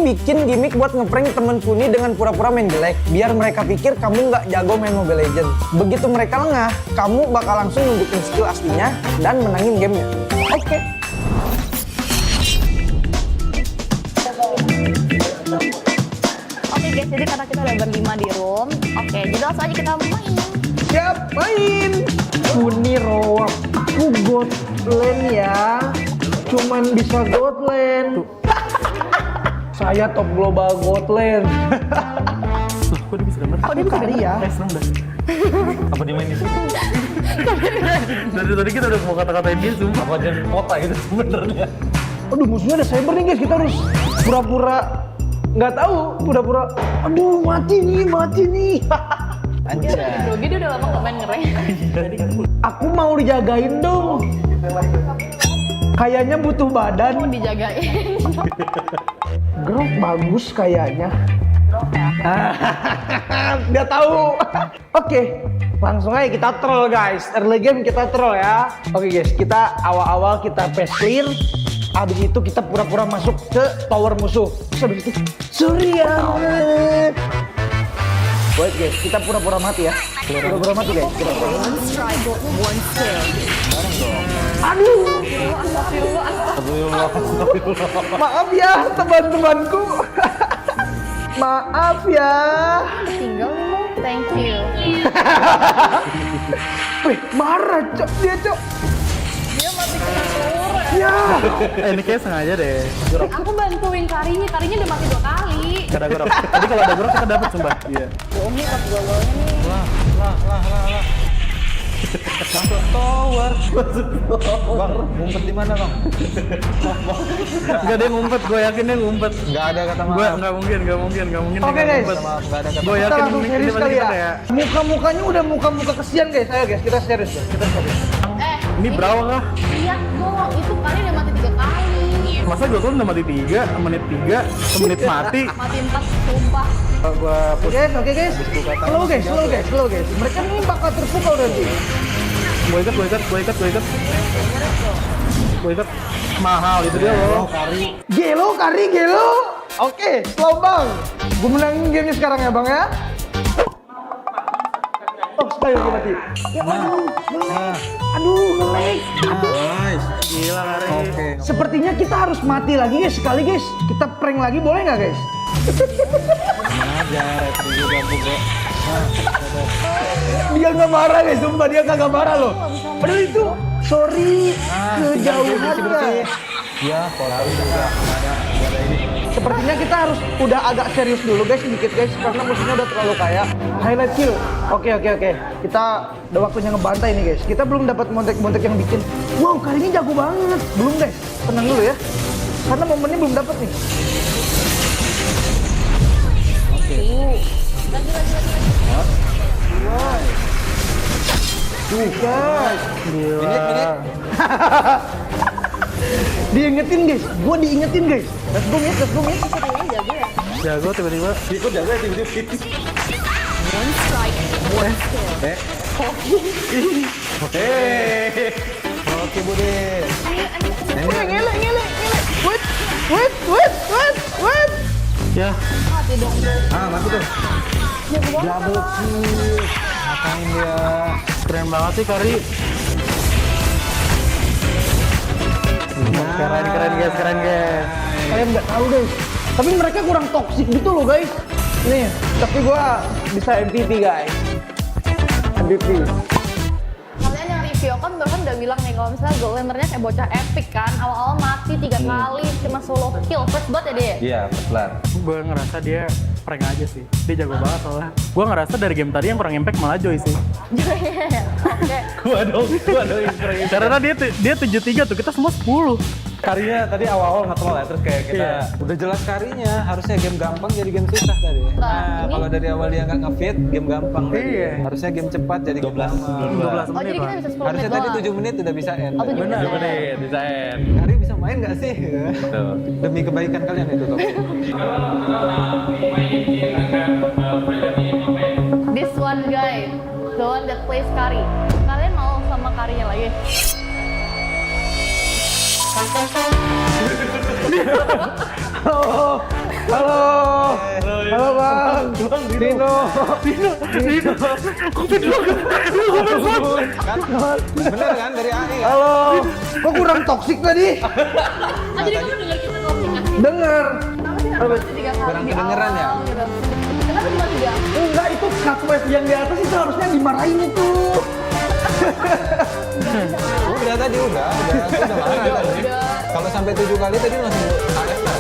bikin gimmick buat ngeprank temenku ini dengan pura-pura main jelek, biar mereka pikir kamu nggak jago main Mobile Legends. Begitu mereka lengah, kamu bakal langsung nunjukin skill aslinya dan menangin gamenya. Oke. Oke guys, jadi karena kita udah berlima di room, oke, jadi langsung aja kita main. Siap, main. Kuniro, aku god lane ya. Cuman bisa god lane. Saya top global god lane. Loh, kok dia bisa gambar? Oh, dia bisa gambar ya? Seneng dah. Apa dia main di sini? Dari tadi kita udah mau kata-katain dia, sumpah. Apa jangan kota gitu sebenarnya. Aduh, musuhnya ada cyber nih guys, kita harus pura-pura nggak tahu, pura-pura. Aduh, mati nih. Anjay. Dia udah lama gak main ngereng. Aku mau dijagain dong. Kayaknya butuh badan. Mau dijagain. Grok bagus kayaknya. Dia tahu. Oke, langsung aja kita troll guys. Early game kita troll ya. Oke guys, kita awal-awal kita pass clear. Abis itu kita pura-pura masuk ke tower musuh. Terus abis itu, sorry ya. Wait guys, kita pura-pura mati ya. Pura-pura mati guys. Aduh. Maaf ya teman-temanku. Maaf ya. Tinggal nih, thank you. Wih, marah cok dia cok. Dia mati kena tower. Ya. Ini kayak sengaja deh. Aku bantuin Karinya udah mati 2 kali. Kada gorok. Jadi kalau ada gorok kita dapat sumpah. Iya. Bohongnya pas gololnya nih. Lah. Masuk tower. Bang, ngumpet di mana, Bang? Enggak ada yang ngumpet, gue yakin dia ngumpet. Enggak ada kata maaf. Gue enggak mungkin. Oke guys. Gue Kita yakin langsung serius kali ya. Muka-mukanya udah muka-muka kesian guys. Ayo guys, kita serius guys. Kita serius. Ini berapa kah? Lihat dong, itu Kari udah mati 3 kali. Masa gue tuh udah mati 3, menit 3, semenit mati. Mati 4, sumpah. Oke guys. Slow guys. Mereka ini bakal terpukul nanti. Gue ikat. Mahal itu dia loh. Gelo. Oke, slow bang. Gue menangin gamenya sekarang ya bang ya. Oh, sekali lagi mati. Ya aduh, ngelag. Nice. Gila Kari. Oke. Sepertinya kita harus mati lagi guys, sekali guys. Kita prank lagi boleh nggak guys? Dia nggak marah guys, sumpah dia kagak marah loh. Padahal itu sorry kejauhan guys. Ya, kalau juga ada ini. Sepertinya kita harus udah agak serius dulu guys, sedikit guys, karena musuhnya udah terlalu kaya. Highlight kill. Oke. Kita udah waktunya ngebantai nih guys. Kita belum dapat montek-montek yang bikin wow, kali ini jago banget. Belum guys. Tenang dulu ya. Karena momennya belum dapat nih. Oke. Guys. Gila. Diingetin guys. Gua diingetin guys. Let's go guys. Kayaknya jago ya. Jago tiba-tiba. Ikut jago ya tiba-tiba. One strike, one kill. Oke Bude. Ngele. Wait. Ya. Mati dong. Mati tuh. Double kill. Ngapain dia? Keren banget sih Kari. Keren guys. Kalian nggak tahu guys. Tapi mereka kurang toksik gitu loh guys. Nih, tapi gua bisa MVP guys. MVP. Kalian yang review kan barusan udah bilang nih kalau misalnya goal lanernya kayak bocah epic kan, awal-awal mati 3 kali cuma solo kill, first blood ya dia. Iya, pelan. Gue ngerasa dia prank aja sih. Dia jago banget soalnya. Gue ngerasa dari game tadi yang kurang impact malah Joy sih. Oke. Gua dong yang kurang impact. Karena dia 7-3 tuh, kita semua 10. Karinya tadi awal-awal nge-troll ya, terus kayak kita udah jelas karinya, harusnya game gampang jadi game susah tadi. Nah, kalau dari awal dia nggak nge-fit, game gampang tadi. Harusnya game cepat jadi 12 12 Oh jadi kita bisa 10 Harusnya menit tadi doang. 7 menit udah bisa end. Oh, 7 menit. bisa end. Kari bisa main nggak sih? Demi kebaikan kalian itu kok. This one guy, the one that plays Kari. Kalian mau sama Karinya lagi? Halo. Halo Bang. Dino. Covid banget. Kan? Bener kan dari AI kan? Halo. Kok kurang toksik tadi? Jadi kamu denger kita ngomong kan? Dengar. Kenapa sih harus baca 3 kali Kurang di kedengeran ya? awal gitu? Kenapa cuma 3? Enggak, itu cut wave yang di atas itu harusnya dimarahin itu. Udah tadi udah marah tadi. Udah. Kalau sampai 7 kali tadi langsung AF lah.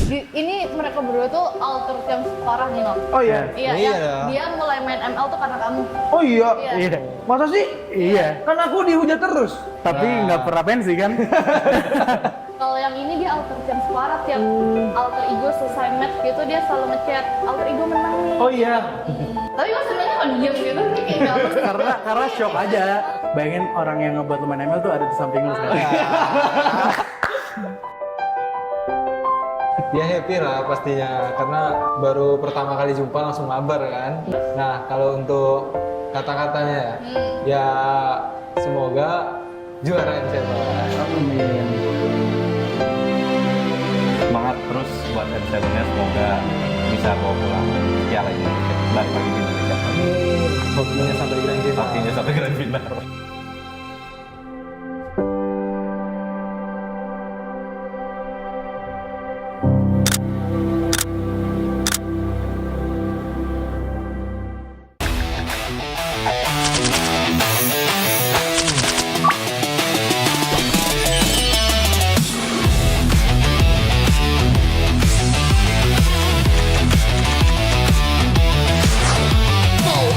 Ini mereka berdua tuh alter yang parah nih, Nom. Oh iya. Iya, Iya. dia mulai main ML tuh karena kamu. Oh iya. Iya. Masa sih? Iya. Kan aku dihujat terus. Tapi nggak pernah pensi kan? Kalau yang ini dia alter yang parah, tiap alter ego selesai match gitu dia selalu ngechat alter ego menang nih. Oh iya. Tapi kok sebenarnya kok diem gitu sih kayak nggak apa. karena shock aja. Bayangin orang yang ngebuat lu main ML tuh ada di samping lu sekarang. Dia happy lah pastinya karena baru pertama kali jumpa langsung mabar kan. Nah kalau untuk kata-katanya ya semoga juara MCL. Amin. Semangat terus buat MC-nya, semoga bisa bawa pulang piala Indonesia, balik lagi di Indonesia. Hokinya sampai grand final. Hokinya sampai grand final.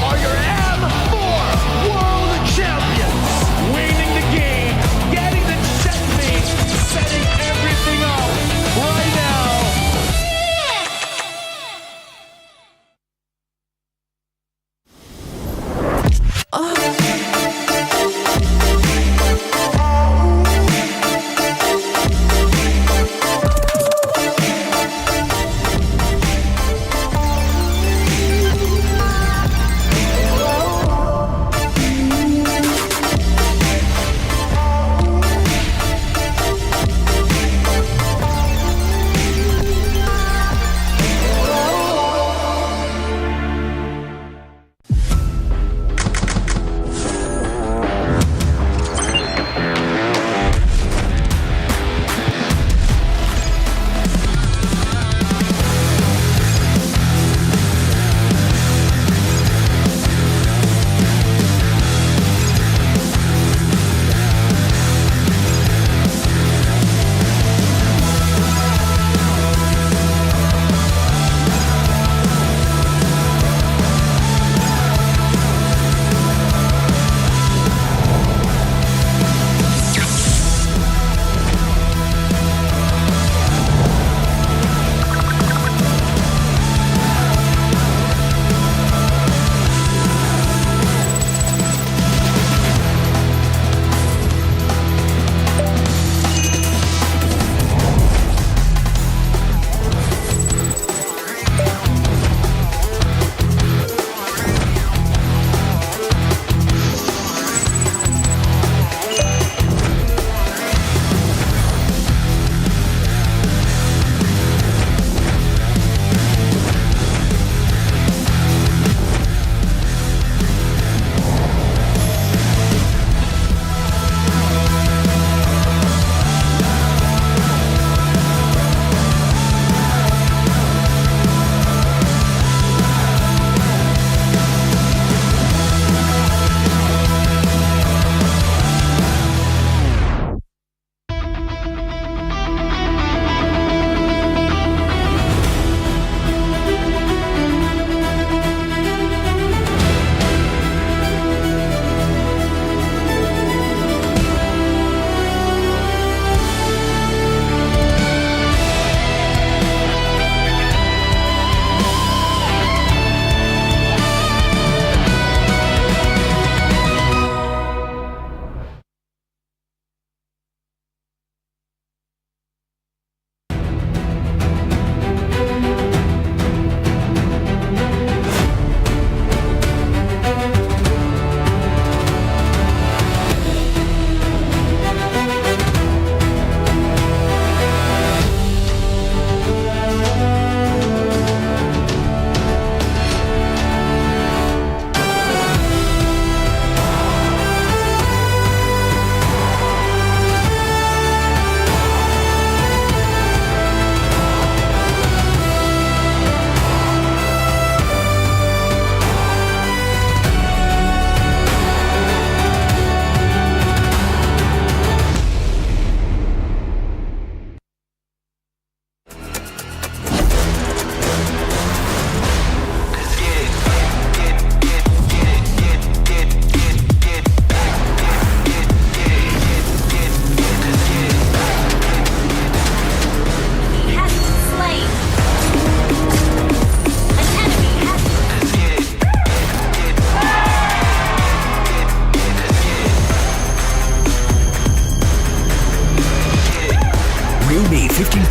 Are your M4 World Champions?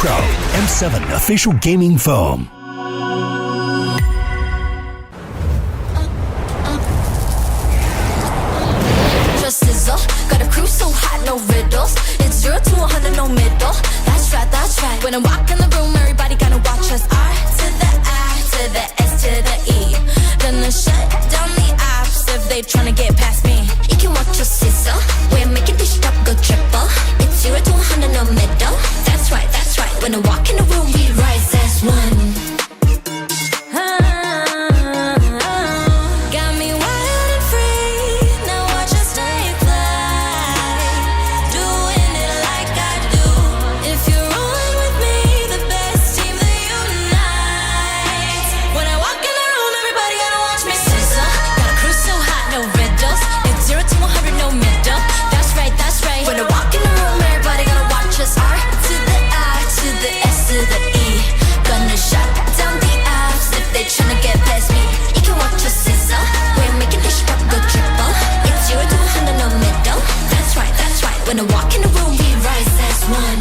Pro, M7 official gaming foam. Just sizzle, got a crew so hot, no riddles. It's 0 to 100, no middle. That's right, that's right. When I walk in the room, everybody gonna watch us. R to the I to the S to the E. Gonna shut down the apps if they tryna get past me. You can watch us sizzle. We're making this drop go triple. It's 0 to 100, no middle. That's right, that's right. When I walk in the room, we rise as one. Got me wild and free. Now watch us stay fly. Doing it like I do. If you're rolling with me, the best team that unites. When I walk in the room, everybody gonna watch me sizzle. Got a crew so hot, no riddles. It's 0 to 100, no middle. That's right, that's right. When I walk in the room, everybody gonna watch us. R to the I to the S to the E. Gonna shut down the apps if they tryna get past me. You can watch us sizzle. We're making this drop go triple. It's 0 to 100, no middle. That's right, that's right. When I walk in the room, we rise as one.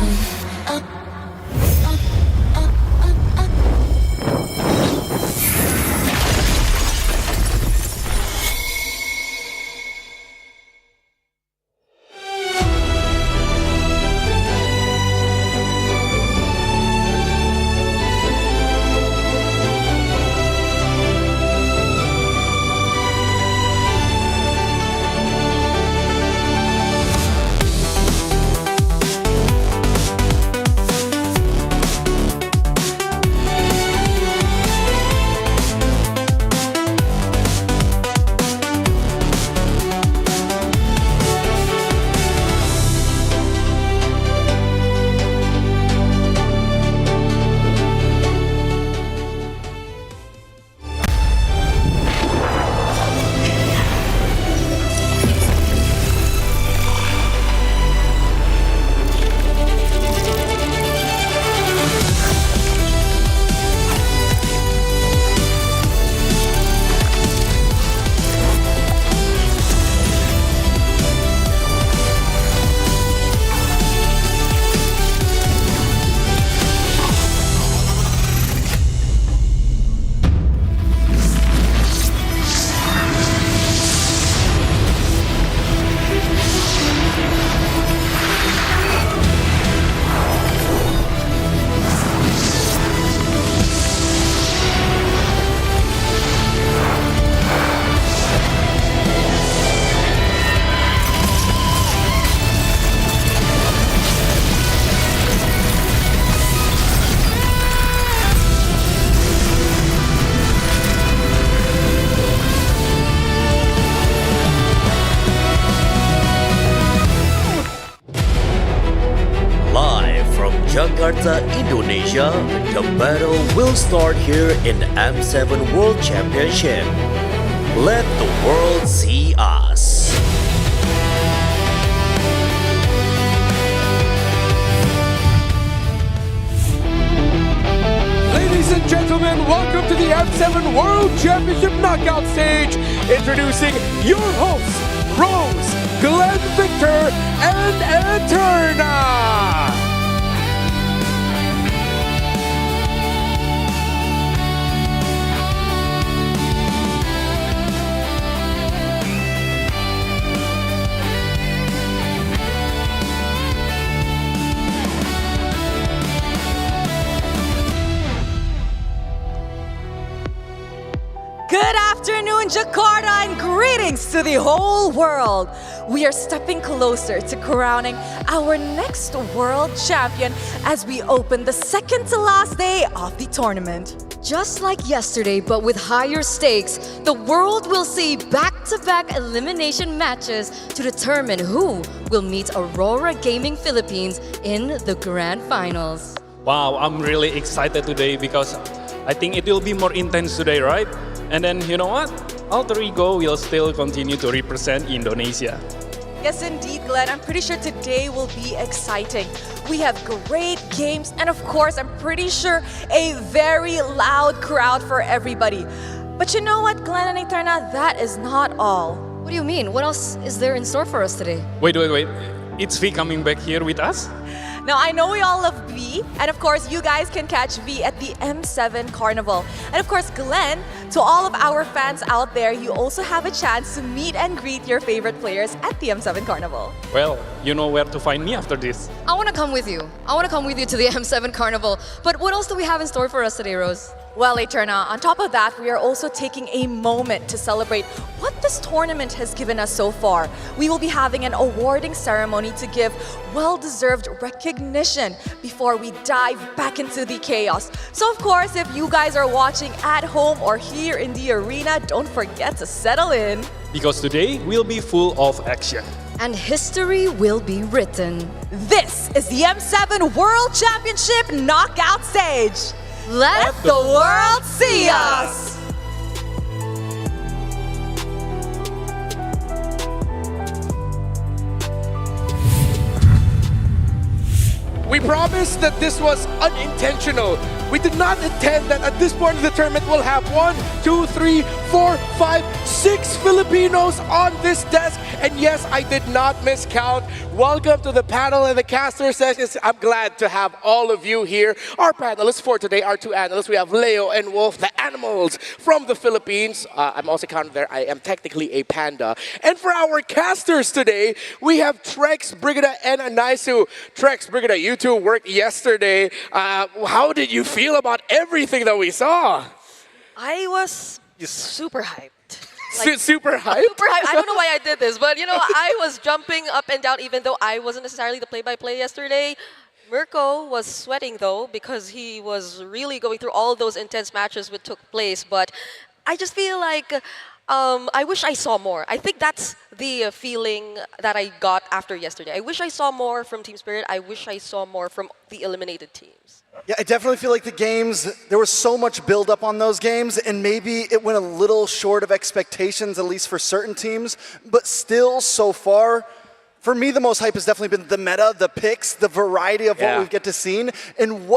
Jakarta, Indonesia, the battle will start here in the M7 World Championship. Let the world see us. Ladies and gentlemen, welcome to the M7 World Championship Knockout stage. Introducing your hosts, Rose, Glenn Victor, and Eterna. Good afternoon, Jakarta, and greetings to the whole world. We are stepping closer to crowning our next world champion as we open the second to last day of the tournament. Just like yesterday, but with higher stakes, the world will see back-to-back elimination matches to determine who will meet Aurora Gaming Philippines in the grand finals. Wow, I'm really excited today because I think it will be more intense today, right? And then, you know what? Alter Ego will still continue to represent Indonesia. Yes, indeed, Glenn. I'm pretty sure today will be exciting. We have great games, and of course, I'm pretty sure a very loud crowd for everybody. But you know what, Glenn and Eterna? That is not all. What do you mean? What else is there in store for us today? Wait. It's V coming back here with us? Now, I know we all love V, and of course, you guys can catch V at the M7 Carnival. And of course, Glenn, to all of our fans out there, you also have a chance to meet and greet your favorite players at the M7 Carnival. Well, you know where to find me after this. I want to come with you. I want to come with you to the M7 Carnival. But what else do we have in store for us today, Rose? Well, Eterna, on top of that, we are also taking a moment to celebrate what this tournament has given us so far. We will be having an awarding ceremony to give well-deserved recognition before we dive back into the chaos. So, of course, if you guys are watching at home or here in the arena, don't forget to settle in. Because today will be full of action. And history will be written. This is the M7 World Championship Knockout Stage. Let the world see us! We promised that this was unintentional. We did not intend that at this point of the tournament we'll have 1, 2, 3, 4, 5, 6 Filipinos on this desk. And yes, I did not miscount. Welcome to the panel and the caster sessions. I'm glad to have all of you here. Our panelists for today, our two analysts, we have Leo and Wolf, the animals from the Philippines. I'm also counted there. I am technically a panda. And for our casters today, we have Trex, Brigida, and Anaisu. Trex, Brigida, you two worked yesterday. How did you feel about everything that we saw? I was super hyped. Super hyped? Super hyped. I don't know why I did this, but you know, I was jumping up and down even though I wasn't necessarily the play-by-play yesterday. Mirko was sweating though because he was really going through all those intense matches which took place, but I just feel like I wish I saw more. I think that's the feeling that I got after yesterday. I wish I saw more from Team Spirit. I wish I saw more from the eliminated teams. Yeah, I definitely feel like the games, there was so much build up on those games, and maybe it went a little short of expectations, at least for certain teams, but still, so far, for me, the most hype has definitely been the meta, the picks, the variety of what we've get to see, and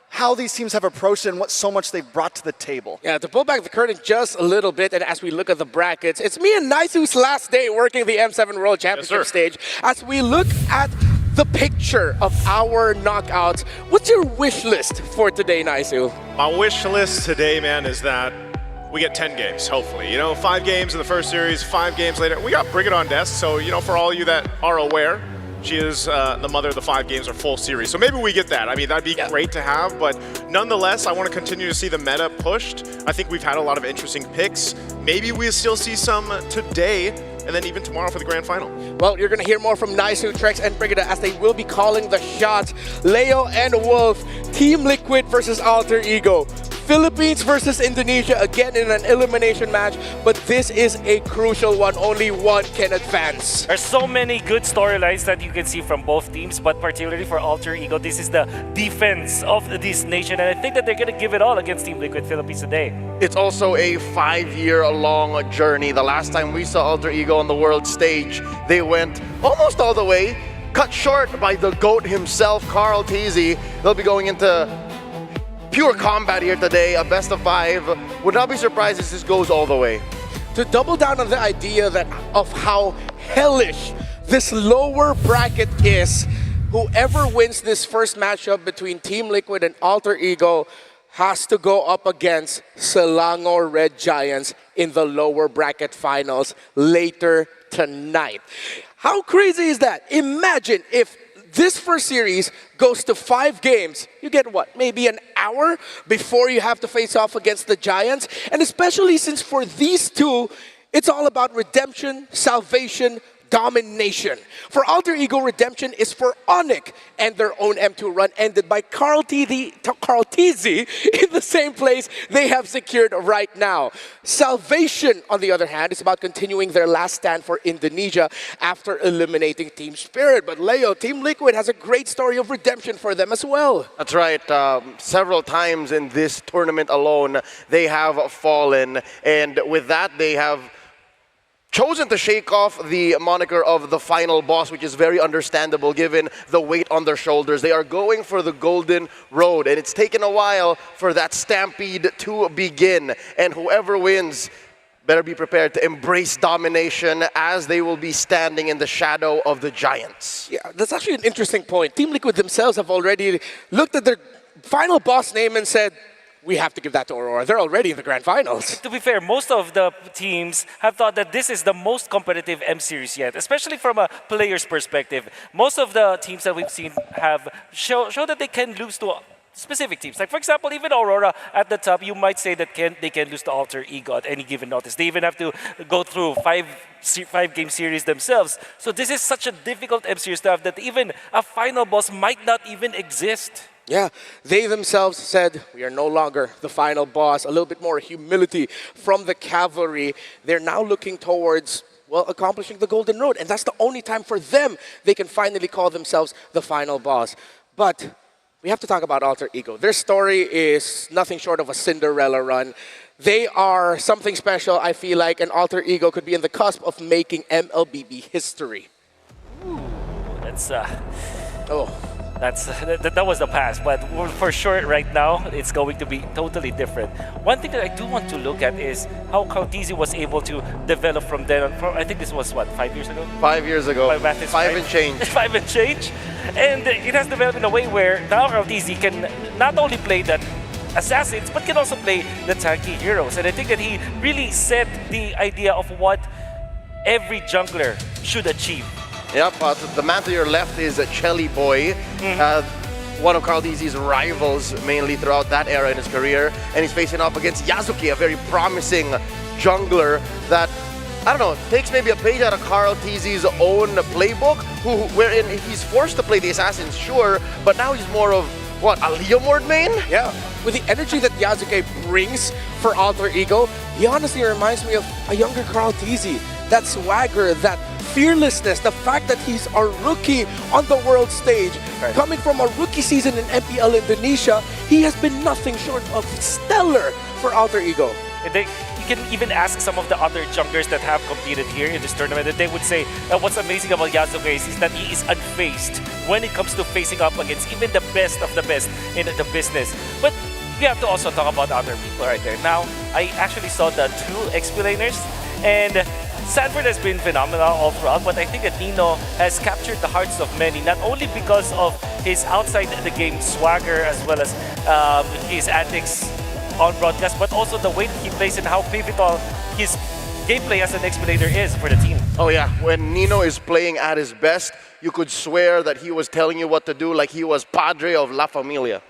how these teams have approached it and what so much they've brought to the table. Yeah, to pull back the curtain just a little bit, and as we look at the brackets, it's me and Naisu's last day working the M7 World Championship stage. As we look at the picture of our knockouts, what's your wish list for today, Naisu? My wish list today, man, is that we get 10 games, hopefully. You know, 5 games in the first series, 5 games later. We got Brigid on desk, so, you know, for all you that are aware, she is the mother of the 5 games or full series. So maybe we get that. I mean, that'd be great to have, but nonetheless, I want to continue to see the meta pushed. I think we've had a lot of interesting picks. Maybe we'll still see some today, and then even tomorrow for the grand final. Well, you're going to hear more from Naisu, Trex, and Brigida as they will be calling the shots. Leo and Wolf, Team Liquid versus Alter Ego. Philippines versus Indonesia, again in an elimination match, but this is a crucial one. Only one can advance. There's so many good storylines that you can see from both teams, but particularly for Alter Ego, this is the defense of this nation, and I think that they're going to give it all against Team Liquid Philippines today. It's also a 5-year-long journey. The last time we saw Alter Ego on the world stage, they went almost all the way, cut short by the GOAT himself, KarlTzy. They'll be going into pure combat here today, a best of 5. Would not be surprised if this goes all the way. To double down on the idea of how hellish this lower bracket is, whoever wins this first matchup between Team Liquid and Alter Ego has to go up against Selangor Red Giants in the lower bracket finals later tonight. How crazy is that? Imagine if this first series goes to 5 games. You get what, maybe an hour before you have to face off against the Giants? And especially since for these two, it's all about redemption, salvation, domination. For Alter Ego, redemption is for Onyx, and their own M2 run ended by KarlTzy in the same place they have secured right now. Salvation, on the other hand, is about continuing their last stand for Indonesia after eliminating Team Spirit. But Leo, Team Liquid has a great story of redemption for them as well. That's right. Several times in this tournament alone, they have fallen, and with that, they have chosen to shake off the moniker of the final boss, which is very understandable given the weight on their shoulders. They are going for the golden road, and it's taken a while for that stampede to begin. And whoever wins better be prepared to embrace domination as they will be standing in the shadow of the Giants. Yeah, that's actually an interesting point. Team Liquid themselves have already looked at their final boss name and said, we have to give that to Aurora. They're already in the grand finals. To be fair, most of the teams have thought that this is the most competitive M Series yet, especially from a player's perspective. Most of the teams that we've seen have show that they can lose to specific teams. Like, for example, even Aurora at the top, you might say that they can lose to Alter Ego at any given notice. They even have to go through five-game series themselves. So this is such a difficult M Series to have that even a final boss might not even exist. Yeah, they themselves said, we are no longer the final boss. A little bit more humility from the cavalry. They're now looking towards, well, accomplishing the Golden Road. And that's the only time for them they can finally call themselves the final boss. But we have to talk about Alter Ego. Their story is nothing short of a Cinderella run. They are something special, I feel like, and Alter Ego could be in the cusp of making MLBB history. Ooh, that's that was the past, but for sure right now it's going to be totally different. One thing that I do want to look at is how KarlTzy was able to develop from then on. I think this was what, 5 years ago? 5 years ago. Five and change. 5 and change. And it has developed in a way where now KarlTzy can not only play that assassins, but can also play the tanky heroes. And I think that he really set the idea of what every jungler should achieve. Yep, the man to your left is Chelly Boy, one of KarlTzy's rivals mainly throughout that era in his career. And he's facing off against Yasuke, a very promising jungler that, I don't know, takes maybe a page out of KarlTzy's own playbook, wherein he's forced to play the assassins, sure, but now he's more of, what, a Leomord main? Yeah, with the energy that Yasuke brings for Alter Ego, he honestly reminds me of a younger KarlTzy. That swagger, that fearlessness, the fact that he's a rookie on the world stage, coming from a rookie season in MPL Indonesia, he has been nothing short of stellar for Alter Ego. You can even ask some of the other junglers that have competed here in this tournament, and they would say that what's amazing about Yasuke is that he is unfazed when it comes to facing up against even the best of the best in the business. But we have to also talk about other people right there. Now, I actually saw the two explainers, and Sanford has been phenomenal all throughout, but I think that Nino has captured the hearts of many, not only because of his outside the game swagger as well as his antics on broadcast, but also the way that he plays and how pivotal his gameplay as an explainer is for the team. Oh yeah, when Nino is playing at his best, you could swear that he was telling you what to do like he was Padre of La Familia.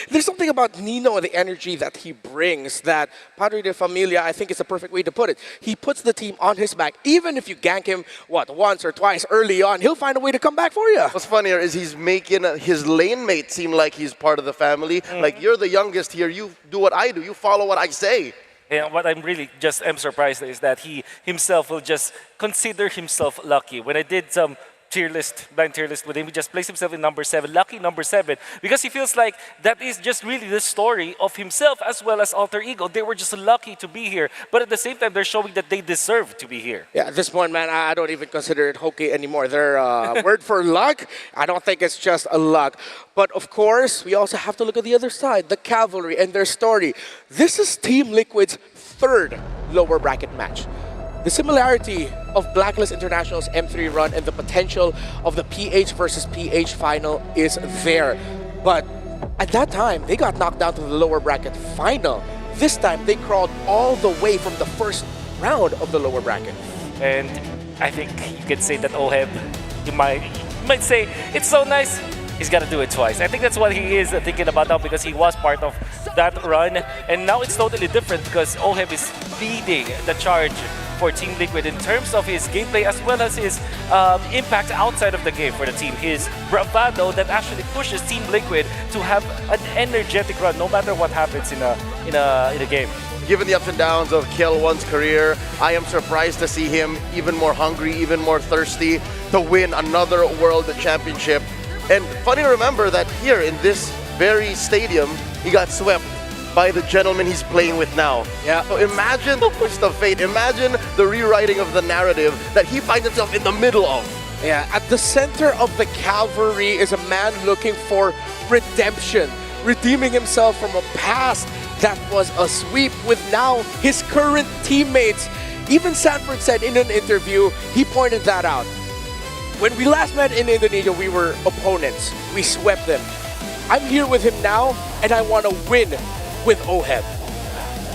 There's something about Nino and the energy that he brings that Padre de Familia, I think, is a perfect way to put it. He puts the team on his back. Even if you gank him, what, once or twice early on, he'll find a way to come back for you. What's funnier is he's making his lane mate seem like he's part of the family. Like, you're the youngest here, you do what I do, you follow what I say. And what I'm really just surprised is that he himself will just consider himself lucky. When I did some blind tier list with him, he just placed himself in number 7, lucky number 7, because he feels like that is just really the story of himself as well as Alter Ego. They were just lucky to be here, but at the same time, they're showing that they deserve to be here. Yeah, at this point, man, I don't even consider it hokey anymore. Their word for luck, I don't think it's just a luck. But of course, we also have to look at the other side, the cavalry and their story. This is Team Liquid's 3rd lower bracket match. The similarity of Blacklist International's M3 run and the potential of the PH versus PH final is there. But at that time, they got knocked down to the lower bracket final. This time, they crawled all the way from the first round of the lower bracket. And I think you could say that OHEB, you might say, it's so nice, he's got to do it twice. I think that's what he is thinking about now, because he was part of that run. And now it's totally different because OHEB is leading the charge for Team Liquid in terms of his gameplay as well as his impact outside of the game for the team. His bravado that actually pushes Team Liquid to have an energetic run no matter what happens in a game. Given the ups and downs of Kiel1's career, I am surprised to see him even more hungry, even more thirsty to win another World Championship. And funny to remember that here in this very stadium, he got swept by the gentleman he's playing with now. Yeah. So imagine the twist of fate. Imagine the rewriting of the narrative that he finds himself in the middle of. Yeah, at the center of the cavalry is a man looking for redemption, redeeming himself from a past that was a sweep with now his current teammates. Even Sanford said in an interview, he pointed that out. When we last met in Indonesia, we were opponents. We swept them. I'm here with him now, and I want to win with ŁICH.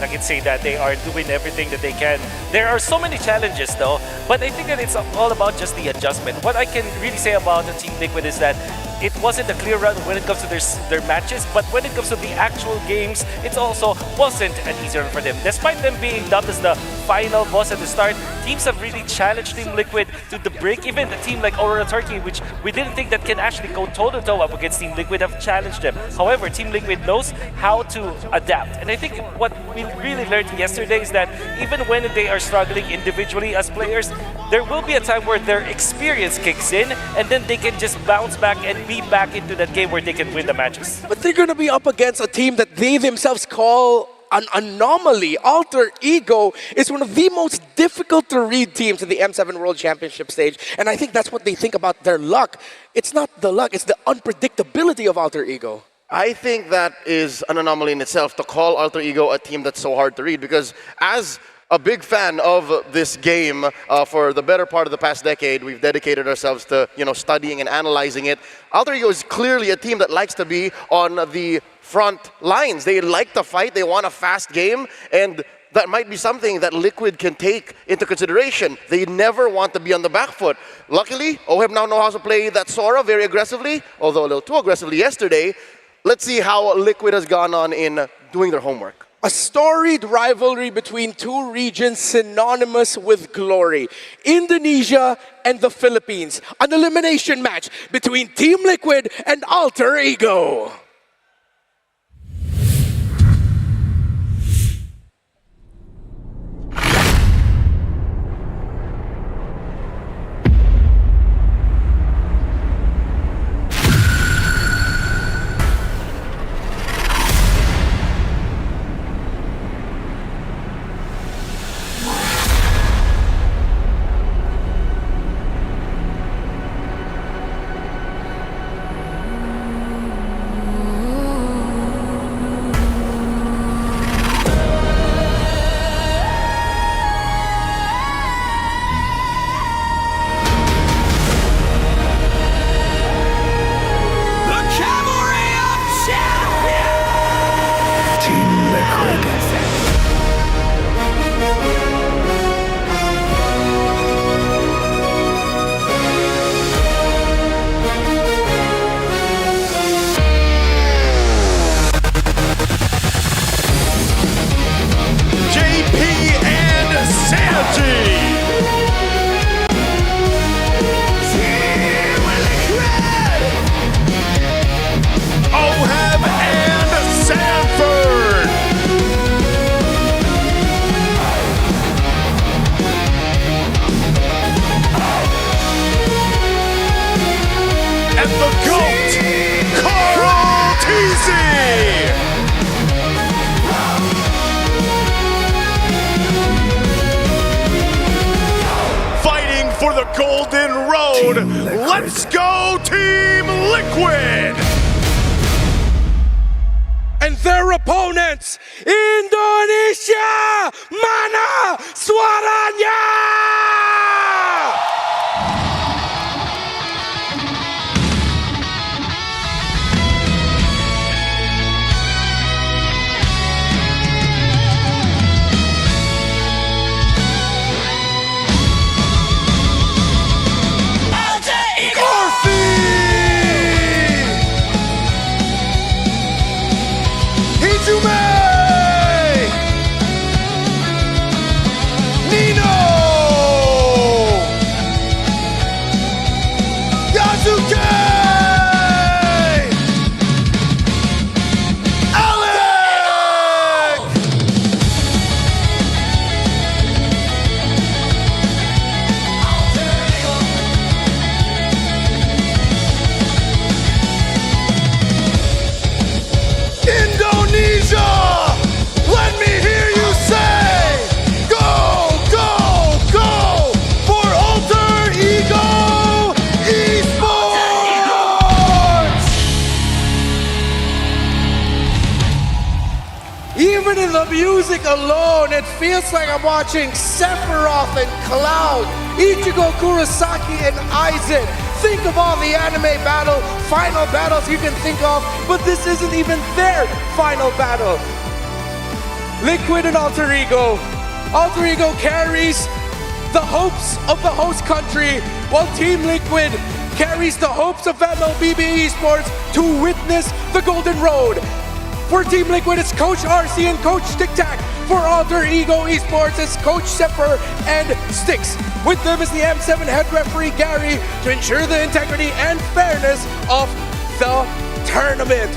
I can say that they are doing everything that they can. There are so many challenges though, but I think that it's all about just the adjustment. What I can really say about the Team Liquid is that it wasn't a clear run when it comes to their matches, but when it comes to the actual games, it also wasn't an easy run for them. Despite them being dubbed as the final boss at the start, teams have really challenged Team Liquid to the break. Even a team like Aurora Turkey, which we didn't think that can actually go toe-to-toe up against Team Liquid, have challenged them. However, Team Liquid knows how to adapt. And I think what we really learned yesterday is that even when they are struggling individually as players, there will be a time where their experience kicks in, and then they can just bounce back and be back into that game where they can win the matches. But they're going to be up against a team that they themselves call an anomaly. Δݹ is one of the most difficult to read teams in the M7 World Championship stage, and I think that's what they think about their luck. It's not the luck, it's the unpredictability of ΔԷ. I think that is an anomaly in itself to call ΔԷ a team that's so hard to read, because as a big fan of this game for the better part of the past decade, we've dedicated ourselves to studying and analyzing it. ΔԷ is clearly a team that likes to be on the front lines. They like to fight, they want a fast game, and that might be something that Liquid can take into consideration. They never want to be on the back foot. Luckily, ÅICH now know how to play that Sora very aggressively, although a little too aggressively yesterday. Let's see how Liquid has gone on in doing their homework. A storied rivalry between two regions synonymous with glory. Indonesia and the Philippines. An elimination match between Team Liquid and ΔԷ. For the Golden Road, let's go Team Liquid! And their opponents, Indonesia! Mana suaranya? Even in the music alone, it feels like I'm watching Sephiroth and Cloud, Ichigo Kurosaki and Aizen. Think of all the anime final battles you can think of, but this isn't even their final battle. Liquid and Alter Ego. Alter Ego carries the hopes of the host country, while Team Liquid carries the hopes of MLBB Esports to witness the Golden Road. For Team Liquid, it's Coach RC and Coach TikTac. For Alter Ego Esports, it's Coach Sepher and Styx. With them is the M7 head referee Gary to ensure the integrity and fairness of the tournament.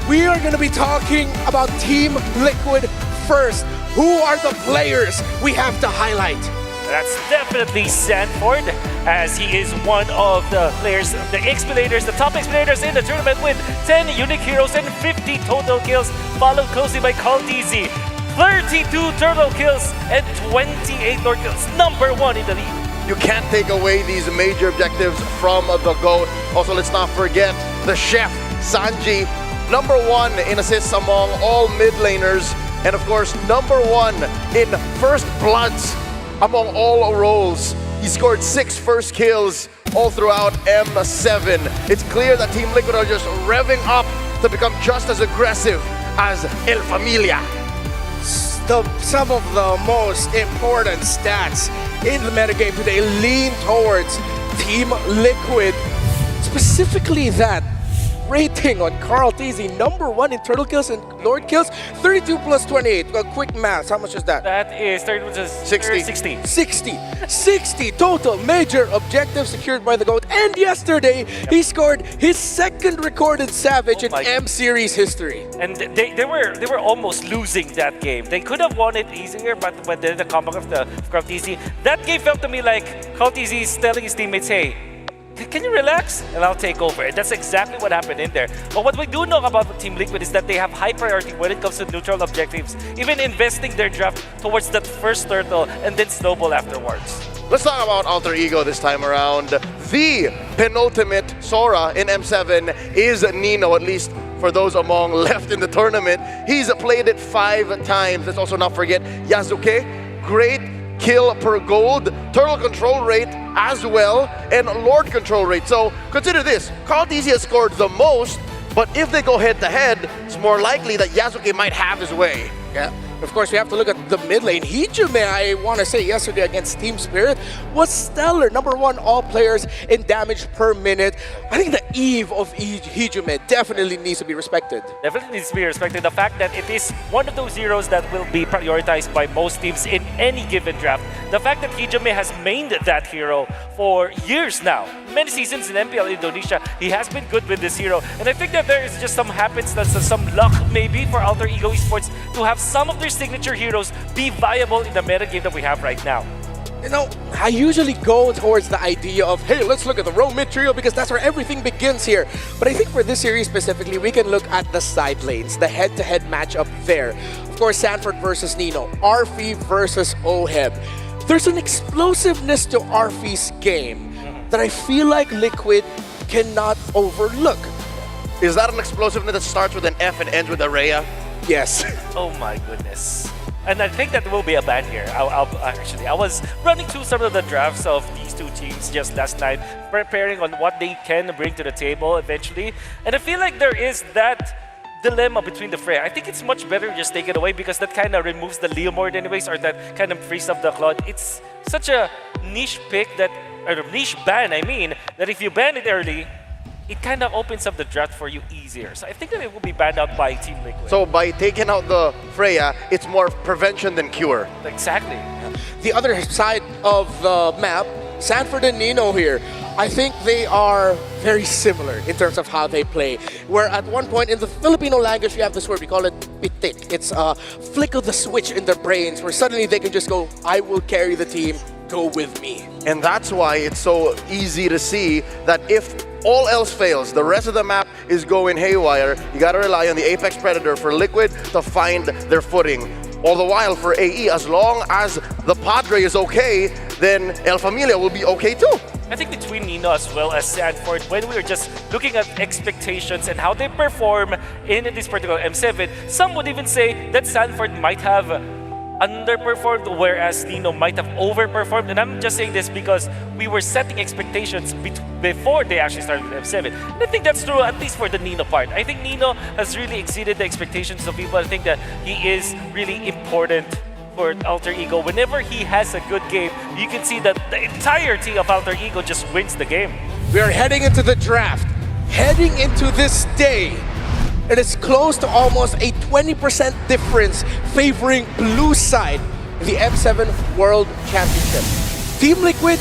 We are going to be talking about Team Liquid first. Who are the players we have to highlight? That's definitely Sanford, as he is one of the players, the expilators, the top expilators in the tournament with 10 unique heroes and 50 total kills, followed closely by KarlTzy, 32 total kills and 28 Lord kills, #1 in the league. You can't take away these major objectives from the GOAT. Also, let's not forget the chef, Sanji, #1 in assists among all mid laners, and of course, #1 in first bloods among all roles. He scored 6 first kills all throughout M7. It's clear that Team Liquid are just revving up to become just as aggressive as El Familia. Some of the most important stats in the metagame today lean towards Team Liquid. Specifically that rating on KarlTzy, #1 in turtle kills and lord kills, 32 plus 28. Quick math, how much is that? That is 30, which is 60. 60 total major objectives secured by the GOAT. And yesterday, he scored his second recorded Savage in M-Series history. And they were almost losing that game. They could have won it easier, but when the comeback of KarlTzy, that game felt to me like KarlTzy is telling his teammates, hey, can you relax? And I'll take over. And that's exactly what happened in there. But what we do know about Team Liquid is that they have high priority when it comes to neutral objectives, even investing their draft towards that first turtle and then snowball afterwards. Let's talk about Alter Ego this time around. The penultimate Sora in M7 is Nino, at least for those among left in the tournament. He's played it 5 times. Let's also not forget Yasuke. Great kill per gold, turtle control rate as well, and lord control rate. So consider this, KarlTzy has scored the most, but if they go head to head, it's more likely that Yasuke might have his way. Yeah. Of course, we have to look at the mid lane. Hijime, I want to say, yesterday against Team Spirit was stellar. #1 all players in damage per minute. I think the Eve of Hijime definitely needs to be respected. Definitely needs to be respected. The fact that it is one of those heroes that will be prioritized by most teams in any given draft. The fact that Hijime has mained that hero for years now. Many seasons in MPL Indonesia, he has been good with this hero. And I think that there is just some happenstance, some luck maybe for Alter Ego Esports to have some of their signature heroes be viable in the metagame that we have right now. You know, I usually go towards the idea of, hey, let's look at the row mid trio because that's where everything begins here. But I think for this series specifically, we can look at the side lanes, the head-to-head matchup there. Of course, Sanford versus Nino, Arfi versus Oheb. There's an explosiveness to Arfi's game that I feel like Liquid cannot overlook. Is that an explosiveness that starts with an F and ends with a Rhea? Yes. Oh my goodness. And I think that will be a ban here. Actually, I was running through some of the drafts of these two teams just last night, preparing on what they can bring to the table eventually. And I feel like there is that dilemma between the Freya. I think it's much better just take it away because that kind of removes the Leo Mord anyways, or that kind of frees up the Claude. It's such a niche pick that, or niche ban, I mean, that if you ban it early, it kind of opens up the draft for you easier. So I think that it will be banned out by Team Liquid. So by taking out the Freya, it's more prevention than cure. Exactly. The other side of the map, Sanford and Nino here, I think they are very similar in terms of how they play. Where at one point in the Filipino language, we have this word, we call it pitik. It's a flick of the switch in their brains where suddenly they can just go, I will carry the team, go with me. And that's why it's so easy to see that if all else fails, the rest of the map is going haywire, you gotta rely on the Apex Predator for Liquid to find their footing. All the while for AE, as long as the Padre is okay, then El Familia will be okay too. I think between Nino as well as Sanford, when we were just looking at expectations and how they perform in this particular M7, some would even say that Sanford might have underperformed, whereas Nino might have overperformed. And I'm just saying this because we were setting expectations before they actually started with M7. And I think that's true, at least for the Nino part. I think Nino has really exceeded the expectations of people. I think that he is really important for Alter Ego. Whenever he has a good game, you can see that the entirety of Alter Ego just wins the game. We are heading into the draft. Heading into this day, it is close to almost a 20% difference favoring blue side in the M7 World Championship. Team Liquid,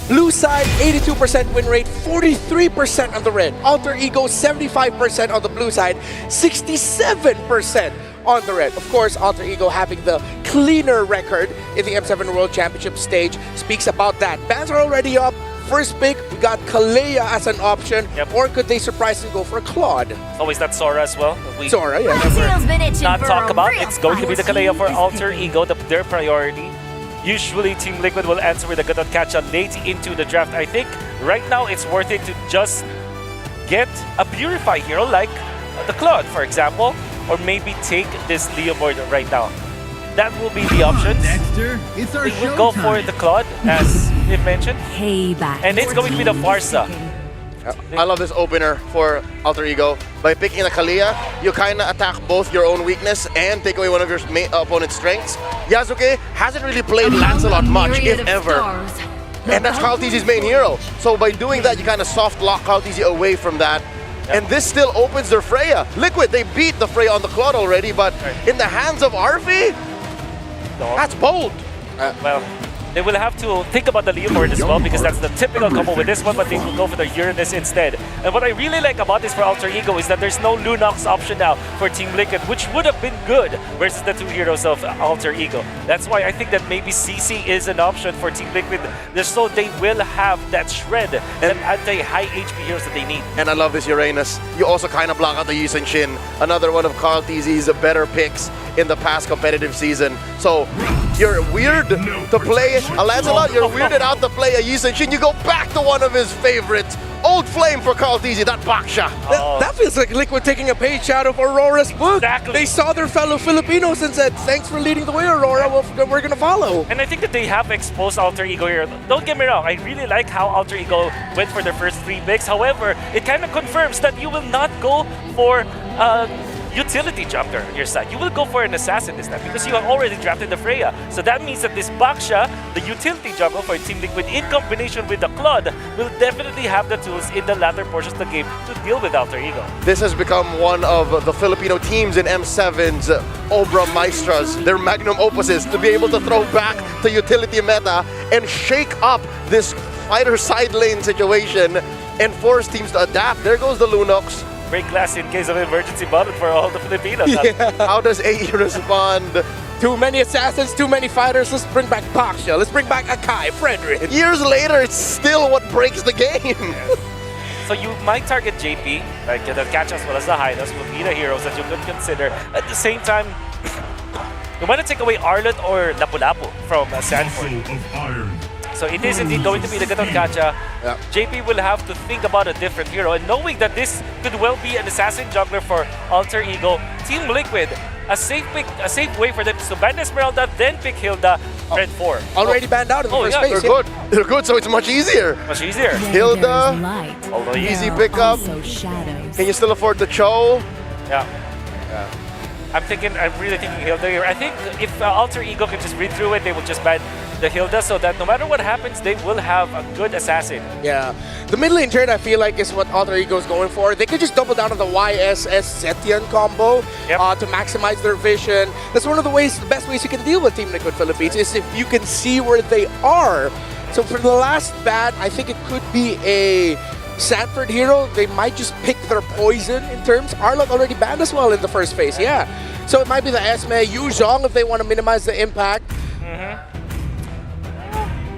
blue side, 82% win rate, 43% on the red. Alter Ego, 75% on the blue side, 67% on the red. Of course, Alter Ego having the cleaner record in the M7 World Championship stage speaks about that. Bans are already up. First pick, we got KarlTzy as an option, or could they surprise and go for Claude? Always that Sora as well. Sora, yeah. Not talk about. It's going to be the KarlTzy for Alter Ego, their priority. Usually, Team Liquid will answer with a good catch late into the draft. I think right now it's worth it to just get a Purify hero like the Claude, for example, or maybe take this Leomord right now. That will be the options. Dexter, it's our They will go for the Claude, as we've mentioned. Payback. And it's going to be the Farsa. I love this opener for Alter Ego. By picking the KarlTzy, you kind of attack both your own weakness and take away one of your opponent's strengths. Yasuke hasn't really played Lancelot much, if ever. And that's KarlTzy's main hero. So by doing that, you kind of soft lock KarlTzy away from that. And this still opens their Freya. Liquid, they beat the Freya on the Claude already, but in the hands of Arfi, that's bold. Well, they will have to think about the Leomord as well, because that's the typical combo with this one, but they will go for the Uranus instead. And what I really like about this for Alter Ego is that there's no Lunox option now for Team Liquid, which would have been good versus the two heroes of Alter Ego. That's why I think that maybe CC is an option for Team Liquid, so they will have that shred, and anti-high HP heroes that they need. And I love this Uranus. You also kind of block out the Yi Shin, another one of KarlTzy's better picks in the past competitive season. So you're weird to play a Lancelot, you're weirded out to play a Yi Shin, you go back to one of his favorites. Old flame for KarlTzy, that Baksha. That feels like Liquid taking a page out of Aurora's book. Exactly. They saw their fellow Filipinos and said, thanks for leading the way, Aurora, we're gonna follow. And I think that they have exposed Alter Ego here. Don't get me wrong, I really like how Alter Ego went for their first 3 picks. However, it kind of confirms that you will not go for utility jumper on your side. You will go for an assassin this time because you have already drafted the Freya. So that means that this Baksha, the utility jumper for Team Liquid in combination with the Claude, will definitely have the tools in the latter portions of the game to deal with Alter Ego. This has become one of the Filipino teams in M7's Obra Maestras, their magnum opuses, to be able to throw back the utility meta and shake up this fighter side lane situation and force teams to adapt. There goes the Lunox. Break glass in case of emergency button for all the Filipinos. Yeah. How does AE respond? Too many assassins, too many fighters. Let's bring back Baksha. Let's bring back Akai, Frederick. Years later, it's still what breaks the game. Yes. So you might target JP, like the catch as well as the Hydas will be the heroes that you could consider. At the same time, you want to take away Arlot or Lapu-Lapu from Sanford. So it is indeed going to be the Gaton Gacha. Yeah. JP will have to think about a different hero, and knowing that this could well be an assassin jungler for Alter Ego, Team Liquid, a safe pick, a safe way for them to ban Esmeralda, then pick Hilda, Red 4. Already banned out in the first phase. They're good. They're good, so it's much easier. Much easier. Hilda, although easy pickup. Can you still afford the Cho? Yeah. I'm really thinking Hilda here. I think if Alter Ego can just read through it, they will just ban the Hilda, so that no matter what happens, they will have a good assassin. Yeah. The mid lane turn, I feel like, is what Alter Ego is going for. They could just double down on the YSS Zetian combo to maximize their vision. That's one of the best ways you can deal with Team Liquid Philippines, is if you can see where they are. So for the last ban, I think it could be a Sanford hero. They might just pick their poison in terms. Arlot already banned as well in the first phase, yeah. So it might be the Esme, Yu Zhong if they want to minimize the impact.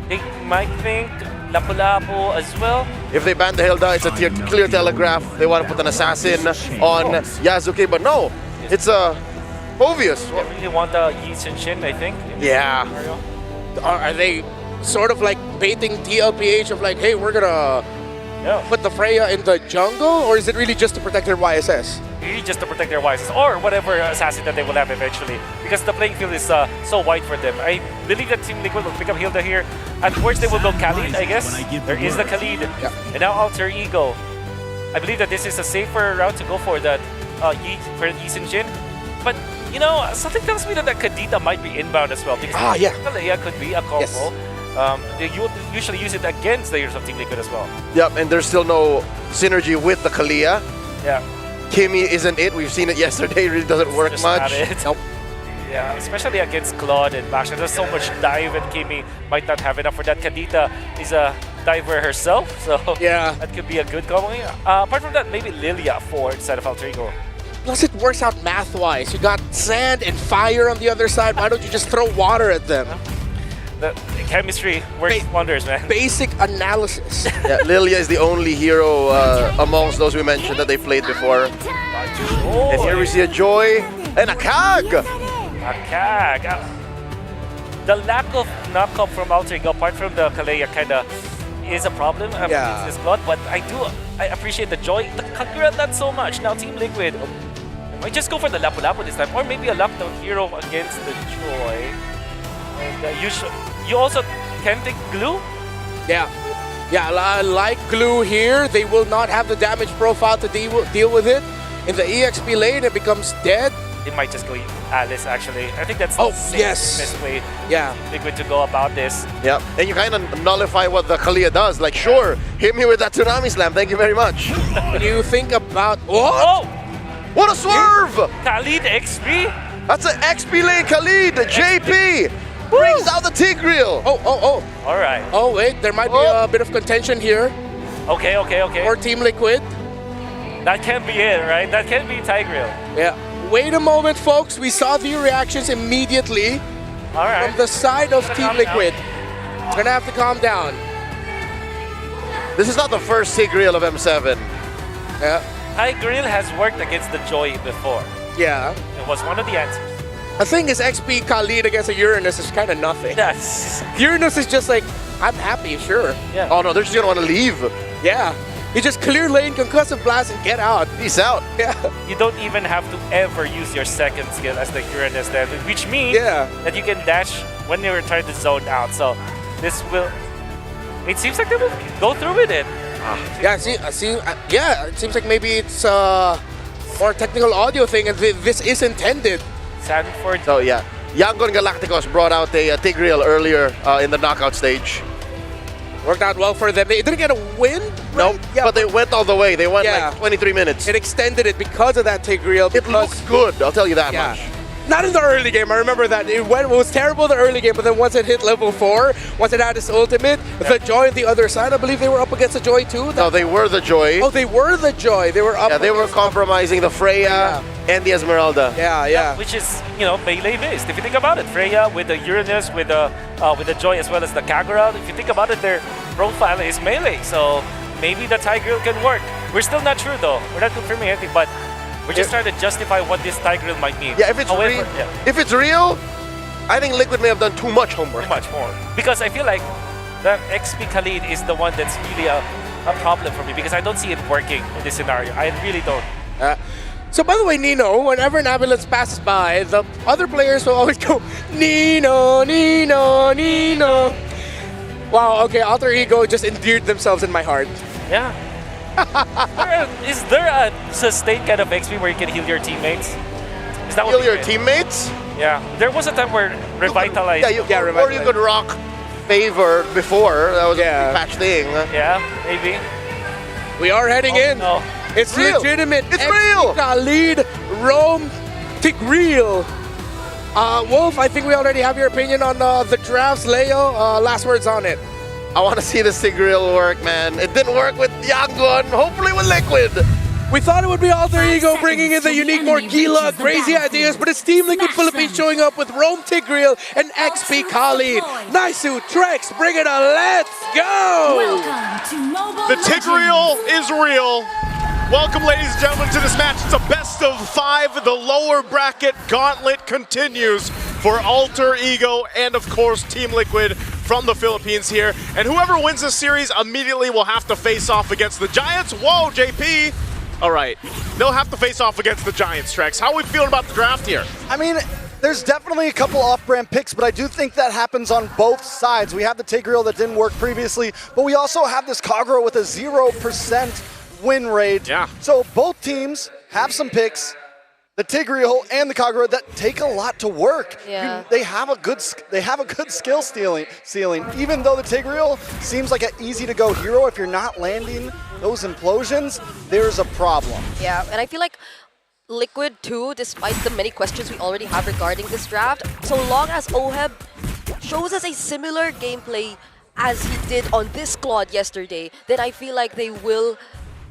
They might think Lapu-Lapu as well. If they ban the Hilda, it's a clear telegraph. They want to put an assassin on Yasuke, but no, it's obvious. They really want the Yi Shin, I think. Yeah. Are they sort of like baiting TLPH of like, hey, we're gonna put the Freya in the jungle, or is it really just to protect their YSS? Really just to protect their YSS or whatever assassin that they will have eventually, because the playing field is so wide for them. I believe that Team Liquid will pick up Hilda here. At worst, they will go Khalid, I guess. There is the Khalid. And now Alter Ego. I believe that this is a safer route to go for that for Yi Sin-Jin. But, you know, something tells me that the Kadita might be inbound as well, because Kalea could be a combo. They usually use it against the heroes of Team Liquid as well. Yep, and there's still no synergy with the Kalea. Yeah. Kimmy isn't it. We've seen it yesterday. It really doesn't work Just much. not it. Nope. Yeah, especially against Claude and Basha. There's so much dive, and Kimmy might not have enough for that. Kadita is a diver herself, so that could be a good combo. Apart from that, maybe Lilia for instead of Alter Ego. Plus, it works out math-wise. You got sand and fire on the other side. Why don't you just throw water at them? The chemistry works wonders, man. Basic analysis. Yeah, Lilia is the only hero amongst those we mentioned that they played before. And here we see a Joy and a Kag. A Kag. The lack of knockup from Alter Ego, apart from the Kalea, kind of is a problem against this Claude. But I appreciate the Joy. The Kagura, not so much. Now Team Liquid might just go for the Lapu Lapu this time, or maybe a lockdown hero against the Joy. And you also can take Glue? Yeah, I like Glue here. They will not have the damage profile to deal with it. In the EXP lane, it becomes dead. It might just go Alice, actually. I think that's the safest way Liquid to go about this. Yeah, and you kind of nullify what the Kalea does. Like, sure, hit me with that Tsunami Slam. Thank you very much. When you think about... What? What a swerve! Khalid XP? That's an XP lane Khalid, JP! Brings out the Tigreal. Oh. All right. Oh, wait. There might be a bit of contention here. Okay. For Team Liquid. That can't be it, right? That can't be Tigreal. Yeah. Wait a moment, folks. We saw the reactions immediately from the side of Team Liquid. Gonna have to calm down. This is not the first Tigreal of M7. Yeah. Tigreal has worked against the Joy before. Yeah. It was one of the answers. The thing is, XP Khalid against a Uranus is kind of nothing. Uranus is just like, I'm happy, sure. Yeah. Oh no, they're just gonna want to leave. Yeah. You just clear lane, concussive blast, and get out. Peace out. Yeah. You don't even have to ever use your second skill as the Uranus then, which means that you can dash when you're trying to zone out. So this will... It seems like they will go through with it. Yeah, it seems like maybe it's a more technical audio thing, and this is intended. Sanford. So yeah, Yangon Galacticos brought out a Tigreal earlier in the knockout stage. Worked out well for them. They didn't get a win, right? No, but they went all the way. They went like 23 minutes. It extended it because of that Tigreal. It looks good, I'll tell you that much. Not in the early game, I remember that. It was terrible in the early game, but then once it hit level 4, once it had its ultimate, the Joy on the other side, I believe they were up against the Joy too. No, they were the Joy. Oh, they were the Joy. They were up. Yeah, they were compromising the Freya and the Esmeralda. Yeah. Which is, you know, melee based. If you think about it, Freya with the Uranus, with the Joy as well as the Kagura. If you think about it, their profile is melee. So maybe the Tigreal can work. We're still not sure though. We're not confirming anything, but we're just trying to justify what this Tigreal might mean. Yeah, if it's real, I think Liquid may have done too much homework. Too much more. Because I feel like the XP Khalid is the one that's really a problem for me, because I don't see it working in this scenario. I really don't. So by the way, Nino, whenever an ambulance passes by, the other players will always go, Nino, Nino, Nino. Wow, okay, Alter Ego just endeared themselves in my heart. Yeah. Is there a sustained kind of XP where you can heal your teammates? Is that heal your teammates? Yeah. There was a time where Revitalize. Revitalize. Or you could rock Favor before. That was a patch thing. Yeah, maybe. We are heading in. No. It's real. legitimate. It's real. Khalid, Rome, Tigreal. Wolf, I think we already have your opinion on the drafts. Leo, last words on it. I want to see the Tigreal work, man. It didn't work with Yangon. Hopefully with Liquid. We thought it would be Alter Ego bringing in the unique Morgilla, crazy ideas, but it's Team Liquid Philippines showing up with Rome Tigreal and XP Khalid. Naisu, Trex, bring it on. Let's go! The Tigreal is real. Welcome, ladies and gentlemen, to this match. It's a best of 5. The lower bracket gauntlet continues for Alter Ego and, of course, Team Liquid from the Philippines here. And whoever wins this series immediately will have to face off against the Giants. Whoa, JP. All right, they'll have to face off against the Giants, Trex. How are we feeling about the draft here? I mean, there's definitely a couple off-brand picks, but I do think that happens on both sides. We have the Tigreal that didn't work previously, but we also have this Kagura with a 0% win rate. Yeah. So both teams have some picks, the Tigreal and the Kagura, that take a lot to work. Yeah. They have a good skill ceiling. Even though the Tigreal seems like an easy-to-go hero, if you're not landing those implosions, there's a problem. Yeah, and I feel like Liquid too, despite the many questions we already have regarding this draft, so long as OHEB shows us a similar gameplay as he did on this squad yesterday, then I feel like they will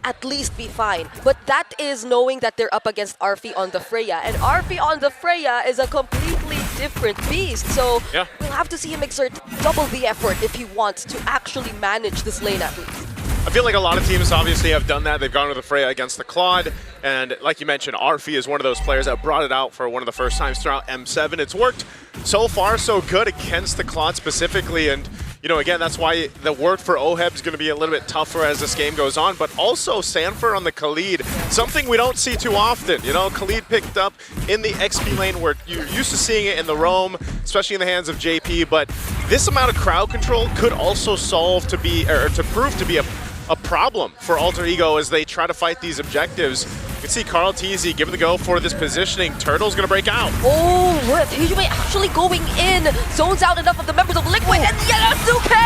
at least be fine. But that is knowing that they're up against Arfi on the Freya, and Arfi on the Freya is a completely different beast, so yeah, we'll have to see him exert double the effort if he wants to actually manage this lane at least. I feel like a lot of teams obviously have done that. They've gone to the Freya against the Claude, and like you mentioned, Arfi is one of those players that brought it out for one of the first times throughout M7. It's worked so far so good against the Claude specifically, and you know, again, that's why the work for OHEB is going to be a little bit tougher as this game goes on, but also Sanford on the Khalid, something we don't see too often. You know, Khalid picked up in the XP lane where you're used to seeing it in the roam, especially in the hands of JP, but this amount of crowd control could also prove to be a problem for AlterEgo as they try to fight these objectives. You can see KarlTzy giving the go for this positioning. Turtle's gonna break out. Oh, THJ actually going in. Zones out enough of the members of Liquid, and Yasuke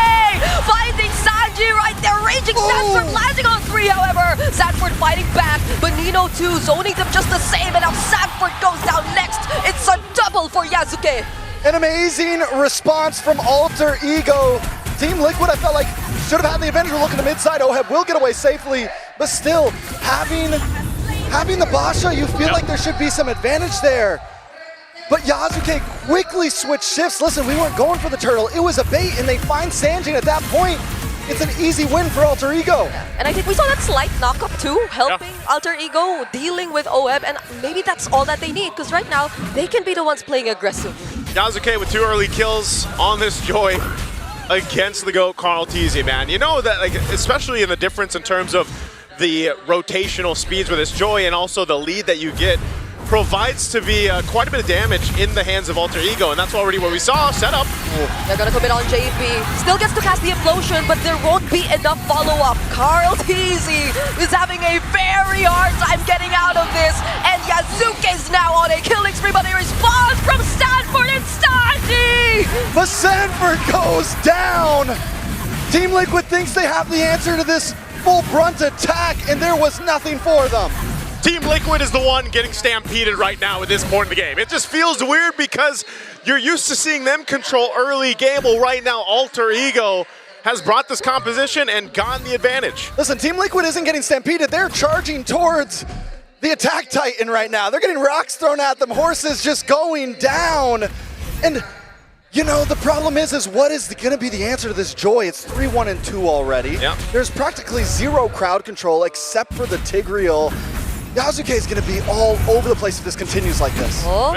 finding Sanji right there. Raging Sanford landing on 3, however. Sanford fighting back, but Nino too, zoning them just the same, and now Sanford goes down next. It's a double for Yasuke. An amazing response from AlterEgo. Team Liquid, I felt like, should have had the advantage. We're looking to mid-side. OHEB will get away safely, but still, having the Basha, you feel like there should be some advantage there. But Yasuke quickly switched shifts. Listen, we weren't going for the turtle. It was a bait, and they find Sanjin at that point. It's an easy win for AlterEgo. And I think we saw that slight knock-up too, helping AlterEgo dealing with OHEB, and maybe that's all that they need, because right now, they can be the ones playing aggressively. Yasuke with 2 early kills on this Joy against the GOAT KarlTzy, man. You know that, like, especially in the difference in terms of the rotational speeds with this Joy and also the lead that you get, provides to be quite a bit of damage in the hands of AlterEgo, and that's already what we saw. Setup. They're gonna commit on JP. Still gets to cast the implosion, but there won't be enough follow-up. KarlTzy is having a very hard time getting out of this, and Yasuke's now on a killing spree, but a response from Sanford and Sanji! But Sanford goes down! Team Liquid thinks they have the answer to this full brunt attack, and there was nothing for them. Team Liquid is the one getting stampeded right now at this point in the game. It just feels weird because you're used to seeing them control early game. Well, right now, AlterEgo has brought this composition and gotten the advantage. Listen, Team Liquid isn't getting stampeded. They're charging towards the attack titan right now. They're getting rocks thrown at them, horses just going down. And you know, the problem is what is going to be the answer to this Joy? It's 3-1 and 2 already. Yep. There's practically 0 crowd control except for the Tigreal. Yasuke is going to be all over the place if this continues like this. Oh,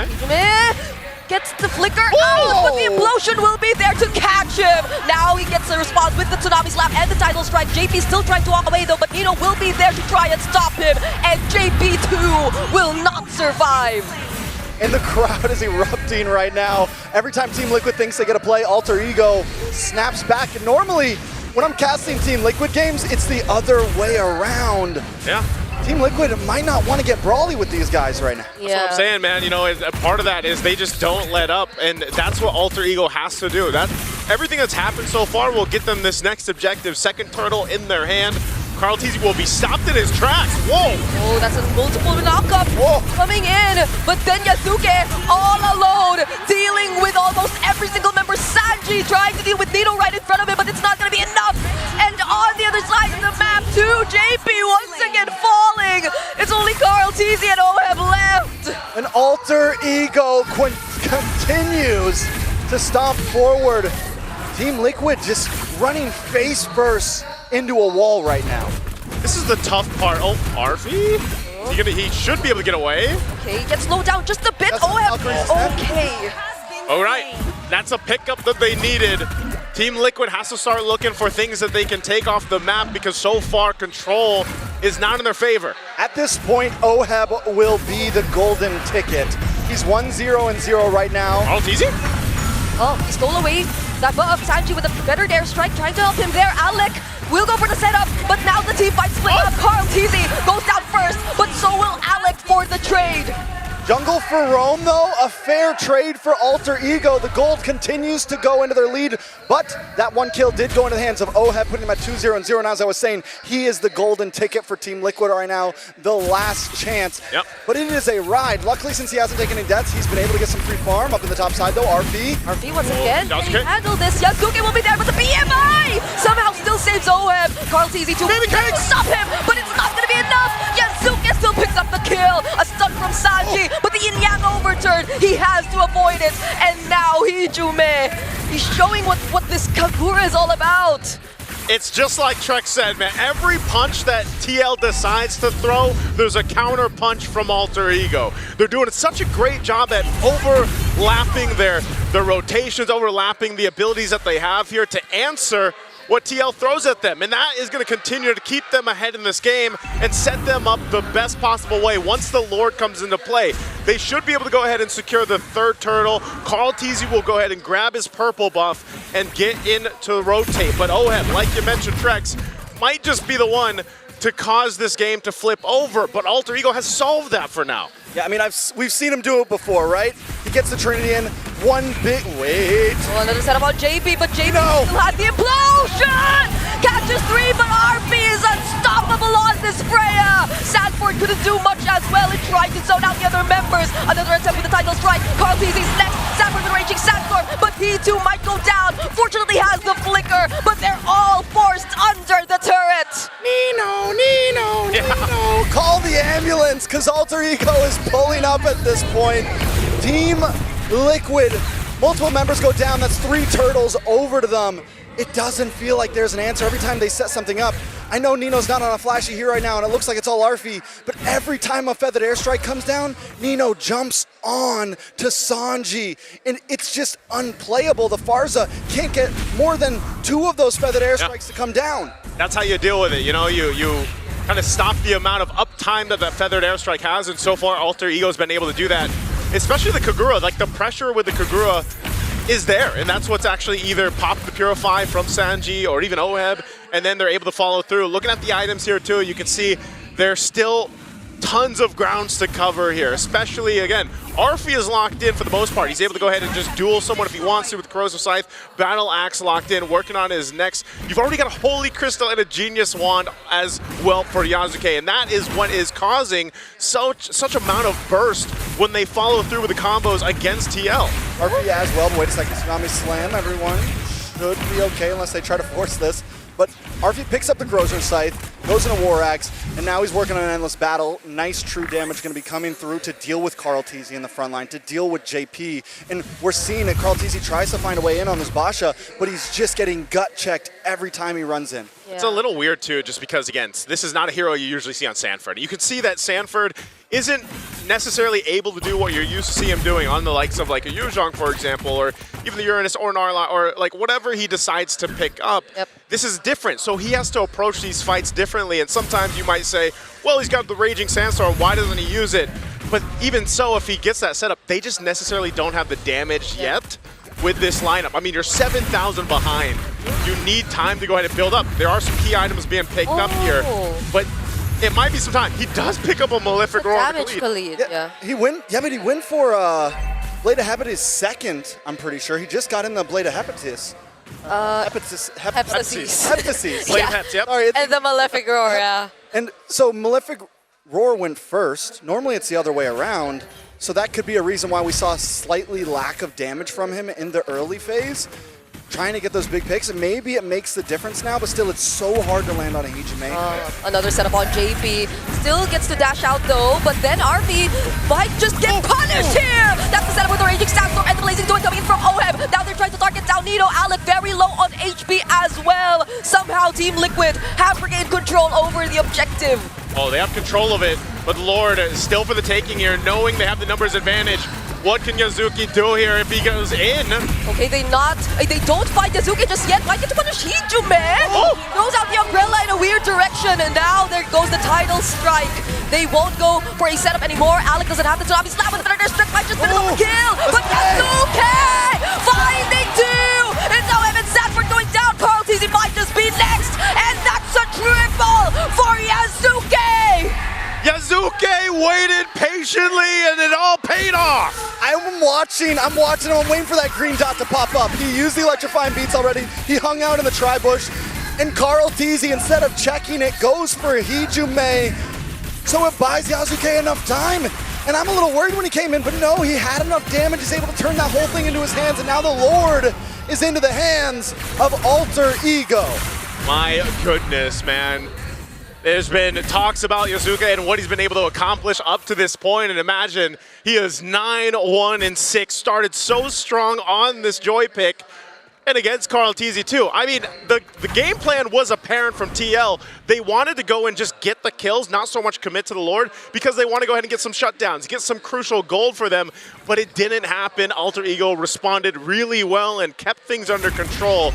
gets the flicker out, but the implosion will be there to catch him. Now he gets a response with the Tsunami Slap and the Tidal Strike. JP still trying to walk away though, but Nino will be there to try and stop him, and JP too will not survive. And the crowd is erupting right now. Every time Team Liquid thinks they get a play, AlterEgo snaps back. And normally, when I'm casting Team Liquid games, it's the other way around. Yeah. Team Liquid might not want to get brawly with these guys right now. That's what I'm saying, man. You know, part of that is they just don't let up, and that's what AlterEgo has to do. Everything that's happened so far will get them this next objective. Second turtle in their hand. KarlTzy will be stopped in his tracks. Whoa! Oh, that's a multiple knockup coming in. But then Yasuke all alone, dealing with almost every single member. Sanji trying to deal with Nino right in front of him, but it's not going to be enough. And on the other side of the map too, JP once again falling. It's only KarlTzy and OHEB left. And AlterEgo continues to stomp forward. Team Liquid just running face first into a wall right now. This is the tough part. Oh, Arfi? He should be able to get away. Okay, he gets slowed down just a bit. OHEB. Okay. All right, that's a pickup that they needed Team Liquid has to start looking for things that they can take off the map because so far control is not in their favor. At this point, ďH will be the golden ticket. He's 1-0-0 right now. KarlTzy? Oh, he stole away that butt of Sanji with a better airstrike, trying to help him there. Alec will go for the setup, but now the team fight split up. KarlTzy goes down first, but so will Alec for the trade. Jungle for Rome, though, a fair trade for ďH. The gold continues to go into their lead, but that one kill did go into the hands of ďH, putting him at 2-0-0. And as I was saying, he is the golden ticket for Team Liquid right now, the last chance. Yep. But it is a ride. Luckily, since he hasn't taken any deaths, he's been able to get some free farm up in the top side, though. RV once again. That was Can okay. he handle this? Yasuke will be there, but the BMI somehow still saves ďH. KarlTzy to stop him, but it's not going to be enough. Yasuke still picks up the kill. A stun from Sanji, but the yin-yang overturn, he has to avoid it. And now Hijume, he's showing what this Kagura is all about. It's just like Trek said, man. Every punch that TL decides to throw, there's a counter punch from ďH. They're doing such a great job at overlapping their rotations, overlapping the abilities that they have here to answer what TL throws at them. And that is going to continue to keep them ahead in this game and set them up the best possible way. Once the Lord comes into play, they should be able to go ahead and secure the third turtle. KarlTzy will go ahead and grab his purple buff and get in to rotate. But ďH, like you mentioned, Trex, might just be the one to cause this game to flip over. But ďH has solved that for now. Yeah, I mean, we've seen him do it before, right? He gets the Trinity in, one big, wait. Oh, another setup on JP, but JP still has the implosion! Catches 3, but RP is unstoppable on this Freya! Sanford couldn't do much as well in trying to zone out the other members. Another attempt with the title strike. KarlTzy's next. Sanford the raging Sandstorm, but he too might go down. Fortunately has the flicker, but they're all forced under the turret. Nino. Call the ambulance, because ďH is pulling up at this point. Team Liquid, multiple members go down. That's 3 turtles over to them. It doesn't feel like there's an answer every time they set something up. I know Nino's not on a flashy here right now, and it looks like it's all Arfi, but every time a feathered airstrike comes down, Nino jumps on to Sanji, and it's just unplayable. The Farza can't get more than 2 of those feathered airstrikes to come down. That's how you deal with it. You know, you kind of stop the amount of uptime that feathered airstrike has, and so far ďH has been able to do that. Especially the Kagura, like the pressure with the Kagura is there, and that's what's actually either popped the Purify from Sanji or even ďH, and then they're able to follow through. Looking at the items here too, you can see there's still tons of grounds to cover here, especially, again, Arfi is locked in for the most part. He's able to go ahead and just duel someone if he wants to with Corrosive Scythe. Battle Axe locked in, working on his next. You've already got a Holy Crystal and a Genius Wand as well for Yasuke, and that is what is causing such amount of burst when they follow through with the combos against TL. Arfi as well, but wait a second, Tsunami Slam, everyone should be okay unless they try to force this. But Arfi picks up the Corrosive Scythe, goes into War Axe, and now he's working on an Endless Battle. Nice true damage going to be coming through to deal with KarlTzy in the front line, to deal with JP. And we're seeing that KarlTzy tries to find a way in on this Basha, but he's just getting gut-checked every time he runs in. Yeah. It's a little weird too, just because, again, this is not a hero you usually see on Sanford. You can see that Sanford isn't necessarily able to do what you're used to see him doing on the likes of like a Yuzhong, for example, or even the Uranus or Narla, or like whatever he decides to pick up. Yep. This is different, so he has to approach these fights differently, and sometimes you might say, well, he's got the Raging Sandstorm, why doesn't he use it? But even so, if he gets that setup, they just necessarily don't have the damage yet with this lineup. I mean, you're 7,000 behind. You need time to go ahead and build up. There are some key items being picked up here, but it might be some time. He does pick up a Malefic Roar. Damage Khalid, yeah. He win. Yeah, but he went for Blade of Hepatis second, I'm pretty sure. He just got in the Blade of Hepatis. Heptasis. Blade of Heps, yep. Sorry, and the Malefic Roar, yeah. And so Malefic Roar went first. Normally it's the other way around. So that could be a reason why we saw a slightly lack of damage from him in the early phase. Trying to get those big picks, and maybe it makes the difference now, but still it's so hard to land on a Hijume. Another setup on JP. Still gets to dash out though, but then RV might just get punished here! That's the setup with the Raging Sandstorm and the Blazing Joint coming in from ďH. Now they're trying to target down Nino. Alec very low on HP as well. Somehow Team Liquid have regained control over the objective. Oh, they have control of it, but Lord is still for the taking here, knowing they have the numbers advantage. What can Yazuki do here if he goes in? Okay, they don't fight Yazuki just yet. Why get to punish Hijume? Throws out the umbrella in a weird direction, and now there goes the title strike. They won't go for a setup anymore. Alec doesn't have the tsunami slap with the thunder strike. Might just finish off the kill, but Yazuki finding two. It's now Evan Sanford going down. KarlTzy might just be next, and that's a triple for Yazuki. Yazuki waited patiently and it all paid off. I'm watching him. I'm waiting for that green dot to pop up. He used the electrifying beats already. He hung out in the tri-bush. And KarlTzy, instead of checking it, goes for Hijume. So it buys Yazuki enough time. And I'm a little worried when he came in, but no, he had enough damage. He's able to turn that whole thing into his hands. And now the Lord is into the hands of Alter Ego. My goodness, man. There's been talks about Yazuki and what he's been able to accomplish up to this point, and imagine he is 9-1-6, started so strong on this Joy pick, and against KarlTzy too. I mean, the game plan was apparent from TL. They wanted to go and just get the kills, not so much commit to the Lord, because they want to go ahead and get some shutdowns, get some crucial gold for them, but it didn't happen. Alter Ego responded really well and kept things under control.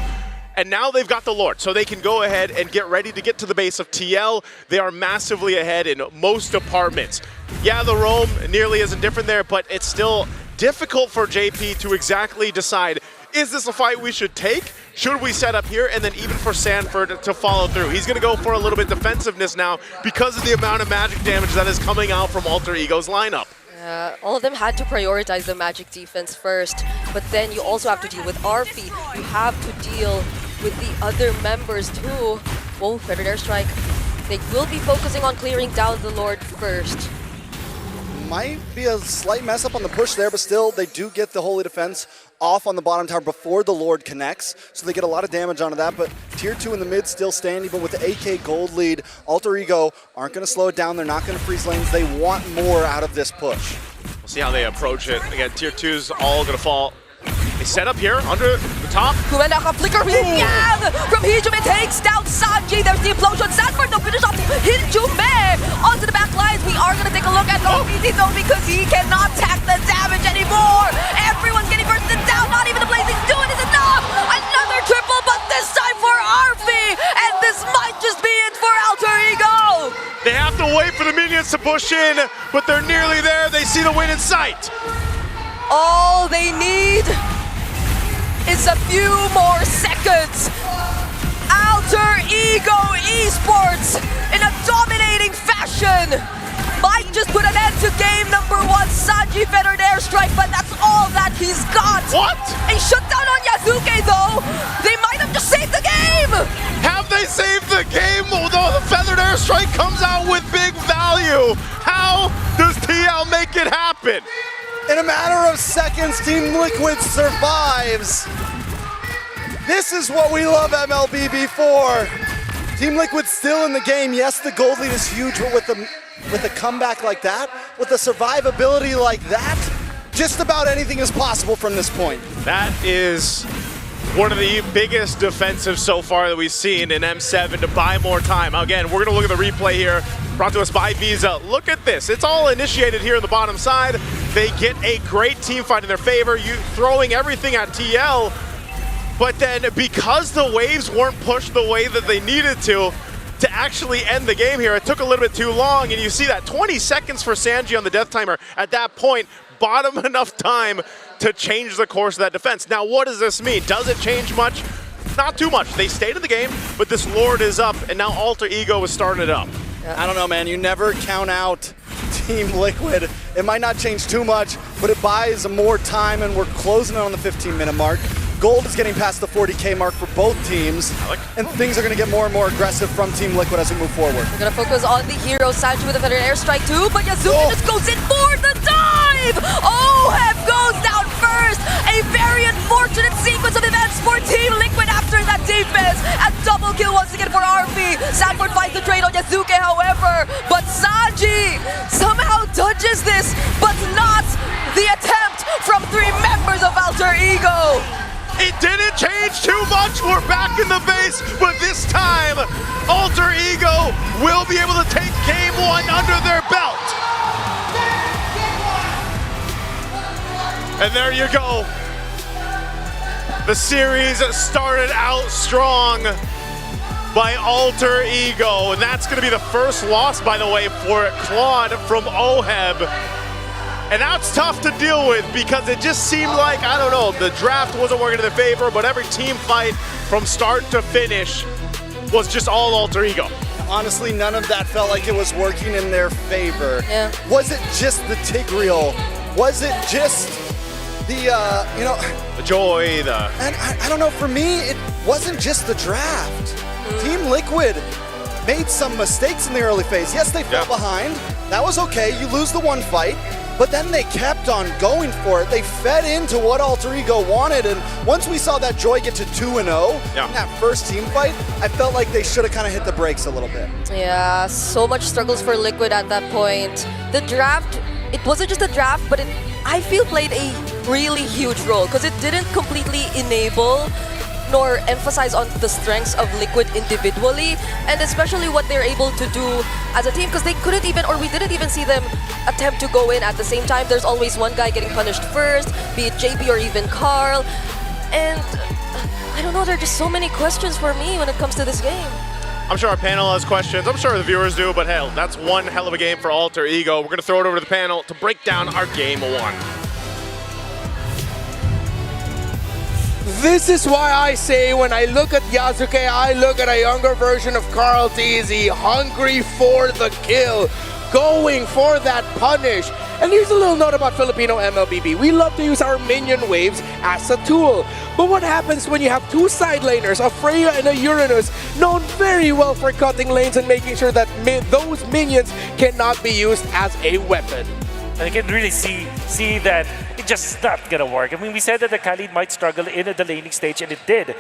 And now they've got the Lord, so they can go ahead and get ready to get to the base of TL. They are massively ahead in most departments. Yeah, the roam nearly isn't different there, but it's still difficult for JP to exactly decide, is this a fight we should take? Should we set up here? And then even for Sanford to follow through. He's going to go for a little bit defensiveness now because of the amount of magic damage that is coming out from Alter Ego's lineup. All of them had to prioritize the magic defense first, but then you also have to deal with Arfi. You have to deal with the other members too. Oh, Feathered Airstrike. They will be focusing on clearing down the Lord first. Might be a slight mess up on the push there, but still they do get the Holy Defense off on the bottom tower before the Lord connects, so they get a lot of damage onto that, but tier 2 in the mid still standing, but with the AK gold lead, Alter Ego aren't going to slow it down, they're not going to freeze lanes, they want more out of this push. We'll see how they approach it. Again, tier 2's all going to fall. They set up here under the top. Kumenda flicker from Hijume takes down Sanji. There's the implosion. Sanford though finish off Hijume onto the back lines. We are gonna take a look at OBZ though because he cannot tack the damage anymore. Everyone's getting bursted down. Not even the blazing doing is enough. Another triple, but this time for Arfi, and this might just be it for Alter Ego. They have to wait for the minions to push in, but they're nearly there. They see the win in sight. All they need is a few more seconds. Alter Ego Esports in a dominating fashion might just put an end to game number 1. Sanji Feathered Airstrike, but that's all that he's got. What? A shutdown on Yazuki though. They might have just saved the game. Have they saved the game? Although the Feathered Airstrike comes out with big value. How does TL make it happen? In a matter of seconds, Team Liquid survives. This is what we love MLBB for. Team Liquid still in the game. Yes, the gold lead is huge, but with a comeback like that, with a survivability like that, just about anything is possible from this point. That is one of the biggest defensives so far that we've seen in M7 to buy more time. Again, we're going to look at the replay here, brought to us by Visa. Look at this. It's all initiated here on the bottom side. They get a great team fight in their favor, throwing everything at TL, but then because the waves weren't pushed the way that they needed to actually end the game here, it took a little bit too long, and you see that 20 seconds for Sanji on the death timer. At that point, bought him enough time to change the course of that defense. Now, what does this mean? Does it change much? Not too much. They stayed in the game, but this Lord is up, and now Alter Ego is starting it up. I don't know, man. You never count out Team Liquid. It might not change too much, but it buys more time, and we're closing in on the 15-minute mark. Gold is getting past the 40K mark for both teams, and things are going to get more and more aggressive from Team Liquid as we move forward. We're going to focus on the hero, Sanji with a Feathered Airstrike too, but Yazuki just goes in for the dive! OHEF goes down first! A very unfortunate sequence of events for Team Liquid after that defense. A double kill once again for Arfi. Sanford finds the trade on Yazuki, however, but Sanji somehow dodges this, but not the attempt from 3 members of Alter Ego. It didn't change too much. We're back in the base, but this time, Alter Ego will be able to take game 1 under their belt. And there you go. The series started out strong by Alter Ego, and that's going to be the first loss, by the way, for Claude from OHEB. And that's tough to deal with because it just seemed like, I don't know, the draft wasn't working in their favor, but every team fight from start to finish was just all Alter Ego. Honestly, none of that felt like it was working in their favor. Yeah. Was it just the Tigreal? Was it just the, the joy, And I don't know, for me, it wasn't just the draft. Team Liquid made some mistakes in the early phase. Yes, they fell behind. That was okay. You lose the one fight. But then they kept on going for it. They fed into what Alter Ego wanted, and once we saw that Joy get to 2-0 in that first team fight, I felt like they should have kind of hit the brakes a little bit. Yeah, so much struggles for Liquid at that point. The draft, it wasn't just a draft, but it, I feel, played a really huge role because it didn't completely enable nor emphasize on the strengths of Liquid individually, and especially what they're able to do as a team, because they couldn't even, or we didn't even see them attempt to go in at the same time. There's always one guy getting punished first, be it JP or even Karl, and I don't know, there are just so many questions for me when it comes to this game. I'm sure our panel has questions. I'm sure the viewers do, but hell, that's one hell of a game for Alter Ego. We're going to throw it over to the panel to break down our game one. This is why I say when I look at Yasuke, I look at a younger version of KarlTzy, hungry for the kill, going for that punish. And here's a little note about Filipino MLBB. We love to use our minion waves as a tool. But what happens when you have two side laners, a Freya and a Uranus, known very well for cutting lanes and making sure that those minions cannot be used as a weapon? And you can really see that it's just not gonna work. I mean, we said that the Khalid might struggle in the laning stage, and it did.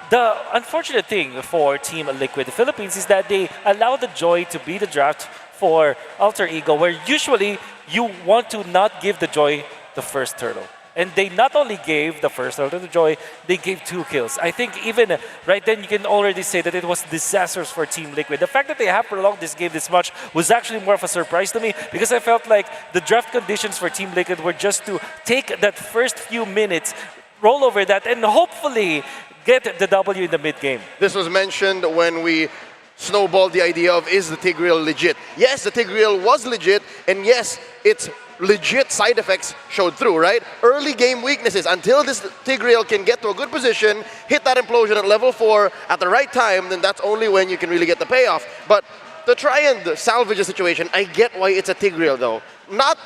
The unfortunate thing for Team Liquid Philippines is that they allow the Joy to be the draft for Alter Ego, where usually you want to not give the Joy the first turtle. And they not only gave the first turtle to Joy, they gave 2 kills. I think even right then you can already say that it was disastrous for Team Liquid. The fact that they have prolonged this game this much was actually more of a surprise to me, because I felt like the draft conditions for Team Liquid were just to take that first few minutes, roll over that, and hopefully get the W in the mid-game. This was mentioned when we snowballed the idea of, is the Tigreal legit? Yes, the Tigreal was legit, and yes, it's legit side effects showed through, right? Early game weaknesses. Until this Tigreal can get to a good position, hit that implosion at level 4 at the right time, then that's only when you can really get the payoff. But to try and salvage a situation, I get why it's a Tigreal though. Not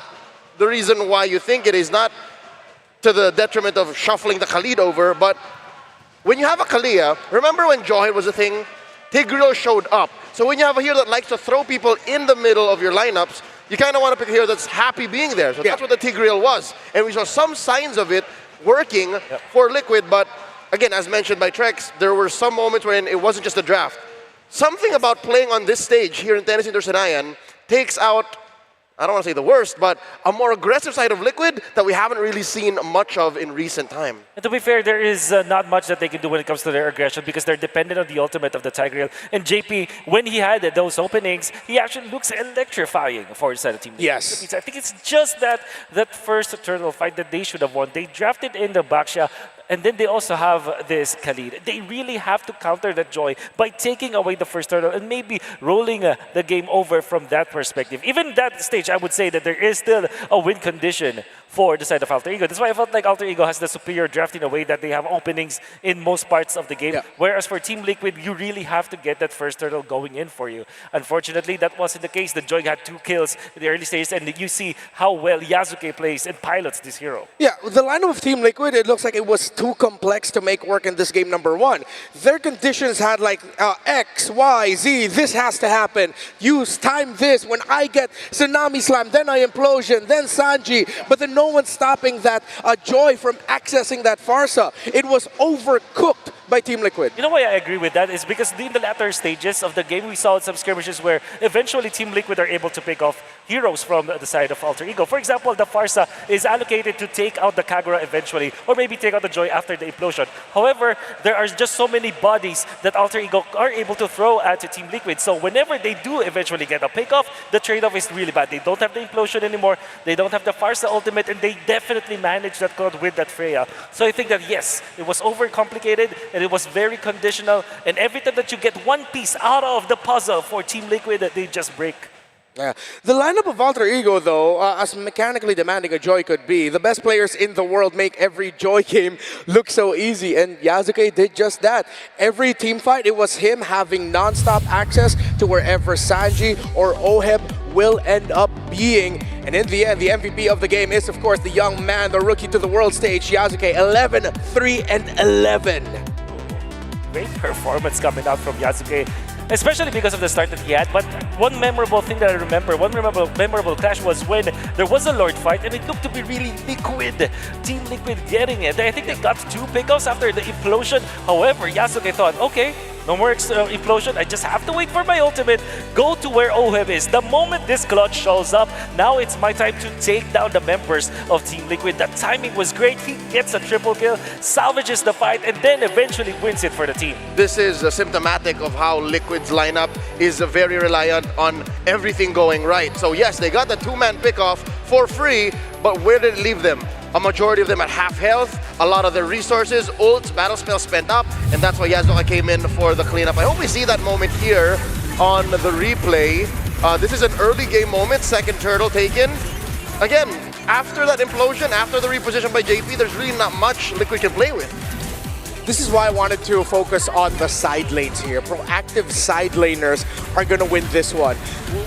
the reason why you think it is, not to the detriment of shuffling the Khalid over, but when you have a Kalia, remember when Joy was a thing? Tigreal showed up. So when you have a hero that likes to throw people in the middle of your lineups, you kind of want to pick a hero that's happy being there. So that's what the Tigreal was. And we saw some signs of it working for Liquid, but again, as mentioned by Trex, there were some moments when it wasn't just a draft. Something about playing on this stage here in Tennis Intersenayan takes out, I don't want to say the worst, but a more aggressive side of Liquid that we haven't really seen much of in recent time. And to be fair, there is not much that they can do when it comes to their aggression, because they're dependent on the ultimate of the Tigreal. And JP, when he had those openings, he actually looks electrifying for the side of Team Liquid. Yes. I think it's just that first turtle fight that they should have won. They drafted in the Baxia, and then they also have this Khalid. They really have to counter that Joy by taking away the first turtle and maybe rolling the game over from that perspective. Even that stage, I would say that there is still a win condition for the side of Alter Ego. That's why I felt like Alter Ego has the superior draft in a way that they have openings in most parts of the game. Whereas for Team Liquid, you really have to get that first turtle going in for you. Unfortunately, that wasn't the case. The Joy had 2 kills in the early stages, and you see how well Yasuke plays and pilots this hero. Yeah, the lineup of Team Liquid, it looks like it was too complex to make work in this game number 1. Their conditions had like X, Y, Z, this has to happen. Use time this, when I get Tsunami Slam, then I Implosion, then Sanji, but then no one's stopping that Joy from accessing that Farsa. It was overcooked by Team Liquid. You know why I agree with that is because in the latter stages of the game, we saw some skirmishes where eventually Team Liquid are able to pick off heroes from the side of Alter Ego. For example, the Farsa is allocated to take out the Kagura eventually, or maybe take out the Joy after the implosion. However, there are just so many bodies that Alter Ego are able to throw at Team Liquid. So whenever they do eventually get a pick-off, the trade-off is really bad. They don't have the implosion anymore, they don't have the Farsa ultimate, and they definitely managed that cloud with that Freya. So I think that yes, it was overcomplicated, and it was very conditional, and every time that you get one piece out of the puzzle for Team Liquid, they just break. Yeah. The lineup of Alter Ego, though, as mechanically demanding a Joy could be, the best players in the world make every Joy game look so easy, and Yasuke did just that. Every team fight, it was him having non-stop access to wherever Sanji or Oheb will end up being. And in the end, the MVP of the game is, of course, the young man, the rookie to the world stage, Yasuke, 11, 3, and 11. Great performance coming out from Yasuke, especially because of the start that he had. But one memorable thing that I remember, one memorable clash was when there was a Lord fight and it looked to be really Liquid, Team Liquid getting it. I think they got 2 pickoffs after the implosion. However, Yasuke thought, okay, no more implosion, I just have to wait for my ultimate, go to where Oheb is. The moment this clutch shows up, now it's my time to take down the members of Team Liquid. The timing was great, he gets a triple kill, salvages the fight, and then eventually wins it for the team. This is symptomatic of how Liquid's lineup is very reliant on everything going right. So yes, they got the 2-man pickoff for free, but where did it leave them? A majority of them at half health, a lot of their resources, ults, battle spells spent up, and that's why Yasuke came in for the cleanup. I hope we see that moment here on the replay. This is an early game moment, second turtle taken. Again, after that implosion, after the reposition by JP, there's really not much Liquid can play with. This is why I wanted to focus on the side lanes here. Proactive side laners are going to win this one.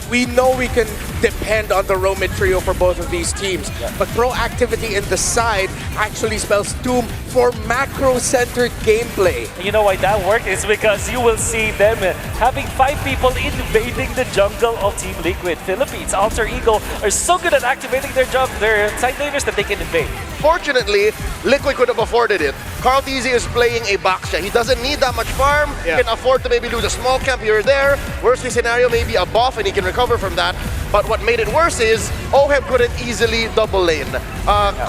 We know we can depend on the roam mid trio for both of these teams, but proactivity in the side actually spells doom for macro-centered gameplay. You know why that worked? Is because you will see them having 5 people invading the jungle of Team Liquid. Philippines, Alter Ego are so good at activating their side laners that they can invade. Fortunately, Liquid could have afforded it. KarlTzy is playing a box shot. He doesn't need that much farm. He can afford to maybe lose a small camp here or there. Worst case scenario, maybe a buff and he can recover from that. But what made it worse is Oheb couldn't easily double lane.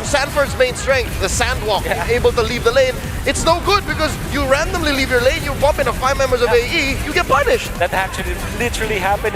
Sanford's main strength, the sandwalk, able to leave the lane. It's no good because you randomly leave your lane, you bump into 5 members of AE, you get punished. That actually literally happened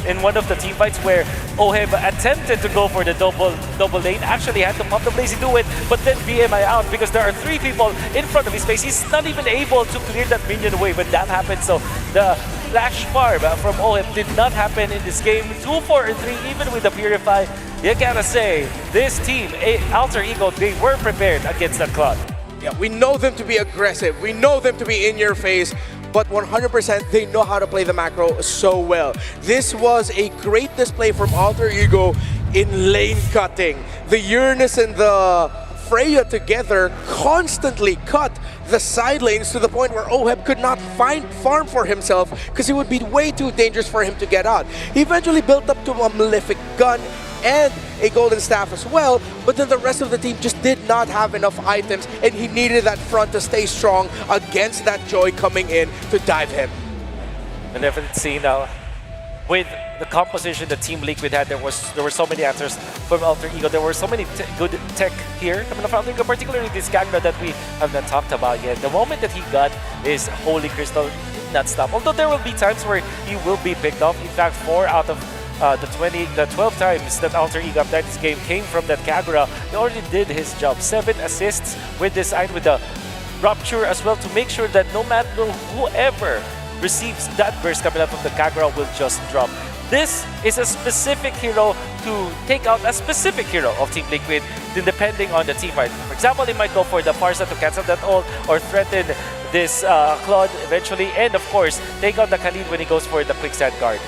in one of the team fights where Oheb attempted to go for the double lane, actually had to pop the blaze to do it, but then BMI out because there are 3 people in front of his face. He's not even able to clear that minion away when that happened. So the flash farm from Oheb did not happen in this game. 2, 4, and 3, even with the Purify. You gotta say, this team, Alter Ego, they were prepared against that Cloud. Yeah, we know them to be aggressive. We know them to be in your face. But 100% they know how to play the macro so well. This was a great display from Alter Ego in lane cutting. The Uranus and the Freya together constantly cut the side lanes to the point where Oheb could not find farm for himself because it would be way too dangerous for him to get out. He eventually built up to a Malefic gun and a golden staff as well, but then the rest of the team just did not have enough items and he needed that front to stay strong against that Joy coming in to dive him. And definitely now, with the composition that Team Liquid had, there were so many answers from Alter Ego. There were so many good tech here coming from Alter Ego, particularly this Kagura that we have not talked about yet. The moment that he got his Holy Crystal did not stop. Although there will be times where he will be picked off. In fact, 4 out of the 12 times that Alter Ego have died this game came from that Kagura. He already did his job. 7 assists with this side, with the Rupture as well, to make sure that no matter whoever receives that burst coming out of the Kagura will just drop. This is a specific hero to take out a specific hero of Team Liquid, depending on the team fight. For example, they might go for the Farsa to cancel that ult or threaten this Claude eventually, and of course, take out the Khalid when he goes for the quicksand guard.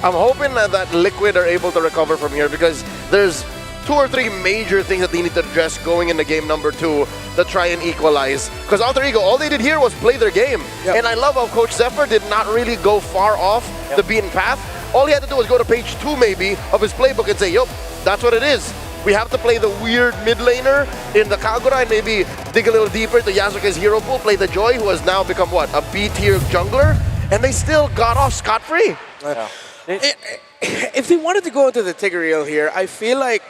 I'm hoping that Liquid are able to recover from here because there's 2 or 3 major things that they need to address going into game number 2 to try and equalize. Because Alter Ego, all they did here was play their game. And I love how Coach Zephyr did not really go far off the beaten path. All he had to do was go to page 2 maybe of his playbook and say, yup, that's what it is. We have to play the weird mid laner in the Kagura and maybe dig a little deeper to Yasuke's hero pool, play the Joy, who has now become what, a B tier jungler, and they still got off scot-free. if they wanted to go into the Tigreal here, I feel like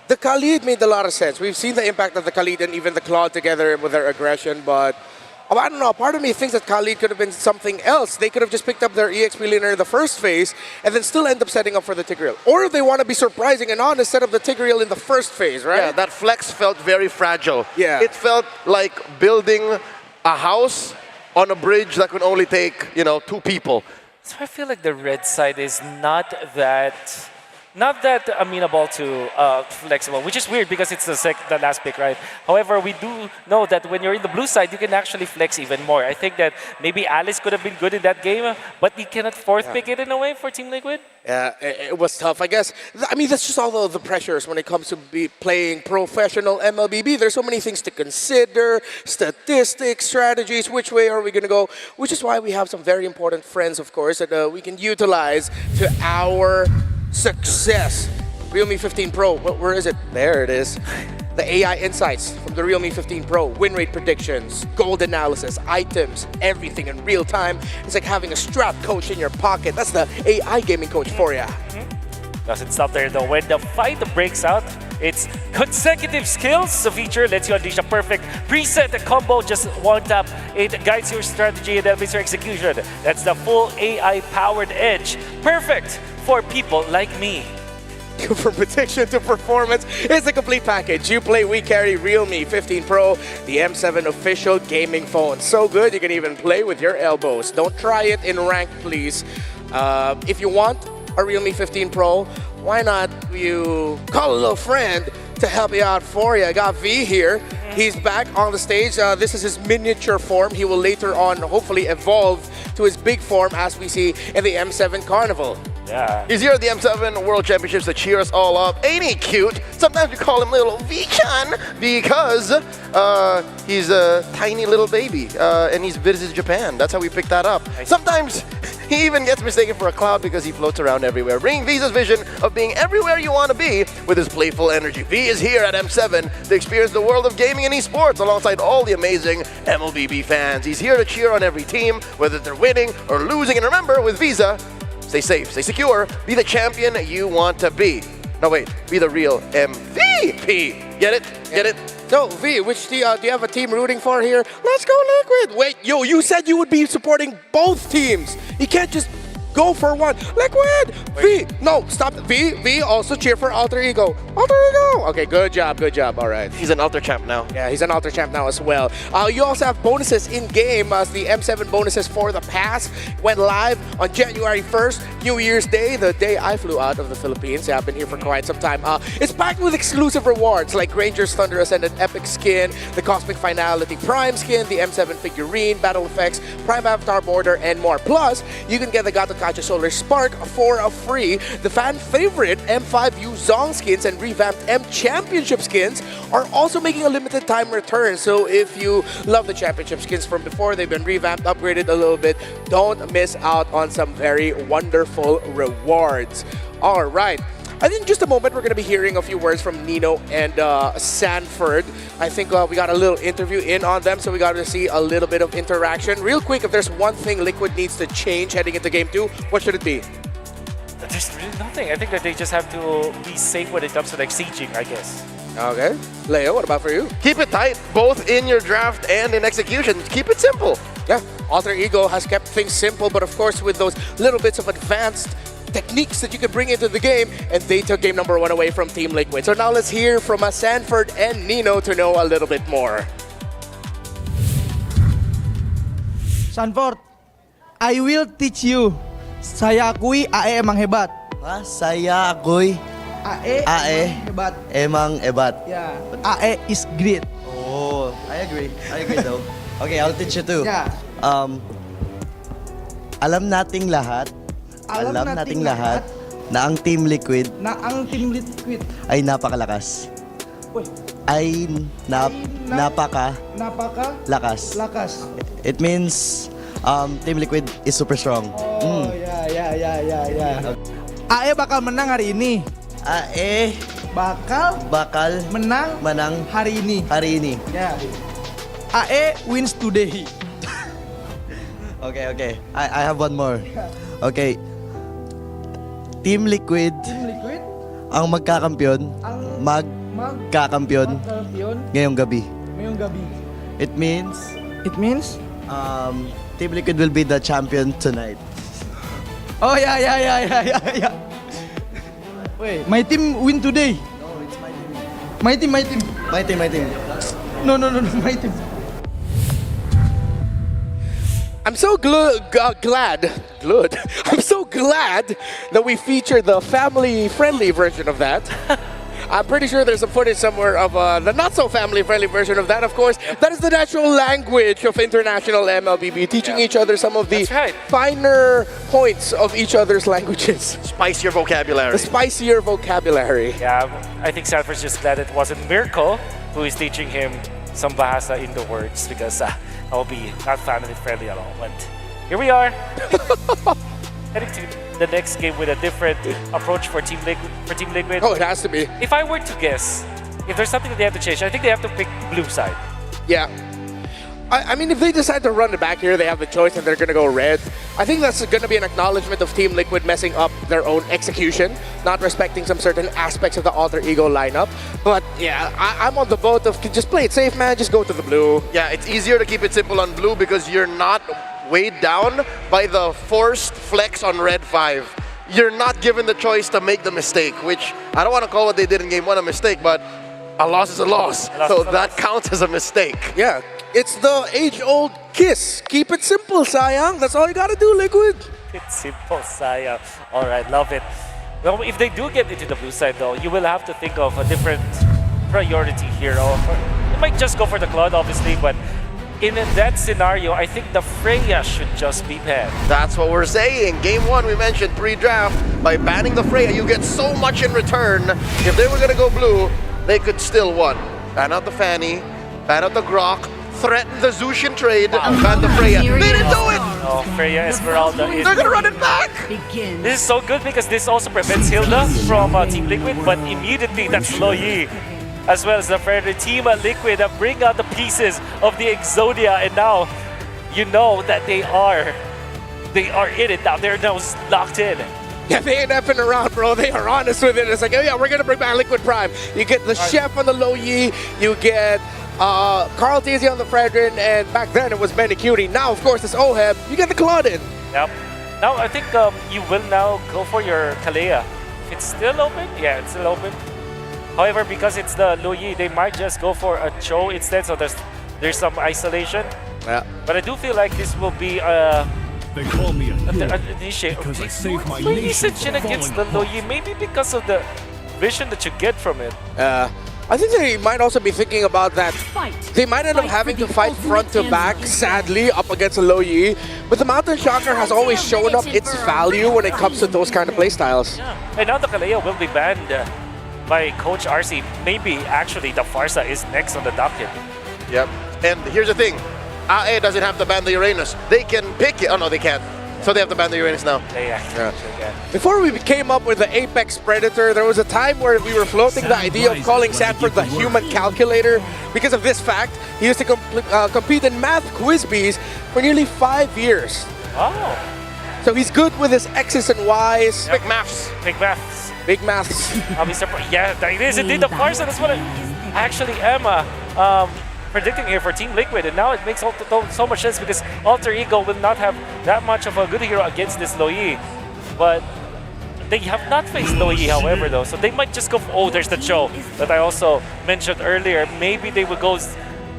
the Khalid made a lot of sense. We've seen the impact of the Khalid and even the Claw together with their aggression, but I don't know, part of me thinks that Khalid could have been something else. They could have just picked up their EXP laner in the first phase and then still end up setting up for the Tigreal. Or if they want to be surprising and honest, set up the Tigreal in the first phase, right? Yeah, that flex felt very fragile. Yeah. It felt like building a house on a bridge that could only take, 2 people. So I feel like the red side is not that amenable to flexible, which is weird because it's the last pick, right? However, we do know that when you're in the blue side, you can actually flex even more. I think that maybe Alice could have been good in that game, but you cannot fourth pick it in a way for Team Liquid. Yeah, it was tough, I guess. I mean, that's just all the pressures when it comes to playing professional MLBB. There's so many things to consider, statistics, strategies, which way are we going to go? Which is why we have some very important friends, of course, that we can utilize to our success. Realme 15 Pro, where is it? There it is. The AI insights from the Realme 15 Pro, win rate predictions, gold analysis, items, everything in real time. It's like having a strap coach in your pocket. That's the AI gaming coach for you. Doesn't stop there though. When the fight breaks out, it's consecutive skills. The feature lets you unleash a perfect preset combo, just one tap. It guides your strategy and elevates your execution. That's the full AI-powered edge. Perfect for people like me. From prediction to performance, it's a complete package. You play, we carry Realme 15 Pro, the M7 official gaming phone. So good, you can even play with your elbows. Don't try it in rank, please. If you want a Realme 15 Pro, why not you call a little friend to help you out for you? I got V here. He's back on the stage. This is his miniature form. He will later on hopefully evolve to his big form as we see in the M7 Carnival. Yeah. He's here at the M7 World Championships to cheer us all up. Ain't he cute? Sometimes we call him little V-chan because he's a tiny little baby and he's visited Japan. That's how we picked that up. Sometimes he even gets mistaken for a cloud because he floats around everywhere, bringing V's vision of being everywhere you want to be with his playful energy. V is here at M7 to experience the world of gaming and esports alongside all the amazing MLBB fans. He's here to cheer on every team, whether they're winning or losing. And remember, with Visa, stay safe, stay secure, be the champion you want to be. No, wait, be the real MVP. Get it? Get it? So, V, which do you have a team rooting for here? Let's go Liquid! Wait, yo, you said you would be supporting both teams. You can't just go for one. Liquid! V, no, stop. V, also cheer for Alter Ego. Alter Ego! Okay, good job, all right. He's an Alter Champ now. Yeah, he's an Alter Champ now as well. You also have bonuses in-game as the M7 bonuses for the pass went live on January 1st, New Year's Day, the day I flew out of the Philippines. Yeah, I've been here for quite some time. It's packed with exclusive rewards like Ranger's Thunder Ascendant Epic Skin, the Cosmic Finality Prime Skin, the M7 figurine, Battle Effects, Prime Avatar Border, and more. Plus, you can get the Gato Kacha Solar Spark for a free. The fan favorite M5U Zong skins and revamped M Championship skins are also making a limited time return. So if you love the championship skins from before, they've been revamped, upgraded a little bit, don't miss out on some very wonderful rewards. All right. I think in just a moment we're going to be hearing a few words from Nino and Sanford. I think we got a little interview in on them, so we got to see a little bit of interaction. Real quick, if there's one thing Liquid needs to change heading into Game 2, what should it be? There's really nothing. I think that they just have to be safe when it comes to like sieging, I guess. Okay. Leo, what about for you? Keep it tight, both in your draft and in execution. Keep it simple. Yeah, Alter Ego has kept things simple, but of course with those little bits of advanced techniques that you can bring into the game, and they took game number 1 away from Team Liquid. So now let's hear from Sanford and Nino to know a little bit more. Sanford, I will teach you. Saya akui AE emang hebat. Hah? Saya akui AE emang hebat. Yeah, AE is great. Oh, I agree though. Okay, I'll teach you too. Yeah. Alam nating lahat na ang Team Liquid ay napakalakas. Ay napakalakas. It means Team Liquid is super strong. Oh, yeah. AE bakal menang hari ini. AE bakal menang hari ini. Yeah. AE wins today. Okay. I have one more. Okay. Team Liquid ang magkakampiyon, magkakampiyon ngayong gabi. It means Team Liquid will be the champion tonight. Oh yeah. Wait, my team win today. No, it's my team. My team. My team. No, my team. I'm so glad. I'm so glad that we featured the family-friendly version of that. I'm pretty sure there's some footage somewhere of the not-so-family-friendly version of that, of course. That is the natural language of international MLBB, teaching each other some of the finer points of each other's languages. Spicier vocabulary. The spicier vocabulary. Yeah, I think Sanford's just glad it wasn't Mirko who is teaching him some bahasa in the words, because I'll be not family-friendly at all. But here we are. Heading to the next game with a different approach for Team Liquid. Oh, it has to be. If I were to guess, if there's something that they have to change, I think they have to pick blue side. Yeah. I mean, if they decide to run it back here, they have the choice and they're going to go red. I think that's going to be an acknowledgement of Team Liquid messing up their own execution, not respecting some certain aspects of the alter ego lineup. But yeah, I'm on the boat of just play it safe, man. Just go to the blue. Yeah, it's easier to keep it simple on blue because you're not weighed down by the forced flex on red 5. You're not given the choice to make the mistake, which I don't want to call what they did in game 1 a mistake, but a loss is a loss. So that counts as a mistake. Yeah, it's the age-old kiss. Keep it simple, sayang. That's all you gotta do, Liquid. It's simple, sayang. All right, love it. Well, if they do get into the blue side, though, you will have to think of a different priority here. You might just go for the Claude, obviously, but in that scenario, I think the Freya should just be banned. That's what we're saying. Game 1, we mentioned pre-draft. By banning the Freya, you get so much in return. If they were going to go blue, they could still won. Ban out the Fanny, ban out the Grok, threaten the Zushin trade, and ban the Freya. They didn't do it! Oh, Freya Esmeralda is... They're going to run it back! This is so good because this also prevents Hilda from Team Liquid, but immediately that's Lo Yi, as well as the Predator Team Liquid bring out the pieces of the Exodia, and now you know that they are in it now. They're now locked in. Yeah, they ain't effing around, bro. They are honest with it. It's like, oh yeah, we're gonna bring back Liquid Prime. You get the Chef on the Lo Yi, you get KarlTzy on the Fredrin, and back then it was Benny Cutie. Now, of course, it's Oheb. You get the Claudin. Yep. Now I think you will now go for your Kalea. If it's still open, yeah, it's still open. However, because it's the Lo Yi, they might just go for a Cho instead, so there's some isolation. Yeah. But I do feel like this will be They call me a hero initiate. because I saved my Maybe nation Shin from against falling the Lo Yi, maybe because of the vision that you get from it. I think they might also be thinking about that. They might end up having to fight front to back, sadly, up against a Lo Yi. But the Mountain Shocker has always shown up its value when it comes to those kind of playstyles. Yeah. And now the Kalea will be banned by Coach RC. Maybe actually the Farsa is next on the docket. Yep. And here's the thing. AE doesn't have to ban the Uranus. They can pick it. Oh, no, they can't. So they have to ban the Uranus now. They actually can. Before we came up with the Apex Predator, there was a time where we were floating the idea of calling Sanford the human calculator because of this fact. He used to compete in math quiz bees for nearly 5 years. Oh. So he's good with his X's and Y's. Yep. Big maths. Big maths. Big maths. I'll be surprised. Yeah, it is indeed the Farsa. That's what I actually am predicting here for Team Liquid, and now it makes so much sense because Alter Ego will not have that much of a good hero against this Lo Yi. But they have not faced Lo Yi, however, though, so they might just go for, oh, there's the Cho that I also mentioned earlier. Maybe they would go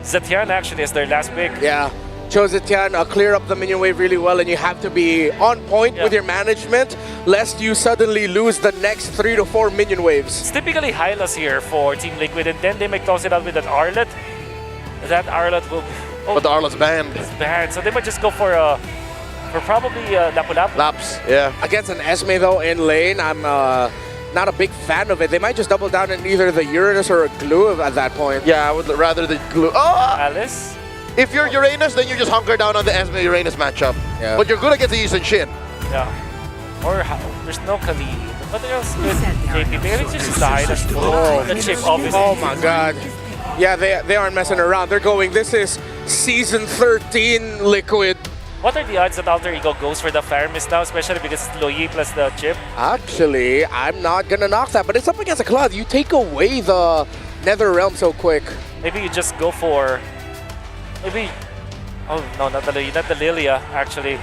Zetian actually as their last pick. Yeah. Cho Zetian clear up the minion wave really well, and you have to be on point with your management lest you suddenly lose the next 3 to 4 minion waves. It's typically Hylas here for Team Liquid, and then they may toss it out with an Arlet. That Arlet will... Oh, but the Arlet's banned. It's banned, so they might just go for probably Lapu-Lapu. Laps, yeah. Against an Esme though in lane, I'm not a big fan of it. They might just double down in either the Uranus or a Glue at that point. Yeah, I would rather the Glue. Oh! Alice? If you're Uranus, then you just hunker down on the Esme Uranus matchup. Yeah. But you're good against the Eastern Shin. Yeah. Or there's no Kali. But there's good JP. They just died. The chip, obviously. Oh my god. Yeah, they aren't messing around. They're going, this is Season 13 Liquid. What are the odds that Alter Ego goes for the Fire Mist now, especially because it's Loyi plus the chip? Actually, I'm not gonna knock that, but it's up against a Cloud. You take away the Nether Realm so quick. Maybe you just go for... Maybe... Oh, no, not the Lilia, actually.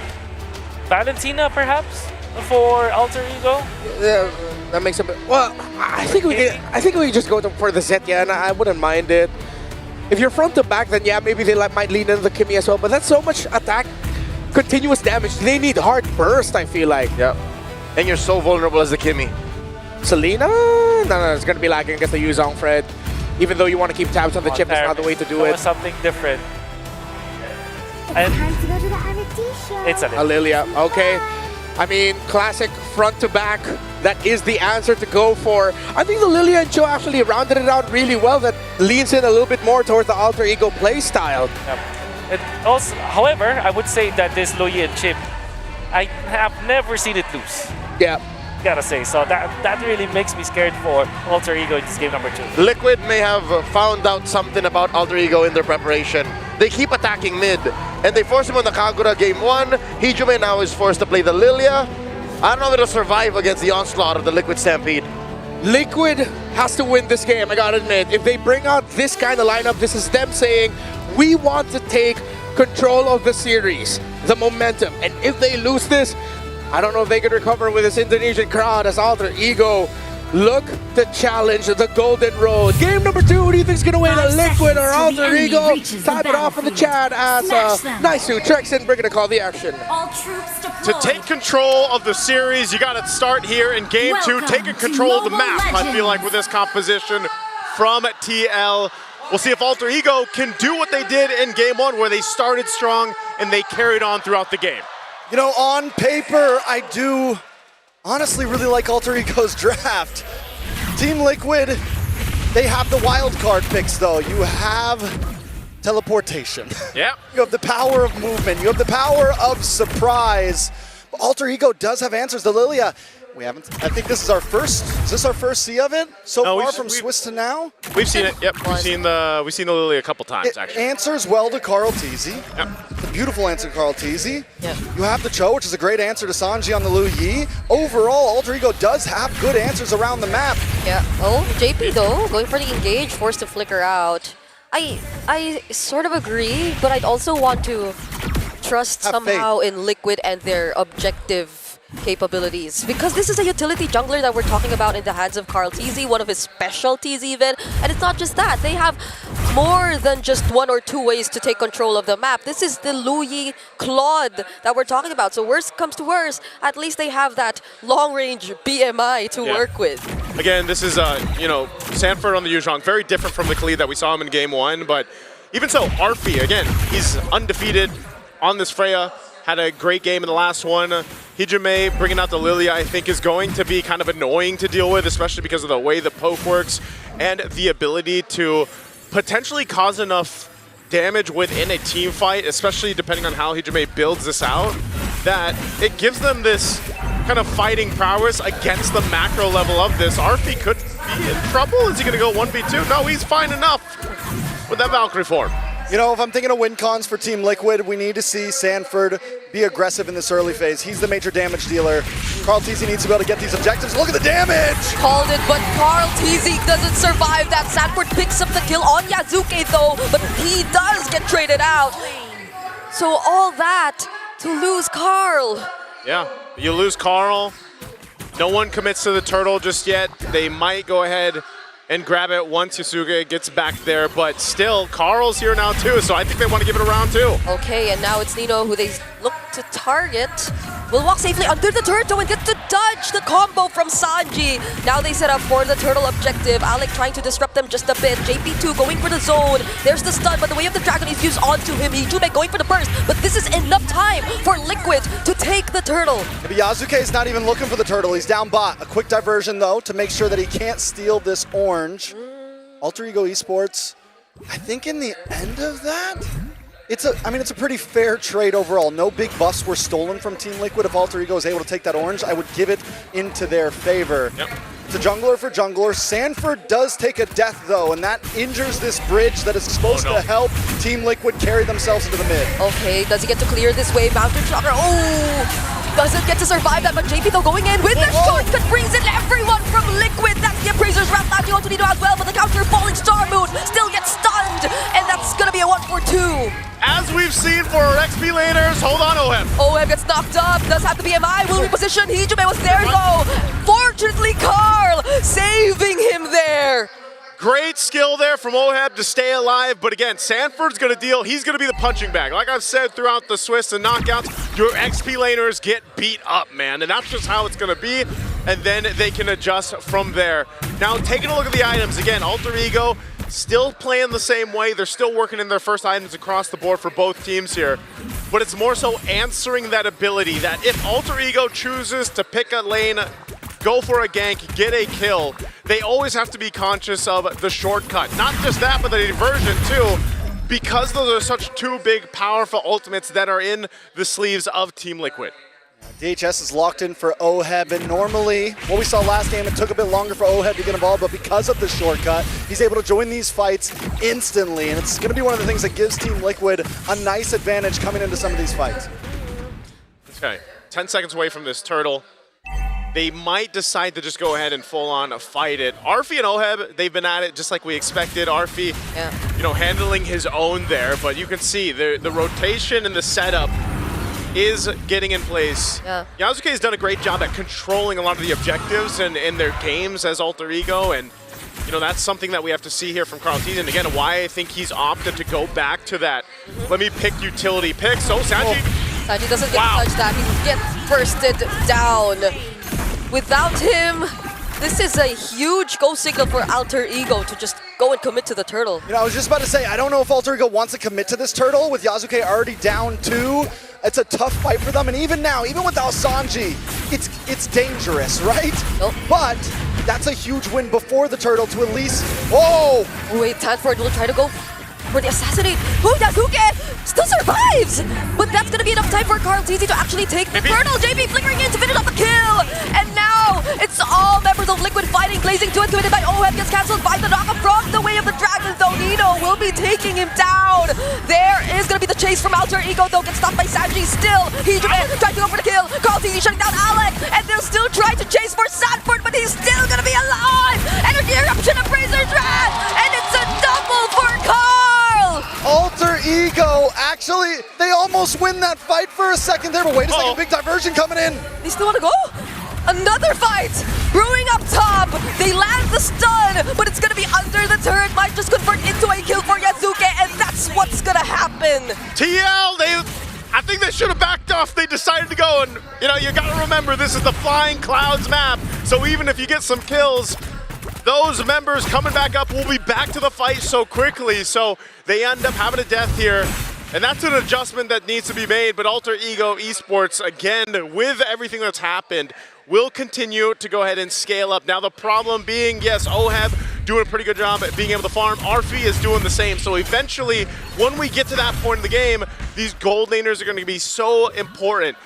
Valentina, perhaps? For Alter Ego? Yeah, that makes a bit... Well, I think we can just go for the Zetya, and I wouldn't mind it. If you're front to back, then yeah, maybe they might lean into the Kimmy as well, but that's so much attack, continuous damage. They need hard burst, I feel like. Yeah. And you're so vulnerable as the Kimmy. Selena? No, it's gonna be lagging against the Yuzong Fred. Even though you want to keep tabs on the chip, it's not the way to do it. Something different. And Time to go to the RT show. it's a Lilia, okay. I mean, classic front to back. That is the answer to go for. I think the Lilia and Cho actually rounded it out really well. That leans in a little bit more towards the Alter Ego play style. It also, however, I would say that this Loyi and chip, I have never seen it lose. Yeah. Gotta say, so that really makes me scared for Alter Ego in this game number 2. Liquid may have found out something about Alter Ego in their preparation. They keep attacking mid, and they force him on the Kagura game 1. Hijime now is forced to play the Lilia. I don't know if it'll survive against the onslaught of the Liquid Stampede. Liquid has to win this game, I gotta admit. If they bring out this kind of lineup, this is them saying, we want to take control of the series, the momentum. And if they lose this, I don't know if they can recover with this Indonesian crowd as Alter Ego look to challenge the Golden Road. Game number 2, who do you think is going to win, a Liquid or Alter Ego? Type it off in the chat as Naisu Trexen bringing a call the action. To take control of the series, you got to start here in game 2, taking control of the map. I feel like with this composition from TL, we'll see if Alter Ego can do what they did in game 1, where they started strong and they carried on throughout the game. You know, on paper, I do honestly really like Alter Ego's draft. Team Liquid, they have the wild card picks though. You have teleportation. Yeah. You have the power of movement. You have the power of surprise. But Alter Ego does have answers. The Lilia, we haven't, I think this is our first, is this our first see of it so far from Swiss to now? We've seen it, yep. We've seen the Lily a couple times, actually. It answers well to KarlTzy. Yep. It's a beautiful answer to KarlTzy. Yeah. You have the Cho, which is a great answer to Sanji on the Lu Yi. Overall, Alter Ego does have good answers around the map. Yeah. Oh, JP though, going for the engage, forced to flicker out. I sort of agree, but I'd also want to trust somehow in Liquid and their objective capabilities, because this is a utility jungler that we're talking about in the hands of KarlTzy, one of his specialties even. And it's not just that, they have more than just 1 or 2 ways to take control of the map. This is the Luyi Claude that we're talking about. So worst comes to worst, at least they have that long-range BMI to work with. Again, this is, you know, Sanford on the Yuzhong, very different from the Khalid that we saw him in game 1, but even so, Arfi, again, he's undefeated on this Freya, had a great game in the last one. Hijime bringing out the Lilia, I think, is going to be kind of annoying to deal with, especially because of the way the poke works and the ability to potentially cause enough damage within a team fight, especially depending on how Hijime builds this out, that it gives them this kind of fighting prowess against the macro level of this. Arfi could be in trouble. Is he going to go 1v2? No, he's fine enough with that Valkyrie form. You know, if I'm thinking of win cons for Team Liquid, we need to see Sanford be aggressive in this early phase. He's the major damage dealer. KarlTzy needs to be able to get these objectives. Look at the damage! Called it, but KarlTzy doesn't survive that. Sanford picks up the kill on Yazuke though, but he does get traded out. So all that to lose Karl. Yeah, you lose Karl. No one commits to the turtle just yet. They might go ahead and grab it once Yasuke gets back there, but still, Karl's here now too, so I think they want to give it a round 2. Okay, and now it's Nino who they look to target. Will walk safely under the turtle and gets to dodge the combo from Sanji. Now they set up for the turtle objective. Alec trying to disrupt them just a bit. JP2 going for the zone. There's the stun, but the way of the dragon is used onto him. Hijime going for the burst, but this is enough time for Liquid to take the turtle. Maybe Yazuke is not even looking for the turtle. He's down bot. A quick diversion though to make sure that he can't steal this orange. Alter Ego Esports, I think in the end of that, it's a pretty fair trade overall. No big buffs were stolen from Team Liquid. If Alter Ego is able to take that orange, I would give it into their favor. Yep. It's a jungler for jungler. Sanford does take a death though, and that injures this bridge that is supposed to help Team Liquid carry themselves into the mid. Okay, does he get to clear this wave? Mountain Shocker. Oh! Doesn't get to survive that, but JP though going in with the shortcut brings in everyone from Liquid. That's the Appraiser's round. Latio to Nido as well, but the counter falling Star Moon still gets stunned, and that's gonna be a 1-for-2. As we've seen for our XP laners, hold on, OHEB. OHEB gets knocked up, does have the BMI, will reposition. Hijume was there though. Fortunately, Karl saving him there. Great skill there from OHEB to stay alive, but again, Sanford's gonna deal, he's gonna be the punching bag. Like I've said throughout the Swiss and knockouts, your XP laners get beat up, man, and that's just how it's gonna be, and then they can adjust from there. Now, taking a look at the items, again, Alter Ego, still playing the same way. They're still working in their first items across the board for both teams here. But it's more so answering that ability that if Alter Ego chooses to pick a lane, go for a gank, get a kill, they always have to be conscious of the shortcut. Not just that, but the diversion too, because those are such two big, powerful ultimates that are in the sleeves of Team Liquid. DHS is locked in for OHEB, and normally, what we saw last game, it took a bit longer for OHEB to get involved, but because of the shortcut, he's able to join these fights instantly, and it's going to be one of the things that gives Team Liquid a nice advantage coming into some of these fights. Okay, 10 seconds away from this turtle. They might decide to just go ahead and full-on fight it. Arfi and OHEB, they've been at it just like we expected. Arfi, you know, handling his own there, but you can see the rotation and the setup is getting in place. Yasuke has done a great job at controlling a lot of the objectives and in their games as Alter Ego, and you know, that's something that we have to see here from KarlTzy, and again, why I think he's opted to go back to that. Let me pick utility pick. So Sanji. Sanji doesn't get to touch that. He gets bursted down. Without him, this is a huge go signal for Alter Ego to just go and commit to the turtle. You know, I was just about to say, I don't know if Alter Ego wants to commit to this turtle with Yasuke already down 2. It's a tough fight for them, and even now, even without Sanji, it's dangerous, right? But that's a huge win before the turtle to at least, whoa! Wait, Sanford will try to go for the assassinate. Oh, Yasuke still survives! But that's gonna be enough time for KarlTzy to actually take the turtle. JP flickering in to finish off the kill! And now, it's all members of Liquid fighting. Blazing to it, committed by OHEB, gets cancelled by the knockup from the way of the dragon, though. Nino will be taking him down. There is gonna be the chase from Alter Ego, though. Gets stopped by Sanji still. Hijume trying to go for the kill. KarlTzy shutting down Alec, and they'll still try to chase for Sanford, but he's still gonna be alive! Energy eruption of Razor's Wrath, and it's a double for Karl! Alter Ego, actually, they almost win that fight for a second there, but wait a second, big diversion coming in. They still want to go? Another fight! Brewing up top! They land the stun, but it's gonna be under the turret. Might just convert into a kill for Yasuke, and that's what's gonna happen. TL, I think they should have backed off. They decided to go, and you know, you gotta remember, this is the Flying Clouds map, so even if you get some kills, those members coming back up will be back to the fight so quickly, so they end up having a death here. And that's an adjustment that needs to be made, but Alter Ego Esports, again, with everything that's happened, will continue to go ahead and scale up. Now the problem being, yes, OHEB doing a pretty good job at being able to farm. Arfi is doing the same. So eventually, when we get to that point in the game, these gold laners are going to be so important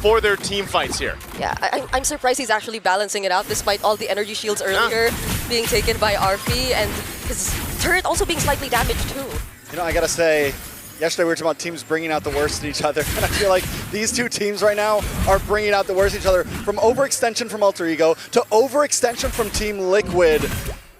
for their team fights here. Yeah, I'm surprised he's actually balancing it out despite all the energy shields earlier being taken by Arfi, and his turret also being slightly damaged too. You know, I gotta say, yesterday we were talking about teams bringing out the worst in each other, and I feel like these two teams right now are bringing out the worst in each other. From overextension from Alter Ego to overextension from Team Liquid.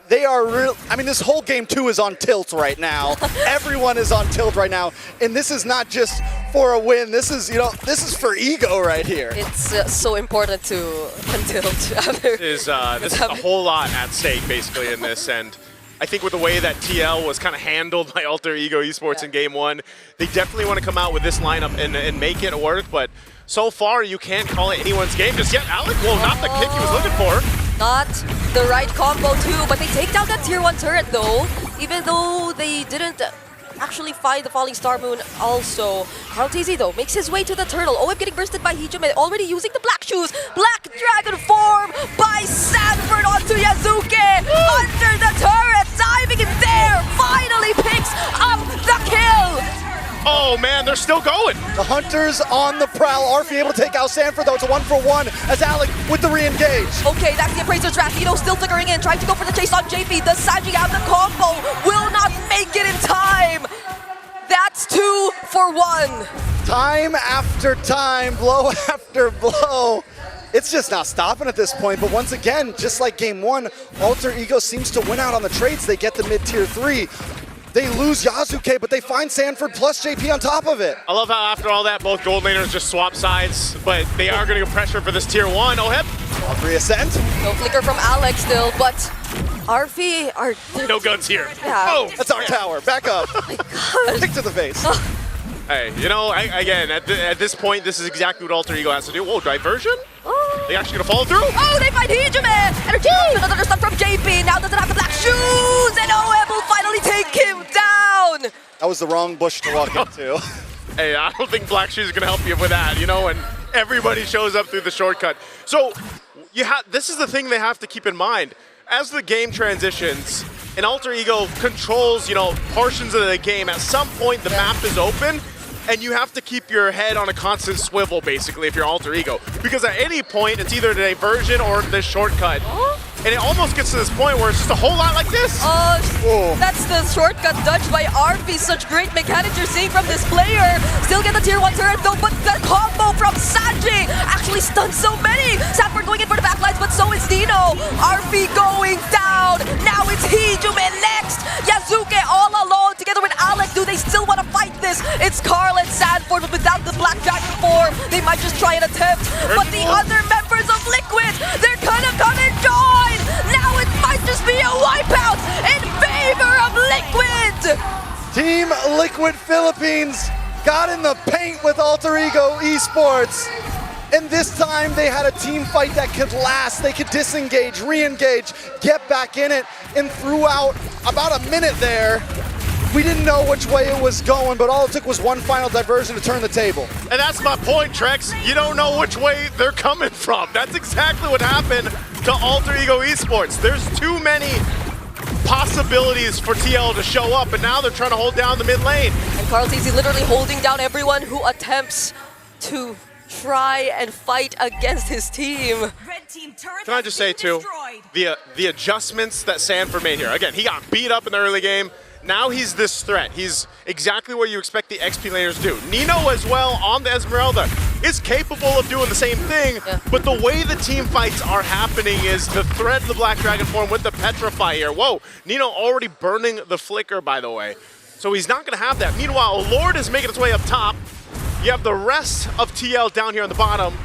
They are real. I mean, this whole game 2 is on tilt right now. Everyone is on tilt right now, and this is not just for a win. This is, you know, this is for ego right here. It's so important to tilt. This is a whole lot at stake basically in this, and I think with the way that TL was kind of handled by Alter Ego Esports in Game 1, they definitely want to come out with this lineup and make it work, but so far you can't call it anyone's game just yet. Alec, well, not the kick he was looking for. Not the right combo too, but they take down that tier 1 turret though, even though they didn't actually find the falling star moon also. KarlTzy though makes his way to the turtle. OHEB getting bursted by Hijume, already using the black shoes. Black dragon form by Sanford onto Yasuke under the turret, diving in there, finally picks up the kill. Oh, Oh man, they're still going. The Hunters on the prowl. Arfi able to take out Sanford though. It's a 1-for-1 as Alec with the re-engage. Okay, that's the Appraiser's draft. Nino still flickering in, trying to go for the chase on JP. Does Sanji have the combo? Will not make it in time. That's 2 for 1. Time after time, blow after blow. It's just not stopping at this point, but once again, just like game 1, Alter Ego seems to win out on the trades. They get the mid-tier 3. They lose Yasuke, but they find Sanford plus JP on top of it. I love how after all that, both gold laners just swap sides, but they are going to get pressure for this tier 1. Oh, hip. All 3 ascent. No flicker from Alex still, but Arfi are... No guns here. Yeah. Oh, that's our tower. Back up. Oh my God. Kick to the face. Hey, you know, again, at this point, this is exactly what Alter Ego has to do. Whoa, diversion? They actually gonna follow through? Oh, they find Hijuman! Energy! Another stuff from JP. Now doesn't have the black shoes, and OM will finally take him down. That was the wrong bush to walk into. Hey, I don't think Black Shoes is gonna help you with that, you know, and everybody shows up through the shortcut. So, this is the thing they have to keep in mind. As the game transitions, and Alter Ego controls, you know, portions of the game, at some point the map is open, and you have to keep your head on a constant swivel, basically, if you're Alter Ego. Because at any point, it's either the diversion or the shortcut. And it almost gets to this point where it's just a whole lot like this. That's the shortcut dodge by Arfi. Such great mechanics you're seeing from this player. Still get the tier 1 turret though, but the combo from Sanji actually stuns so many. Sanford going in for the backlines, but so is Nino. Arfi going down. Now it's Hijuman next. Yasuke all alone together with Alec. Do they still want to fight this? It's Karl and Sanford, but without the Black Dragon form, they might just try and attempt. But the other members of Liquid, they're gonna come and join. Now it might just be a wipeout in favor of Liquid! Team Liquid Philippines got in the paint with Alter Ego Esports. And this time they had a team fight that could last. They could disengage, re-engage, get back in it, and throughout about a minute there, we didn't know which way it was going, but all it took was one final diversion to turn the table. And that's my point, Trex. You don't know which way they're coming from. That's exactly what happened to Alter Ego Esports. There's too many possibilities for TL to show up, and now they're trying to hold down the mid lane. And KarlTzy literally holding down everyone who attempts to try and fight against his team. Can I just say, too, the adjustments that Sanford made here. Again, he got beat up in the early game. Now he's this threat. He's exactly what you expect the XP laners to do. Nino as well on the Esmeralda is capable of doing the same thing, but the way the team fights are happening is the threat of the Black Dragon form with the Petrify here. Whoa, Nino already burning the Flicker, by the way. So he's not gonna have that. Meanwhile, Lord is making its way up top. You have the rest of TL down here on the bottom.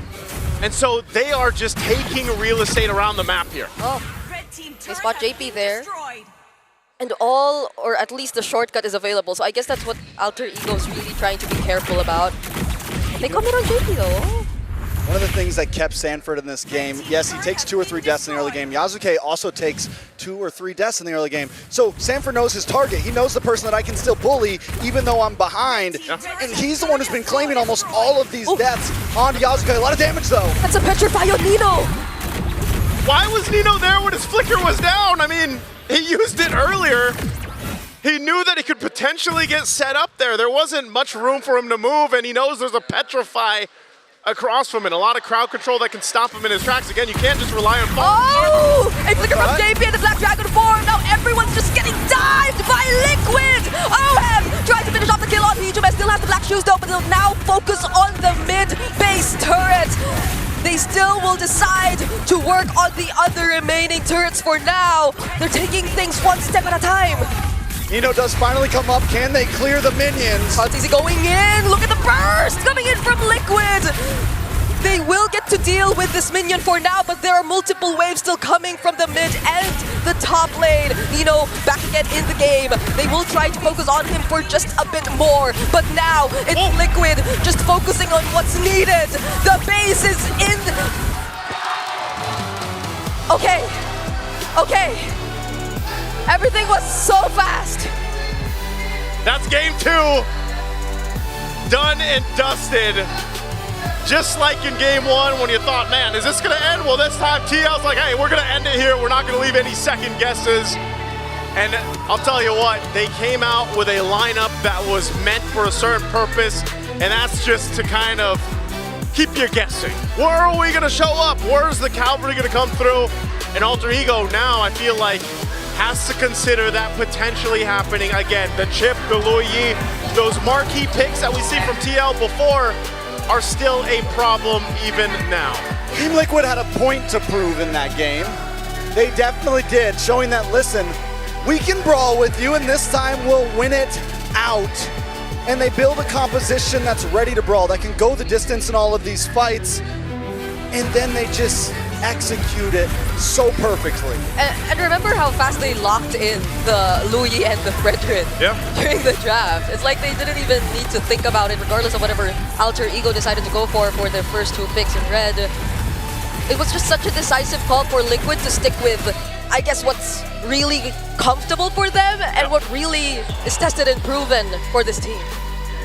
And so they are just taking real estate around the map here. Oh, they spot JP there. And all, or at least the shortcut is available. So I guess that's what Alter Ego is really trying to be careful about. They come in on JP though. One of the things that kept Sanford in this game, yes, he takes 2 or 3 deaths in the early game. Yasuke also takes 2 or 3 deaths in the early game. So Sanford knows his target. He knows the person that I can still bully even though I'm behind. And he's the one who's been claiming almost all of these deaths on Yasuke. A lot of damage though. That's a Petrify on Nino. Why was Nino there when his Flicker was down? I mean, he used it earlier. He knew that he could potentially get set up there. There wasn't much room for him to move, and he knows there's a Petrify across from him. A lot of crowd control that can stop him in his tracks. Again, you can't just rely on fall. Oh! A Flicker from JP and the Black Dragon form. Now everyone's just getting dived by Liquid. OM trying to finish off the kill on Hijuman. Still has the black shoes though, but they'll now focus on the mid-base turret. They still will decide to work on the other remaining turrets for now. They're taking things one step at a time. Nino does finally come up. Can they clear the minions? KarlTzy going in. Look at the burst coming in from Liquid. They will get to deal with this minion for now, but there are multiple waves still coming from the mid and the top lane. Nino back again in the game. They will try to focus on him for just a bit more, but now it's Liquid just focusing on what's needed. The base is in. Okay. Everything was so fast. That's game 2. Done and dusted. Just like in game 1 when you thought, man, is this gonna end? Well, this time TL's like, hey, we're gonna end it here. We're not gonna leave any second guesses. And I'll tell you what, they came out with a lineup that was meant for a certain purpose, and that's just to kind of keep you guessing. Where are we going to show up? Where's the cavalry going to come through? And Alter Ego now, I feel like, has to consider that potentially happening again. The chip, the Luyi, those marquee picks that we see from TL before are still a problem even now. Team Liquid had a point to prove in that game. They definitely did, showing that, listen, we can brawl with you, and this time we'll win it out. And they build a composition that's ready to brawl, that can go the distance in all of these fights, and then they just execute it so perfectly. And remember how fast they locked in the Luyi and the Fredrin during the draft. It's like they didn't even need to think about it, regardless of whatever Alter Ego decided to go for their first 2 picks in red. It was just such a decisive call for Liquid to stick with, I guess, what's really comfortable for them and what really is tested and proven for this team.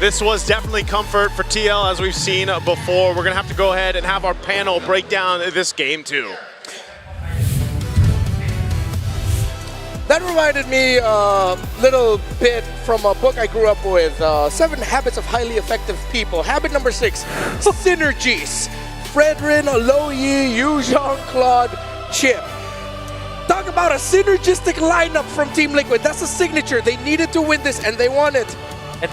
This was definitely comfort for TL, as we've seen before. We're going to have to go ahead and have our panel break down this game too. That reminded me a little bit from a book I grew up with, 7 Habits of Highly Effective People. Habit number 6, synergies. Fredrin, Luyi, Yuzhong, Claude, Chip. Talk about a synergistic lineup from Team Liquid. That's a signature. They needed to win this, and they won it. And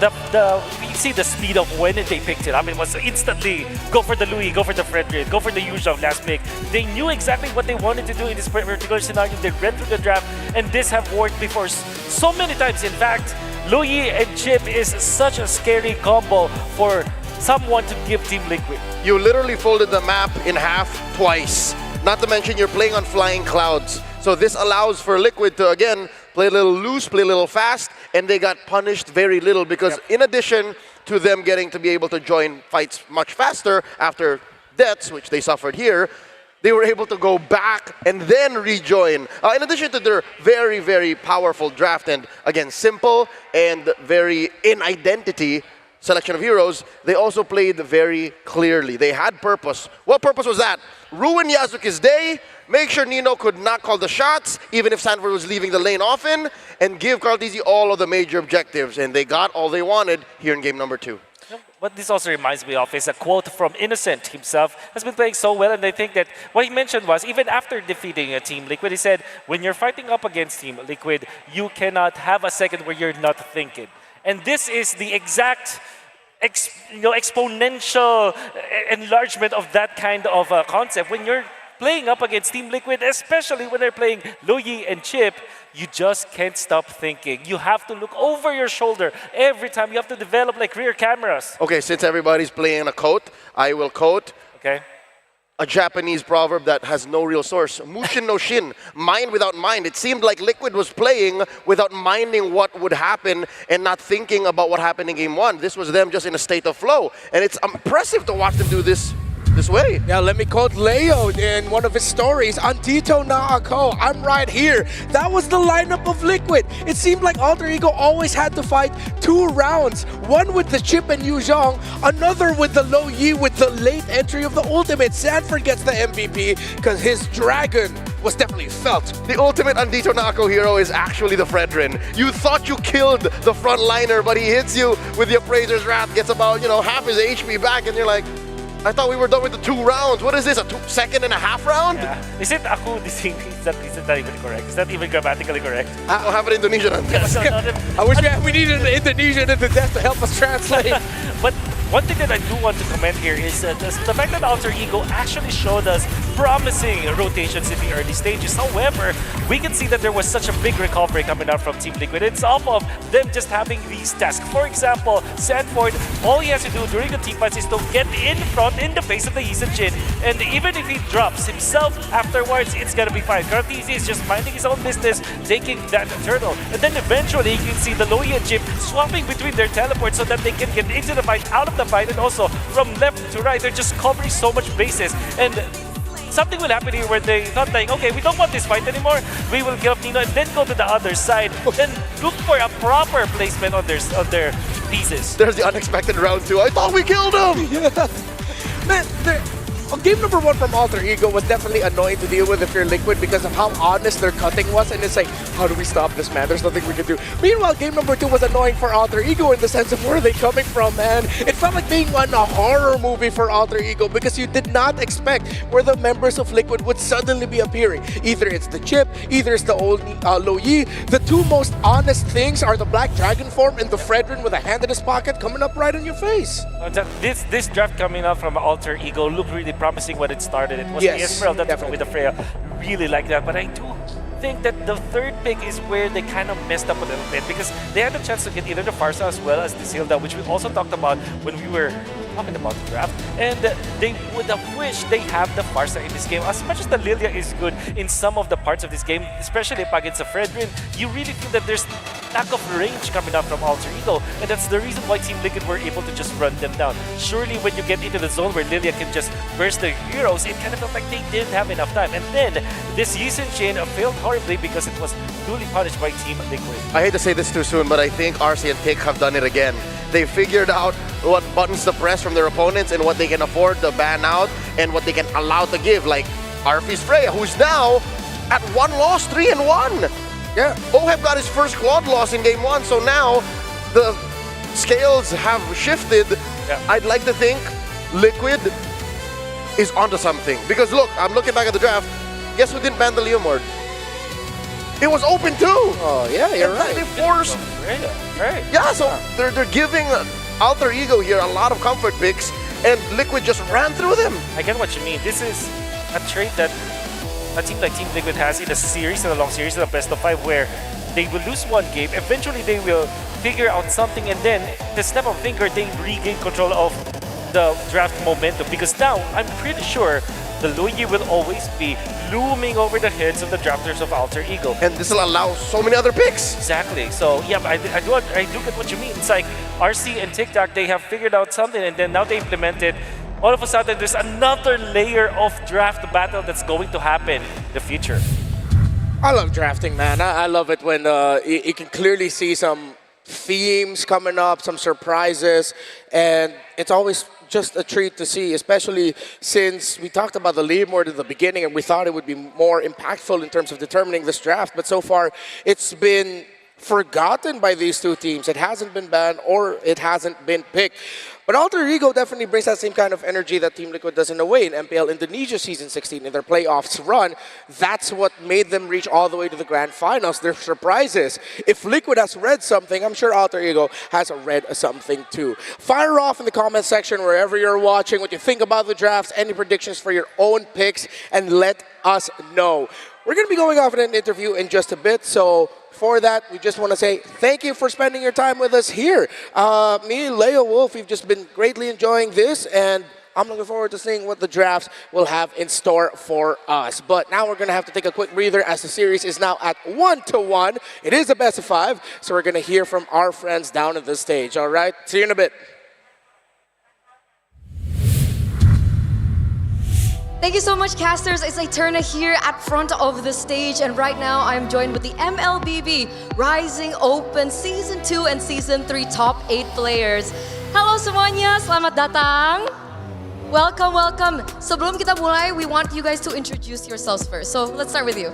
we see the speed of when they picked it up. It was instantly go for the Luyi, go for the Fredrin, go for the Yuzhong last pick. They knew exactly what they wanted to do in this particular scenario. They read through the draft, and this have worked before so many times. In fact, Luyi and Chip is such a scary combo for someone to give Team Liquid. You literally folded the map in half twice. Not to mention you're playing on flying clouds. So this allows for Liquid to, again, play a little loose, play a little fast, and they got punished very little because in addition to them getting to be able to join fights much faster after deaths, which they suffered here, they were able to go back and then rejoin. In addition to their very, very powerful draft and, again, simple and very in identity selection of heroes, they also played very clearly. They had purpose. What purpose was that? Ruin Yasuke's day, make sure Nino could not call the shots, even if Sanford was leaving the lane often, and give KarlTzy all of the major objectives. And they got all they wanted here in game number 2. What this also reminds me of is a quote from Innocent himself. Has been playing so well, and I think that what he mentioned was, even after defeating a Team Liquid, he said, when you're fighting up against Team Liquid, you cannot have a second where you're not thinking. And this is the exact exponential enlargement of that kind of concept. When you're playing up against Team Liquid, especially when they're playing Luyi and Chip, you just can't stop thinking. You have to look over your shoulder every time. You have to develop like rear cameras. Okay, since everybody's playing a quote, I will quote a Japanese proverb that has no real source. Mushin no shin, mind without mind. It seemed like Liquid was playing without minding what would happen and not thinking about what happened in game 1. This was them just in a state of flow. And it's impressive to watch them do this way. Yeah, let me quote Leo in one of his stories. Andito na ako, I'm right here. That was the lineup of Liquid. It seemed like Alter Ego always had to fight 2 rounds. One with the Chip and Yuzhong, another with the Luyi with the late entry of the ultimate. Sanford gets the MVP because his dragon was definitely felt. The ultimate Andito na ako hero is actually the Fredrin. You thought you killed the front liner, but he hits you with the Appraiser's Wrath, gets about, half his HP back, and you're like, I thought we were done with the 2 rounds. What is this, a 2.5 round? Yeah. Is it aku dising? Is that not even correct? Is that even grammatically correct? I don't have an Indonesian on this. I wish we needed an Indonesian in the desk to help us translate. But one thing that I do want to comment here is the fact that Alter Ego actually showed us promising rotations in the early stages. However, we can see that there was such a big recovery coming out from Team Liquid. It's off of them just having these tasks. For example, Sanford, all he has to do during the team fights is to get in front in the face of the Jin, and even if he drops himself afterwards, it's gonna be fine. KarlTzy is just minding his own business, taking that turtle, and then eventually you can see the Luyi and Chip swapping between their teleports so that they can get into the fight, out of the fight, and also from left to right. They're just covering so much bases, and something will happen here where they thought like, okay, we don't want this fight anymore. We will kill Nino and then go to the other side, then look for a proper placement on their pieces. There's the unexpected round 2. I thought we killed him. Man, game number 1 from Alter Ego was definitely annoying to deal with if you're Liquid because of how honest their cutting was, and it's like, how do we stop this, man? There's nothing we can do. Meanwhile, game number 2 was annoying for Alter Ego in the sense of where are they coming from, man? It felt like being on a horror movie for Alter Ego because you did not expect where the members of Liquid would suddenly be appearing. Either it's the Chip, either it's the old Lo Yi. The two most honest things are the Black Dragon form and the Fredrin with a hand in his pocket coming up right in your face. This draft coming up from Alter Ego looked really promising when it started. It was Yes, the Israel that definitely. with the Freya. Really like that, but I do think that the third pick is where they kind of messed up a little bit because they had a chance to get either the Farsa as well as the Zilda, which we also talked about when we were talking about the draft, and they would have wished they have the Farsa in this game. As much as the Lilia is good in some of the parts of this game, especially against the Fredrin, you really feel that there's lack of range coming up from Alter Ego, and that's the reason why Team Liquid were able to just run them down. Surely when you get into the zone where Lilia can just burst the heroes, it kind of felt like they didn't have enough time. And then this Yisun chain failed horribly because it was duly punished by Team Liquid. I hate to say this too soon, but I think RC and Pick have done it again. They figured out what buttons to press from their opponents and what they can afford to ban out and what they can allow to give, like Arfi's Freya, who's now at 1 loss, 3-1. Yeah, Oheb got his first quad loss in game 1, so now the scales have shifted. Yeah. I'd like to think Liquid is onto something. Because look, I'm looking back at the draft. Guess who didn't ban the Leomord? It was open too. Oh yeah, you're right. They forced. Right. Yeah, so they're giving Alter Ego here a lot of comfort picks, and Liquid just ran through them. I get what you mean. This is a trait that a team like Team Liquid has in a series, in a long series, in a best of 5, where they will lose one game, eventually they will figure out something, and then the snap of a finger, they regain control of the draft momentum. Because now, I'm pretty sure the Luigi will always be looming over the heads of the drafters of Alter Ego. And this will allow so many other picks. Exactly. So, yeah, I do get what you mean. It's like RC and TikTok, they have figured out something, and then now they implement it. All of a sudden, there's another layer of draft battle that's going to happen in the future. I love drafting, man. I love it when you can clearly see some themes coming up, some surprises, and it's always just a treat to see, especially since we talked about the Leomord at the beginning and we thought it would be more impactful in terms of determining this draft, but so far it's been forgotten by these two teams. It hasn't been banned or it hasn't been picked. But Alter Ego definitely brings that same kind of energy that Team Liquid does in a way in MPL Indonesia Season 16 in their playoffs run. That's what made them reach all the way to the grand finals. They're surprises. If Liquid has read something, I'm sure Alter Ego has read something too. Fire off in the comment section wherever you're watching what you think about the drafts, any predictions for your own picks, and let us know. We're going to be going off in an interview in just a bit, so for that, we just want to say thank you for spending your time with us here. Me, Leo, Wolf, we've just been greatly enjoying this, and I'm looking forward to seeing what the drafts will have in store for us. But now we're going to have to take a quick breather as the series is now at 1-1. It is a best of 5, so we're going to hear from our friends down at the stage. All right, see you in a bit. Thank you so much, casters. It's Eterna here at front of the stage, and right now I'm joined with the MLBB Rising Open Season 2 and Season 3 Top 8 players. Halo semuanya, selamat datang. Welcome, welcome. Sebelum kita mulai, we want you guys to introduce yourselves first. So let's start with you.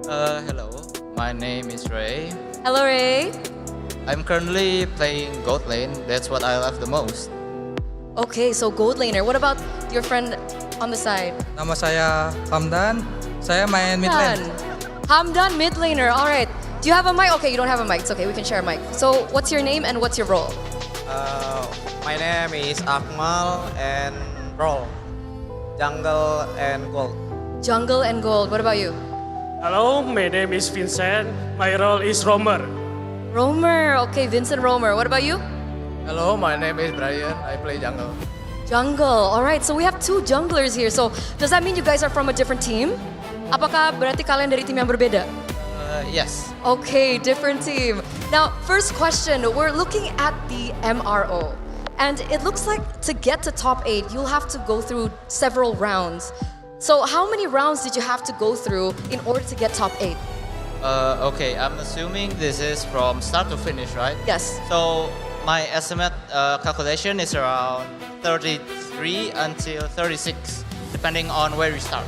Hello, my name is Ray. Hello, Ray. I'm currently playing gold lane. That's what I love the most. Okay, so gold laner. What about your friend on the side? Nama saya Hamdan. Saya main mid lane. Hamdan, mid laner. All right. Do you have a mic? Okay, you don't have a mic. It's okay. We can share a mic. So, what's your name and what's your role? My name is Akmal and role jungle and gold. Jungle and gold. What about you? Hello, my name is Vincent. My role is roamer. Roamer. Okay, Vincent Roamer. What about you? Hello, my name is Brian. I play jungle. Jungle. All right, so we have 2 junglers here. So, does that mean you guys are from a different team? Apakah berarti kalian dari tim yang berbeda? Yes. Okay, different team. Now, first question. We're looking at the MRO. And it looks like to get to top 8, you'll have to go through several rounds. So, how many rounds did you have to go through in order to get top 8? Okay, I'm assuming this is from start to finish, right? Yes. So my estimate calculation is around 33 until 36 depending on where you start.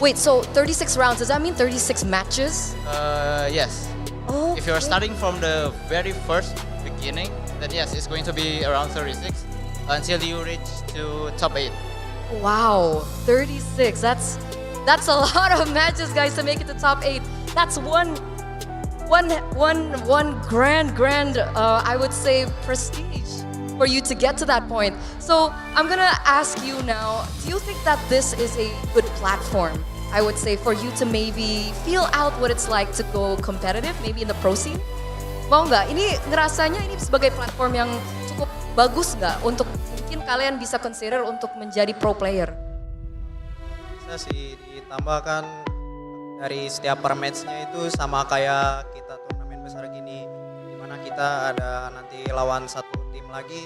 Wait, so 36 rounds, does that mean 36 matches? Yes. Oh. If you're starting from the very first beginning, then yes, it's going to be around 36 until you reach to top 8. Wow, 36. That's a lot of matches, guys, to make it to top 8. That's one grand, I would say, prestige for you to get to that point. So I'm gonna ask you now, do you think that this is a good platform, I would say, for you to maybe feel out what it's like to go competitive, maybe in the pro scene? Mau nggak? Ini ngerasanya ini sebagai platform yang cukup bagus nggak untuk mungkin kalian bisa consider untuk menjadi pro player? Bisa sih, ditambahkan dari setiap per match-nya itu sama kayak kita turnamen besar gini, dimana kita ada nanti lawan satu tim lagi,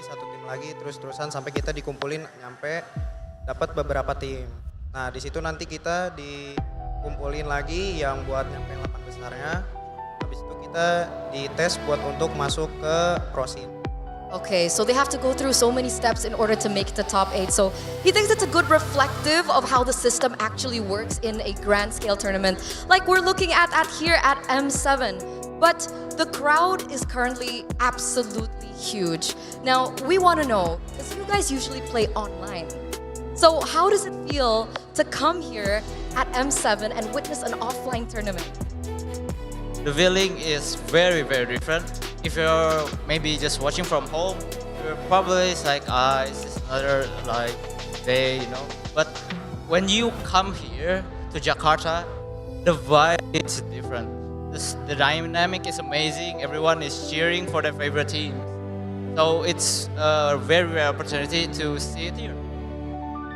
terus-terusan sampai kita dikumpulin nyampe dapat beberapa tim. Nah di situ nanti kita dikumpulin lagi yang buat nyampe 8 besarnya. Habis itu kita dites buat untuk masuk ke pro scene. Okay, so they have to go through so many steps in order to make it to top 8. So he thinks it's a good reflective of how the system actually works in a grand scale tournament, like we're looking at here at M7. But the crowd is currently absolutely huge. Now, we want to know, because you guys usually play online. So how does it feel to come here at M7 and witness an offline tournament? The feeling is very, very different. If you're maybe just watching from home, you're probably like, it's just another like day, you know. But when you come here to Jakarta, the vibe is different. The dynamic is amazing. Everyone is cheering for their favorite team. So it's a very rare opportunity to see it here.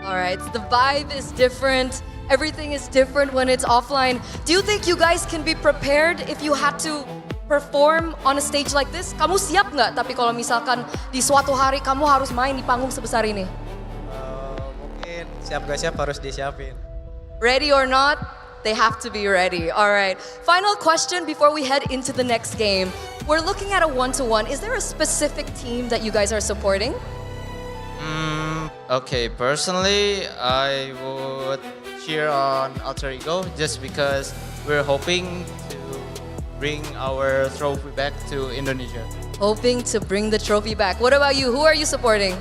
All right, the vibe is different. Everything is different when it's offline. Do you think you guys can be prepared if you had to perform on a stage like this? Kamu siap nggak? Tapi kalau misalkan di suatu hari kamu harus main di panggung sebesar ini. Mungkin siap gak siap harus disiapin. Ready or not, they have to be ready. All right. Final question before we head into the next game. We're looking at a 1-to-1. Is there a specific team that you guys are supporting? Okay, personally, I would cheer on Alter Ego just because we're hoping to bring our trophy back to Indonesia. Hoping to bring the trophy back. What about you? Who are you supporting?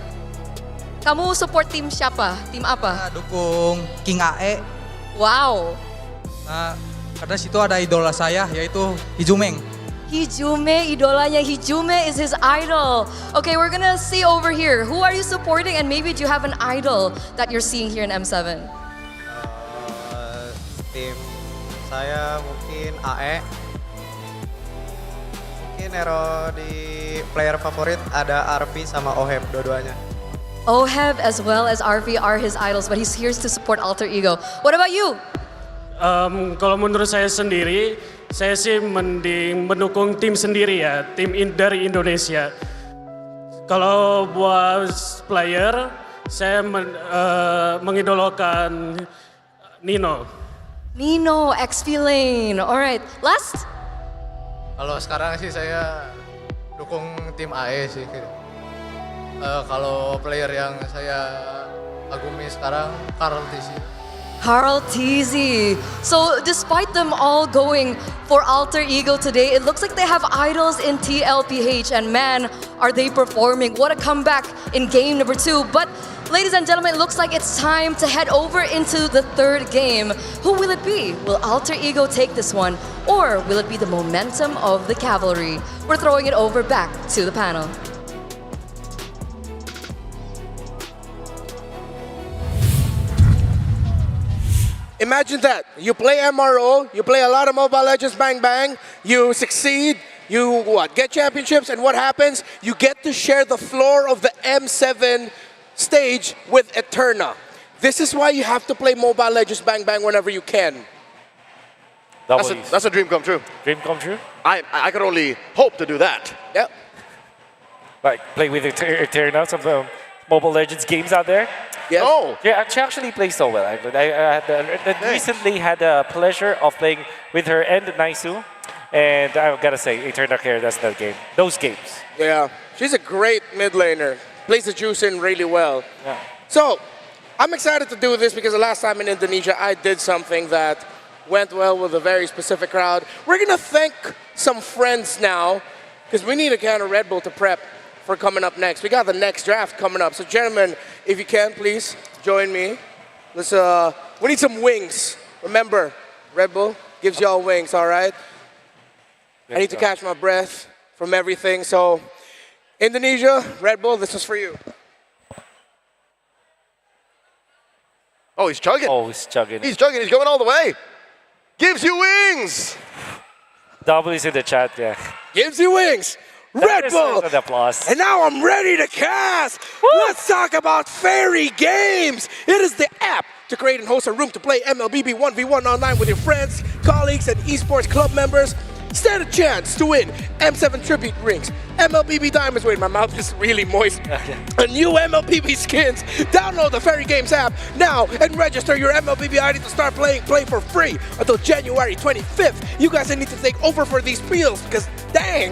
Kamu support tim siapa? Tim apa? Dukung King AE. Wow. Nah, karena situ ada idola saya yaitu Hijumeng. Hijume, idolanya Hijume is his idol. Okay, we're gonna see over here. Who are you supporting, and maybe do you have an idol that you're seeing here in M7? Tim saya mungkin AE. Mungkin Nero di player favorit ada RV sama Oheb dua-duanya. Oheb as well as RV are his idols, but he's here to support Alter Ego. What about you? Kalau menurut saya sendiri, saya sih mending mendukung tim sendiri ya, tim dari Indonesia. Kalau buat player, saya mengidolakan Nino. Nino, X-Feeling. Alright, last? Kalau sekarang sih saya dukung tim AE sih. Kalau player yang saya agumi sekarang, KarlTzy. KarlTzy. So despite them all going for Alter Ego today, it looks like they have idols in TLPH, and man, are they performing. What a comeback in game number 2. But ladies and gentlemen, it looks like it's time to head over into the third game. Who will it be? Will Alter Ego take this one, or will it be the momentum of the cavalry? We're throwing it over back to the panel. Imagine that. You play MRO, you play a lot of Mobile Legends Bang Bang, you succeed, you get championships, and what happens? You get to share the floor of the M7 stage with Eterna. This is why you have to play Mobile Legends Bang Bang whenever you can. That's a dream come true. Dream come true? I could only hope to do that. Yep. Like play with Eterna, some of the Mobile Legends games out there? Yes. Oh. Yeah, she actually plays so well. I recently had the pleasure of playing with her and Naisu. And I've got to say, Eterna carried us that game. Those games. Yeah. She's a great mid laner. Plays the juice in really well. Yeah. So, I'm excited to do this because the last time in Indonesia, I did something that went well with a very specific crowd. We're going to thank some friends now because we need a can of Red Bull to prep for coming up next. We got the next draft coming up. So gentlemen, if you can, please join me. Let's, we need some wings. Remember, Red Bull gives y'all wings, all right? I need to catch my breath from everything. So Indonesia, Red Bull, this is for you. Oh, he's chugging. Oh, he's chugging. He's chugging. He's going all the way. Gives you wings. Double is in the chat, yeah. Gives you wings. Red Bull. An applause. And now I'm ready to cast. Let's talk about Fairy Games. It is the app to create and host a room to play MLBB 1v1 online with your friends, colleagues, and esports club members. Stand a chance to win M7 Tribute Rings, MLBB Diamonds. Wait, my mouth is really moist. And new MLBB skins. Download the Fairy Games app now and register your MLBB ID to start playing for free until January 25th. You guys need to take over for these spiels because dang.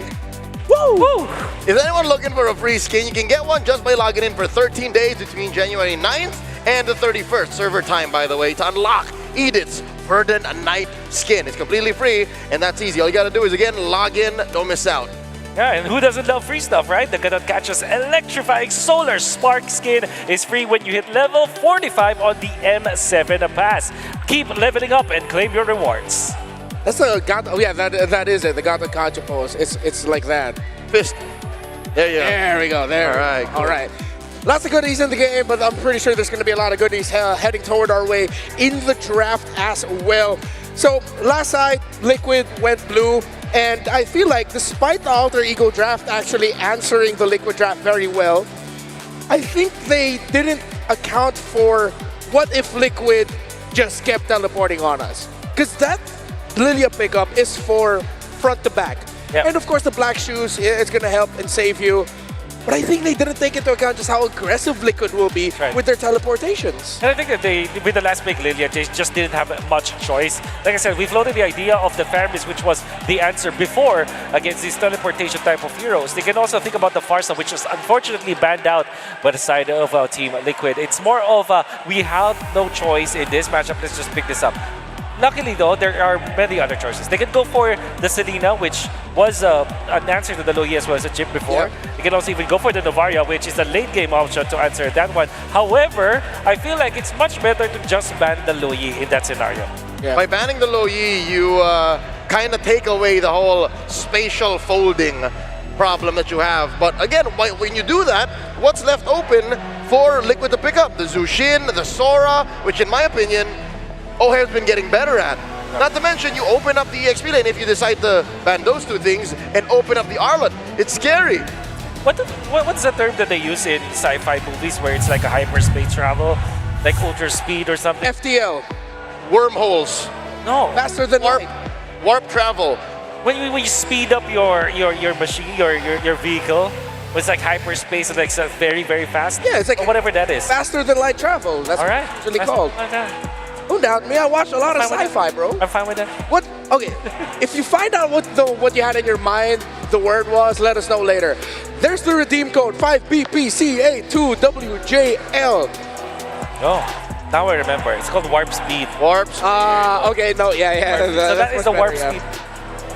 Woo! If anyone looking for a free skin, you can get one just by logging in for 13 days between January 9th and the 31st. Server time, by the way, to unlock Edith's Verdant Night skin. It's completely free, and that's easy. All you gotta do is, again, log in, don't miss out. Yeah, and who doesn't love free stuff, right? The KarlTzy's electrifying Solar Spark skin is free when you hit level 45 on the M7 pass. Keep leveling up and claim your rewards. That's the Gata. Oh yeah, that is it. The Gata Kacha pose. It's like that. Fist. There you go. There we go. There. All right. Cool. All right. Lots of goodies in the game, but I'm pretty sure there's going to be a lot of goodies heading toward our way in the draft as well. So last night, Liquid went blue, and I feel like despite the Alter Ego draft actually answering the Liquid draft very well, I think they didn't account for what if Liquid just kept teleporting on us. Because that Lilia pickup is for front to back. Yep. And of course the black shoes, it's going to help and save you. But I think they didn't take into account just how aggressive Liquid will be with their teleportations. And I think that they, with the last pick, Lilia, they just didn't have much choice. Like I said, we floated the idea of the Faramis, which was the answer before against these teleportation type of heroes. They can also think about the Farsa, which was unfortunately banned out by the side of Team Liquid. It's more of a, we have no choice in this matchup, let's just pick this up. Luckily though, there are many other choices. They can go for the Selena, which was an answer to the Loyi as well as a chip before. They can also even go for the Novaria, which is a late game option to answer that one. However, I feel like it's much better to just ban the Loyi in that scenario. Yeah. By banning the Loyi, you kind of take away the whole spatial folding problem that you have. But again, when you do that, what's left open for Liquid to pick up? The Zushin, the Sora, which in my opinion, O'Hare's been getting better at. Not to mention, you open up the EXP lane if you decide to ban those two things and open up the Arlot. It's scary. What's the term that they use in sci-fi movies where it's like a hyperspace travel? Like ultra speed or something? FTL. Wormholes. No. Faster than light. Warp travel. When you speed up your machine, your vehicle, it's like hyperspace and like so very, very fast? Yeah, it's like whatever that is. Faster than light travel. That's what it's usually called. Don't doubt me, I watch a lot of sci-fi, bro. I'm fine with that. What? Okay, if you find out what you had in your mind, the word was, let us know later. There's the redeem code 5BPCA2WJL. Oh, now I remember. It's called warp speed. Warp speed. Okay, no, yeah. So that is the warp speed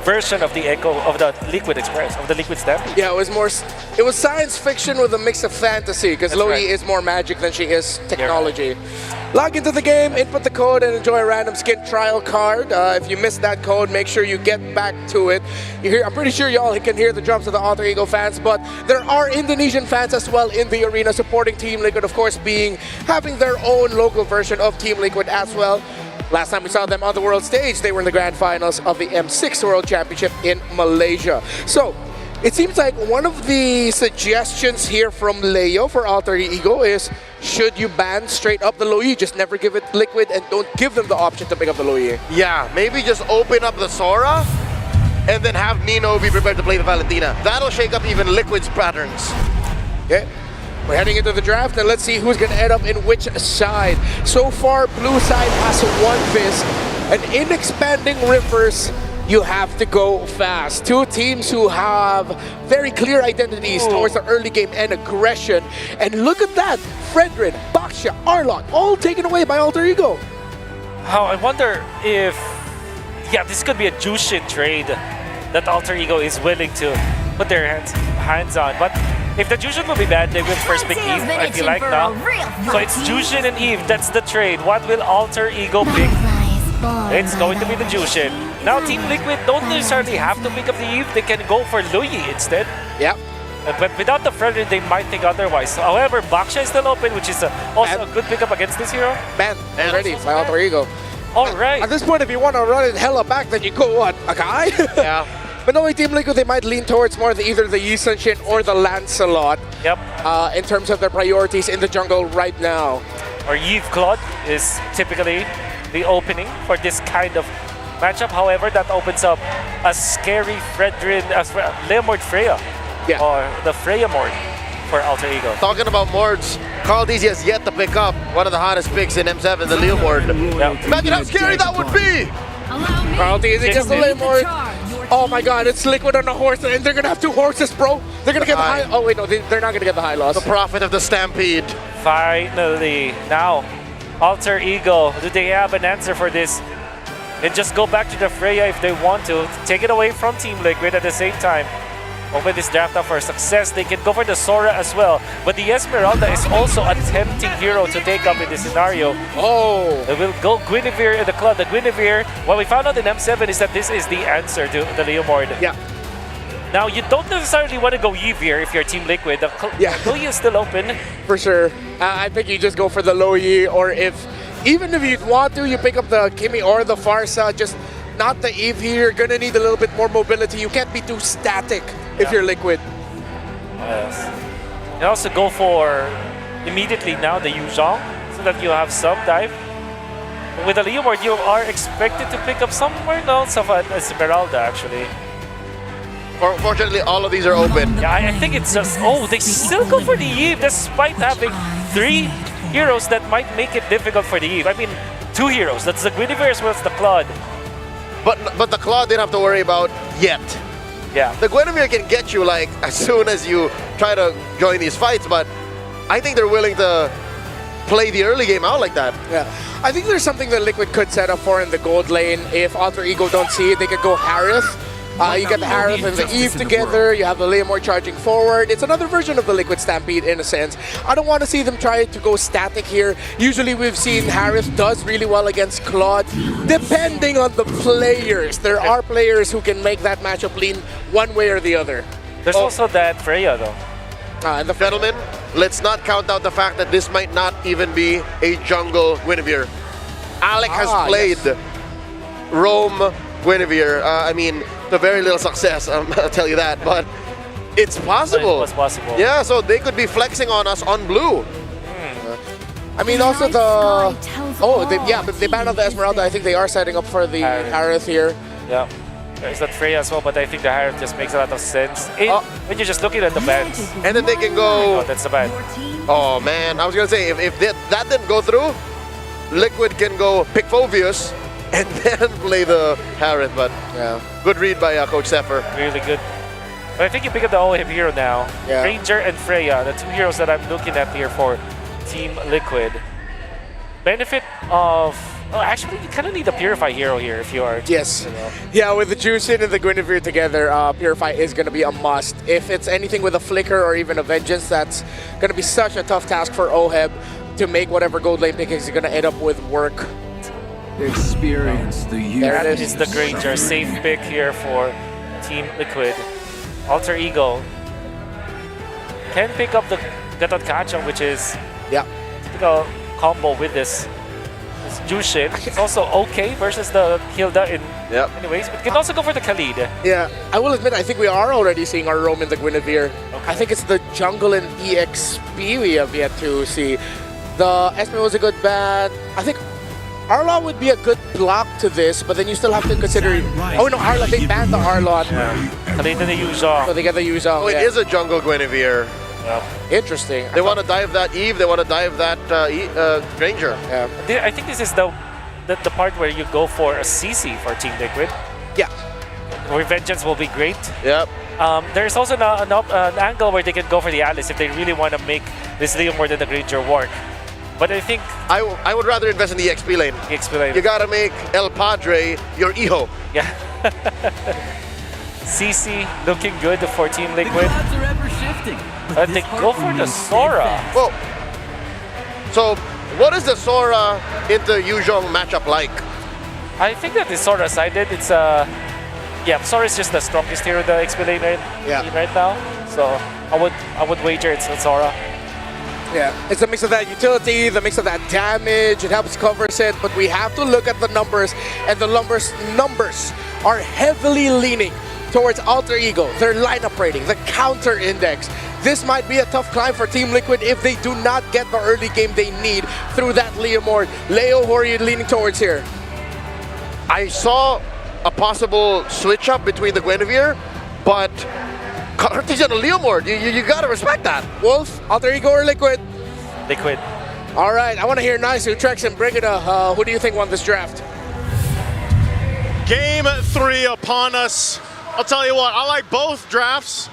version of the Echo of the Liquid Express, of the Liquid Stampede. Yeah, it was science fiction with a mix of fantasy, because Loyi is more magic than she is technology. Log into the game, input the code, and enjoy a random skin trial card. If you missed that code, make sure you get back to it. I'm pretty sure y'all can hear the drums of the Alter Ego fans, but there are Indonesian fans as well in the arena supporting Team Liquid, of course, having their own local version of Team Liquid as well. Last time we saw them on the world stage, they were in the grand finals of the M6 World Championship in Malaysia. So, it seems like one of the suggestions here from Leo for Alter Ego is, should you ban straight up the Loyi? Just never give it Liquid and don't give them the option to pick up the Loyi. Yeah, maybe just open up the Sora and then have Nino be prepared to play the Valentina. That'll shake up even Liquid's patterns. Okay. We're heading into the draft, and let's see who's going to end up in which side. So far, blue side has one Fizz, and in expanding Rivers, you have to go fast. Two teams who have very clear identities towards the early game and aggression. And look at that, Fredrin, Baksha, Arlot, all taken away by Alter Ego. I wonder if, this could be a Jushin trade that Alter Ego is willing to put their hands on. But if the Jushin will be bad, they will first pick Eve, I feel like now. So it's Jushin and Eve, that's the trade. What will Alter Ego pick? It's going to be the Jushin. Now Team Liquid don't necessarily have to pick up the Eve, they can go for Luyi instead. Yep. But without the Fredrin, they might think otherwise. However, Baksha is still open, which is also a good pickup against this hero. Man, already by Alter Ego. Alright. At this point, if you want to run it hella back, then you go, what, a guy? Yeah. But knowing Team Liquid, they might lean towards more either the Yi Sun-shin or the Lancelot. Yep. In terms of their priorities in the jungle right now. Or Yves Claude is typically the opening for this kind of matchup. However, that opens up a scary Fredrin, Leomord Freya. Yeah. Or the Freya Mord for Alter Ego. Talking about Mords, KarlTzy has yet to pick up one of the hottest picks in M7, the Leomord. Yeah. Imagine how scary that would be! KarlTzy gets the Leomord. Oh my god, it's Liquid on a horse, and they're gonna have two horses, bro. They're gonna get the high. Oh wait, no, they're not gonna get the high loss. The prophet of the Stampede. Finally, now, Alter Ego, do they have an answer for this? And just go back to the Freya if they want to. Take it away from Team Liquid at the same time. Open this draft up for success. They can go for the Sora as well. But the Esmeralda is also a tempting hero to take up in this scenario. Oh! They will go Guinevere in the club. The Guinevere, what we found out in M7 is that this is the answer to the Leomord. Yeah. Now, you don't necessarily want to go Eve here if you're Team Liquid. The Luyi is still open. For sure. I think you just go for the low Yi, or even if you want to, you pick up the Kimi or the Farsa, just not the Eve here. You're gonna need a little bit more mobility. You can't be too static if you're Liquid. Yes. You also go for immediately now the Yu Zhong so that you have some dive. With the Leomord, you are expected to pick up somewhere else of an Esmeralda actually. Fortunately, all of these are open. Yeah, I think it's just, they still go for the Eve despite having 3 heroes that might make it difficult for the Eve. I mean, 2 heroes, that's the Guinevere as well as the Claude. But the Claude didn't have to worry about yet. Yeah. The Guinevere can get you like as soon as you try to join these fights, but I think they're willing to play the early game out like that. Yeah. I think there's something that Liquid could set up for in the gold lane. If Alter Ego don't see it, they could go Harith. You get the Harith and the Eve together, you have the Leomord charging forward. It's another version of the Liquid Stampede in a sense. I don't want to see them try to go static here. Usually we've seen Harith does really well against Claude, depending on the players. There are players who can make that matchup lean one way or the other. There's also that Freya though. And gentlemen, let's not count out the fact that this might not even be a jungle Guinevere. Alec has played Rome Guinevere. I mean, to very little success, I'll tell you that, but it's possible. It was possible. Yeah, so they could be flexing on us on blue. I mean, also they banned out the Esmeralda. I think they are setting up for the Harith here. Yeah. There's that Freya as well, but I think the Harith just makes a lot of sense. When you're just looking at the bans. And then they can go... Oh, that's the ban. Oh, man. I was going to say, if that didn't go through, Liquid can go pick Phoveus and then play the Harith, but good read by Coach Zephyr. Really good. But I think you pick up the OHIP hero now. Yeah. Ranger and Freya, the 2 heroes that I'm looking at here for Team Liquid. Benefit of... Oh, actually, you kind of need a Purify hero here if you are... Yes. Yeah, with the Jushin and the Guinevere together, Purify is going to be a must. If it's anything with a Flicker or even a Vengeance, that's going to be such a tough task for OHEB to make whatever gold lane pick is going to end up with work. Experience the youth. That is the Granger. Safe pick here for Team Liquid. Alter Ego can pick up the Gatot Kacha, which is typical combo with this Jushin. It's also okay versus the Hilda in many ways, but can also go for the Khalid. Yeah, I will admit, I think we are already seeing our roam in the Guinevere. Okay. I think it's the jungle and EXP we have yet to see. The Esme was a good ban. I think Arlot would be a good block to this, but then you still have to consider... Oh no, Arlot, they banned the Arlot. Khalid and the Yu Zhong. So they get the Yu Zhong. Oh, it is a jungle Guinevere. Interesting. They want to dive that Eve, they want to dive that Granger. I think this is the part where you go for a CC for Team Liquid. Yeah. Revengeance will be great. Yep. There's also an angle where they can go for the Alice if they really want to make this Leo more than the Granger work. But I think I would rather invest in the EXP lane. EXP lane. You gotta make El Padre your Iho. Yeah. CC looking good for Team Liquid. They go for the Sora. Well, so what is the Sora into Yuzhong matchup like? I think that the Sora sided, it's yeah, Sora is just the strongest hero in the XP lane right now. So I would wager it's Sora. Yeah, it's a mix of that utility, the mix of that damage, it helps cover it, but we have to look at the numbers, and the numbers are heavily leaning towards Alter Ego, their lineup rating, the counter index. This might be a tough climb for Team Liquid if they do not get the early game they need through that Leomord. Leo, who are you leaning towards here? I saw a possible switch up between the Guinevere, but KarlTzy and Leomord, you gotta respect that. Wolf, Alter Ego or Liquid? Liquid. All right, I want to hear nice Utrecht and Brigida. Who do you think won this draft? Game 3 upon us. I'll tell you what, I like both drafts,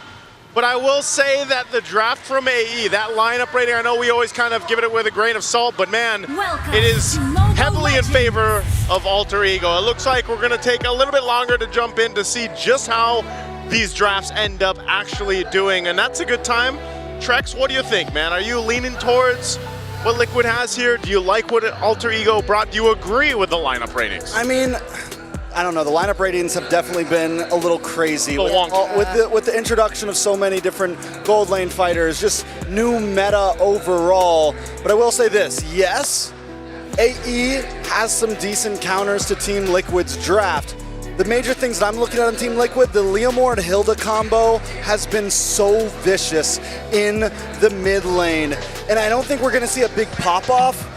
but I will say that the draft from AE, that lineup rating, I know we always kind of give it with a grain of salt, but man, it is heavily in favor of Alter Ego. It looks like we're going to take a little bit longer to jump in to see just how these drafts end up actually doing, and that's a good time. Trex, what do you think, man? Are you leaning towards what Liquid has here? Do you like what Alter Ego brought? Do you agree with the lineup ratings? I mean, I don't know. The lineup ratings have definitely been a little crazy with the introduction of so many different gold lane fighters, just new meta overall. But I will say this, yes, AE has some decent counters to Team Liquid's draft. The major things that I'm looking at on Team Liquid, the Leomord Hilda combo has been so vicious in the mid lane. And I don't think we're going to see a big pop-off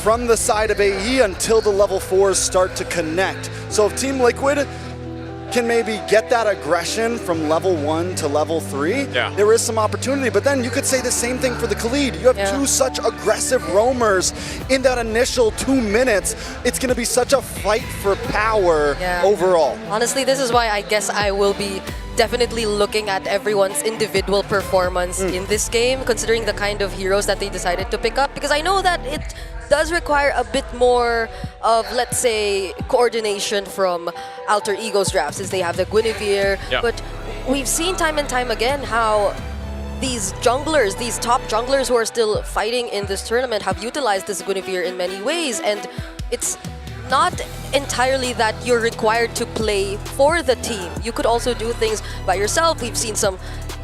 from the side of AE until the level 4s start to connect. So if Team Liquid can maybe get that aggression from level 1 to level 3, there is some opportunity. But then you could say the same thing for the Khalid. You have two such aggressive roamers in that initial 2 minutes. It's going to be such a fight for power overall. Honestly, this is why I guess I will be definitely looking at everyone's individual performance in this game, considering the kind of heroes that they decided to pick up, because I know that it does require a bit more of, let's say, coordination from Alter Ego's draft, since they have the Guinevere. But we've seen time and time again how these junglers, these top junglers who are still fighting in this tournament, have utilized this Guinevere in many ways, and it's not entirely that you're required to play for the team. You could also do things by yourself. We've seen some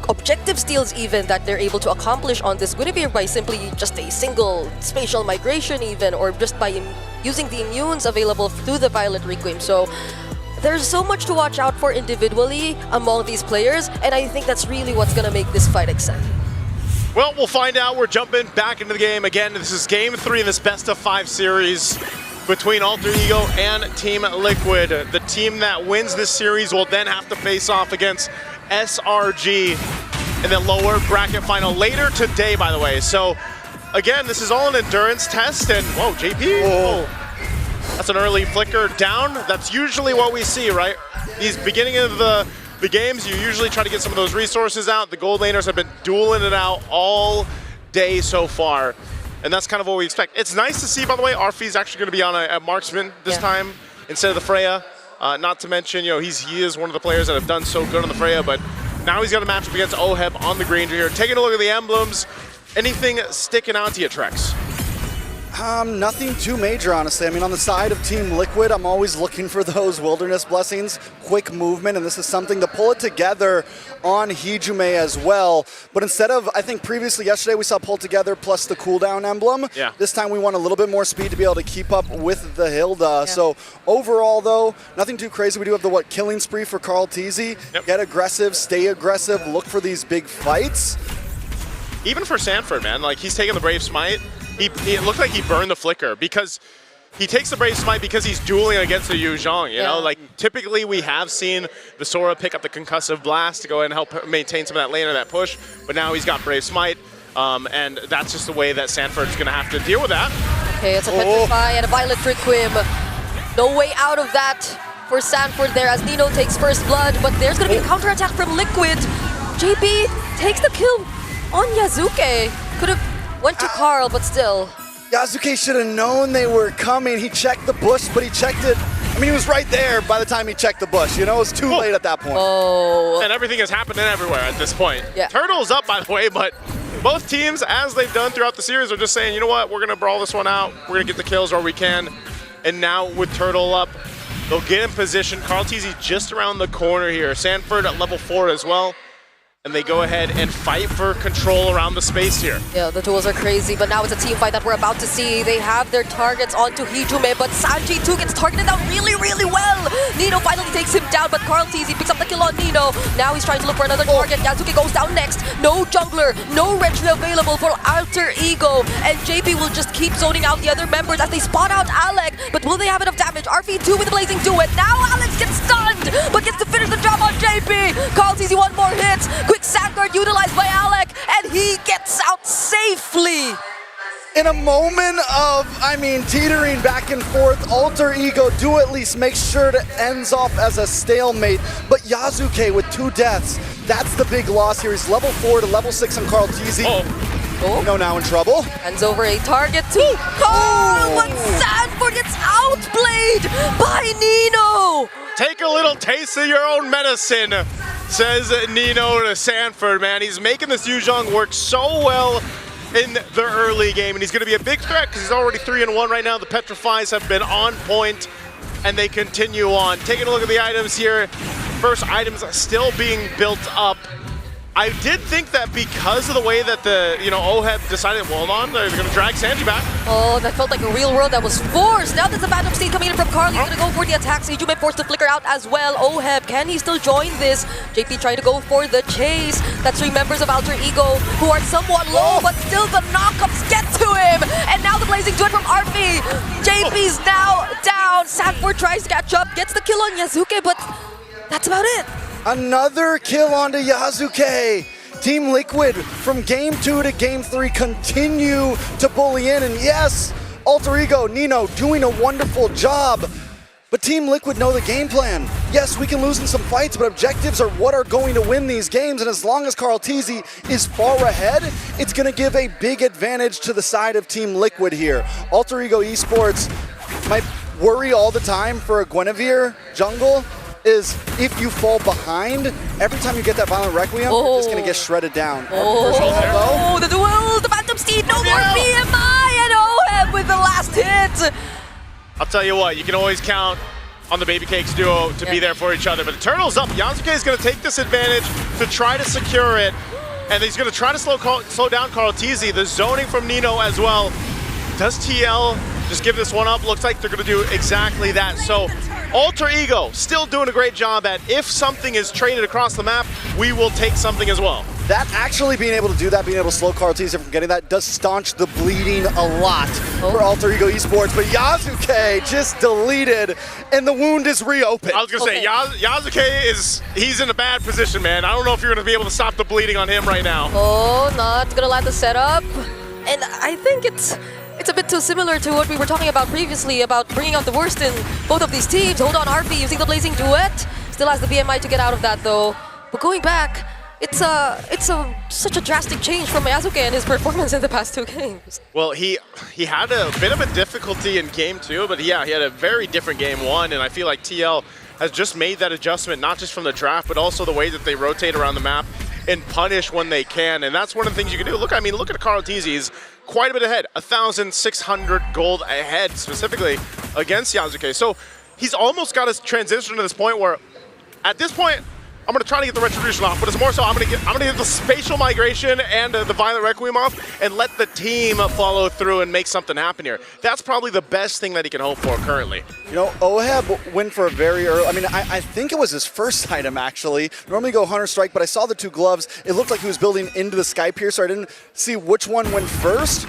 objective steals even that they're able to accomplish on this Guinevere by simply just a single spatial migration even, or just by using the immunes available through the Violet Requiem. So there's so much to watch out for individually among these players, and I think that's really what's going to make this fight exciting. Well, we'll find out. We're jumping back into the game again. This is game 3 in this best-of-5 series between Alter Ego and Team Liquid. The team that wins this series will then have to face off against SRG in the lower bracket final later today, by the way. So again, this is all an endurance test, and whoa, JP, that's an early flicker down. That's usually what we see, right? These beginning of the games, you usually try to get some of those resources out. The gold laners have been dueling it out all day so far, and that's kind of what we expect. It's nice to see, by the way, Arfi's actually going to be on a marksman this time instead of the Freya. Not to mention, you know, he is one of the players that have done so good on the Freya, but now he's got a matchup against Oheb on the Granger here. Taking a look at the emblems, anything sticking out to you, Trex? Nothing too major, honestly. I mean, on the side of Team Liquid, I'm always looking for those wilderness blessings, quick movement, and this is something to pull it together on Hijume as well. But instead of, I think previously yesterday we saw pull together plus the cooldown emblem. This time we want a little bit more speed to be able to keep up with the Hilda. So overall, though, nothing too crazy. We do have the killing spree for KarlTzy. Get aggressive, stay aggressive, look for these big fights. Even for Sanford, man, like he's taking the Brave Smite. It looked like he burned the flicker because he takes the Brave Smite because he's dueling against the Yuzhong, you know? Like, typically we have seen the Sora pick up the Concussive Blast to go ahead and help maintain some of that lane or that push, but now he's got Brave Smite, and that's just the way that Sanford's going to have to deal with that. Okay, it's a Petrify and a Violet Requiem. No way out of that for Sanford there as Nino takes first blood, but there's going to be a counterattack from Liquid. JP takes the kill on Yasuke. Could have went to Karl, but still. Yasuke should have known they were coming. He checked the bush, but he checked it. I mean, he was right there by the time he checked the bush. You know, it was too late at that point. Oh. And everything is happening everywhere at this point. Yeah. Turtle's up, by the way, but both teams, as they've done throughout the series, are just saying, you know what, we're going to brawl this one out. We're going to get the kills where we can. And now with Turtle up, they'll get in position. KarlTzy just around the corner here. Sanford at level 4 as well. And they go ahead and fight for control around the space here. Yeah, the duels are crazy, but now it's a team fight that we're about to see. They have their targets onto Hijume, but Sanji too gets targeted down really, really well. Nino finally takes him down, but KarlTzy picks up the kill on Nino. Now he's trying to look for another target. Yasuke goes down next. No jungler, no retry available for Alter Ego, and JP will just keep zoning out the other members as they spot out Alec, but will they have enough damage? RV2 with the blazing duet. Now Alex gets stunned, but gets to finish the job on JP. KarlTzy one more hit. Quick sandguard utilized by Alec, and he gets out safely. In a moment of, teetering back and forth, Alter Ego do at least make sure to ends off as a stalemate. But Yasuke with 2 deaths, that's the big loss here. He's level 4 to level 6 on KarlTzy. Nino now in trouble. Hands over a target to Karl, but Sanford gets outplayed by Nino. Take a little taste of your own medicine, says Nino to Sanford, man. He's making this Yuzhong work so well in the early game, and he's going to be a big threat because he's already 3-1 right now. The Petrifies have been on point, and they continue on. Taking a look at the items here. First items still being built up. I did think that because of the way that the, ÅHEB decided, well, hold on, they're going to drag Sanji back. Oh, that felt like a real world that was forced. Now there's a Phantom Steed coming in from Karl. He's going to go for the attacks. Hijume forced to flicker out as well. ÅHEB, can he still join this? JP trying to go for the chase. That's 3 members of Alter Ego who are somewhat low, but still the knockups get to him. And now the blazing duet from RV. JP's now down. Sanford tries to catch up, gets the kill on Yasuke, but that's about it. Another kill onto Yasuke. Team Liquid from game 2 to game 3 continue to bully in. And yes, Alter Ego, Nino doing a wonderful job. But Team Liquid know the game plan. Yes, we can lose in some fights, but objectives are what are going to win these games. And as long as KarlTzy is far ahead, it's going to give a big advantage to the side of Team Liquid here. Alter Ego Esports might worry all the time for a Guinevere jungle is if you fall behind, every time you get that Violent Requiem, you're just going to get shredded down. The duel, the Phantom Steed, no more BMI, and ÅHEB with the last hit. I'll tell you what, you can always count on the Baby Cakes duo to be there for each other. But the Turtle's up. Yasuke is going to take this advantage to try to secure it. And he's going to try to slow down KarlTzy. The zoning from Nino as well. Does TL just give this one up? Looks like they're going to do exactly that. So Alter Ego still doing a great job at if something is traded across the map, we will take something as well. That actually being able to do that, being able to slow KarlTzy from getting that, does staunch the bleeding a lot for Alter Ego Esports. But Yasuke just deleted, and the wound is reopened. I was going to say, Yasuke he's in a bad position, man. I don't know if you're going to be able to stop the bleeding on him right now. Oh, not going to land the setup. And I think it's a bit too similar to what we were talking about previously about bringing out the worst in both of these teams. Hold on, RP using the blazing duet. Still has the BMI to get out of that though. But going back, it's such a drastic change from Yasuke and his performance in the past 2 games. Well, he had a bit of a difficulty in game 2, but yeah, he had a very different game 1, and I feel like TL has just made that adjustment, not just from the draft, but also the way that they rotate around the map and punish when they can, and that's one of the things you can do. Look at KarlTzy, he's quite a bit ahead, 1,600 gold ahead, specifically against Yasuke. So he's almost got his transition to this point where, at this point, I'm going to try to get the Retribution off, but it's more so I'm going to get the Spatial Migration and the Violent Requiem off and let the team follow through and make something happen here. That's probably the best thing that he can hope for currently. You know, ÅHEB went for a very early, I think it was his first item actually. Normally go Hunter Strike, but I saw the 2 gloves. It looked like he was building into the Sky Piercer. I didn't see which one went first.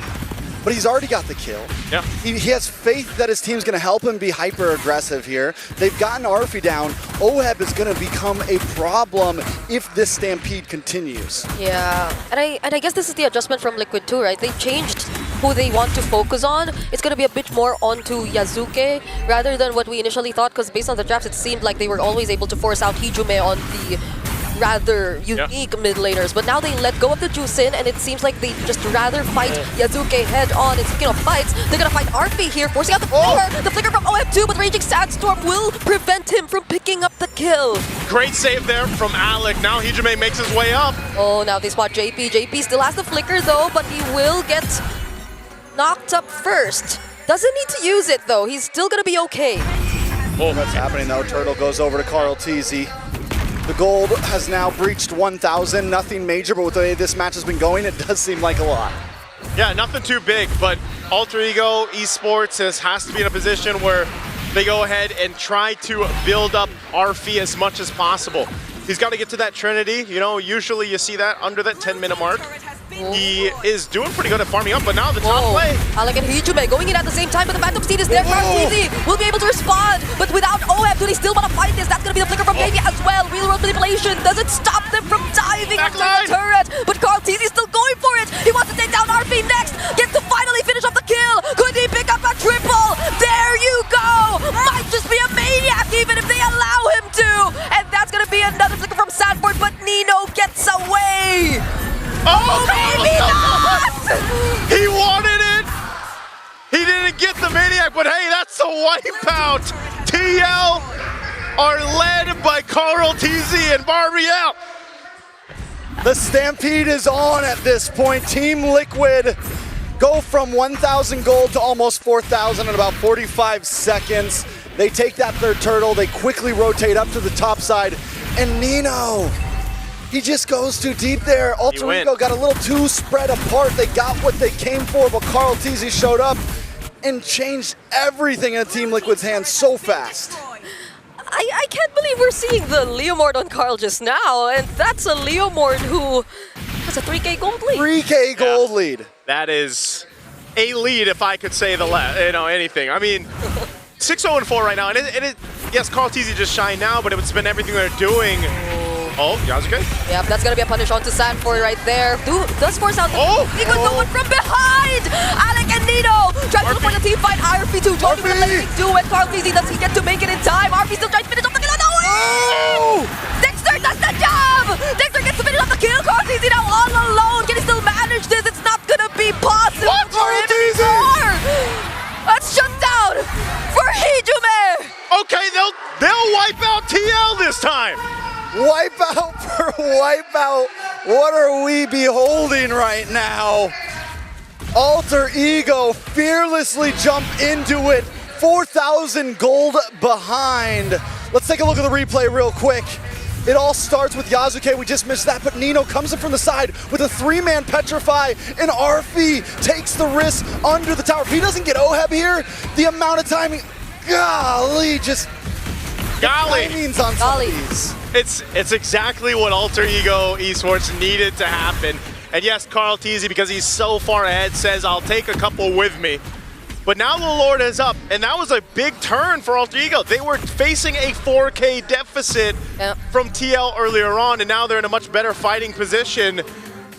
But he's already got the kill. Yeah. He has faith that his team's going to help him be hyper-aggressive here. They've gotten Arfi down. ÅHEB is going to become a problem if this stampede continues. Yeah, and I guess this is the adjustment from Liquid too, right? They changed who they want to focus on, it's going to be a bit more onto Yazuke rather than what we initially thought, because based on the drafts, it seemed like they were always able to force out Hijume on the rather unique mid laners, but now they let go of the Jusin, and it seems like they just rather fight Yazuke head on. And speaking of fights, they're gonna fight RP here, forcing out the flicker. The flicker from OM2, but Raging Sandstorm will prevent him from picking up the kill. Great save there from Alec. Now Hijume makes his way up. Oh, now they spot JP. JP still has the flicker though, but he will get knocked up first. Doesn't need to use it though. He's still gonna be okay. Oh, that's happening though. Turtle goes over to KarlTzy. The gold has now breached 1,000. Nothing major, but with the way this match has been going, it does seem like a lot. Yeah, nothing too big, but Alter Ego Esports has to be in a position where they go ahead and try to build up RF as much as possible. He's got to get to that Trinity. You know, usually you see that under that 10-minute mark. He is doing pretty good at farming up, but now the top play. Alec and Hijume going in at the same time, but the Phantom Steed is there. KarlTzy will be able to respond, but without OM, do they still want to fight this? That's going to be the flicker from Baby as well. Real world manipulation doesn't stop them from diving into the turret, but KarlTzy is still going for it. He wants to take down RP next, gets to finally finish off the kill. Could he pick up a triple? There you go. Might just be a maniac even if they allow him to. And that's going to be another flicker from Sanford, but Nino gets away. Oh, maybe not! He wanted it! He didn't get the Maniac, but hey, that's a wipeout! TL are led by KarlTzy and Barbiel. The Stampede is on at this point. Team Liquid go from 1,000 gold to almost 4,000 in about 45 seconds. They take that third turtle, they quickly rotate up to the top side, and Nino, he just goes too deep there. Alter Ego got a little too spread apart. They got what they came for, but KarlTzy showed up and changed everything in Team Liquid's hands so fast. I can't believe we're seeing the Leomord on Karl just now, and that's a Leomord who has a 3K gold lead. 3K gold lead. That is a lead, if I could say anything. I mean, 6-0-4 right now, and yes, KarlTzy just shined now, but it's been everything they're doing. Oh, Yazuke? Yep, that's gonna be a punish onto Sanford right there. Does force out the no one from behind! Alec and Nino trying to look for the team fight. RP2 joining with the duet. KarlTzy, does he get to make it in time? RP still trying to finish off the kill. No! Dexter does the job! Dexter gets to finish off the kill. KarlTzy now all alone. Can he still manage this? It's not gonna be possible for him anymore! Let's shut down for Hijume! Okay, they'll wipe out TL this time! Wipeout for wipeout. What are we beholding right now? Alter Ego fearlessly jump into it. 4,000 gold behind. Let's take a look at the replay real quick. It all starts with Yazuke, we just missed that, but Nino comes in from the side with a 3-man Petrify, and RF takes the risk under the tower. If he doesn't get OHEB here, the amount of timing, golly, just timings on some of these. It's exactly what Alter Ego Esports needed to happen. And yes, KarlTzy, because he's so far ahead, says, I'll take a couple with me. But now the Lord is up, and that was a big turn for Alter Ego. They were facing a 4K deficit from TL earlier on, and now they're in a much better fighting position.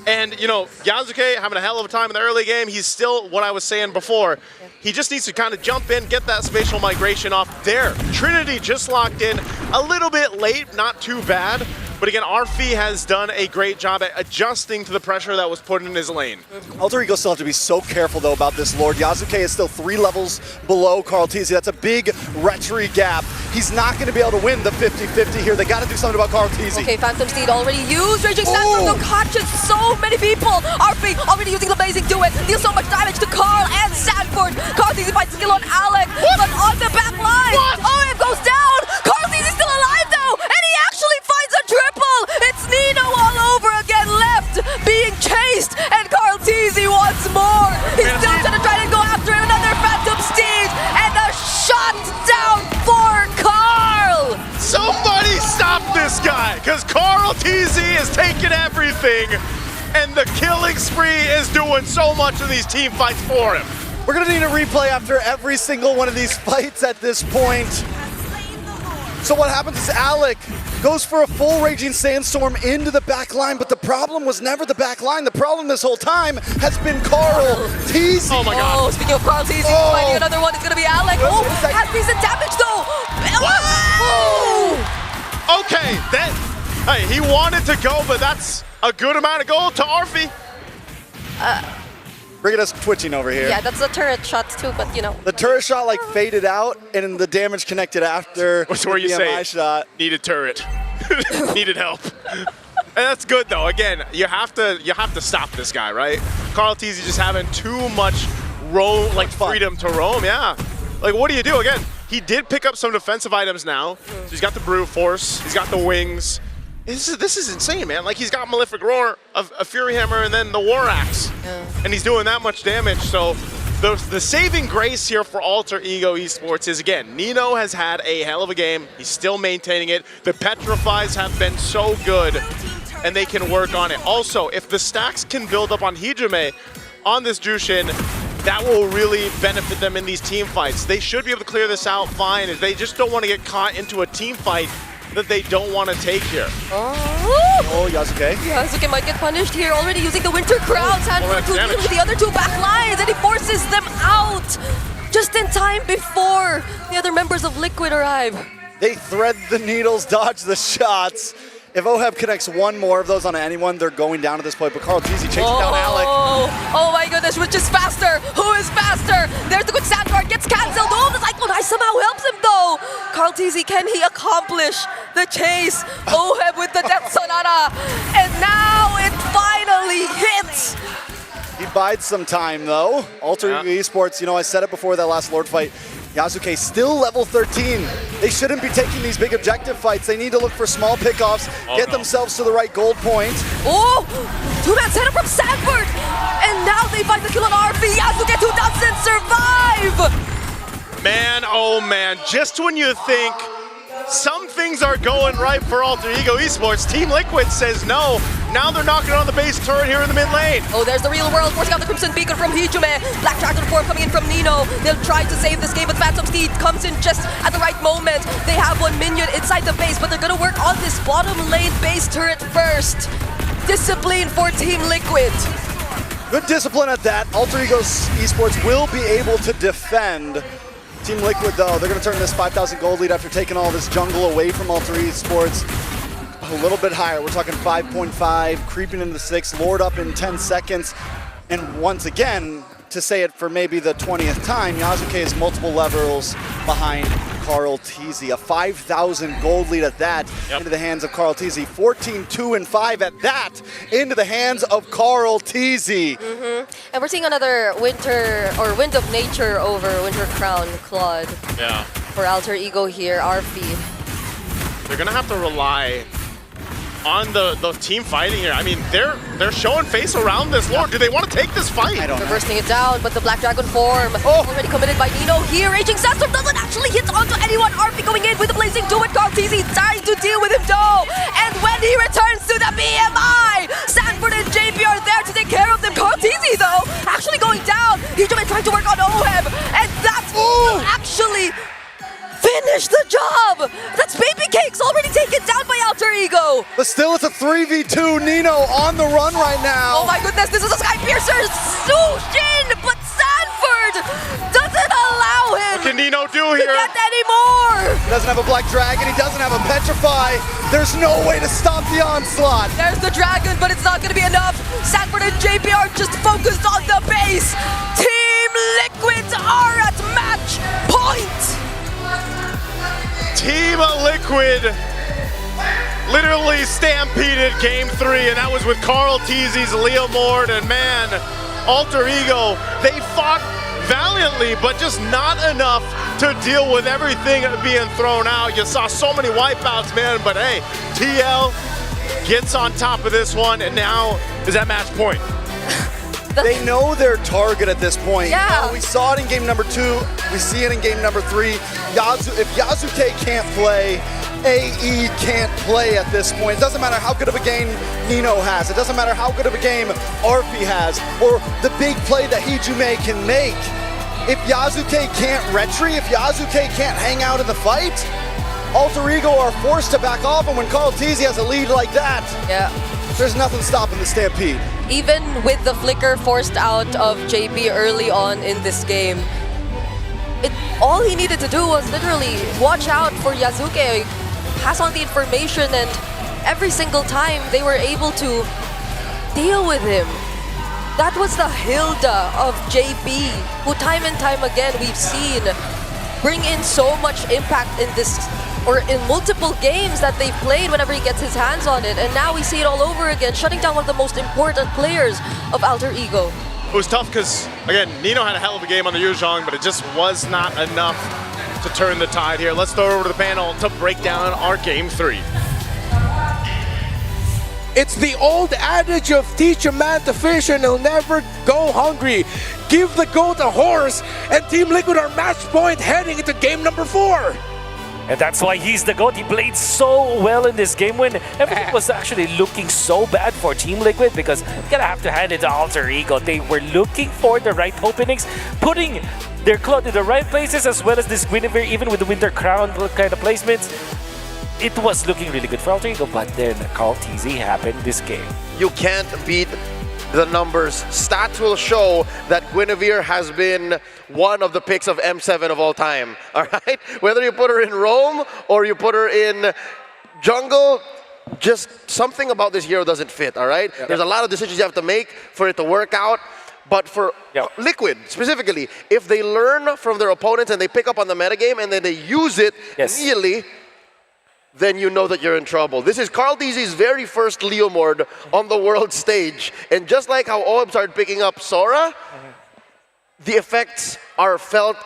And, you know, Yazuke having a hell of a time in the early game. He's still what I was saying before. He just needs to kind of jump in, get that spatial migration off there. Trinity just locked in a little bit late, not too bad. But again, RF has done a great job at adjusting to the pressure that was put in his lane. Alter Ego still have to be so careful though about this Lord. Yazuke is still 3 levels below KarlTzy. That's a big retry gap. He's not going to be able to win the 50-50 here. They got to do something about KarlTzy. Okay, Phantom Steed already used. Raging Sandstorm to catches so many people. RP already using the Blazing Duet. Deals so much damage to Karl and Sanford. KarlTzy fights skill on Alec. But on the back line, OM goes down. KarlTzy still alive though, and he actually finds a triple. It's Nino all over again, left being chased, and KarlTzy once more. He's still trying to go after him. Another Phantom Steed, and a shot down for Karl. Somebody stop this guy, because KarlTzy is taking everything, and the killing spree is doing so much of these team fights for him. We're going to need a replay after every single one of these fights at this point. So what happens is Alec goes for a full Raging Sandstorm into the back line, but the problem was never the back line. The problem this whole time has been KarlTzy. Oh my god. Oh, speaking of KarlTzy, finding another one. It's going to be Alec. Oh, has decent damage though. Oh! Okay, hey, he wanted to go, but that's a good amount of gold to Arfi. Brigida's twitching over here. Yeah, that's a turret shot too, but you know. The turret shot like faded out, and the damage connected after What's where you the say MI shot. Needed turret, needed help. And that's good though. Again, you have to stop this guy, right? KarlTzy just having too much freedom to roam. Yeah, like what do you do? Again, he did pick up some defensive items now. So he's got the brute force, he's got the wings. This is insane, man. Like he's got Malefic Roar, a Fury Hammer, and then the War Axe, and he's doing that much damage. So the saving grace here for ŁTR Esports is, again, Nino has had a hell of a game. He's still maintaining it. The Petrifies have been so good, and they can work on it. Also, if the stacks can build up on Hijime on this Jushin, that will really benefit them in these team fights. They should be able to clear this out fine. If they just don't want to get caught into a team fight that they don't want to take here. Oh, Yasuke. Yasuke might get punished here, already using the Winter Crown. Sanford to deal with the other two back lines, and he forces them out just in time before the other members of Liquid arrive. They thread the needles, dodge the shots. If OHEB connects one more of those on anyone, they're going down at this point. But KarlTzy chasing down Alec. Oh my goodness, which is faster? Who is faster? There's the quick sandguard, gets cancelled. Oh, the Cyclone Ice somehow helps him though. KarlTzy, can he accomplish the chase? OHEB with the Death Sonata. And now it finally hits. He bides some time though. ŁTR Esports, you know, I said it before that last Lord fight. Yasuke still level 13. They shouldn't be taking these big objective fights. They need to look for small pickoffs, get themselves to the right gold point. Oh, two-man setup from Sanford. And now they find the kill on Arfi. Yasuke 2 doesn't survive. Man, oh man, just when you think some things are going right for ŁTR Esports, Team Liquid says no. Now they're knocking on the base turret here in the mid lane. Oh, there's the real world, forcing out the Crimson Beacon from Hijime. Black Dragon form coming in from Nino. They'll try to save this game, but Phantom Steed comes in just at the right moment. They have one minion inside the base, but they're gonna work on this bottom lane base turret first. Discipline for Team Liquid. Good discipline at that. ŁTR Esports will be able to defend. Team Liquid, though, they're going to turn this 5,000 gold lead after taking all this jungle away from ŁTR Esports a little bit higher. We're talking 5.5, creeping into 6, Lord up in 10 seconds. And once again, to say it for maybe the 20th time, Yasuke is multiple levels behind KarlTzy. A 5,000 gold lead at that into the hands of KarlTzy. 14-2-5 at that into the hands of KarlTzy. And we're seeing another Wind of Nature over Winter Crown Claude. Yeah. For ŁTR here, Arfi. They're gonna have to rely on the team fighting here. I mean, they're showing face around this Lord. Do they want to take this fight? I don't know. Bursting it down, but the Black Dragon form already committed by Nino here. Raging Sandstorm doesn't actually hit onto anyone. Arfi going in with the Blazing Duet. KarlTzy trying to deal with him though. And when he returns to the BMI, Sanford and JP are there to take care of them. KarlTzy though, actually going down. Hijime trying to work on OHEB, and that will actually finish the job! That's Baby Cakes already taken down by ŁTR. But still, it's a 3v2. Nino on the run right now. Oh my goodness, this is a Sky Piercer! Sushin! But Sanford doesn't allow him What can Nino do here? to get any more! He doesn't have a Black Dragon. He doesn't have a Petrify. There's no way to stop the onslaught. There's the Dragon, but it's not going to be enough. Sanford and JP are just focused on the base. Team Liquid are at match point! Team Liquid literally stampeded game 3, and that was with KarlTzy's Leo Mord. And man, ŁTR they fought valiantly, but just not enough to deal with everything being thrown out. You saw so many wipeouts, man, but hey, TL gets on top of this one, and now is at match point. They know their target at this point. Yeah. We saw it in game number 2. We see it in game number 3. If Yasuke can't play, AE can't play at this point. It doesn't matter how good of a game Nino has. It doesn't matter how good of a game Arfi has, or the big play that Hijime can make. If Yasuke can't retry, if Yasuke can't hang out in the fight, Alter Ego are forced to back off, and when KarlTzy has a lead like that, Yeah. there's nothing stopping the Stampede. Even with the flicker forced out of JB early on in this game, all he needed to do was literally watch out for Yasuke, pass on the information, and every single time they were able to deal with him. That was the Hilda of JB, who time and time again we've seen bring in so much impact in this, or in multiple games that they've played whenever he gets his hands on it. And now we see it all over again, shutting down one of the most important players of Alter Ego. It was tough because, again, Nino had a hell of a game on the Yuzhong, but it just was not enough to turn the tide here. Let's throw it over to the panel to break down our Game 3. It's the old adage of teach a man to fish and he'll never go hungry. Give the goat a horse, and Team Liquid are match point heading into game number 4. And that's why he's the GOAT. He played so well in this game when everything was actually looking so bad for Team Liquid, because you gotta have to hand it to Alter Ego. They were looking for the right openings, putting their Claude in the right places, as well as this Guinevere, even with the Winter Crown kind of placements. It was looking really good for Alter Ego, but then KarlTzy happened this game. You can't beat the numbers. Stats will show that Guinevere has been one of the picks of M7 of all time, all right? Whether you put her in Rome or you put her in jungle, just something about this hero doesn't fit, all right? There's a lot of decisions you have to make for it to work out. But for Liquid, specifically, if they learn from their opponents and they pick up on the metagame and then they use it immediately, then you know that you're in trouble. This is KarlTzy's very first Leomord on the world stage. And just like how OM started picking up Sora, the effects are felt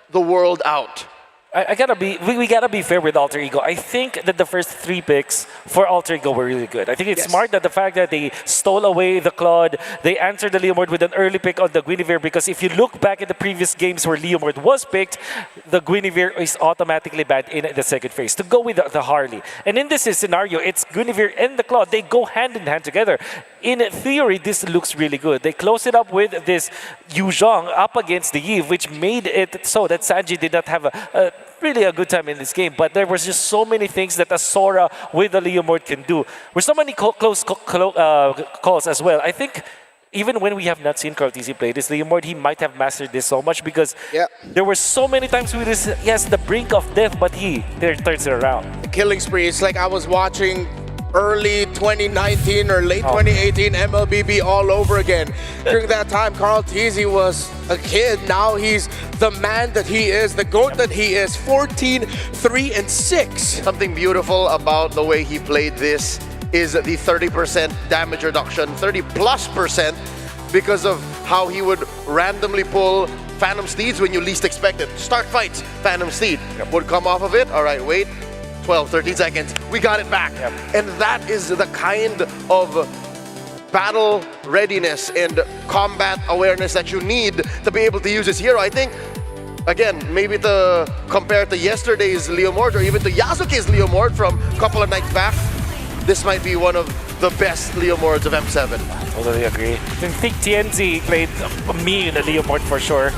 the world out. We gotta be fair with Alter Ego. I think that the first 3 picks for Alter Ego were really good. I think it's smart that the fact that they stole away the Claude, they answered the Leomord with an early pick on the Guinevere, because if you look back at the previous games where Leomord was picked, the Guinevere is automatically banned in the second phase to go with the Harley. And in this scenario, it's Guinevere and the Claude. They go hand in hand together. In theory, this looks really good. They close it up with this Yuzhong up against the Eve, which made it so that Sanji did not have really a good time in this game, but there was just so many things that a Sora with a Leomord can do. With so many close calls as well. I think even when we have not seen KarlTzy play this Leomord, he might have mastered this so much, because there were so many times we was the brink of death, but he turns it around. The killing spree, it's like I was watching early 2019 or late 2018 MLBB all over again. During that time, KarlTzy was a kid. Now he's the man that he is, the GOAT that he is. 14, 3, and 6. Something beautiful about the way he played this is the 30% damage reduction, 30+%, because of how he would randomly pull Phantom Steeds when you least expect it. Start fights, Phantom Steed would come off of it. All right, wait. 12, 13 seconds, we got it back. And that is the kind of battle readiness and combat awareness that you need to be able to use this hero. I think, again, maybe to compare to yesterday's Leomord or even to Yasuke's Leomord from a couple of nights back, this might be one of the best Leomords of M7. Totally agree. I think TNZ played me in the Leomord for sure.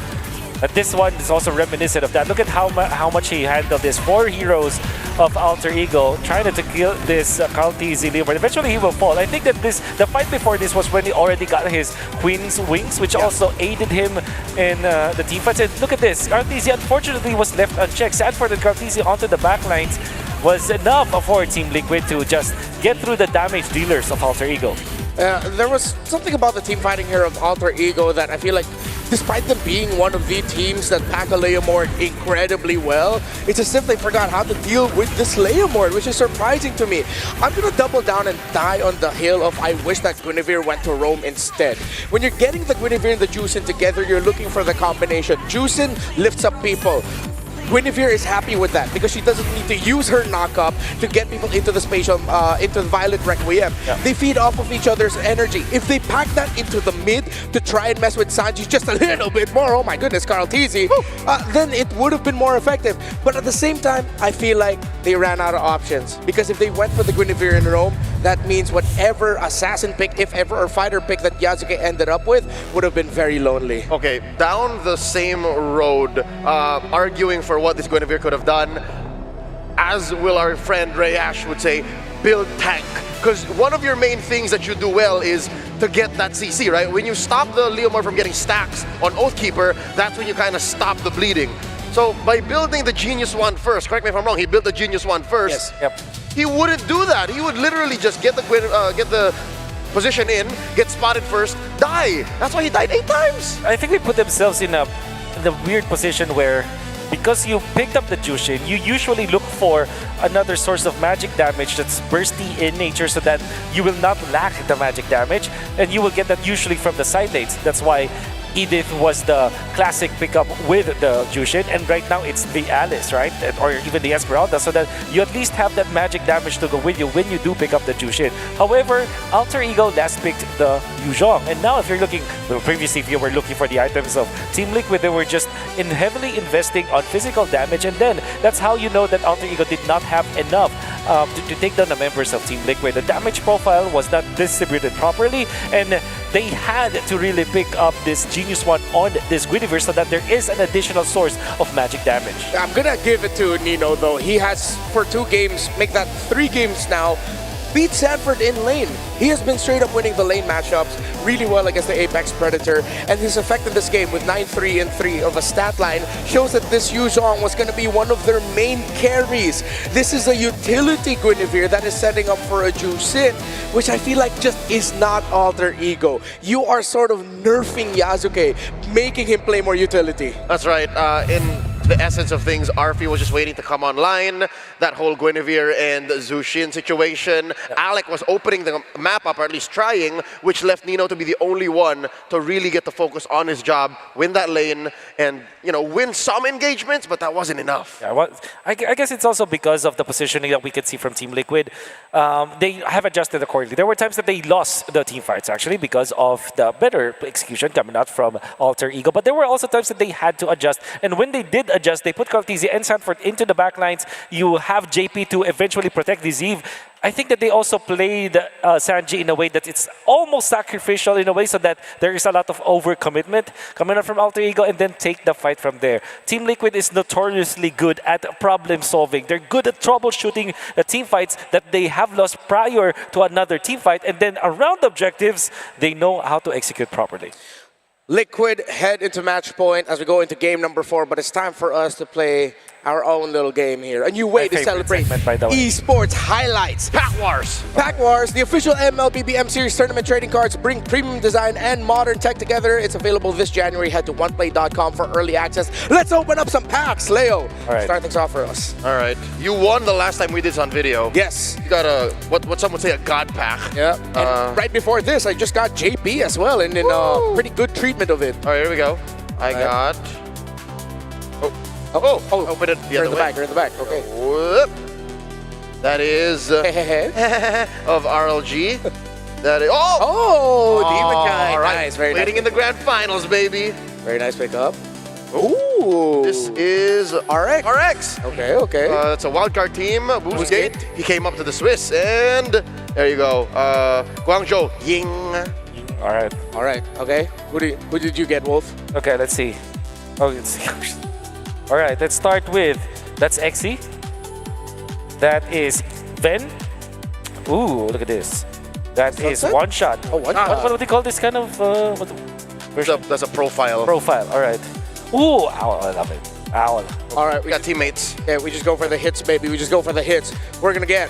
But this one is also reminiscent of that. Look at how much he handled this. 4 heroes of Alter Ego trying to kill this KarlTzy Leomord. Eventually he will fall. I think that the fight before this was when he already got his Queen's Wings, which also aided him in the team fights. And look at this. KarlTzy unfortunately was left unchecked. Sad for the KarlTzy onto the backlines was enough for Team Liquid to just get through the damage dealers of Alter Ego. There was something about the team fighting here of Alter Ego that I feel like, despite them being one of the teams that pack a Leomord incredibly well, it's as if they forgot how to deal with this Leomord, which is surprising to me. I'm going to double down and die on the hill of I wish that Guinevere went to Rome instead. When you're getting the Guinevere and the Juicin together, you're looking for the combination. Juicin lifts up people. Guinevere is happy with that because she doesn't need to use her knock-up to get people into the spatial, into the Violet Requiem. They feed off of each other's energy. If they pack that into the mid to try and mess with Sanji just a little bit more, oh my goodness, KarlTzy, then it would have been more effective. But at the same time, I feel like they ran out of options. Because if they went for the Guinevere in Rome, that means whatever assassin pick, if ever, or fighter pick that Yasuke ended up with would have been very lonely. Okay, down the same road, arguing for what this Guinevere could have done, as will our friend Rayash would say, build tank. Because one of your main things that you do well is to get that CC, right? When you stop the Leomord from getting stacks on Oathkeeper, that's when you kind of stop the bleeding. So by building the Genius one first, correct me if I'm wrong, he built the Genius one first. Yes, yep. He wouldn't do that. He would literally just get the position in, get spotted first, die. That's why he died 8 times. I think they put themselves in the weird position where, because you picked up the Jushin, you usually look for another source of magic damage that's bursty in nature so that you will not lack the magic damage, and you will get that usually from the side lanes. That's why Edith was the classic pickup with the Jushin, and right now it's the Alice, right? Or even the Esmeralda, so that you at least have that magic damage to go with you when you do pick up the Jushin. However, Alter Ego last picked the Yuzhong, and now if you're looking, well, previously if you were looking for the items of Team Liquid, they were just heavily investing on physical damage, and then that's how you know that Alter Ego did not have enough to take down the members of Team Liquid. The damage profile was not distributed properly, and they had to really pick up this Genius one on this Guinevere so that there is an additional source of magic damage. I'm gonna give it to Nino though. He has, for 2 games, make that 3 games now, beat Sanford in lane. He has been straight up winning the lane matchups really well against the Apex Predator, and his effect in this game with 9-3 and 3 of a stat line shows that this Yuzhong was going to be one of their main carries. This is a utility Guinevere that is setting up for a Jushin, which I feel like just is not Alter Ego. You are sort of nerfing Yasuke, making him play more utility. That's right. In the essence of things, Arfi was just waiting to come online. That whole Guinevere and Zushin situation. Alec was opening the map up, or at least trying, which left Nino to be the only one to really get the focus on his job, win that lane, and win some engagements, but that wasn't enough. Yeah, well, I guess it's also because of the positioning that we could see from Team Liquid. They have adjusted accordingly. There were times that they lost the team fights actually because of the better execution coming out from Alter Ego, but there were also times that they had to adjust, and when they did adjust, they put KarlTzy and Sanford into the backlines. You have JP to eventually protect the Zeev. I think that they also played Sanji in a way that it's almost sacrificial in a way so that there is a lot of overcommitment coming up from Alter Ego and then take the fight from there. Team Liquid is notoriously good at problem solving. They're good at troubleshooting the team fights that they have lost prior to another team fight, and then around objectives, they know how to execute properly. Liquid head into match point as we go into game number 4, but it's time for us to play our own little game here. A new way to celebrate esports highlights. Pack Wars. Pack Wars, the official MLBB M Series tournament trading cards, bring premium design and modern tech together. It's available this January. Head to oneplay.com for early access. Let's open up some packs. Leo, start things off for us. All right. You won the last time we did this on video. Yes. You got a, what some would say, a god pack. Yeah. And right before this, I just got JP as well, and in pretty good treatment of it. All right, here we go. I got... Open it the other way. You're in the back, okay. Whoop. That is of RLG. That is... Demon Guy. All right. Nice, very Waiting nice. in the grand finals, baby. Very nice pickup. Ooh. This is RX. Okay, okay. It's a wildcard team. Boostgate. He came up to the Swiss, and there you go. Guangzhou Ying. All right. All right. Okay. Who did you get, Wolf? Okay, let's see. Oh, let's see. All right, let's start with, that's Exy. That is Ven. Ooh, look at this. That is One Shot. Oh, One Shot. What do they call this kind of That's a profile. Profile, all right. Ooh, ow, I love it. Ow. All right, we got teammates. Yeah, we just go for the hits, baby. We just go for the hits. We're gonna get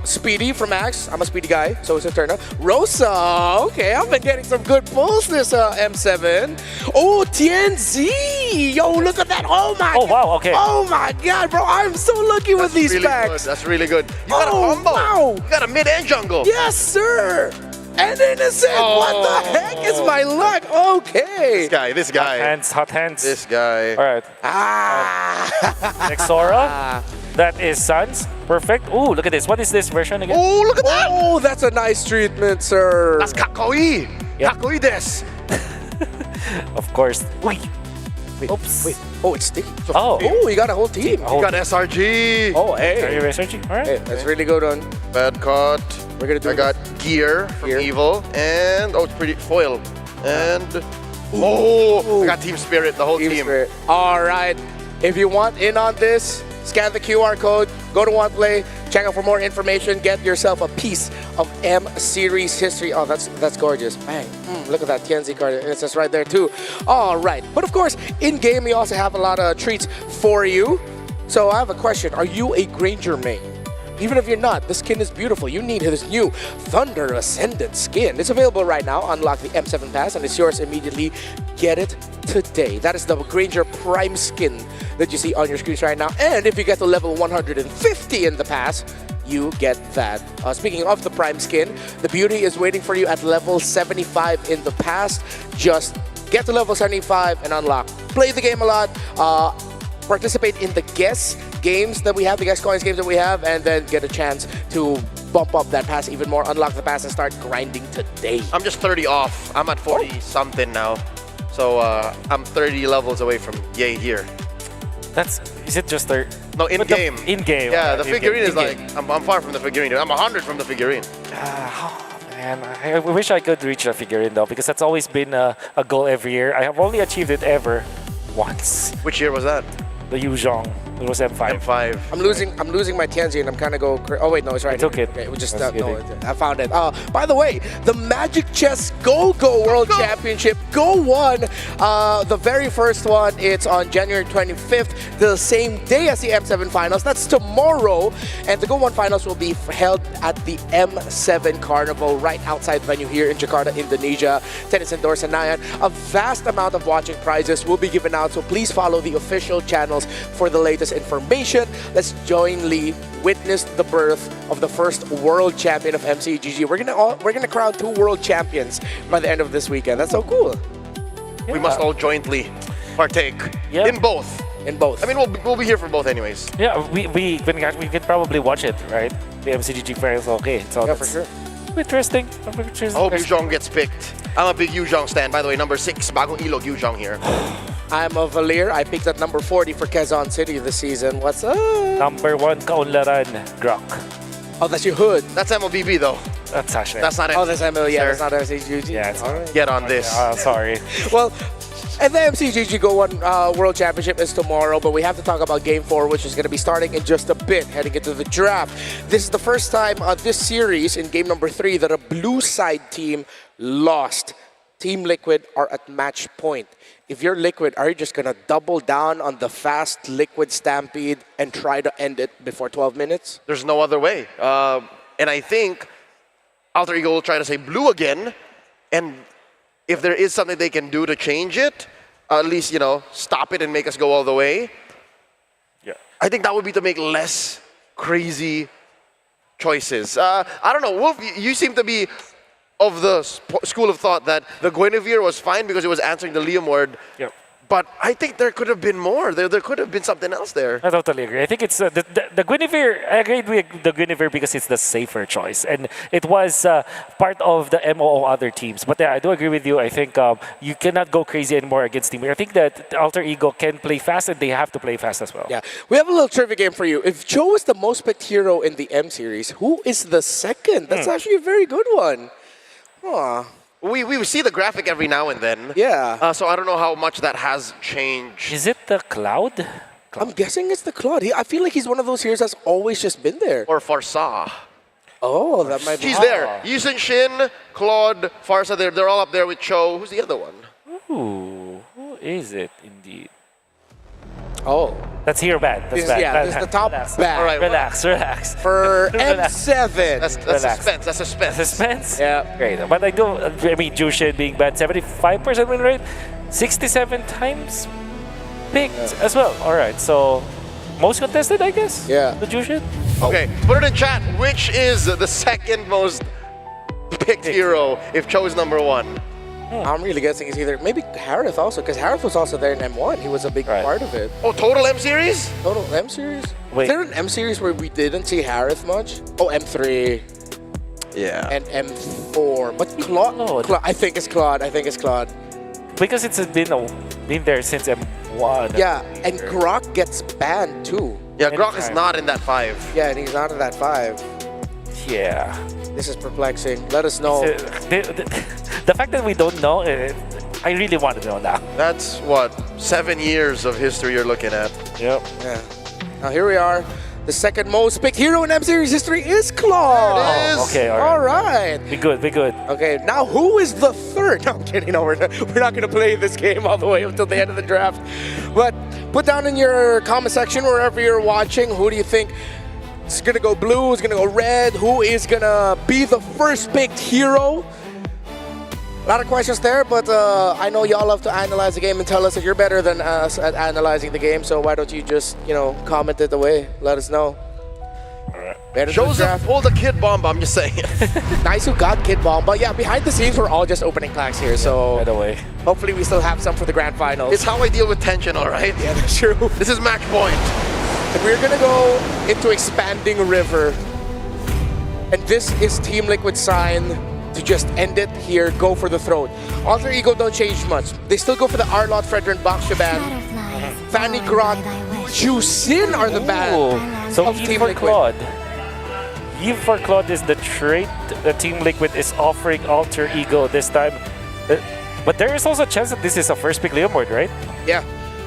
Speedy from Max. I'm a Speedy guy, so it's a turn up. Rosa, okay, I've been getting some good pulls this M7. Oh, TNZ, yo, look at that. Oh my. Oh wow, okay. Oh my God, bro, I'm so lucky with these really packs. Good. That's really good. You got a combo. Wow. You got a mid and jungle. Yes, sir. And innocent. What the heck is my luck? Okay. This guy. Hot hands. This guy. All right. Nexora. That is Sans. Perfect. Ooh, look at this. What is this version again? Oh, look at that. Oh, that's a nice treatment, sir. That's Kakoi. Yep. Kakoi des. Of course. Wait. Oops. Wait. Oh, it's sticky. Oh. Oh, you got a whole team. You got SRG. Oh, hey. Are you researching? All right. Hey, that's really good on. Bad caught. We're gonna do. I got Gear from Evil, and it's pretty foil, and I got Team Spirit, the whole team. Spirit. All right. If you want in on this, Scan the QR code, go to OnePlay, check out for more information, get yourself a piece of M Series history. Oh, that's gorgeous. Bang. Look at that KarlTzy card. It says right there too. All right. But of course, in-game, we also have a lot of treats for you. So I have a question. Are you a Granger main? Even if you're not, the skin is beautiful. You need his new Thunder Ascendant skin. It's available right now. Unlock the M7 Pass and it's yours immediately. Get it today. That is the Granger Prime skin that you see on your screens right now. And if you get to level 150 in the pass, you get that. Speaking of the Prime skin, the beauty is waiting for you at level 75 in the pass. Just get to level 75 and unlock. Play the game a lot. Participate in the guest games that we have, the guest coins games that we have, and then get a chance to bump up that pass even more, unlock the pass, and start grinding today. I'm just 30 off. I'm at 40 something now. So I'm 30 levels away from Yay here. Is it just 30? No, in-game. In-game. Yeah, the figurine is like, I'm far from the figurine. I'm 100 from the figurine. Man, I wish I could reach the figurine though, because that's always been a goal every year. I have only achieved it ever once. Which year was that? The Yuzhong. It was M5. M5. I'm losing my Tianzi and I'm kind of go. Oh wait, no, it's right. I took it. Okay, we just no, I found it. By the way, the Magic Chess Go World Championship Go 1, the very first one. It's on January 25th, the same day as the M7 finals. That's tomorrow, and the Go 1 finals will be held at the M7 Carnival right outside the venue here in Jakarta, Indonesia. Tennis and Senayan. A vast amount of watching prizes will be given out, so please follow the official channels for the latest information. Let's jointly witness the birth of the first world champion of MCGG. We're gonna crown 2 world champions by the end of this weekend. That's so cool. Yeah. We must all jointly partake in both. In both. I mean, we'll be here for both anyways. Yeah, we can probably watch it, right? The MCGG finals. Okay, so yeah, for sure. Interesting. I hope Yuzhong gets picked. I'm a big Yuzhong stan. By the way, number 6, bagong ilog Yuzhong here. I'm a Valir. I picked at number 40 for Quezon City this season. What's up? Number 1, Kaunlaran, Grok. Oh, that's your hood. That's MLBB though. That's Sasha. That's not it. Oh, that's ML. Yeah, that's not MCGG. Yeah, it's right. Get on this. Sorry. Well, and the MCGG Go 1 World Championship is tomorrow, but we have to talk about Game 4, which is going to be starting in just a bit, heading into the draft. This is the first time this series, in game number 3, that a blue side team lost. Team Liquid are at match point. If you're Liquid, are you just going to double down on the fast Liquid stampede and try to end it before 12 minutes? There's no other way. And I think Alter Ego will try to say blue again. And if there is something they can do to change it, at least, you know, stop it and make us go all the way. Yeah. I think that would be to make less crazy choices. I don't know, Wolf, you seem to be of the school of thought that the Guinevere was fine because it was answering the Liam word. Yep. But I think there could have been more. There could have been something else there. I totally agree. I think it's the Guinevere. I agreed with the Guinevere because it's the safer choice, and it was part of the MOO other teams. But yeah, I do agree with you. I think you cannot go crazy anymore against Team. I think that Alter Ego can play fast, and they have to play fast as well. Yeah, we have a little trivia game for you. If Joe is the most picked hero in the M series, who is the second? That's actually a very good one. Aw. We see the graphic every now and then. Yeah. So I don't know how much that has changed. Is it the Cloud? I'm guessing it's the Claude. I feel like he's one of those heroes that's always just been there. Or Farsa. Oh, that might be. She's there. Yusen Shin, Claude, Farsa, they're all up there with Cho. Who's the other one? Ooh, who is it indeed? Oh. That's here bad. That's bad. Yeah, bad. this is the top Relax. bad. All right, relax. For M7. That's suspense. That's suspense. Suspense? Yeah. Great. But I mean, Jushin being bad, 75% win rate, 67 times picked as well. All right, so most contested, I guess? Yeah. The Jushin? Okay, put it in chat. Which is the second most picked hero if Cho is number 1? I'm really guessing it's either maybe Harith also, because Harith was also there in M1. He was a big part of it. Oh, total M series? Total M series? Wait. Is there an M series where we didn't see Harith much? Oh, M3. Yeah. And M4. But Claude. I think it's Claude. Because it's been there since M1. Yeah, and Grok gets banned too. Yeah, Grok is not in that 5. Yeah, and he's not in that 5. Yeah. This is perplexing. Let us know. The fact that we don't know, I really want to know now. That's what, 7 years of history you're looking at. Yep. Yeah. Now here we are. The second most picked hero in M Series history is Claude. There it is. Okay, all right. Be good, be good. Okay, now who is the third? No, I'm kidding. No, we're not going to play this game all the way until the end of the draft. But put down in your comment section wherever you're watching, who do you think is going to go blue, is going to go red, who is going to be the first picked hero? A lot of questions there, but I know y'all love to analyze the game and tell us that you're better than us at analyzing the game. So why don't you just, comment it away? Let us know. Joseph pulled the Kid Bomb, I'm just saying. Nice who got Kid Bomb, but yeah, behind the scenes we're all just opening packs here. So by the way, hopefully we still have some for the grand finals. It's how I deal with tension, all right? Yeah, that's true. This is match point. And we're gonna go into Expanding River, and this is Team Liquid's sign to just end it here, go for the throne. Alter Ego don't change much. They still go for the Arlott, Fredrin, Bakshaban, Fanny Grot, Jusin are the band so of Eve Team for Liquid. Claude. Eve for Claude is the trait that Team Liquid is offering Alter Ego this time. But there is also a chance that this is a first pick Leomord, right? Yeah.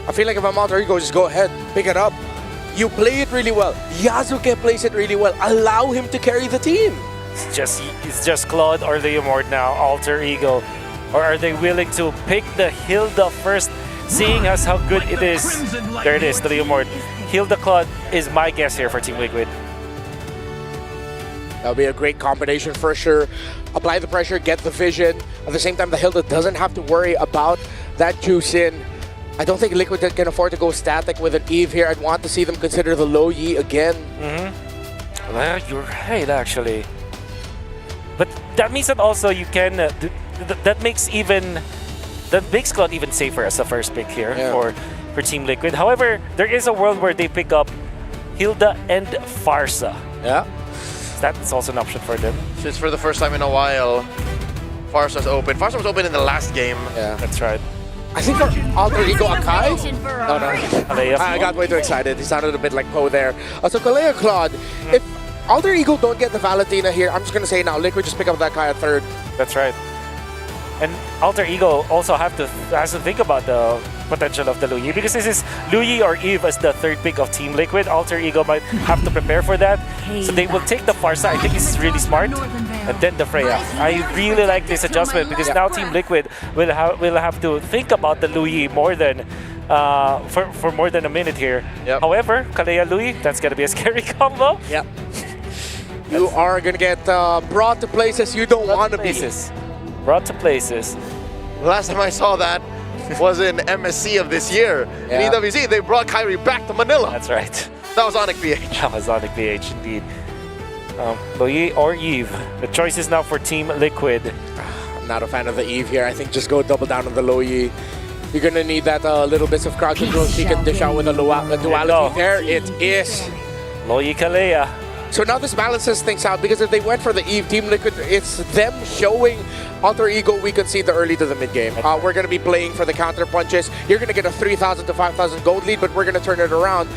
I feel like if I'm Alter Ego, just go ahead, pick it up. You play it really well. Yasuke plays it really well. Allow him to carry the team. It's just Claude or Leomord now, Alter Ego. Or are they willing to pick the Hilda first, seeing as how good it is? There it is, the Leomord. Hilda Claude is my guess here for Team Liquid. That'll be a great combination for sure. Apply the pressure, get the vision. At the same time, the Hilda doesn't have to worry about that juice in. I don't think Liquid can afford to go static with an Eve here. I'd want to see them consider the low Yi again. Well, you're right, actually. But that means that also you can, that makes Claude even safer as the first pick here for Team Liquid. However, there is a world where they pick up Hilda and Farsa. Yeah. That's also an option for them. Since for the first time in a while, Farsa's open. Farsa was open in the last game. Yeah. That's right. I think for Alter Ego Akai? No. I got way too excited. He sounded a bit like Poe there. So Kalea Claude, if Alter Ego don't get the Valentina here, I'm just going to say now, Liquid just pick up that Kai at third. That's right. And Alter Ego also has to think about the potential of the Luyi, because this is Luyi or Eve as the third pick of Team Liquid. Alter Ego might have to prepare for that. So they will take the Farsa. I think this is really smart. And then the Freya. I really like this adjustment because now Team Liquid will have to think about the Luyi more than for more than a minute here. However, Kalea Luyi, that's gonna be a scary combo. Yep. You are gonna get brought to places you don't want to be. Brought to places. Last time I saw that was in MSC of this year. In EWZ, they brought Kyrie back to Manila. That's right. That was Onic BH. That was Onic BH, indeed. Luyi or Eve. The choice is now for Team Liquid. I'm not a fan of the Eve here. I think just go double down on the low Yi. You're gonna need that little bits of crowd control so you can dish out with a duality there. It is. Luyi Kalea. So now this balances things out, because if they went for the Eve, Team Liquid, it's them showing Alter Ego we concede the early to the mid game. We're going to be playing for the counter punches. You're going to get a 3,000 to 5,000 gold lead, but we're going to turn it around.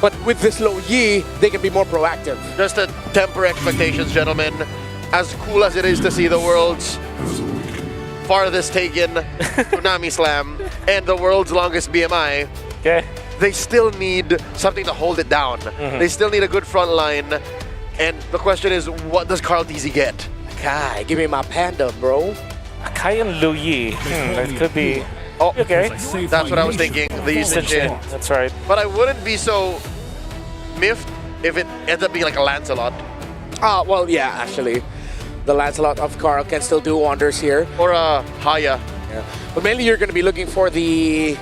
But with this low Yi, they can be more proactive. Just to temper expectations, gentlemen. As cool as it is to see the world's farthest taken Tsunami Slam and the world's longest BMI, they still need something to hold it down. They still need a good front line. And the question is, what does KarlTzy get? Akai, give me my panda, bro. Akai and Luyi. That could be... Oh, okay. That's what I was thinking. The Yushin. That's right. But I wouldn't be so miffed if it ends up being like a Lancelot. Well, yeah, actually. The Lancelot of Karl can still do wonders here. Or a Haya. Yeah. But mainly you're going to be looking for the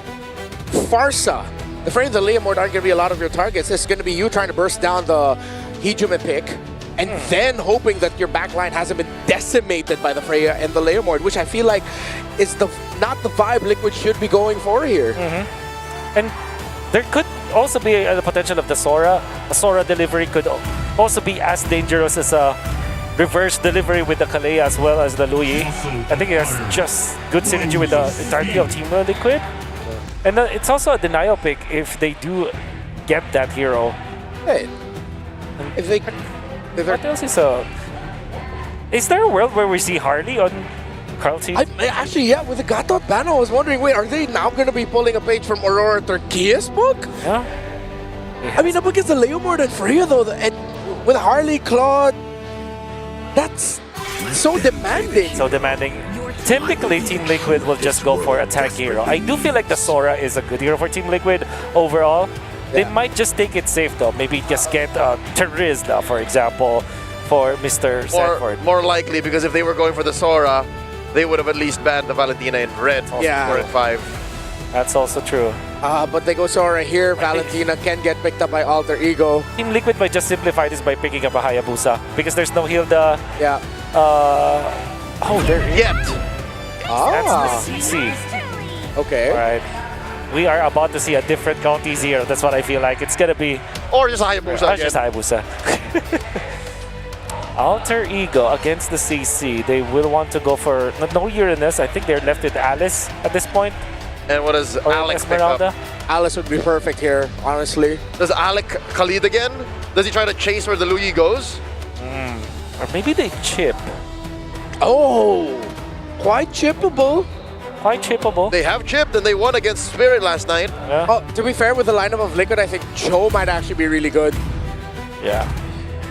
Farsa. The frames of Leomord aren't going to be a lot of your targets. It's going to be you trying to burst down the Hejume pick, and then hoping that your backline hasn't been decimated by the Freya and the Leomord, which I feel like is not the vibe Liquid should be going for here. And there could also be the potential of the Sora. A Sora delivery could also be as dangerous as a reverse delivery with the Kalea as well as the Luyi. I think it has just good synergy with the entirety of Team Liquid. And it's also a denial pick if they do get that hero. Hey, what else is Is there a world where we see Harley on KarlTzy? Actually, yeah, with the Gatot ban, I was wondering, wait, are they now going to be pulling a page from Aurora Turkia's book? Yeah. I mean, up against the Leomord and Freya though, and with Harley, Claude, that's so demanding. So demanding. Typically, Team Liquid will just go for a tank hero. I do feel like the Sora is a good hero for Team Liquid overall. They might just take it safe though. Maybe just get Terizla, for example, for Mr. Sanford. More likely, because if they were going for the Sora, they would have at least banned the Valentina in red for 4 and 5. That's also true. But they go Sora here. Valentina can get picked up by Alter Ego. Team Liquid might just simplify this by picking up a Hayabusa because there's no Hilda. Yeah. Oh, there is. Yet. That's the CC. Okay. All right. We are about to see a different KarlTzy here. That's what I feel like. It's gonna be. Or just Hayabusa. Just Hayabusa. Alter Ego against the CC. They will want to go for no Uranus. I think they're left with Alice at this point. And what does Alex pick up? Alice would be perfect here, honestly. Does Alec Khalid again? Does he try to chase where the Luyi goes? Or maybe they chip. Oh, quite chippable. Quite chippable. They have chipped and they won against Spirit last night. Yeah. Oh, to be fair, with the lineup of Liquid, I think Cho might actually be really good. Yeah.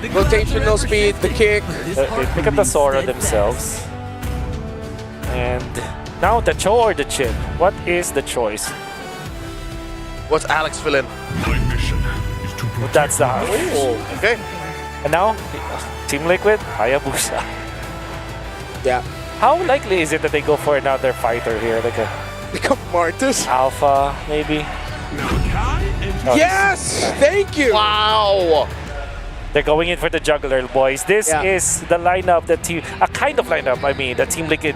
Rotational speed, the kick. They pick up the Sora themselves. And now the Cho or the Chip? What is the choice? What's Alex fill in? That's the Okay. And now, Team Liquid, Hayabusa. Yeah. How likely is it that they go for another fighter here? Like a Become Martus? Alpha, maybe? Yes! Thank you! Wow! They're going in for the juggler, boys. This is the lineup that a kind of lineup, I mean, that Team Liquid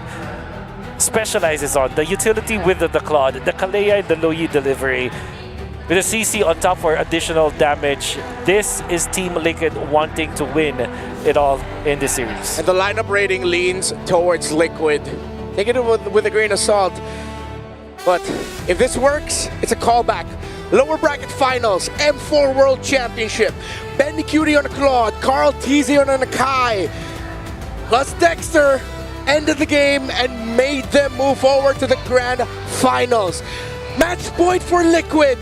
specializes on. The utility with the Claude, the Kalea and the Luyi delivery. With the CC on top for additional damage. This is Team Liquid wanting to win it all in this series. And the lineup rating leans towards Liquid. Take it with a grain of salt. But if this works, it's a callback. Lower bracket finals, M4 World Championship. Bandicutie on a Claude, KarlTzy on an Akai. Plus Dexter ended the game and made them move forward to the grand finals. Match point for Liquid.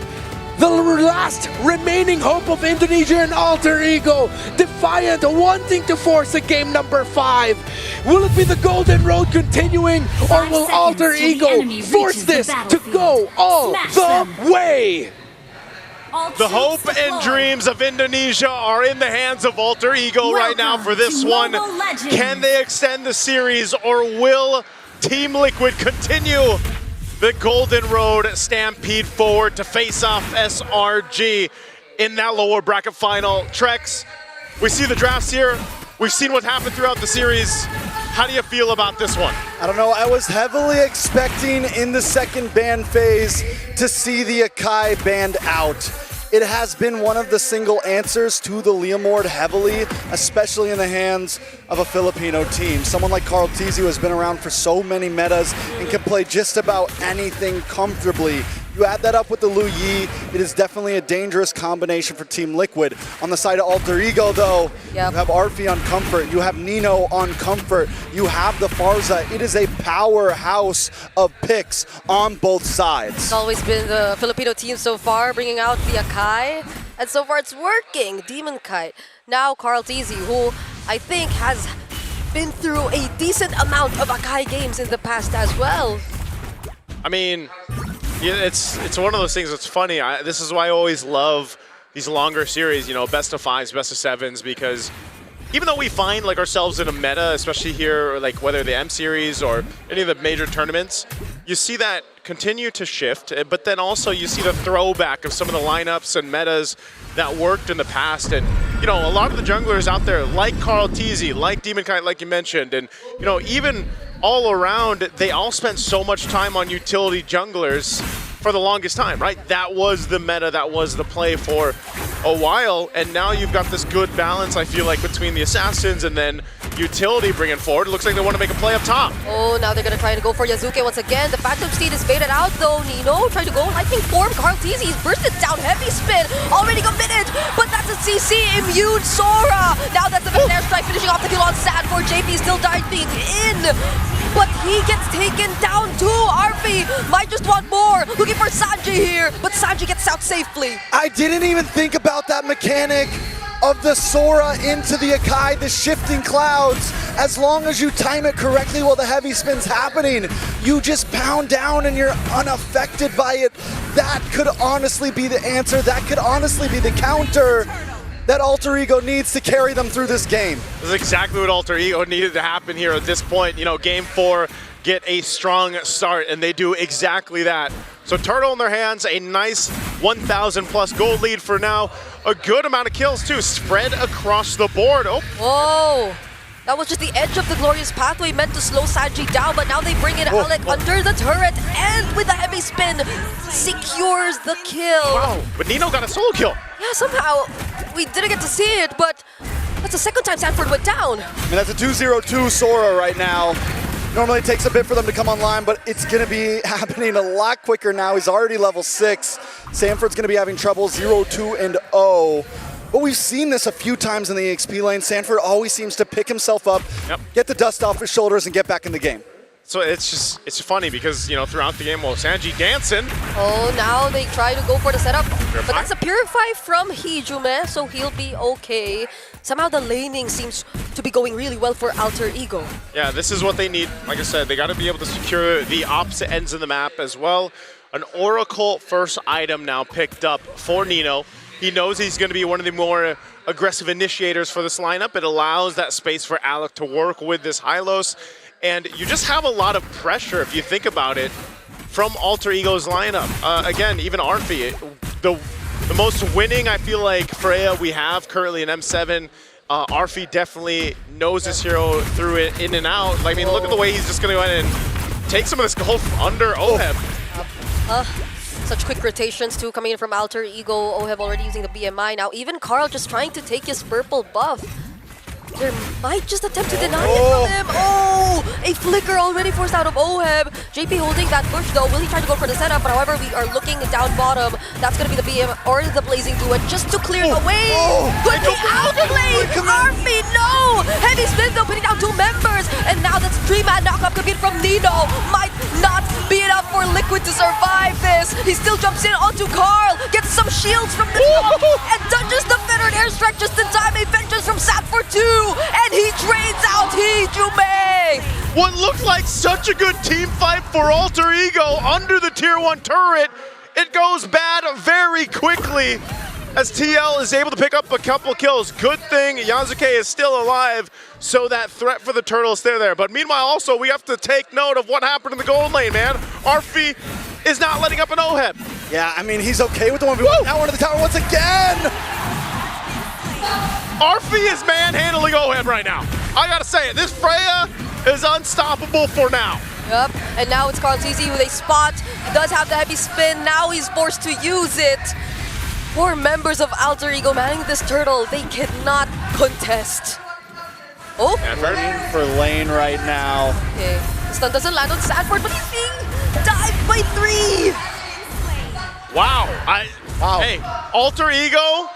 The last remaining hope of Indonesia and Alter Ego. Defiant, wanting to force a game number 5. Will it be the Golden Road continuing, or will Alter Ego force this to go all the way? The hope and dreams of Indonesia are in the hands of Alter Ego right now for this one. Can they extend the series, or will Team Liquid continue the Golden Road stampede forward to face off SRG in that lower bracket final? Trex, we see the drafts here. We've seen what happened throughout the series. How do you feel about this one? I don't know, I was heavily expecting in the second ban phase to see the Akai banned out. It has been one of the single answers to the Leomord heavily, especially in the hands of a Filipino team. Someone like KarlTzy, who has been around for so many metas and can play just about anything comfortably. You add that up with the Luyi, it is definitely a dangerous combination for Team Liquid. On the side of Alter Ego, though, you have Arfi on comfort, you have Nino on comfort, you have the Farza. It is a powerhouse of picks on both sides. It's always been the Filipino team so far, bringing out the Akai, and so far it's working. Demon Kite. Now KarlTzy, who I think has been through a decent amount of Akai games in the past as well. I mean, yeah, it's one of those things that's funny. This is why I always love these longer series, you know, best of 5s, best of 7s, because even though we find like ourselves in a meta, especially here, like whether the M series or any of the major tournaments, you see that continue to shift, but then also you see the throwback of some of the lineups and metas that worked in the past. And, you know, a lot of the junglers out there, like KarlTzy, like Demon Kite, like you mentioned, and, you know, even all around, they all spent so much time on utility junglers for the longest time, right? That was the meta, that was the play for a while, and now you've got this good balance, I feel like, between the assassins and then utility bringing forward. It looks like they want to make a play up top. Oh, now they're going to try to go for Yasuke once again. The Phantom Steed is baited out though. Nino trying to go lightning form. KarlTzy, he's bursted down, heavy spin, already committed, but that's a CC immune Sora. Now that's the Snare Strike finishing off the kill on Sad4. JP still diving in, but he gets taken down too. Arfi might just want more, looking for Sanji here, but Sanji gets out safely. I didn't even think about that mechanic of the Sora into the Akai, the shifting clouds. As long as you time it correctly while the heavy spin's happening, you just pound down and you're unaffected by it. That could honestly be the answer. That could honestly be the counter that Alter Ego needs to carry them through this game. This is exactly what Alter Ego needed to happen here at this point. You know, game 4, get a strong start, and they do exactly that. So Turtle in their hands, a nice 1,000 plus gold lead for now. A good amount of kills too, spread across the board. Oh. Whoa. That was just the edge of the glorious pathway meant to slow Sanji down, but now they bring in Alec under the turret and with a heavy spin secures the kill. Wow, but Nino got a solo kill. Yeah, somehow we didn't get to see it, but that's the second time Sanford went down. I mean, that's a 2-0-2 Sora right now. Normally it takes a bit for them to come online, but it's going to be happening a lot quicker now. He's already level 6. Sanford's going to be having trouble 0-2-0. But we've seen this a few times in the EXP lane. Sanford always seems to pick himself up, get the dust off his shoulders, and get back in the game. So it's funny because, you know, throughout the game, well, Sanji dancing. Oh, now they try to go for the setup. But that's a Purify from Hijume, so he'll be okay. Somehow the laning seems to be going really well for Alter Ego. Yeah, this is what they need. Like I said, they got to be able to secure the opposite ends of the map as well. An Oracle first item now picked up for Nino. He knows he's going to be one of the more aggressive initiators for this lineup. It allows that space for Alec to work with this Hylos. And you just have a lot of pressure, if you think about it, from Alter Ego's lineup. Again, even Arfi, the most winning, I feel like, Freya we have currently in M7. Arfi definitely knows this hero through it in and out. I mean, look at the way he's just going to go in and take some of this gold from under Oheb. Such quick rotations too coming in from Alter Ego. Oheb already using the BMI now. Even Karl just trying to take his purple buff. There might just attempt to deny it from him. Oh, a flicker already forced out of Oheb. JP holding that bush though. Will he try to go for the setup? But however, we are looking down bottom. That's going to be the BM or the Blazing Duet just to clear the way. Could be out of lane. Arfi, no! Heavy spin though, putting down 2 members. And now that's 3-man knockup coming from Nino. Might not be enough for Liquid to survive this. He still jumps in onto Karl. Gets some shields from the top. And dodges the Veteran airstrike just in time. A vengeance from Sat for 2. And he trades out Hijume! What looked like such a good team fight for Alter Ego under the tier 1 turret. It goes bad very quickly as TL is able to pick up a couple kills. Good thing Yasuke is still alive, so that threat for the turtle is still there. But meanwhile, also, we have to take note of what happened in the gold lane, man. Arfi is not letting up an Oheb. Yeah, I mean, he's okay with the 1v1. Now we're into the tower once again! Arfi is manhandling Oheb right now. I gotta say it, this Freya is unstoppable for now. Yep, and now it's KarlTzy with a spot. He does have the heavy spin, now he's forced to use it. 4 members of Alter Ego manning this turtle, they cannot contest. Oh! Waiting for lane right now. Okay, the stun doesn't land on Sanford, but he's being dived by 3! Wow, hey, Alter Ego,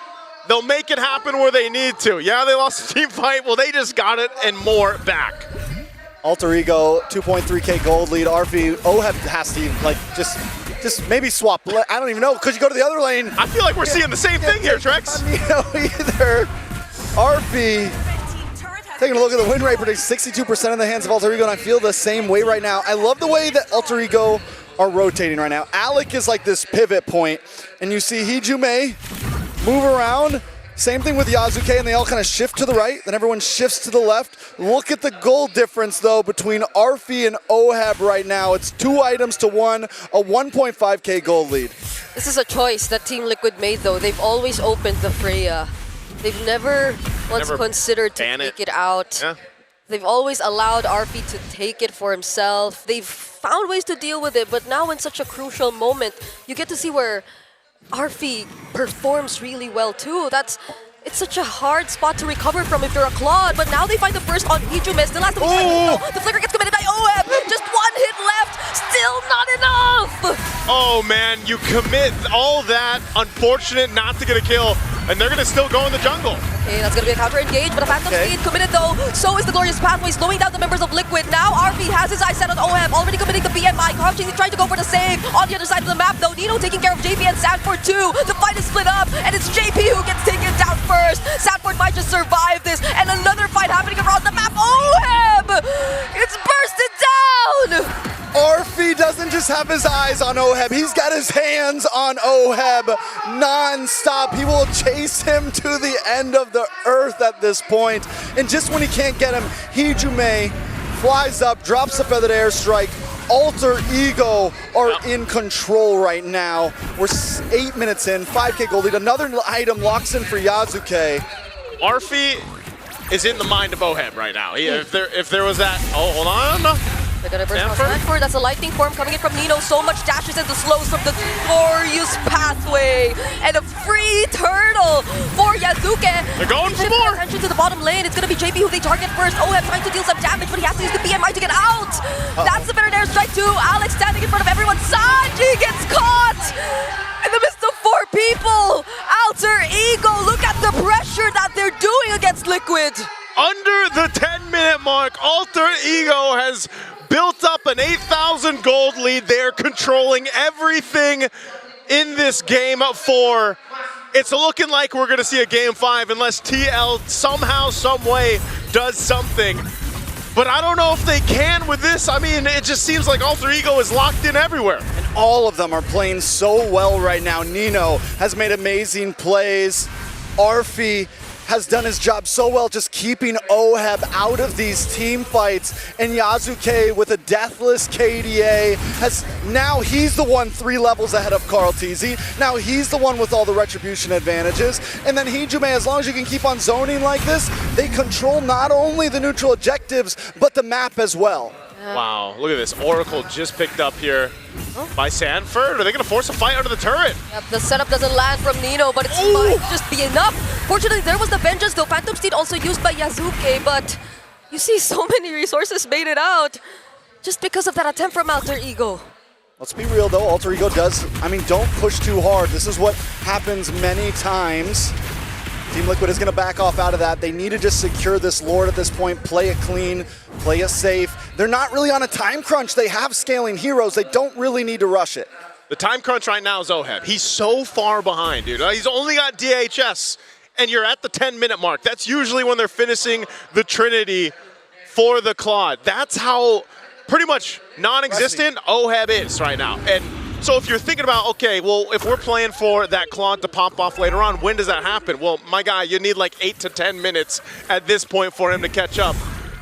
they'll make it happen where they need to. Yeah, they lost the team fight. Well, they just got it and more back. Alter Ego, 2.3k gold lead. Arfi, Oheb has to like just maybe swap. I don't even know. Could you go to the other lane? I feel like we're seeing the same thing here, Trex. Either. Arfi, taking a look at the win rate, predicts 62% in the hands of Alter Ego, and I feel the same way right now. I love the way that Alter Ego are rotating right now. Alec is like this pivot point, and you see Hijume move around. Same thing with Yasuke, and they all kind of shift to the right, then everyone shifts to the left. Look at the gold difference, though, between Arfi and Oheb right now. It's 2 items to 1, a 1.5k gold lead. This is a choice that Team Liquid made, though. They've always opened the Freya. They've never once considered to take it out. Yeah. They've always allowed Arfi to take it for himself. They've found ways to deal with it, but now in such a crucial moment, you get to see where Arfi performs really well too. It's such a hard spot to recover from if you're a Claude, but now they find the burst on Hijume. Still has to the flicker gets committed by Oheb. Just 1 hit left, still not enough. Oh man, you commit all that. Unfortunate not to get a kill. and they're gonna still go in the jungle. Okay, that's gonna be a counter engage, but a Phantom Speed committed though. So is the Glorious Pathway, slowing down the members of Liquid. Now RV has his eyes set on OHEB, already committing the BMI. KarlTzy trying to go for the save. On the other side of the map though, Nino taking care of JP and Sanford too. The fight is split up, and it's JP who gets taken down first. Sanford might just survive this, and another fight happening across the map. OHEB! It's bursted down! Arfi doesn't just have his eyes on OHEB, he's got his hands on OHEB non-stop. He will chase him to the end of the earth at this point. And just when he can't get him, Hijume flies up, drops the feathered airstrike. Alter Ego are in control right now. We're 8 minutes in, 5K gold lead. Another item locks in for Yasuke. Arfi is in the mind of OHEB right now. If there was that, oh, hold on. They're gonna burst Sanford. That's a lightning form coming in from Nino. So much dashes and the slows from the Glorious Pathway. And a free turtle for Yasuke. They're going for more. Attention to the bottom lane. It's gonna be JP who they target first. OHEB trying to deal some damage, but he has to use the BMI to get out. That's the better air strike too. Alex standing in front of everyone. Sanji gets caught in the midst of 4 people. Alter Ego, look at the pressure that they're doing against Liquid. Under the 10-minute mark, Alter Ego has built up an 8,000 gold lead. They're controlling everything in this game 4. It's looking like we're going to see a game 5 unless TL somehow, some way does something. But I don't know if they can with this. I mean, it just seems like Alter Ego is locked in everywhere. And all of them are playing so well right now. Nino has made amazing plays. Arfi has done his job so well just keeping OHEB out of these team fights. And Yasuke with a deathless KDA now he's the one 3 levels ahead of KarlTzy. Now he's the one with all the retribution advantages. And then Hijume, as long as you can keep on zoning like this, they control not only the neutral objectives, but the map as well. Wow, look at this. Oracle just picked up here by Sanford. Are they going to force a fight under the turret? Yep, the setup doesn't land from Nino, but it might just be enough. Fortunately, there was the vengeance though. Phantom Steed also used by Yasuke, but you see so many resources made it out just because of that attempt from Alter Ego. Let's be real though, Alter Ego don't push too hard. This is what happens many times. Team Liquid is going to back off out of that. They need to just secure this Lord at this point, play it clean, play it safe. They're not really on a time crunch. They have scaling heroes. They don't really need to rush it. The time crunch right now is OHEB. He's so far behind, dude. He's only got DHS, and you're at the 10-minute mark. That's usually when they're finishing the Trinity for the Claude. That's how pretty much non-existent OHEB is right now. And so if you're thinking about, okay, well, if we're playing for that Claude to pop off later on, when does that happen? Well, my guy, you need like 8 to 10 minutes at this point for him to catch up.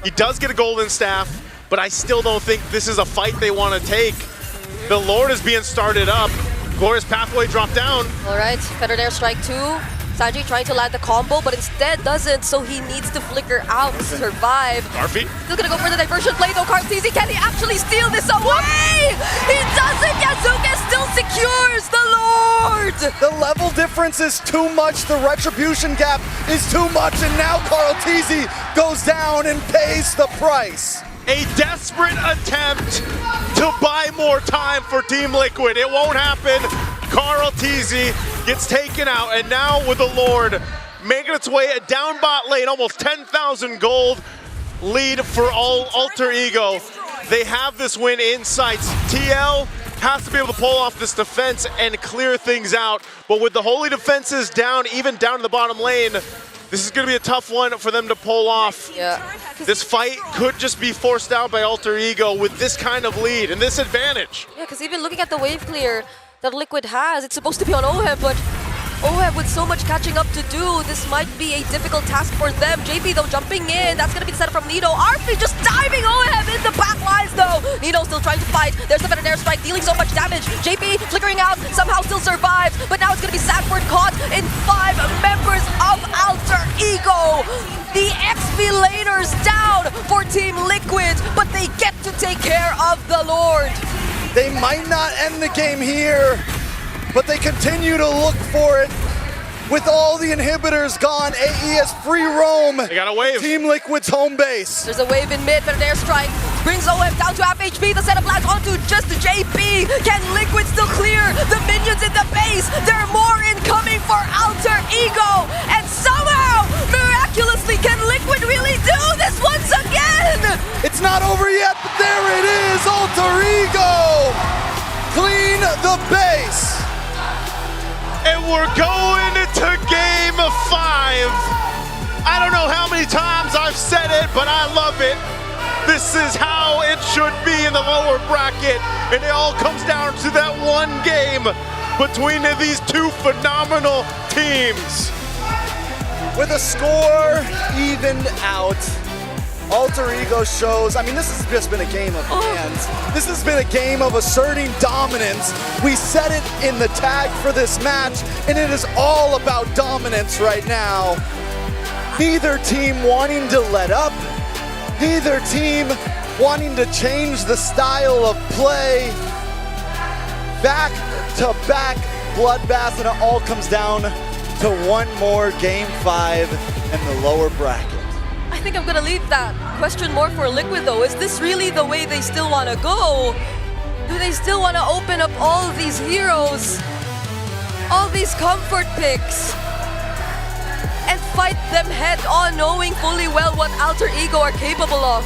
He does get a golden staff, but I still don't think this is a fight they want to take. The Lord is being started up. Glorious Pathway dropped down. All right, feathered airstrike 2. Sanji trying to land the combo, but instead doesn't, so he needs to flicker out to survive. Arfi. Still gonna go for the diversion play though. KarlTzy, can he actually steal this away? He doesn't! Yasuke still secures the Lord! The level difference is too much. The retribution gap is too much, and now KarlTzy goes down and pays the price. A desperate attempt to buy more time for Team Liquid. It won't happen. KarlTzy gets taken out, and now with the Lord making its way down bot lane, almost 10,000 gold lead for Alter Ego. They have this win in sights. TL has to be able to pull off this defense and clear things out, but with the holy defenses down, even down in the bottom lane, this is going to be a tough one for them to pull off. Yeah. This fight could just be forced out by Alter Ego with this kind of lead and this advantage. Yeah, because even looking at the wave clear that Liquid has, it's supposed to be on OHEB, but OHEB with so much catching up to do, this might be a difficult task for them. JP though jumping in, that's gonna be the setup from Nino. Arfi just diving OHEB in the back lines though. Nino still trying to fight. There's the veteran airstrike dealing so much damage. JP flickering out, somehow still survives, but now it's gonna be Sanford caught in 5 members of Alter Ego. The XP-lators down for Team Liquid, but they get to take care of the Lord. They might not end the game here, but they continue to look for it. With all the inhibitors gone, AE has free roam. They got a wave. Team Liquid's home base. There's a wave in mid, but an airstrike brings OHEB down to half HP. The setup lands onto just JP. Can Liquid still clear the minions in the base? There are more incoming for Alter Ego. the base. And we're going to game 5. I don't know how many times I've said it, but I love it. This is how it should be in the lower bracket. And it all comes down to that one game between these two phenomenal teams. With a score evened out, Alter Ego shows, I mean, this has just been a game of hands. This has been a game of asserting dominance. We said it in the tag for this match, and it is all about dominance right now. Neither team wanting to let up, neither team wanting to change the style of play. Back-to-back bloodbaths, and it all comes down to one more Game 5 in the lower bracket. I think I'm gonna leave that question more for Liquid though. Is this really the way they still want to go? Do they still want to open up all of these heroes, all these comfort picks, and fight them head on, knowing fully well what Alter Ego are capable of?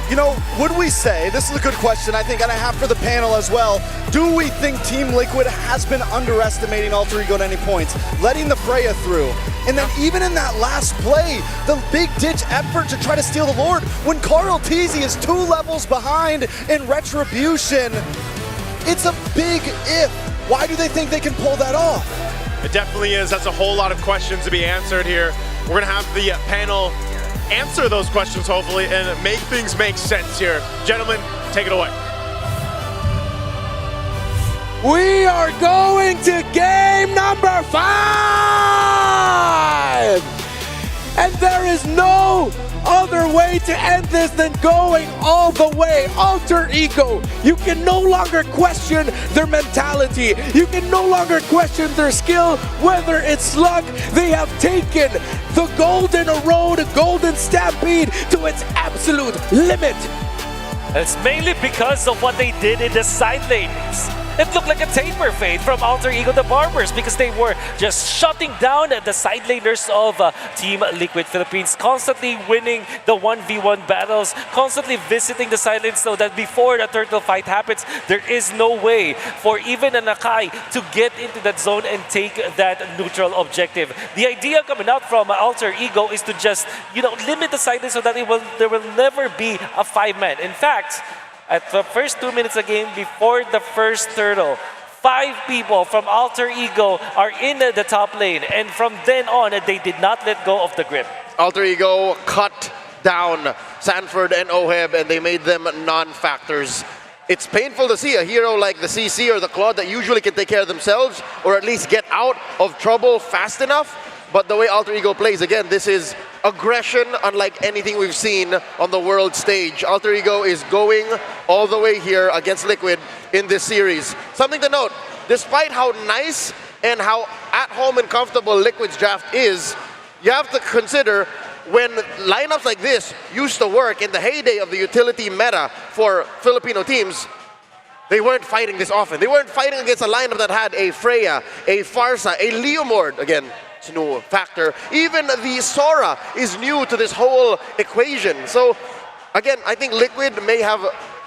You know, would we say, this is a good question I think, and I have for the panel as well, do we think Team Liquid has been underestimating Alter Ego at any points, letting the Freya through? And then even in that last play, the big ditch effort to try to steal the Lord, when KarlTzy is 2 levels behind in Retribution, it's a big if. Why do they think they can pull that off? It definitely is. That's a whole lot of questions to be answered here. We're gonna have the panel answer those questions, hopefully, and make things make sense here. Gentlemen, take it away. We are going to game number 5! And there is no other way to end this than going all the way. Alter Ego, you can no longer question their mentality. You can no longer question their skill, whether it's luck. They have taken the golden road, golden stampede to its absolute limit. It's mainly because of what they did in the side lanes. It looked like a taper fade from Alter Ego the Barbers because they were just shutting down the side laners of Team Liquid Philippines, constantly winning the 1v1 battles, constantly visiting the side lanes so that before the turtle fight happens, there is no way for even a Nakai to get into that zone and take that neutral objective. The idea coming out from Alter Ego is to just, limit the side lanes so that there will never be a 5-man. In fact, at the first 2 minutes of the game, before the first turtle, 5 people from Alter Ego are in the top lane, and from then on, they did not let go of the grip. Alter Ego cut down Sanford and Oheb, and they made them non-factors. It's painful to see a hero like the CC or the Claude that usually can take care of themselves, or at least get out of trouble fast enough. But the way Alter Ego plays, again, this is aggression unlike anything we've seen on the world stage. Alter Ego is going all the way here against Liquid in this series. Something to note, despite how nice and how at home and comfortable Liquid's draft is, you have to consider when lineups like this used to work in the heyday of the utility meta for Filipino teams, they weren't fighting this often. They weren't fighting against a lineup that had a Freya, a Farsa, a Leomord, again, it's a new factor. Even the Sora is new to this whole equation. So, again, I think Liquid may have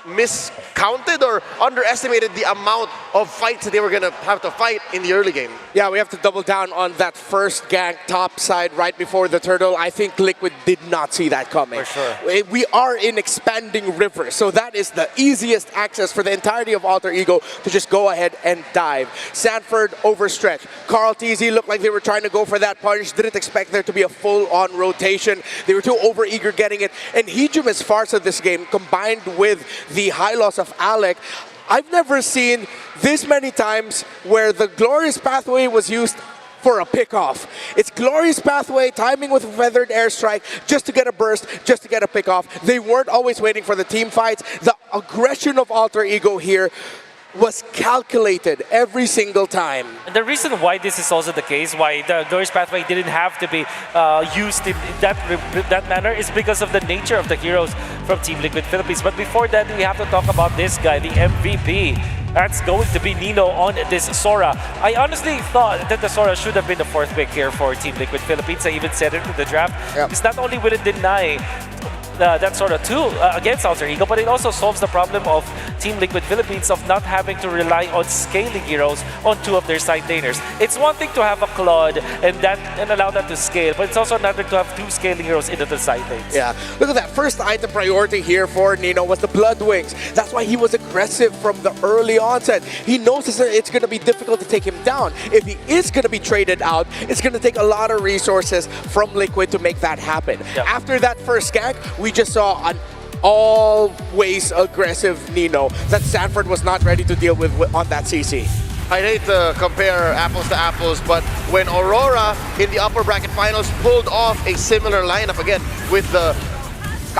miscounted or underestimated the amount of fights that they were going to have to fight in the early game. Yeah, we have to double down on that first gank top side right before the turtle. I think Liquid did not see that coming. For sure. We are in expanding river, so that is the easiest access for the entirety of Alter Ego to just go ahead and dive. Sanford overstretched. KarlTzy looked like they were trying to go for that punish. Didn't expect there to be a full-on rotation. They were too over-eager getting it. And Hijum is Farsa this game, combined with the high loss of Alec. I've never seen this many times where the Glorious Pathway was used for a pick-off. It's Glorious Pathway, timing with a Feathered Airstrike, just to get a burst, just to get a pick-off. They weren't always waiting for the team fights. The aggression of Alter Ego here was calculated every single time. And the reason why this is also the case, why the Glorious Pathway didn't have to be used in that manner, is because of the nature of the heroes from Team Liquid Philippines. But before that, we have to talk about this guy, the MVP. That's going to be Nino on this Sora. I honestly thought that the Sora should have been the 4th pick here for Team Liquid Philippines. I even said it in the draft. Because not only will it deny that sort of tool against Alter Ego, but it also solves the problem of Team Liquid Philippines of not having to rely on scaling heroes on two of their side laners. It's one thing to have a Claude and allow that to scale, but it's also another to have two scaling heroes into the side lanes. Yeah, look at that. First item priority here for Nino was the Blood Wings. That's why he was aggressive from the early onset. He knows it's going to be difficult to take him down. If he is going to be traded out, it's going to take a lot of resources from Liquid to make that happen. Yep. After that first gank, we just saw an always aggressive Nino that Sanford was not ready to deal with on that CC. I'd hate to compare apples to apples, but when Aurora in the upper bracket finals pulled off a similar lineup again with the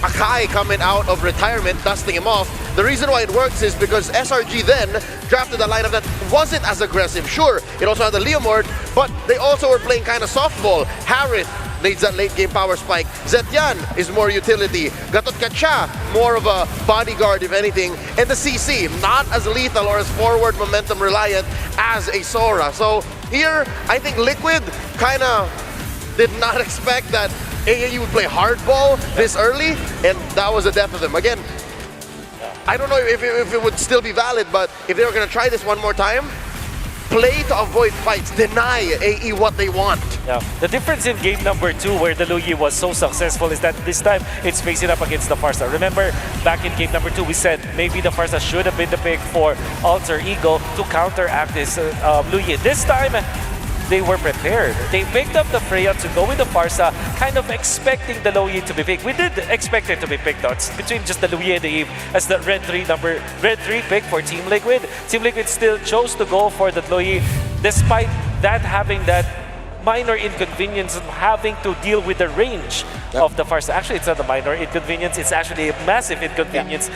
Akai coming out of retirement, dusting him off, the reason why it works is because SRG then drafted a lineup that wasn't as aggressive. Sure, it also had the Leomord, but they also were playing kind of softball. Harith needs that late game power spike. Zetian is more utility. Gatot Kacha, more of a bodyguard if anything. And the CC, not as lethal or as forward momentum reliant as a Sora. So here, I think Liquid kind of did not expect that AAU would play hardball this early, and that was the death of them. Again, I don't know if it would still be valid, but if they were going to try this one more time, play to avoid fights, deny AE what they want. Yeah. The difference in game number 2, where the Luyi was so successful, is that this time it's facing up against the Farsa. Remember, back in game number 2, we said maybe the Farsa should have been the pick for Alter Ego to counteract this Luyi. This time, they were prepared. They picked up the Freya to go with the Farsa, kind of expecting the Luyi to be picked. We did expect it to be picked out. It's between just the Luyi and the Eve as the red 3 pick for Team Liquid. Team Liquid still chose to go for the Luyi, despite that having that minor inconvenience of having to deal with the range of the Farsa. Actually, it's not a minor inconvenience, it's actually a massive inconvenience.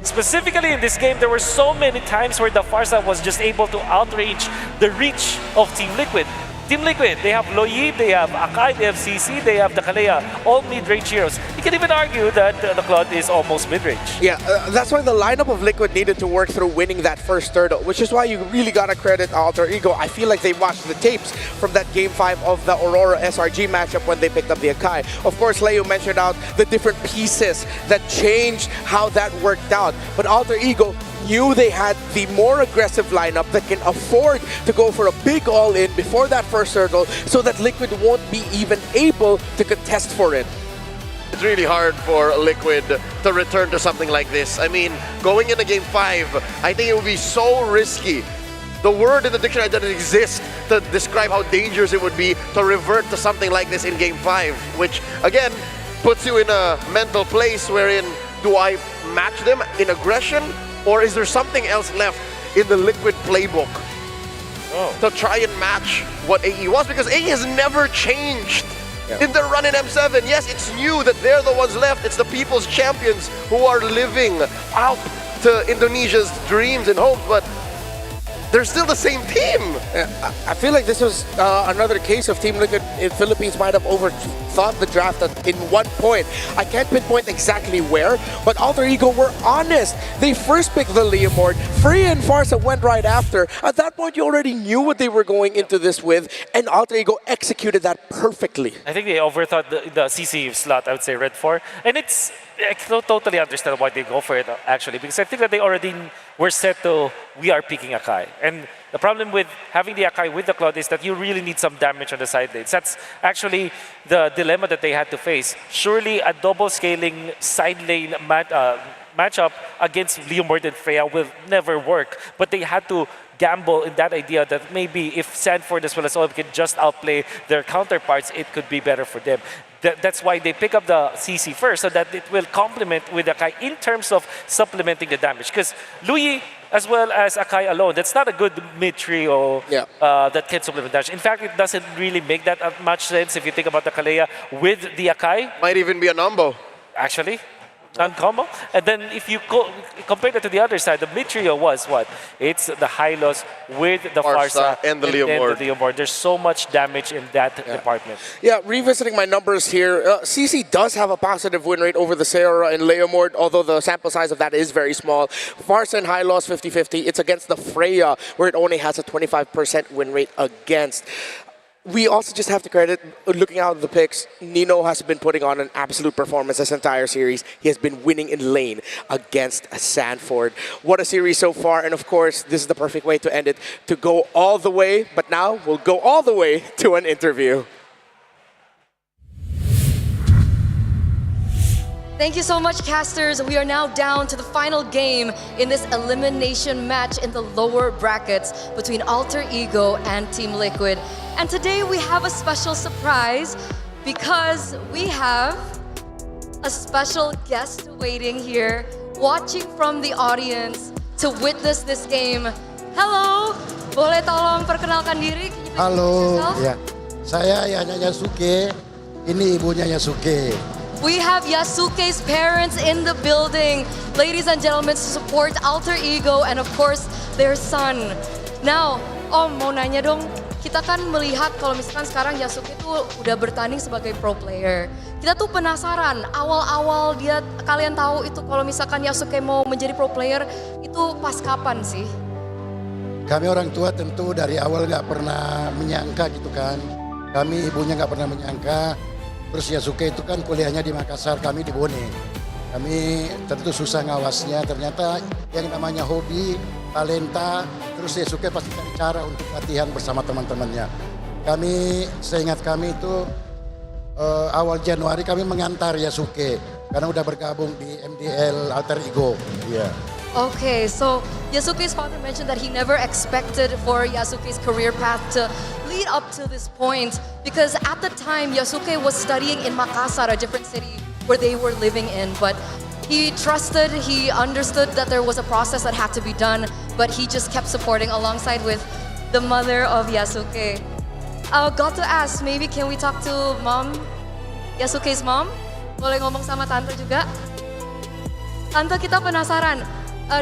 Specifically in this game, there were so many times where the Farsa was just able to outrange the reach of Team Liquid. Team Liquid, they have Loyi, they have Akai, they have CC, they have the Kalea, all mid-range heroes. You can even argue that the Claude is almost mid-range. Yeah, that's why the lineup of Liquid needed to work through winning that first turtle, which is why you really gotta credit Alter Ego. I feel like they watched the tapes from that Game 5 of the Aurora SRG matchup when they picked up the Akai. Of course, Leo mentioned out the different pieces that changed how that worked out, but Alter Ego knew they had the more aggressive lineup that can afford to go for a big all-in before that first turtle so that Liquid won't be even able to contest for it. It's really hard for Liquid to return to something like this. I mean, going into Game 5, I think it would be so risky. The word in the dictionary doesn't exist to describe how dangerous it would be to revert to something like this in Game 5, which, again, puts you in a mental place wherein, do I match them in aggression? Or is there something else left in the Liquid playbook to try and match what AE was? Because AE has never changed in their run in M7. Yes, it's new that they're the ones left. It's the people's champions who are living out to Indonesia's dreams and hopes, but they're still the same team. I feel like this was another case of Team Liquid in Philippines might have overthought the draft in one point. I can't pinpoint exactly where, but Alter Ego were honest. They first picked the Leomord. Freya and Farsa went right after. At that point, you already knew what they were going into this with, and Alter Ego executed that perfectly. I think they overthought the CC slot, I would say Red 4. And I totally understand why they go for it, actually, because I think that they already were set to, we are picking Akai. And the problem with having the Akai with the Claude is that you really need some damage on the side lanes. That's actually the dilemma that they had to face. Surely a double scaling side lane matchup against Leomord and Freya will never work. But they had to gamble in that idea that maybe if Sanford as well as Olaf can just outplay their counterparts, it could be better for them. That's why they pick up the CC first, so that it will complement with Akai in terms of supplementing the damage. Because Luyi, as well as Akai alone, that's not a good mid-trio that can supplement damage. In fact, it doesn't really make that much sense if you think about the Kalea with the Akai. Might even be a Nambo. Actually. Non-combo. And then if you compare that to the other side, the mid-trio was what? It's the Hylos with the Farsa and the Leomord. There's so much damage in that department. Yeah, revisiting my numbers here, CC does have a positive win rate over the Seora and Leomord, although the sample size of that is very small. Farsa and Hylos 50-50. It's against the Freya, where it only has a 25% win rate against. we also just have to credit, looking out at the picks, Nino has been putting on an absolute performance this entire series. He has been winning in lane against Sanford. What a series so far, and of course, this is the perfect way to end it, to go all the way, but now we'll go all the way to an interview. Thank you so much, casters. We are now down to the final game in this elimination match in the lower brackets between Alter Ego and Team Liquid. And today we have a special surprise because we have a special guest waiting here, watching from the audience to witness this game. Hello, boleh tolong perkenalkan diri? Halo, ya. Saya ayahnya Yasuke, ini ibunya Yasuke. We have Yasuke's parents in the building. Ladies and gentlemen, to support Alter Ego and of course their son. Now, Om mau nanya dong, kita kan melihat kalau misalkan sekarang Yasuke tuh udah bertanding sebagai pro player. Kita tuh penasaran, awal-awal kalian tahu itu kalau misalkan Yasuke mau menjadi pro player, itu pas kapan sih? Kami orang tua tentu dari awal nggak pernah menyangka gitu kan. Kami ibunya nggak pernah menyangka. Terus Yasuke itu kan kuliahnya di Makassar, kami di Bone. Kami tentu susah ngawasnya, ternyata yang namanya hobi, talenta, terus Yasuke pasti cari cara untuk latihan bersama teman-temannya. Kami, seingat kami itu awal Januari kami mengantar Yasuke, karena udah bergabung di MDL Alter Ego. Yeah. Okay, so Yasuke's father mentioned that he never expected for Yasuke's career path to lead up to this point because at the time Yasuke was studying in Makassar, a different city where they were living in, but he trusted, he understood that there was a process that had to be done, but he just kept supporting alongside with the mother of Yasuke. Got to ask, maybe can we talk to mom, Yasuke's mom? Boleh ngomong sama tante juga? Tante, kita penasaran.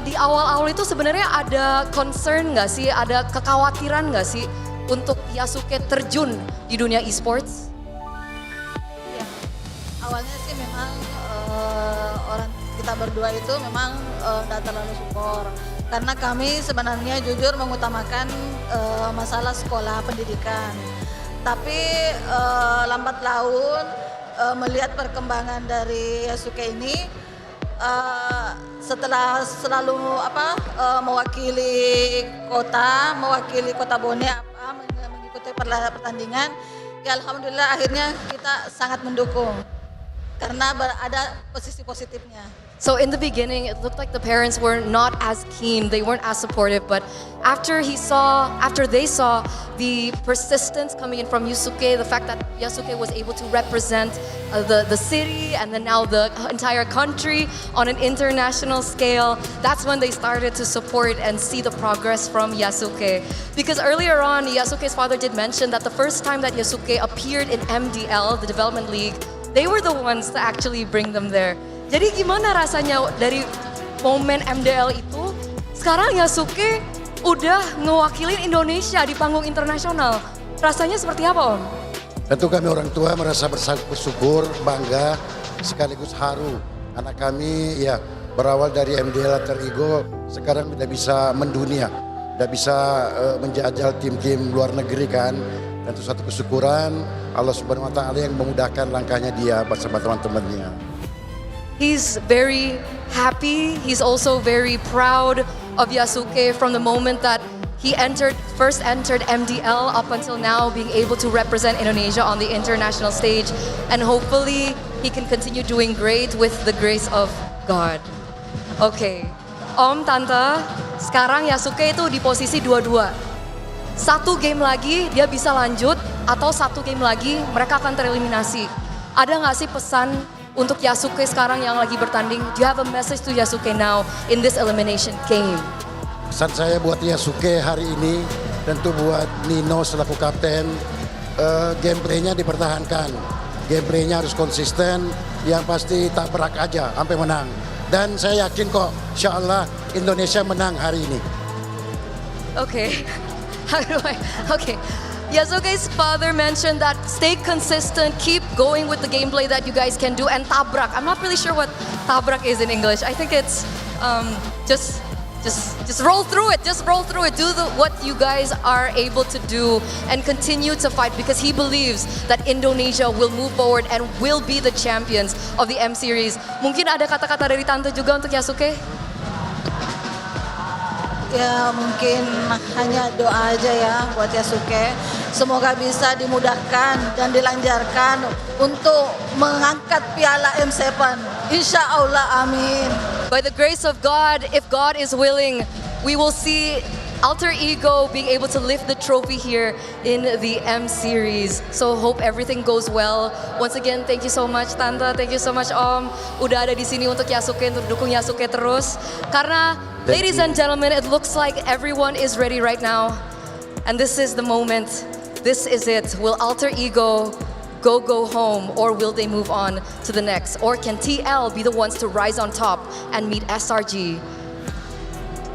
Di awal-awal itu sebenarnya ada concern nggak sih, ada kekhawatiran nggak sih untuk Yasuke terjun di dunia esports? Ya, awalnya sih memang orang kita berdua itu memang nggak terlalu support karena kami sebenarnya jujur mengutamakan masalah sekolah pendidikan. Tapi lambat laun melihat perkembangan dari Yasuke ini. Setelah selalu mewakili kota Bone mengikuti pertandingan, ya alhamdulillah akhirnya kita sangat mendukung karena ada posisi positifnya. So in the beginning, it looked like the parents were not as keen, they weren't as supportive, but after they saw the persistence coming in from Yasuke, the fact that Yasuke was able to represent the city and then now the entire country on an international scale, that's when they started to support and see the progress from Yasuke. Because earlier on, Yasuke's father did mention that the first time that Yasuke appeared in MDL, the Development League, they were the ones to actually bring them there. Jadi gimana rasanya dari momen MDL itu, sekarang Yasuke udah ngewakilin Indonesia di panggung internasional. Rasanya seperti apa, Om? Tentu kami orang tua merasa bersyukur, bangga, sekaligus haru. Anak kami ya berawal dari MDL Alter Ego, sekarang udah bisa mendunia, udah bisa menjajal tim-tim luar negeri kan. Tentu satu kesyukuran Allah Subhanahu Wa Taala yang memudahkan langkahnya dia bersama teman-temannya. He's very happy. He's also very proud of Yasuke from the moment that he first entered MDL up until now, being able to represent Indonesia on the international stage. And hopefully he can continue doing great with the grace of God. Okay, Om, Tante, sekarang Yasuke itu di posisi 2-2. Satu game lagi dia bisa lanjut, atau satu game lagi mereka akan tereliminasi. Ada nggak sih pesan untuk Yasuke sekarang yang lagi bertanding? Do you have a message to Yasuke now in this elimination game? Pesan saya buat Yasuke hari ini, tentu buat Nino selaku kapten, gameplaynya dipertahankan. Gameplaynya harus konsisten, yang pasti tabrak aja sampai menang. Dan saya yakin kok, insya Allah Indonesia menang hari ini. Okay, okay. Yasuke's father mentioned that stay consistent, keep going with the gameplay that you guys can do, and tabrak. I'm not really sure what tabrak is in English. I think it's just Just roll through it. Just roll through it. Do what you guys are able to do and continue to fight because he believes that Indonesia will move forward and will be the champions of the M Series. Mungkin ada kata-kata dari Tante juga untuk Yasuke? Ya mungkin hanya doa aja ya buat Yasuke. Semoga bisa dimudahkan dan dilancarkan untuk mengangkat piala M7. Insya Allah, amin. By the grace of God, if God is willing, we will see Alter Ego being able to lift the trophy here in the M Series. So hope everything goes well. Once again, thank you so much Tante, thank you so much Om. Udah ada di sini untuk Yasuke, untuk dukung Yasuke terus. Karena, ladies and gentlemen, it looks like everyone is ready right now. And this is the moment. This is it. Will Alter Ego go home, or will they move on to the next? Or can TL be the ones to rise on top and meet SRG?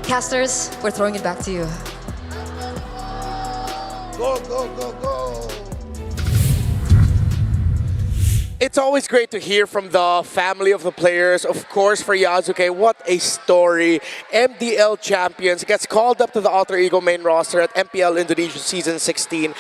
Casters, we're throwing it back to you. Go, go, go, go. It's always great to hear from the family of the players. Of course, for Yasuke, what a story. MDL champions, gets called up to the Alter Ego main roster at MPL Indonesia Season 16.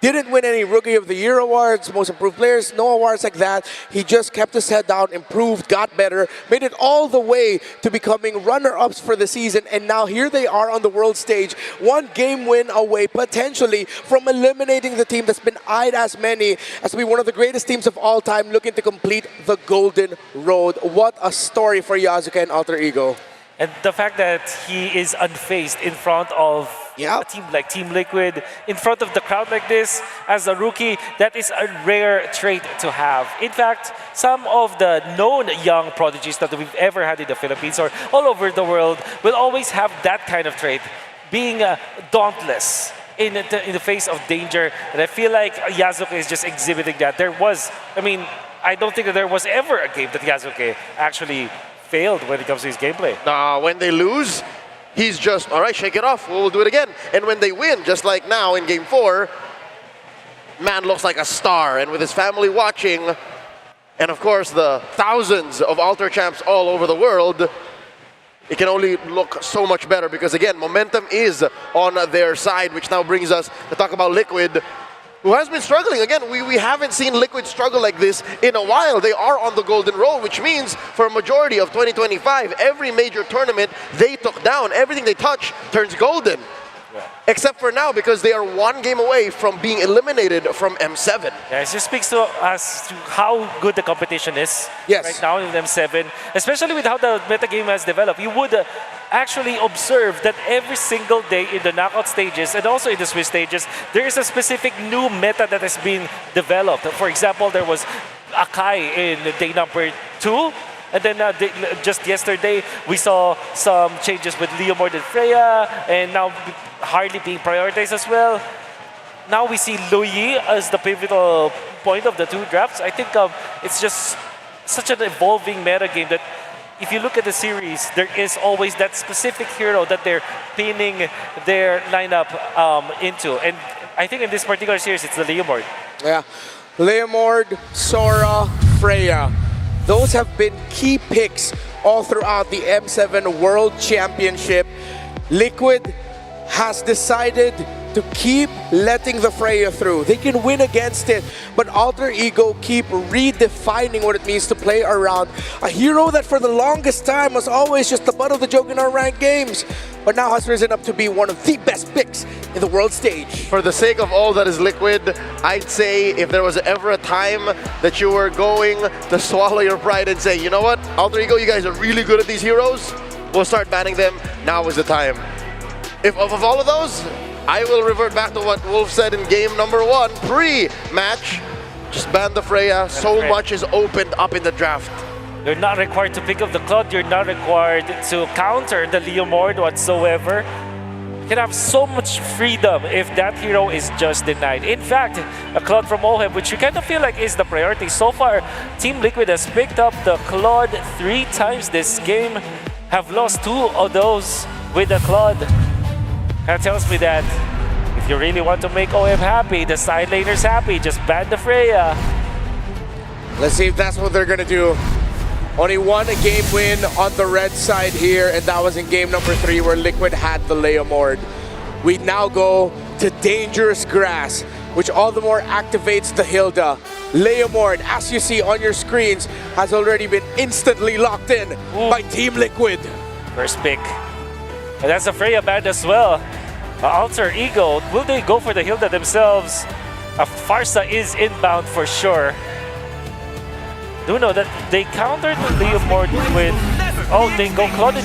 Didn't win any Rookie of the Year awards, Most Improved Players, no awards like that. He just kept his head down, improved, got better, made it all the way to becoming runner-ups for the season, and now here they are on the world stage, one game win away, potentially, from eliminating the team that's been eyed as many as to be one of the greatest teams of all time, looking to complete the Golden Road. What a story for Yasuke and Alter Ego. And the fact that he is unfazed in front of a team like Team Liquid, in front of the crowd like this, as a rookie, that is a rare trait to have. In fact, some of the known young prodigies that we've ever had in the Philippines or all over the world will always have that kind of trait, being dauntless in the face of danger. And I feel like Yasuke is just exhibiting that. I don't think that there was ever a game that Yasuke actually failed when it comes to his gameplay. When they lose, he's just, all right, shake it off, we'll do it again. And when they win, just like now in Game 4, man looks like a star. And with his family watching, and of course the thousands of Alter champs all over the world, it can only look so much better because, again, momentum is on their side, which now brings us to talk about Liquid, who has been struggling. Again, we haven't seen Liquid struggle like this in a while. They are on the Golden Road, which means for a majority of 2025, every major tournament they took down, everything they touch turns golden. Yeah. Except for now, because they are one game away from being eliminated from M7. Yeah, it just speaks to us to how good the competition is right now in M7, especially with how the metagame has developed. You would actually observe that every single day in the knockout stages and also in the Swiss stages, there is a specific new meta that has been developed. For example, there was Akai in day number 2. And then just yesterday, we saw some changes with Leomord and Freya, and now Harley being prioritized as well. Now we see Luyi as the pivotal point of the two drafts. I think it's just such an evolving meta game that if you look at the series, there is always that specific hero that they're pinning their lineup into. And I think in this particular series, it's the Leomord. Yeah, Leomord, Sora, Freya. Those have been key picks all throughout the M7 World Championship. Liquid has decided to keep letting the Freya through. They can win against it, but Alter Ego keep redefining what it means to play around a hero that for the longest time was always just the butt of the joke in our ranked games, but now has risen up to be one of the best picks in the world stage. For the sake of all that is Liquid, I'd say if there was ever a time that you were going to swallow your pride and say, you know what, Alter Ego, you guys are really good at these heroes, we'll start banning them, now is the time. If of all of those, I will revert back to what Wolf said in game number 1, pre-match. Just ban the Freya. So much is opened up in the draft. You're not required to pick up the Claude. You're not required to counter the Leomord whatsoever. You can have so much freedom if that hero is just denied. In fact, a Claude from Ohem, which you kind of feel like is the priority. So far, Team Liquid has picked up the Claude 3 times this game, have lost 2 of those with the Claude. That tells me that if you really want to make OM happy, the side laners happy, just ban the Freya. Let's see if that's what they're gonna do. Only one game win on the red side here, and that was in game number 3 where Liquid had the Leomord. We now go to Dangerous Grass, which all the more activates the Hilda. Leomord, as you see on your screens, has already been instantly locked in by Team Liquid. First pick. And that's a Freya band as well. Alter Ego, will they go for the Hilda themselves? Farsa is inbound for sure. Do know that they countered Leomord with... Oh, they go Clauded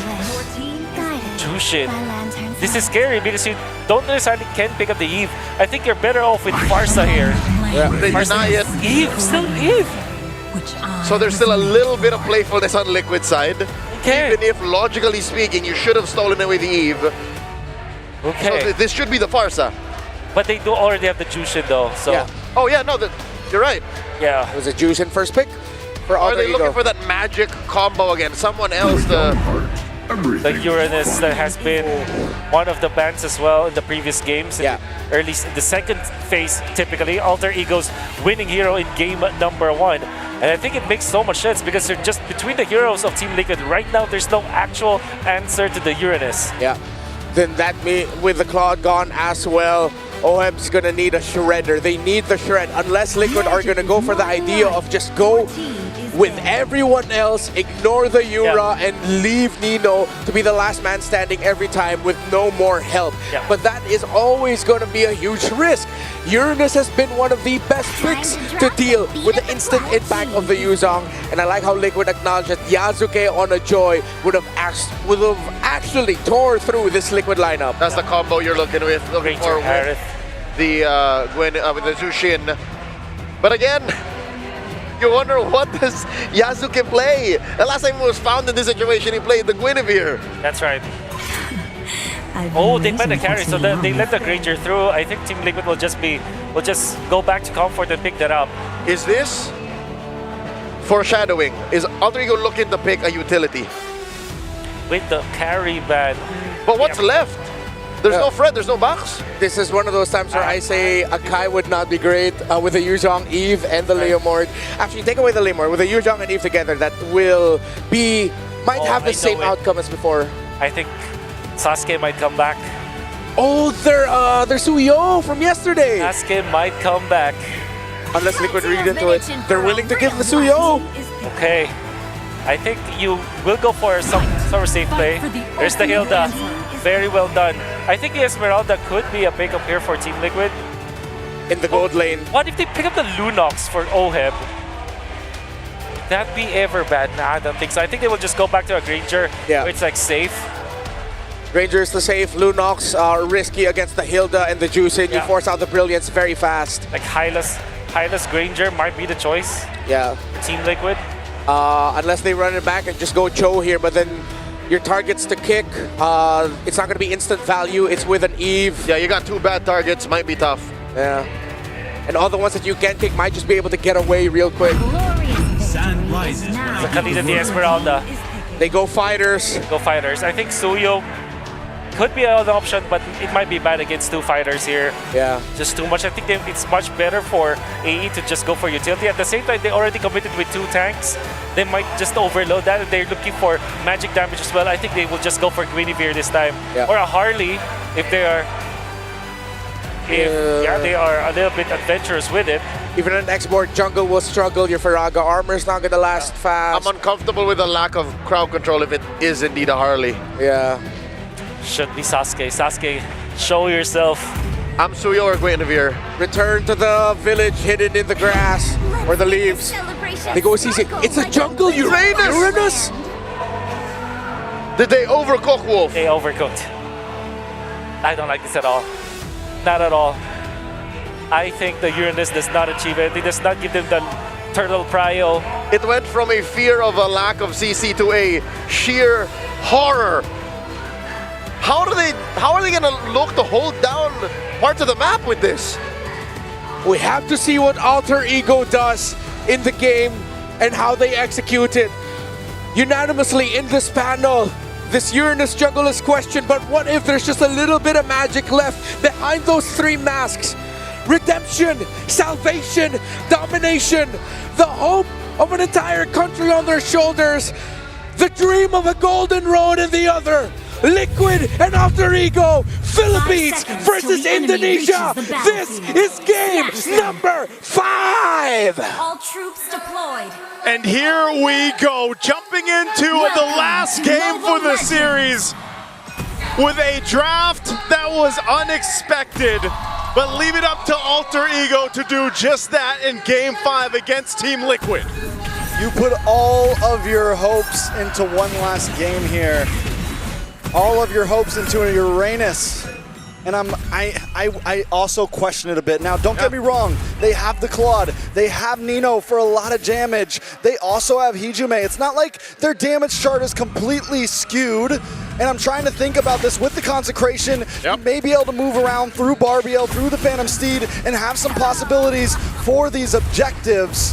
Jushin. This is scary because you don't necessarily can pick up the Eve. I think you're better off with Farsa here. Yeah, they Farsa deny it. Eve, still Eve. So there's still a little bit of playfulness on Liquid side. Okay. Even if, logically speaking, you should have stolen away the Eve. Okay. So this should be the Farsa. But they do already have the Jushin though, so... Yeah. Oh yeah, no, you're right. Yeah. It was a Jushin first pick for Are Alter they Ego. looking for that magic combo again? Someone else to... The Uranus that has been one of the bans as well in the previous games. Yeah. Early in the second phase, typically, Alter Ego's winning hero in game number 1. And I think it makes so much sense because they're just between the heroes of Team Liquid. Right now, there's no actual answer to the Uranus. Yeah. Then that with the Claude gone as well, OHEB's gonna need a shredder. They need the shred unless Liquid are gonna go for the idea of just go with everyone else, ignore the Yura, and leave Nino to be the last man standing every time with no more help. Yeah. But that is always going to be a huge risk. Uranus has been one of the best picks to deal with the instant impact of the Yuzong, and I like how Liquid acknowledged that Yasuke on a Joy would have actually tore through this Liquid lineup. That's the combo you're looking for with the Gwen with the Jushin. But again, you wonder, what does Yasuke play? The last time he was found in this situation, he played the Guinevere. That's right. Oh, they met the carry, so they let the Granger through. I think Team Liquid will just go back to comfort and pick that up. Is this foreshadowing? Is Alter Ego looking to pick a utility? With the carry ban. But what's left? There's no Fred, there's no box. This is one of those times where I say Akai would not be great with the Yuzong, Eve, and the Leomord. Actually, take away the Leomord. With the Yuzong and Eve together, that might have the same outcome as before. I think Sasuke might come back. Oh, they're Suyo from yesterday. Sasuke might come back. Unless Liquid read into it. They're willing to give the Suyo. Okay. I think you will go for some sort of safe play. There's the Hilda. Very well done. I think the Esmeralda could be a pickup here for Team Liquid. In the gold lane. What if they pick up the Lunox for OHEB? Would that be ever bad? Nah, I don't think so. I think they will just go back to a Granger where it's like safe. Granger is the safe. Lunox are risky against the Hilda and the Jushin. You force out the Brilliance very fast. Like Hylas Granger might be the choice. Yeah. Team Liquid. Unless they run it back and just go Cho here, but then your targets to kick, it's not going to be instant value. It's with an Eve. Yeah, you got 2 bad targets. Might be tough. Yeah. And all the ones that you can kick might just be able to get away real quick. Sun rises. So Kanina the Esmeralda. They go fighters. Go fighters. I think Suyo could be an option, but it might be bad against 2 fighters here. Yeah. Just too much. I think it's much better for AE to just go for utility. At the same time, they already committed with 2 tanks. They might just overload that, and they're looking for magic damage as well. I think they will just go for Guinevere this time. Yeah. Or a Harley, if they are... they are a little bit adventurous with it. Even an export jungle will struggle. Your Faraga armor's not going to last fast. I'm uncomfortable with the lack of crowd control if it is indeed a Harley. Yeah. Should be Sasuke. Sasuke, show yourself. I'm Suyo or Guinevere. Return to the village hidden in the grass or the leaves. They go CC. It's a jungle, Uranus! Did they overcook, Wolf? They overcooked. I don't like this at all. Not at all. I think the Uranus does not achieve it. It does not give them the turtle prio. It went from a fear of a lack of CC to a sheer horror. How are they gonna look to hold down parts of the map with this? We have to see what Alter Ego does in the game and how they execute it. Unanimously in this panel, this Uranus jungle is questioned, but what if there's just a little bit of magic left behind those 3 masks? Redemption, salvation, domination, the hope of an entire country on their shoulders. The dream of a golden road in the other. Liquid and ḍịCH, Philippines versus Indonesia. This is game number 5. All troops deployed. And here we go, jumping into the last game for the series with a draft that was unexpected, but leave it up to ḍịCH to do just that in game 5 against Team Liquid. You put all of your hopes into one last game here. All of your hopes into a Uranus. And I also question it a bit. Now, don't get me wrong. They have the Claude. They have Nino for a lot of damage. They also have Hijume. It's not like their damage chart is completely skewed. And I'm trying to think about this with the Consecration. You may be able to move around through Barbiel, through the Phantom Steed, and have some possibilities for these objectives.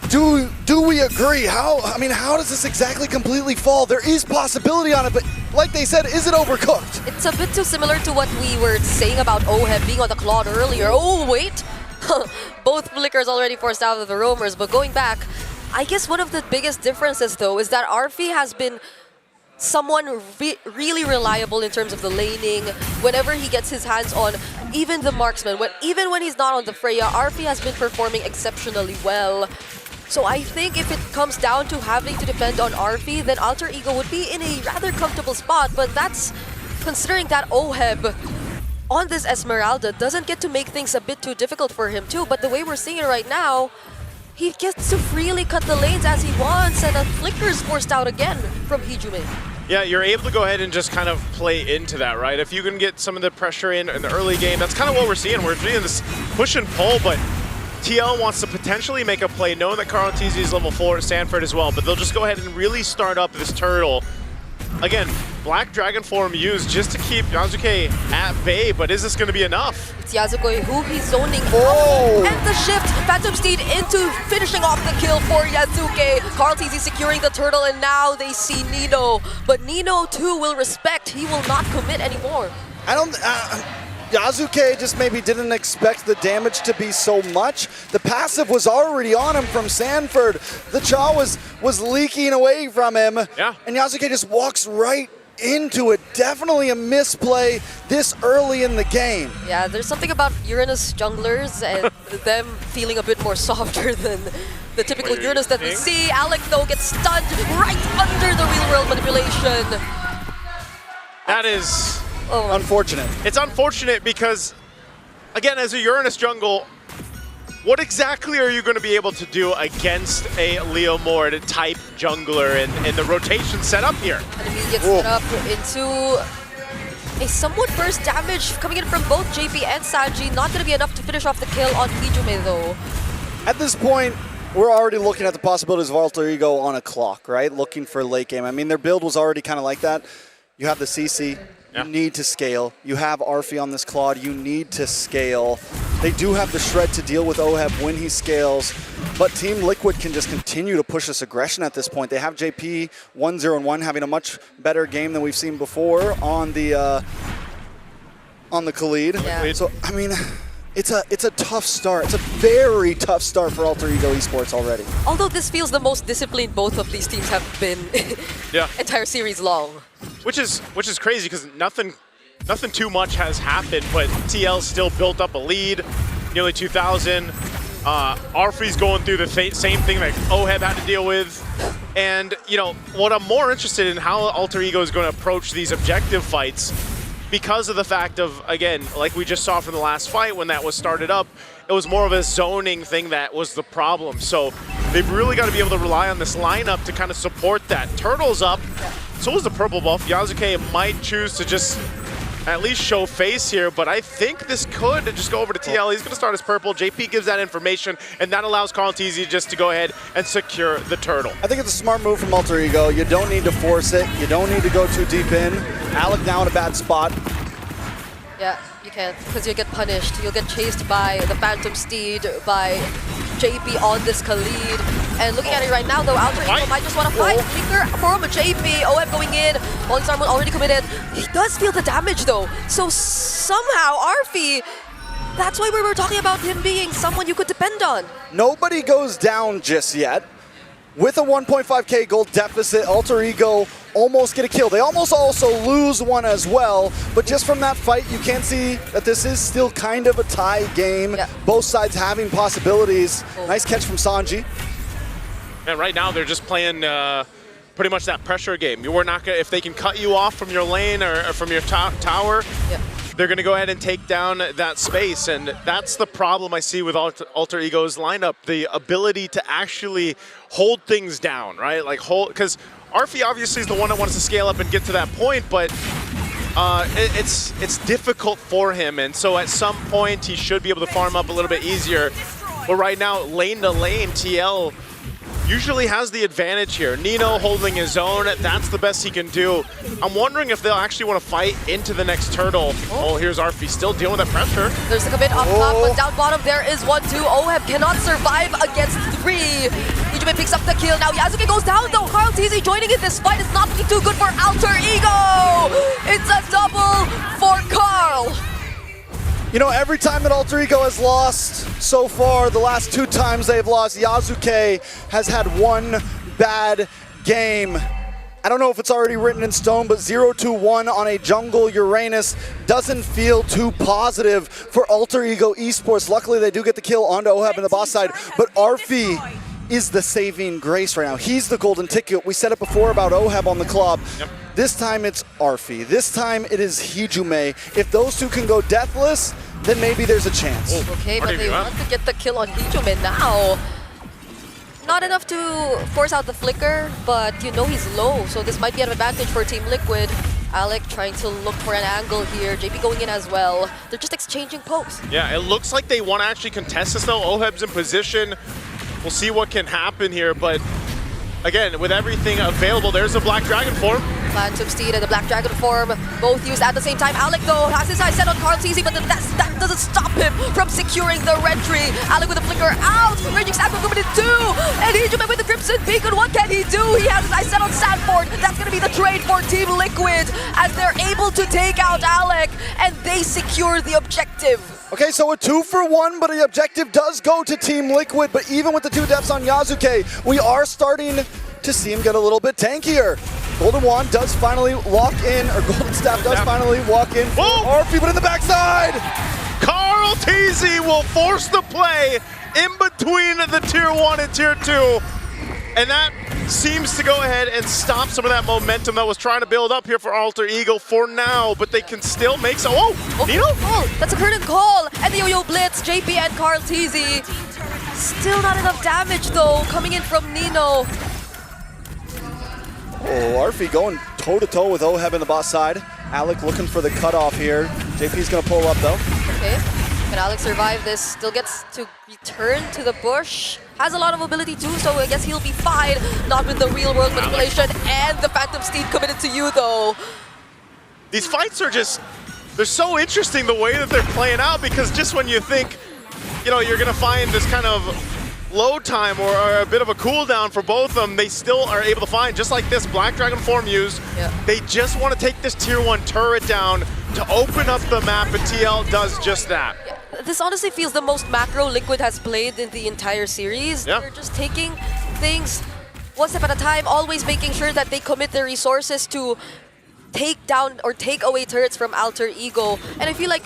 Do we agree? How does this exactly completely fall? There is possibility on it, but like they said, is it overcooked? It's a bit too similar to what we were saying about ÅHEB being on the Claude earlier. Oh, wait! Both Flickers already forced out of the roamers, but going back, I guess one of the biggest differences, though, is that Arfi has been someone really reliable in terms of the laning. Whenever he gets his hands on even the marksman, even when he's not on the Freya, Arfi has been performing exceptionally well. So I think if it comes down to having to depend on Arfi, then ḍịCH would be in a rather comfortable spot, but that's considering that ÅHEB on this Esmeralda doesn't get to make things a bit too difficult for him too, but the way we're seeing it right now, he gets to freely cut the lanes as he wants, and a Flicker's forced out again from Hijume. Yeah, you're able to go ahead and just kind of play into that, right? If you can get some of the pressure in the early game, that's kind of what we're seeing. We're seeing this push and pull, but TL wants to potentially make a play, knowing that KarlTzy is level 4 at Stanford as well, but they'll just go ahead and really start up this turtle. Again, Black Dragon form used just to keep Yasuke at bay, but is this going to be enough? It's Yasuke who he's zoning out, and the shift, Phantom Steed into finishing off the kill for Yasuke. KarlTzy securing the turtle, and now they see Nino, but Nino too will respect, he will not commit anymore. Yasuke just maybe didn't expect the damage to be so much. The passive was already on him from Sanford. The Cha was leaking away from him. Yeah. And Yasuke just walks right into it. Definitely a misplay this early in the game. Yeah, there's something about Uranus junglers and them feeling a bit more softer than the typical Uranus that we see. Alec, though, gets stunned right under the real-world manipulation. That is unfortunate. It's unfortunate because, again, as a Uranus jungle, what exactly are you going to be able to do against a Leo Mord type jungler in the rotation setup here? And he gets set up into a somewhat burst damage coming in from both JP and Sanji. Not going to be enough to finish off the kill on Hijume, though. At this point, we're already looking at the possibilities of ḍịCH on a clock, right? Looking for late game. I mean, their build was already kind of like that. You have the CC. You need to scale. You have Arfi on this Claude. You need to scale. They do have the shred to deal with ÅHEB when he scales, but Team Liquid can just continue to push this aggression at this point. They have JP 1-0-1 having a much better game than we've seen before on the Khalid. Yeah. So I mean, it's a tough start. It's a very tough start for ḍịCH Esports already. Although this feels the most disciplined both of these teams have been entire series long. Which is crazy because nothing too much has happened, but TL still built up a lead, nearly 2,000. Arfi's going through the same thing that ÅHEB had to deal with. And, you know, what I'm more interested in how ḍịCH is going to approach these objective fights, because of the fact of, again, like we just saw from the last fight when that was started up, it was more of a zoning thing that was the problem. So they've really got to be able to rely on this lineup to kind of support that. Turtle's up, so is the purple buff. Yasuke might choose to just at least show face here, but I think this could just go over to TL. He's going to start as purple. JP gives that information, and that allows KarlTzy just to go ahead and secure the turtle. I think it's a smart move from ḍịCH. You don't need to force it. You don't need to go too deep in. Alec now in a bad spot. Yeah, you can't, because you'll get punished. You'll get chased by the Phantom Steed, by JP on this Khalid. And looking at it right now, though, ḍịCH might just want to fight. Finger from JP. ÅHEB going in. Falling Star Moon already committed. He does feel the damage, though. So somehow, Arfi That's why we were talking about him being someone you could depend on. Nobody goes down just yet. With a 1.5k gold deficit, Alter Ego almost get a kill. They almost also lose one as well, but just from that fight, you can see that this is still kind of a tie game. Yeah. Both sides having possibilities. Nice catch from Sanji. And right now, they're just playing pretty much that pressure game. You were not gonna, if they can cut you off from your lane or from your tower, they're going to go ahead and take down that space, and that's the problem I see with Alter Ego's lineup, the ability to actually hold things down, right? Like because Arfi obviously is the one that wants to scale up and get to that point, but it's difficult for him, and so at some point he should be able to farm up a little bit easier. But right now, lane to lane, TL usually has the advantage here. Nino holding his own, that's the best he can do. I'm wondering if they'll actually want to fight into the next turtle. Oh, here's Arfi still dealing with that pressure. There's a commit up top, but down bottom there is 1-2. OHEB cannot survive against 3. Ijume picks up the kill. Now Yasuke goes down though. KarlTzy joining in this fight is not looking too good for Alter Ego. It's a double for Karl. You know, every time that Alter Ego has lost so far, the last 2 times they've lost, Yasuke has had one bad game. I don't know if it's already written in stone, but 0-1 on a jungle Uranus doesn't feel too positive for Alter Ego Esports. Luckily, they do get the kill onto OHEB in the boss side, but Arfi is the saving grace right now. He's the golden ticket. We said it before about OHEB on the club. Yep. This time it's Arfi. This time it is Ijume. If those two can go deathless, then maybe there's a chance. Okay, but they want to get the kill on Ijume now. Not enough to force out the flicker, but you know he's low, so this might be an advantage for Team Liquid. Alec trying to look for an angle here. JP going in as well. They're just exchanging pokes. Yeah, it looks like they want to actually contest this though. OHEB's in position. We'll see what can happen here, but again, with everything available, there's a Black Dragon form. Phantom Steed and the Black Dragon form, both used at the same time. Alec though has his eyes set on KarlTzy, but that doesn't stop him from securing the red tree. Alec with the flicker out, Raging Sandford coming in 2, and Ijume with the Crimson Beacon. What can he do? He has his eyes set on Sandford. That's gonna be the trade for Team Liquid as they're able to take out Alec, and they secure the objective. Okay, so a 2-for-1, but the objective does go to Team Liquid, but even with the 2 deaths on Yasuke, we are starting to see him get a little bit tankier. Golden Wand does finally lock in, or Golden Staff does finally walk in for Arfi, but in the backside! KarlTzy will force the play in between the Tier 1 and Tier 2, and that seems to go ahead and stop some of that momentum that was trying to build up here for Alter Ego for now, but they can still make some. Oh, Nino? Oh, that's a curtain call, and the Yo-Yo Blitz, JP and KarlTzy. Still not enough damage though, coming in from Nino. Oh, Arfi going toe-to-toe with OHEB in the boss side. Alec looking for the cutoff here. JP's gonna pull up though. Okay, can Alec survive this? Still gets to return to the bush. Has a lot of mobility too, so I guess he'll be fine. Not with the real world manipulation and the Phantom Steed committed to you though. These fights are just, they're so interesting the way that they're playing out, because just when you think, you know, you're gonna find this kind of load time or a bit of a cooldown for both of them, they still are able to find, just like this Black Dragon form used. They just want to take this Tier 1 turret down to open up the map, and TL does just that. This honestly feels the most macro Liquid has played in the entire series. They're just taking things one step at a time, always making sure that they commit their resources to take down or take away turrets from Alter Ego. And I feel like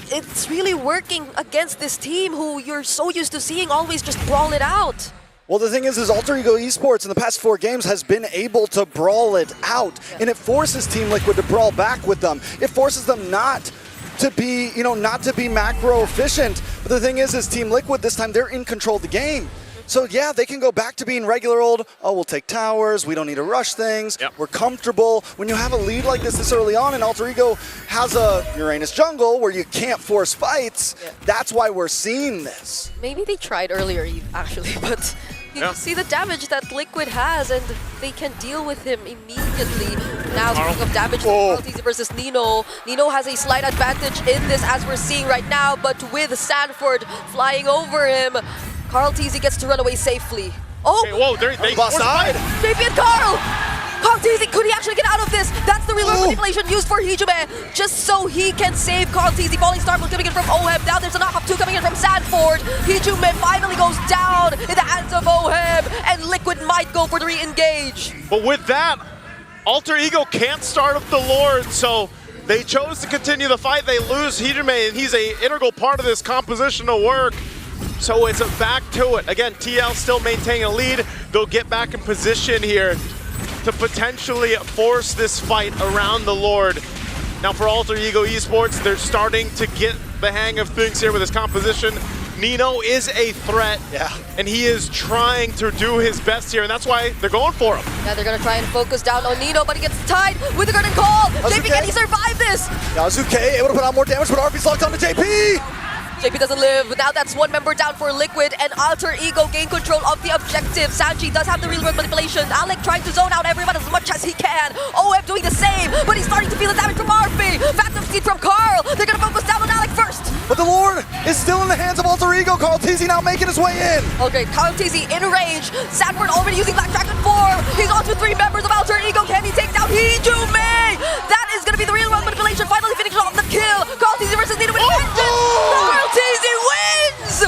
it's really working against this team who you're so used to seeing always just brawl it out. Well, the thing is Alter Ego Esports in the past 4 games has been able to brawl it out, and it forces Team Liquid to brawl back with them. It forces them not to be, you know, not to be macro efficient. But the thing is Team Liquid this time, they're in control of the game. So yeah, they can go back to being regular old, oh, we'll take towers, we don't need to rush things, we're comfortable. When you have a lead like this early on, and Alter Ego has a Uranus jungle where you can't force fights, that's why we're seeing this. Maybe they tried earlier, actually, but you see the damage that Liquid has, and they can deal with him immediately. Now, speaking of damage, KarlTzy versus Nino. Nino has a slight advantage in this, as we're seeing right now, but with Sandford flying over him, KarlTzy gets to run away safely. Oh! Okay, whoa, they boss side. JP and Karl! KarlTzy, could he actually get out of this? That's the real manipulation used for Hijime, just so he can save KarlTzy. Falling Star coming in from Oheb. Now there's a knockoff 2 coming in from Sanford. Hijime finally goes down in the hands of Oheb, and Liquid might go for the re-engage. But with that, Alter Ego can't start up the Lord, so they chose to continue the fight. They lose Hijime, and he's an integral part of this compositional work. So it's a back to it. Again, TL still maintaining a lead. They'll get back in position here to potentially force this fight around the Lord. Now for Alter Ego Esports, they're starting to get the hang of things here with his composition. Nino is a threat, and he is trying to do his best here, and that's why they're going for him. Yeah, they're gonna try and focus down on Nino, but he gets tied with the curtain call. JP, can he survive this? Yasuke able to put out more damage, but RP's locked onto JP! JP doesn't live. Now that's one member down for Liquid, and Alter Ego gain control of the objective. Sanji does have the real world manipulation. Alec trying to zone out everyone as much as he can. OF doing the same, but he's starting to feel the damage from RP. Phantom Seed from Karl. They're gonna focus down on Alec first. But the Lord is still in the hands of Alter Ego. KarlTzy now making his way in. Okay, KarlTzy in range. Sanford already using Black Dragon 4. He's on to 3 members of Alter Ego. Can he take down Hijime? That is gonna be the real world manipulation. Finally finishing off the kill. KarlTzy versus Nino with vengeance. KarlTzy wins!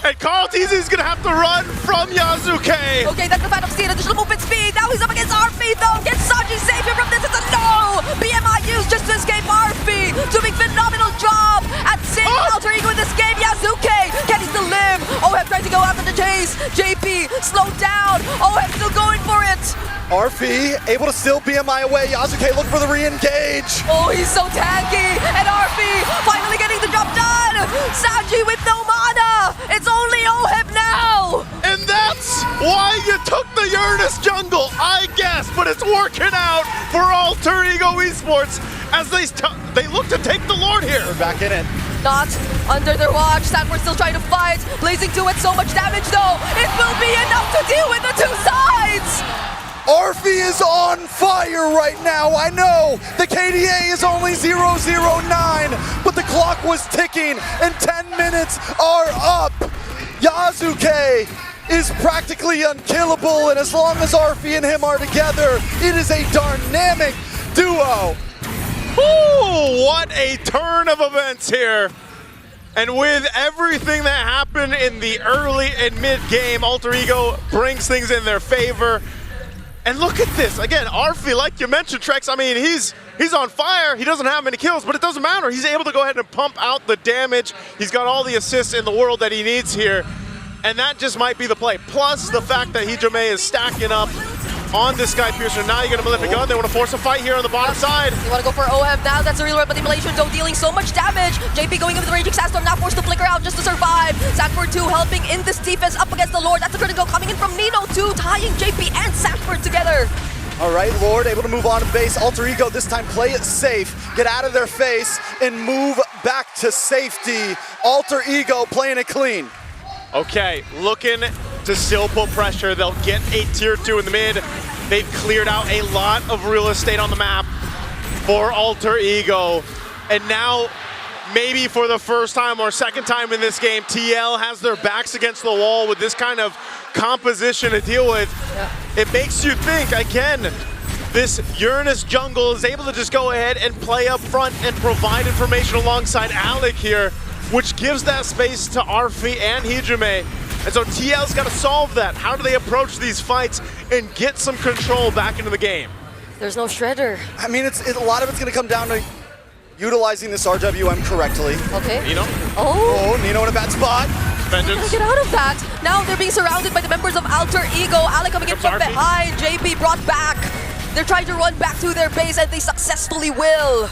And KarlTzy is gonna have to run from Yasuke. Okay, that's the Phantom Seed, additional movement speed. Now he's up against RP though. Can Sanji save him from this? It's a no! BMI used just to escape RP. Doing phenomenal job at saving Alter Ego in this game. Yasuke, can he still live? OF trying to go after the chase. JP, slow down. OF still going for it. RP able to steal BMI away. Yasuke looking for the re-engage. Oh, he's so tanky. And RP finally getting the job done. Sanji with no mana. It's only Oheb now. And that's why you took the Uranus jungle, I guess. But it's working out for Alter Ego Esports as they look to take the Lord here. We're back in it. Not under their watch. Sanford still trying to fight. Blazing to it, so much damage though. It will be enough to deal with the 2 sides. RP is on fire right now. I know the KDA is only 009, but the clock was ticking and 10 minutes are up. Yasuke is practically unkillable, and as long as RP and him are together, it is a dynamic duo. Ooh, what a turn of events here. And with everything that happened in the early and mid game, Alter Ego brings things in their favor. And look at this, again, Arfi, like you mentioned, Trex, I mean, he's on fire, he doesn't have many kills, but it doesn't matter. He's able to go ahead and pump out the damage. He's got all the assists in the world that he needs here, and that just might be the play. Plus the fact that Hijime is stacking up on this guy Piercer. Now you're gonna flip a gun. They want to force a fight here on the bottom side. You want to go for OF now. That's a real world manipulation, though, dealing so much damage. JP going in with the Raging Sandstorm, now forced to flicker out just to survive. Sanford 2 helping in this defense up against the Lord. That's a critical coming in from Nino 2, tying JP and Sanford together. All right, Lord able to move on to base. Alter Ego this time play it safe, get out of their face, and move back to safety. Alter Ego playing it clean. Okay, looking to still put pressure. They'll get a tier 2 in the mid. They've cleared out a lot of real estate on the map for Alter Ego. And now, maybe for the first time or second time in this game, TL has their backs against the wall with this kind of composition to deal with. Yeah. It makes you think, again, this Uranus jungle is able to just go ahead and play up front and provide information alongside Alec here, which gives that space to Arfi and Hijime. And so TL's got to solve that. How do they approach these fights and get some control back into the game? There's no Shredder. I mean, a lot of it's going to come down to utilizing this RWM correctly. Okay. Nino. Oh, Nino in a bad spot. Vengeance. Get out of that. Now they're being surrounded by the members of Alter Ego. Alec coming in from behind. JP brought back. They're trying to run back to their base, and they successfully will.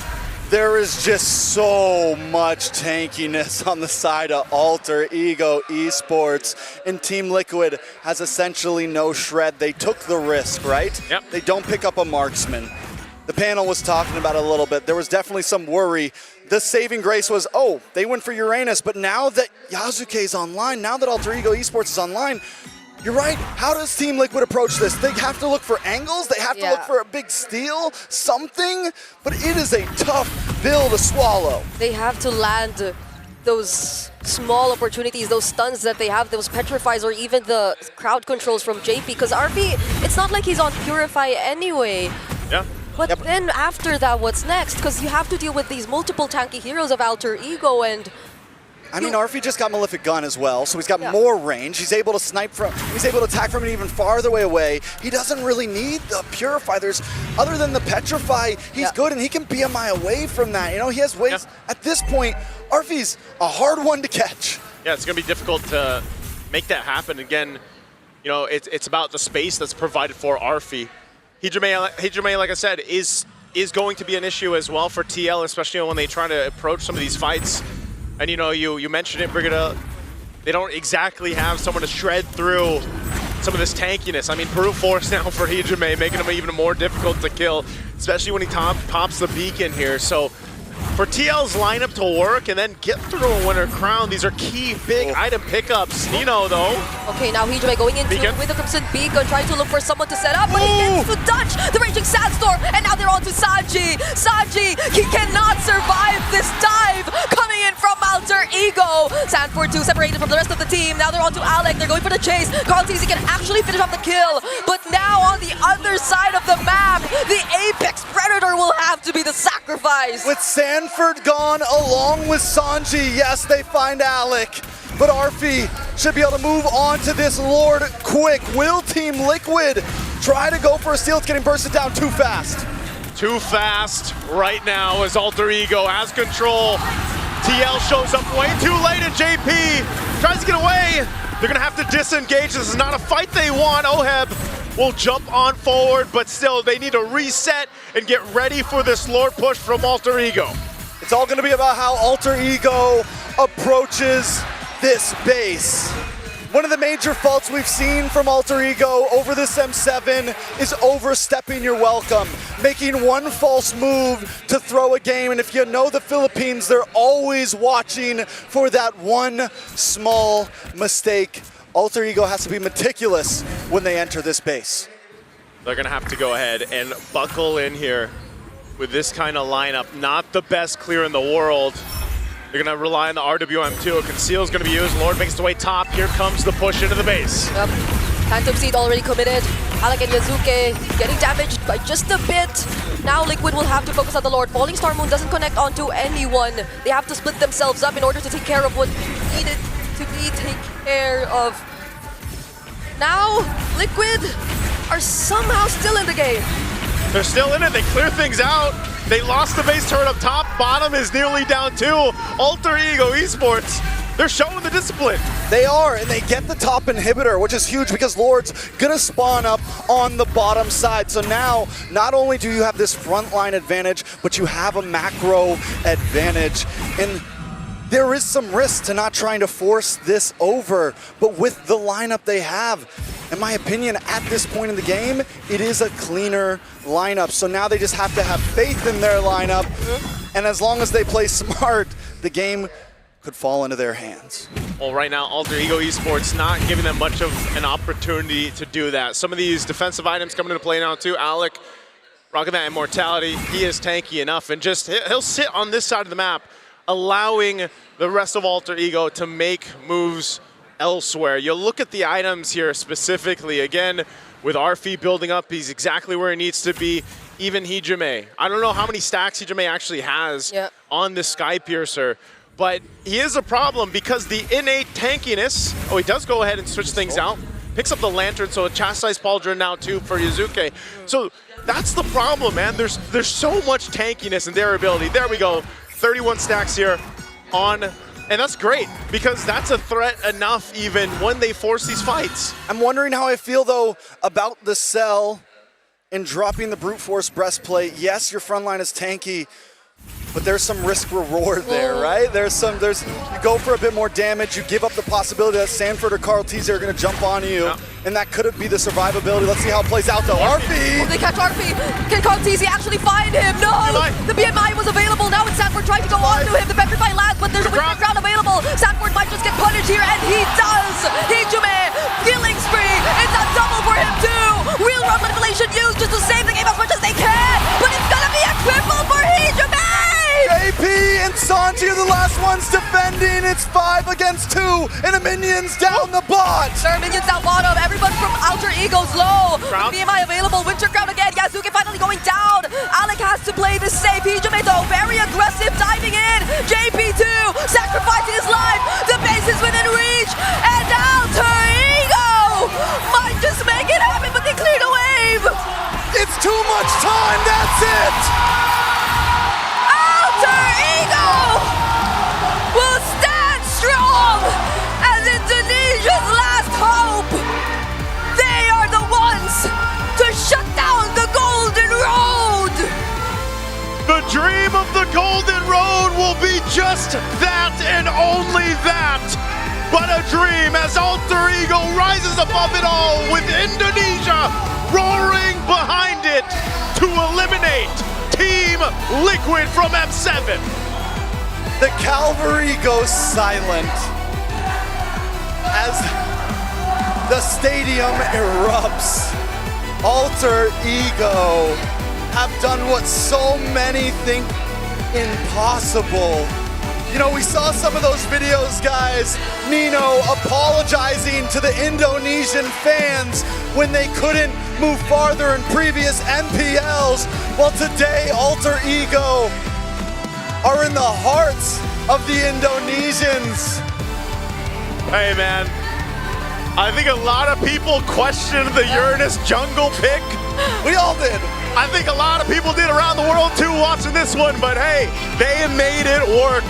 There is just so much tankiness on the side of Alter Ego Esports, and Team Liquid has essentially no shred. They took the risk, right? Yep. They don't pick up a marksman. The panel was talking about it a little bit. There was definitely some worry. The saving grace was, oh, they went for Uranus, but now that Yasuke is online, now that Alter Ego Esports is online, you're right. How does Team Liquid approach this? They have to look for angles. They have to look for a big steal, something. But it is a tough pill to swallow. They have to land those small opportunities, those stuns that they have, those petrifies, or even the crowd controls from JP. Because RP, it's not like he's on Purify anyway. Yeah. But then after that, what's next? Because you have to deal with these multiple tanky heroes of Alter Ego, and I mean, Arfi just got Malefic Gun as well, so he's got more range. He's able to snipe from, he's able to attack from an even farther away. He doesn't really need the Purify. There's, other than the Petrify, he's good and he can be a mile away from that. You know, he has ways, at this point, Arfi's a hard one to catch. Yeah, it's going to be difficult to make that happen. Again, you know, it's about the space that's provided for Arfi. Hijime, like I said, is going to be an issue as well for TL, especially when they try to approach some of these fights. And you know, you mentioned it, Brigida, they don't exactly have someone to shred through some of this tankiness. I mean, brute force now for Hijime, making him even more difficult to kill, especially when he pops the beacon here. So for TL's lineup to work and then get through a winner crown, these are key big item pickups. Nino, though. Okay, now Hijime going into with the Crimson Beacon, trying to look for someone to set up, but he gets to dodge the Raging Sandstorm, and now they're on to Sanji. Sanji, he cannot survive this dive coming in from Alter Ego. Sanford 2 separated from the rest of the team. Now they're on to Alec. They're going for the chase. KarlTzy can actually finish off the kill, but now on the other side of the map, the Apex Predator will have to be the sacrifice. With Sanford gone along with Sanji, yes, they find Alec, but Arfi should be able to move on to this Lord quick. Will Team Liquid try to go for a steal? It's getting bursted down too fast. Too fast right now as Alter Ego has control. TL shows up way too late and JP tries to get away. They're gonna have to disengage. This is not a fight they want. Oheb will jump on forward, but still they need to reset and get ready for this Lord push from Alter Ego. It's all gonna be about how Alter Ego approaches this base. One of the major faults we've seen from Alter Ego over this M7 is overstepping your welcome, making one false move to throw a game. And if you know the Philippines, they're always watching for that one small mistake. Alter Ego has to be meticulous when they enter this base. They're gonna have to go ahead and buckle in here with this kind of lineup. Not the best clear in the world. They're gonna rely on the RWM2. Conceal's gonna be used. Lord makes his way top. Here comes the push into the base. Yep. Phantom Seed already committed. Alec and Yazuke getting damaged by just a bit. Now Liquid will have to focus on the Lord. Falling Star Moon doesn't connect onto anyone. They have to split themselves up in order to take care of what needed to be taken care of. Now Liquid are somehow still in the game. They're still in it. They clear things out. They lost the base turret up top. Bottom is nearly down too. Alter Ego Esports, they're showing the discipline. They are, and they get the top inhibitor, which is huge because Lord's gonna spawn up on the bottom side. So now, not only do you have this frontline advantage, but you have a macro advantage. And there is some risk to not trying to force this over, but with the lineup they have, in my opinion, at this point in the game, it is a cleaner lineup. So now they just have to have faith in their lineup, and as long as they play smart, the game could fall into their hands. Well, right now, Alter Ego Esports not giving them much of an opportunity to do that. Some of these defensive items coming into play now too. Alec rocking that immortality. He is tanky enough, and just he'll sit on this side of the map, allowing the rest of Alter Ego to make moves elsewhere. You'll look at the items here specifically. Again, with Arfi building up, he's exactly where he needs to be. Even Hijime. I don't know how many stacks Hijime actually has on this Sky Piercer, but he is a problem because the innate tankiness, he does go ahead and switch things out. Picks up the Lantern, so a Chastised Pauldron now too for Yazuke. So that's the problem, man. There's so much tankiness in their ability. There we go. 31 stacks here on, and that's great because that's a threat enough even when they force these fights. I'm wondering how I feel though about the Cell and dropping the Brute Force Breastplate. Yes, your front line is tanky, but there's some risk reward there, right? You go for a bit more damage, you give up the possibility that Sanford or KarlTzy are gonna jump on you, and that could be the survivability. Let's see how it plays out though. Arfi! Oh, they catch Arfi. Can KarlTzy actually find him? No! The BMI was available. Now it's Sanford trying to go on to him. The Petrify lands, but there's a winter ground available. Sanford might just get punished here, and he does! Hijime, killing spree. It's a double for him too! Real run manipulation used just to save the game as much as they can, but it's gonna be a triple for Hijime! JP and Sanji are the last one Everyone's defending. It's 5 against 2, and the minions down the bot. There are minions down bottom. Everyone from Alter Ego's low. With BMI available. Winter Crown again. Yasuke finally going down. Alec has to play this safe. Hijime though, very aggressive, diving in. JP2 sacrificing his life. The base is within reach. And Alter Ego might just make it happen, but they cleared a wave. It's too much time. That's it. Alter Ego will stand strong as Indonesia's last hope. They are the ones to shut down the Golden Road. The dream of the Golden Road will be just that and only that. But a dream as Alter Ego rises above it all with Indonesia roaring behind it to eliminate Team Liquid from M7. The cavalry goes silent as the stadium erupts. Alter Ego have done what so many think impossible. You know, we saw some of those videos, guys. Nino apologizing to the Indonesian fans when they couldn't move farther in previous MPLs. Well, today, Alter Ego are in the hearts of the Indonesians. Hey, man. I think a lot of people questioned the Uranus jungle pick. We all did. I think a lot of people did around the world too watching this one, but hey, they made it work.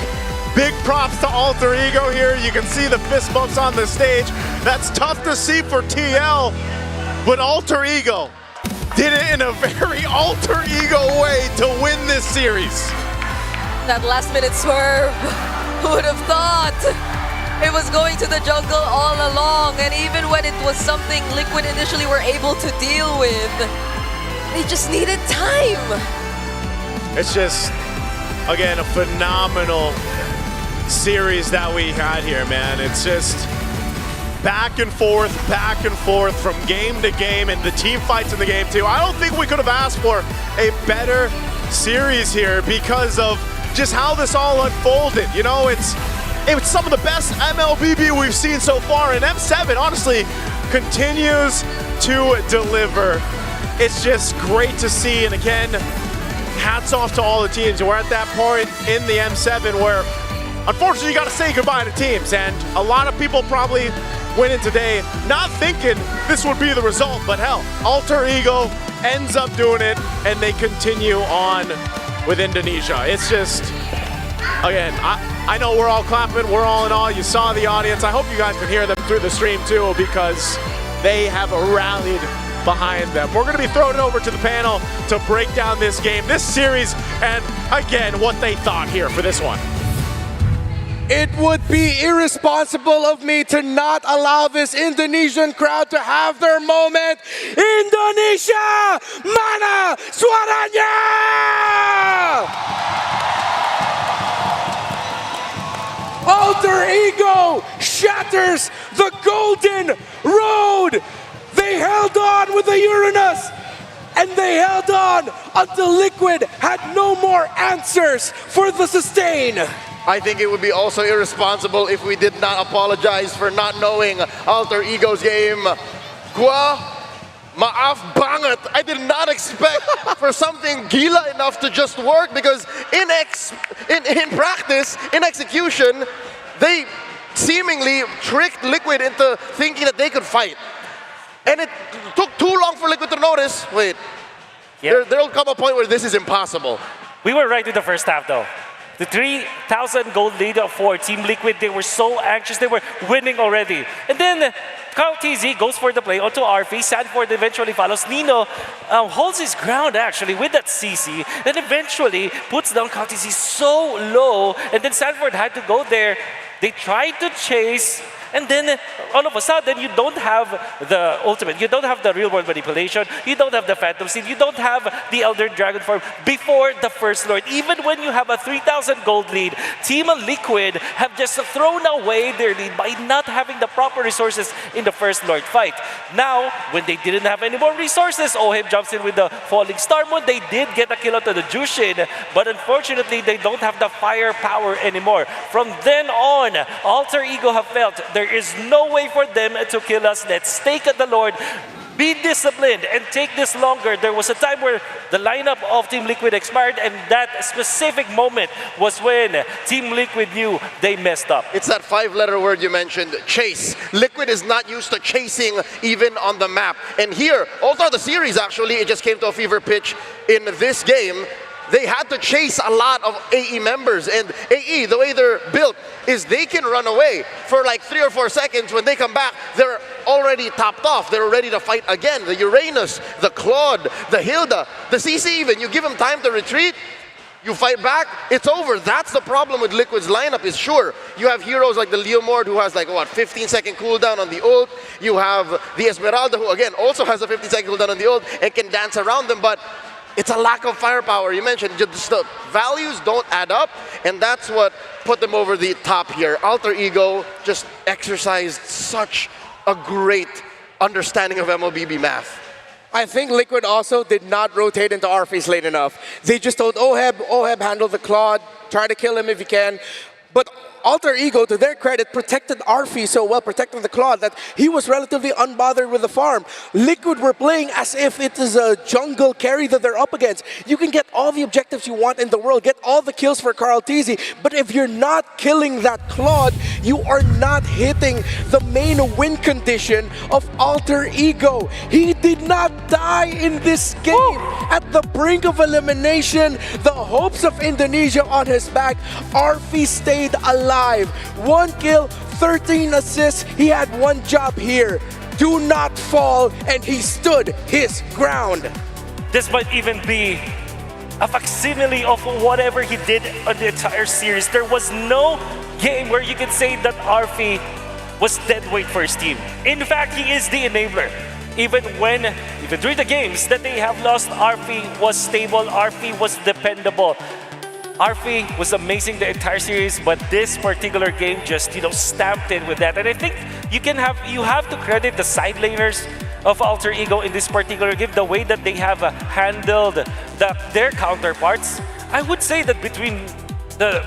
Big props to Alter Ego here. You can see the fist bumps on the stage. That's tough to see for TL, but Alter Ego did it in a very Alter Ego way to win this series. That last minute swerve, who would have thought? It was going to the jungle all along, and even when it was something Liquid initially were able to deal with, they just needed time. It's just, again, a phenomenal series that we had here, man. It's just back and forth from game to game, and the team fights in the game too. I don't think we could have asked for a better series here because of just how this all unfolded. You know, it's some of the best MLBB we've seen so far, and M7 honestly continues to deliver. It's just great to see, and again, hats off to all the teams. We're at that point in the M7 where unfortunately you got to say goodbye to teams, and a lot of people probably went in today not thinking this would be the result, but hell, Alter Ego ends up doing it, and they continue on with Indonesia. It's just, again, I know we're all clapping, we're all in awe. You saw the audience. I hope you guys can hear them through the stream too, because they have rallied behind them. We're going to be throwing it over to the panel to break down this game, this series, and again, what they thought here for this one. It would be irresponsible of me to not allow this Indonesian crowd to have their moment. Indonesia, mana suaranya? Alter Ego shatters the Golden Road. They held on with the Uranus, and they held on until Liquid had no more answers for the sustain. I think it would be also irresponsible if we did not apologize for not knowing Alter Ego's game. Gua, maaf banget. I did not expect for something gila enough to just work, because in practice, in execution, they seemingly tricked Liquid into thinking that they could fight. And it took too long for Liquid to notice, wait, there'll come a point where this is impossible. We were right in the first half though. The 3,000 gold lead for Team Liquid, they were so anxious, they were winning already. And then KarlTzy goes for the play onto RV, Sanford eventually follows. Nino holds his ground actually with that CC, then eventually puts down KarlTzy so low, and then Sanford had to go there. They tried to chase, And then all of a sudden, you don't have the ultimate, you don't have the real world manipulation, you don't have the Phantom Seed, you don't have the Elder Dragon form before the First Lord. Even when you have a 3,000 gold lead, Team Liquid have just thrown away their lead by not having the proper resources in the First Lord fight. Now, when they didn't have any more resources, ŁHEB jumps in with the Falling Star Moon. They did get a kill onto the Jushin, but unfortunately, they don't have the firepower anymore. From then on, Alter Ego have felt there is no way for them to kill us. Let's stake at the Lord. Be disciplined and take this longer. There was a time where the lineup of Team Liquid expired, and that specific moment was when Team Liquid knew they messed up. It's that 5-letter word you mentioned, chase. Liquid is not used to chasing even on the map. And here, all throughout the series actually, it just came to a fever pitch in this game. They had to chase a lot of AE members, and AE, the way they're built, is they can run away for like 3 or 4 seconds. When they come back, they're already topped off. They're ready to fight again. The Uranus, the Claude, the Hilda, the CC even. You give them time to retreat, you fight back, it's over. That's the problem with Liquid's lineup is sure. You have heroes like the Leomord who has like, what, 15-second cooldown on the ult. You have the Esmeralda who, again, also has a 15-second cooldown on the ult and can dance around them, but it's a lack of firepower. You mentioned just the values don't add up, and that's what put them over the top here. Alter Ego just exercised such a great understanding of MLBB math. I think Liquid also did not rotate into Arphys late enough. They just told ŁHEB handle the Claude, try to kill him if you can. But Alter Ego, to their credit, protected Arphys so well, protected the Claude, that he was relatively unbothered with the farm. Liquid were playing as if it is a jungle carry that they're up against. You can get all the objectives you want in the world, get all the kills for KarlTzy, but if you're not killing that Claude, you are not hitting the main win condition of Alter Ego. He did not die in this game. At the brink of elimination, the hopes of Indonesia on his back, Arphys stayed alive. 1 kill, 13 assists. He had one job here. Do not fall, and he stood his ground. This might even be a facsimile of whatever he did on the entire series. There was no game where you could say that Arphys was dead weight for his team. In fact, he is the enabler. Even during the games that they have lost, Arphys was stable, Arphys was dependable. Arphys was amazing the entire series, but this particular game just, stamped in with that. And I think you have to credit the side laners of Alter Ego in this particular game, the way that they have handled their counterparts. I would say that between the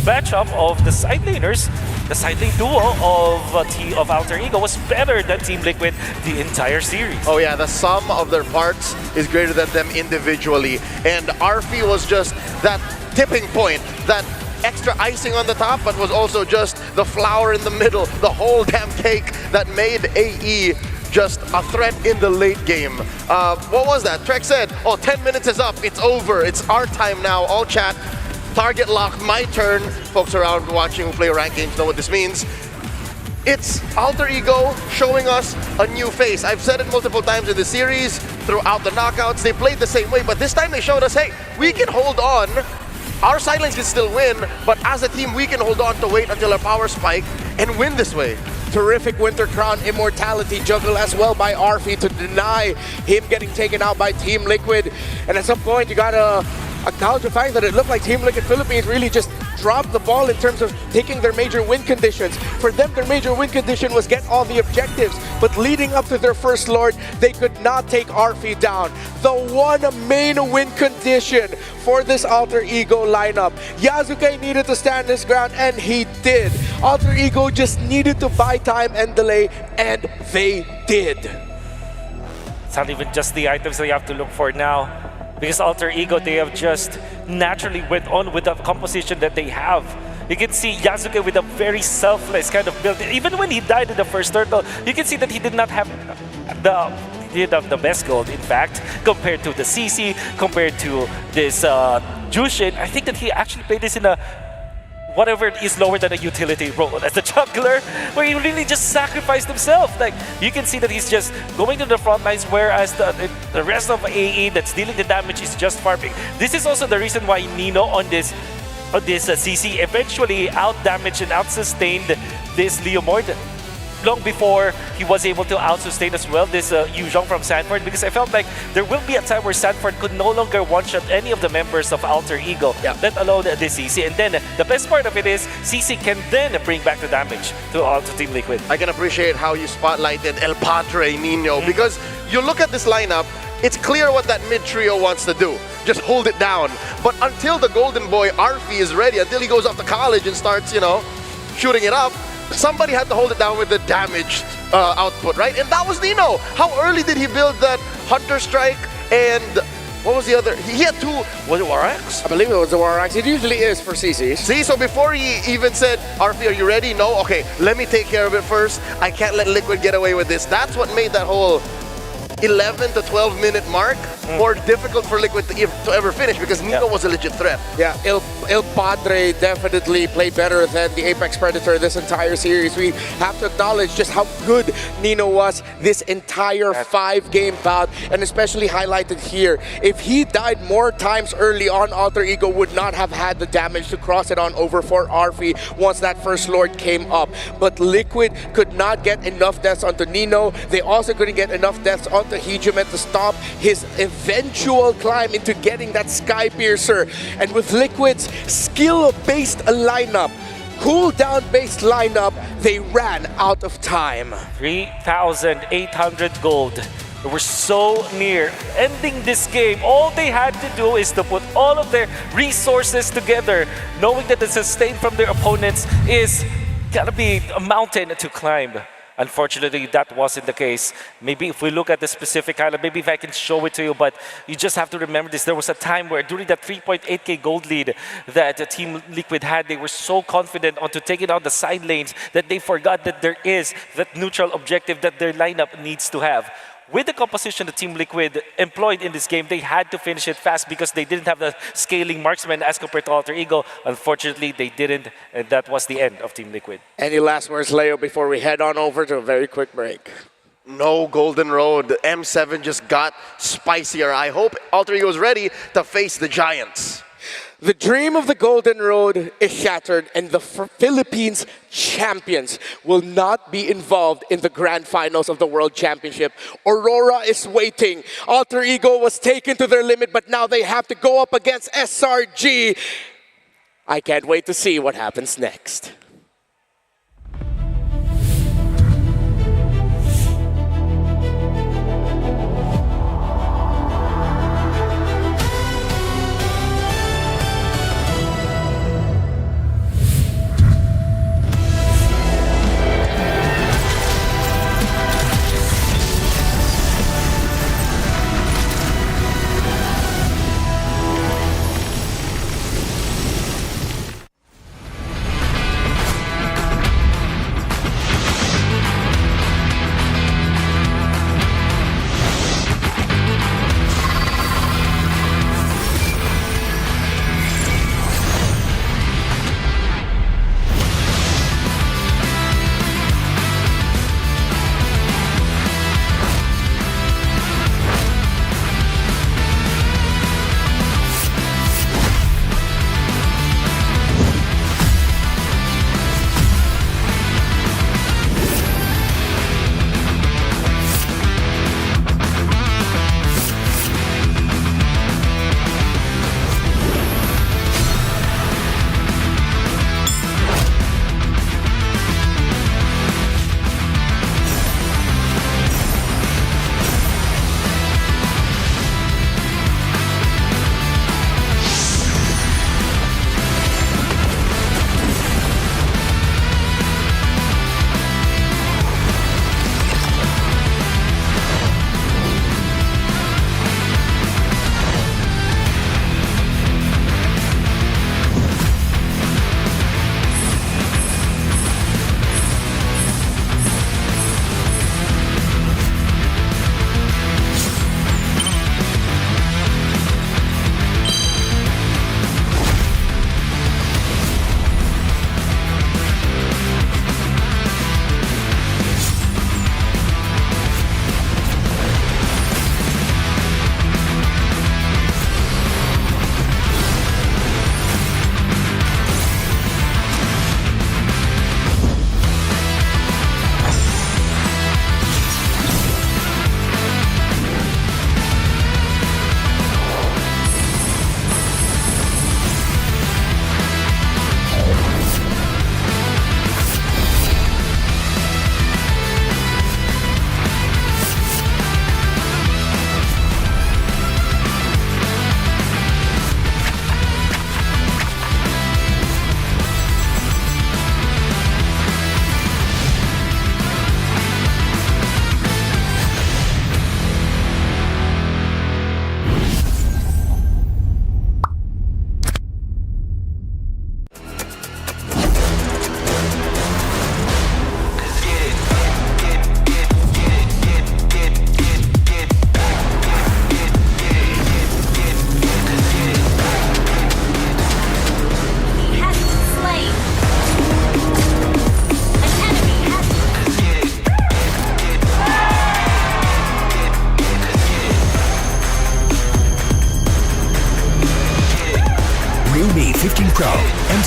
matchup of the side laners, the side lane duo of Alter Ego was better than Team Liquid the entire series. Oh yeah, the sum of their parts is greater than them individually. And Arphys was just that tipping point, that extra icing on the top, but was also just the flour in the middle, the whole damn cake that made AE just a threat in the late game. What was that? Trek said, 10 minutes is up, it's over, it's our time now. All chat, target lock, my turn. Folks around watching who play ranked games know what this means. It's Alter Ego showing us a new face. I've said it multiple times in the series, throughout the knockouts, they played the same way, but this time they showed us, hey, we can hold on. Our sidelines can still win, but as a team, we can hold on to wait until our power spike and win this way. Terrific Winter Crown immortality juggle as well by Arphys to deny him getting taken out by Team Liquid. And at some point, you gotta acknowledge the fact that it looked like Team Liquid Philippines really just dropped the ball in terms of taking their major win conditions. For them, their major win condition was get all the objectives, but leading up to their first Lord, they could not take Arphys down. The one main win condition for this Alter Ego lineup. Yasuke needed to stand his ground, and he did. Alter Ego just needed to buy time and delay, and they did. It's not even just the items that you have to look for now, because Alter Ego, they have just naturally went on with the composition that they have. You can see Yasuke with a very selfless kind of build. Even when he died in the first turtle, you can see that he did not have the best gold, in fact, compared to the CC, compared to this Jushin. I think that he actually played this in a whatever is lower than a utility role as a juggler, where he really just sacrificed himself. Like, you can see that he's just going to the front lines, whereas the rest of AE that's dealing the damage is just farming. This is also the reason why Nino on this CC eventually out-damaged and out-sustained this Leomord. long before he was able to out-sustain as well this Yu Zhong from Sanford, because I felt like there will be a time where Sanford could no longer one-shot any of the members of Alter Ego, let alone this CC. And then the best part of it is CC can then bring back the damage to Team Liquid. I can appreciate how you spotlighted El Padre Nino, because you look at this lineup, it's clear what that mid trio wants to do. Just hold it down. But until the golden boy Arfi is ready, until he goes off to college and starts, you know, shooting it up, somebody had to hold it down with the damage output, right? And that was Nino. How early did he build that Hunter Strike and what was the other? He had two, was it Warax? I believe it was the Warax. It usually is for CC. See, so before he even said, Arfi, are you ready? No? Okay, let me take care of it first. I can't let Liquid get away with this. That's what made that whole 11 to 12 minute mark more difficult for Liquid to ever finish, because Nino was a legit threat. Yeah, El Padre definitely played better than the Apex Predator this entire series. We have to acknowledge just how good Nino was this entire 5-game bout, and especially highlighted here. If he died more times early on, Alter Ego would not have had the damage to cross it on over for Arfi once that first Lord came up. But Liquid could not get enough deaths onto Nino. They also couldn't get enough deaths onto Hegeman to stop his eventual climb into getting that Sky Piercer. And with Liquid's skill-based lineup, cooldown-based lineup, they ran out of time. 3,800 gold. They were so near ending this game. All they had to do is to put all of their resources together, knowing that the sustain from their opponents is gonna be a mountain to climb. Unfortunately, that wasn't the case. Maybe if we look at the specific highlight, maybe if I can show it to you, but you just have to remember this. There was a time where during that 3.8k gold lead that Team Liquid had, they were so confident onto taking out the side lanes that they forgot that there is that neutral objective that their lineup needs to have. With the composition the Team Liquid employed in this game, they had to finish it fast because they didn't have the scaling marksman as compared to Alter Ego. Unfortunately, they didn't, and that was the end of Team Liquid. Any last words, Leo, before we head on over to a very quick break? No Golden Road. M7 just got spicier. I hope Alter Ego is ready to face the Giants. The dream of the Golden Road is shattered, and the Philippines champions will not be involved in the grand finals of the World Championship. Aurora is waiting. Alter Ego was taken to their limit, but now they have to go up against SRG. I can't wait to see what happens next.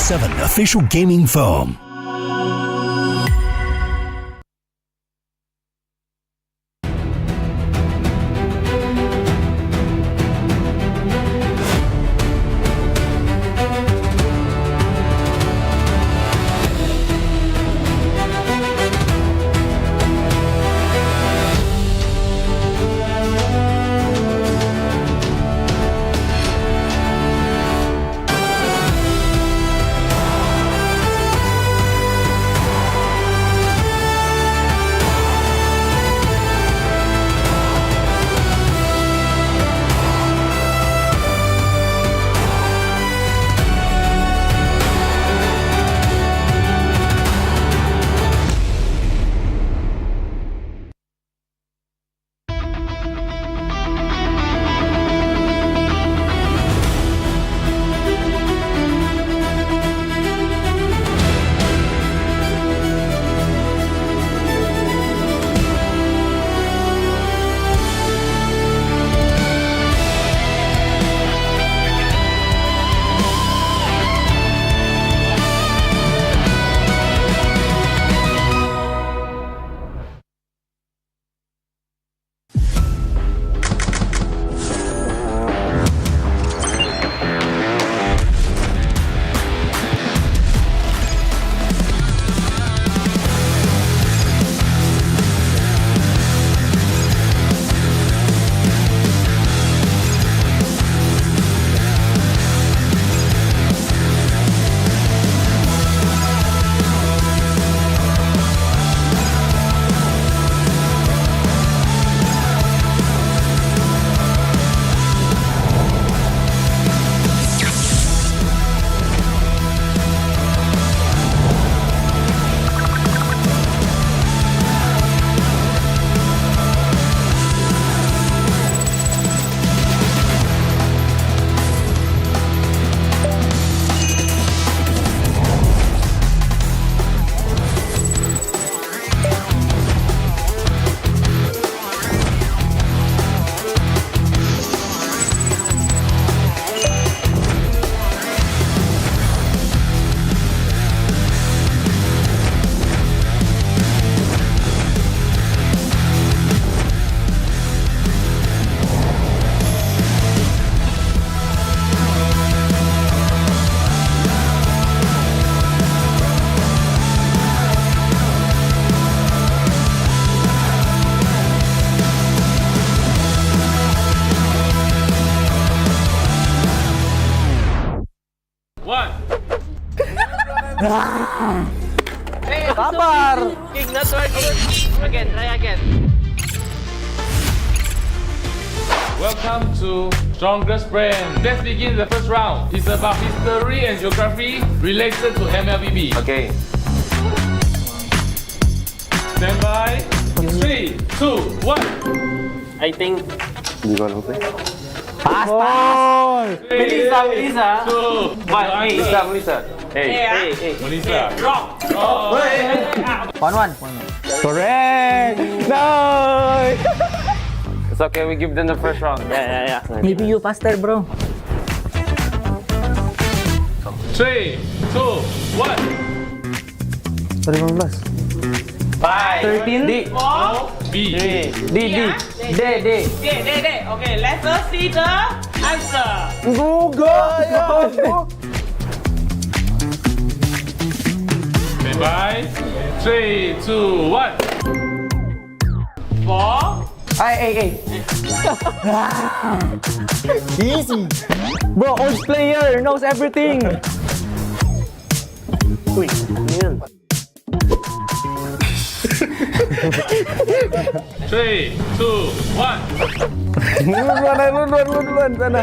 M7 official gaming foam. Sabar. King, not working. Again, try again. Welcome to Strongest Brand. Let's begin the first round. It's about history and geography related to MLBB. Okay. Stand by. 3, 2, 1. I think. Hindi ko alam ko. Pass, pass. Melissa, Melissa. 2, 1. Melissa. Hey. Melissa. Drop. Oh. 1-1. Correct. No. It's okay, we give them the first round. Yeah. Maybe you faster, bro. 3, 2, 1. 15. 13. D. B. D. Okay, let's see the answer. Google. Stand by. 3, 2, 1. 4. Ay. Easy. Bro, old player knows everything. Uy, yun. 3, 2, 1. Luan sana.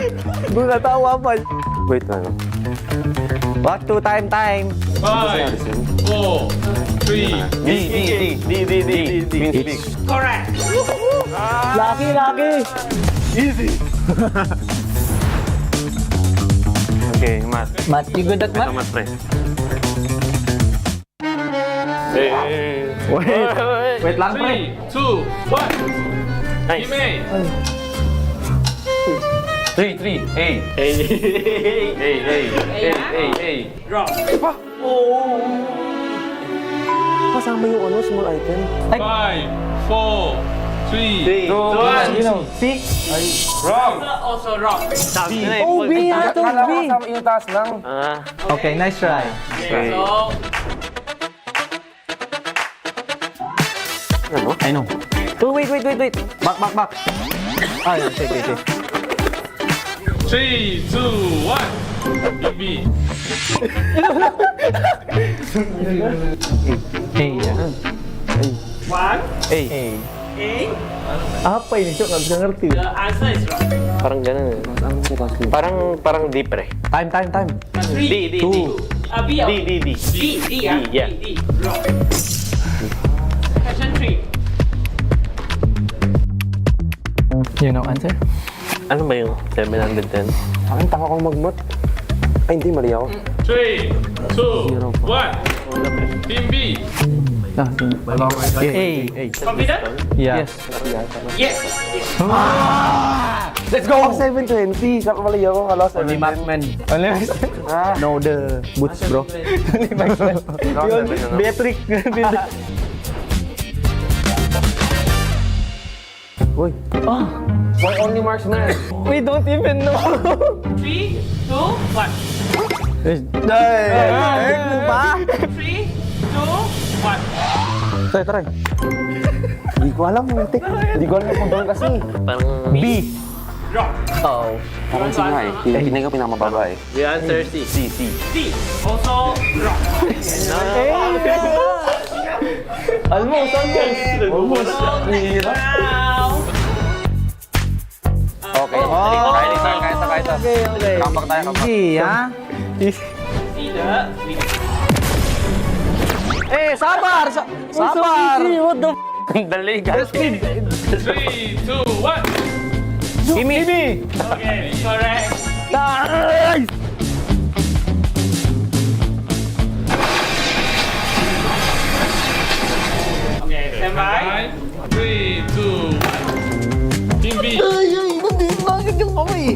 Gue nggak tahu apa. Wait lang. Waktu time. 5, 4, 3. D. Correct. Laki. Easy. Okay, Mat. Mat, you good at Mat? Mat, pre. Wait lang, pre. 3, 2, 1. Nice. Ime. 3. Hey. Hey. Wrong. Kasama yung ano, small item. 5, 4, 3, 2, 1. See? Wrong. Also wrong. Oh, B ito, B. Yung taas lang. Okay, nice try. Okay. So, Ano? I know. Oh, wait. Back. Ah, yeah, sige. 3, 2, 1. B. one. A. A. Apa ini, Cok? Nggak bisa ngerti. The answer is wrong. Parang ganun eh. Parang deep eh. Time. D. D. B. Yeah. D. Wrong. Question 3. You know answer? Ano ba yung 710? Parang tanga kong mag-mat. Ay, hindi, mali ako. 3, 2, 1. Team B. A. Confident? Yeah. Yes. Let's go! 720. Saka mali ako. Kala 710. Only Markman. No, the boots, bro. Only Markman. Yun, Beatrick. Uy. Why only marksman? We don't even know. 3, 2, 1. Lupa. 3, 2, 1. Try. Hindi ko alam, muntik. Hindi ko alam kung doon kasi. Parang B. Wrong. Oh. Parang C nga eh. Hindi ko pinakamababa eh. The answer C. C. Also wrong. Almost, Almost. Now. Okay. Kaya ito. Okay. Kampak tayo. Easy, ha? See the Sabar! Sabar! What the f***? Dali, guys. 3, 2, 1. Gimme! Okay, correct. Nice! Okay, stand by. 3, 2, 1. Team B. Bakit yung kamay?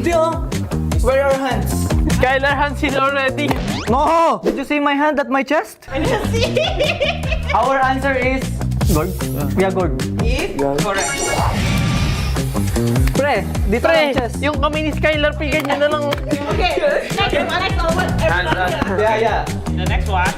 Where are your hands? Skylar hands is already. No! Did you see my hand at my chest? I didn't see. Our answer is... Gold? Yeah, gold. Is correct. Pre, dito ang chest. Yung kami ni Skylar, pigan nyo na lang. Okay, next over. Yeah. The next one.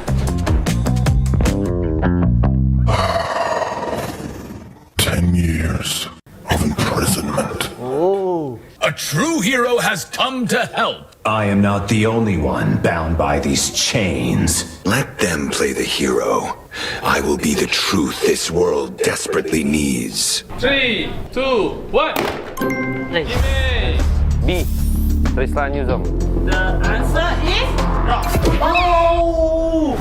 Years of imprisonment. Oh. A true hero has come to help. I am not the only one bound by these chains. Let them play the hero. I will be the truth this world desperately needs. 3, 2, 1. Nice. Team A. B. Tristan Yuzong. The answer is wrong. Oh!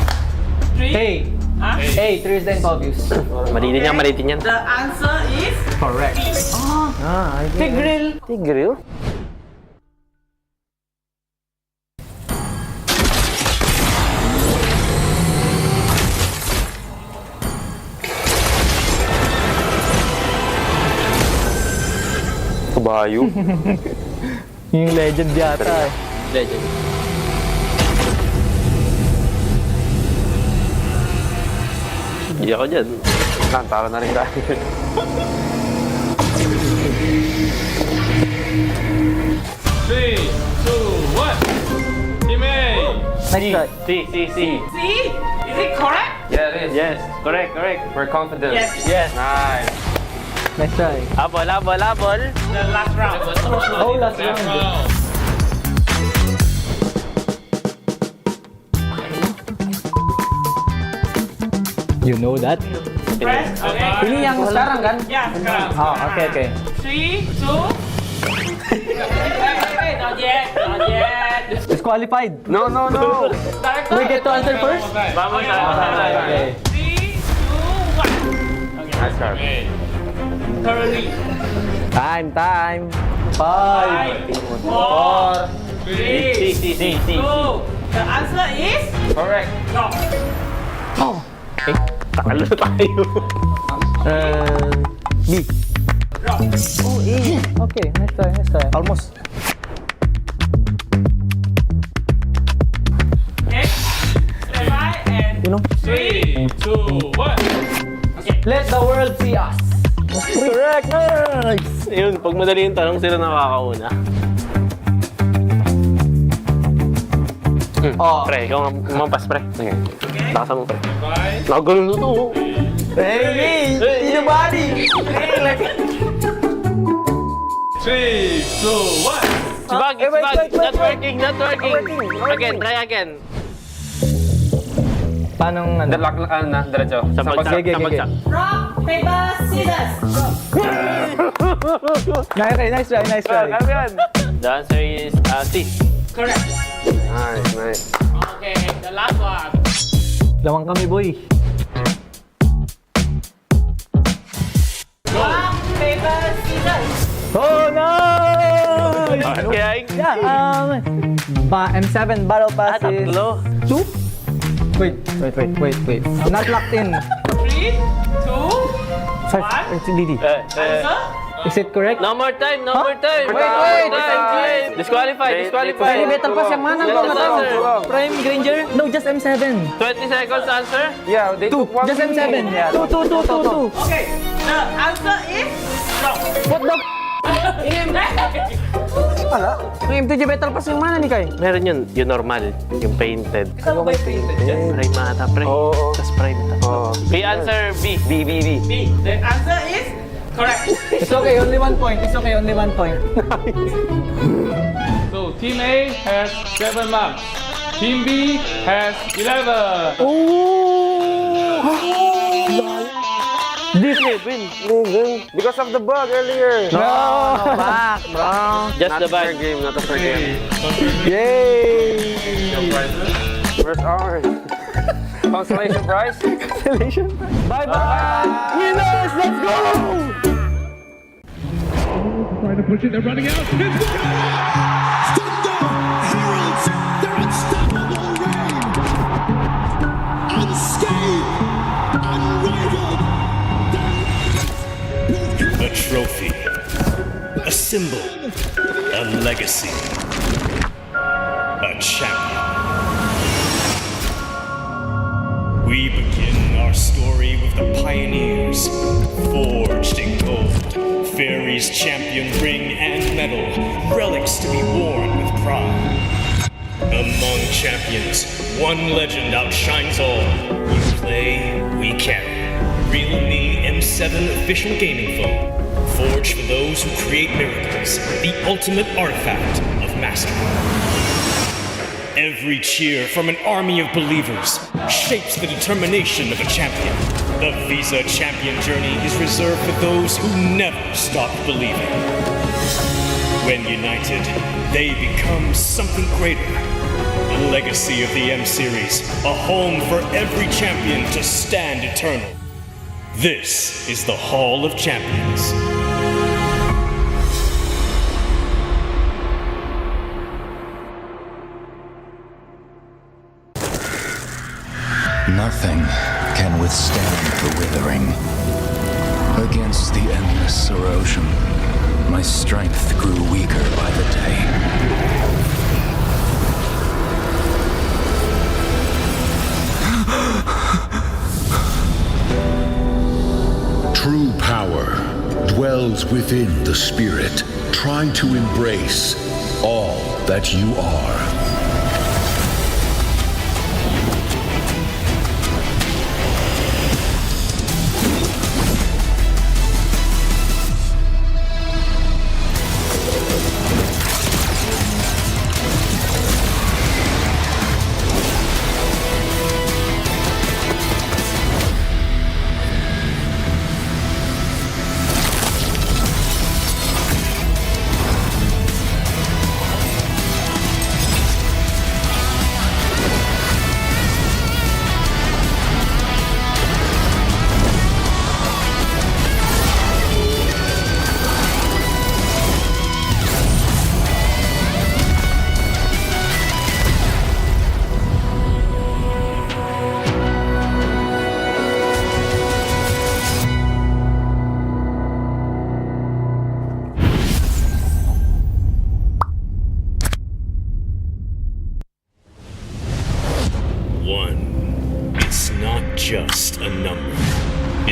3. Hey. Huh? Hey, 3 is the obvious. Malitin yan. The answer is Correct. Tigril. Kabayo. Yung legend yata. Legend. Hindi ako dyan. Talo na rin tayo. 3, 2, 1. Team A. C. C. Is it correct? Yeah, it is. Yes, correct. We're confident. Yes. Nice. Nice try. Abol. The last round. Oh, last round. You know that? Press. Okay. Ini yang sekarang kan? Yeah, sekarang. Oh, okay. 3, 2. Hey, not yet. Disqualified. No. We get to answer first? Vamos na. Okay. 3, 2, 1. Okay. Nice card. Currently. Time. 5, 4, 3, C. 2. The answer is Correct. wrong. Talo tayo. B. Wrong. Oh, A. Okay, nice try. Almost. Let the world see us. Correct! Nice! Yun, pag madali yung tanong, sila nakakauna. Pre, ikaw mampas, pre. Okay. Lakasan mo, pre. Nakagano na to. Hey, nobody. 3, 2, 1. Sibag, not working. Again, try again. Paano nga? Diretso. Sabagsak. Rock, paper, scissors. Nice try. The answer is C. Correct. Nice. Okay, the last one. Lawang kami, boy. Rock, paper, scissors. Oh, nice! Okay. M7 battle pass is... Tatlo. 2? Wait. Not locked in. 3, 2, 5. It's DD. answer? Is it correct? No more time. Wait. Disqualified. Prime battle pass yung mana ko. Prime Granger? No, just M7. 20 seconds answer? Yeah, they took 1. Just M7. Yeah. 2. Okay, the answer is wrong. What the Wala. Yung M2G battle pass yung mana ni Kai. Meron yun, yung normal, yung painted. Ano ba yung painted? Prime ata, pre. Oo. Tapos prime. B answer B. B. The answer is correct. It's okay, only 1 point. So Team A has 7 marks. Team B has 11. This win. Because of the bug earlier. No, back, bro. Just the back game, not the fair game. Yay! Where's ours? Consolation prize? Bye-bye! Winners, let's go! Trying to push it, they're running out. Thunder heralds their unstoppable reign. Unscathed, unrivaled. A trophy, a symbol, a legacy, a champion. We begin our story with the pioneers, forged in gold, Fairy's champion ring and medal, relics to be worn with pride. Among champions, one legend outshines all. We play, we carry. Realme M7 official gaming phone, forged for those who create miracles, the ultimate artifact of mastery. Every cheer from an army of believers shapes the determination of a champion. The Visa champion journey is reserved for those who never stop believing. When united, they become something greater. A legacy of the M-Series, a home for every champion to stand eternal. This is the Hall of Champions. Nothing can withstand the withering. Against the endless erosion, my strength grew weaker by the day. True power dwells within the spirit. Try to embrace all that you are.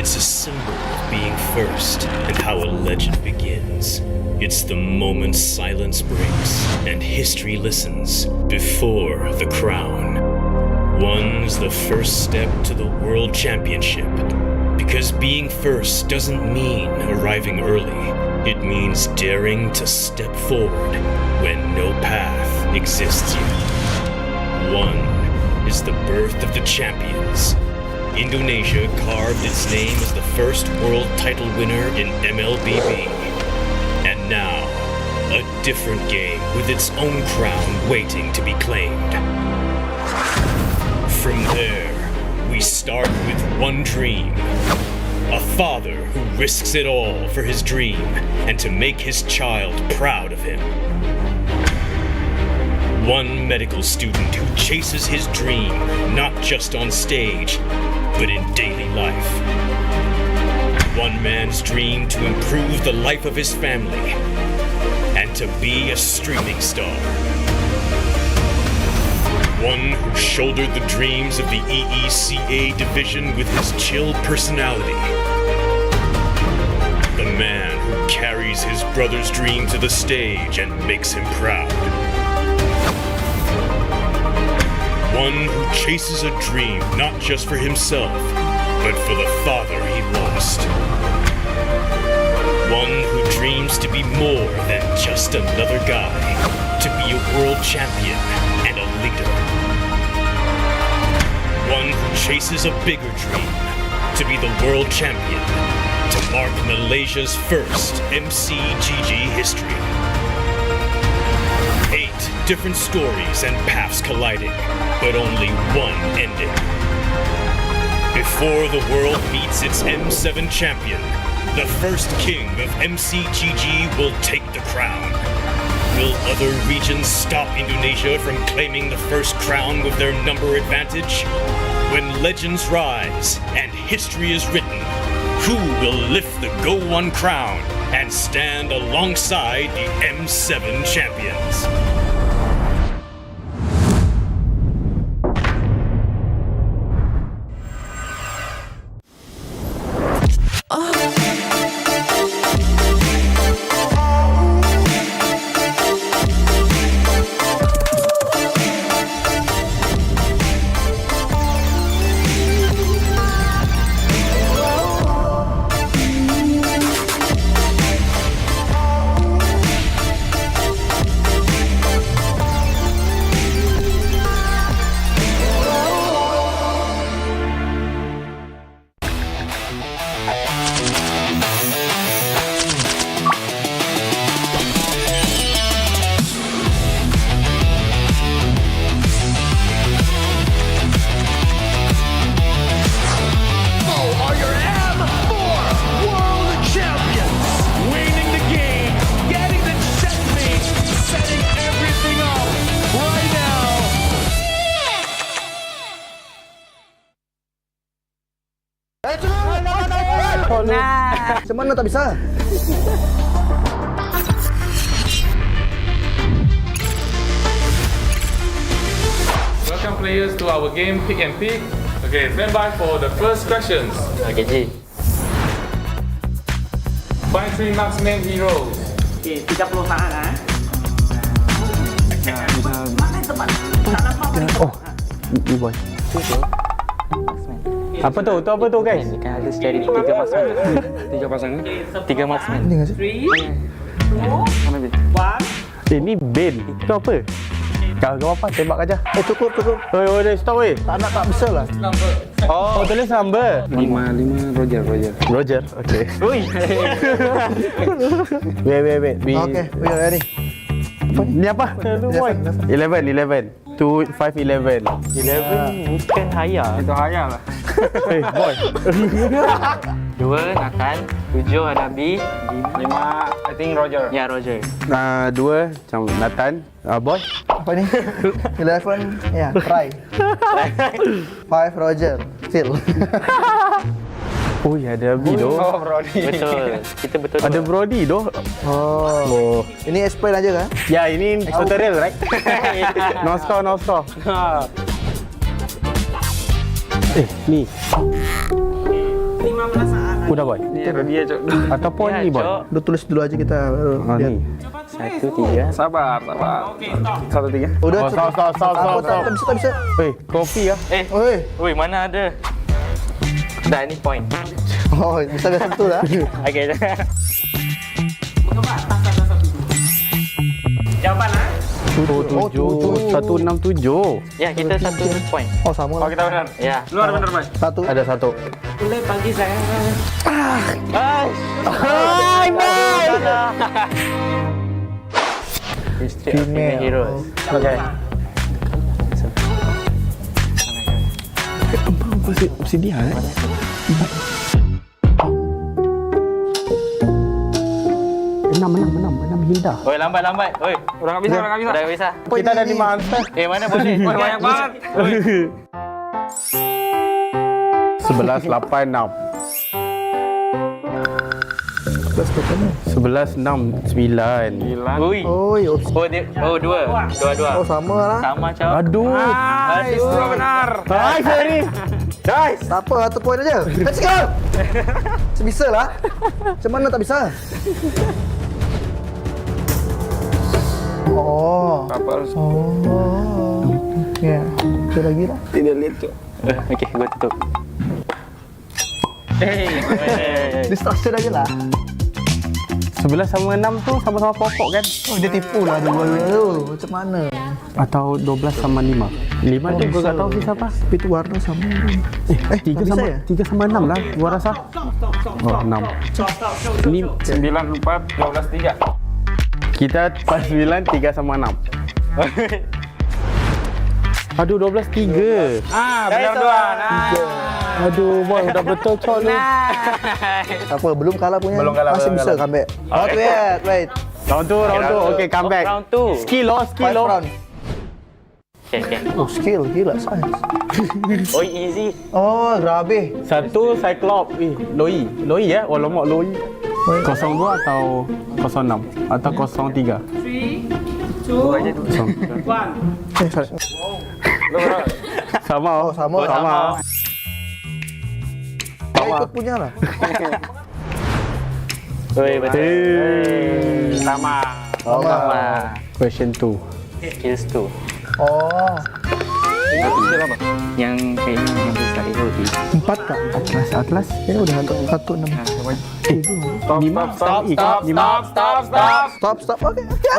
It's a symbol of being first and how a legend begins. It's the moment silence breaks and history listens before the crown. One's the first step to the World Championship. Because being first doesn't mean arriving early. It means daring to step forward when no path exists yet. One is the birth of the champions. Indonesia carved its name as the first world title winner in MLBB. And now, a different game with its own crown waiting to be claimed. From there, we start with one dream. A father who risks it all for his dream and to make his child proud of him. One medical student who chases his dream not just on stage, but in daily life. One man's dream to improve the life of his family and to be a streaming star. One who shouldered the dreams of the EECA division with his chill personality. The man who carries his brother's dream to the stage and makes him proud. One who chases a dream not just for himself, but for the father he lost. One who dreams to be more than just another guy, to be a world champion and a leader. One who chases a bigger dream, to be the world champion, to mark Malaysia's first MCGG history. 8 different stories and paths colliding, but only one ending. Before the world meets its M7 champion, the first king of MCGG will take the crown. Will other regions stop Indonesia from claiming the first crown with their number advantage? When legends rise and history is written, who will lift the Go One crown and stand alongside the M7 champions? Semana tak bisa. Welcome players to our game Pick and Pick. Okay, stand by for the first questions. KarlTzy. Find 3 marksman heroes. Okay, 30 saat Oh, ini boy. Apa tu? Tu apa tu guys? Ni kan ada cari 3 marksman. 3 pasangan. 3 marksman. Ini nggak sih? 3, 2, 1. Ini Ben. Itu apa? Kau apa? Tembak aja. Cukup. Oh, dah stop weh. Tak bisa lah. Oh, tulis number. 5 Roger. Okay. Ui. Wait. Okay, we are ready. Ni apa? 11. 2, 5, 11. 11 bukan Haya. Itu Haya lah. Hey, boy. 2 Nathan, 7 ada B, 5 I think Roger. Ya, Roger. 2 macam Nathan, boy. Apa ni? 11, ya, try. 5 Roger, still. Oh ya, ada B doh. Oh, Brody. Betul. Kita betul. Ada Brody doh. Oh. Ini explain aja kan? Ya, ini tutorial, right? No score. 5 ni. Udah boy. Dia cok. Ataupun ni boy. Udah tulis dulu aja kita. Ni. 1, 3. Sabar. 1, 3. Udah. Stop. Tak bisa. Kopi ya. Oi, mana ada? Dah, ni point. Oh, bisa satu lah. Okey. Jawapan ah? 167. Ya, kita 1 point. Oh, sama lah. Oh, kita benar. Ya. Lu ada benar, Mas? Ada 1. Boleh pagi saya. Hai, boy. Female heroes. Okay. Si dia enam hindah. Oi, lambat. Oi, orang bisa. Kita ada 5 answer. Mana boleh? Oi, banyak banget. 11, 8, 6. 11, 6, 9. Oi. Dua. Oh, sama lah. Sama, Cok. Aduh. Dua benar. Hai, sorry. Guys. Tak apa, 1 point aja. Let's go. Sebisa lah. Macam mana tak bisa? Oh. Apa harus? Ya. Kita lagi lah. Tidak lihat, Cok. Okey, gua tutup. Distraction aja lah. 11 sama 6 tu sama-sama pokok kan? Oh, dia tipu lah dua-duanya tu. Macam mana? Atau 12 sama 5. 5 tu gua tak tahu siapa. Tapi tu warna sama. 3 sama 6 lah gua rasa. Oh, 6. Ni 9, 4, 12, 3. kita pas 9, 3 sama 6. Aduh, 12, 3. Benar dua. Aduh, boy, udah betul cok ni. Apa, belum kalah punya. Masih bisa comeback. Wait. Round 2. Okay, comeback. Round 2. Skill loh. Okay. Oh, skill. Gila, science. Oh, easy. Oh, grabe. 1 Cyclops. Loi ya? Oh, lomok Loi. 02 atau 06 atau 03? 3, 2, 1. Sama. Sama. Ikut punya lah. Betul. Sama. Question 2. Skills 2. Oh. Skill apa? Yang kayaknya yang bisa itu di 4 kak? Atlas. Ini udah 1, 6. Stop.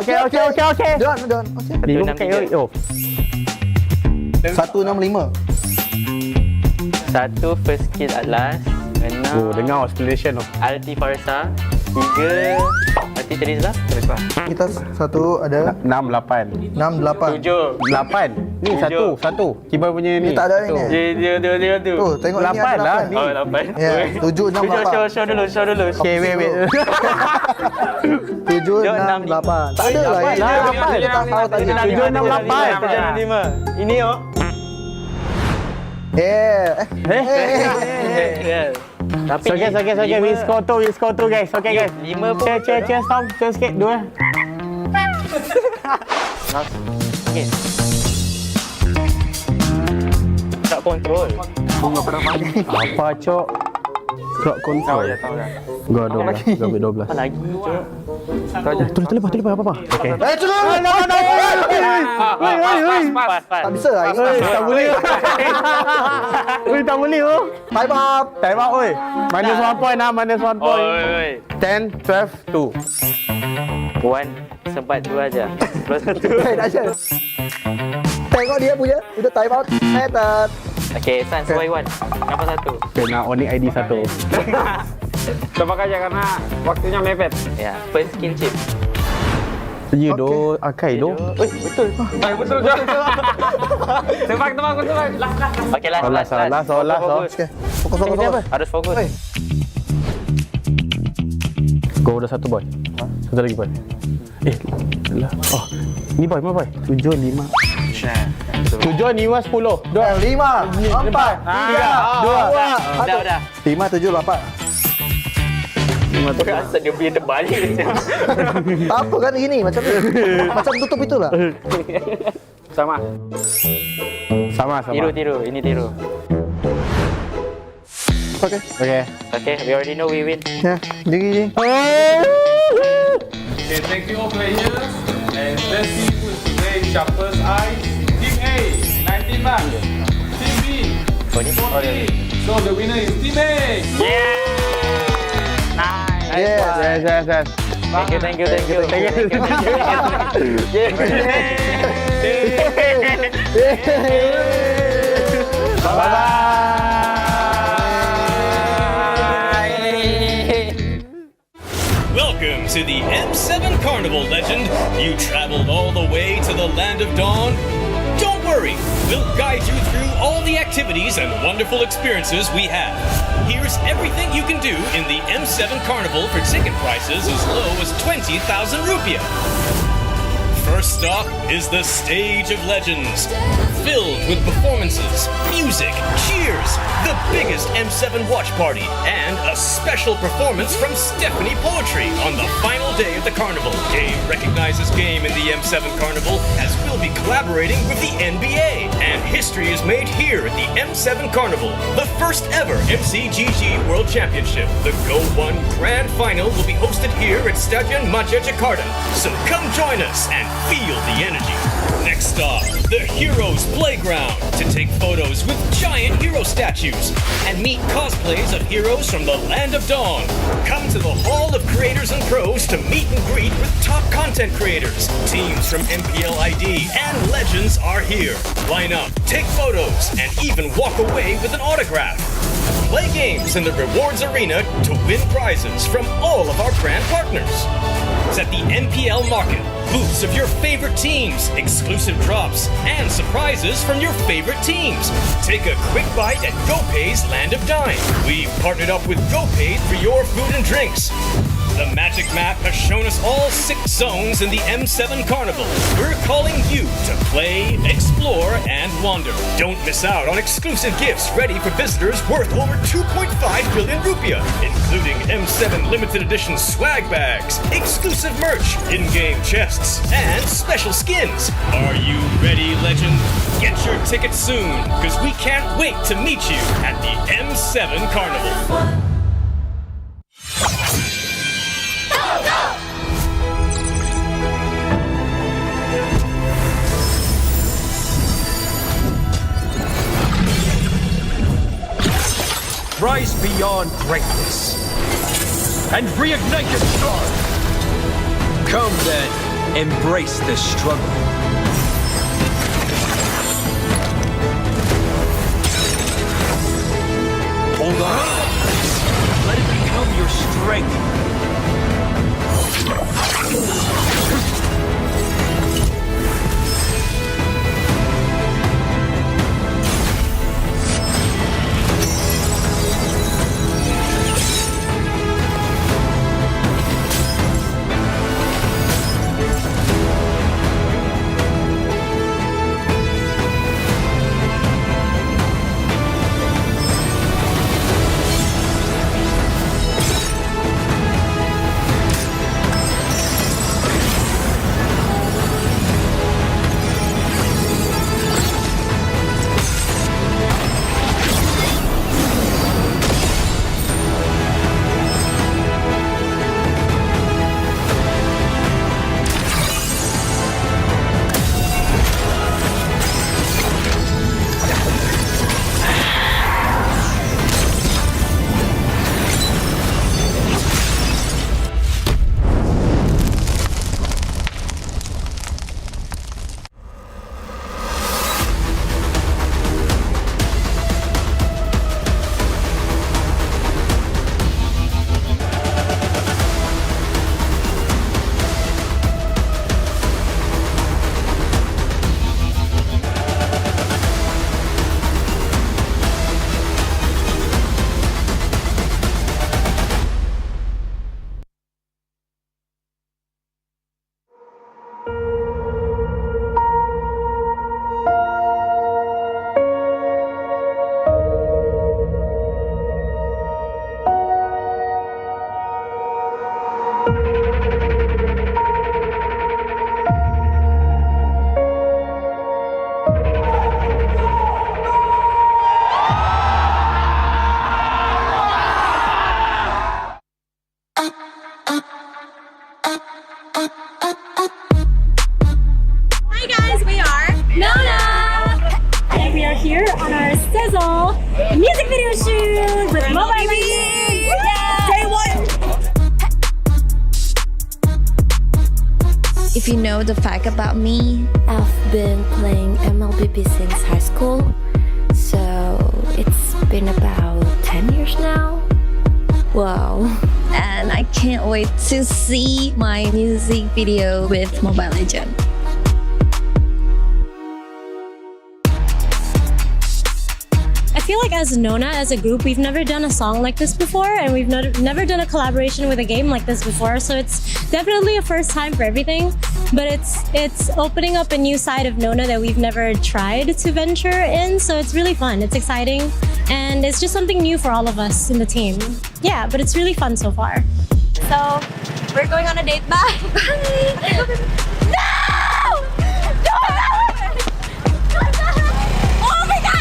Okay. Done. 5 KO. 165. 1 first skill Atlas. 6. Oh, dengar explanation tu. Alti Farsa. 3. Alti Terizla. Kita 1 ada 6, 8. 6, 8. 7. 8. Ni 1. Kibar punya ni. Ni tak ada ni. Dia tu. Tuh, tengok 8 ni ada lah. 8. Oh, 8. Ya, 7, 6, 8. Show dulu. Okay, wait. 7, 6, 8. Tak ada lah. 8. Kita tak tahu tadi. 7, 6, 8. 5. Ini oh. Tapi Okay. We score 2 guys. Okay guys. 5 pun. Cheer, stop. Cheer sikit. 2. Okay. Tak kontrol. Apa cok? Clock control. Tahu dah. Gua 12. Gua 12. Apa lagi cok? Tulis apa? Okay. Pas. Tak bisa lah. Tak boleh. Tak boleh oh. Time up. Oi. Minus 1 point lah. Minus 1 point. Oi. 10, 12, 2. 1 sempat 2 aja. Plus 1. Tengok dia punya. Udah time out. Settled. Okay, San sesuai 1. Kenapa 1? Okay, nak owning ID 1. Tebak aja karena waktunya mepet. Ya, first skill chip. Ya do, akai do. Betul. Betul je. Tebak. Okey lah. Salah. Fokus. Harus fokus. Go udah 1 boy. 1 lagi boy. Lah. Oh, ni boy, 7, 5. 7, 5, 10. 5, 4, 3, 2, Udah. 5, 7, 8. Asal dia punya terbalik. Tak apa kan gini, macam tutup itulah. Sama. Sama. Tiru. Ini tiru. Okay. Okay, we already know we win. Yeah, Jing. Okay, thank you all players. And let's see who's today sharpest eyes. Team A, 19 marks. Team B, 40. So the winner is Team A. Nice. Yes. Thank you. Welcome to the M7 Carnival, legend. You traveled all the way to the land of dawn. Don't worry, we'll guide you through all the activities and wonderful experiences we have. Here's everything you can do in the M7 Carnival for ticket prices as low as 20,000 rupiah. First stop is the Stage of Legends, filled with performances, music, cheers, the biggest M7 watch party, and a special performance from Stephanie Poetry on the final day of the carnival. Game recognizes game in the M7 Carnival, as we'll be collaborating with the NBA, and history is made here at the M7 Carnival, the first ever MCGG World Championship. The Go 1 Grand Final will be hosted here at Stadion Maja Jakarta, so come join us and feel the energy. Next stop, the Heroes Playground, to take photos with giant hero statues and meet cosplays of heroes from the Land of Dawn. Come to the Hall of Creators and Pros to meet and greet with top content creators. Teams from MPL ID and Legends are here. Line up, take photos, and even walk away with an autograph. Play games in the rewards arena to win prizes from all of our brand partners. It's at the NPL Market. Booths of your favorite teams, exclusive drops, and surprises from your favorite teams. Take a quick bite at GoPay's Land of Dine. We've partnered up with GoPay for your food and drinks. The Magic Map has shown us all 6 zones in the M7 Carnival. We're calling you to play, explore, and wander. Don't miss out on exclusive gifts ready for visitors worth over 2.5 billion rupiah, including M7 limited edition swag bags, exclusive merch, in-game chests, and special skins. Are you ready, legend? Get your tickets soon, because we can't wait to meet you at the M7 Carnival. Rise beyond greatness and reignite your star. Come then, embrace this struggle. Hold on. Let it become your strength. If you know the fact about me, I've been playing MLBB since high school. So it's been about 10 years now. Wow. And I can't wait to see my music video with Mobile Legends. I feel like as Nona, as a group, we've never done a song like this before, and we've never done a collaboration with a game like this before, so it's definitely a first time for everything, but it's opening up a new side of Nona that we've never tried to venture in, so it's really fun, it's exciting, and it's just something new for all of us in the team. Yeah, but it's really fun so far. So, we're going on a date. Bye! Bye! No! Don't Oh my god!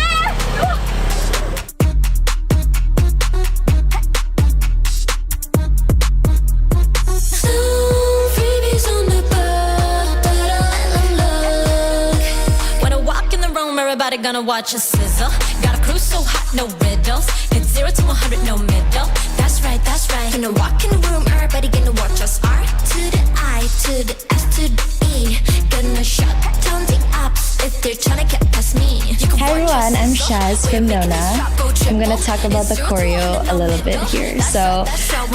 Everybody gonna watch us sizzle. Got a crew so hot, no riddles. It's 0 to 100, no middle. That's right, that's right. Gonna walk in the room, everybody gonna watch us. R to the I, to the S, to the E. Gonna shut down the apps if they're trying to get past me. Hi everyone, I'm Shaz from Nona. I'm gonna talk about the choreo a little bit here. So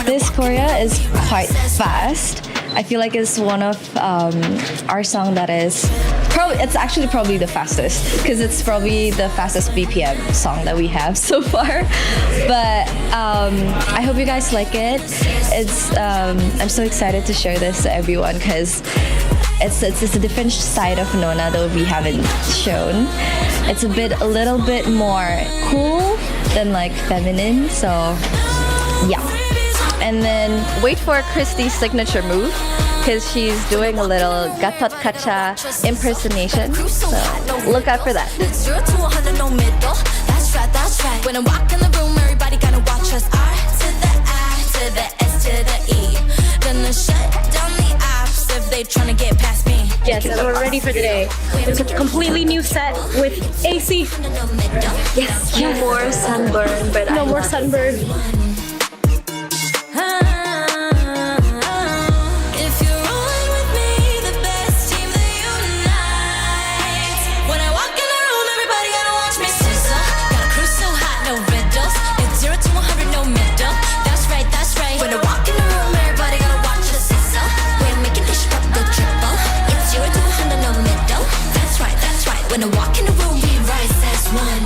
this choreo is quite fast. I feel like it's one of our song that is it's actually probably the fastest, because it's probably the fastest BPM song that we have so far. But I hope you guys like it. I'm so excited to share this to everyone, because it's a different side of Nona that we haven't shown. It's a little bit more cool than like feminine, so yeah. And then wait for KarlTzy's signature move, because she's doing a little Gatot Kaca impersonation. So look out for that. 0 to 100, no middle. That's right, that's right. When I walk in the room, everybody gonna watch us. R to the I, to the S, to the E. Gonna shut down the apps if they tryna get past me. Yes, and we're ready for today. It's a completely new set with AC. Yes, no more sunburn, but no more sunburn. When I walk in the room, we rise as one.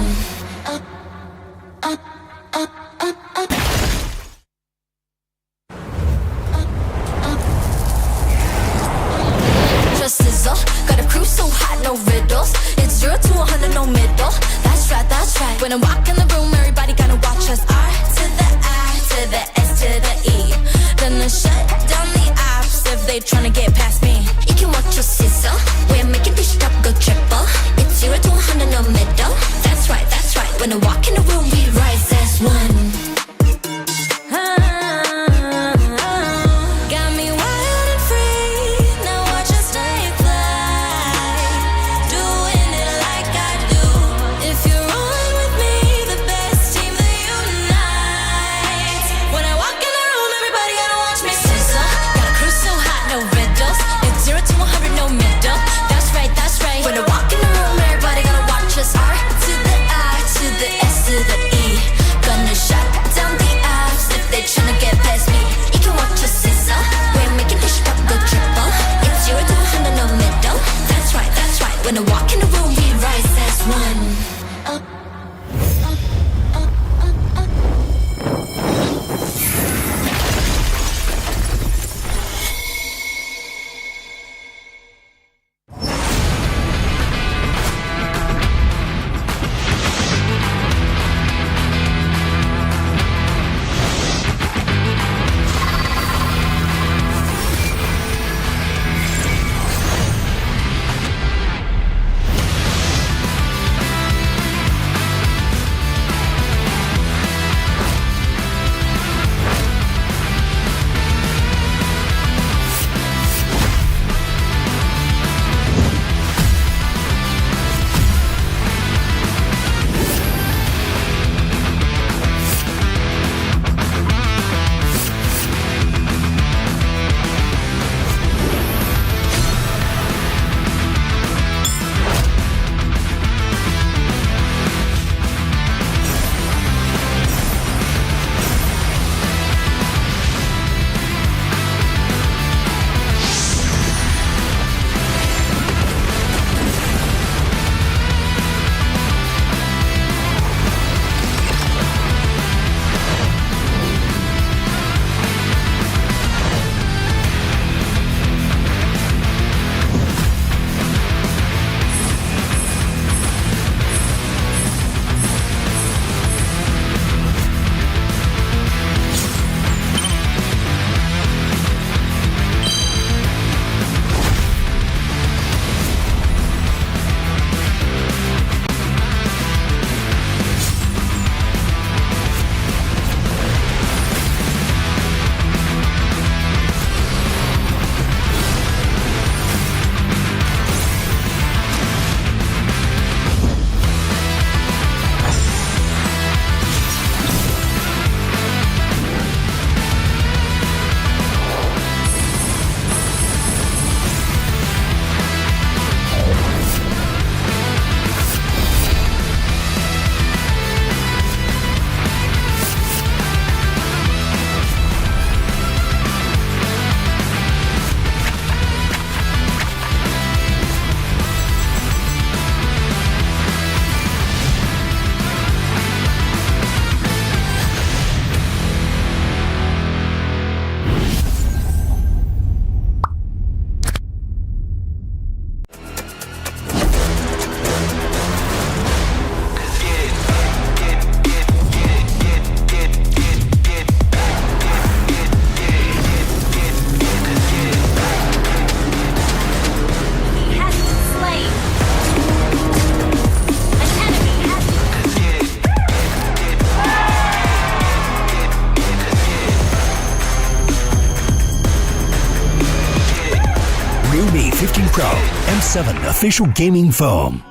Just sizzle, got a crew so hot, no riddles. It's 0 to 100, no middle. That's right, that's right. When I walk in the room, everybody gonna watch us. R to the I, to the S, to the E. Gonna shut down the apps if they tryna get past me. You can watch us sizzle. We're making this drop go triple. 0 to 100, no middle. That's right, that's right. When I walk in the room, we rise as one. Got me wild and free. Now watch us stay fly. Doing it like I do. If you're rolling with me, the best team that unites. When I walk in the room, everybody gonna watch me sizzle. Got a crew so hot, no riddles. It's 0 to 100, no middle. 15 Pro, M7 official gaming foam.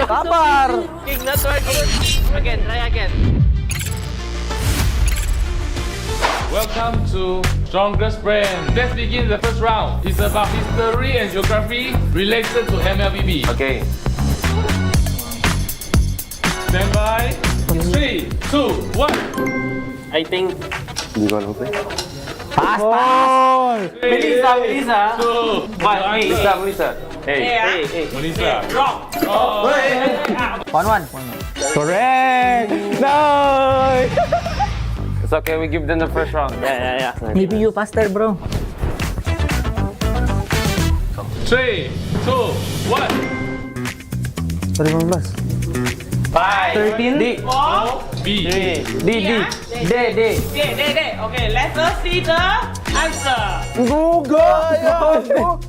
Sabar. King, that's right. Again, try again. Welcome to Strongest Brand. Let's begin the first round. It's about history and geography related to MLBB. Okay. Stand by. 3, 2, 1. I think. Hindi ko alam ko. Pass, pass. Melissa, Melissa. 2, 1. Melissa. Hey, Melissa. Drop. Oh. 1-1. Correct! No! It's okay, we give them the first round. Yeah. Maybe you faster, bro. 3, 2, 1. 15. 5, 13. D. 4, B. D. D. Okay, let us see the answer. Go!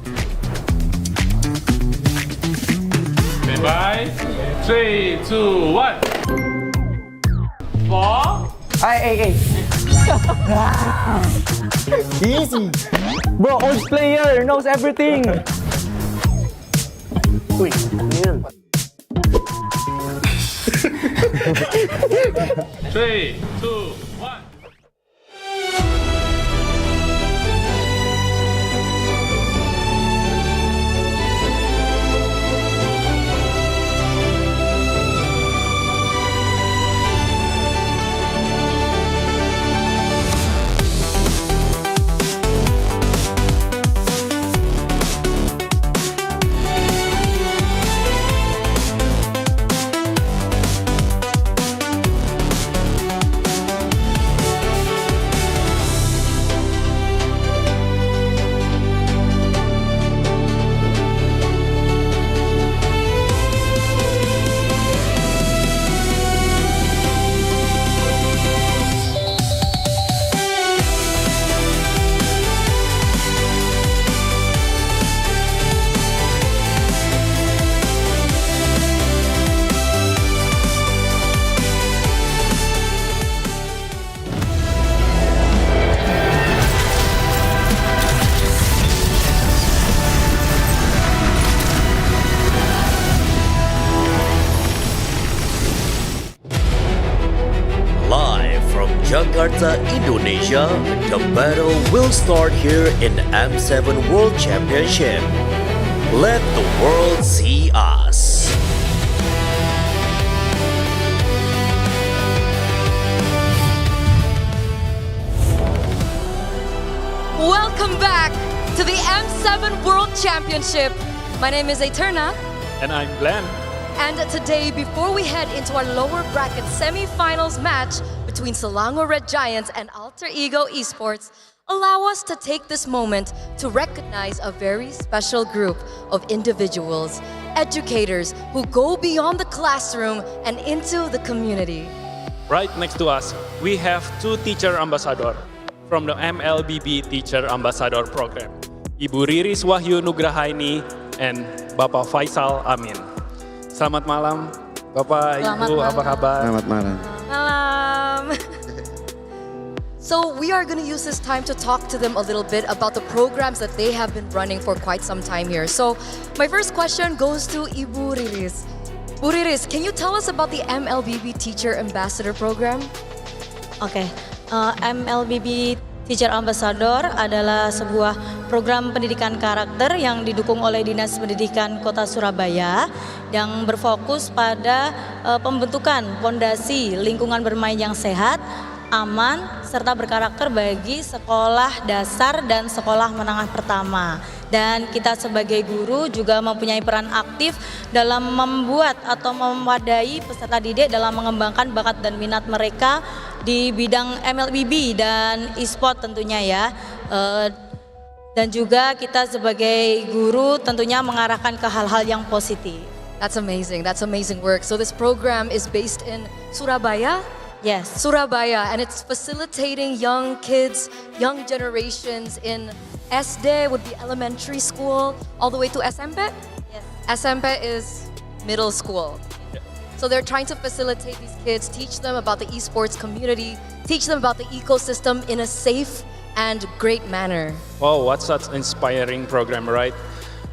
Stand by. 3, 2, 1. 4. Ay. Easy! Bro, old player knows everything. Uy, ano yun? 3, 2, 1. Jakarta, Indonesia, the battle will start here in the M7 World Championship. Let the world see us. Welcome back to the M7 World Championship. My name is Eterna. And I'm Glenn. And today, before we head into our lower bracket semi-finals match between Selangor Red Giants and ﷺgo Esports, allow us to take this moment to recognize a very special group of individuals, educators who go beyond the classroom and into the community. Right next to us, we have two teacher ambassador from the MLBB Teacher Ambassador Program, Ibu Riris Wahyu Nugrahaini and Bapak Faisal Amin. Selamat malam, Bapak, Ibu, apa kabar? Selamat malam. Malam. So we are going to use this time to talk to them a little bit about the programs that they have been running for quite some time here. So my first question goes to Ibu Riris. Bu Riris, can you tell us about the MLBB Teacher Ambassador Program? Oke, MLBB Teacher Ambassador adalah sebuah program pendidikan karakter yang didukung oleh Dinas Pendidikan Kota Surabaya yang berfokus pada pembentukan fondasi lingkungan bermain yang sehat, aman, serta berkarakter bagi sekolah dasar dan sekolah menengah pertama. Dan kita sebagai guru juga mempunyai peran aktif dalam membuat atau mewadai peserta didik dalam mengembangkan bakat dan minat mereka di bidang MLBB dan e-sport tentunya ya. Dan juga kita sebagai guru tentunya mengarahkan ke hal-hal yang positif. That's amazing work. So this program is based in Surabaya? Yes. Surabaya, and it's facilitating young kids, young generations in SD would be elementary school, all the way to SMP? Yes. SMP is middle school. So they're trying to facilitate these kids, teach them about the esports community, teach them about the ecosystem in a safe and great manner. Wow, what such inspiring program, right?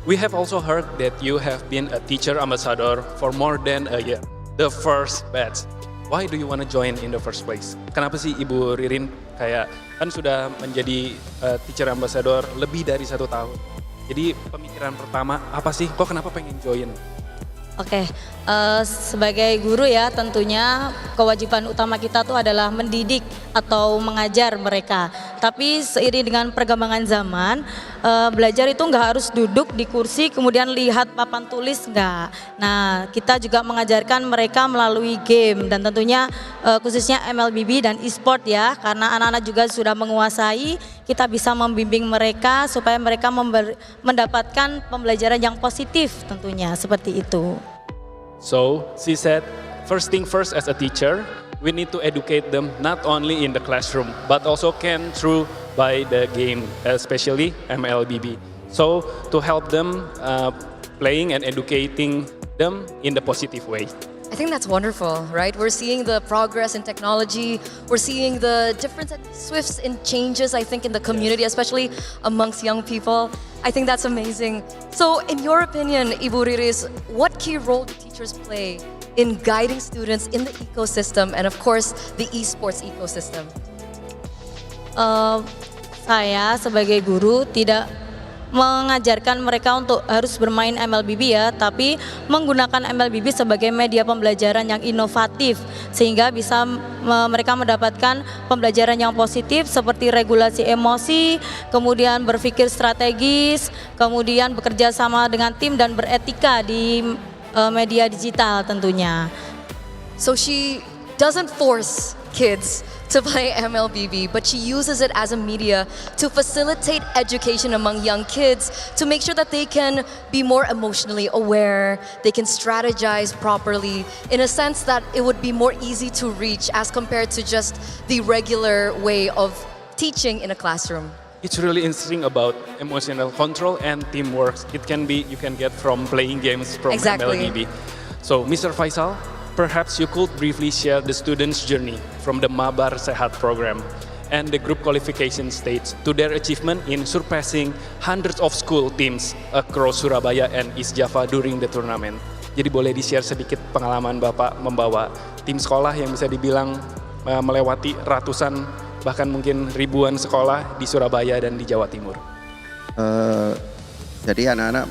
We have also heard that you have been a teacher ambassador for more than a year, the first batch. Why do you want to join in the first place? Kenapa sih Ibu Ririn kayak kan sudah menjadi teacher ambassador lebih dari 1 tahun. Jadi pemikiran pertama apa sih? Kok kenapa pengen join? Oke, sebagai guru ya tentunya kewajiban utama kita tuh adalah mendidik atau mengajar mereka. Tapi seiring dengan perkembangan zaman, belajar itu nggak harus duduk di kursi kemudian lihat papan tulis, nggak. Nah, kita juga mengajarkan mereka melalui game dan tentunya khususnya MLBB dan e-sport ya, karena anak-anak juga sudah menguasai, kita bisa membimbing mereka supaya mereka mendapatkan pembelajaran yang positif tentunya, seperti itu. So, she said, first thing first as a teacher, we need to educate them not only in the classroom, but also can through by the game, especially MLBB. So, to help them playing and educating them in the positive way. I think that's wonderful, right? We're seeing the progress in technology. We're seeing the difference and swifts in changes, I think, in the community, especially amongst young people. I think that's amazing. So, in your opinion, Ibu Riris, what key role do teachers play in guiding students in the ecosystem and, of course, the esports ecosystem? Saya sebagai guru tidak mengajarkan mereka untuk harus bermain MLBB ya, tapi menggunakan MLBB sebagai media pembelajaran yang inovatif sehingga bisa mereka mendapatkan pembelajaran yang positif seperti regulasi emosi, kemudian berpikir strategis, kemudian bekerja sama dengan tim dan beretika di media digital tentunya. So she doesn't force kids to play MLBB, but she uses it as a media to facilitate education among young kids, to make sure that they can be more emotionally aware, they can strategize properly, in a sense that it would be more easy to reach as compared to just the regular way of teaching in a classroom. It's really interesting about emotional control and teamwork. It can be, you can get from playing games from MLBB. So, Mr. Faisal, perhaps you could briefly share the students' journey from the Mabar Sehat program and the group qualification stage to their achievement in surpassing hundreds of school teams across Surabaya and East Java during the tournament. Jadi boleh di-share sedikit pengalaman Bapak membawa tim sekolah yang bisa dibilang melewati ratusan bahkan mungkin ribuan sekolah di Surabaya dan di Jawa Timur. Jadi anak-anak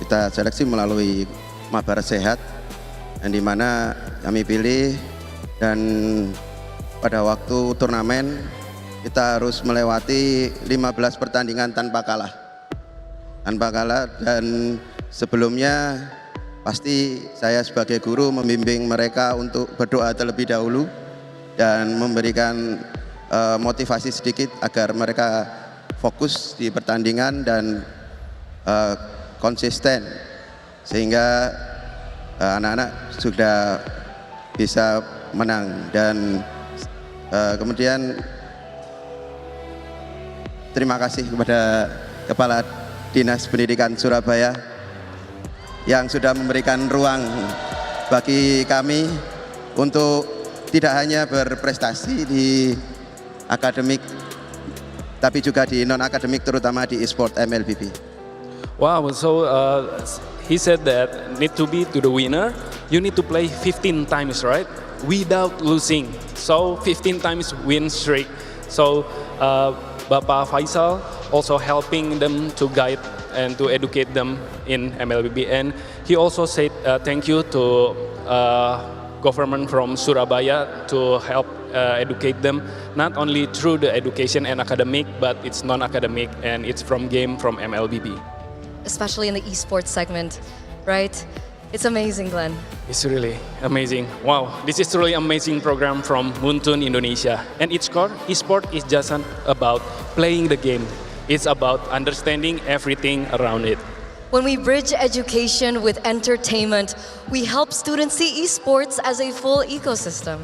kita seleksi melalui mabar sehat, yang dimana kami pilih, dan pada waktu turnamen kita harus melewati 15 pertandingan tanpa kalah. Dan sebelumnya pasti saya sebagai guru membimbing mereka untuk berdoa terlebih dahulu dan memberikan motivasi sedikit agar mereka fokus di pertandingan dan konsisten, sehingga anak-anak sudah bisa menang. Dan kemudian terima kasih kepada Kepala Dinas Pendidikan Surabaya yang sudah memberikan ruang bagi kami untuk tidak hanya berprestasi di akademik, tapi juga di non-akademik, terutama di e-sport MLBB. Wow, so he said that need to be to the winner, you need to play 15 times, right? Without losing. So 15 times win streak. So Bapak Faisal also helping them to guide and to educate them in MLBB, and he also said thank you to government from Surabaya to help educate them, not only through the education and academic, but it's non-academic and it's from game from MLBB. Especially in the esports segment, right? It's amazing, Glenn. It's really amazing. Wow, this is truly amazing program from Muntun Indonesia. And esport is just about playing the game. It's about understanding everything around it. When we bridge education with entertainment, we help students see esports as a full ecosystem.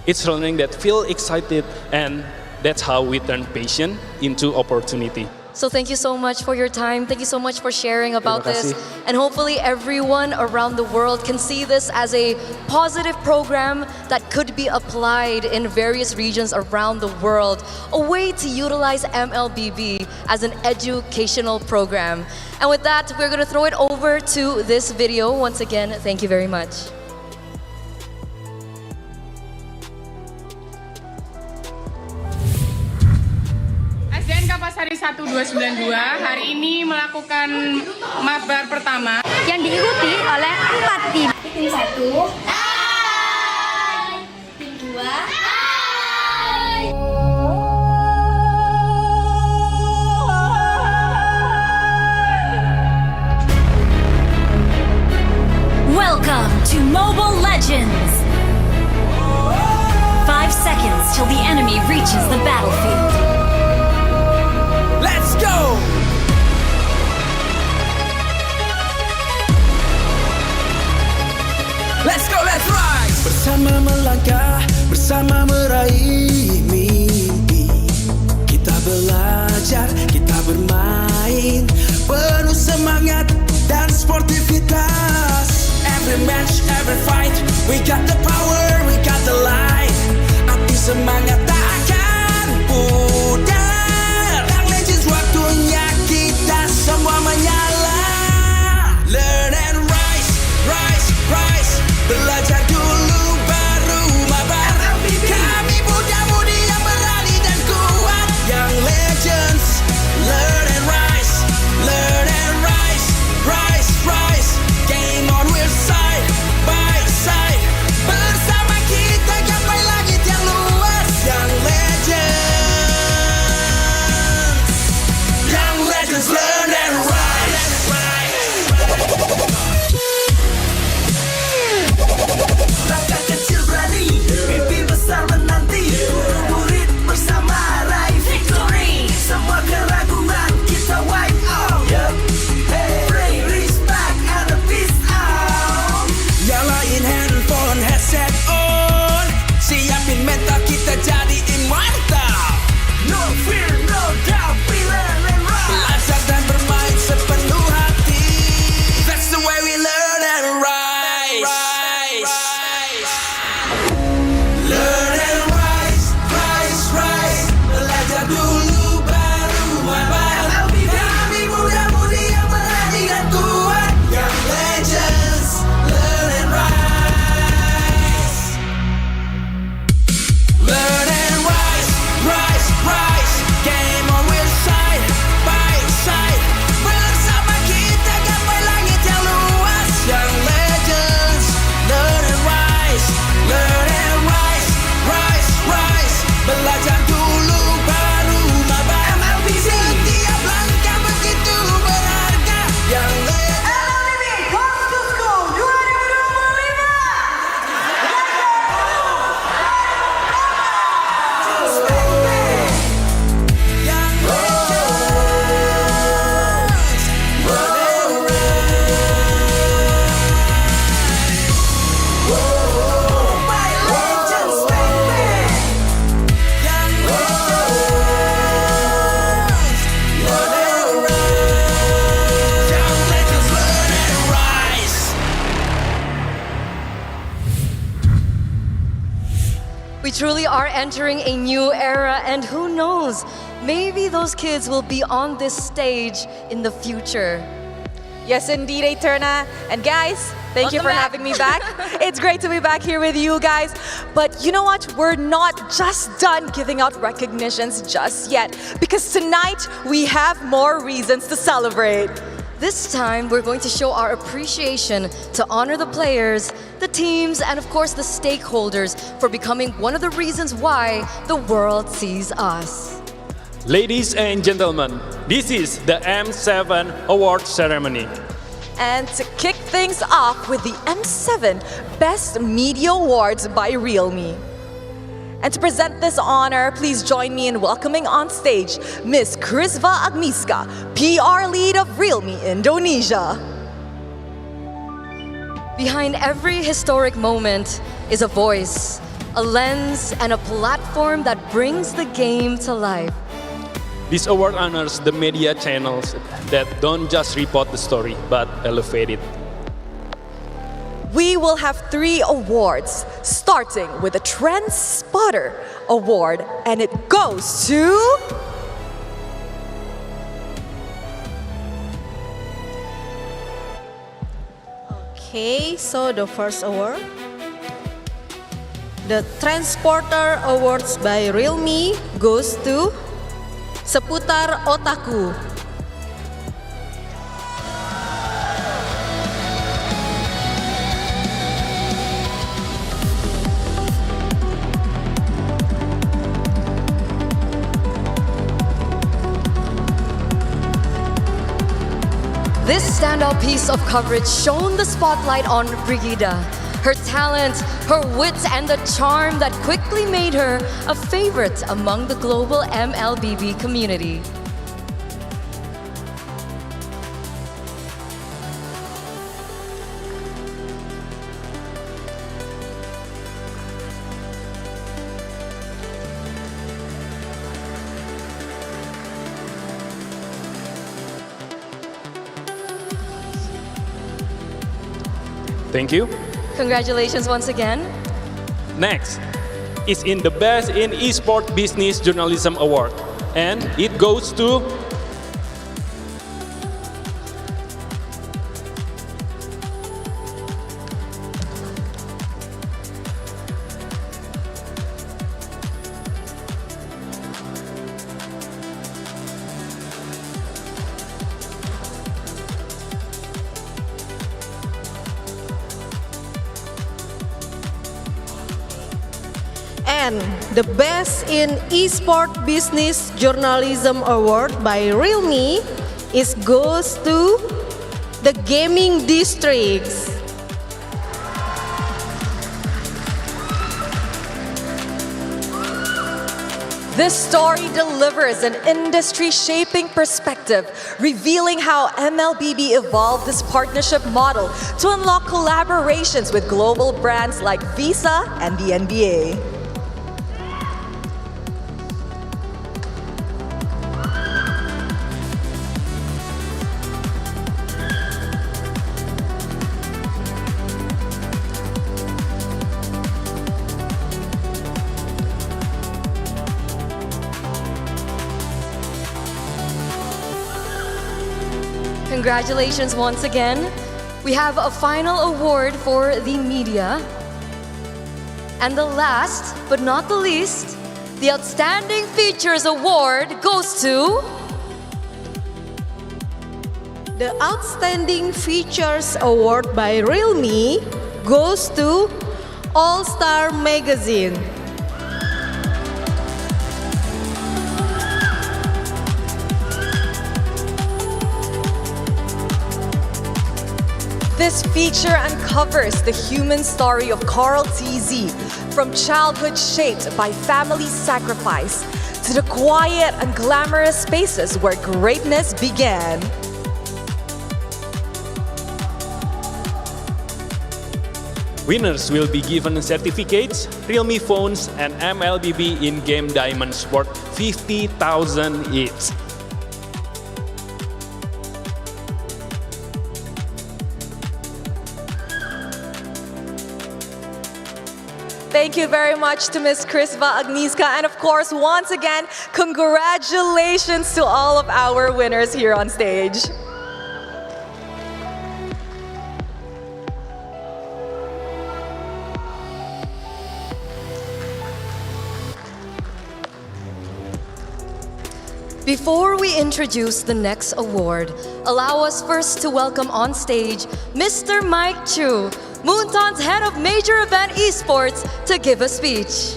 It's learning that feel excited, and that's how we turn passion into opportunity. So thank you so much for your time. Thank you so much for sharing about this. And hopefully everyone around the world can see this as a positive program that could be applied in various regions around the world. A way to utilize MLBB as an educational program. And with that, we're going to throw it over to this video. Once again, thank you very much. SDN Kapasari 1292 hari ini melakukan mabar pertama yang diikuti oleh 4 tim. Tim 1, hai. Tim 2, hai. Welcome to Mobile Legends. 5 seconds till the enemy reaches the battlefield. Let's go! Let's go, let's rise! Bersama melangkah, bersama meraih mimpi. Kita belajar, kita bermain, penuh semangat dan sportivitas. Every match, every fight, we got the power, we got the light. Api semangat tak akan pudar. Waktunya kita semua menyala. Learn and rise, rise, rise. Belajar dulu baru mabar. Kami muda are entering a new era, and who knows, maybe those kids will be on this stage in the future. Yes, indeed, Eterna. And guys, thank you for having me back. It's great to be back here with you guys. But you know what? We're not just done giving out recognitions just yet, because tonight we have more reasons to celebrate. This time, we're going to show our appreciation to honor the players, the teams, and of course the stakeholders for becoming one of the reasons why the world sees us. Ladies and gentlemen, this is the M7 award ceremony. And to kick things off with the M7 Best Media Awards by Realme. And to present this honor, please join me in welcoming on stage Miss Krisva Agnieszka, PR lead of Realme Indonesia. Behind every historic moment is a voice, a lens, and a platform that brings the game to life. This award honors the media channels that don't just report the story, but elevate it. We will have 3 awards, starting with the Trend Spotter Award, and it goes to... Okay, so the first award, the Transporter Awards by Realme goes to Seputar Otaku. This standout piece of coverage shone the spotlight on Brigida. Her talent, her wit, and the charm that quickly made her a favorite among the global MLBB community. Thank you. Congratulations once again. Next is in the Best in Esports Business Journalism Award, and it goes to And the Best in Esport Business Journalism Award by Realme goes to the Gaming Districts. This story delivers an industry-shaping perspective, revealing how MLBB evolved this partnership model to unlock collaborations with global brands like Visa and the NBA. Congratulations once again. We have a final award for the media. And the last, but not the least, the Outstanding Features Award goes to... The Outstanding Features Award by Realme goes to All Star Magazine. This feature uncovers the human story of KarlTzy, from childhood shaped by family sacrifice to the quiet and glamorous spaces where greatness began. Winners will be given certificates, Realme phones, and MLBB in-game diamonds worth 50,000 each. Thank you very much to Ms. Krisva Agnieszka. And of course, once again, congratulations to all of our winners here on stage. Before we introduce the next award, allow us first to welcome on stage Mr. Mike Chu, Moonton's head of Major Event Esports, to give a speech.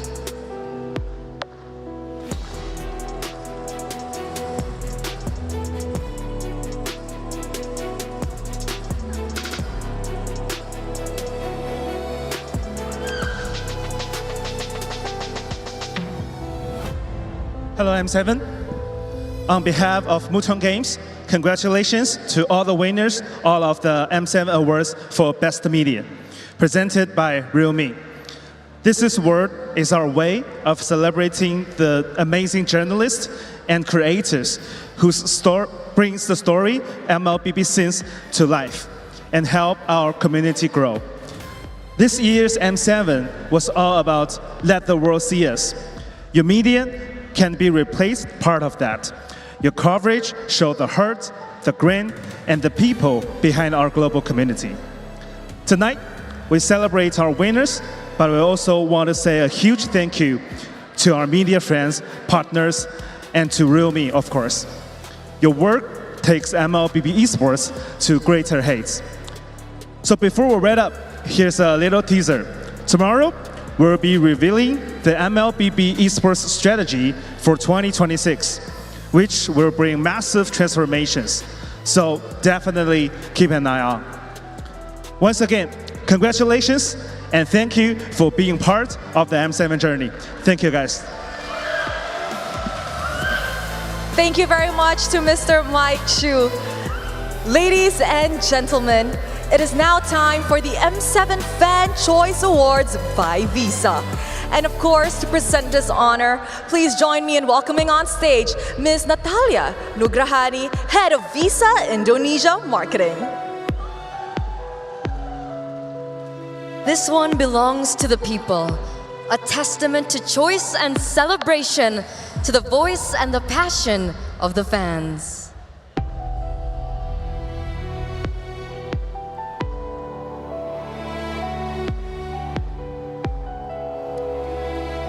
Hello, M7. On behalf of Muton Games, congratulations to all the winners, all of the M7 Awards for Best Media, presented by Realme. This award is our way of celebrating the amazing journalists and creators whose story brings the story MLBB scenes to life and help our community grow. This year's M7 was all about let the world see us. Your media can be replaced part of that. Your coverage showed the heart, the grin, and the people behind our global community. Tonight, we celebrate our winners, but we also want to say a huge thank you to our media friends, partners, and to Realme, of course. Your work takes MLBB Esports to greater heights. So before we wrap up, here's a little teaser. Tomorrow, we'll be revealing the MLBB Esports strategy for 2026. Which will bring massive transformations. So definitely keep an eye on. Once again, congratulations and thank you for being part of the M7 journey. Thank you guys. Thank you very much to Mr. Mike Chu. Ladies and gentlemen, it is now time for the M7 Fan Choice Awards by Visa. And of course, to present this honor, please join me in welcoming on stage Ms. Natalia Nugrahani, Head of Visa Indonesia Marketing. This one belongs to the people, a testament to choice and celebration, to the voice and the passion of the fans.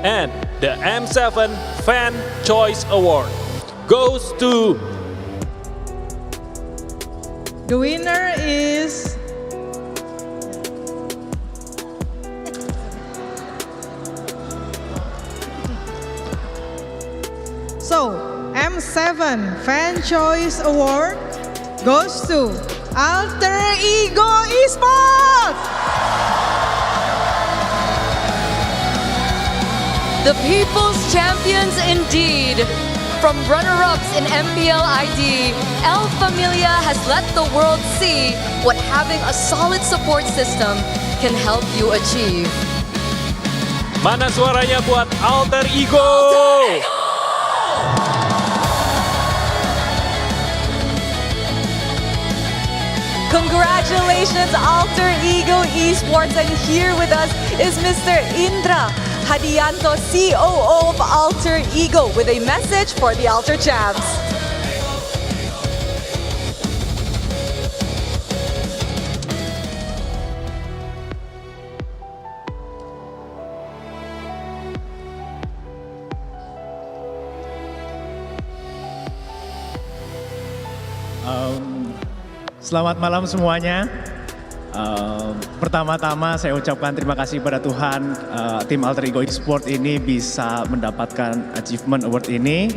And the M7 Fan Choice Award goes to... The winner is... So, M7 Fan Choice Award goes to Alter Ego Esports! The People's Champions indeed. From runner-ups in MPL ID, El Familia has let the world see what having a solid support system can help you achieve. Mana suaranya buat Alter Ego? Congratulations, Alter Ego Esports. And here with us is Mr. Indra Hadianto, COO of Alter Ego, with a message for the Alter Champs. Selamat malam semuanya. Pertama-tama saya ucapkan terima kasih pada Tuhan tim Alter Ego Esports ini bisa mendapatkan Achievement Award ini.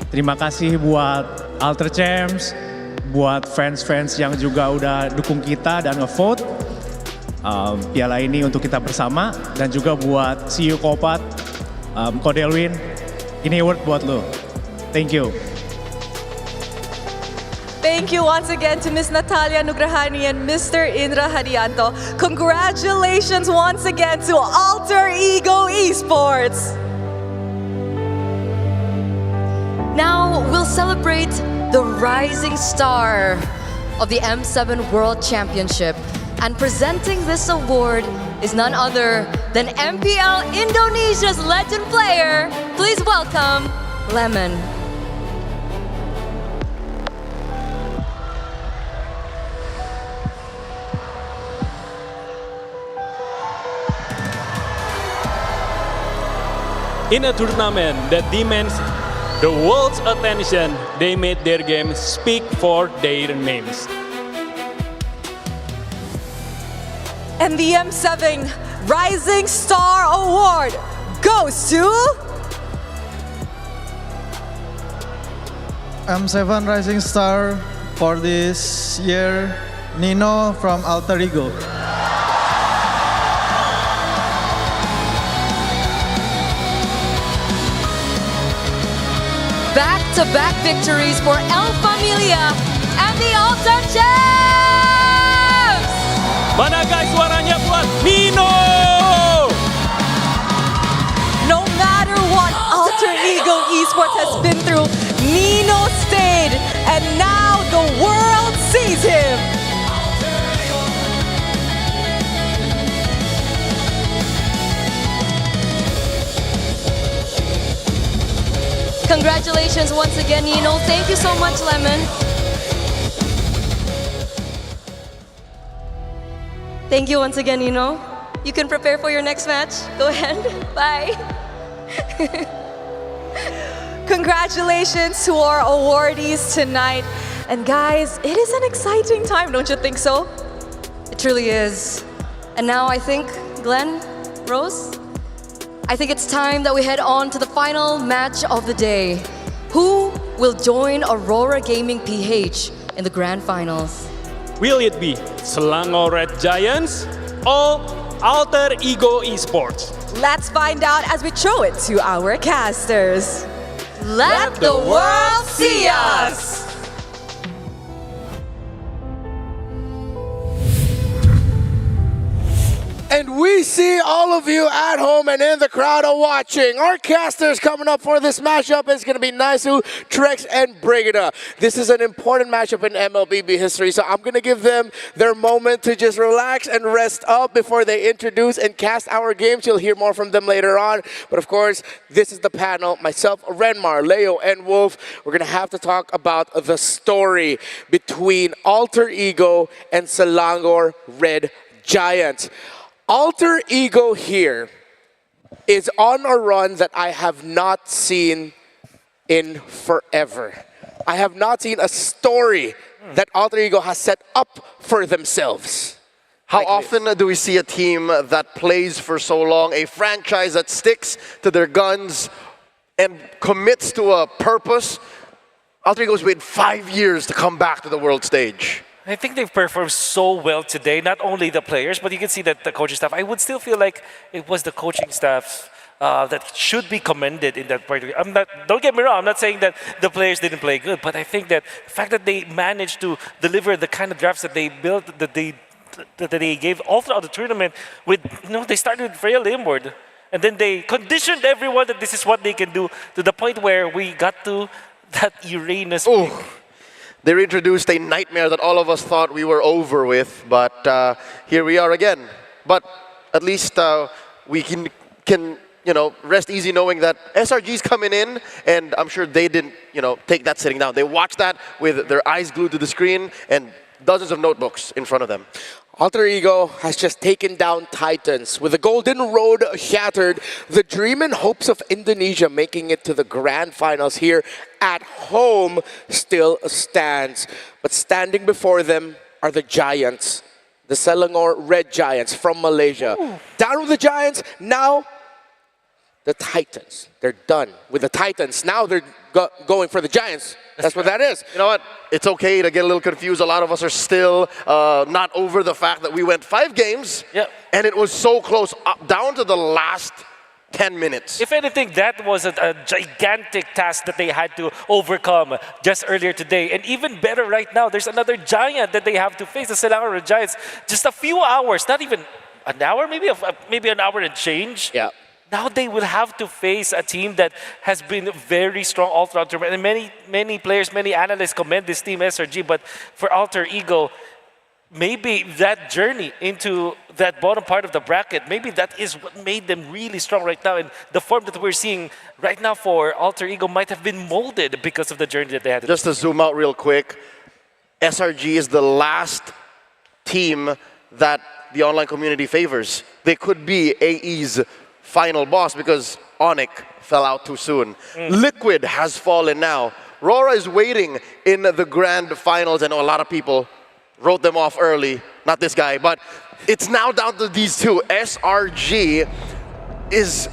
Terima kasih buat Alter Champs, buat fans-fans yang juga udah dukung kita dan ngevote. Piala ini untuk kita bersama, dan juga buat CEO Kopat, Kodelwin, ini award buat lo. Thank you. Thank you once again to Ms. Natalia Nugrahani and Mr. Indra Hadianto. Congratulations once again to Alter Ego Esports. Now we'll celebrate the rising star of the M7 World Championship, and presenting this award is none other than MPL Indonesia's legend player. Please welcome Lemon. In a tournament that demands the world's attention, they made their game speak for their names. And the M7 Rising Star Award goes to M7 Rising Star for this year, Nino from Alter Ego. Back-to-back victories for El Familia and the Alter Champs! Mana guys suaranya buat Nino! No matter what Alter Ego Esports has been through, Nino stayed, and now the world sees him. Congratulations once again, Nino. Thank you so much, Lemon. Thank you once again, Nino. You can prepare for your next match. Go ahead. Bye. Congratulations to our awardees tonight. And guys, it is an exciting time, don't you think so? It truly is. And now I think, Glenn, Rose, I think it's time that we head on to the final match of the day. Who will join Aurora Gaming PH in the grand finals? Will it be Selangor Red Giants or Alter Ego Esports? Let's find out as we throw it to our casters. Let the world see us! And we see all of you at home and in the crowd are watching. Our casters coming up for this matchup is going to be Naisu, Trex, and Brigida. This is an important matchup in MLBB history, so I'm going to give them their moment to just relax and rest up before they introduce and cast our games. You'll hear more from them later on. But of course, this is the panel. Myself, Renmar, Leo, and Wolf. We're going to have to talk about the story between Alter Ego and Selangor Red Giants. Alter Ego here is on a run that I have not seen in forever. I have not seen a story that Alter Ego has set up for themselves. How often do we see a team that plays for so long, a franchise that sticks to their guns and commits to a purpose? Alter Ego's waited 5 years to come back to the world stage. I think they've performed so well today, not only the players, but you can see that the coaching staff. I would still feel like it was the coaching staff that should be commended in that part. Don't get me wrong, I'm not saying that the players didn't play good, but I think that the fact that they managed to deliver the kind of drafts that they built, that they gave all throughout the tournament, with, they started with Frail inward, and then they conditioned everyone that this is what they can do, to the point where we got to that Uranus pick. They introduced a nightmare that all of us thought we were over with, but here we are again. But at least we can rest easy knowing that SRG's coming in, and I'm sure they didn't take that sitting down. They watched that with their eyes glued to the screen and dozens of notebooks in front of them. Alter Ego has just taken down Titans. With the Golden Road shattered, the dream and hopes of Indonesia making it to the grand finals here at home still stands. But standing before them are the Giants, the Selangor Red Giants from Malaysia. Ooh. Down with the Giants, now the Titans. They're done with the Titans. Now they're going for the Giants. That's what that is. You know what? It's okay to get a little confused. A lot of us are still not over the fact that we went 5 games, and it was so close, down to the last 10 minutes. If anything, that was a gigantic task that they had to overcome just earlier today. And even better right now, there's another giant that they have to face, the Selangor Red Giants. Just a few hours, not even an hour, maybe an hour and change. Yeah. Now they will have to face a team that has been very strong all throughout the tournament. And many players, many analysts commend this team, SRG, but for Alter Ego, maybe that journey into that bottom part of the bracket, maybe that is what made them really strong right now. And the form that we're seeing right now for Alter Ego might have been molded because of the journey that they had. Just to zoom out real quick, SRG is the last team that the online community favors. They could be AE's final boss because Onyx fell out too soon. Liquid has fallen now. Rora is waiting in the grand finals. I know a lot of people wrote them off early. Not this guy, but it's now down to these two. SRG is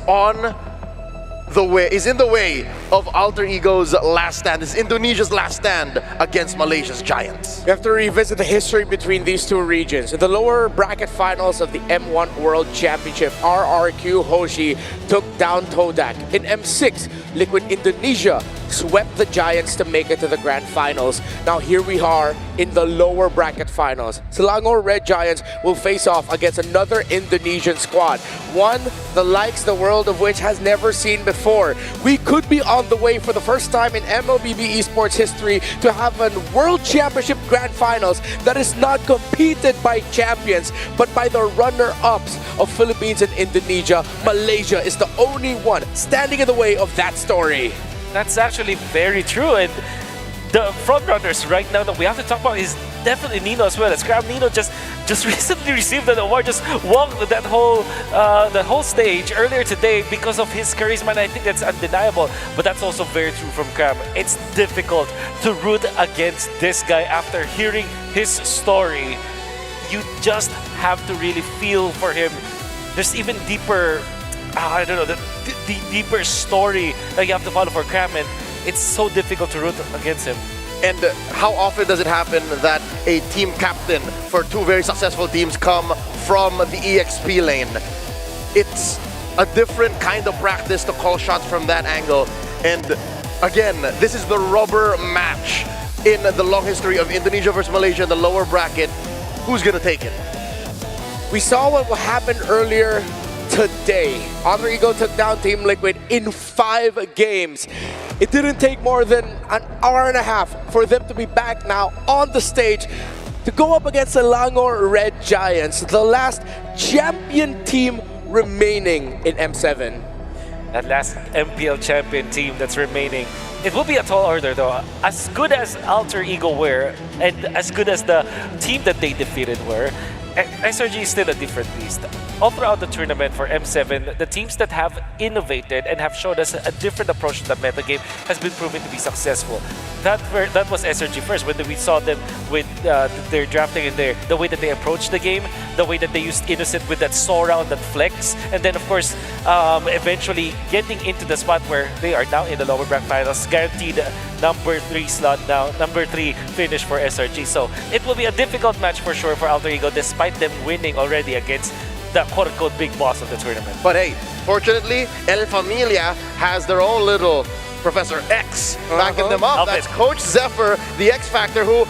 in the way of Alter Ego's last stand. It's Indonesia's last stand against Malaysia's Giants. We have to revisit the history between these two regions. In the lower bracket finals of the M1 World Championship, RRQ Hoshi took down Todak. In M6, Liquid Indonesia swept the Giants to make it to the grand finals. Now here we are in the lower bracket finals. Selangor Red Giants will face off against another Indonesian squad. One, the likes the world of which has never seen before. We could be on the way for the first time in MLBB Esports history to have a World Championship Grand Finals that is not competed by champions, but by the runner-ups of Philippines and Indonesia. Malaysia is the only one standing in the way of that story. That's actually very true. And the front runners right now that we have to talk about is definitely Nino as well. Scram Nino just recently received an award, just walked that whole stage earlier today because of his charisma, and I think that's undeniable. But that's also very true from Cram. It's difficult to root against this guy after hearing his story. You just have to really feel for him. There's even deeper, I don't know, the deeper story that you have to follow for Cram, and it's so difficult to root against him. And how often does it happen that a team captain for two very successful teams come from the EXP lane? It's a different kind of practice to call shots from that angle. And again, this is the rubber match in the long history of Indonesia versus Malaysia in the lower bracket. Who's gonna take it? We saw what happened earlier today. Alter Ego took down Team Liquid in 5 games. It didn't take more than an hour and a half for them to be back now on the stage to go up against Selangor Red Giants, the last champion team remaining in M7. That last MPL champion team that's remaining. It will be a tall order though. As good as Alter Ego were, and as good as the team that they defeated were, SRG is still a different beast. All throughout the tournament for M7, the teams that have innovated and have showed us a different approach to the metagame has been proven to be successful. That was SRG first, when we saw them with their drafting and the way that they approached the game, the way that they used Innocent with that Sora on that flex, and then of course, eventually getting into the spot where they are now in the lower bracket finals, guaranteed number 3 slot now, number 3 finish for SRG. So it will be a difficult match for sure for Alter Ego, despite them winning already against the quote-unquote big boss of the tournament. But hey, fortunately, El Familia has their own little Professor X backing them up. That's Coach Zephyr, the X Factor, who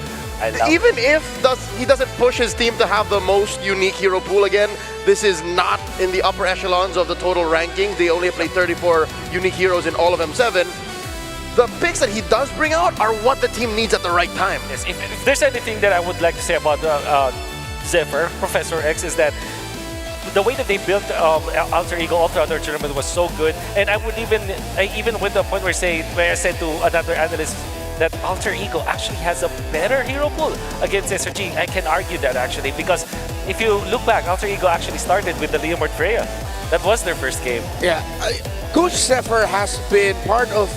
even if he doesn't push his team to have the most unique hero pool again, this is not in the upper echelons of the total ranking. They only play 34 unique heroes in all of M7. The picks that he does bring out are what the team needs at the right time. Yes, if there's anything that I would like to say about Zephyr, Professor X, is that the way that they built Alter Ego all throughout their tournament was so good, and I even went to a point where I said to another analyst that Alter Ego actually has a better hero pool against SRG. I can argue that actually, because if you look back, Alter Ego actually started with the Leomord Freya. That was their first game. Yeah, Coach Zephyr has been part of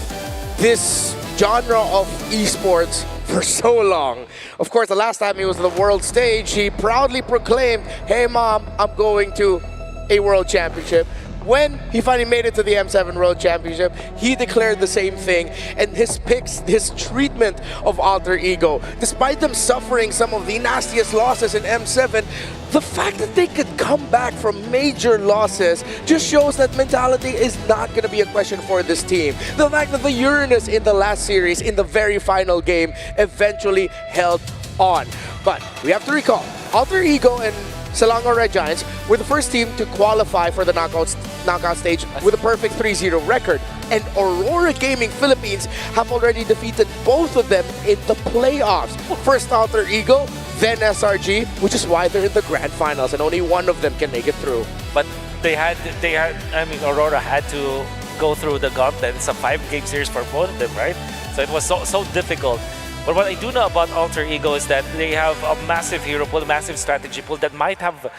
this genre of esports for so long. Of course, the last time he was on the world stage, he proudly proclaimed, "Hey mom, I'm going to a world championship." When he finally made it to the M7 World Championship, he declared the same thing. And his picks, his treatment of Alter Ego, despite them suffering some of the nastiest losses in M7, the fact that they could come back from major losses just shows that mentality is not going to be a question for this team. The fact that the Uranus in the last series, in the very final game, eventually held on. But we have to recall, Alter Ego and Selangor Red Giants were the first team to qualify for the knockout stage with a perfect 3-0 record. And Aurora Gaming Philippines have already defeated both of them in the playoffs. First Alter Ego, then SRG, which is why they're in the grand finals and only one of them can make it through. But I mean, Aurora had to go through the gauntlet. It's a 5-game series for both of them, right? So it was so difficult. But what I do know about Alter Ego is that they have a massive hero pool, massive strategy pool that might have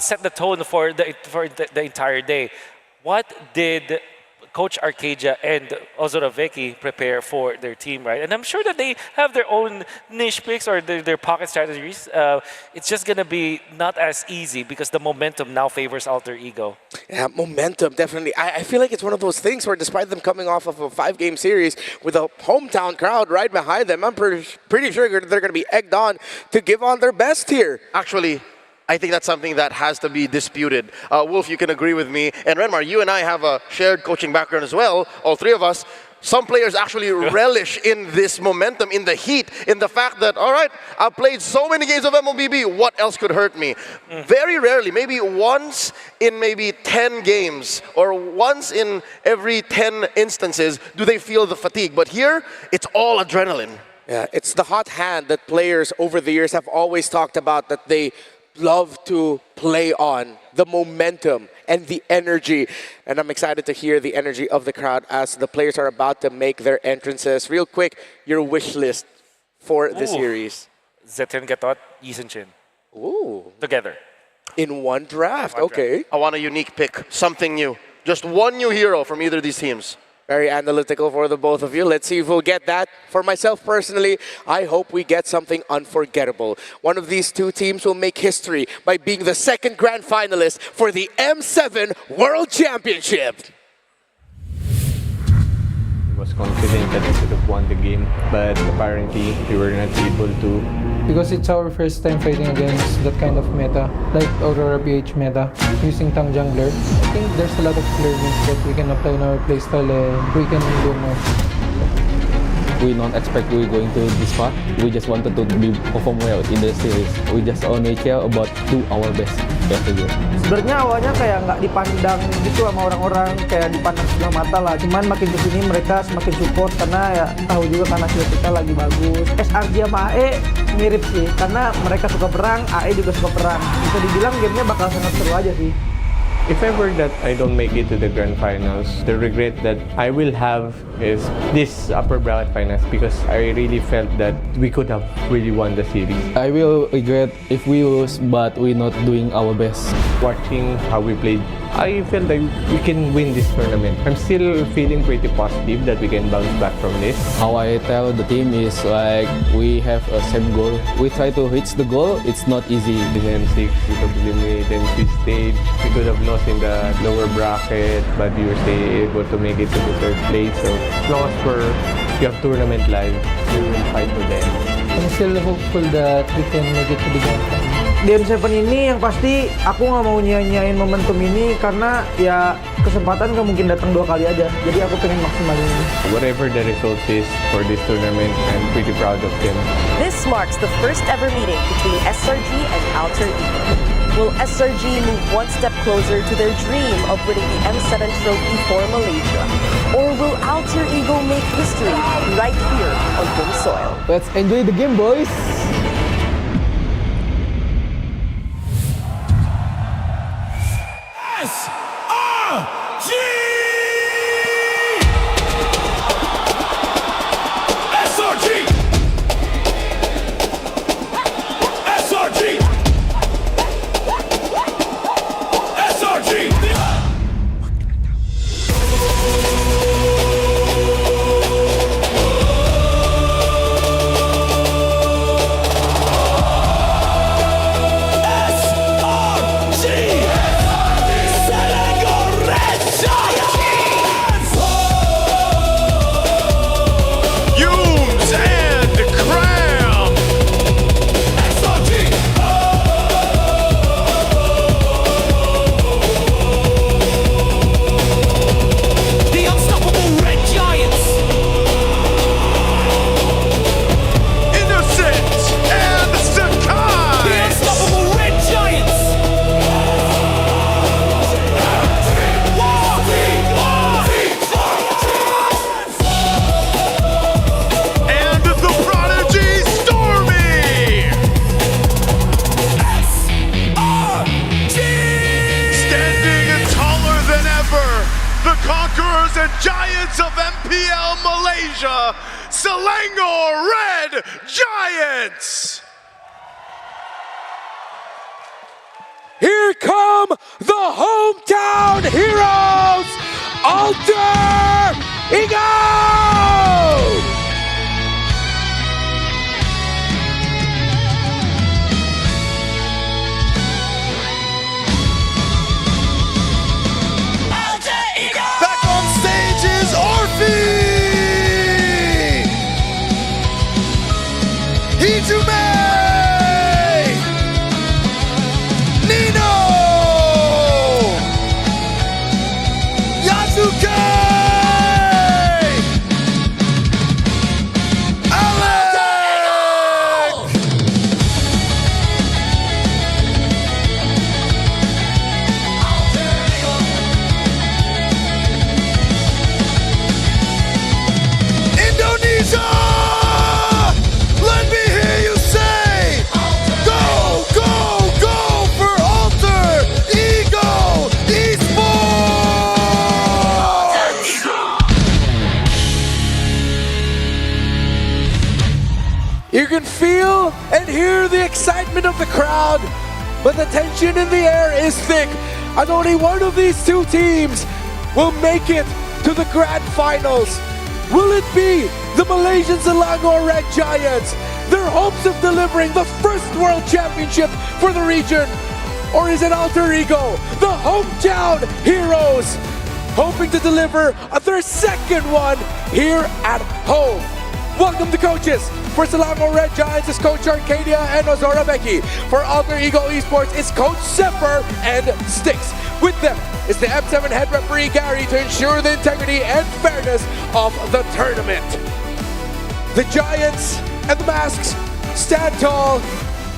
set the tone for the entire day. What did Coach Arcadia and Ozoraveki prepare for their team, right? And I'm sure that they have their own niche picks or their pocket strategies. It's just going to be not as easy because the momentum now favors Alter Ego. Yeah, momentum, definitely. I feel like it's one of those things where despite them coming off of a 5-game series with a hometown crowd right behind them, I'm pretty sure they're going to be egged on to give on their best here. Actually, I think that's something that has to be disputed. Wolf, you can agree with me. And Renmar, you and I have a shared coaching background as well, all three of us. Some players actually relish in this momentum, in the heat, in the fact that, all right, I've played so many games of MLBB, what else could hurt me? Very rarely, maybe once in maybe 10 games or once in every 10 instances do they feel the fatigue. But here, it's all adrenaline. Yeah, it's the hot hand that players over the years have always talked about, that they love to play on, the momentum and the energy. And I'm excited to hear the energy of the crowd as the players are about to make their entrances. Real quick, your wish list for the series. Zetian Gatot, Yisun Chin. Ooh. Together. In one draft, okay. I want a unique pick, something new. Just one new hero from either of these teams. Very analytical for the both of you. Let's see if we'll get that. For myself personally, I hope we get something unforgettable. One of these two teams will make history by being the second grand finalist for the M7 World Championship. I was confident that we could have won the game, but apparently we were not able to. Because it's our first time fighting against that kind of meta, like Aurora BH meta, using Tang Jungler. I think there's a lot of learnings that we can apply in our playstyle and we can do more. We don't expect we're going to this far. We just wanted to perform well in the series. We just only care about do our best every game. Sebenarnya awalnya kayak nggak dipandang gitu sama orang-orang, kayak dipandang sebelah mata lah. Cuman makin kesini mereka semakin support karena ya tahu juga karena skill kita lagi bagus. SRG sama AE mirip sih, karena mereka suka perang, AE juga suka perang. Bisa dibilang gamenya bakal sangat seru aja sih. If ever that I don't make it to the grand finals, the regret that I will have is this upper bracket finals, because I really felt that we could have really won the series. I will regret if we lose, but we're not doing our best. Watching how we played, I felt like we can win this tournament. I'm still feeling pretty positive that we can bounce back from this. How I tell the team is like we have a same goal. We try to reach the goal. It's not easy. In M6, we could eliminate M3 stage. We could have lost in the lower bracket, but we were still able to make it to the third place. So as long as we have tournament live, we will fight for them. I'm still hopeful that we can make it to the grand final. Di M7 ini yang pasti aku nggak mau nyanyain momentum ini karena ya kesempatan nggak mungkin datang 2 kali aja. Jadi aku pengen maksimalin ini. Whatever the result is for this tournament, I'm pretty proud of them. This marks the first ever meeting between SRG and Alter Ego. Will SRG move one step closer to their dream of winning the M7 trophy for Malaysia? Or will Alter Ego make history right here on home soil? Let's enjoy the game, boys! SRG! SRG! SRG! SRG! Selangor Red the Selangor Red Giants. Here come the hometown heroes, ĐịCH. Back on stage is Orphe. Hijume. Nino. Yasuke. You can feel and hear the excitement of the crowd, but the tension in the air is thick, as only one of these two teams will make it to the grand finals. Will it be the Malaysian Selangor Red Giants, their hopes of delivering the first World Championship for the region? Or is it ΔҖICH, the hometown heroes, hoping to deliver their second one here at home? Welcome to coaches. For Selangor Red Giants, it's Coach Arcadia and Ozora Becky. For ΔŞICH Esports, it's Coach Sepper and Sticks. With them is the M7 head referee Gary to ensure the integrity and fairness of the tournament. The Giants and the Masks stand tall,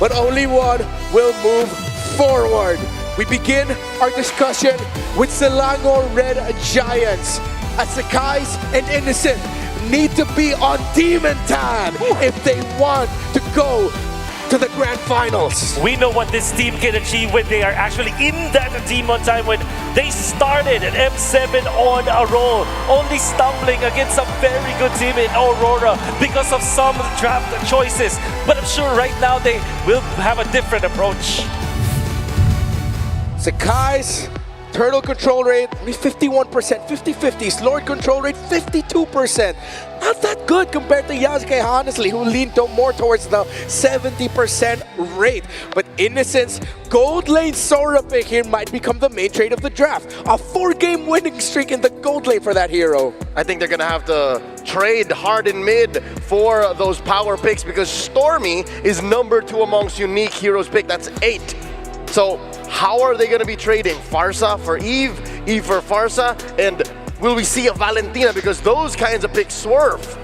but only one will move forward. We begin our discussion with Selangor Red Giants. As Sakai's and Innocent need to be on demon time if they want to go to the grand finals. We know what this team can achieve when they are actually in that demon time, when they started at M7 on a roll, only stumbling against a very good team in Aurora because of some draft choices. But I'm sure right now they will have a different approach. Sakai's turtle control rate 51%, 50-50. Lord control rate 52%. Not that good compared to Yasuke, honestly, who leaned more towards the 70% rate. But Innocent's gold lane Sora pick here might become the main trade of the draft. A 4-game winning streak in the gold lane for that hero. I think they're gonna have to trade hard in mid for those power picks because Stormy is #2 amongst unique heroes pick. That's 8. So how are they gonna be trading? Pharsa for Eve, Eve for Pharsa, and will we see a Valentina because those kinds of picks swerve?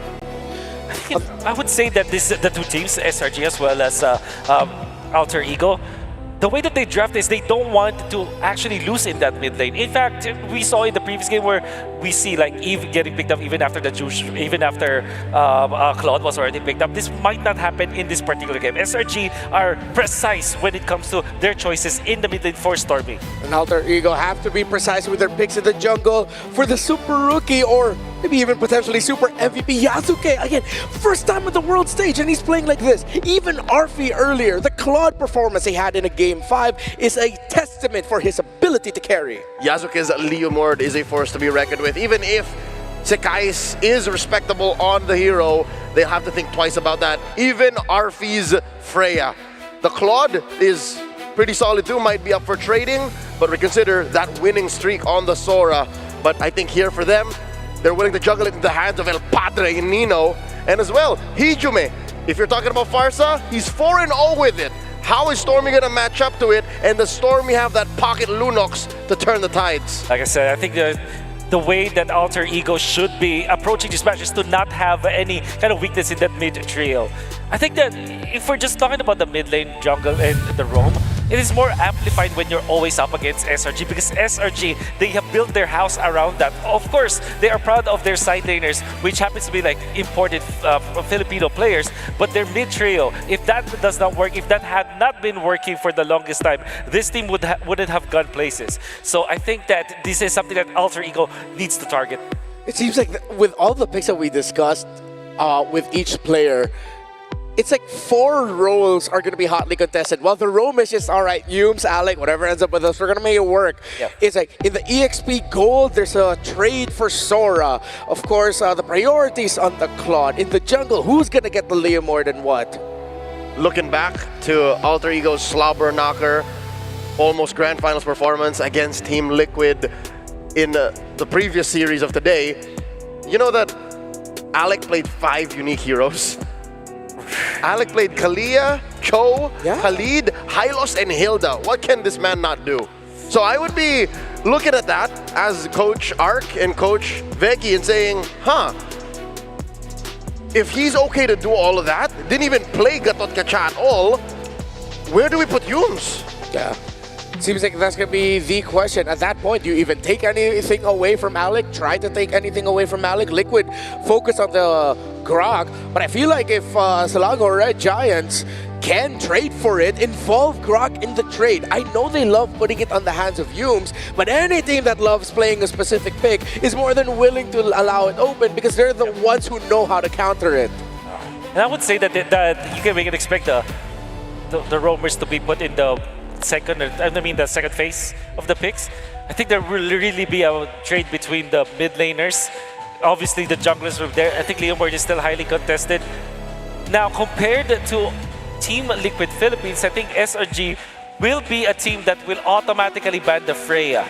I would say that the two teams, SRG as well as ΔŞICH, the way that they draft is they don't want to actually lose in that mid lane. In fact, we saw in the previous game where we see like Eve getting picked up even after Claude was already picked up. This might not happen in this particular game. SRG are precise when it comes to their choices in the mid lane for Stormy. And ΔŞICH have to be precise with their picks in the jungle for the super rookie or maybe even potentially super MVP Yasuke. Again, first time at the world stage and he's playing like this. Even Orphe earlier, the Claude performance he had in a Game 5 is a testament for his ability to carry. Yasuke's Leomord is a force to be reckoned with. Even if Sakai's is respectable on the hero, they have to think twice about that. Even Orphe's Freya. The Claude is pretty solid too, might be up for trading, but we consider that winning streak on the Sora. But I think here for them, they're willing to juggle it in the hands of El Padre and Nino. And as well, Hijume. If you're talking about Pharsa, he's 4-0 with it. How is Stormy gonna match up to it? And does Stormy have that pocket Lunox to turn the tides? Like I said, I think the way that ΔŞICH should be approaching this match is to not have any kind of weakness in that mid trio. I think that if we're just talking about the mid lane, jungle, and the roam, it is more amplified when you're always up against SRG because SRG, they have built their house around that. Of course, they are proud of their side laners, which happens to be like imported Filipino players, but their mid trio, if that does not work, if that had not been working for the longest time, this team wouldn't have gone places. So I think that this is something that ΔŞICH needs to target. It seems like with all the picks that we discussed, with each player. It's like 4 roles are going to be hotly contested. Well, the Rome is just, all right, Yums, Alec, whatever ends up with us, we're going to make it work. Yep. It's like, in the EXP Gold, there's a trade for Sora. Of course, the priorities on the Claude. In the jungle, who's going to get the Leomord and what? Looking back to Alter Ego's slobber knocker, almost grand finals performance against Team Liquid in the previous series of today, you know that Alec played 5 unique heroes. Alec played Kalia, Cho, Khalid, Hylos, and Hilda. What can this man not do? So I would be looking at that as Coach Ark and Coach Veki and saying, if he's okay to do all of that, didn't even play Gatot Kacha at all, where do we put Yums? Yeah. Seems like that's going to be the question. At that point, do you even take anything away from Alec? Try to take anything away from Alec? Liquid focus on the Grok. But I feel like if Selangor Red Giants can trade for it, involve Grok in the trade. I know they love putting it on the hands of Yums, but any team that loves playing a specific pick is more than willing to allow it open because they're the ones who know how to counter it. And I would say that you can expect the roamers to be put in the second phase of the picks. I think there will really be a trade between the mid laners. Obviously, the junglers were there. I think Leomord is still highly contested. Now, compared to Team Liquid Philippines, I think SRG will be a team that will automatically ban the Freya.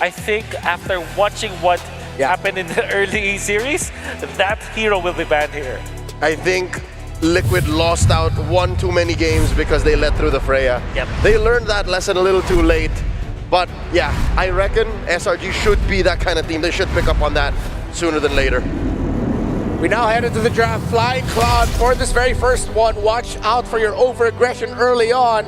I think after watching what happened in the early series, that hero will be banned here. I think Liquid lost out one too many games because they let through the Freya. Yep. They learned that lesson a little too late. But yeah, I reckon SRG should be that kind of team. They should pick up on that sooner than later. We now head into the draft. Flying Cloud for this very first one. Watch out for your over-aggression early on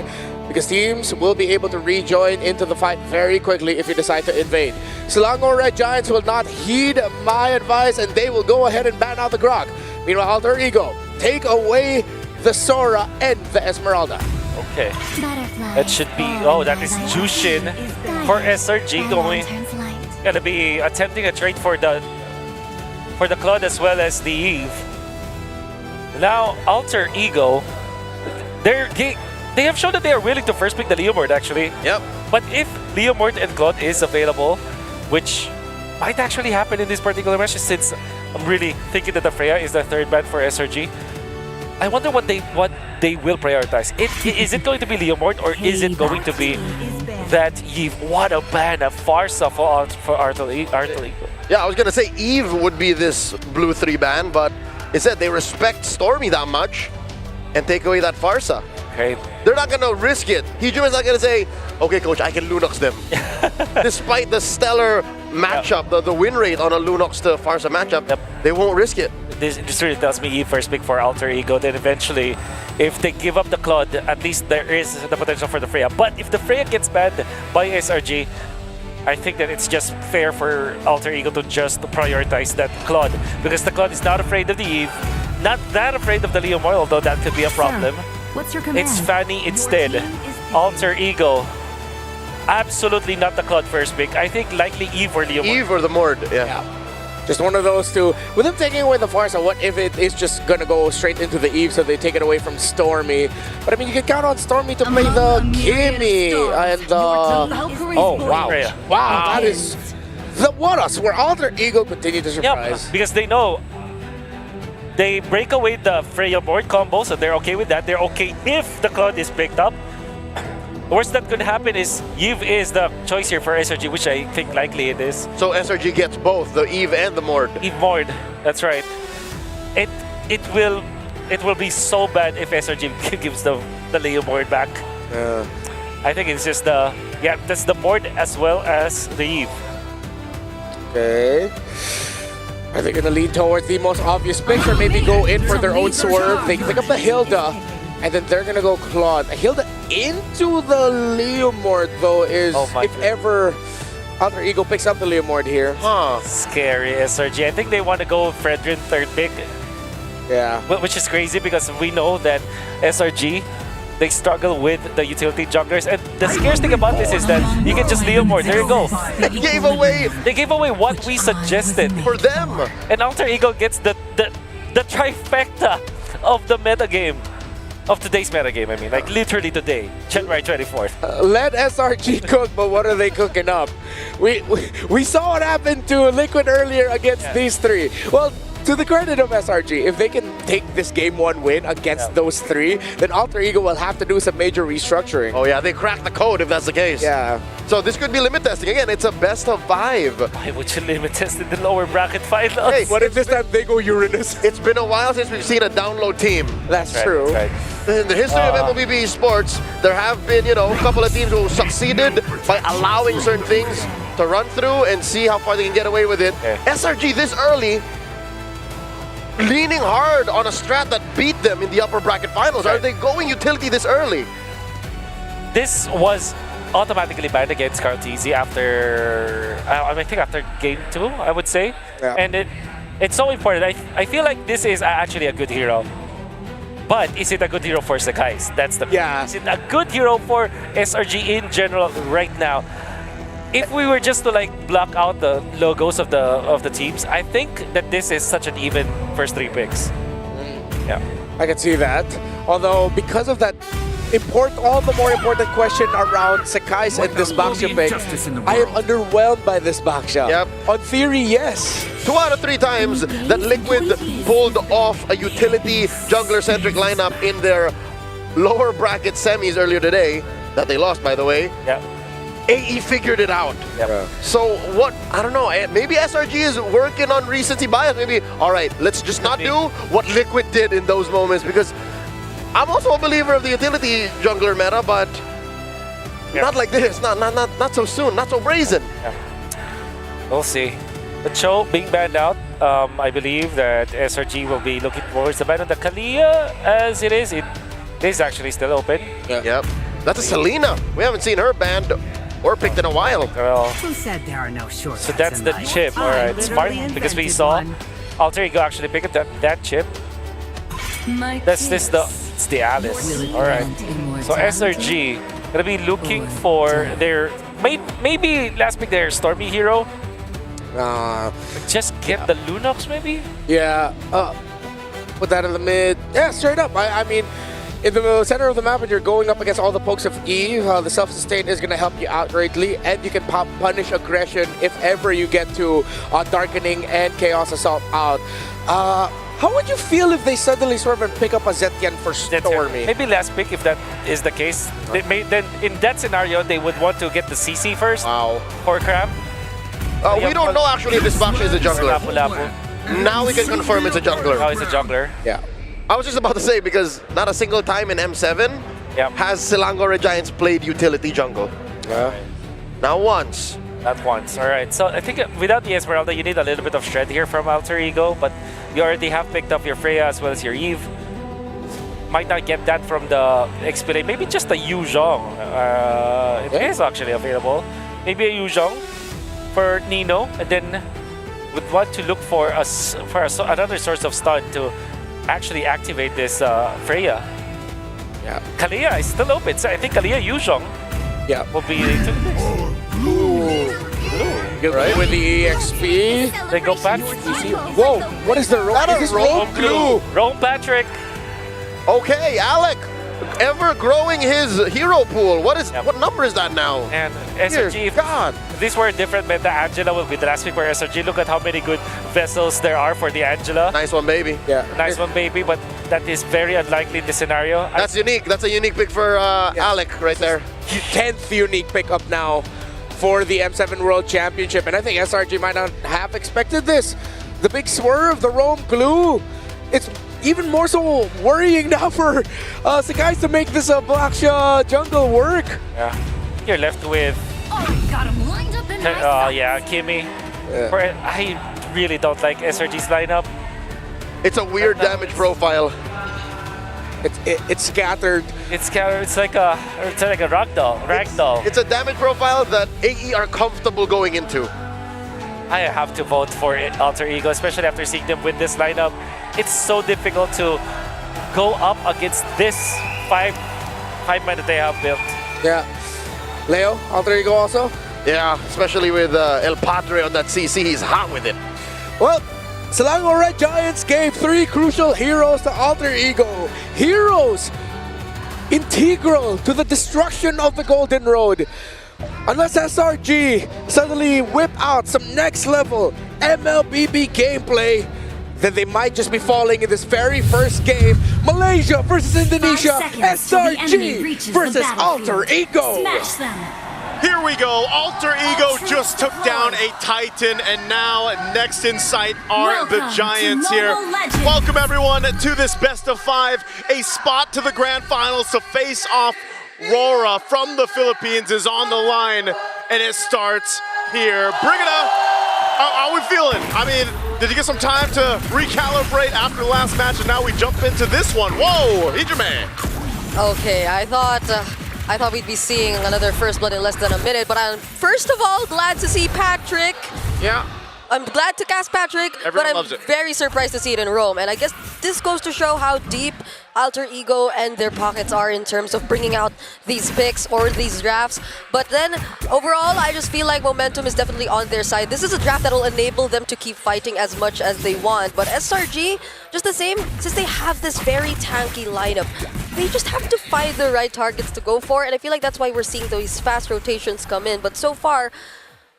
because teams will be able to rejoin into the fight very quickly if you decide to invade. Selangor Red Giants will not heed my advice and they will go ahead and ban out the Grok. Meanwhile, Alter Ego take away the Sora and the Esmeralda. Okay. That should be, that is Jushin for SRG gonna be attempting a trade for the Claude as well as the Eve. Now, Alter Ego, they have shown that they are willing to first pick the Leomord actually. Yep. But if Leomord and Claude is available, which might actually happen in this particular match since I'm really thinking that the Freya is the third ban for SRG, I wonder what they will prioritize. Is it going to be Leomord or is it going to be that Eve? What a ban, a Farsa for Artel Ego. Yeah, I was gonna say Eve would be this blue 3 ban, but instead they respect Stormy that much and take away that Farsa. Okay. They're not gonna risk it. Heejun is not gonna say, okay coach, I can Lunox them. Despite the stellar matchup, the win rate on a Lunox to Farsa matchup, they won't risk it. This really tells me Eve first pick for Alter Ego, then eventually, if they give up the Claude, at least there is the potential for the Freya. But if the Freya gets banned by SRG, I think that it's just fair for Alter Ego to just prioritize that Claude, because the Claude is not afraid of the Eve, not that afraid of the Leomord, although that could be a problem. What's your command? It's Fanny instead. Alter Ego, absolutely not the Claude first pick. I think likely Eve or Leomord. Eve or the Mord, yeah. Just one of those two. With them taking away the Farsa, what if it is just going to go straight into the Eve so they take it away from Stormy? But I mean, you can count on Stormy to play the Kimmy and the... Oh, wow. Wow, that is... The what-us, where Alter Ego continue to surprise. Yep, because they know they break away the Freya board combo, so they're okay with that. They're okay if the Claude is picked up. The worst that could happen is Eve is the choice here for SRG, which I think likely it is. So SRG gets both, the Eve and the Mord. Eve Mord, that's right. It will be so bad if SRG gives the Leomord back. I think it's just that's the Mord as well as the Eve. Okay. Are they gonna lean towards the most obvious picks or maybe go in for their own swerve? They pick up the Hilda. And then they're gonna go Claude. Hilda into the Leomord though is if ever Alter Ego picks up the Leomord here. Scary SRG. I think they want to go Fredrin third pick. Yeah. Which is crazy because we know that SRG, they struggle with the utility junglers. And the scariest thing about this is that you can just Leomord. There you go. They gave away what we suggested for them. And Alter Ego gets the the trifecta of the meta game. Of today's meta game, I mean, like literally today, January 24th. Let SRG cook, but what are they cooking up? We saw what happened to Liquid earlier against these three. Well, to the credit of SRG, if they can take this game 1 win against those three, then ԱլտերEgo will have to do some major restructuring. Oh yeah, they cracked the code if that's the case. Yeah. So this could be limit testing. Again, it's a best of 5. Why would you limit test in the lower bracket finals? Hey, what if this time they go Uranus? It's been a while since we've seen a download team. That's true. Right. In the history of MLBB Esports, there have been, a couple of teams who succeeded by allowing certain things to run through and see how far they can get away with it. SRG this early, leaning hard on a strat that beat them in the upper bracket finals. Are they going utility this early? This was automatically banned against KarlTzy after, I think after game 2, I would say. Yeah. And it's so important. I feel like this is actually a good hero. But is it a good hero for Sakai's? That's the Is it a good hero for SRG in general right now? If we were just to like block out the logos of the teams, I think that this is such an even first 3 picks. Yeah, I can see that. Although because of that all the more important question around Sakai's and this Baksha pick, I am underwhelmed by this Baksha. Yep. On theory, yes. 2 out of 3 times that Liquid pulled off a utility jungler-centric lineup in their lower bracket semis earlier today, that they lost, by the way. Yeah. AE figured it out. Yep. So what, I don't know, maybe SRG is working on recency bias. Maybe, all right, let's just not do what Liquid did in those moments, because I'm also a believer of the utility jungler meta, but not like this, not so soon, not so brazen. Yeah. We'll see. The Cho being banned out, I believe that SRG will be looking towards the ban on the Kalia as it is. It is actually still open. Yep. That's a Selena. We haven't seen her banned or picked in a while. Who said there are no shortcuts? So that's the chip. All right, smart, because we saw AlteraEgo actually pick up that chip. It's the Alice. All right. So SRG gonna be looking for their maybe last pick their Stormy hero. Just get the Lunox maybe. Yeah. Put that in the mid. Yeah, straight up. I mean, in the center of the map, when you're going up against all the pokes of Eve, the self-sustain is going to help you out greatly, and you can punish aggression if ever you get to Darkening and Chaos Assault out. How would you feel if they suddenly sort of pick up a Zetian for Stormy? Maybe last pick, if that is the case. Then in that scenario, they would want to get the CC first. Wow. For Crab. We don't know actually if this Baksha is a jungler. Now we can confirm it's a jungler. Now it's a jungler. Yeah. I was just about to say, because not a single time in M7 has Selangor Red Giants played utility jungle. Yeah. Not once. Not once. All right. So I think without the Esmeralda, you need a little bit of shred here from AlteraEgo, but you already have picked up your Freya as well as your Eve. Might not get that from the XP. Maybe just a Yu Zhong. It is actually available. Maybe a Yu Zhong for Nino, and then would want to look for another source of stun to actually activate this Freya. Yeah. Kalia is still open, so I think Kalia Yu Zhong will be to the mix. Right. With the EXP. They go back. Whoa, what is the roll? Is this Rome Glue? Rome Patrick. Okay, Alec, ever growing his hero pool. What number is that now? And SRG, God. If this were a different meta, Angela will be the last pick where SRG. Look at how many good vessels there are for the Angela. Nice one, baby. Yeah. Nice one, baby, but that is very unlikely in this scenario. That's unique. That's a unique pick for Alec right there. 10th unique pickup now for the M7 World Championship, and I think SRG might not have expected this. The big swerve, the Rome Glue. It's even more so worrying now for Sakai's to make this Baksha jungle work. Yeah. You're left with Kimmy. I really don't like SRG's lineup. It's a weird damage profile. It's scattered. It's scattered. It's like a ragdoll. It's a damage profile that AE are comfortable going into. I have to vote for AlteraEgo, especially after seeing them win this lineup. It's so difficult to go up against this five man that they have built. Yeah. Leo, AlteraEgo also? Yeah, especially with El Padre on that CC. He's hot with it. Well, Selangor Red Giants gave 3 crucial heroes to Alter Ego. Heroes integral to the destruction of the Golden Road. Unless SRG suddenly whip out some next level MLBB gameplay, then they might just be falling in this very first game. Malaysia versus Indonesia, SRG versus Alter Ego. Here we go, Alter Ego just took down a Titan, and now next in sight are the Giants here. Welcome everyone to this best of 5, a spot to the grand finals to face off. Rora from the Philippines is on the line, and it starts here. Brigida, how are we feeling? I mean, did you get some time to recalibrate after the last match, and now we jump into this one? Whoa, Hijime. Okay, I thought we'd be seeing another first blood in less than a minute, but I'm first of all glad to see Patrick. Yeah. I'm glad to cast Patrick, Everyone but loves I'm it. very surprised to see it in Rome. And I guess this goes to show how deep Alter Ego and their pockets are in terms of bringing out these picks or these drafts. But then, overall, I just feel like momentum is definitely on their side. This is a draft that will enable them to keep fighting as much as they want. But SRG, just the same, since they have this very tanky lineup, they just have to find the right targets to go for. And I feel like that's why we're seeing those fast rotations come in. But so far,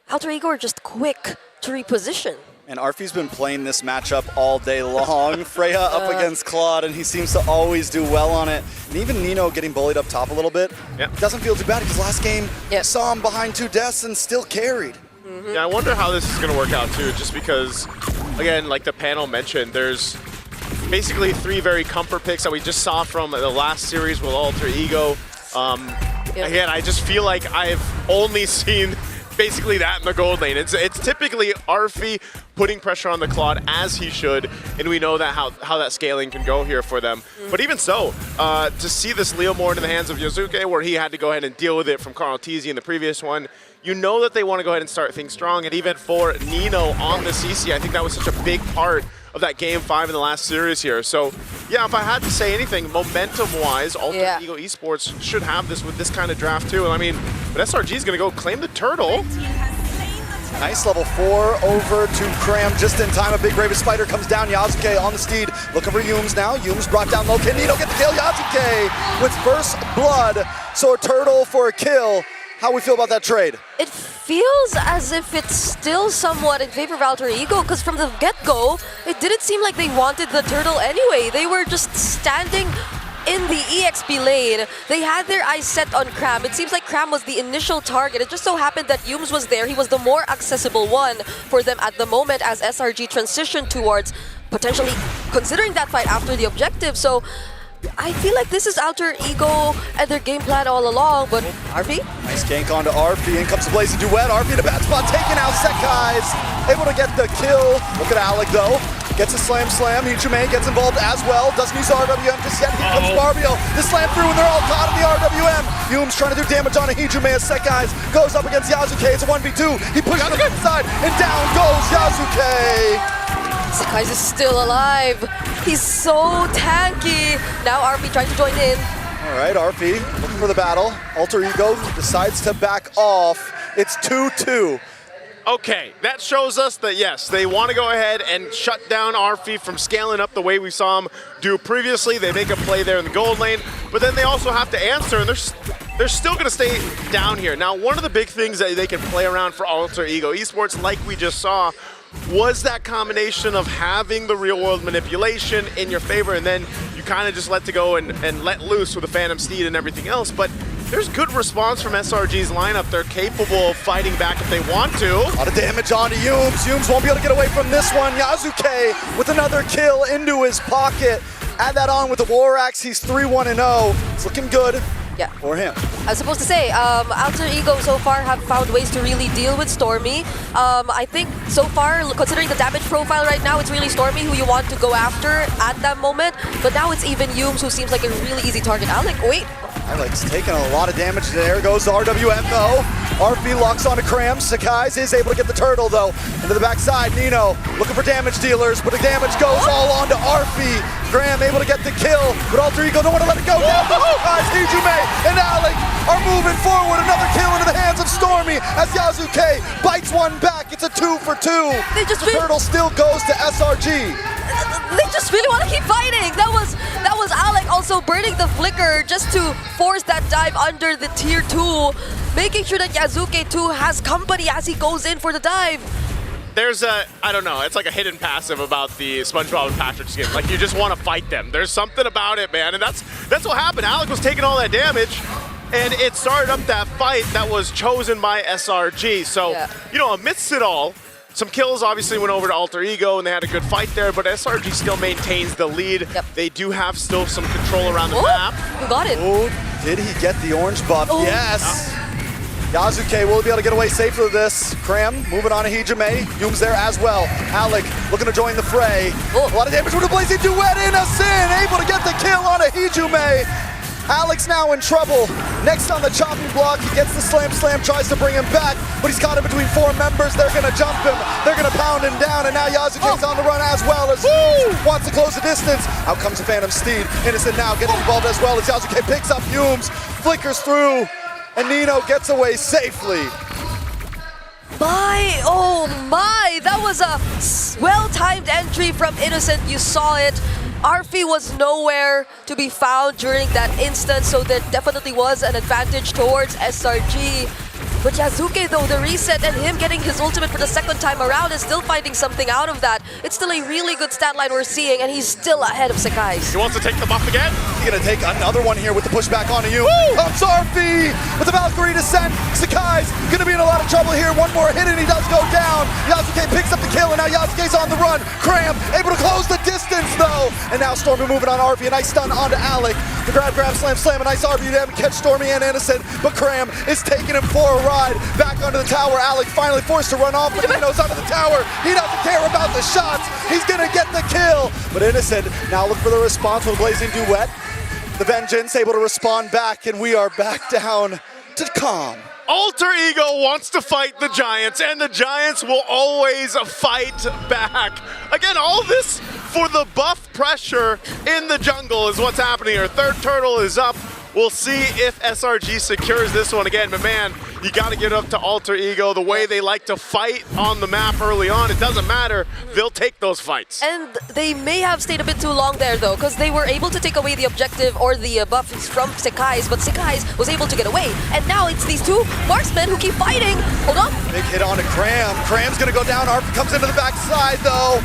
Alter Ego are just quick to reposition. And Arfi's been playing this matchup all day long. Freya up against Claude, and he seems to always do well on it. And even Nino getting bullied up top a little bit. Doesn't feel too bad because last game saw him behind 2 deaths and still carried. Yeah, I wonder how this is going to work out too, just because, again, like the panel mentioned, there's basically 3 very comfort picks that we just saw from the last series with Alter Ego. Again, I just feel like I've only seen basically that in the gold lane. It's typically Arfi putting pressure on the Claude as he should, and we know that how that scaling can go here for them. But even so, to see this Leo more into the hands of Yosuke, where he had to go ahead and deal with it from KarlTzy in the previous one, you know that they want to go ahead and start things strong. And even for Nino on the CC, I think that was such a big part of that Game 5 in the last series here. So, yeah, if I had to say anything, momentum-wise, Alter Ego Esports should have this with this kind of draft too. And I mean, but SRG is going to go claim the turtle. Nice level 4 over to Cram just in time. A big Raven Spider comes down. Yasuke on the steed, looking for Yums now. Yums brought down low. Can Nino get the kill? Yasuke with first blood. So a turtle for a kill. How we feel about that trade? It feels as if it's still somewhat in favor of Alter Ego, because from the get-go, it didn't seem like they wanted the turtle anyway. They were just standing in the EXP lane. They had their eyes set on Cram. It seems like Cram was the initial target. It just so happened that Yums was there. He was the more accessible one for them at the moment as SRG transitioned towards potentially considering that fight after the objective. So I feel like this is Alter Ego and their game plan all along, but Arfi? Nice gank onto Arfi, in comes the Blazing Duet. Arfi in a bad spot, taking out Sekai's, able to get the kill. Look at Alec though, gets a slam. Hijime gets involved as well, doesn't use RWM just yet. Here comes Barbio, the slam through, and they're all caught in the RWM. Yums trying to do damage on a Hijime as Sekai's goes up against Yasuke. It's a 1v2, he pushes him inside, and down goes Yasuke. Sekai's is still alive. He's so tanky. Now Arfi trying to join in. All right, Arfi looking for the battle. Alter Ego decides to back off. It's 2-2. Okay, that shows us that yes, they want to go ahead and shut down Arfi from scaling up the way we saw him do previously. They make a play there in the gold lane, but then they also have to answer, and they're still going to stay down here. Now, one of the big things that they can play around for Alter Ego Esports, like we just saw, was that combination of having the real-world manipulation in your favor, and then you kind of just let to go and let loose with the Phantom Steed and everything else. But there's good response from SRG's lineup. They're capable of fighting back if they want to. A lot of damage onto Yums. Yums won't be able to get away from this one. Yasuke with another kill into his pocket. Add that on with the War Axe. He's 3-1-0. It's looking good. Yeah. For him. I was supposed to say, Alter Ego so far have found ways to really deal with Stormy. I think so far, considering the damage profile right now, it's really Stormy who you want to go after at that moment. But now it's even Yums who seems like a really easy target. Alec, wait. Alec's taking a lot of damage. There goes the RWM though. Arfi locks onto Cram. Sekai's is able to get the turtle though. Into the backside, Nino looking for damage dealers, but the damage goes all onto Arfi. Graham able to get the kill. but ŁTR don't want to let it go down. Guys, Hijume and Alec are moving forward. Another kill into the hands of Stormy as Yasuke bites one back. It's a 2 for 2. The turtle still goes to SRG. They just really want to keep fighting. That was Alec also burning the flicker just to force that dive under the tier 2, making sure that Yasuke too has company as he goes in for the dive. There's I don't know, it's like a hidden passive about the SpongeBob and Patrick skin. Like, you just want to fight them. There's something about it, man, and that's what happened. Alec was taking all that damage, and it started up that fight that was chosen by SRG. So, you know, amidst it all, some kills obviously went over to ÄlterEgo, and they had a good fight there, but SRG still maintains the lead. They do have still some control around the map. Who got it? Oh, did he get the orange buff? Yes. Yasuke will be able to get away safely with this. Cram moving on to Hijume. Yoom's there as well. Alec looking to join the fray. A lot of damage with a blazing duet. Innocent able to get the kill on a Hijume. Alex now in trouble. Next on the chopping block, he gets the slam, tries to bring him back, but he's caught in between 4 members. They're gonna jump him, they're gonna pound him down, and now Yasuke's on the run as well as wants to close the distance. Out comes the Phantom Steed. Innocent now getting involved as well as Yasuke picks up Yooms, flickers through, and Nino gets away safely. Oh my, that was a well-timed entry from Innocent. You saw it. Arfi was nowhere to be found during that instance, so there definitely was an advantage towards SRG. But Yasuke though, the reset and him getting his ultimate for the second time around is still finding something out of that. It's still a really good stat line we're seeing, and he's still ahead of Sekai's. He wants to take the buff again. He's gonna take another one here with the pushback onto you. Comes Arfi with the Valkyrie descent. Sekai's gonna be in a lot of trouble here. One more hit and he does go down. Yasuke picks up the kill, and now Yasuke's on the run. Cram able to close the distance though. And now Stormy moving on Arfi. A nice stun onto Alec. The grab, slam, a nice RB to catch Stormy and Innocent. But Cram is taking him for a ride. Back onto the tower. Alec finally forced to run off, but Nino's onto the tower. He doesn't care about the shots. He's gonna get the kill. But Innocent now look for the response with Blazing Duet. The Vengeance able to respond back, and we are back down to calm. ÄlterEgo wants to fight the Giants, and the Giants will always fight back. Again, all this for the buff pressure in the jungle is what's happening here. Third turtle is up. We'll see if SRG secures this one again, but man, you got to get up to ÄlterEgo. The way they like to fight on the map early on, it doesn't matter. They'll take those fights. And they may have stayed a bit too long there though, because they were able to take away the objective or the buffs from Sekai's, but Sekai's was able to get away. And now it's these two marksmen who keep fighting. Hold on. Big hit on to Cram. Cram's gonna go down. Arp comes into the backside though.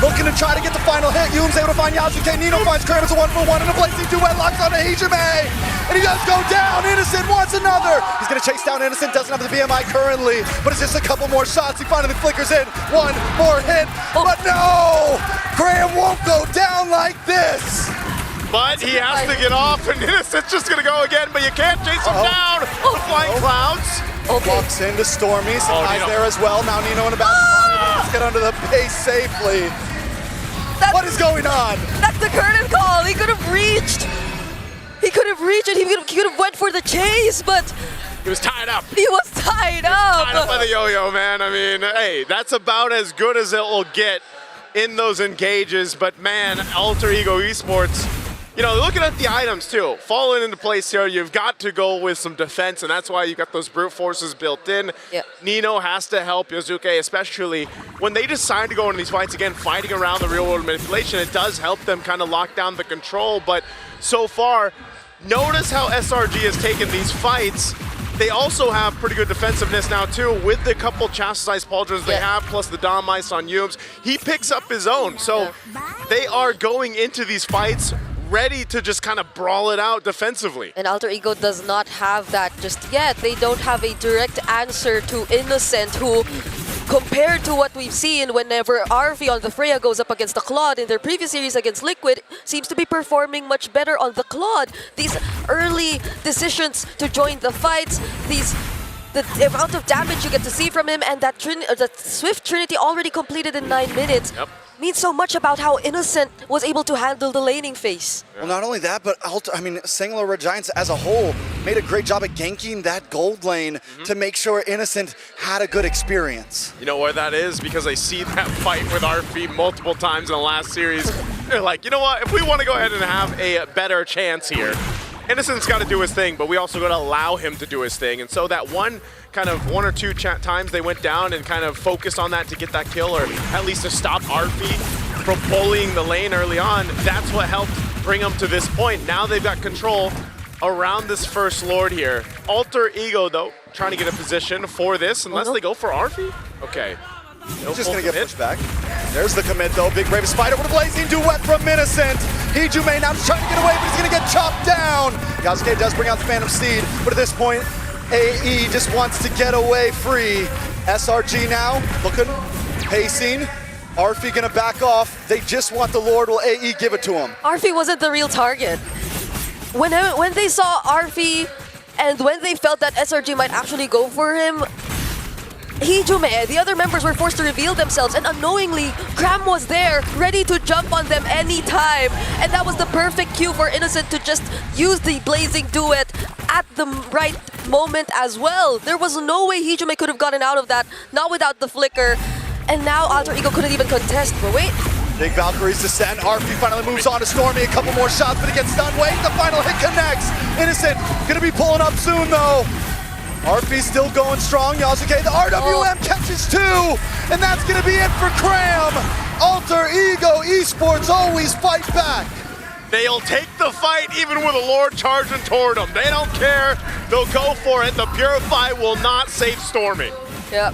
Looking to try to get the final hit. Yoom's able to find Yasuke. Nino finds Cram. It's a 1-for-1 and a blazing duet locks on to Hijume. And he does go down. Innocent wants another. He's gonna chase down Innocent. Doesn't have the BMI currently, but it's just a couple more shots. He finally flickers in. One more hit, but no! Cram won't go down like this. But he has to get off, and Innocent's just gonna go again, but you can't chase him down with flying clouds. Walks into Stormy. Sekai's there as well. Now Nino in the back. Let's get under the base safely. What is going on? That's the curtain call. He could have reached. He could have reached it. He could have went for the chase, but he was tied up. He was tied up. Tied up by the yo-yo, man. I mean, hey, that's about as good as it will get in those engages. But man, ÄlterEgo Esports, you know, looking at the items too, falling into place here, you've got to go with some defense, and that's why you got those brute forces built in. Nino has to help Yasuke, especially when they decide to go into these fights again, fighting around the real world manipulation. It does help them kind of lock down the control, but so far, notice how SRG has taken these fights. They also have pretty good defensiveness now too, with the couple chastised pauldrons they have, plus the Dom Ice on Yooms. He picks up his own, so they are going into these fights ready to just kind of brawl it out defensively. And ÄlterEgo does not have that just yet. They don't have a direct answer to Innocent, who, compared to what we've seen whenever Arfi on the Freya goes up against the Claude in their previous series against Liquid, seems to be performing much better on the Claude. These early decisions to join the fights, the amount of damage you get to see from him, and that Swift Trinity already completed in 9 minutes. Means so much about how Innocent was able to handle the laning phase. Well, not only that, but Selangor Red Giants as a whole made a great job at ganking that gold lane to make sure Innocent had a good experience. You know where that is? Because I see that fight with Arfi multiple times in the last series. They're like, you know what? If we want to go ahead and have a better chance here, Innocent's got to do his thing, but we also got to allow him to do his thing. And so that one or two times they went down and kind of focused on that to get that kill, or at least to stop Arfi from bullying the lane early on, that's what helped bring them to this point. Now they've got control around this first Lord here. Alter-Ego, though, trying to get a position for this, unless they go for Arfi. Okay. He's just going to get pushed back. There's the commit, though. Big Brave Spider with a blazing duet from Innocent. HiJuMae now just trying to get away, but he's going to get chopped down. Yasuke does bring out the Phantom Steed, but at this point, AE just wants to get away free. SRG now looking, pacing. Arfi going to back off. They just want the Lord. Will AE give it to him? Arfi wasn't the real target. When they saw Arfi and when they felt that SRG might actually go for him, HiJuMae, the other members were forced to reveal themselves, and unknowingly, Cram was there, ready to jump on them anytime. And that was the perfect cue for Innocent to just use the blazing duet at the right moment as well. There was no way HiJuMae could have gotten out of that, not without the flicker. And now Alter-Ego couldn't even contest, but wait. Big Valkyrie's descent. Arfi finally moves on to Stormy. A couple more shots, but he gets stunned. Wait, the final hit connects. Innocent gonna be pulling up soon, though. Arfi still going strong. Yasuke, the RWM catches two, and that's gonna be it for Cram. Alter-Ego Esports always fight back. They'll take the fight even with a Lord charging toward them. They don't care. They'll go for it. The Purify will not save Stormy. Yeah,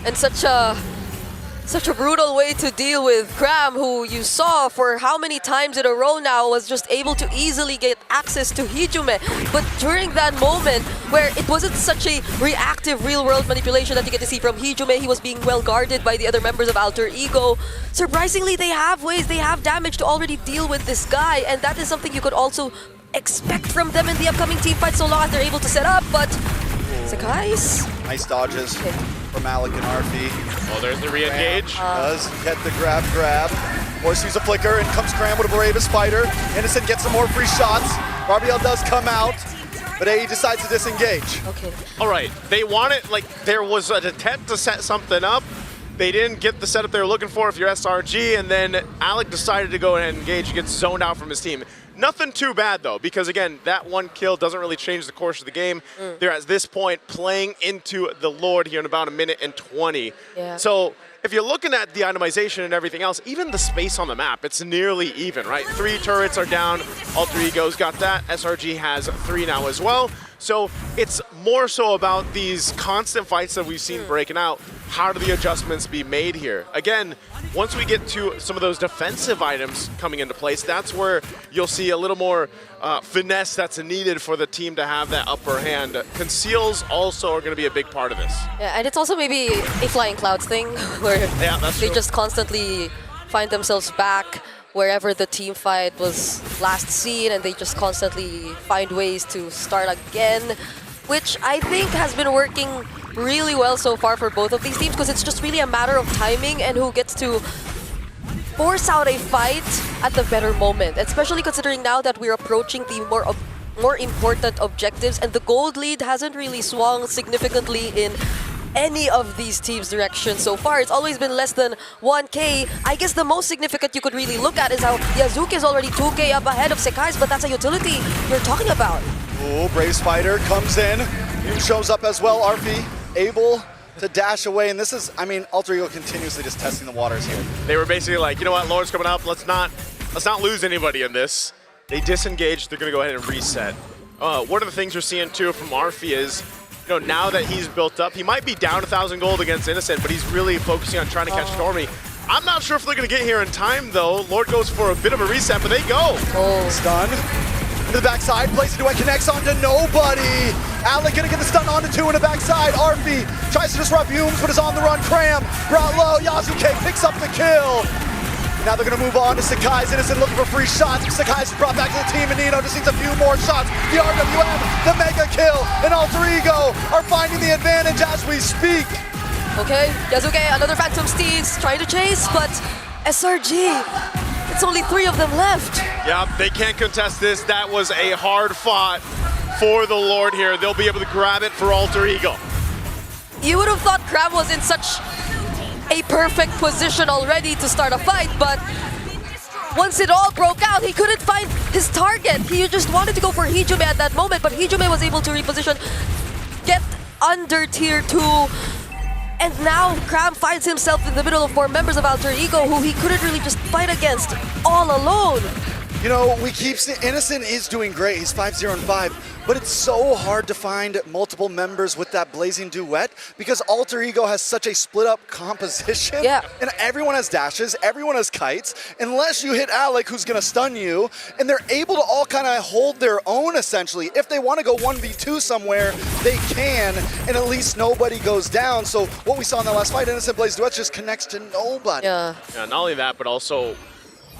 and such a brutal way to deal with Cram, who you saw for how many times in a row now was just able to easily get access to HiJuMae. But during that moment where it wasn't such a reactive real-world manipulation that you get to see from HiJuMae, he was being well guarded by the other members of Alter-Ego. Surprisingly, they have ways, they have damage to already deal with this guy, and that is something you could also expect from them in the upcoming team fight so long as they're able to set up, but Sakai's. Nice dodges from Alec and Arfi. Oh, there's the re-engage. Does get the grab. Horse sees a flicker, and comes Cram with a Brave Spider. Innocent gets some more free shots. RBL does come out, but AE decides to disengage. Okay. All right, they want it, like there was an attempt to set something up. They didn't get the setup they were looking for if you're SRG, and then Alec decided to go ahead and engage. He gets zoned out from his team. Nothing too bad, though, because, again, that one kill doesn't really change the course of the game. They're, at this point, playing into the Lord here in about 1 minute and 20. Yeah. So if you're looking at the itemization and everything else, even the space on the map, it's nearly even, right? 3 turrets are down. Alter-Ego's got that. SRG has 3 now as well. So it's more so about these constant fights that we've seen breaking out. How do the adjustments be made here? Again, once we get to some of those defensive items coming into place, that's where you'll see a little more finesse that's needed for the team to have that upper hand. Conceals also are going to be a big part of this. Yeah, and it's also maybe a Flying Clouds thing, where they just constantly find themselves back wherever the team fight was last seen, and they just constantly find ways to start again, which I think has been working really well so far for both of these teams, because it's just really a matter of timing and who gets to force out a fight at the better moment, especially considering now that we're approaching the more important objectives, and the gold lead hasn't really swung significantly in any of these teams' direction so far. It's always been less than 1K. I guess the most significant you could really look at is how Yasuke is already 2K up ahead of Sekai's, but that's a utility you're talking about. Oh, Brave Spider comes in. New shows up as well. Arfi able to dash away, and this is, I mean, Alter-Ego continuously just testing the waters here. They were basically like, you know what, Lord's coming up. Let's not lose anybody in this. They disengaged. They're going to go ahead and reset. One of the things we're seeing too from Arfi is, you know, now that he's built up, he might be down 1,000 gold against Innocent, but he's really focusing on trying to catch Stormy. I'm not sure if they're going to get here in time, though. Lord goes for a bit of a reset, but they go. Stun. To the backside, Blazing Duet connects onto nobody. Alec gonna get the stun onto 2 in the backside. Arfi tries to disrupt Humes, but is on the run. Cram brought low. Yasuke picks up the kill. Now they're gonna move on to Sakai's. Innocent looking for free shots. Sakai's brought back to the team, and Nino just needs a few more shots. The RWM, the mega kill, and Alter-Ego are finding the advantage as we speak. Okay, Yasuke, another Phantom Steeds trying to chase, but SRG, it's only 3 of them left. Yeah, they can't contest this. That was a hard fought for the Lord here. They'll be able to grab it for Alter-Ego. You would have thought Crab was in such a perfect position already to start a fight, but once it all broke out, he couldn't find his target. He just wanted to go for Hijume at that moment, but Hijume was able to reposition, get under tier 2. And now Cram finds himself in the middle of 4 members of Alter Ego who he couldn't really just fight against all alone. You know, we keep saying Innocent is doing great. He's 5-0 and 5, but it's so hard to find multiple members with that blazing duet because Alter Ego has such a split up composition. Yeah. And everyone has dashes, everyone has kites, unless you hit Alec, who's gonna stun you, and they're able to all kind of hold their own essentially. If they want to go 1v2 somewhere, they can, and at least nobody goes down. So what we saw in the last fight, Innocent Blaze Duets just connects to nobody. Yeah. Not only that, but also,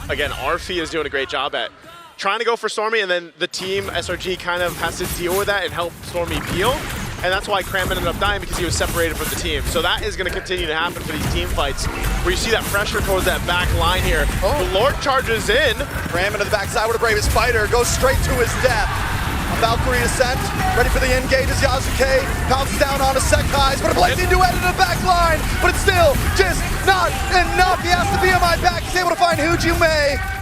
again, Arfi is doing a great job at trying to go for Stormy, and then the team, SRG, kind of has to deal with that and help Stormy peel. And that's why Cram ended up dying, because he was separated from the team. So that is going to continue to happen for these team fights, where you see that pressure towards that back line here. The Lord charges in. Cram into the backside with a bravest fighter, goes straight to his death. A Valkyrie descent, ready for the engage as Yasuke pounces down on a Sekai's, but a blazing duet into the back line, but it's still just not enough. He has to be on my back. He's able to find Hijume.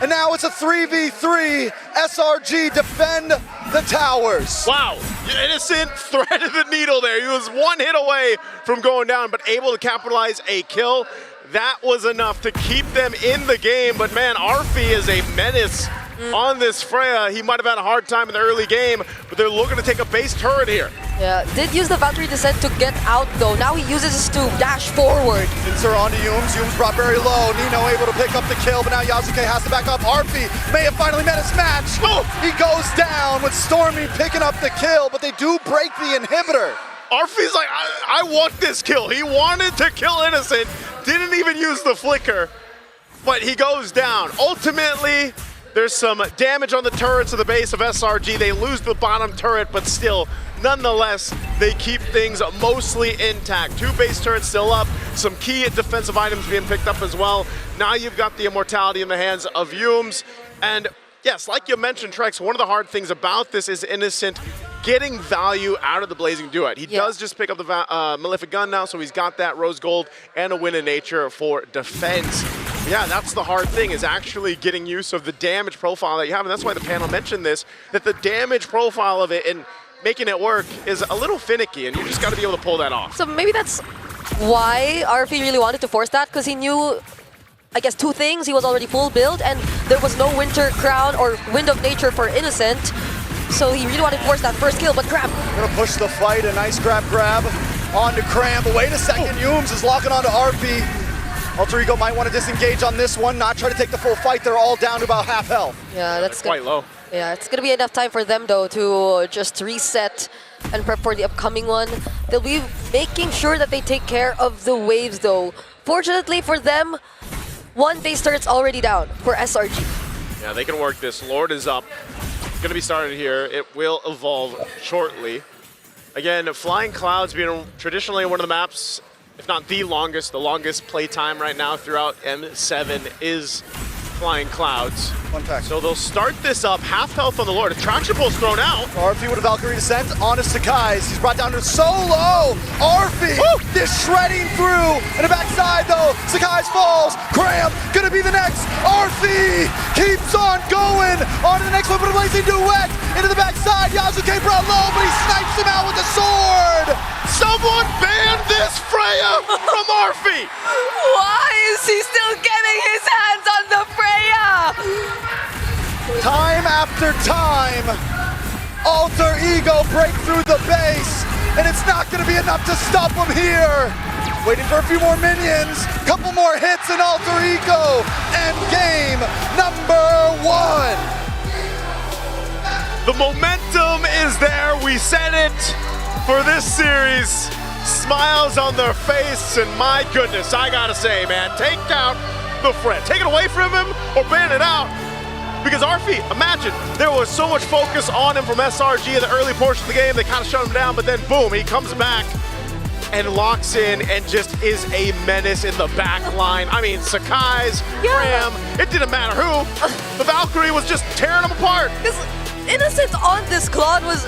And now it's a 3v3. SRG defend the towers. Wow, Innocent threaded the needle there. He was one hit away from going down, but able to capitalize a kill. That was enough to keep them in the game. But man, Arfi is a menace on this Freya. He might have had a hard time in the early game, but they're looking to take a base turret here. Yeah, did use the Valkyrie descent to get out though. Now he uses his to dash forward. Pincer onto Yums. Yums brought very low. Nino able to pick up the kill, but now Yasuke has to back up. Arfi may have finally met his match. Oh! He goes down with Stormy picking up the kill, but they do break the inhibitor. Arfi's like, I want this kill. He wanted to kill Innocent, didn't even use the flicker, but he goes down. Ultimately, there's some damage on the turrets of the base of SRG. They lose the bottom turret, but still, nonetheless, they keep things mostly intact. 2 base turrets still up, some key defensive items being picked up as well. Now you've got the immortality in the hands of Yums. And yes, like you mentioned, Trex, one of the hard things about this is Innocent getting value out of the Blazing Duet. He does just pick up the Malefic Gun now, so he's got that Rose Gold and a win in nature for defense. Yeah, that's the hard thing, is actually getting use of the damage profile that you have. And that's why the panel mentioned this, that the damage profile of it and making it work is a little finicky, and you just got to be able to pull that off. So maybe that's why Arfi really wanted to force that, because he knew, I guess, 2 things. He was already full build, and there was no Winter Crown or Wind of Nature for Innocent. So he really wanted to force that first kill, but Cram. Gonna push the fight, a nice grab onto Cram, but wait a second, Yums is locking onto Arfi. Alter Ego might want to disengage on this one, not try to take the full fight. They're all down to about half health. Yeah, that's quite low. Yeah, it's gonna be enough time for them though to just reset and prep for the upcoming one. They'll be making sure that they take care of the waves though. Fortunately for them, 1 base turret's already down for SRG. Yeah, they can work this. Lord is up. Going to be started here. It will evolve shortly. Again, Flying Clouds being traditionally one of the maps, if not the longest play time right now throughout M7 is Flying Clouds. One pack. So they'll start this up, half health on the Lord. Attraction Pulse thrown out. Arfi with a Valkyrie descent onto Sekai's. He's brought down to solo. Arfi is shredding through. And the backside though, Sekai's falls. Cram gonna be the next. Arfi keeps on going. On to the next one, but a blazing duet. Into the backside, Yasuke brought low, but he snipes him out with the sword. Someone banned this Freya from Arfi. Why is he still getting his hands on the Freya? Time after time, Alter Ego break through the base, and it's not going to be enough to stop him here. Waiting for a few more minions, couple more hits, and Alter Ego end game number 1. The momentum is there. We said it for this series. Smiles on their face, and my goodness, I gotta say, man, take out the threat. Take it away from him or ban it out. Because Arfi, imagine, there was so much focus on him from SRG in the early portion of the game. They kind of shut him down, but then boom, he comes back and locks in and just is a menace in the back line. I mean, Sekai's, Cram, it didn't matter who. The Valkyrie was just tearing him apart. Because Innocent on this Claude was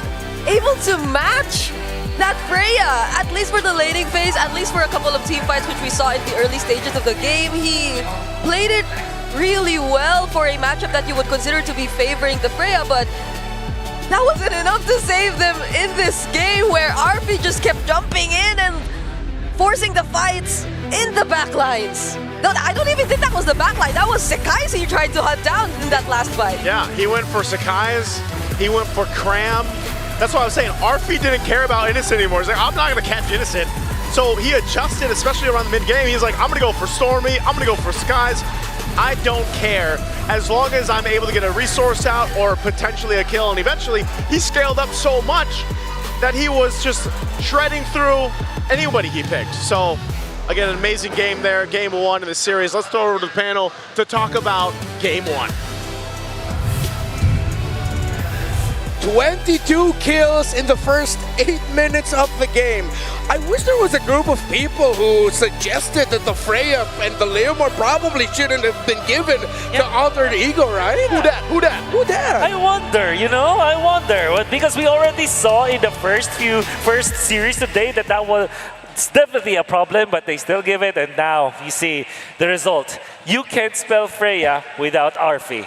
able to match that Freya, at least for the laning phase, at least for a couple of team fights which we saw in the early stages of the game. He played it really well for a matchup that you would consider to be favoring the Freya, but that wasn't enough to save them in this game where RP just kept jumping in and forcing the fights in the backlines. No, I don't even think that was the backline. That was KarlTzy he tried to hunt down in that last fight. Yeah, he went for KarlTzy, he went for Cram. That's what I was saying. RP didn't care about Innocent anymore. He's like, I'm not going to catch Innocent. So he adjusted, especially around the mid-game. He's like, I'm going to go for Stormy, I'm going to go for KarlTzy. I don't care as long as I'm able to get a resource out or potentially a kill. And eventually, he scaled up so much that he was just shredding through anybody he picked. So, again, an amazing game there, game one in the series. Let's throw it over to the panel to talk about game one. 22 kills in the first 8 minutes of the game. I wish there was a group of people who suggested that the Freya and the Leomord probably shouldn't have been given to Alter Ego, right? Yeah. Who that? I wonder, I wonder. Because we already saw in the first series today that was it's definitely a problem, but they still give it, and now you see the result. You can't spell Freya without Arfi.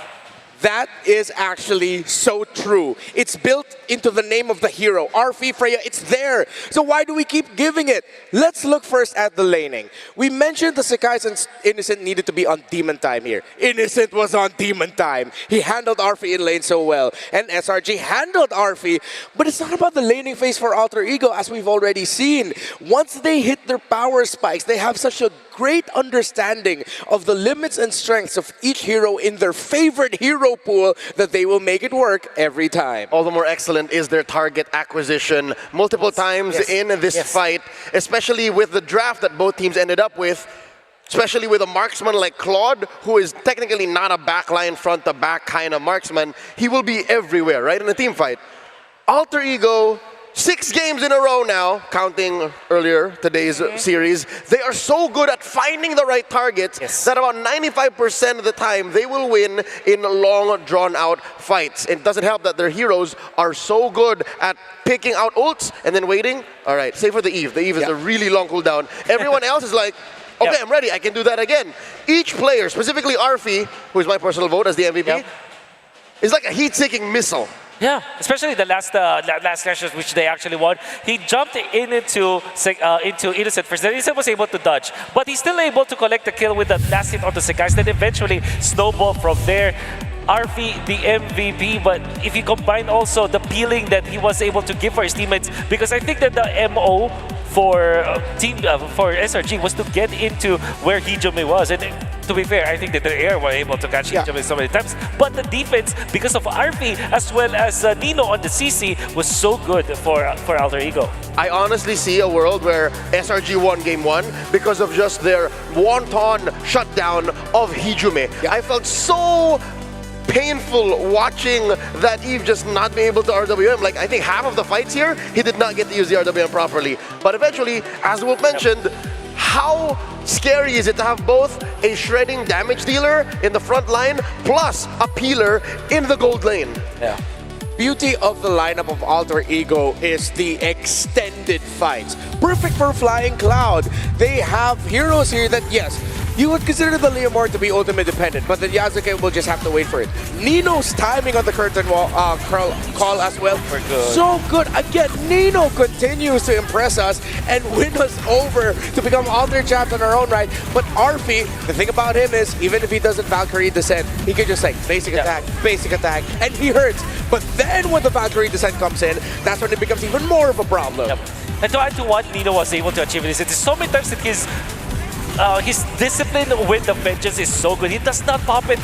That is actually so true. It's built into the name of the hero. Arfi, Freya, it's there. So why do we keep giving it? Let's look first at the laning. We mentioned the Sakai and Innocent needed to be on demon time here. Innocent was on demon time. He handled Arfi in lane so well. And SRG handled Arfi. But it's not about the laning phase for Alter Ego, as we've already seen. Once they hit their power spikes, they have such a great understanding of the limits and strengths of each hero in their favorite hero pool that they will make it work every time. All the more excellent is their target acquisition multiple times in this fight, especially with the draft that both teams ended up with, especially with a marksman like Claude, who is technically not a backline front-to-back kind of marksman. He will be everywhere, right, in a team fight. Alter Ego, 6 games in a row now, counting earlier today's series. They are so good at finding the right targets that about 95% of the time they will win in long, drawn-out fights. It doesn't help that their heroes are so good at picking out ults and then waiting. All right, save for the Eve. The Eve is a really long cooldown. Everyone else is like, okay, I'm ready. I can do that again. Each player, specifically Arfi, who is my personal vote as the MVP, is like a heat-seeking missile. Yeah, especially the last clashes which they actually won. He jumped into Innocent first. Then Innocent was able to dodge, but he's still able to collect the kill with the last hit on the Sakai. Then eventually snowball from there. Arfi, the MVP, but if you combine also the peeling that he was able to give for his teammates, because I think that the MO for for SRG was to get into where Hijome was, and to be fair, I think that the air were able to catch Hijome so many times, but the defense, because of Arfi as well as Nino on the CC, was so good for Alter Ego. I honestly see a world where SRG won game 1 because of just their wanton shutdown of Hijome. I felt so painful watching that Eve just not be able to RWM. Like, I think half of the fights here, he did not get to use the RWM properly. But eventually, as Wolf mentioned, how scary is it to have both a shredding damage dealer in the front line plus a peeler in the gold lane? Yeah. Beauty of the lineup of Alter Ego is the extended fights. Perfect for Flying Cloud. They have heroes here that, yes, you would consider the Leomord to be ultimate dependent, but the Yasuke will just have to wait for it. Nino's timing on the curtain wall, call as well. So good. Again, Nino continues to impress us and win us over to become Alter champs in our own right. But Arfi, the thing about him is, even if he doesn't Valkyrie Descent, he can just like basic attack, and he hurts. But then when the Valkyrie Descent comes in, that's when it becomes even more of a problem. Yep. And to add to what Nino was able to achieve is, it's so many times that his discipline with the vengeance is so good. He does not pop it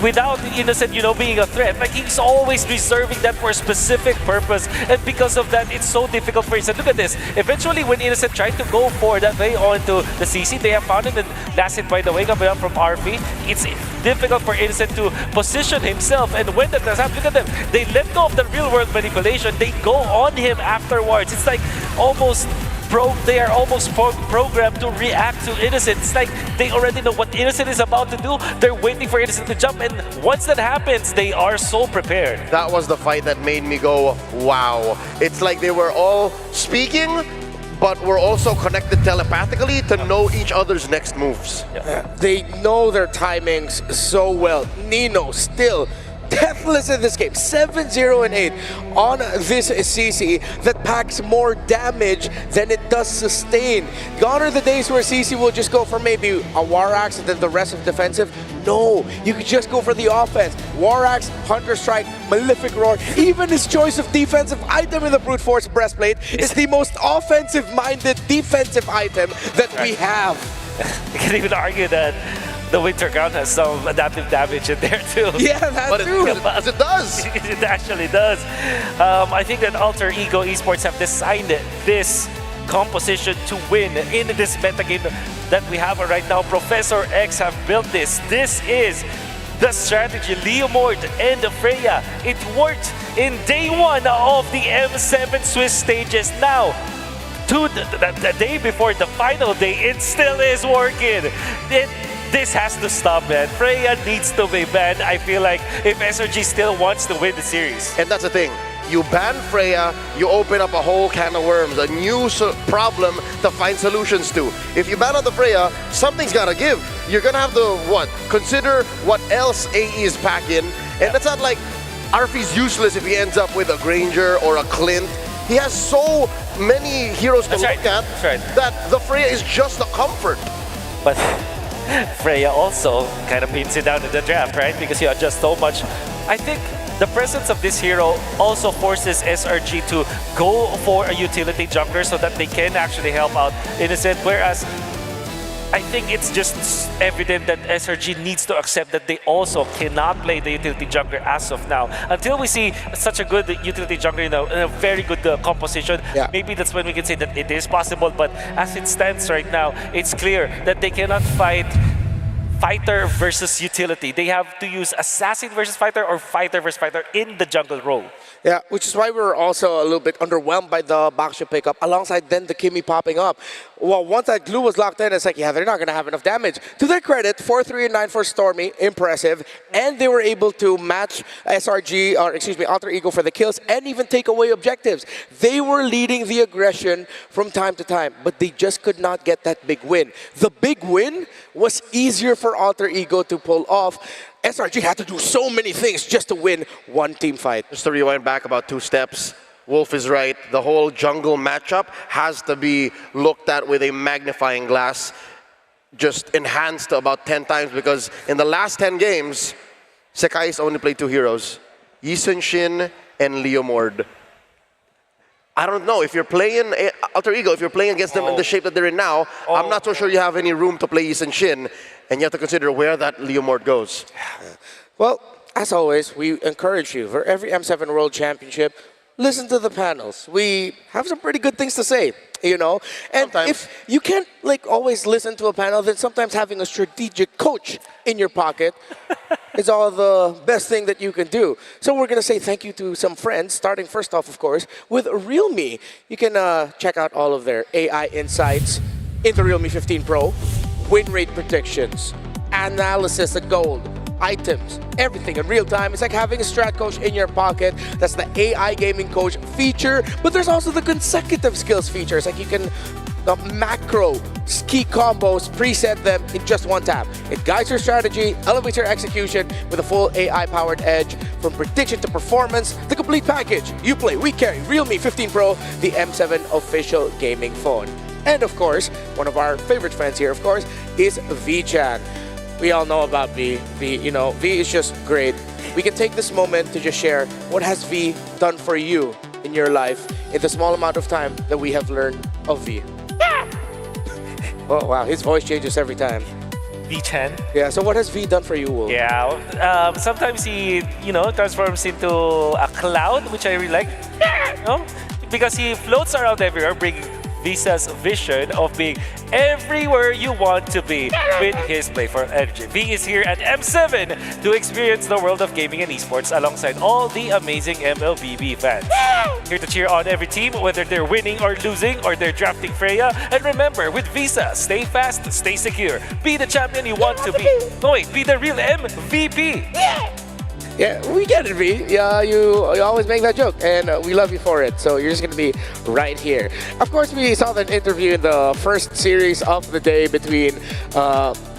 without Innocent, being a threat. Like, he's always reserving that for a specific purpose, and because of that, it's so difficult for Innocent. Look at this. Eventually, when Innocent tried to go for that way onto the CC, they have found him, and last hit, by the way, coming up from RP. It's difficult for Innocent to position himself, and when that does happen, look at them. They let go of the real-world manipulation. They go on him afterwards. It's like almost they are almost programmed to react to Innocent. It's like they already know what Innocent is about to do. They're waiting for Innocent to jump, and once that happens, they are so prepared. That was the fight that made me go, wow. It's like they were all speaking, but we're also connected telepathically to know each other's next moves. They know their timings so well. Nino still deathless in this game, 7-0-8 on this CC that packs more damage than it does sustain. Gone are the days where CC will just go for maybe a War Axe and then the rest of defensive. No, you could just go for the offense. War Axe, Hunter Strike, Malefic Roar, even his choice of defensive item in the Brute Force Breastplate is the most offensive-minded defensive item that we have. You can even argue that the Winter Crown has some adaptive damage in there too. Yeah, that too. But it does. It actually does. I think that Alter Ego Esports have designed this composition to win in this meta game that we have right now. Professor X have built this. This is the strategy. Leomord and Freya. It worked in day one of the M7 Swiss stages. Now, the day before the final day, it still is working. This has to stop, man. Freya needs to be banned. I feel like if SRG still wants to win the series. And that's the thing. You ban Freya, you open up a whole can of worms, a new problem to find solutions to. If you ban out the Freya, something's gotta give. You're gonna have to, consider what else AE is packing. And it's not like Arfi's useless if he ends up with a Granger or a Clint. He has so many heroes to look at that the Freya is just a comfort. But Freya also kind of pins it down in the draft, right? Because you adjust so much. I think the presence of this hero also forces SRG to go for a utility jungler so that they can actually help out Innocent, whereas I think it's just evident that SRG needs to accept that they also cannot play the utility jungler as of now. Until we see such a good utility jungler in a very good composition, maybe that's when we can say that it is possible. But as it stands right now, it's clear that they cannot fight fighter versus utility. They have to use assassin versus fighter or fighter versus fighter in the jungle role. Yeah, which is why we were also a little bit underwhelmed by the Baksha pickup, alongside then the Kimi popping up. Well, once that glue was locked in, it's like, yeah, they're not going to have enough damage. To their credit, 4-3 and 9 for Stormy, impressive. And they were able to match SRG, or excuse me, Alter Ego for the kills and even take away objectives. They were leading the aggression from time to time, but they just could not get that big win. The big win was easier for Alter Ego to pull off. SRG had to do so many things just to win one team fight. Just to rewind back about 2 steps, Wolf is right. The whole jungle matchup has to be looked at with a magnifying glass, just enhanced to about 10 times, because in the last 10 games, Sekai's only played 2 heroes, Yi Sun-shin and Leomord. I don't know, if you're playing Alter Ego, if you're playing against them in the shape that they're in now, I'm not so sure you have any room to play Yi Sun-shin, and you have to consider where that Leomord goes. Well, as always, we encourage you, for every M7 World Championship, listen to the panels. We have some pretty good things to say, you know? And sometimes, if you can't always listen to a panel, then sometimes having a strategic coach in your pocket is all the best thing that you can do. So we're going to say thank you to some friends, starting first off, of course, with Realme. You can check out all of their AI insights in the Realme 15 Pro, win rate predictions, analysis of gold, items, everything in real time. It's like having a strat coach in your pocket. That's the AI gaming coach feature. But there's also the consecutive skills features. Like you can macro key combos, preset them in just one tap. It guides your strategy, elevates your execution with a full AI-powered edge. From prediction to performance, the complete package. You play, we carry. Realme 15 Pro, the M7 official gaming phone. And of course, one of our favorite friends here, of course, is V-Chan. We all know about V. V is just great. We can take this moment to just share what has V done for you in your life in the small amount of time that we have learned of V. Oh, wow, his voice changes every time. V-Chan. Yeah, so what has V done for you, Wolf? Yeah, sometimes he, transforms into a cloud, which I really like. Because he floats around everywhere, bringing Visa's vision of being everywhere you want to be with his playful energy. V is here at M7 to experience the world of gaming and esports alongside all the amazing MLBB fans. Here to cheer on every team, whether they're winning or losing or they're drafting Freya. And remember, with Visa, stay fast, stay secure. Be the champion you want to be. No, wait, be the real MVP. Yeah, we get it, V. Yeah, you always make that joke, and we love you for it. So you're just gonna be right here. Of course, we saw that interview in the first series of the day between.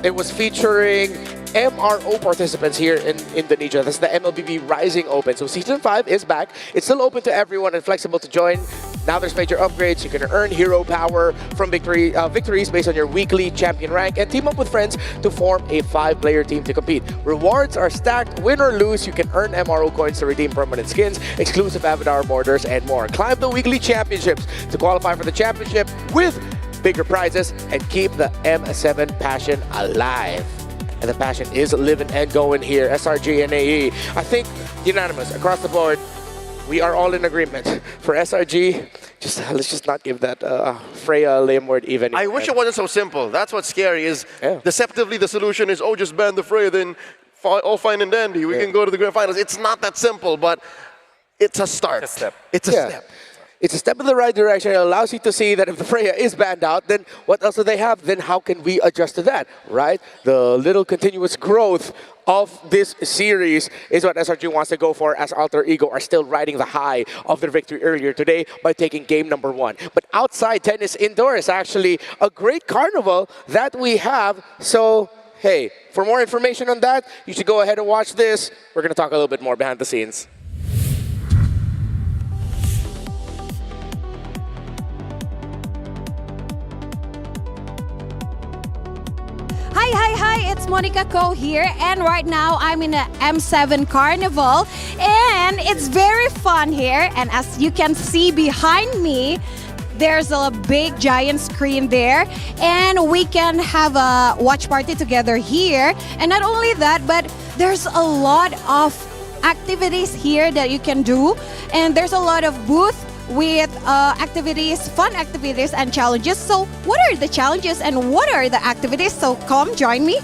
It was featuring MRO participants here in Indonesia. That's the MLBB Rising Open. So Season 5 is back. It's still open to everyone and flexible to join. Now there's major upgrades. You can earn hero power from victories based on your weekly champion rank and team up with friends to form a 5-player team to compete. Rewards are stacked. Win or lose, you can earn MRO coins to redeem permanent skins, exclusive avatar borders, and more. Climb the weekly championships to qualify for the championship with bigger prizes and keep the M7 passion alive. And the passion is living and going here. SRG and AE. I think unanimous across the board. We are all in agreement for SRG. Let's just not give that Freya lame word even. I wish it wasn't so simple. That's what's scary. Is deceptively the solution is just ban the Freya, then all fine and dandy. We can go to the grand finals. It's not that simple, but it's a start. It's a step. It's a step. It's a step in the right direction. It allows you to see that if the Freya is banned out, then what else do they have? Then how can we adjust to that, right? The little continuous growth of this series is what SRG wants to go for, as Alter Ego are still riding the high of their victory earlier today by taking game number 1. But outside tennis indoor is actually a great carnival that we have. So, hey, for more information on that, you should go ahead and watch this. We're going to talk a little bit more behind the scenes. Hi, it's Monica Ko here, and right now I'm in the M7 Carnival, and it's very fun here. And as you can see behind me, there's a big giant screen there, and we can have a watch party together here. And not only that, but there's a lot of activities here that you can do, and there's a lot of booths with activities, fun activities and challenges. So what are the challenges and what are the activities? So come join me.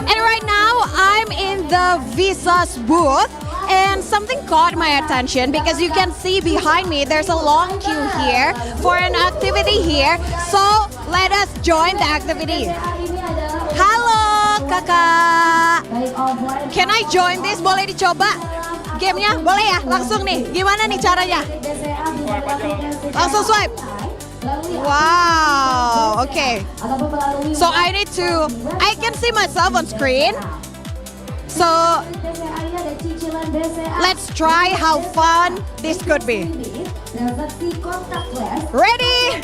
And right now I'm in the Visa's booth, and something caught my attention because you can see behind me there's a long queue here for an activity here. So let us join the activity. Halo kakak, can I join this? Boleh dicoba gamenya? Boleh ya? Langsung nih, gimana nih caranya? Langsung swipe. Wow, okay. So I can see myself on screen. So let's try how fun this could be. Ready?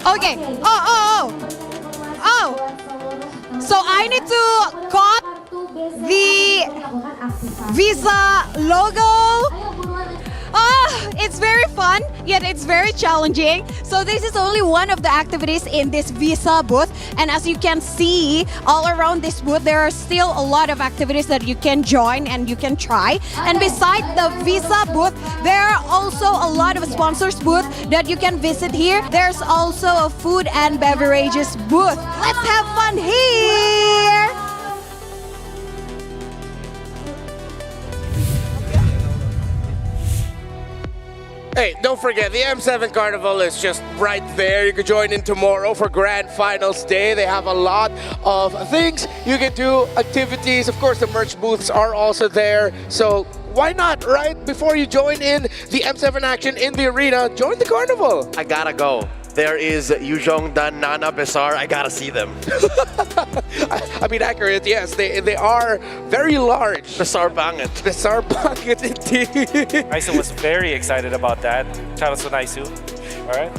Okay. Oh. So I need to cut the Visa logo. It's very fun, yet it's very challenging. So this is only one of the activities in this Visa booth. And as you can see, all around this booth, there are still a lot of activities that you can join and you can try. And beside the Visa booth, there are also a lot of sponsors booth that you can visit here. There's also a food and beverages booth. Let's have fun here! Hey, don't forget, the M7 Carnival is just right there. You can join in tomorrow for Grand Finals Day. They have a lot of things you can do, activities. Of course, the merch booths are also there. So why not, right? Before you join in the M7 action in the arena, join the carnival. I gotta go. There is Yuzhong Dan Nana Besar. I gotta see them. I mean, accurate, yes. They are very large. Besar banget. Besar banget indeed. Naisu was very excited about that. Shout out to Naisu. All right.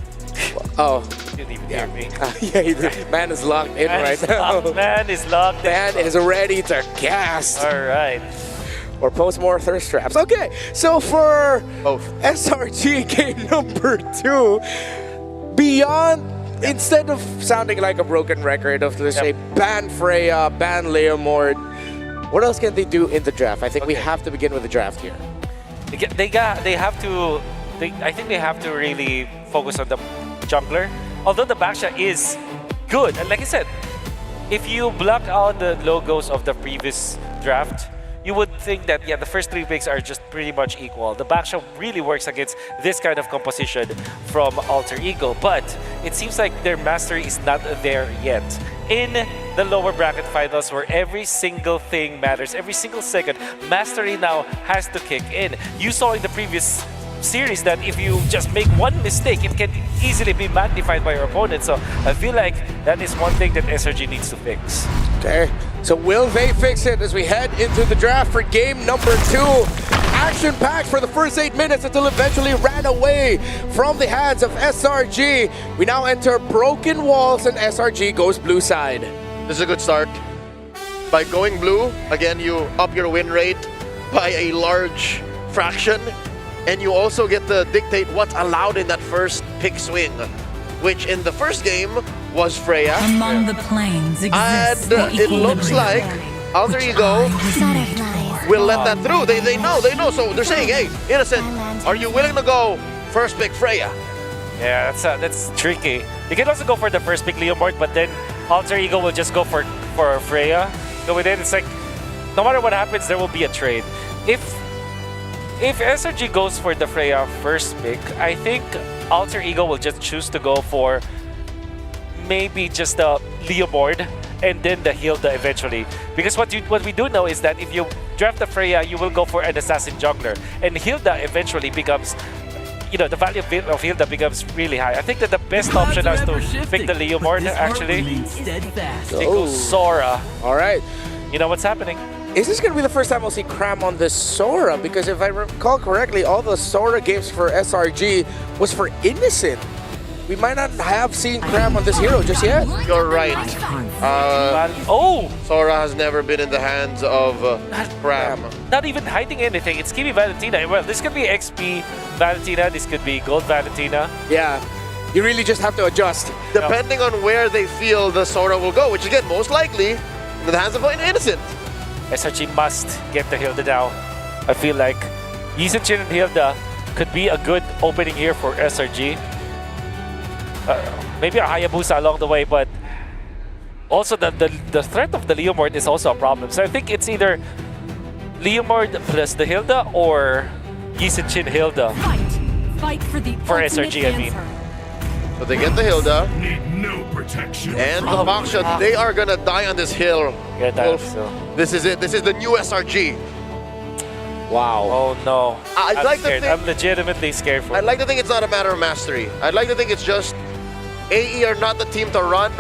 Oh. You didn't even hear me. Man is locked in right now. Man is locked in. Man is ready to cast. All right. Or post more thirst traps. Okay, so for SRG game number 2, beyond, instead of sounding like a broken record of, let's say, ban Freya, ban Leomord, what else can they do in the draft? I think we have to begin with the draft here. I think they have to really focus on the jungler. Although the backshot is good, and like I said, if you block out the logos of the previous draft, you would think that, yeah, the first 3 picks are just pretty much equal. The backshot really works against this kind of composition from Alter Ego, but it seems like their mastery is not there yet. In the lower bracket finals, where every single thing matters, every single second, mastery now has to kick in. You saw in the previous series that if you just make one mistake, it can easily be magnified by your opponent. So I feel like that is one thing that SRG needs to fix. Okay, so will they fix it as we head into the draft for game number 2? Action-packed for the first 8 minutes until eventually ran away from the hands of SRG. We now enter broken walls and SRG goes blue side. This is a good start. By going blue, again, you up your win rate by a large fraction. And you also get to dictate what's allowed in that first pick swing, which in the first game was Freya. Among the planes exists and it looks like Alter Ego will let that through. They know. So they're saying, hey, Innocent, are you willing to go first pick Freya? Yeah, that's tricky. You can also go for the first pick Leomord, but then Alter Ego will just go for Freya. So with it, it's like, no matter what happens, there will be a trade. If SRG goes for the Freya first pick, I think Alter Ego will just choose to go for maybe just the Leomord and then the Hilda eventually. Because what we do know is that if you draft the Freya, you will go for an assassin jungler, and Hilda eventually becomes, the value of Hilda becomes really high. I think that the best option is to pick the Leomord actually. They go Sora. All right. You know what's happening. Is this going to be the first time we'll see Cram on this Sora? Because if I recall correctly, all the Sora games for SRG was for Innocent. We might not have seen Cram on this hero just yet. You're right. Sora has never been in the hands of Cram. Not even hiding anything. It's Kimi Valentina. Well, this could be XP Valentina. This could be Gold Valentina. Yeah. You really just have to adjust. Depending on where they feel the Sora will go, which again, most likely, in the hands of Innocent. SRG must get the Hilda now. I feel like Yizichin and Hilda could be a good opening here for SRG. Maybe a Hayabusa along the way, but also the threat of the Leomord is also a problem. So I think it's either Leomord plus the Hilda or Yizichin Hilda. Fight for the SRG, I mean. So they get the Hilda. No protection. And the Baksha, they are gonna die on this hill. This is it. This is the new SRG. Wow. Oh no. I'm legitimately scared for I'd like to think it's not a matter of mastery. I'd like to think it's just AE are not the team to run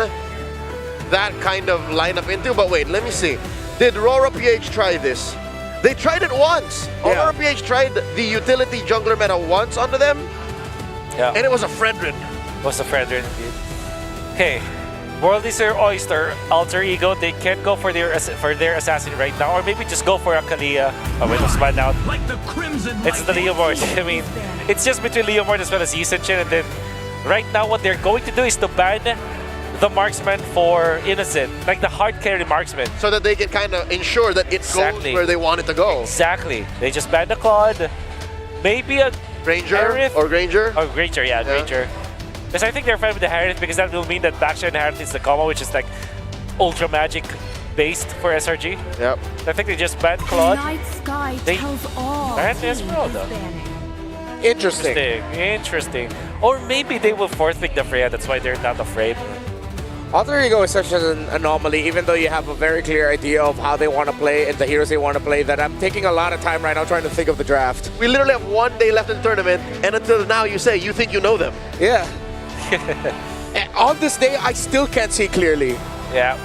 that kind of lineup into. But wait, let me see. Did Aurora.ph try this? They tried it once. Yeah. Aurora.ph tried the utility jungler meta once onto them. Yeah. And it was a Fredrin. Was a Fredrin indeed. Okay. World is their oyster. Alter Ego, they can't go for their assassin right now, or maybe just go for a Kalia. Oh wait, was spun out. Like the Crimson It's the Leomord. I mean, it's just between Leomord as well as Yizichin, and then right now what they're going to do is to ban the marksman for Innocent, like the hard carry marksman. So that they can kind of ensure that it goes where they want it to go. Exactly. They just ban the Claude. Maybe a Ranger Harith. or Granger? Oh, Granger, yeah, Granger. Because I think they're fine with the Harith because that will mean that Baksha and Harith is the combo, which is like ultra magic based for SRG. Yep. I think they just banned Claude. Night sky tells all. Interesting. Or maybe they will forfeit the Freya, that's why they're not afraid. Alter Ego is such an anomaly, even though you have a very clear idea of how they want to play and the heroes they want to play, that I'm taking a lot of time right now trying to think of the draft. We literally have 1 day left in the tournament, and until now you say you think you know them. Yeah. On this day, I still can't see clearly. Yeah,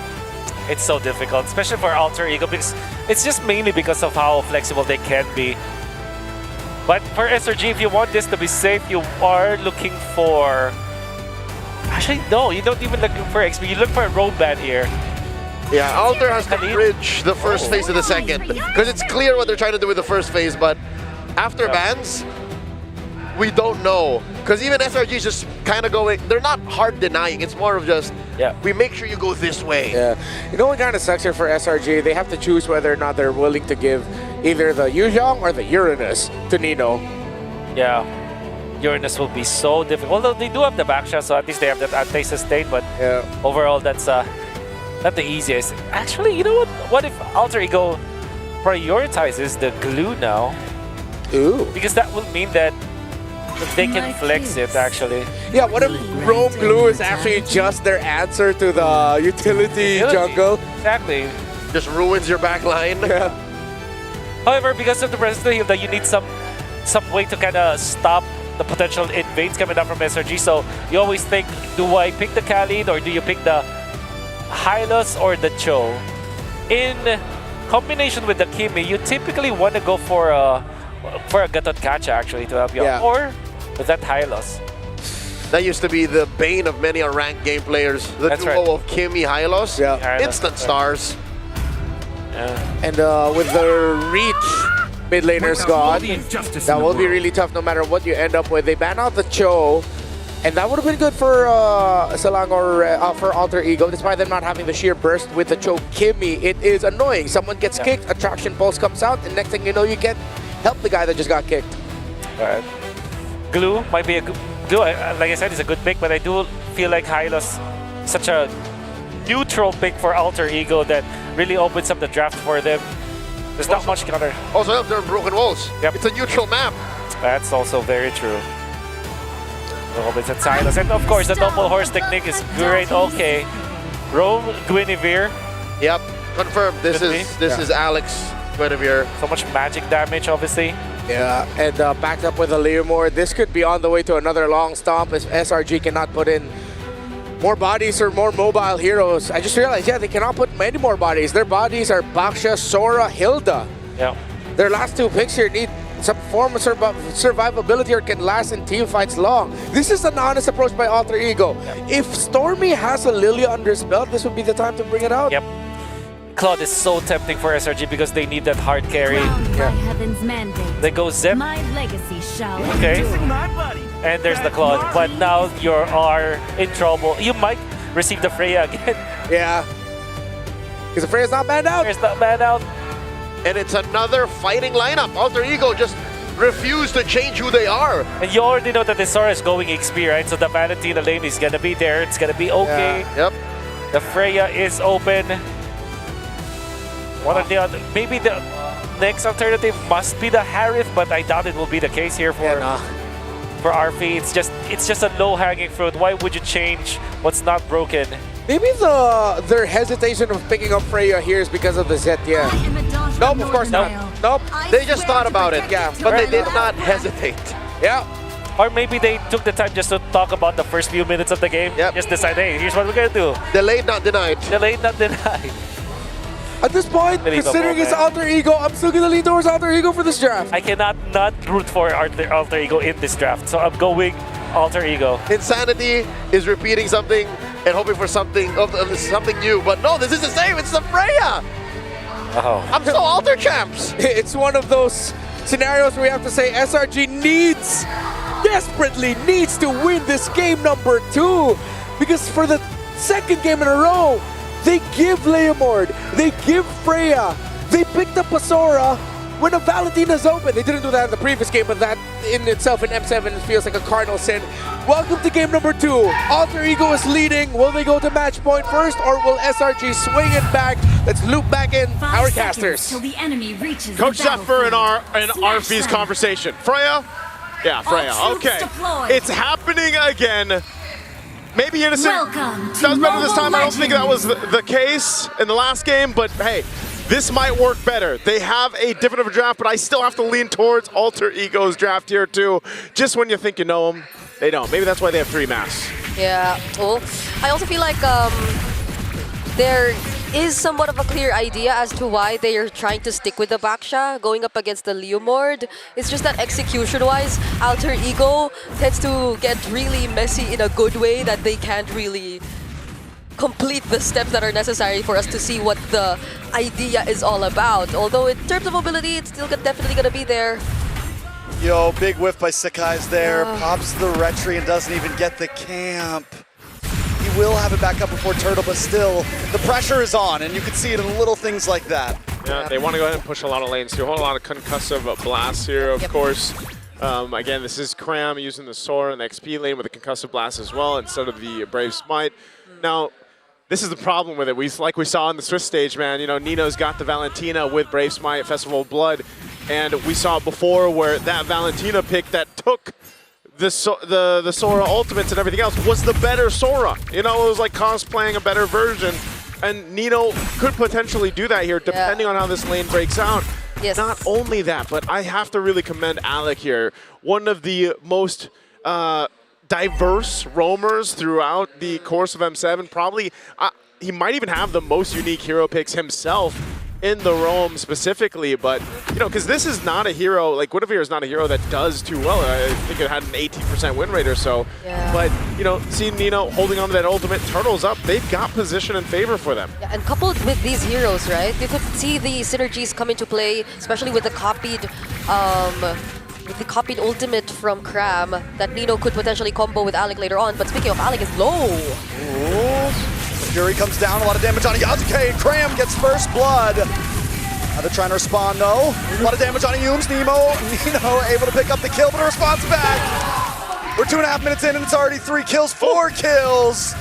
it's so difficult, especially for Alter Ego, because it's just mainly because of how flexible they can be. But for SRG, if you want this to be safe, you are looking for... Actually, no, you don't even look for XP. You look for a road ban here. Yeah, Alter has to bridge the first phase of the second, because it's clear what they're trying to do with the first phase, but after bans, we don't know. Because even SRG is just kind of going, they're not hard denying, it's more of just, we make sure you go this way. Yeah. You know what kind of sucks here for SRG? They have to choose whether or not they're willing to give either the Yuzhong or the Uranus to Nino. Yeah. Uranus will be so difficult. Although they do have the backshot, so at least they have that anti-sustain, but overall that's not the easiest. Actually, you know what? What if Alter Ego prioritizes the glue now. Ooh. Because that will mean that they can flex it actually. Yeah, what if Roam Glue is actually just their answer to the utility jungle? Exactly. Just ruins your back line. Yeah. However, because of the presence of heal, that you need some way to kind of stop the potential invades coming up from SRG. So you always think, do I pick the Khalid or do you pick the Hylos or the Cho? In combination with the Kimi, you typically want to go for a Gatot Kacha actually to help you out. Or with that Hylos. That used to be the bane of many ranked game players. The duo of Kimi, Hylos, instant stars. And with the reach mid laner's gone, that will be really tough no matter what you end up with. They ban out the Cho, and that would have been good for Selangor, for Alter Ego, despite them not having the sheer burst with the Cho Kimi. It is annoying. Someone gets kicked, Attraction Pulse comes out, and next thing you know, you can't help the guy that just got kicked. Alright. Glue might be a good... Glue, like I said, is a good pick, but I do feel like Hylos such a neutral pick for Alter Ego that really opens up the draft for them. There's not much counter. Also, if there are broken walls. It's a neutral map. That's also very true. Opens at Silas. And of course, the double horse technique is great. Okay. Roam, Guinevere. Yep, confirmed. This is Alex Guinevere. So much magic damage, obviously. Yeah, and backed up with a Leomord. This could be on the way to another long stomp if SRG cannot put in more bodies or more mobile heroes. I just realized, they cannot put many more bodies. Their bodies are Baksha, Sora, Hilda. Yeah. Their last two picks here need some form of survivability or can last in team fights long. This is an honest approach by Alter Ego. If Stormy has a Lilia under his belt, this would be the time to bring it out. Yep. Claude is so tempting for SRG because they need that hard carry. Heaven's mandate. They go Zip. My legacy shall Okay. And there's the Claude. But now you are in trouble. You might receive the Freya again. Yeah. Because the Freya's not banned out. Freya's not banned out. And it's another fighting lineup. Alter Ego just refuse to change who they are. And you already know that the Sora is going XP, right? So the Valentina lane is gonna be there. It's gonna be okay. Yep. The Freya is open. What are the other? Maybe the next alternative must be the Harith, but I doubt it will be the case here for RP. It's just a low-hanging fruit. Why would you change what's not broken? Maybe their hesitation of picking up Freya here is because of the Zet, Nope, of course not. Nope. They just thought about it, but they did not hesitate. Yeah. Or maybe they took the time just to talk about the first few minutes of the game. Just decide, hey, here's what we're gonna do. Delayed, not denied. Delayed, not denied. At this point, considering it's Alter Ego, I'm still gonna lean towards Alter Ego for this draft. I cannot not root for Alter Ego in this draft, so I'm going Alter Ego. Insanity is repeating something and hoping for something new, but no, this is the same. It's the Freya. Oh. I'm so Alter champs. It's one of those scenarios where we have to say SRG desperately needs to win this game number 2, because for the second game in a row, they give Leomord, they give Freya, they picked up a Sora when a Valentina's open. They didn't do that in the previous game, but that in itself in M7 feels like a cardinal sin. Welcome to game number 2. Alter Ego is leading. Will they go to match point first, or will SRG swing it back? Let's loop back in our casters. Till the enemy reaches Coach the Zephyr and RFV's conversation. Freya? Yeah, Freya. Okay. It's happening again. Maybe Innocent does better this time. I don't think that was the case in the last game, but hey, this might work better. They have a different of a draft, but I still have to lean towards Alter Ego's draft here too. Just when you think you know them, they don't. Maybe that's why they have 3 masks. Yeah, well, I also feel like there is somewhat of a clear idea as to why they are trying to stick with the Baksha going up against the Leomord. It's just that execution-wise, Alter Ego tends to get really messy in a good way that they can't really complete the steps that are necessary for us to see what the idea is all about. Although in terms of mobility, it's still definitely going to be there. Yo, big whiff by Sakai's there. Pops the retry and doesn't even get the camp. He will have it back up before Turtle, but still, the pressure is on, and you can see it in little things like that. Yeah, they want to go ahead and push a lot of lanes here. A whole lot of concussive blasts here, of course. Again, this is Cram using the Sora and the XP lane with a concussive blast as well instead of the Brave Smite. Now, this is the problem with it. Like we saw on the Swiss stage, man. You know, Nino's got the Valentina with Brave Smite, Festival of Blood, and we saw it before where that Valentina pick that took the Sora ultimates and everything else was the better Sora. You know, it was like cosplaying a better version, and Nino could potentially do that here, depending on how this lane breaks out. Yes. Not only that, but I have to really commend Alec here. One of the most diverse roamers throughout the course of M7. Probably, he might even have the most unique hero picks himself in the roam specifically, but, you know, because this is not a hero, like, Guinevere is not a hero that does too well. I think it had an 18% win rate or so. Yeah. But, you know, seeing Nino holding on to that ultimate, Turtles up, they've got position in favor for them. Yeah, and coupled with these heroes, right, you could see the synergies come into play, especially with the copied ultimate from Cram that Nino could potentially combo with Alec later on. But speaking of, Alec is low. Ooh. Fury comes down, a lot of damage on Yasuke, and Cram gets first blood. Now they're trying to respond, though. A lot of damage on Yumes. Nino able to pick up the kill, but a response back. We're 2.5 minutes in, and it's already 3 kills, 4 kills.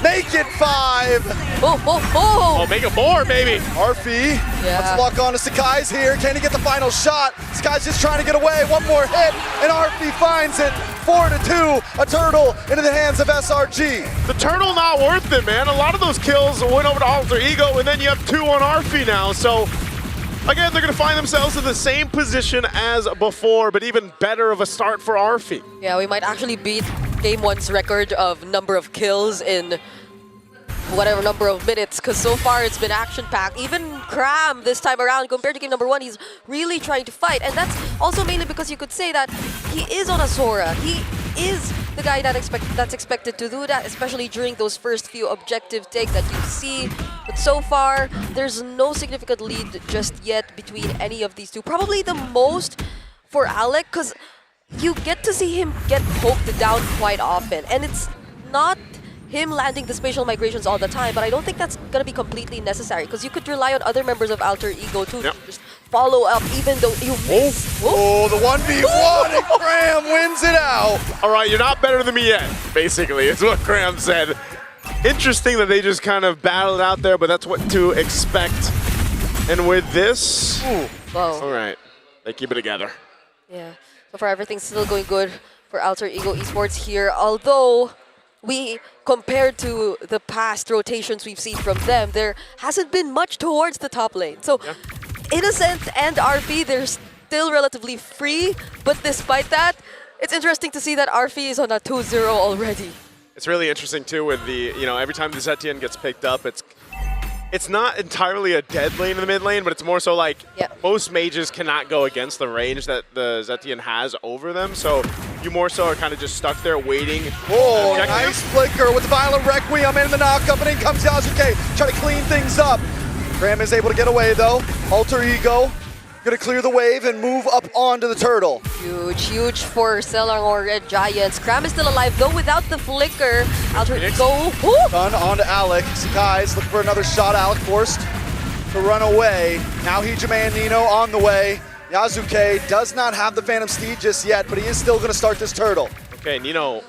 Make it 5. Oh, make it more, baby. Arfi, let's lock on to Sakai's here. Can he get the final shot? Sakai's just trying to get away. One more hit, and Arfi finds it. 4-2, a turtle into the hands of SRG. The turtle not worth it, man. A lot of those kills went over to Alter Ego, and then you have 2 on Arfi now. So, again, they're going to find themselves in the same position as before, but even better of a start for Arfi. Yeah, we might actually beat Game 1's record of number of kills in whatever number of minutes, because so far it's been action-packed. Even Cram this time around, compared to Game number 1, he's really trying to fight. And that's also mainly because you could say that he is on a Sora. He is the guy that's expected to do that, especially during those first few objective takes that you see. But so far, there's no significant lead just yet between any of these two. Probably the most for Alec, because you get to see him get poked down quite often. And it's not him landing the spatial migrations all the time, but I don't think that's going to be completely necessary, because you could rely on other members of Alter Ego to just follow up, even though you miss. Oh, the 1v1, and Cram wins it out. All right, you're not better than me yet, basically, is what Cram said. Interesting that they just kind of battled out there, but that's what to expect. And with this, all right, they keep it together. Yeah, so far everything's still going good for Alter Ego Esports here, although compared to the past rotations we've seen from them, there hasn't been much towards the top lane. So Innocent and RP, they're still relatively free, but despite that, it's interesting to see that RP is on a 2-0 already. It's really interesting too with the, you know, every time the Zetian gets picked up, it's not entirely a dead lane in the mid lane, but it's more so like most mages cannot go against the range that the Zetian has over them. So you more so are kind of just stuck there waiting. Oh, nice flicker with the Violent Requiem in the knockup, and in comes Yasuke, trying to clean things up. Cram is able to get away though. Alter Ego gonna clear the wave and move up onto the turtle. Huge for Selangor Red Giants. Cram is still alive though without the flicker. Alter Ego. Done onto Alec. Sakai's looking for another shot. Alec forced to run away. Now Hijime and Nino on the way. Yasuke does not have the Phantom Steed just yet, but he is still gonna start this turtle. Okay, Nino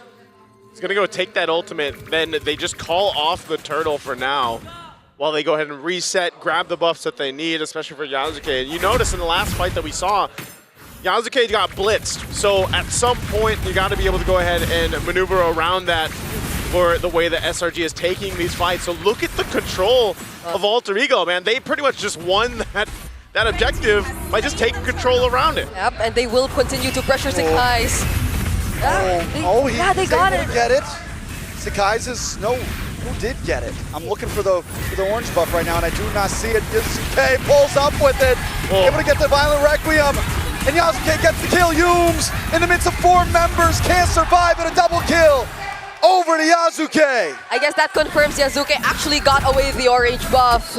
is gonna go take that ultimate, then they just call off the turtle for now, while they go ahead and reset, grab the buffs that they need, especially for Yasuke. And you notice in the last fight that we saw, Yasuke got blitzed. So at some point, you got to be able to go ahead and maneuver around that for the way that SRG is taking these fights. So look at the control of Alter Ego, man. They pretty much just won that objective by just taking control around it. Yep, and they will continue to pressure Sakai's. They got it. Get it. Sakai's is Who did get it? I'm looking for the orange buff right now, and I do not see it. Yasuke pulls up with it, able to get the Violent Requiem, and Yasuke gets the kill. Yumes, in the midst of 4 members, can't survive at a double kill. Over to Yasuke. I guess that confirms Yasuke actually got away the orange buff.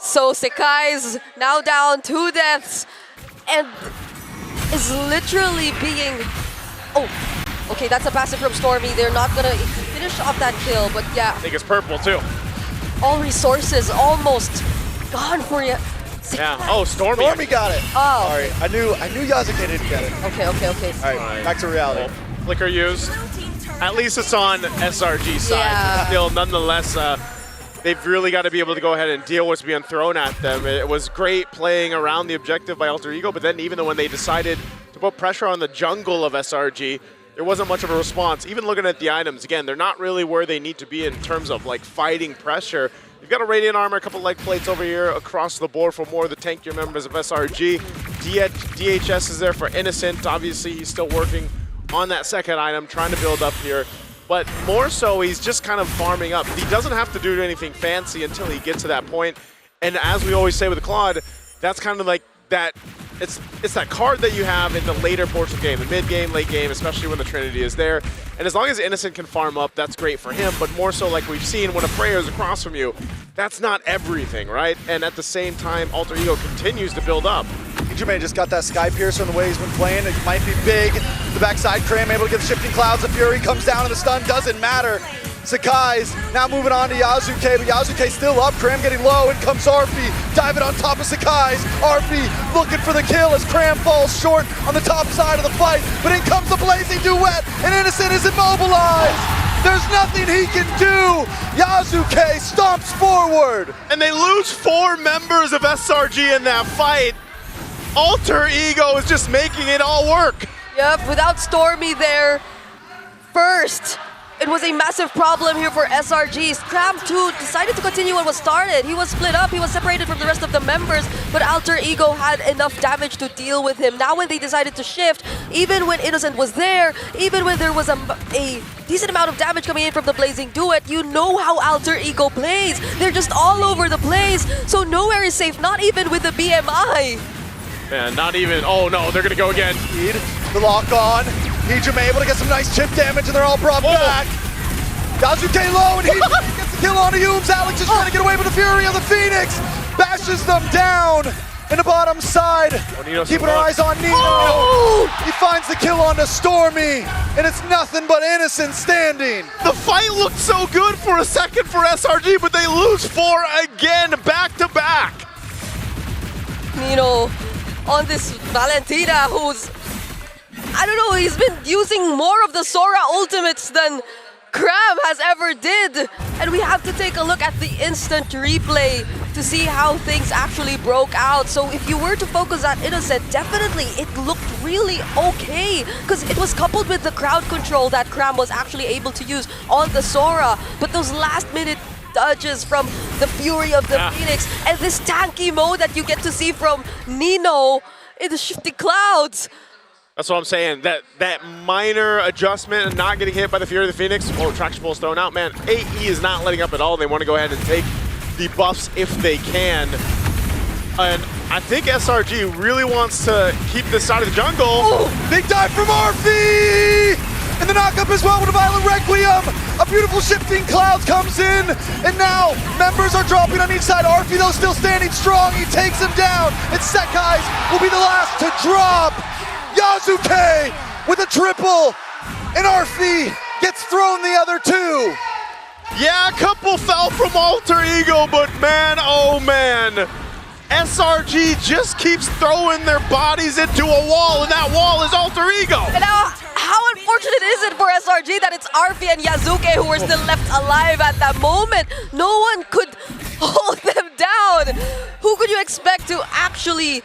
So Sakai's now down 2 deaths, and is literally being... Okay, that's a passive from Stormy. They're not gonna finish off that kill, but yeah. I think it's purple too. All resources almost gone for you. Yeah. Stormy. Stormy got it. Oh. Sorry, I knew Yasuke didn't get it. Okay. All right, back to reality. Flicker used. At least it's on SRG side. Yeah. Still, nonetheless, they've really got to be able to go ahead and deal with what's being thrown at them. It was great playing around the objective by Alter, but then even when they decided to put pressure on the jungle of SRG, there wasn't much of a response. Even looking at the items, again, they're not really where they need to be in terms of like fighting pressure. You've got a Radiant Armor, a couple leg plates over here across the board for more of the tankier members of SRG. DHS is there for Innocent. Obviously, he's still working on that second item, trying to build up here. But more so, he's just kind of farming up. He doesn't have to do anything fancy until he gets to that point. And as we always say with Claude, that's kind of like that. It's that card that you have in the later portion of the game, the mid-game, late game, especially when the Trinity is there. And as long as Innocent can farm up, that's great for him. But more so, like we've seen, when a Freya is across from you, that's not everything, right? And at the same time, Alter Ego continues to build up. Jermaine just got that Sky Piercer in the way he's been playing. It might be big. The backside, Cram able to get the Shifting Clouds. The Fury comes down and the stun doesn't matter. Sakai's now moving on to Yazuke, but Yazuke's still up. Cram getting low, and comes Arfi, diving on top of Sakai's. Arfi looking for the kill as Cram falls short on the top side of the fight, but in comes the Blazing Duet, and Innocent is immobilized. There's nothing he can do. Yazuke stomps forward. And they lose 4 members of SRG in that fight. Alter Ego is just making it all work. Yep, without Stormy there first, it was a massive problem here for SRG. Cram too decided to continue what was started. He was split up, he was separated from the rest of the members, but Alter Ego had enough damage to deal with him. Now when they decided to shift, even when Innocent was there, even when there was a decent amount of damage coming in from the Blazing Duet, you know how Alter Ego plays. They're just all over the place, so nowhere is safe, not even with the BMI. Man, not even, oh no, they're gonna go again. The lock on. Hijime able to get some nice chip damage, and they're all brought back. Yazuke low, and Hijime gets the kill on Humes. Alex is trying to get away with the Fury of the Phoenix. Bashes them down in the bottom side. Keeping our eyes on Nino. He finds the kill onto Stormy, and it's nothing but Innocent standing. The fight looked so good for a second for SRG, but they lose 4 again, back to back. Nino on this Valentina, who's, I don't know, he's been using more of the Sora ultimates than Cram has ever did. And we have to take a look at the instant replay to see how things actually broke out. So if you were to focus on Innocent, definitely it looked really okay, because it was coupled with the crowd control that Cram was actually able to use on the Sora. But those last minute dodges from the Fury of the Phoenix and this tanky mode that you get to see from Nino in the Shifting Clouds. That's what I'm saying. That minor adjustment and not getting hit by the Fury of the Phoenix. Oh, traction pulls thrown out. Man, AE is not letting up at all. They want to go ahead and take the buffs if they can. And I think SRG really wants to keep this side of the jungle. Oh, big dive from Arfi! And the knockup as well with a Violent Requiem. A beautiful Shifting Clouds comes in, and now members are dropping on each side. Arfi though still standing strong. He takes him down, and Sekai's will be the last to drop. Yazuke with a triple, and Arfi gets thrown the other 2. Yeah, a couple fell from Alter Ego, but man, oh man. SRG just keeps throwing their bodies into a wall, and that wall is Alter Ego. And now, how unfortunate is it for SRG that it's Arfi and Yazuke who were still left alive at that moment? No one could hold them down. Who could you expect to actually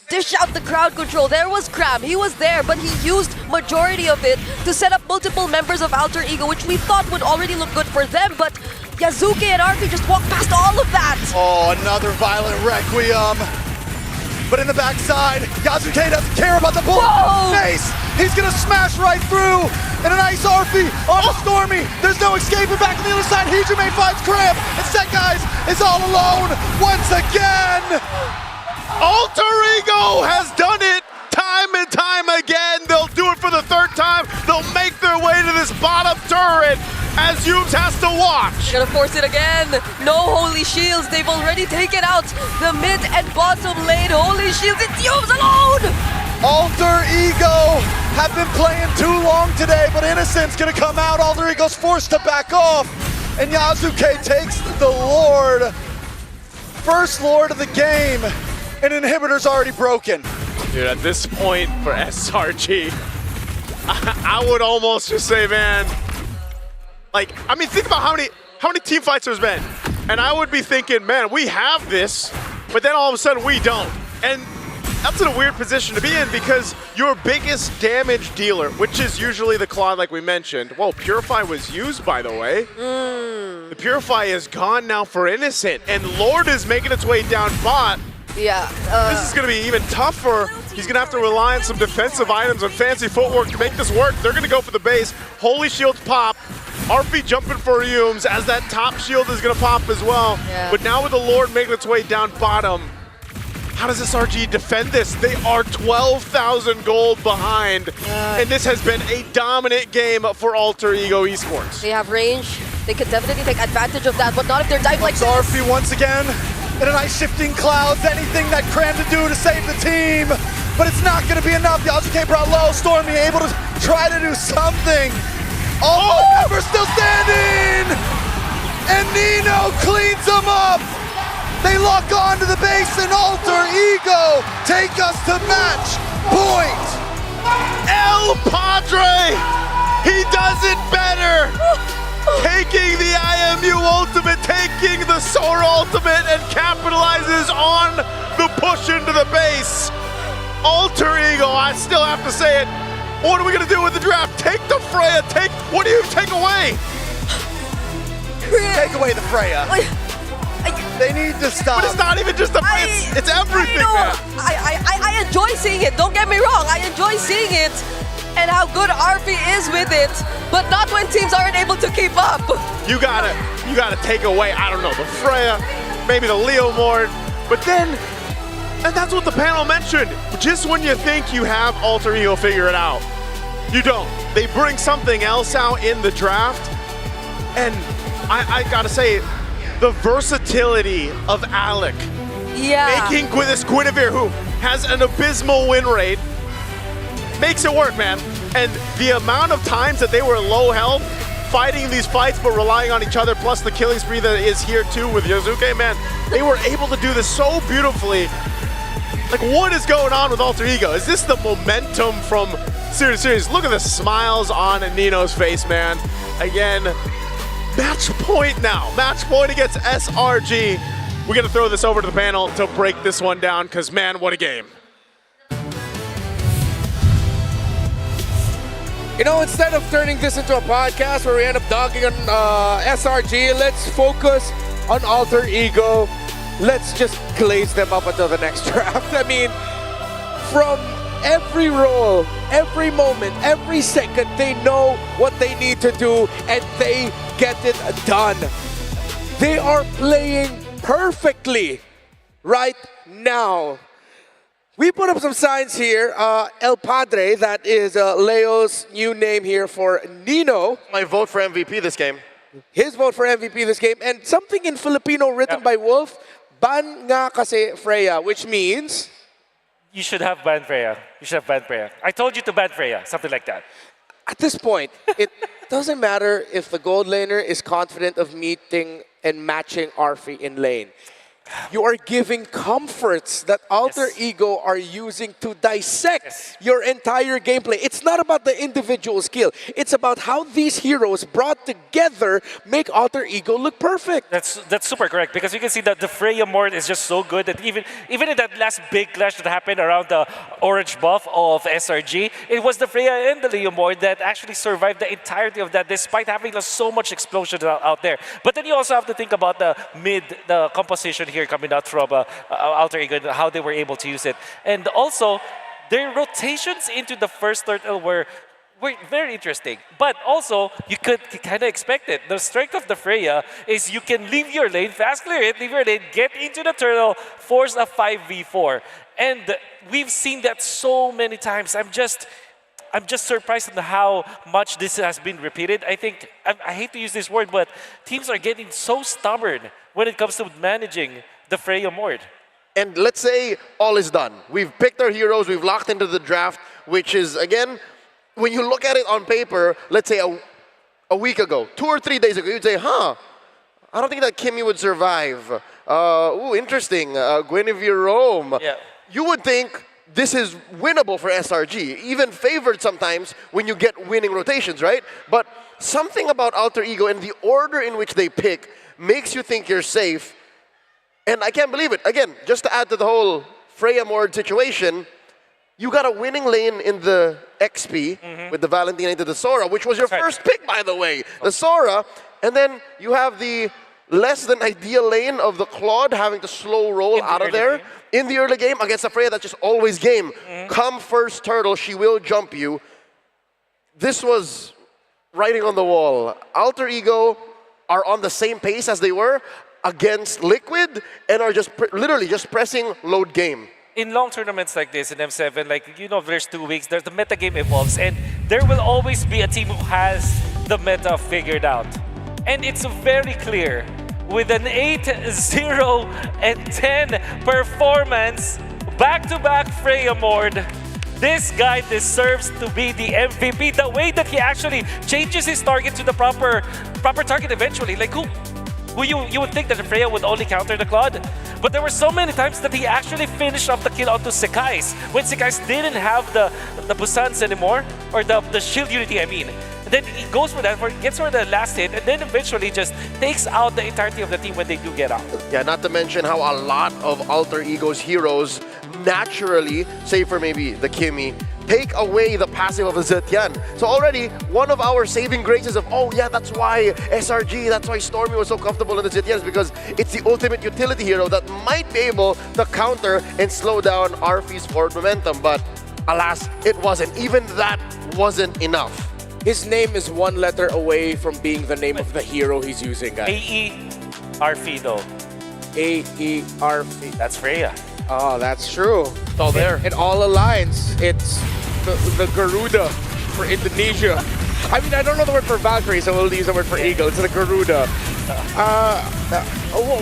dish out the crowd control? There was Cram, he was there, but he used majority of it to set up multiple members of Alter Ego, which we thought would already look good for them, but Yazuke and Arfi just walked past all of that. Oh, another Violent Requiem. But in the backside, Yazuke doesn't care about the bullet. Nice! He's gonna smash right through. And a nice Arfi on Stormy. There's no escaping back on the other side. Hijime finds Cram, and Sekai's is all alone once again. Alter Ego has done it time and time again. They'll do it for the 3rd time. They'll make their way to this bottom turret as Humes has to watch. Gonna force it again. No Holy Shields. They've already taken out the mid and bottom lane Holy Shields. It's Humes alone! Alter Ego have been playing too long today, but Innocent's gonna come out. Alter Ego's forced to back off, and Yazuke takes the Lord. First Lord of the game, and Inhibitor's already broken. Dude, at this point for SRG, I would almost just say, man, like, I mean, think about how many team fights there's been. And I would be thinking, man, we have this, but then all of a sudden we don't. And that's in a weird position to be in because your biggest damage dealer, which is usually the Claw like we mentioned. Whoa, Purify was used, by the way. The Purify is gone now for Innocent, and Lord is making its way down bot. Yeah. This is going to be even tougher. He's going to have to rely on some defensive items and fancy footwork to make this work. They're going to go for the base. Holy Shields pop. RP jumping for Yumes as that top shield is going to pop as well. Yeah. But now with the Lord making its way down bottom, how does SRG defend this? They are 12,000 gold behind, and this has been a dominant game for Alter Ego Esports. They have range. They could definitely take advantage of that, but not if they're diving like this. RP once again in a nice shifting clouds. Anything that Cram to do to save the team, but it's not going to be enough. Yasuke brought low. Stormy able to try to do something. All members still standing, and Nino cleans them up. They lock onto the base and Alter Ego take us to match point. El Padre, he does it better. Taking the IMU ultimate, taking the Sora ultimate, and capitalizes on the push into the base. Alter Ego, I still have to say it. What are we gonna do with the draft? Take the Freya, what do you take away? Take away the Freya. They need to stop. But it's not even just the it's everything, man. I enjoy seeing it, don't get me wrong. I enjoy seeing it and how good RP is with it, but not when teams aren't able to keep up. You gotta take away, I don't know, the Freya, maybe the Leo Mord, but then, and that's what the panel mentioned, just when you think you have Alter Ego figure it out, you don't. They bring something else out in the draft, and I gotta say, the versatility of Alec. Yeah. Making this Guinevere, who has an abysmal win rate, makes it work, man. And the amount of times that they were low health, fighting these fights but relying on each other, plus the killing spree that is here too with Yasuke, man, they were able to do this so beautifully. Like, what is going on with Alter Ego? Is this the momentum from Series? Look at the smiles on Nino's face, man. Again, match point now. Match point against SRG. We're going to throw this over to the panel to break this one down because, man, what a game. You know, instead of turning this into a podcast where we end up dogging on SRG, let's focus on Alter Ego. Let's just glaze them up until the next draft. I mean, from every role, every moment, every second, they know what they need to do and they get it done. They are playing perfectly right now. We put up some signs here. El Padre, that is Leo's new name here for Nino. My vote for MVP this game. His vote for MVP this game. And something in Filipino written by Wolf, ban nga kasi Freya, which means... You should have ban Freya. You should have ban Freya. I told you to ban Freya, something like that. At this point, it doesn't matter if the gold laner is confident of meeting and matching Arfi in lane. You are giving comforts that Alter Ego are using to dissect your entire gameplay. It's not about the individual skill. It's about how these heroes brought together make Alter Ego look perfect. That's super correct, because you can see that the Freya Mord is just so good that even in that last big clash that happened around the orange buff of SRG, it was the Freya and the Leo Mord that actually survived the entirety of that despite having so much explosion out there. But then you also have to think about the composition here coming out from Alter Ego and how they were able to use it. And also, their rotations into the first turtle were very interesting. But also, you could kind of expect it. The strength of the Freya is you can leave your lane, fast clear it, leave your lane, get into the turtle, force a 5v4. And we've seen that so many times. I'm just surprised at how much this has been repeated. I think, I hate to use this word, but teams are getting so stubborn when it comes to managing the Freya Mord. And let's say all is done. We've picked our heroes, we've locked into the draft, which is, again, when you look at it on paper, let's say a week ago, 2 or 3 days ago, you'd say, I don't think that Kimmy would survive. Ooh, interesting, Guinevere Rome. Yeah. You would think this is winnable for SRG, even favored sometimes when you get winning rotations, right? But something about Alter Ego and the order in which they pick makes you think you're safe. And I can't believe it. Again, just to add to the whole Freya Mord situation, you got a winning lane in the XP with the Valentina into the Sora, which was your first pick, by the way, the Sora. And then you have the less than ideal lane of the Claude having to slow roll out of there in the early game against a Freya that's just always game. Come first turtle, she will jump you. This was writing on the wall. Alter Ego are on the same pace as they were against Liquid and are just literally just pressing load game. In long tournaments like this, in M7, like, you know, there's 2 weeks, the meta game evolves, and there will always be a team who has the meta figured out. And it's very clear, with an 8-0 and 10 performance, back-to-back Freya Mord, this guy deserves to be the MVP. The way that he actually changes his target to the proper target eventually. Like, who you would think that Freya would only counter the Claude, but there were so many times that he actually finished off the kill onto Sekai's when Sekai's didn't have the Busans anymore, or the shield unity, I mean. And then he goes for that, gets for the last hit, and then eventually just takes out the entirety of the team when they do get out. Yeah, not to mention how a lot of Alter Ego's heroes naturally, save for maybe the Kimmy, take away the passive of the Zetian. So already, one of our saving graces of, oh yeah, that's why SRG, that's why Stormy was so comfortable in the Zetian, is because it's the ultimate utility hero that might be able to counter and slow down RF's forward momentum. But alas, it wasn't. Even that wasn't enough. His name is one letter away from being the name of the hero he's using, guys. AE RF though. AE RF. That's Freya. Oh, that's true. It's all there. It all aligns. It's the Garuda for Indonesia. I mean, I don't know the word for Valkyrie, so we'll use the word for eagle. It's the Garuda.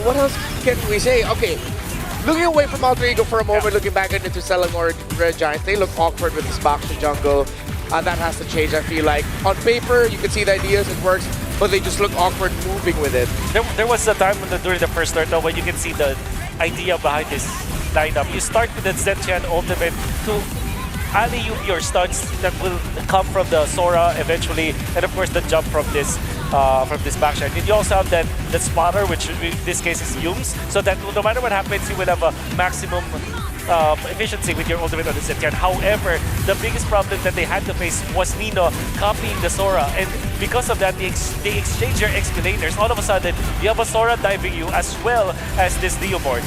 What else can we say? Okay, looking away from Alter Ego for a moment, looking back into Selangor Red Giants, they look awkward with this back to jungle. That has to change, I feel like. On paper, you can see the ideas, it works, but they just look awkward moving with it. There was a time during the first start though when you can see the idea behind this lineup. You start with the Zetian ultimate to alley your stuns that will come from the Sora eventually, and of course the jump from this backshot. And you also have that spotter, which in this case is Yums, so that no matter what happens, you will have a maximum efficiency with your ultimate on the Zetian. However, the biggest problem that they had to face was Nino copying the Sora, and because of that, they exchange your explainers. All of a sudden, you have a Sora diving you as well as this Leomord.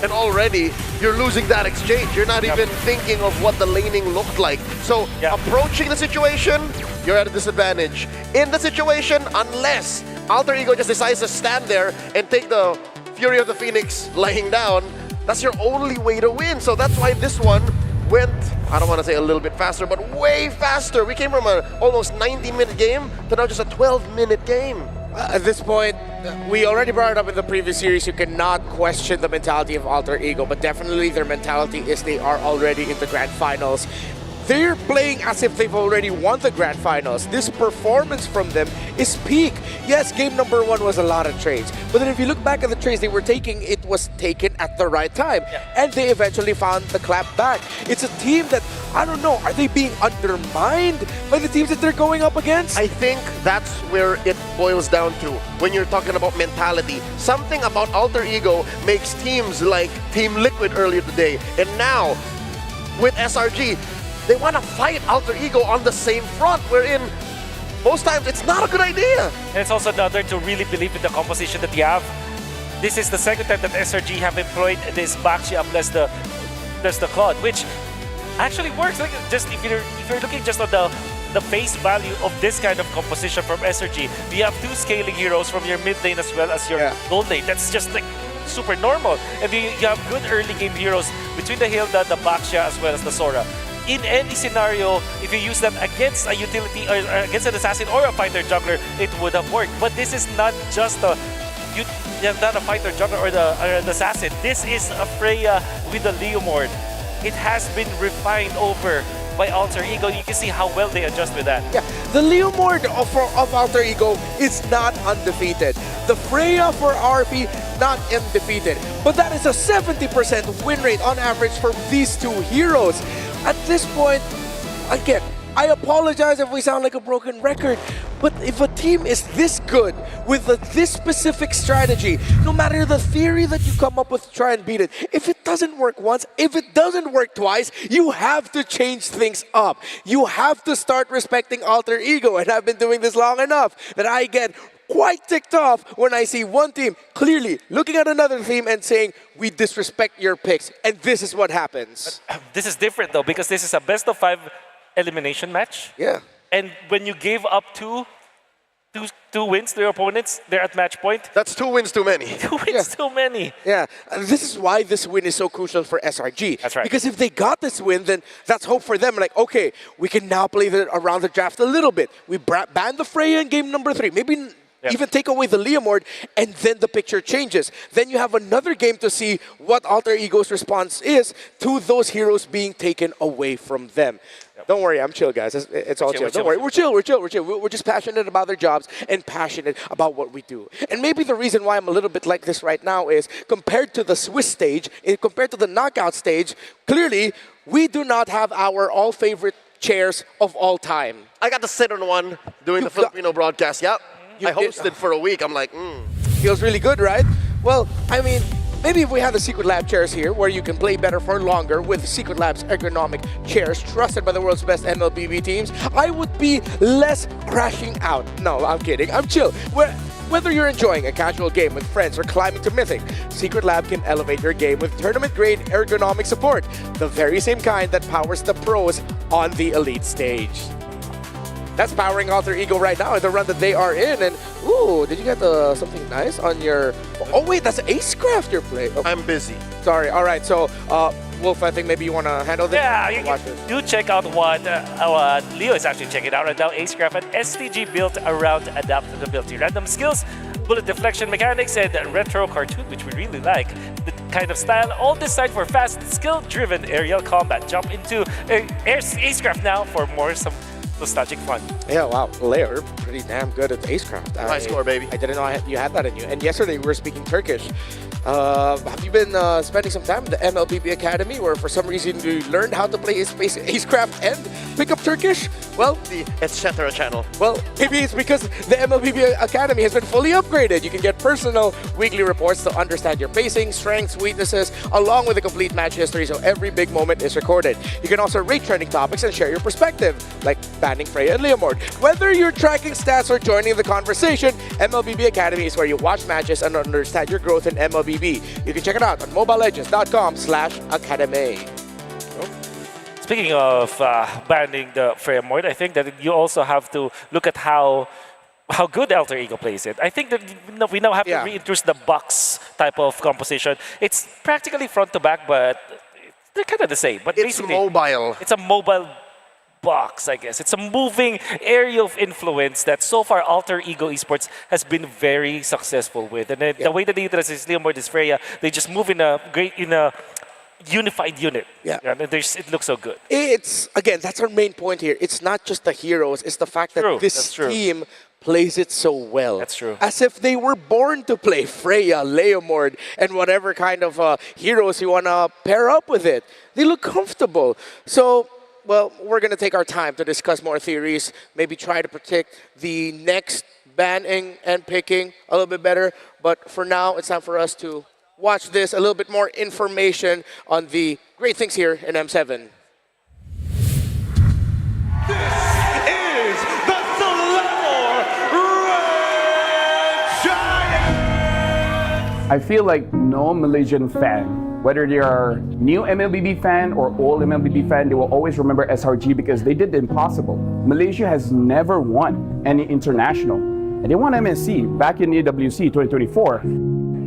And already, you're losing that exchange. You're not even thinking of what the laning looked like. So, approaching the situation, you're at a disadvantage. In the situation, unless Alter Ego just decides to stand there and take the Fury of the Phoenix laying down, that's your only way to win. So that's why this one went, I don't want to say a little bit faster, but way faster. We came from an almost 90-minute game to now just a 12-minute game. At this point, we already brought it up in the previous series, you cannot question the mentality of Alter Ego, but definitely their mentality is they are already in the Grand Finals. They're playing as if they've already won the Grand Finals. This performance from them is peak. Yes, game number 1 was a lot of trades, but then if you look back at the trades they were taking, it was taken at the right time. And they eventually found the clap back. It's a team that, I don't know, are they being undermined by the teams that they're going up against? I think that's where it boils down to when you're talking about mentality. Something about Alter Ego makes teams like Team Liquid earlier today, and now with SRG, they want to fight Alter Ego on the same front, wherein most times it's not a good idea. And it's also another to really believe in the composition that you have. This is the second time that SRG have employed this Baxia plus the Claude, which actually works. Like, just if you're looking just on the face value of this kind of composition from SRG, you have 2 scaling heroes from your mid lane as well as your gold lane. That's just like super normal. And you have good early game heroes between the Hilda, the Baxia, as well as the Sora. In any scenario, if you use them against a utility or against an assassin or a fighter juggler, it would have worked. But this is not just not a fighter juggler or the assassin. This is a Freya with a Leomord. It has been refined over by Alter Ego. You can see how well they adjust with that. Yeah, the Leomord of Alter Ego is not undefeated. The Freya for RP, not undefeated. But that is a 70% win rate on average for these 2 heroes. At this point, again, I apologize if we sound like a broken record, But if a team is this good with this specific strategy, no matter the theory that you come up with to try and beat it, if it doesn't work once, if it doesn't work twice, you have to change things up. You have to start respecting alter ego. And I've been doing this long enough that I get quite ticked off when I see one team clearly looking at another team and saying, we disrespect your picks. And this is what happens. This is different though, because this is a best of 5 elimination match. Yeah. And when you gave up two wins to your opponents, they're at match point. That's 2 wins too many. 2 wins too many. Yeah, and this is why this win is so crucial for SRG. That's right. Because if they got this win, then that's hope for them. Like, okay, we can now play around the draft a little bit. We ban the Freya in game number 3. Maybe even take away the Leomord, and then the picture changes. Then you have another game to see what Alter Ego's response is to those heroes being taken away from them. Don't worry, I'm chill, guys. It's all chill. Don't worry, we're chill. We're just passionate about their jobs and passionate about what we do. And maybe the reason why I'm a little bit like this right now is compared to the Swiss stage, compared to the knockout stage, clearly we do not have our all-favorite chairs of all time. I got to sit on one doing the Filipino broadcast. Yep. I hosted for a week. I'm like, Feels really good, right? Well, I mean, maybe if we had the Secret Lab chairs here, where you can play better for longer with Secret Lab's ergonomic chairs, trusted by the world's best MLBB teams, I would be less crashing out. No, I'm kidding. I'm chill. Whether you're enjoying a casual game with friends or climbing to Mythic, Secret Lab can elevate your game with tournament-grade ergonomic support, the very same kind that powers the pros on the elite stage. That's powering Alter Ego right now in the run that they are in. And, ooh, did you get something nice on your... Oh, wait, that's Acecraft you're playing. Oh. I'm busy. Sorry. All right, so, Wolf, I think maybe you want to handle this? Yeah, do check out what Leo is actually checking out right now. Acecraft, an STG built around adaptability, random skills, bullet deflection mechanics, and retro cartoon, which we really like. The kind of style, all designed for fast, skill-driven aerial combat. Jump into Acecraft now for some nostalgic fun. Yeah, wow. They're pretty damn good at Acecraft. High score, baby. I didn't know you had that in you. And yesterday we were speaking Turkish. Have you been spending some time in the MLBB Academy where for some reason you learned how to play Acecraft and pick up Turkish? Well, the etc. channel. Well, maybe it's because the MLBB Academy has been fully upgraded. You can get personal weekly reports to understand your pacing, strengths, weaknesses, along with a complete match history, so every big moment is recorded. You can also rate trending topics and share your perspective, like banning Freya and Leomord. Whether you're tracking stats or joining the conversation, MLBB Academy is where you watch matches and understand your growth in MLBB. You can check it out on mobilelegends.com/academy. Speaking of banning the Freya Mord, I think that you also have to look at how good Alter Ego plays it. I think that we now have to reintroduce the box type of composition. It's practically front to back, but they're kind of the same. But it's mobile. It's a mobile box, I guess. It's a moving area of influence that so far Alter Ego Esports has been very successful with. And the way that they utilize Leomord is Freya, they just move in a unified unit. Yeah. It looks so good. It's, again, that's our main point here. It's not just the heroes, it's the fact that this team plays it so well. That's true. As if they were born to play Freya, Leomord, and whatever kind of heroes you want to pair up with it. They look comfortable. So, well, we're going to take our time to discuss more theories, maybe try to predict the next banning and picking a little bit better. But for now, it's time for us to watch this, a little bit more information on the great things here in M7. This is the Selangor Red Giants! I feel like no Malaysian fan, whether they are new MLBB fan or old MLBB fan, they will always remember SRG because they did the impossible. Malaysia has never won any international. And they won MSC back in AWC 2024.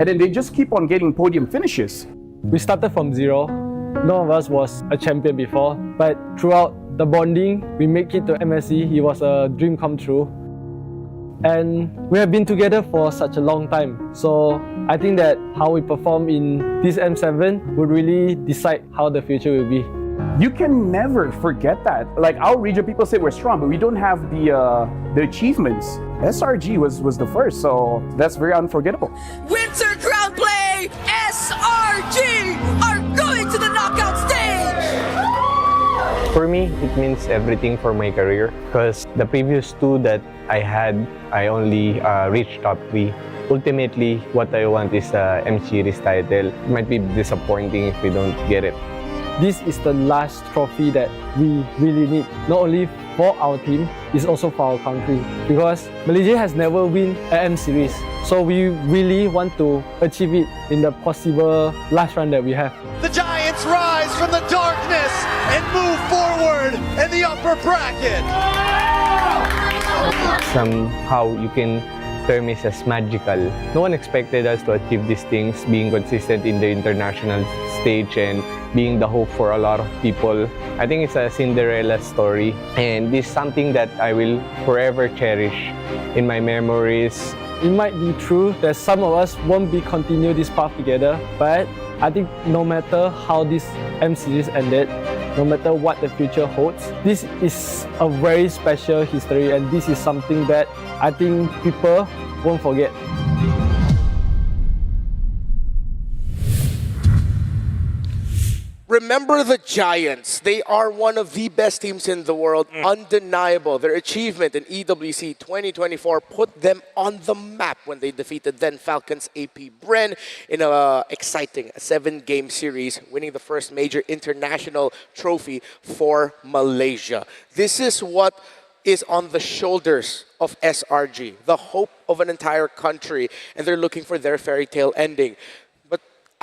And then they just keep on getting podium finishes. We started from zero. None of us was a champion before, but throughout the bonding, we make it to MSC. It was a dream come true. And we have been together for such a long time. So I think that how we perform in this M7 would really decide how the future will be. You can never forget that. Like our region, people say we're strong, but we don't have the achievements. SRG was the first, so that's very unforgettable. Winter Crown Play, SRG are going to the knockout stage! For me, it means everything for my career because the previous two that I had, I only reached top 3. Ultimately, what I want is a M Series title. It might be disappointing if we don't get it. This is the last trophy that we really need, not only for our team, it's also for our country. Because Malaysia has never won an M Series, so we really want to achieve it in the possible last run that we have. The Giants rise from the darkness and move forward in the upper bracket. Somehow you can term it as magical. No one expected us to achieve these things, being consistent in the international stage and being the hope for a lot of people. I think it's a Cinderella story, and this is something that I will forever cherish in my memories. It might be true that some of us won't be continue this path together, but I think no matter how this M Series ended, no matter what the future holds, this is a very special history, and this is something that I think people won't forget. Remember the Giants. They are one of the best teams in the world. Undeniable. Their achievement in EWC 2024 put them on the map when they defeated then Falcons AP Bren in an exciting 7-game series, winning the first major international trophy for Malaysia. This is what is on the shoulders of SRG, the hope of an entire country, and they're looking for their fairy tale ending.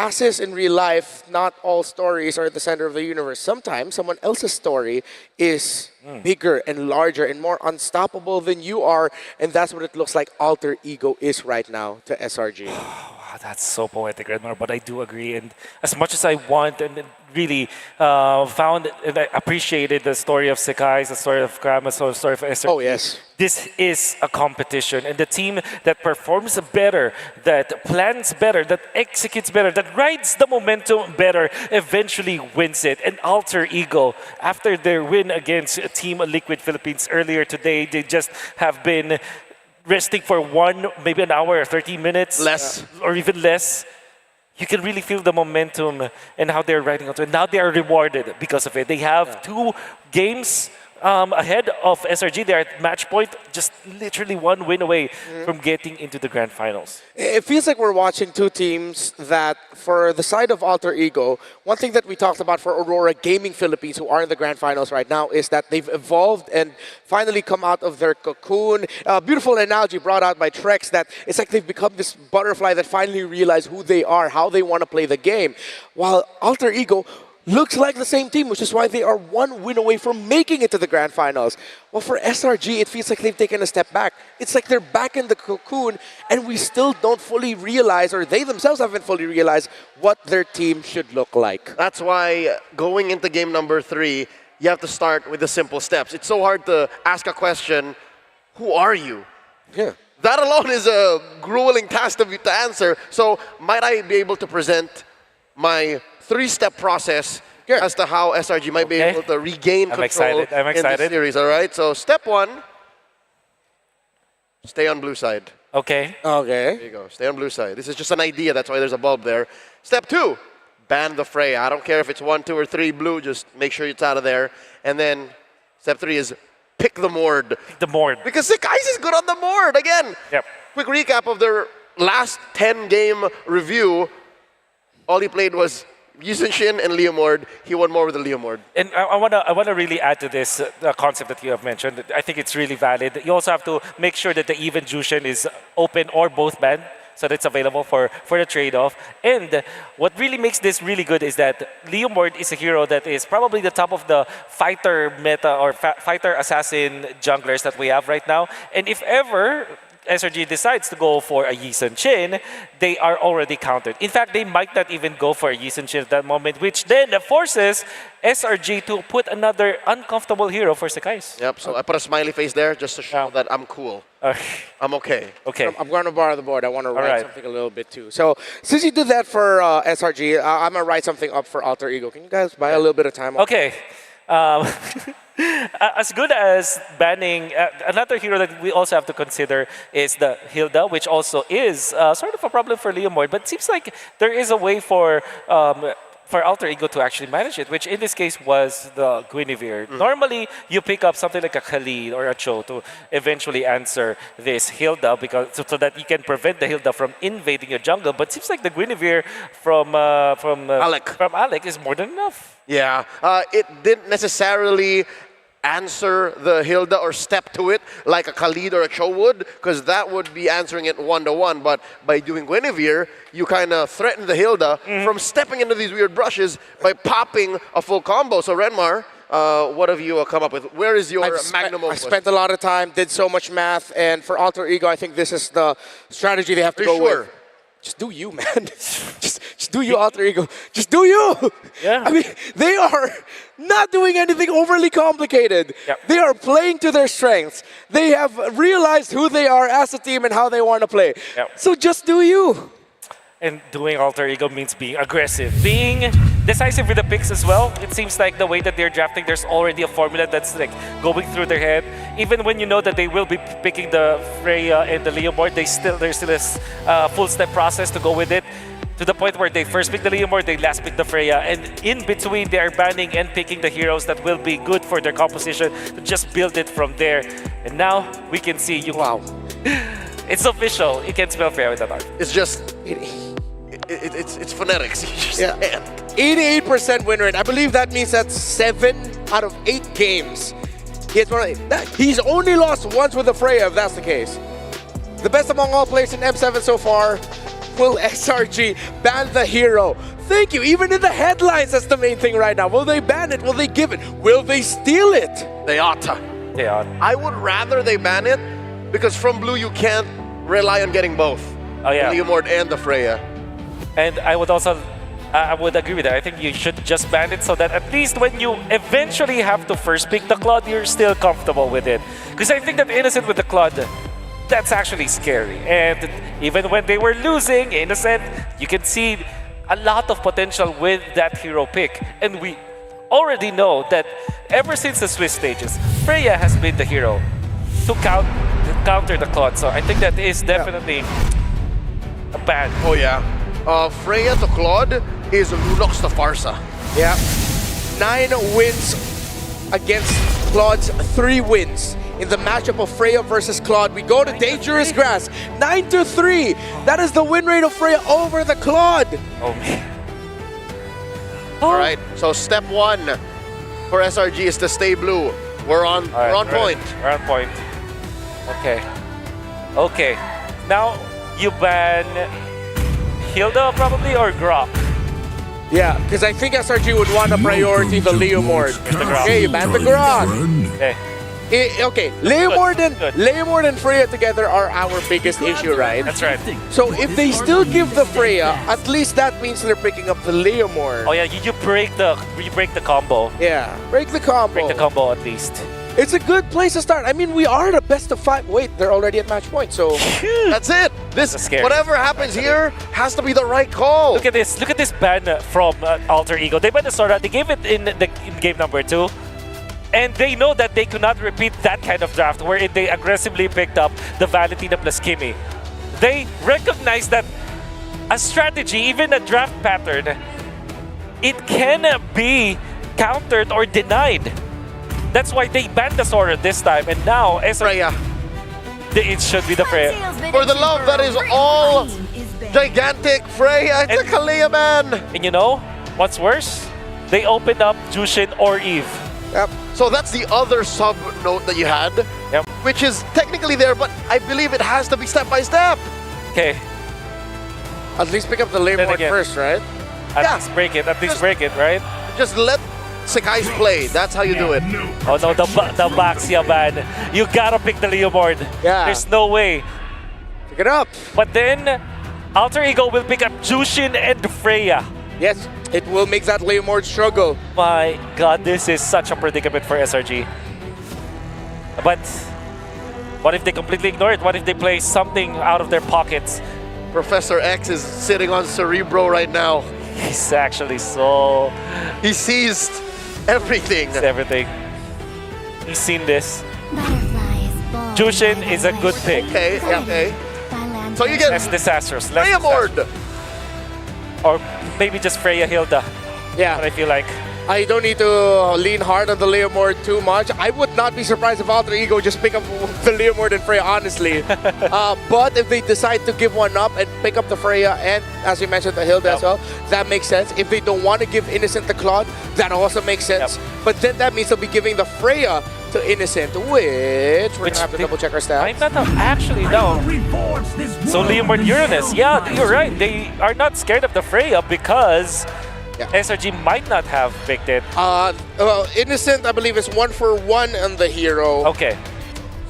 As is in real life, not all stories are at the center of the universe. Sometimes someone else's story is bigger and larger and more unstoppable than you are, and that's what it looks like Alter Ego is right now to SRG. Wow, that's so poetic, Redmar, but I do agree. And as much as I want and really found and I appreciated the story of Sekai's, the story of Krama's, the story of SRG. Oh, yes. This is a competition, and the team that performs better, that plans better, that executes better, that rides the momentum better, eventually wins it. And Alter Ego, after their win against Team Liquid Philippines earlier today, they just have been resting for maybe an hour or 30 minutes. Less. Or even less. You can really feel the momentum and how they're riding onto it. Now they are rewarded because of it. They have 2 games ahead of SRG. They're at match point, just literally 1 win away from getting into the grand finals. It feels like we're watching 2 teams that, for the side of Alter Ego, one thing that we talked about for Aurora Gaming Philippines, who are in the grand finals right now, is that they've evolved and finally come out of their cocoon. Beautiful analogy brought out by Trex, that it's like they've become this butterfly that finally realize who they are, how they want to play the game. While Alter Ego looks like the same team, which is why they are 1 win away from making it to the grand finals. Well, for SRG, it feels like they've taken a step back. It's like they're back in the cocoon, and we still don't fully realize, or they themselves haven't fully realized, what their team should look like. That's why going into game number 3, you have to start with the simple steps. It's so hard to ask a question, who are you? Yeah. That alone is a grueling task to answer. So might I be able to present my 3-step process as to how SRG might be able to regain control in this series, all right? So step 1, stay on blue side. Okay. Okay. There you go, stay on blue side. This is just an idea, that's why there's a bulb there. Step 2, ban the fray. I don't care if it's 1, 2, or 3 blue, just make sure it's out of there. And then step 3 is pick the Mord. Pick the Mord. Because Sekai's is good on the Mord, again. Yep. Quick recap of their last 10-game review. All he played was Yusenshin and Leomord. He won more with the Leomord. And I wanna really add to this concept that you have mentioned. I think it's really valid. You also have to make sure that the even Jushin is open or both banned, so that it's available for the trade-off. And what really makes this really good is that Leomord is a hero that is probably the top of the fighter meta or fighter assassin junglers that we have right now. And if ever SRG decides to go for a Yi Sun Shin, they are already countered. In fact, they might not even go for a Yi Sun Shin at that moment, which then forces SRG to put another uncomfortable hero for Sekai's. Yep, so I put a smiley face there just to show that I'm cool. I'm okay. Okay. I'm going to borrow the board. I want to write something a little bit too. So since you did that for SRG, I'm going to write something up for Alter Ego. Can you guys buy a little bit of time? Okay. As good as banning, another hero that we also have to consider is the Hilda, which also is sort of a problem for Leomord. But it seems like there is a way for for Alter Ego to actually manage it, which in this case was the Guinevere. Normally, you pick up something like a Khalid or a Cho to eventually answer this Hilda because so that you can prevent the Hilda from invading your jungle. But it seems like the Guinevere from Alec is more than enough. Yeah, it didn't necessarily answer the Hilda or step to it like a Khalid or a Cho would, because that would be answering it one-to-one. But by doing Guinevere, you kind of threaten the Hilda from stepping into these weird brushes by popping a full combo. So Renmar, what have you come up with? Where is your magnum opus? I spent a lot of time, did so much math, and for Alter Ego, I think this is the strategy they have to go with. Just do you, man. just do you, Alter Ego. Just do you. Yeah. I mean, they are not doing anything overly complicated. Yep. They are playing to their strengths. They have realized who they are as a team and how they want to play. Yep. So just do you. And doing Alter Ego means being aggressive, being decisive with the picks as well. It seems like the way that they're drafting, there's already a formula that's like going through their head. Even when you know that they will be picking the Freya and the Leomord, there's still a full step process to go with it. To the point where they first pick the Leomord, they last pick the Freya, and in between they are banning and picking the heroes that will be good for their composition to just build it from there. And now we can see you. Wow. It's official. You can spell Freya with that art. It's just... It's phonetics. Yeah. 88% win rate. I believe that means that's 7 out of 8 games. He's only lost once with the Freya, if that's the case. The best among all players in M7 so far. Will SRG ban the hero? Thank you. Even in the headlines, that's the main thing right now. Will they ban it? Will they give it? Will they steal it? They ought to. They ought. I would rather they ban it, because from blue you can't rely on getting both. Oh yeah. The Leomord and the Freya. And I would also, I would agree with that. I think you should just ban it so that at least when you eventually have to first pick the Claude, you're still comfortable with it. Because I think that Innocent with the Claude, that's actually scary. And even when they were losing, Innocent, you can see a lot of potential with that hero pick. And we already know that ever since the Swiss stages, Freya has been the hero to counter the Claude. So I think that is definitely a ban. Oh yeah. Freya to Claude is Lunox to Farsa. Yeah. 9 wins against Claude's 3 wins. In the matchup of Freya versus Claude, we go to Dangerous Grass. 9-3. That is the win rate of Freya over the Claude. Oh man. All right. So step 1 for SRG is to stay blue. We're on point. We're on point. Okay. Okay. Now you ban Hilda probably or Grok? Yeah, because I think SRG would want to priority the Leomord. Okay, you ban the Grok. Okay. Okay, Leomord and Freya together are our biggest issue, right? That's right. So if they still give the Freya, at least that means they're picking up the Leomord. Oh yeah, you break the combo. Yeah, break the combo. Break the combo at least. It's a good place to start. I mean, we are the best of 5. Wait, they're already at match point, so... That's it. Whatever happens here has to be the right call. Look at this. Look at this ban from Alter Ego. They banned the Sora. They gave it in game number 2. And they know that they could not repeat that kind of draft wherein they aggressively picked up the Valentina plus Kimi. They recognize that a strategy, even a draft pattern, it can be countered or denied. That's why they banned the Sora this time, and now Freya. It should be the Freya. For the love that is all gigantic, Freya, it's a Kalia man. And you know what's worse? They opened up Jushin or Eve. Yep. So that's the other sub-note that you had, which is technically there, but I believe it has to be step by step. Okay. At least pick up the Leomord first, right? At least break it. At least break it, right? Just let Sekai's play. That's how you do it. Oh no, the Baxia ban. You gotta pick the Leomord. Yeah. There's no way. Pick it up. But then, Alter Ego will pick up Jushin and Freya. Yes, it will make that Leomord struggle. My god, this is such a predicament for SRG. But what if they completely ignore it? What if they play something out of their pockets? Professor X is sitting on Cerebro right now. He's actually so... He sees everything. Everything. He's seen this. Jushin is a good pick. Okay, okay. So you get... Less disastrous. Leomord! Or maybe just Freya Hilda. Yeah. But I feel like I don't need to lean hard on the Leomord too much. I would not be surprised if Alter Ego just pick up the Leomord and Freya, honestly. But if they decide to give one up and pick up the Freya and, as you mentioned, the Hilda as well, that makes sense. If they don't want to give Innocent the Claude, that also makes sense. But then that means they'll be giving the Freya to Innocent, which we're going to have to double check our stats. I'm not actually, no. So Leomord Uranus, yeah, you're right. They are not scared of the Freya because SRG might not have picked it. Well, Innocent, I believe, is 1-for-1 on the hero. Okay.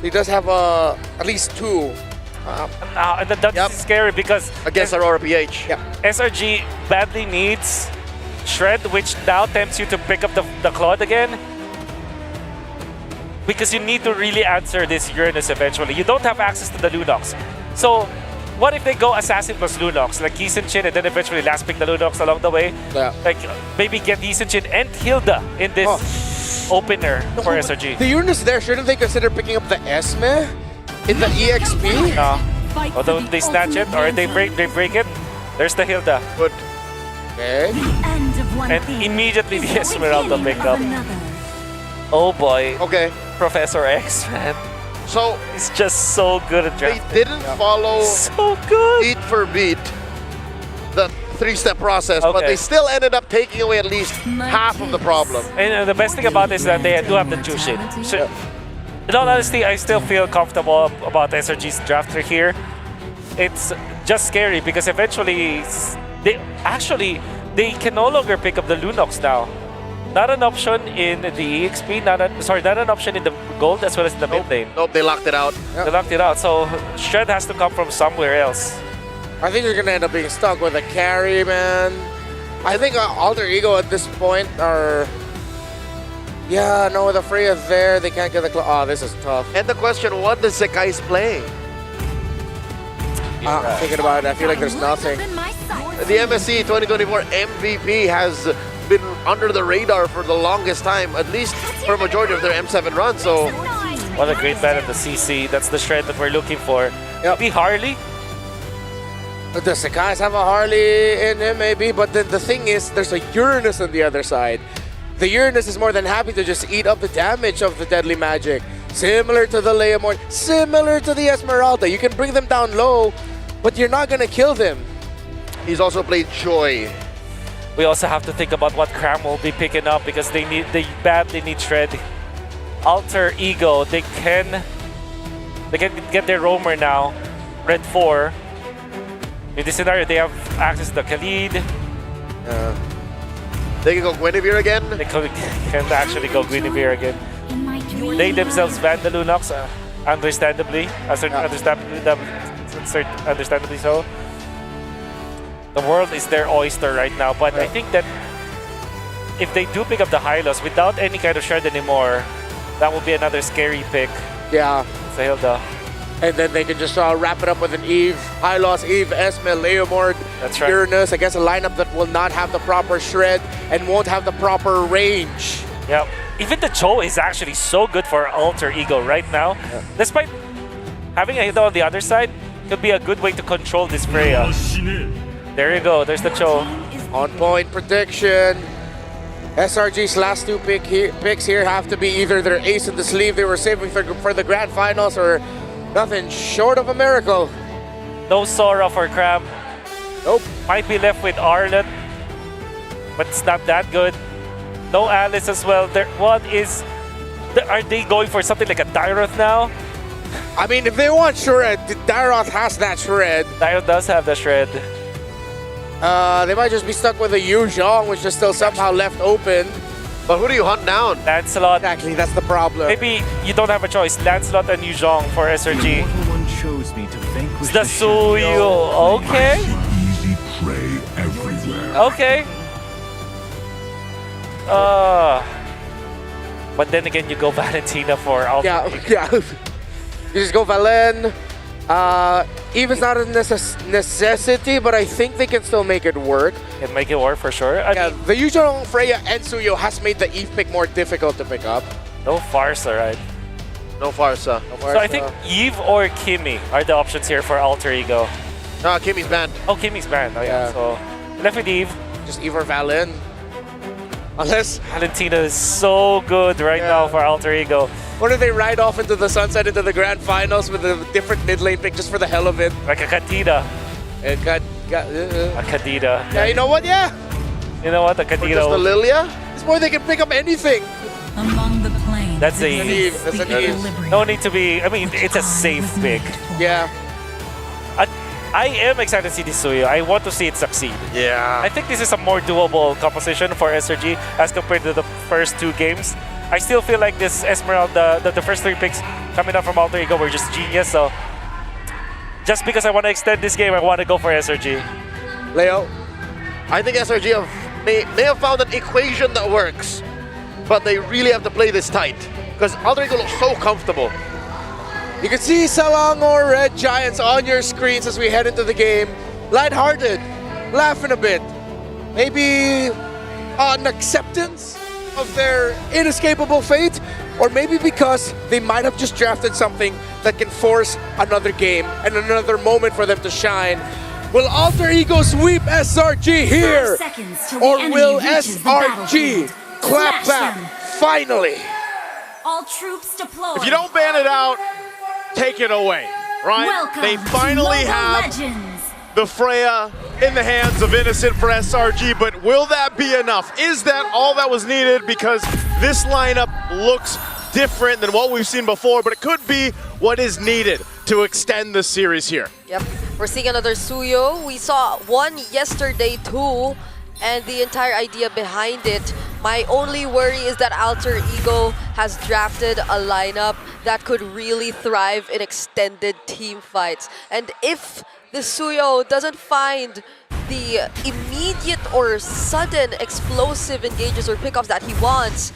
He does have at least 2. And that's scary because against Aurora PH. SRG badly needs Shred, which now tempts you to pick up the Claude again. Because you need to really answer this Uranus eventually. You don't have access to the Lunox. So, what if they go Assassin plus Lunox, like Chin and then eventually last pick the Lunox along the way? Yeah. Like, maybe get Chin and Hilda in this opener for SRG. The Uranus there, shouldn't they consider picking up the Esme in the EXP? No. Although they snatch it or they break it, there's the Hilda. Good. Okay. And immediately the Esmeralda pick up. Oh boy. Okay. Professor X, man. So he's just so good at drafting. They didn't follow so good beat for beat the 3-step process, but they still ended up taking away at least half of the problem. And the best thing about this is that they do have the Jushin. So, in all honesty, I still feel comfortable about SRG's draft here. It's just scary because eventually they can no longer pick up the Lunox now. Not an option in the EXP, not an option in the gold as well as in the mid lane. Nope, they locked it out. They locked it out, so Shred has to come from somewhere else. I think they're going to end up being stuck with a carry, man. I think Alter Ego at this point are... Yeah, no, with the Freya there, they can't get the... Oh, this is tough. And the question, what does Zekai's play? Thinking about it, I feel like there's nothing. The MSC 2024 MVP has been under the radar for the longest time, at least for a majority of their M7 runs. So, what a great bat at the CC. That's the Shred that we're looking for. Maybe Harley? The Sekais have a Harley in him, maybe, but then the thing is, there's a Uranus on the other side. The Uranus is more than happy to just eat up the damage of the Deadly Magic. Similar to the Leomord, similar to the Esmeralda. You can bring them down low, but you're not gonna kill them. He's also played Joy. We also have to think about what Cram will be picking up because they badly need Shred. Alter Ego, they can get their roamer now. Red 4. In this scenario, they have access to the Khalid. They can go Guinevere again. They can actually go Guinevere again. They themselves ban the Lunox, understandably so. The world is their oyster right now, but I think that if they do pick up the Hylos without any kind of Shred anymore, that will be another scary pick. Yeah. It's a Hilda. And then they can just wrap it up with an Eve, Hylos, Eve, Esme, Leomord, that's right. Uranus against a lineup that will not have the proper Shred and won't have the proper range. Yeah. Even the Cho is actually so good for Alter Ego right now. Yeah. Despite having a Hilda on the other side, could be a good way to control this Freya. There you go, there's the Cho. On point prediction. SRG's last 2 picks here have to be either their ace in the sleeve they were saving for the grand finals or nothing short of a miracle. No Sora for Crab. Nope. Might be left with Arlet, but it's not that good. No Alice as well. Are they going for something like a Dyroth now? I mean, if they want Shred, Dyroth has that Shred. Dyroth does have the Shred. They might just be stuck with a Yu Zhong, which is still somehow left open. But who do you hunt down? Lancelot. Exactly, that's the problem. Maybe you don't have a choice. Lancelot and Yu Zhong for SRG. It's the Suyu. Okay. Easy prey everywhere. Okay. But then again, you go Valentina for Alpha. Yeah. You just go Valen. Eve is not a necessity, but I think they can still make it work. Can make it work for sure. I mean, the usual Freya and Suyo has made the Eve pick more difficult to pick up. No Farsa, right? No Farsa. So I think Eve or Kimi are the options here for Alter Ego. No, Kimi's banned. Oh, Kimi's banned. Oh yeah. So left with Eve. Just Eve or Valen. Unless Valentina is so good right now for Alter Ego. Or do they ride off into the sunset into the grand finals with a different mid lane pick just for the hell of it? Like a Kadida. A Kadida. Yeah, you know what? Yeah. You know what? A Kadida. Just the Lilia? It's more they can pick up anything. Among the planes. That's a Eve. That's an Eve. No need to be. I mean, it's a safe pick. Yeah. I am excited to see this Suyo. I want to see it succeed. Yeah. I think this is a more doable composition for SRG as compared to the first 2 games. I still feel like this Esmeralda, the first 3 picks coming up from Alter Ego were just genius. So just because I want to extend this game, I want to go for SRG. Leo, I think SRG may have found an equation that works, but they really have to play this tight because Alter Ego looks so comfortable. You can see Selangor Red Giants on your screens as we head into the game. Lighthearted, laughing a bit. Maybe an acceptance of their inescapable fate, or maybe because they might have just drafted something that can force another game and another moment for them to shine. Will Alter Ego sweep SRG here? Or will SRG clap back finally? All troops deployed. If you don't ban it out, take it away, right? Welcome they finally to have Legends. the Freya in the hands of Innocent for SRG, but will that be enough? Is that all that was needed? Because this lineup looks different than what we've seen before, but it could be what is needed to extend the series here. Yep, we're seeing another Suyo. We saw one yesterday too, and the entire idea behind it. My only worry is that Alter Ego has drafted a lineup that could really thrive in extended team fights. And if the Suyo doesn't find the immediate or sudden explosive engages or pickoffs that he wants,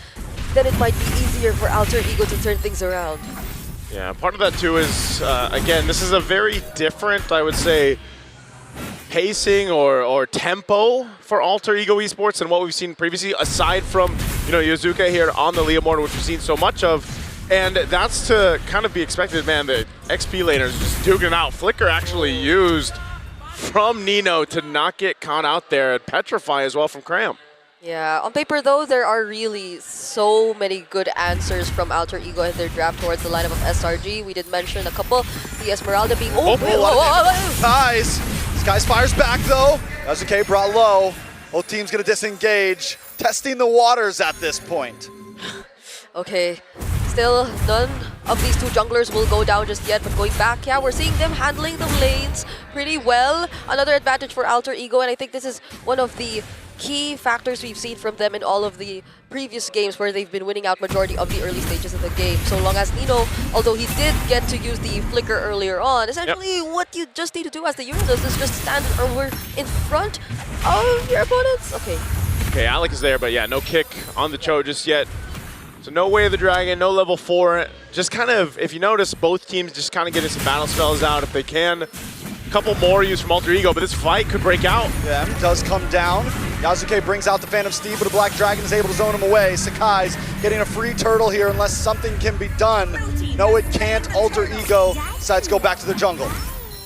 then it might be easier for Alter Ego to turn things around. Yeah, part of that too is, again, this is a very different, I would say, pacing or tempo for Alter Ego Esports than what we've seen previously, aside from, Yozuka here on the Leomord, which we've seen so much of. And that's to kind of be expected, man. The XP laners just duking it out. Flicker actually used from Nino to not get caught out there, and Petrify as well from Cram. Yeah, on paper though, there are really so many good answers from Alter Ego in their draft towards the lineup of SRG. We did mention a couple, the Esmeralda being... Nice! Skies fires back though. Kazuke brought low. Both teams gonna disengage. Testing the waters at this point. Okay, still none of these 2 junglers will go down just yet, but going back, yeah, we're seeing them handling the lanes pretty well. Another advantage for Alter Ego, and I think this is one of the key factors we've seen from them in all of the previous games where they've been winning out majority of the early stages of the game. So long as Nino, although he did get to use the flicker earlier on, essentially what you just need to do as the Euro does is just stand over in front of your opponents. Okay, Alec is there, but yeah, no kick on the Cho just yet. So no Way of the Dragon, no level 4. Just kind of, if you notice, both teams just kind of getting some battle spells out if they can. A couple more used from Alter Ego, but this fight could break out. Yeah, it does come down. Yazuke brings out the Phantom Steed, but a Black Dragon is able to zone him away. Sakai's getting a free turtle here unless something can be done. No, it can't. Alter Ego decides to go back to the jungle.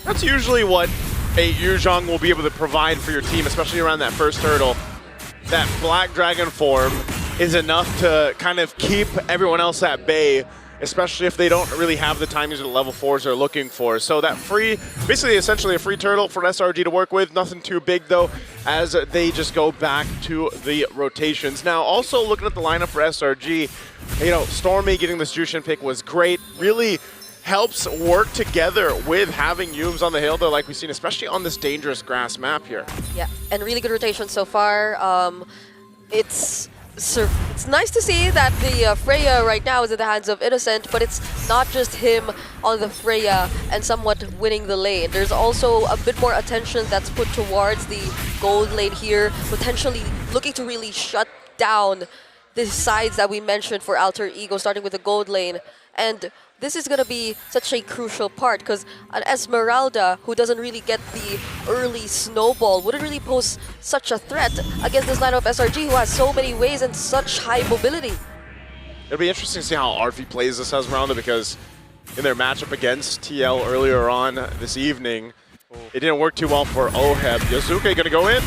That's usually what a Yuzhong will be able to provide for your team, especially around that first turtle. That Black Dragon form is enough to kind of keep everyone else at bay, especially if they don't really have the timings or the level 4s they're looking for. So that free, basically essentially a free turtle for SRG to work with. Nothing too big though, as they just go back to the rotations. Now also looking at the lineup for SRG, Stormy getting this Jushin pick was great. Really helps work together with having Yums on the hill though, like we've seen, especially on this dangerous grass map here. Yeah, and really good rotation so far. It's nice to see that the Freya right now is in the hands of Innocent, but it's not just him on the Freya and somewhat winning the lane. There's also a bit more attention that's put towards the gold lane here, potentially looking to really shut down the sides that we mentioned for Alter Ego, starting with the gold lane. And this is going to be such a crucial part because an Esmeralda who doesn't really get the early snowball wouldn't really pose such a threat against this lineup of SRG who has so many ways and such high mobility. It'll be interesting to see how Arfi plays this Esmeralda because in their matchup against TL earlier on this evening, it didn't work too well for Oheb. Yosuke going to go in.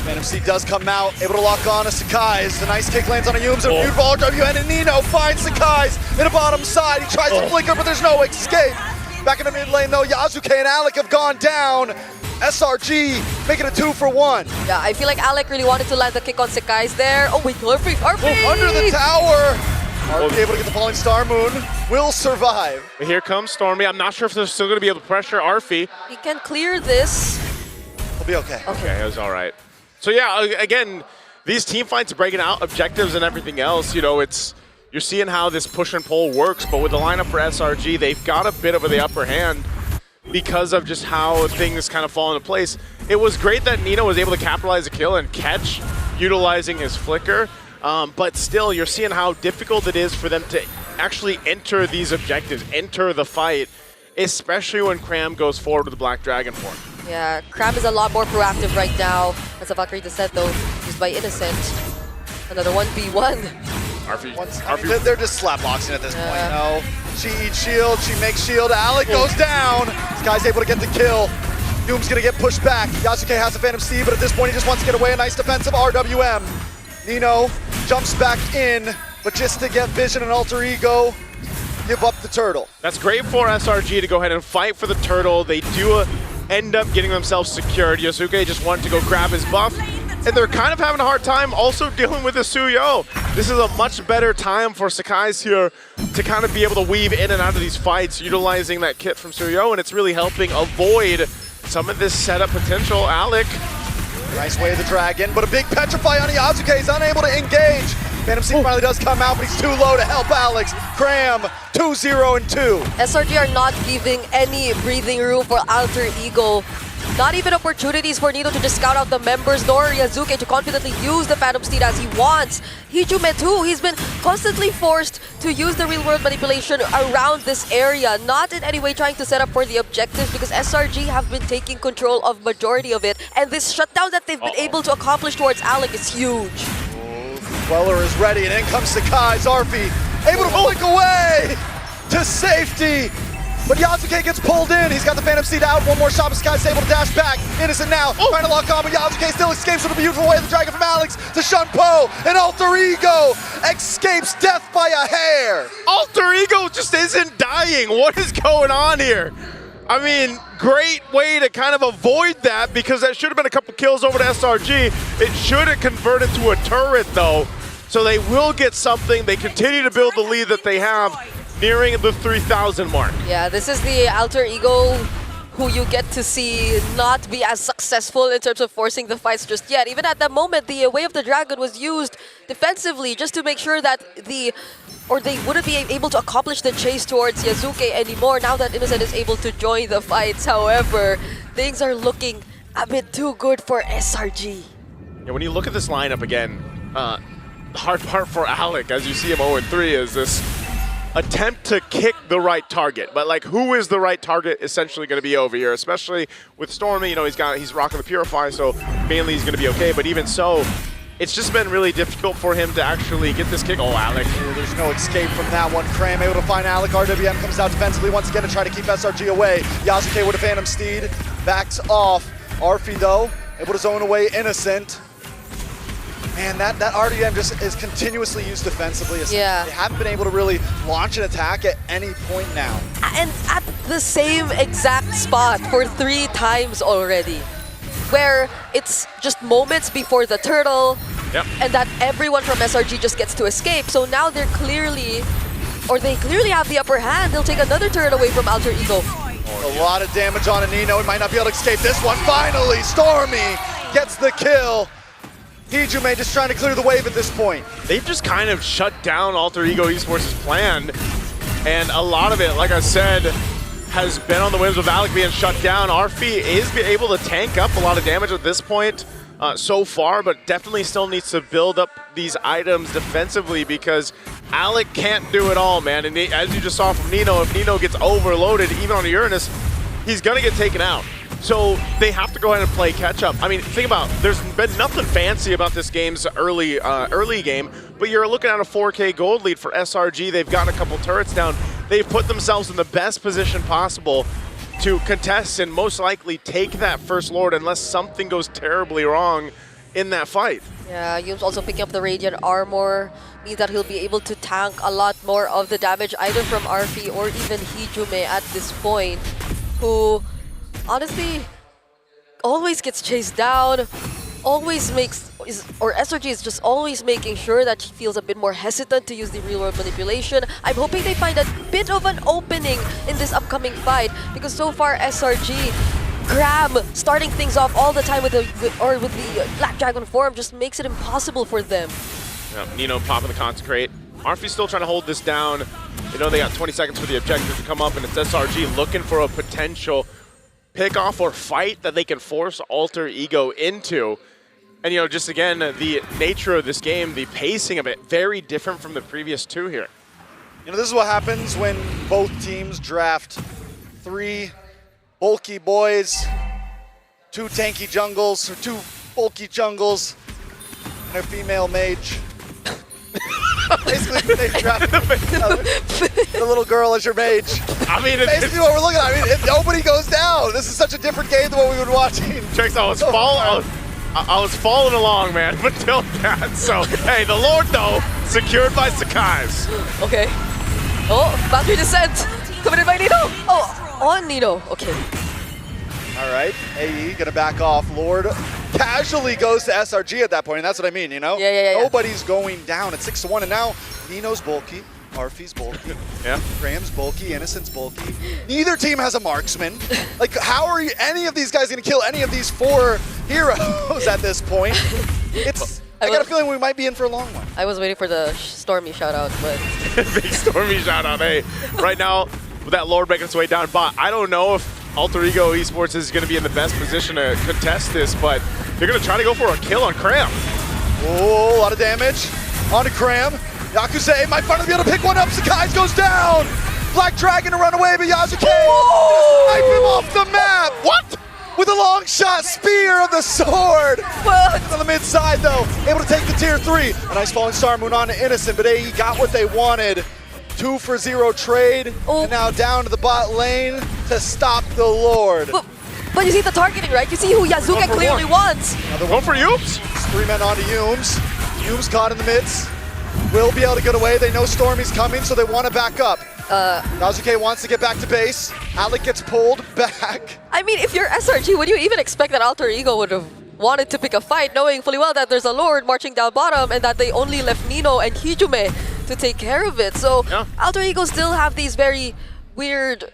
Phantom Seed does come out, able to lock on to Sakai's. The nice kick lands on a Yums, and a beautiful RWN, and Nino finds Sakai's in the bottom side. He tries to flicker, but there's no escape. Back in the mid lane though, Yasuke and Alec have gone down. SRG making it 2 for 1. Yeah, I feel like Alec really wanted to land the kick on Sakai's there. Oh wait, RP! Under the tower! RP able to get the falling Star Moon, will survive. Here comes Stormy. I'm not sure if they're still going to be able to pressure Arfi. He can clear this. We'll be okay. Okay, it was all right. So yeah, again, these team fights breaking out objectives and everything else, you know, you're seeing how this push and pull works, but with the lineup for SRG, they've got a bit of the upper hand because of just how things kind of fall into place. It was great that Nino was able to capitalize a kill and catch, utilizing his flicker, but still, you're seeing how difficult it is for them to actually enter these objectives, enter the fight, especially when Cram goes forward with the Black Dragon form. Yeah, Cram is a lot more proactive right now. As Valkyrie said though, used by Innocent. Another 1v1. Arfi, they're just slapboxing at this point. No, she eats shield, she makes shield. Alec goes down. This guy's able to get the kill. Doom's gonna get pushed back. Yasuke has a Phantom Steed, but at this point he just wants to get away. A nice defensive RWM. Nino jumps back in, but just to get Vision and Alter Ego, give up the turtle. That's great for SRG to go ahead and fight for the turtle. They do end up getting themselves secured. Yasuke just wanted to go grab his buff, and they're kind of having a hard time also dealing with the Suyo. This is a much better time for Sakai's here to kind of be able to weave in and out of these fights, utilizing that kit from Suyo, and it's really helping avoid some of this setup potential. Alec. Nice way of the dragon, but a big petrify on Yasuke. He's unable to engage. Phantom Seed finally does come out, but he's too low to help Alex. Cram, 2-0 and 2. SRG are not giving any breathing room for Alter Ego. Not even opportunities for Nino to just scout out the members, nor Yasuke to confidently use the Phantom Steed as he wants. Hijume too, he's been constantly forced to use the real-world manipulation around this area, not in any way trying to set up for the objectives, because SRG have been taking control of majority of it, and this shutdown that they've been able to accomplish towards Alec is huge. Weller is ready, and in comes Sakai. Zarfi able to flick away to safety. But Yasuke gets pulled in. He's got the Phantom Steed out. One more shot, but Sky's able to dash back. Innocent now, trying to lock on, but Yasuke still escapes with a beautiful way of the dragon from Alex to Shunpo. And Alter Ego escapes death by a hair. Alter Ego just isn't dying. What is going on here? I mean, great way to kind of avoid that, because that should have been a couple kills over to SRG. It should have converted to a turret though. So they will get something. They continue to build the lead that they have, nearing the 3,000 mark. Yeah, this is the Alter Ego who you get to see not be as successful in terms of forcing the fights just yet. Even at that moment, the Way of the Dragon was used defensively just to make sure that they wouldn't be able to accomplish the chase towards Yasuke anymore now that Innocent is able to join the fights. However, things are looking a bit too good for SRG. Yeah, when you look at this lineup again, the hard part for Alec, as you see him 0-3, is this attempt to kick the right target. But like, who is the right target essentially going to be over here? Especially with Stormy, you know, he's rocking the Purify, so mainly he's going to be okay. But even so, it's just been really difficult for him to actually get this kick. Oh, Alec. There's no escape from that one. Cram able to find Alec. RWM comes out defensively once again to try to keep SRG away. Yasuke with a Phantom Steed backs off. Arfi though, able to zone away Innocent. Man, that RDM just is continuously used defensively. Yeah. They haven't been able to really launch an attack at any point now. And at the same exact spot for 3 times already, where it's just moments before the turtle, and that everyone from SRG just gets to escape. So now they clearly have the upper hand. They'll take another turret away from Alter Ego. A lot of damage on Nino. He might not be able to escape this one. Finally, Stormy gets the kill. Hijume just trying to clear the wave at this point. They've just kind of shut down Alter Ego Esports' plan, and a lot of it, like I said, has been on the whims of Alec being shut down. Arfi is able to tank up a lot of damage at this point so far, but definitely still needs to build up these items defensively, because Alec can't do it all, man. And as you just saw from Nino, if Nino gets overloaded, even on Uranus, he's gonna get taken out. So they have to go ahead and play catch up. I mean, think about, there's been nothing fancy about this game's early game, but you're looking at a 4K gold lead for SRG. They've got a couple turrets down. They've put themselves in the best position possible to contest and most likely take that first Lord, unless something goes terribly wrong in that fight. Yeah, Yum's also picking up the Radiant Armor, means that he'll be able to tank a lot more of the damage either from Arfi or even Hijume at this point, who honestly always gets chased down, always makes, or SRG is just always making sure that he feels a bit more hesitant to use the real-world manipulation. I'm hoping they find a bit of an opening in this upcoming fight, because so far SRG, Graham starting things off all the time with the Black Dragon form just makes it impossible for them. Yeah, Nino popping the Consecrate. Arfi's still trying to hold this down. You know they got 20 seconds for the objective to come up, and it's SRG looking for a potential pick-off or fight that they can force Alter Ego into. And, you know, just again, the nature of this game, the pacing of it, very different from the previous two here. You know, this is what happens when both teams draft 3 bulky boys, 2 tanky jungles, or 2 bulky jungles, and a female mage. Basically, they drafted the little girl as your mage. I mean, basically what we're looking at. I mean, nobody goes down. This is such a different game than what we've been watching. Trix, I was following along, man, until that. So, hey, the Lord, though, secured by Sakai's. Okay. Oh, boundary descent. Committed by Nino. Oh, on Nino. Okay. All right, AE gonna back off. Lord casually goes to SRG at that point, and that's what I mean, you know? Yeah. Nobody's going down at 6-1, and now Nino's bulky, Arfi's bulky, yeah. Graham's bulky, Innocent's bulky. Neither team has a marksman. Like, how are any of these guys gonna kill any of these 4 heroes at this point? I got a feeling we might be in for a long one. I was waiting for the Stormy shout out, but... Big Stormy shout out, hey. Right now, with that Lord making its way down bot, I don't know if Alter Ego Esports is going to be in the best position to contest this, but they're going to try to go for a kill on Cram. Oh, a lot of damage onto Cram. Yakuza might finally be able to pick one up. Sakai's goes down. Black Dragon to run away, but Yasuke snipe him off the map. What? With a long shot spear of the sword. On the mid side though, able to take the tier 3. A nice falling star moon on to Innocent, but AE got what they wanted. 2 for 0 trade, and now down to the bot lane to stop the Lord. But you see the targeting, right? You see who Yazuke clearly wants. Another one for Yums. 3 men onto Yums. Yums caught in the midst. Will be able to get away. They know Stormy's coming, so they want to back up. Yazuke wants to get back to base. Alec gets pulled back. I mean, if you're SRG, would you even expect that Alter Ego would have wanted to pick a fight, knowing fully well that there's a Lord marching down bottom and that they only left Nino and Hijume to take care of it? So yeah. Alter Ego still have these very weird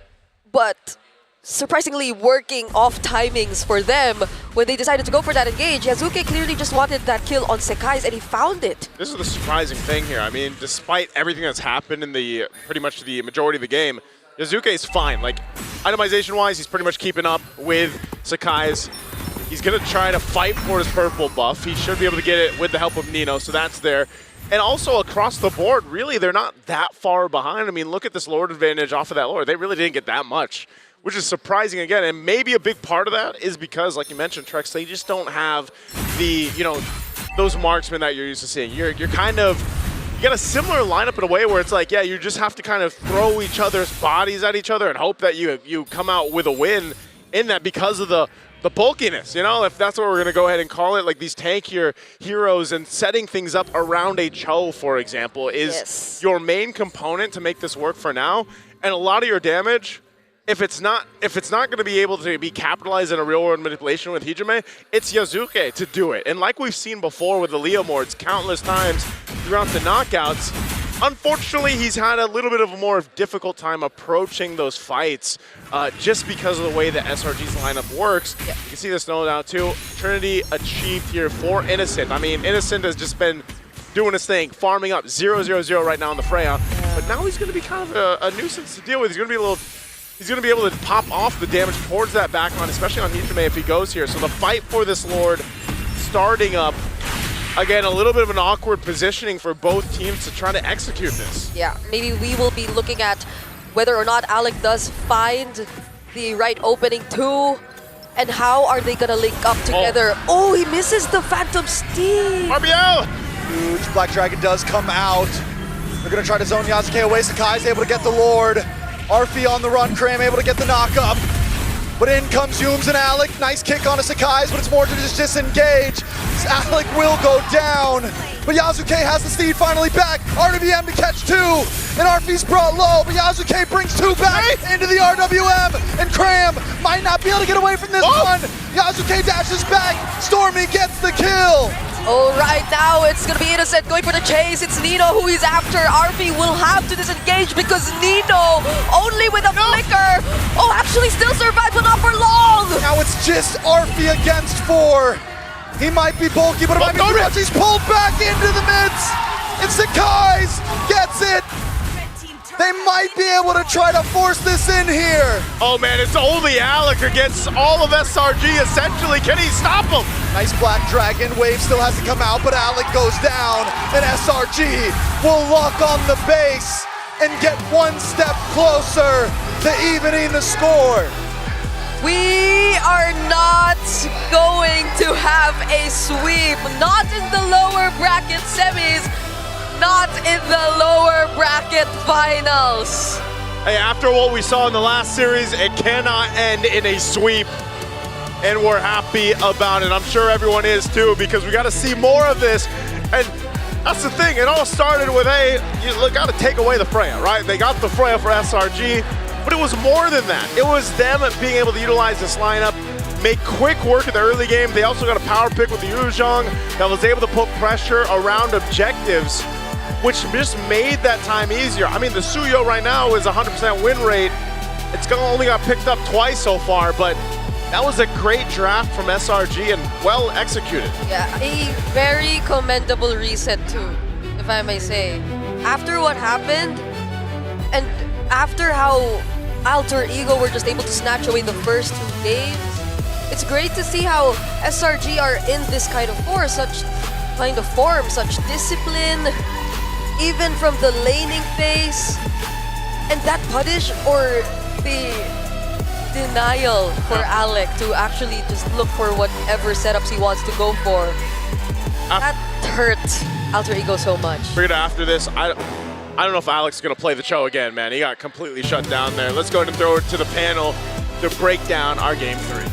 but surprisingly working off timings for them when they decided to go for that engage. Yazuke clearly just wanted that kill on Sekai's and he found it. This is the surprising thing here. I mean, despite everything that's happened in the pretty much the majority of the game, Yazuke is fine. Like, itemization-wise, he's pretty much keeping up with Sakai's. He's going to try to fight for his purple buff. He should be able to get it with the help of Nino, so that's there. And also across the board, really, they're not that far behind. I mean, look at this Lord advantage off of that Lord. They really didn't get that much, which is surprising again. And maybe a big part of that is because, like you mentioned, Trex, they just don't have the, you know, those marksmen that you're used to seeing. You're kind of, you got a similar lineup in a way where it's like, yeah, you just have to kind of throw each other's bodies at each other and hope that you come out with a win in that because of the bulkiness, you know, if that's what we're going to go ahead and call it, like these tankier heroes and setting things up around a Cho, for example, is your main component to make this work for now. And a lot of your damage, if it's not going to be able to be capitalized in a real-world manipulation with Hijume, it's Yazuke to do it. And like we've seen before with the Leo Mords countless times throughout the knockouts, unfortunately, he's had a little bit of a more difficult time approaching those fights just because of the way that SRG's lineup works. Yeah. You can see this no doubt too. Trinity achieved here for Innocent. I mean, Innocent has just been doing his thing, farming up 0-0-0 right now on the Freya. But now he's going to be kind of a nuisance to deal with. He's going to be able to pop off the damage towards that backline, especially on Hijume if he goes here. So the fight for this Lord starting up. Again, a little bit of an awkward positioning for both teams to try to execute this. Yeah, maybe we will be looking at whether or not Alec does find the right opening too, and how are they gonna link up together. Oh, he misses the Phantom Steam. RBL! Huge Black Dragon does come out. They're gonna try to zone Yasuke away. Sakai's able to get the Lord. Arfi on the run, Cram able to get the knock up. But in comes Yooms and Alec. Nice kick on a Sakai's, but it's more to just disengage. Alec will go down. But Yasuke has the steed finally back. RWM to catch two. And Arfi's brought low, but Yasuke brings two back into the RWM. And Cram might not be able to get away from this one. Yasuke dashes back. Stormy gets the kill. All right, now it's going to be Innocent going for the chase. It's Nino who is after. Arfi will have to disengage because Nino, only with a flicker. Oh, actually still survived, but not for long. Now it's just Arfi against four. He might be bulky, but it might be too much. He's pulled back into the midst. And Sakai's gets it. They might be able to try to force this in here. Oh man, it's only Alec against all of SRG essentially. Can he stop him? Nice Black Dragon. Wave still has to come out, but Alec goes down. And SRG will lock on the base and get one step closer to evening the score. We are not going to have a sweep. Not in the lower bracket semis. Not in the lower bracket finals. Hey, after what we saw in the last series, it cannot end in a sweep. And we're happy about it. I'm sure everyone is too, because we got to see more of this. And that's the thing, it all started with, hey, you got to take away the Freya, right? They got the Freya for SRG, but it was more than that. It was them being able to utilize this lineup, make quick work in the early game. They also got a power pick with the Yuzhong that was able to put pressure around objectives, which just made that time easier. I mean, the Suyo right now is 100% win rate. It's only got picked up twice so far, but that was a great draft from SRG and well executed. Yeah, a very commendable reset too, if I may say. After what happened, and after how Alter Ego were just able to snatch away the first two games, it's great to see how SRG are in this kind of form, such discipline, even from the laning phase, and that punish or the denial for Alec to actually just look for whatever setups he wants to go for. That hurt Alter Ego so much. Figured after this, I don't know if Alec's gonna play the Cho again, man. He got completely shut down there. Let's go ahead and throw it to the panel to break down our game 3.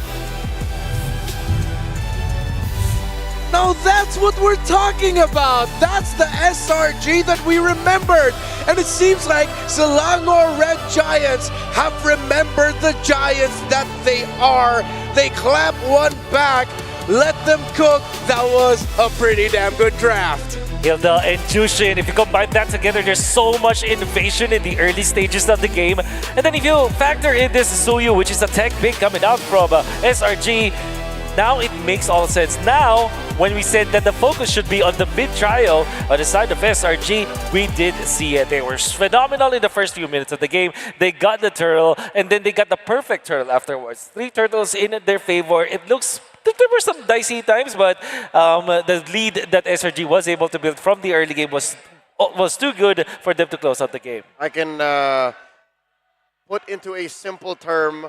Now that's what we're talking about. That's the SRG that we remembered. And it seems like Selangor Red Giants have remembered the Giants that they are. They clap one back, let them cook. That was a pretty damn good draft. Hilda and Jushin, if you combine that together, there's so much innovation in the early stages of the game. And then if you factor in this Suyu, which is a tech pick coming out from SRG, now it makes all sense. Now, when we said that the focus should be on the mid-trial on the side of SRG, we did see it. They were phenomenal in the first few minutes of the game. They got the turtle, and then they got the perfect turtle afterwards. 3 turtles in their favor. It looks, there were some dicey times, but the lead that SRG was able to build from the early game was too good for them to close out the game. I can put into a simple term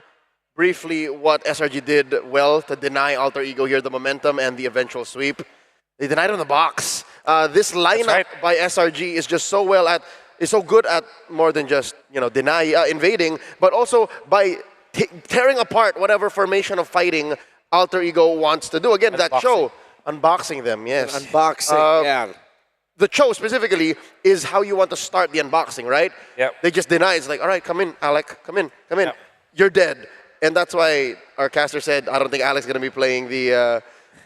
briefly what SRG did well to deny Alter Ego here the momentum and the eventual sweep. They denied on the box. This lineup by SRG is just is so good at more than just invading, but also by tearing apart whatever formation of fighting Alter Ego wants to do. Again, that Cho, unboxing them, yes. Unboxing, yeah. The Cho specifically is how you want to start the unboxing, right? Yeah. They just deny. It's like, all right, come in, Alec, come in. Yep. You're dead. And that's why our caster said, I don't think Alec's going to be playing the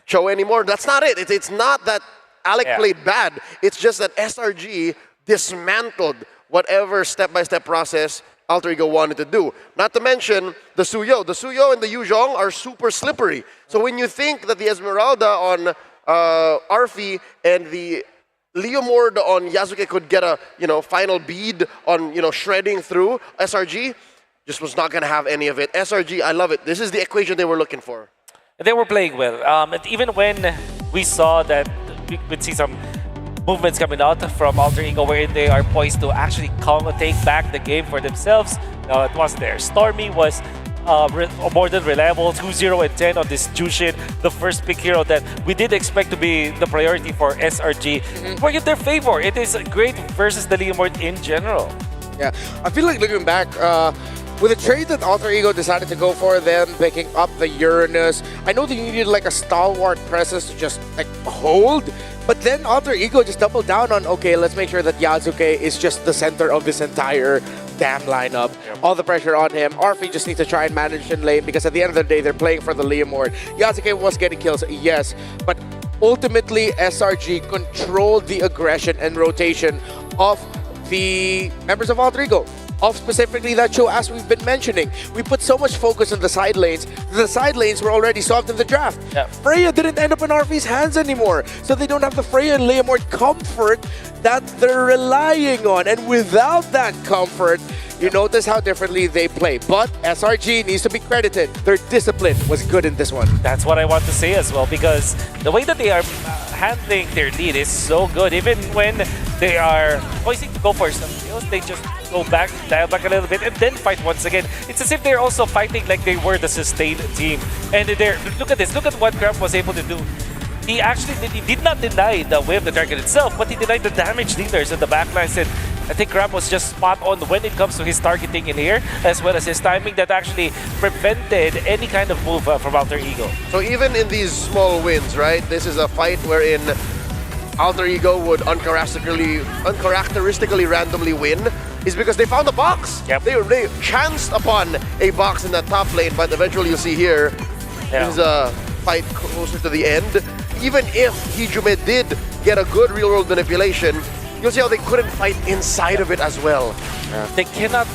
Cho anymore. That's not it. It's not that Alec played bad. It's just that SRG dismantled whatever step-by-step process Alter Ego wanted to do. Not to mention the Suyo. The Suyo and the Yuzhong are super slippery. So when you think that the Esmeralda on Arfi and the Leomord on Yasuke could get a final bead on shredding through SRG, just was not going to have any of it. SRG, I love it. This is the equation they were looking for. They were playing well. And even when we saw that we would see some movements coming out from Alter Ego wherein they are poised to actually take back the game for themselves, it wasn't there. Stormy was more than reliable, 2-0 and 10 on this Jushin, the first pick hero that we did expect to be the priority for SRG. Work in their favor. It is great versus the Leomord in general. Yeah, I feel like looking back, With the trade that Alter Ego decided to go for, them picking up the Uranus, I know they needed like a stalwart presence to just like hold, but then Alter Ego just doubled down on, okay, let's make sure that Yasuke is just the center of this entire damn lineup. All the pressure on him. Arfi just needs to try and manage in lane because at the end of the day, they're playing for the Leomord. Yasuke was getting kills, yes, but ultimately SRG controlled the aggression and rotation of the members of Alter Ego. Of specifically that show, as we've been mentioning. We put so much focus on the side lanes. The side lanes were already solved in the draft. Freya didn't end up in Arfi's hands anymore. So they don't have the Freya and Leomord comfort that they're relying on. And without that comfort, you notice how differently they play. But SRG needs to be credited. Their discipline was good in this one. That's what I want to say as well, because the way that they are handling their lead is so good. Even when they are poising to go for some kills, they just go back, dial back a little bit, and then fight once again. It's as if they're also fighting like they were the sustained team. And look at this. Look at what Graf was able to do. He actually did not deny the way of the target itself, but he denied the damage dealers in the backlines. And I think Grab was just spot on when it comes to his targeting in here, as well as his timing that actually prevented any kind of move from Alter Ego. So even in these small wins, right, this is a fight wherein Alter Ego would uncharacteristically randomly win, is because they found a box. They chanced upon a box in that top lane, but eventually you'll see here, this is a fight closer to the end. Even if Hijume did get a good real-world manipulation, you'll see how they couldn't fight inside of it as well. They cannot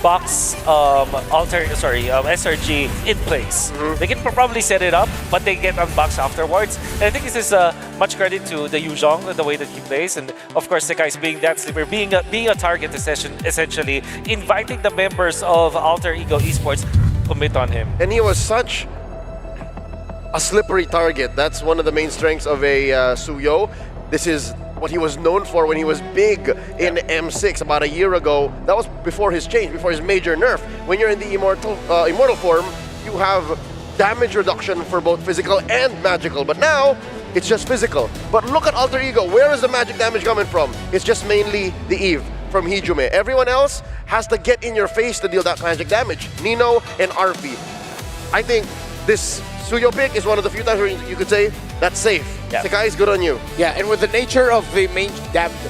box SRG in place. They can probably set it up, but they get unboxed afterwards. And I think this is much credit to the Yuzhong, the way that he plays, and of course the guys being that sleeper, being a target essentially, inviting the members of Alter Ego Esports to commit on him. And he was such a slippery target. That's one of the main strengths of a Suyo. This is what he was known for when he was big in M6 about a year ago. That was before his change, before his major nerf. When you're in the immortal form, you have damage reduction for both physical and magical. But now, it's just physical. But look at Alter Ego. Where is the magic damage coming from? It's just mainly the Eve from Hijume. Everyone else has to get in your face to deal that magic damage. Nino and Arfi. I think this Suyo pick is one of the few times where you could say, that's safe. Sakai is good on you. Yeah, and with the nature of the main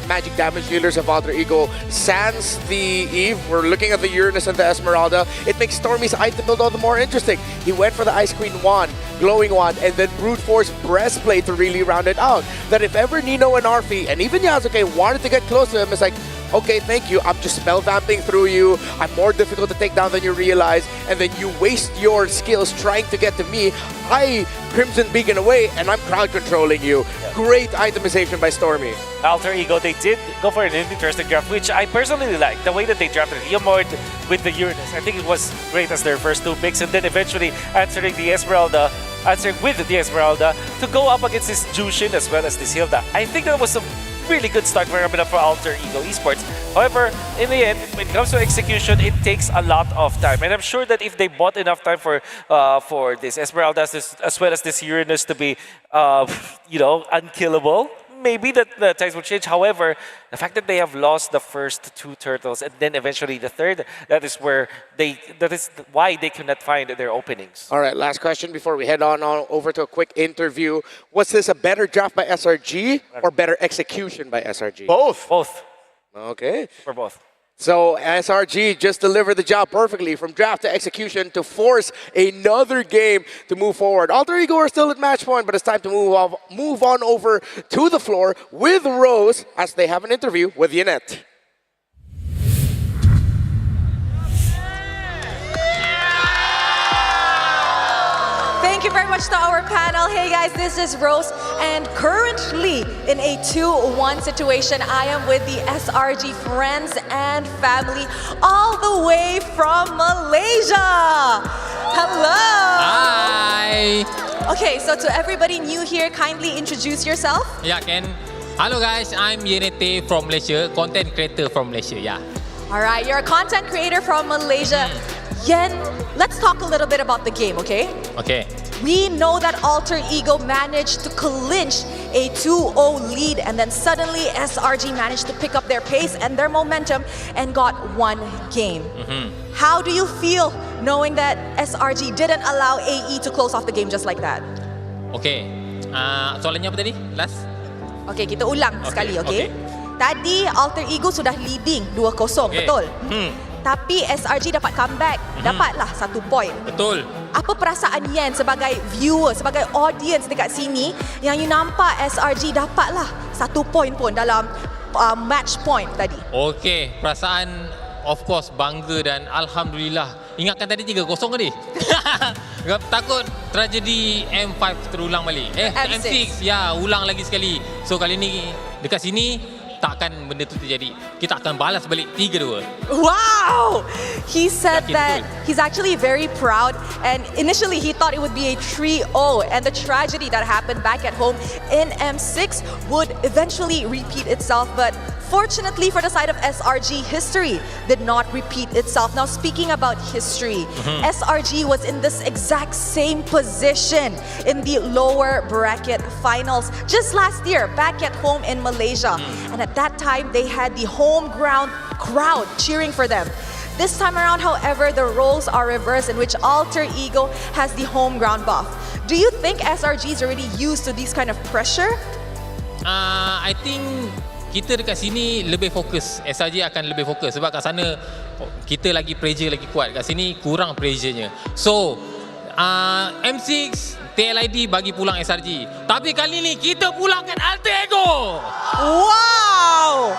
magic damage dealers of Alter Ego, sans the Eve, we're looking at the Uranus and the Esmeralda, it makes Stormy's item build all the more interesting. He went for the Ice Queen wand, glowing wand, and then Brute Force breastplate to really round it out. That if ever Nino and Arfi, and even Yasuke wanted to get close to him, it's like, okay, thank you, I'm just spell vamping through you, I'm more difficult to take down than you realize, and then you waste your skills trying to get to me, I Crimson Beacon away, and I'm crowd controlling you. Great itemization by Stormy. Alter Ego, they did go for an interesting draft, which I personally like. The way that they drafted Leomord with the Uranus, I think it was great as their first two picks, and then eventually answering with the Esmeralda to go up against this Jushin as well as this Hilda. I think that was a really good start for Alter Ego Esports. However, in the end, when it comes to execution, it takes a lot of time. And I'm sure that if they bought enough time for this Esmeralda as well as this Uranus to be, unkillable, maybe the times will change. However, the fact that they have lost the first two turtles and then eventually the third, that is why they cannot find their openings. All right, last question before we head on over to a quick interview. Was this a better draft by SRG or better execution by SRG? Both. Okay. For both. So SRG just delivered the job perfectly from draft to execution to force another game to move forward. Alter Ego are still at match point, but it's time to move on over to the floor with Rose as they have an interview with Yanet. Thank you very much to our panel. Hey guys, this is Rose, and currently in a 2-1 situation, I am with the SRG friends and family all the way from Malaysia. Hello. Hi. Okay, so to everybody new here, kindly introduce yourself. Yeah, Ken. Hello guys, I'm Yenete from Malaysia, content creator from Malaysia, yeah. All right, you're a content creator from Malaysia. Yen, let's talk a little bit about the game, okay? Okay. We know that Alter Ego managed to clinch a 2-0 lead, and then suddenly SRG managed to pick up their pace and their momentum and got one game. How do you feel knowing that SRG didn't allow AE to close off the game just like that? Okay. Soalannya apa tadi? Last? Okay, kita ulang sekali, okay? Tadi Alter Ego sudah leading 2-0, betul? Tapi SRG dapat comeback, dapatlah 1 point. Betul. Apa perasaan Yen sebagai viewer, sebagai audience dekat sini yang you nampak SRG dapatlah 1 point pun dalam match point tadi? Okay, perasaan of course bangga dan alhamdulillah. Ingatkan tadi 3-0 tadi. Takut tragedi M5 terulang balik. M6 ya, ulang lagi sekali. So kali ni dekat sini takkan benda tu terjadi. Kita akan balas balik 3-2. Wow! He said that he's actually very proud, and initially he thought it would be a 3-0, and the tragedy that happened back at home in M6 would eventually repeat itself, but fortunately for the side of SRG, history did not repeat itself. Now, speaking about history, SRG was in this exact same position in the lower bracket finals just last year, back at home in Malaysia. And at that time, they had the home ground crowd cheering for them. This time around, however, the roles are reversed, in which Alter Ego has the home ground buff. Do you think SRG is already used to this kind of pressure? I think kita dekat sini lebih fokus. SRG akan lebih fokus sebab kat sana kita lagi pressure lagi kuat. Kat sini kurang pressure-nya. So, M6, TLID bagi pulang SRG. Tapi kali ni kita pulangkan Alter Ego. Wow!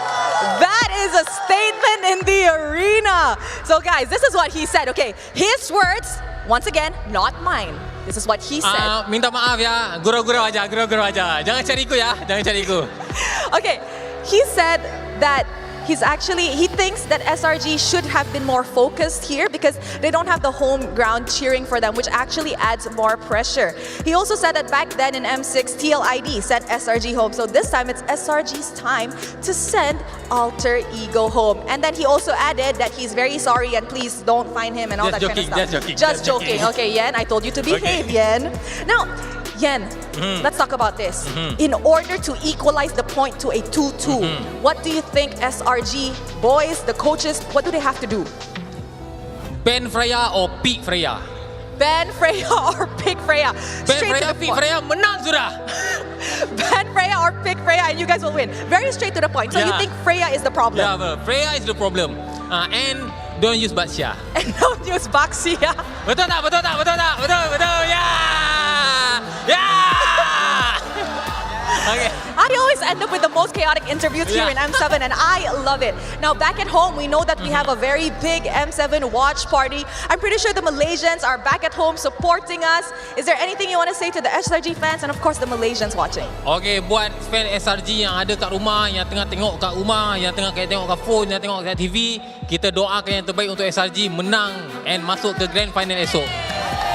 That is a statement in the arena. So guys, this is what he said. Okay, his words, once again, not mine. This is what he said. Minta maaf ya, gurau-gurau aja, gurau-gurau aja. Jangan cariku ya, jangan cariku. Okay, he said that he thinks that SRG should have been more focused here because they don't have the home ground cheering for them, which actually adds more pressure. He also said that back then in M6, TLID sent SRG home. So this time it's SRG's time to send Alter Ego home. And then he also added that he's very sorry and please don't find him and all that kind of stuff. Just joking. Okay, Yen, I told you to behave, Yen. Now, Yen, let's talk about this. In order to equalize the point to a 2-2, what do you think SRG boys, the coaches, what do they have to do? Ban Freya or pick Freya? Ban Freya or pick Freya? Ban Freya, pick Freya, menang sudah. Ban Freya or pick Freya and you guys will win. Very straight to the point. So you think Freya is the problem? Yeah, Freya is the problem. And don't use Batsia. And don't use Baxia. Betul tak? Betul tak? Betul tak? Betul. Okay. I always end up with the most chaotic interviews here in M7 and I love it. Now back at home, we know that we have a very big M7 watch party. I'm pretty sure the Malaysians are back at home supporting us. Is there anything you want to say to the SRG fans and of course the Malaysians watching? Okay, buat fan SRG yang ada kat rumah, yang tengah tengok kat rumah, yang tengah tengok kat phone, yang tengok kat TV, kita doakan yang terbaik untuk SRG menang and masuk ke grand final esok.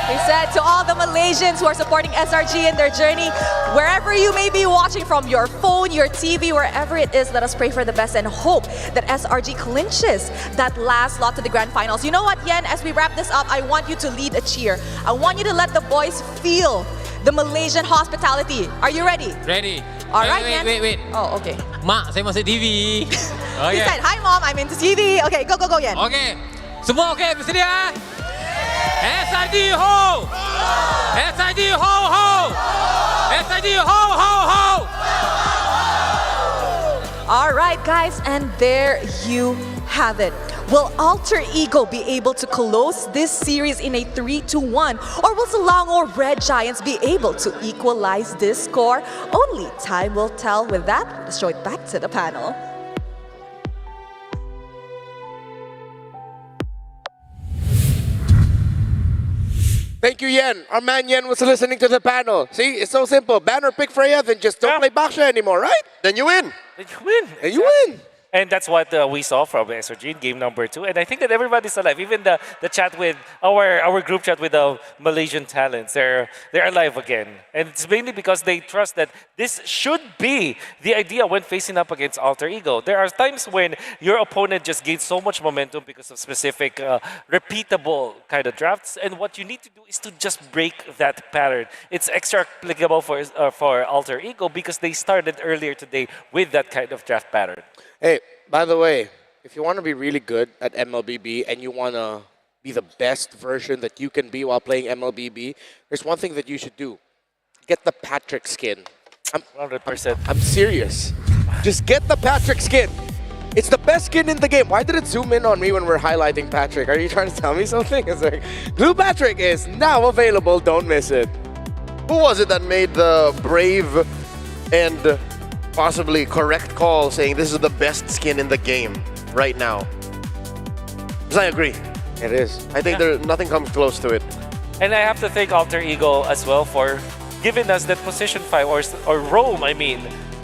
He said to all the Malaysians who are supporting SRG in their journey, wherever you may be watching from, your phone, your TV, wherever it is, let us pray for the best and hope that SRG clinches that last lot to the grand finals. You know what, Yen, as we wrap this up, I want you to lead a cheer. I want you to let the boys feel the Malaysian hospitality. Are you ready? Ready. All right, Yen. Wait. Oh, okay. Mak, saya masuk TV. He said, hi mom, I'm into TV. Okay, go, Yen. Okay. Semua okay, bersedia? SRG ho! SRG ho ho! SRG ho ho ho! All right, guys, and there you have it. Will Alter Ego be able to close this series in a 3-1? Or will Selangor Red Giants be able to equalize this score? Only time will tell. With that, let's show it back to the panel. Thank you, Yen. Our man Yen was listening to the panel. See, it's so simple. Ban or pick Freya, then just don't play Baksha anymore, right? Then you win. And you win. And that's what we saw from SRG in game number 2. And I think that everybody's alive. Even the chat with our group chat with the Malaysian talents, they're alive again. And it's mainly because they trust that this should be the idea when facing up against Alter Ego. There are times when your opponent just gains so much momentum because of specific repeatable kind of drafts. And what you need to do is to just break that pattern. It's extra applicable for Alter Ego because they started earlier today with that kind of draft pattern. Hey, by the way, if you want to be really good at MLBB and you want to be the best version that you can be while playing MLBB, there's one thing that you should do. Get the Patrick skin. 100%. I'm serious. Just get the Patrick skin. It's the best skin in the game. Why did it zoom in on me when we're highlighting Patrick? Are you trying to tell me something? It's like, Blue Patrick is now available. Don't miss it. Who was it that made the brave and possibly correct call saying this is the best skin in the game right now? Because I agree. It is. I think nothing comes close to it. And I have to thank Alter Ego as well for giving us that position 5 or roam,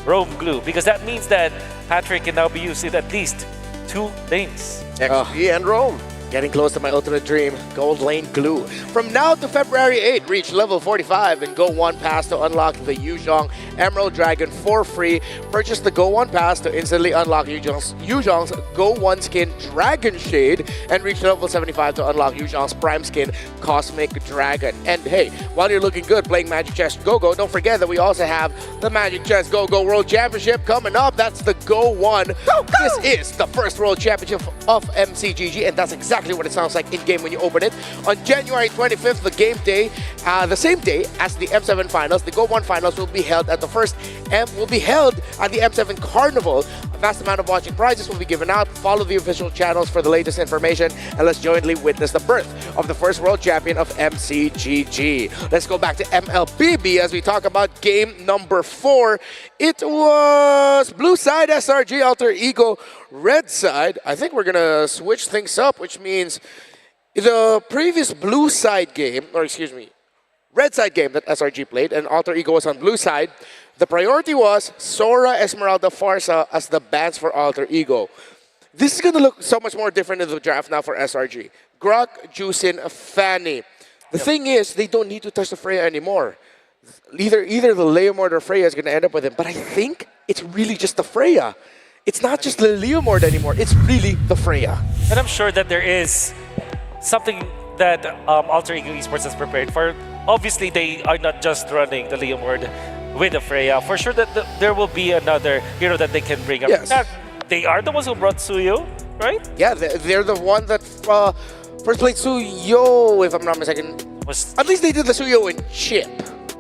roam glue, because that means that Patrick can now be used in at least 2 lanes. XP and roam. Getting close to my ultimate dream, Gold Lane Glue. From now to February 8, reach level 45 and Go 1 Pass to unlock the Yuzhong Emerald Dragon for free. Purchase the Go 1 Pass to instantly unlock Yuzhong's Go 1 skin Dragon Shade and reach level 75 to unlock Yuzhong's Prime skin Cosmic Dragon. And hey, while you're looking good playing Magic Chess Go-Go, don't forget that we also have the Magic Chess Go-Go World Championship coming up. That's the Go 1. This is the first World Championship of MCGG, and that's exactly what it sounds like in-game when you open it. On January 25th, the game day, the same day as the M7 Finals, the Go 1 Finals will be held at the M7 Carnival. A vast amount of watching prizes will be given out. Follow the official channels for the latest information, and let's jointly witness the birth of the first world champion of MCGG. Let's go back to MLBB as we talk about game number 4. It was blue side SRG, Alter Ego, red side. I think we're going to switch things up, which means the previous blue side game, or excuse me, red side game that SRG played and Alter Ego was on blue side, the priority was Sora, Esmeralda, Farsa as the bans for Alter Ego. This is going to look so much more different in the draft now for SRG. Grok, Juicin, Fanny. The thing is, they don't need to touch the Freya anymore. Either the Leomord or Freya is going to end up with him, but I think it's really just the Freya. It's not just the Leomord anymore, it's really the Freya. And I'm sure that there is something that Alter Ego Esports has prepared for. Obviously, they are not just running the Leomord with the Freya. For sure that there will be another hero that they can bring up. Yes. They are the ones who brought Suyo, right? Yeah, they're the one that first played Suyo, if I'm not mistaken. At least they did the Suyo in Chip.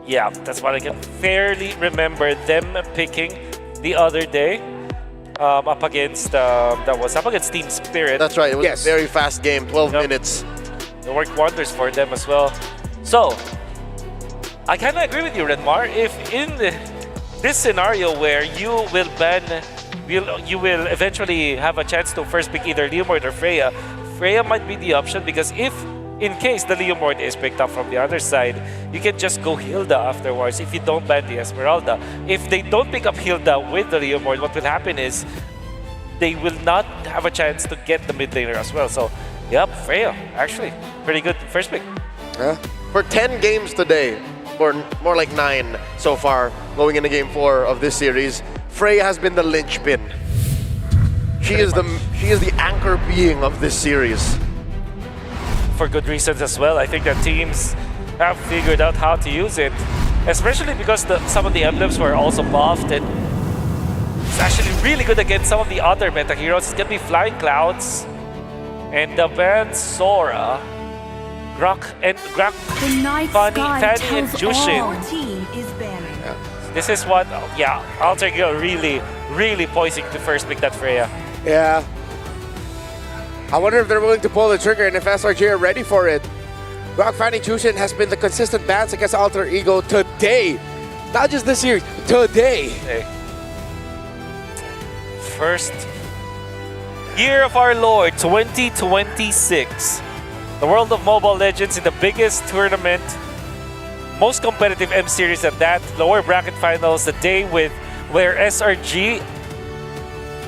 Yeah, that's what I can fairly remember them picking the other day. Up against Team Spirit. That's right. It was a very fast game, 12 minutes. It worked wonders for them as well. So, I kind of agree with you, Redmar. If in this scenario where you will ban, you will eventually have a chance to first pick either Leomord or Freya, Freya might be the option because if in case the Leomord is picked up from the other side, you can just go Hilda afterwards if you don't ban the Esmeralda. If they don't pick up Hilda with the Leomord, what will happen is they will not have a chance to get the mid laner as well. So, yep, Freya, actually, pretty good first pick. For 10 games today, or more like 9 so far, going into game 4 of this series, Freya has been the linchpin. She is the anchor being of this series. For good reasons as well. I think that teams have figured out how to use it, especially because some of the emblems were also buffed, and it's actually really good against some of the other meta heroes. It's gonna be Flying Clouds and the band Sora, Grok, Fanny, and Jushin. This is what, Alter Ego really poising to first pick that Freya. Yeah. I wonder if they're willing to pull the trigger and if SRG are ready for it. Grok, Fanny, Jushin has been the consistent bans against Alter Ego today. Not just this year, today. First year of our Lord, 2026. The World of Mobile Legends in the biggest tournament, most competitive M series at that, lower bracket finals, the day where SRG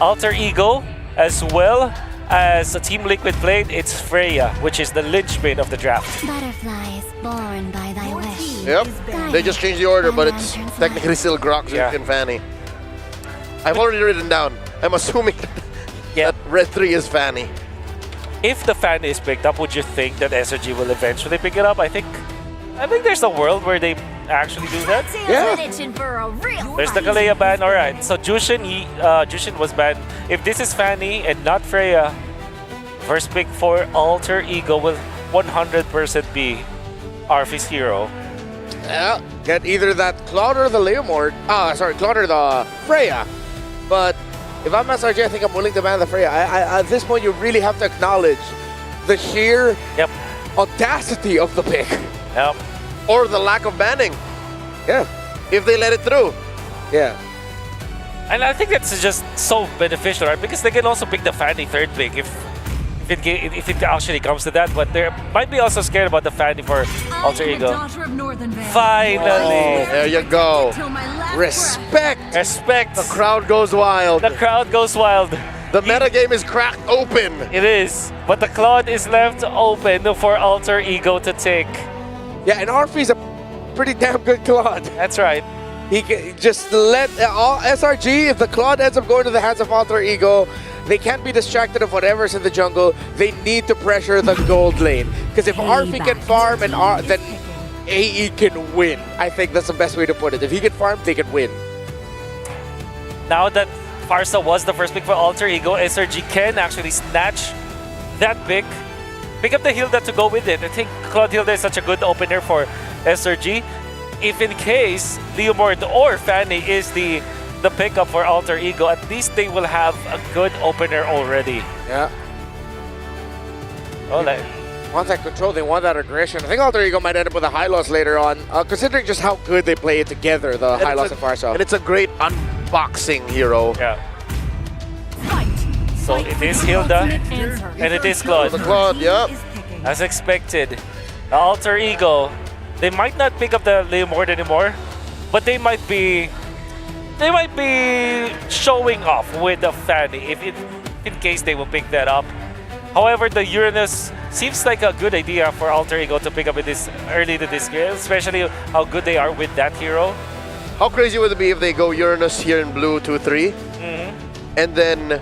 Alter Ego, as well as Team Liquid played, it's Freya, which is the linchpin of the draft. Butterflies born by thy wish. Yep, they just changed the order, but it's technically still Grox and Fanny. I've already written down. I'm assuming that Red 3 is Fanny. If the Fanny is picked up, would you think that SRG will eventually pick it up? I think there's a world where they actually do that. There's the Kalea ban. All right. So Jushin was banned. If this is Fanny and not Freya, first pick for Alter Ego will 100% be Arfi's hero. Yeah, get either that Claude or the Leomord. Claude or the Freya. But if I'm SRG, I think I'm willing to ban the Freya. At this point, you really have to acknowledge the sheer audacity of the pick. Yep. Or the lack of banning. Yeah. If they let it through. Yeah. And I think that's just so beneficial, right? Because they can also pick the Fanny third pick if it actually comes to that. But they might be also scared about the Fanny for Alter Ego. Finally! There you go. Respect! Respect! The crowd goes wild. The crowd goes wild. The metagame is cracked open. It is. But the Claude is left open for Alter Ego to take. Yeah, and Arfi's a pretty damn good Claude. That's right. He can just let SRG, if the Claude ends up going to the hands of Alter Ego, they can't be distracted of whatever's in the jungle. They need to pressure the gold lane. Because if Arfi can farm, and then AE can win. I think that's the best way to put it. If he can farm, they can win. Now that Pharsa was the first pick for Alter Ego, SRG can actually snatch that pick. Pick up the Hilda to go with it. I think Claude Hilda is such a good opener for SRG. If in case Leomord or Fanny is the pickup for Alter Ego, at least they will have a good opener already. Yeah. Oh, they want that control, they want that aggression. I think Alter Ego might end up with a high loss later on, considering just how good they play it together, the high loss and Pharsa. And it's a great unboxing hero. Yeah. So it is Hilda, and it is Claude. The Claude, yep. As expected. The Alter Ego, they might not pick up the Leomord anymore, but they might be showing off with the Fanny if in case they will pick that up. However, the Uranus seems like a good idea for Alter Ego to pick up in this early to this game, especially how good they are with that hero. How crazy would it be if they go Uranus here in blue 2-3, and then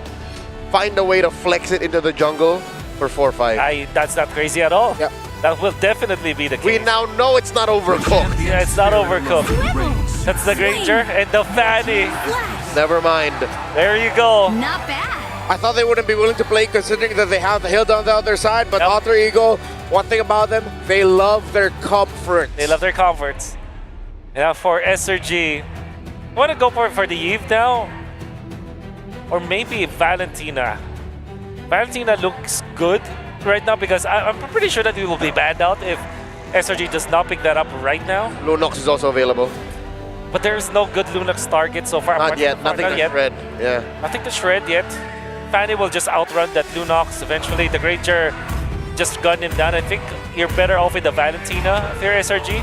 find a way to flex it into the jungle for 4-5? That's not crazy at all. Yep. That will definitely be the case. We now know it's not overcooked. Yeah, it's not overcooked. That's the Granger and the Fanny. Never mind. There you go. Not bad. I thought they wouldn't be willing to play considering that they have the Hilda on the other side, but Alter Ego, one thing about them, they love their comfort. They love their comforts. Now for SRG, I want to go for the Eve now. Or maybe Valentina. Valentina looks good right now because I'm pretty sure that we will be banned out if SRG does not pick that up right now. Lunox is also available. But there is no good Lunox target so far. Not yet, nothing to shred. Yeah. Nothing to shred yet. Fanny will just outrun that Lunox eventually. The Granger just gun him down. I think you're better off with the Valentina if you're SRG.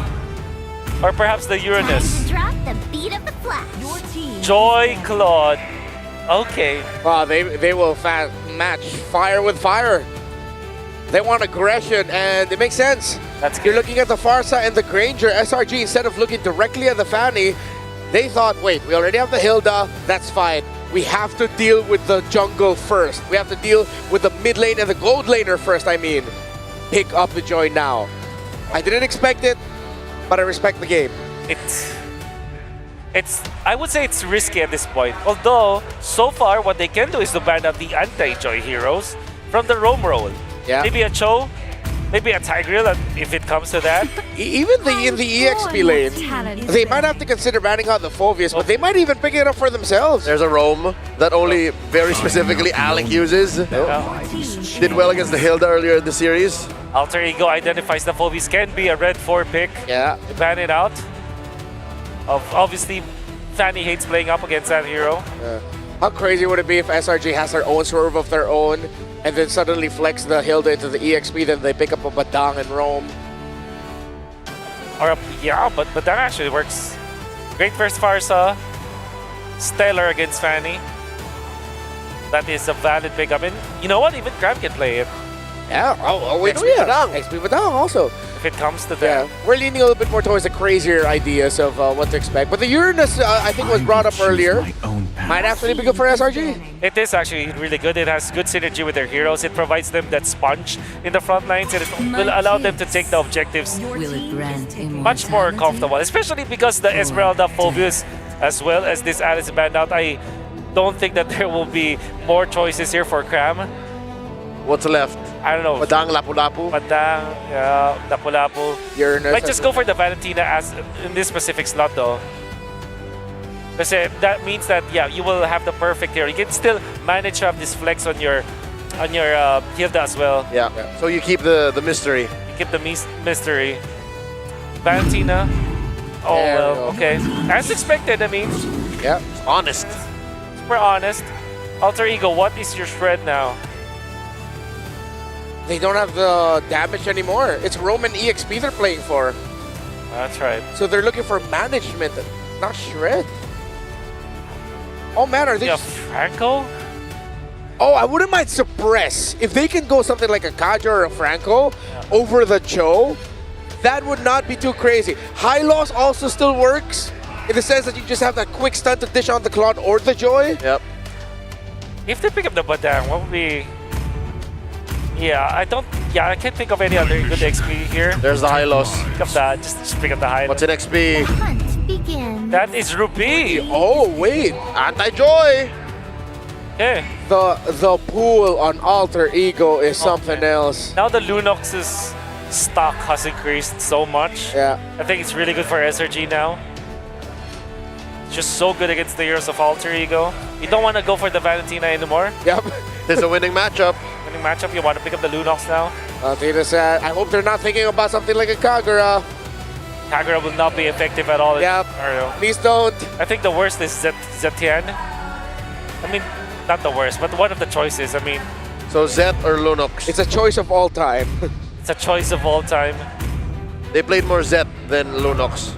Or perhaps the Uranus. Drop the beat of the flash. Your team. Joy Claude. Okay. Wow, they will match fire with fire. They want aggression, and it makes sense. That's good. You're looking at the Pharsa and the Granger. SRG, instead of looking directly at the Fanny, they thought, wait, we already have the Hilda, that's fine. We have to deal with the jungle first. We have to deal with the mid lane and the gold laner first, I mean. Pick up the Joy now. I didn't expect it, but I respect the game. I would say it's risky at this point. Although, so far, what they can do is to ban out the anti-Joy heroes from the roam role. Yeah. Maybe a Cho, maybe a Tigreal if it comes to that. Even in the EXP lane, they might have to consider banning out the Phoveus, but they might even pick it up for themselves. There's a roam that only very specifically Alec uses. Did well against the Hilda earlier in the series. Alter Ego identifies the Phoveus can be a red 4 pick. Yeah. Ban it out. Obviously, Fanny hates playing up against that hero. How crazy would it be if SRG has their own swerve of their own and then suddenly flex the Hilda into the EXP, then they pick up a Badang and roam? Yeah, but that actually works. Great first Pharsa. Stellar against Fanny. that is a valid pickup. And you know what? Even Cram can play it. Yeah, wait, XP Padang also. If it comes to that. Yeah, we're leaning a little bit more towards the crazier ideas of what to expect. But the Uranus, I think, was brought up earlier. Might actually be good for SRG. It is actually really good. It has good synergy with their heroes. It provides them that sponge in the front lines, and it will allow them to take the objectives much more comfortable. Especially because the Esmeralda Phobius, as well as this Alice banned out, I don't think that there will be more choices here for Cram. What's left? I don't know. Padang, Lapu-Lapu. Padang, yeah, Lapu-Lapu. Uranus. Might just go for the Valentina as in this specific slot though. Because that means that, yeah, you will have the perfect hero. You can still manage to have this flex on your Hilda as well. Yeah. So you keep the mystery. You keep the mystery. Valentina. Oh, well, okay. As expected, I mean. Yeah. Honest. Super honest. Alter Ego, what is your shred now? They don't have the damage anymore. It's Roman EXP they're playing for. That's right. So they're looking for management, not shred. Oh man, are they Franco? Oh, I wouldn't mind suppress. If they can go something like a Kaja or a Franco over the Cho, that would not be too crazy. High loss also still works in the sense that you just have that quick stun to dish on the Claude or the Joy. Yep. If they pick up the Badang, what would be... Yeah, I can't think of any other good XP here. There's the high loss. Pick up that, just pick up the high loss. What's an XP? Hunt begins. That is Ruby. Oh, wait. Anti-Joy. Okay. The pool on Alter Ego is something else. Now the Lunox's stock has increased so much. Yeah. I think it's really good for SRG now. It's just so good against the heroes of Alter Ego. You don't want to go for the Valentina anymore. Yep. There's a winning matchup. Winning matchup, you want to pick up the Lunox now. I hope they're not thinking about something like a Kagura. Kagura will not be effective at all. Yep. Please don't. I think the worst is Zetian. I mean, not the worst, but one of the choices. I mean. So Zet or Lunox? It's a choice of all time. It's a choice of all time. They played more Zet than Lunox.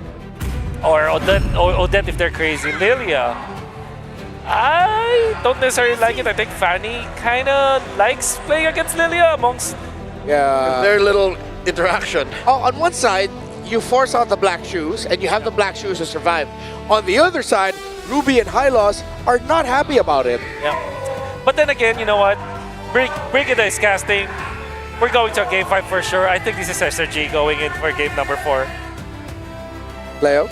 Or Odette if they're crazy. Lilia. I don't necessarily like it. I think Fanny kind of likes playing against Lilia amongst their little interaction. Oh, on one side, you force out the black shoes, and you have the black shoes to survive. On the other side, Ruby and Hylos are not happy about it. Yeah. But then again, you know what? Brigida is casting. We're going to a game 5 for sure. I think this is SRG going in for game number 4. Leo?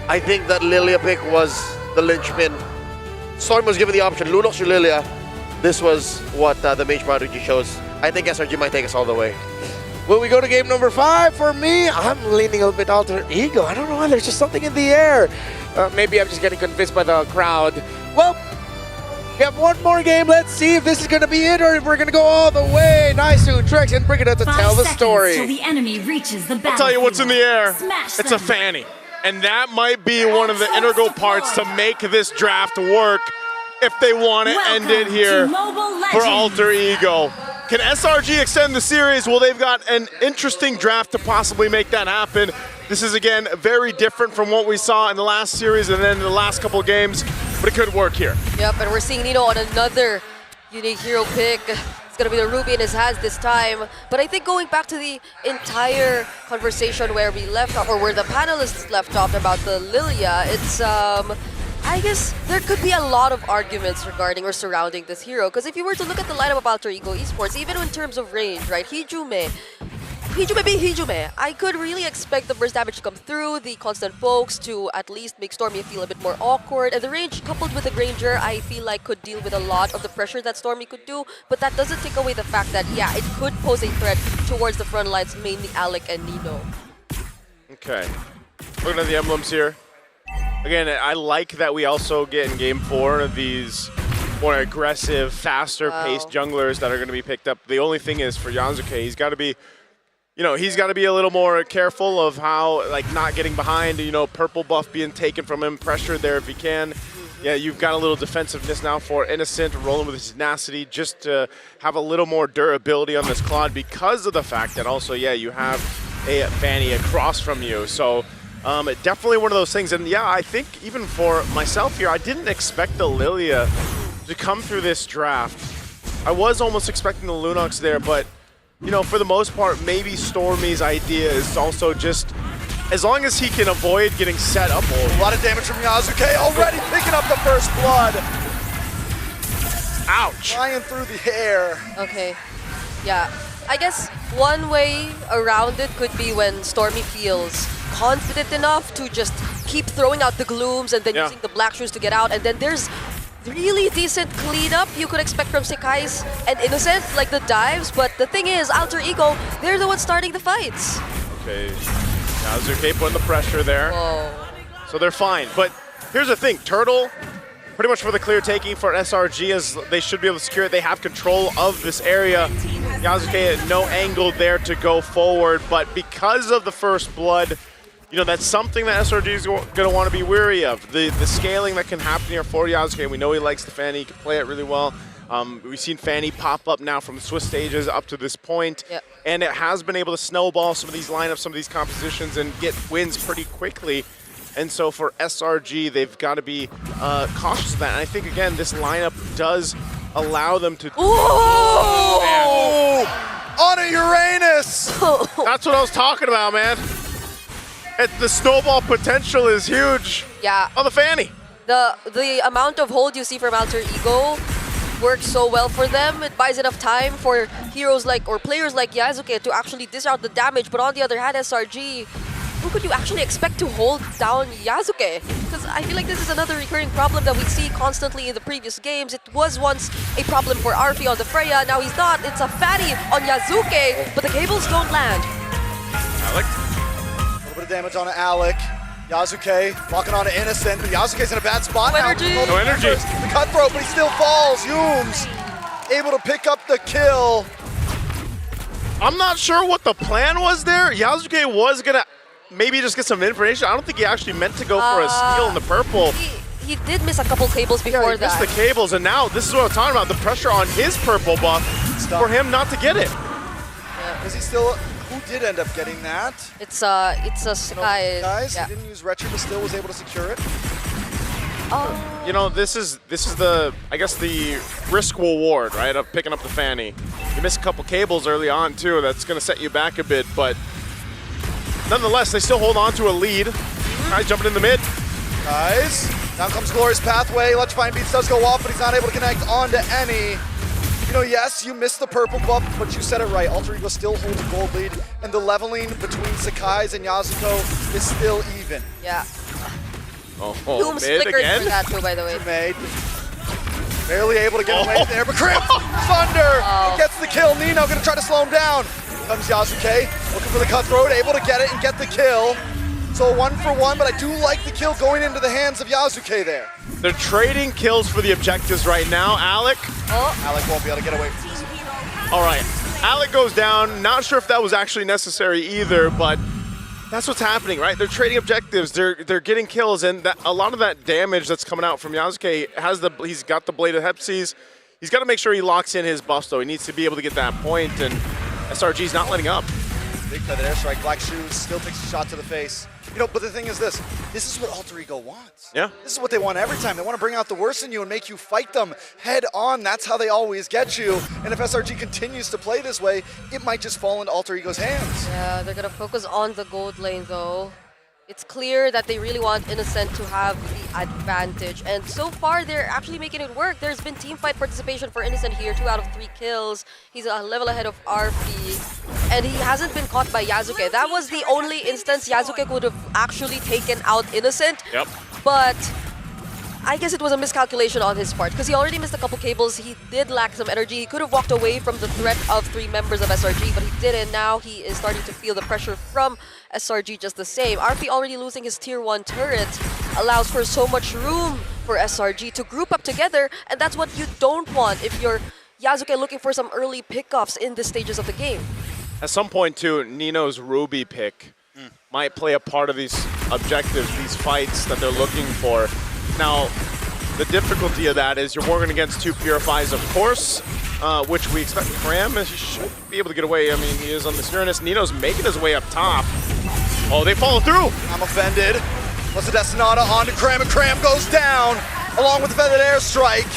I think that Lilia pick was the linchpin. Storm was given the option, Lunox or Lilia. This was what the main strategy chose. I think SRG might take us all the way. Will we go to game number 5? For me, I'm leaning a little bit Alter Ego. I don't know why, there's just something in the air. Maybe I'm just getting convinced by the crowd. Well, we have one more game. Let's see if this is going to be it or if we're going to go all the way. Naisu, Trex, and Brigida to tell the story. Till the enemy reaches the I'll tell you what's in the air. Smash It's a fanny. And that might be one of the integral parts to make this draft work if they want to end it here for Alter Ego. Can SRG extend the series? Well, they've got an interesting draft to possibly make that happen. This is, again, very different from what we saw in the last series and then in the last couple of games, but it could work here. Yep, and we're seeing Nino on another unique hero pick. It's going to be the Ruby in his hands this time. But I think going back to the entire conversation where we left off, or where the panelists left off about the Lilia, it's, I guess there could be a lot of arguments regarding or surrounding this hero. Because if you were to look at the lineup of Alter Ego Esports, even in terms of range, right, Hijume be Hijume. I could really expect the burst damage to come through, the constant pokes to at least make Stormy feel a bit more awkward. And the range coupled with the Granger, I feel like could deal with a lot of the pressure that Stormy could do. But that doesn't take away the fact that, yeah, it could pose a threat towards the front lines, mainly Alec and Nino. Okay. Looking at the emblems here. Again, I like that we also get in game 4 these more aggressive, faster-paced junglers that are going to be picked up. The only thing is for Yanzuke, he's got to be, he's got to be a little more careful of how, not getting behind, purple buff being taken from him, pressure there if he can. Yeah, you've got a little defensiveness now for Innocent, rolling with his tenacity, just to have a little more durability on this Claude because of the fact that also, yeah, you have a Fanny across from you. So definitely one of those things. And yeah, I think even for myself here, I didn't expect the Lilia to come through this draft. I was almost expecting the Lunox there, but you know, for the most part, maybe Stormy's idea is also just as long as he can avoid getting set up. A lot of damage from Yasuke already picking up the first blood. Ouch! Flying through the air. Okay, yeah. I guess one way around it could be when Stormy feels confident enough to just keep throwing out the glooms and then using the black shoes to get out, and then there's really decent cleanup you could expect from Sekai's and Innocent, like the dives, but the thing is, Alter Ego, they're the ones starting the fights. Okay, Yasuke putting the pressure there. Whoa. So they're fine, but here's the thing, Turtle, pretty much for the clear taking for SRG, as they should be able to secure it. They have control of this area. Yasuke at no angle there to go forward, but because of the first blood, you know, that's something that SRG is going to want to be wary of. The scaling that can happen here for Yasuke. We know he likes the Fanny, he can play it really well. We've seen Fanny pop up now from the Swiss stages up to this point, and it has been able to snowball some of these lineups, some of these compositions, and get wins pretty quickly. And so for SRG, they've got to be cautious of that. And I think, again, this lineup does allow them to... Ooh! On a Uranus! That's what I was talking about, man. The snowball potential is huge. Yeah. On the Fanny. The amount of hold you see from Alter Ego works so well for them. It buys enough time for heroes like, or players like Yasuke to actually dish out the damage. But on the other hand, SRG, who could you actually expect to hold down Yasuke? Because I feel like this is another recurring problem that we see constantly in the previous games. It was once a problem for Arfi on the Freya, now he's not. It's a fatty on Yasuke, but the cables don't land. Alec. A little bit of damage on Alec. Yasuke locking on to Innocent, but Yasuke's in a bad spot now. No energy. The cutthroat, but he still falls. Humes able to pick up the kill. I'm not sure what the plan was there. Yasuke was going to maybe just get some information. I don't think he actually meant to go for a steal in the purple. He did miss a couple cables before that. He missed the cables, and now this is what I'm talking about, the pressure on his purple buff for him not to get it. Yeah. Is he still... Who did end up getting that? It's a Sky. Guys, he didn't use Retro, but still was able to secure it. You know, this is the, I guess, the risk reward, right, of picking up the Fanny. You miss a couple cables early on, too. That's going to set you back a bit, but nonetheless, they still hold on to a lead. Guys jumping in the mid. Guys, now comes Glorious Pathway. Electrifying Beats does go off, but he's not able to connect onto any. You know, yes, you missed the purple buff, but you said it right. Alter Ego still holds a gold lead, and the leveling between Sekai's and Yasuko is still even. Yeah. Oh, mid again? For that too, by the way. Made. Barely able to get away there, but Crimp! Thunder! Gets the kill. Nino gonna try to slow him down. Here comes Yasuke, looking for the cutthroat, able to get it and get the kill. So 1-for-1, but I do like the kill going into the hands of Yasuke there. They're trading kills for the objectives right now. Alec. Alec won't be able to get away from this. All right. Alec goes down. Not sure if that was actually necessary either, but that's what's happening, right? They're trading objectives. They're getting kills, and a lot of that damage that's coming out from Yasuke he's got the Blade of Hepsies. He's got to make sure he locks in his buffs, though. He needs to be able to get that point, and SRG's not letting up. Big feather airstrike, Black Shoes still takes a shot to the face. You know, but the thing is this is what Alter Ego wants. Yeah. This is what they want every time. They want to bring out the worst in you and make you fight them head on. That's how they always get you. And if SRG continues to play this way, it might just fall into Alter Ego's hands. Yeah, they're going to focus on the gold lane though. It's clear that they really want Innocent to have the advantage. And so far, they're actually making it work. There's been teamfight participation for Innocent here, 2 out of 3 kills. He's a level ahead of RP. And he hasn't been caught by Yasuke. That was the only instance Yasuke could have actually taken out Innocent. Yep. But I guess it was a miscalculation on his part because he already missed a couple cables. He did lack some energy. He could have walked away from the threat of 3 members of SRG, but he didn't. Now he is starting to feel the pressure from SRG just the same. RP already losing his tier 1 turret allows for so much room for SRG to group up together, and that's what you don't want if you're Yasuke looking for some early pickoffs in the stages of the game. At some point, too, Nino's Ruby pick might play a part of these objectives, these fights that they're looking for. Now, the difficulty of that is you're working against 2 Purifies, of course, which we expect Cram, he should be able to get away. I mean, he is on this Uranus. Nino's making his way up top. Oh, they follow through. I'm offended. What's the Destinata onto Cram, and Cram goes down along with the feathered airstrike.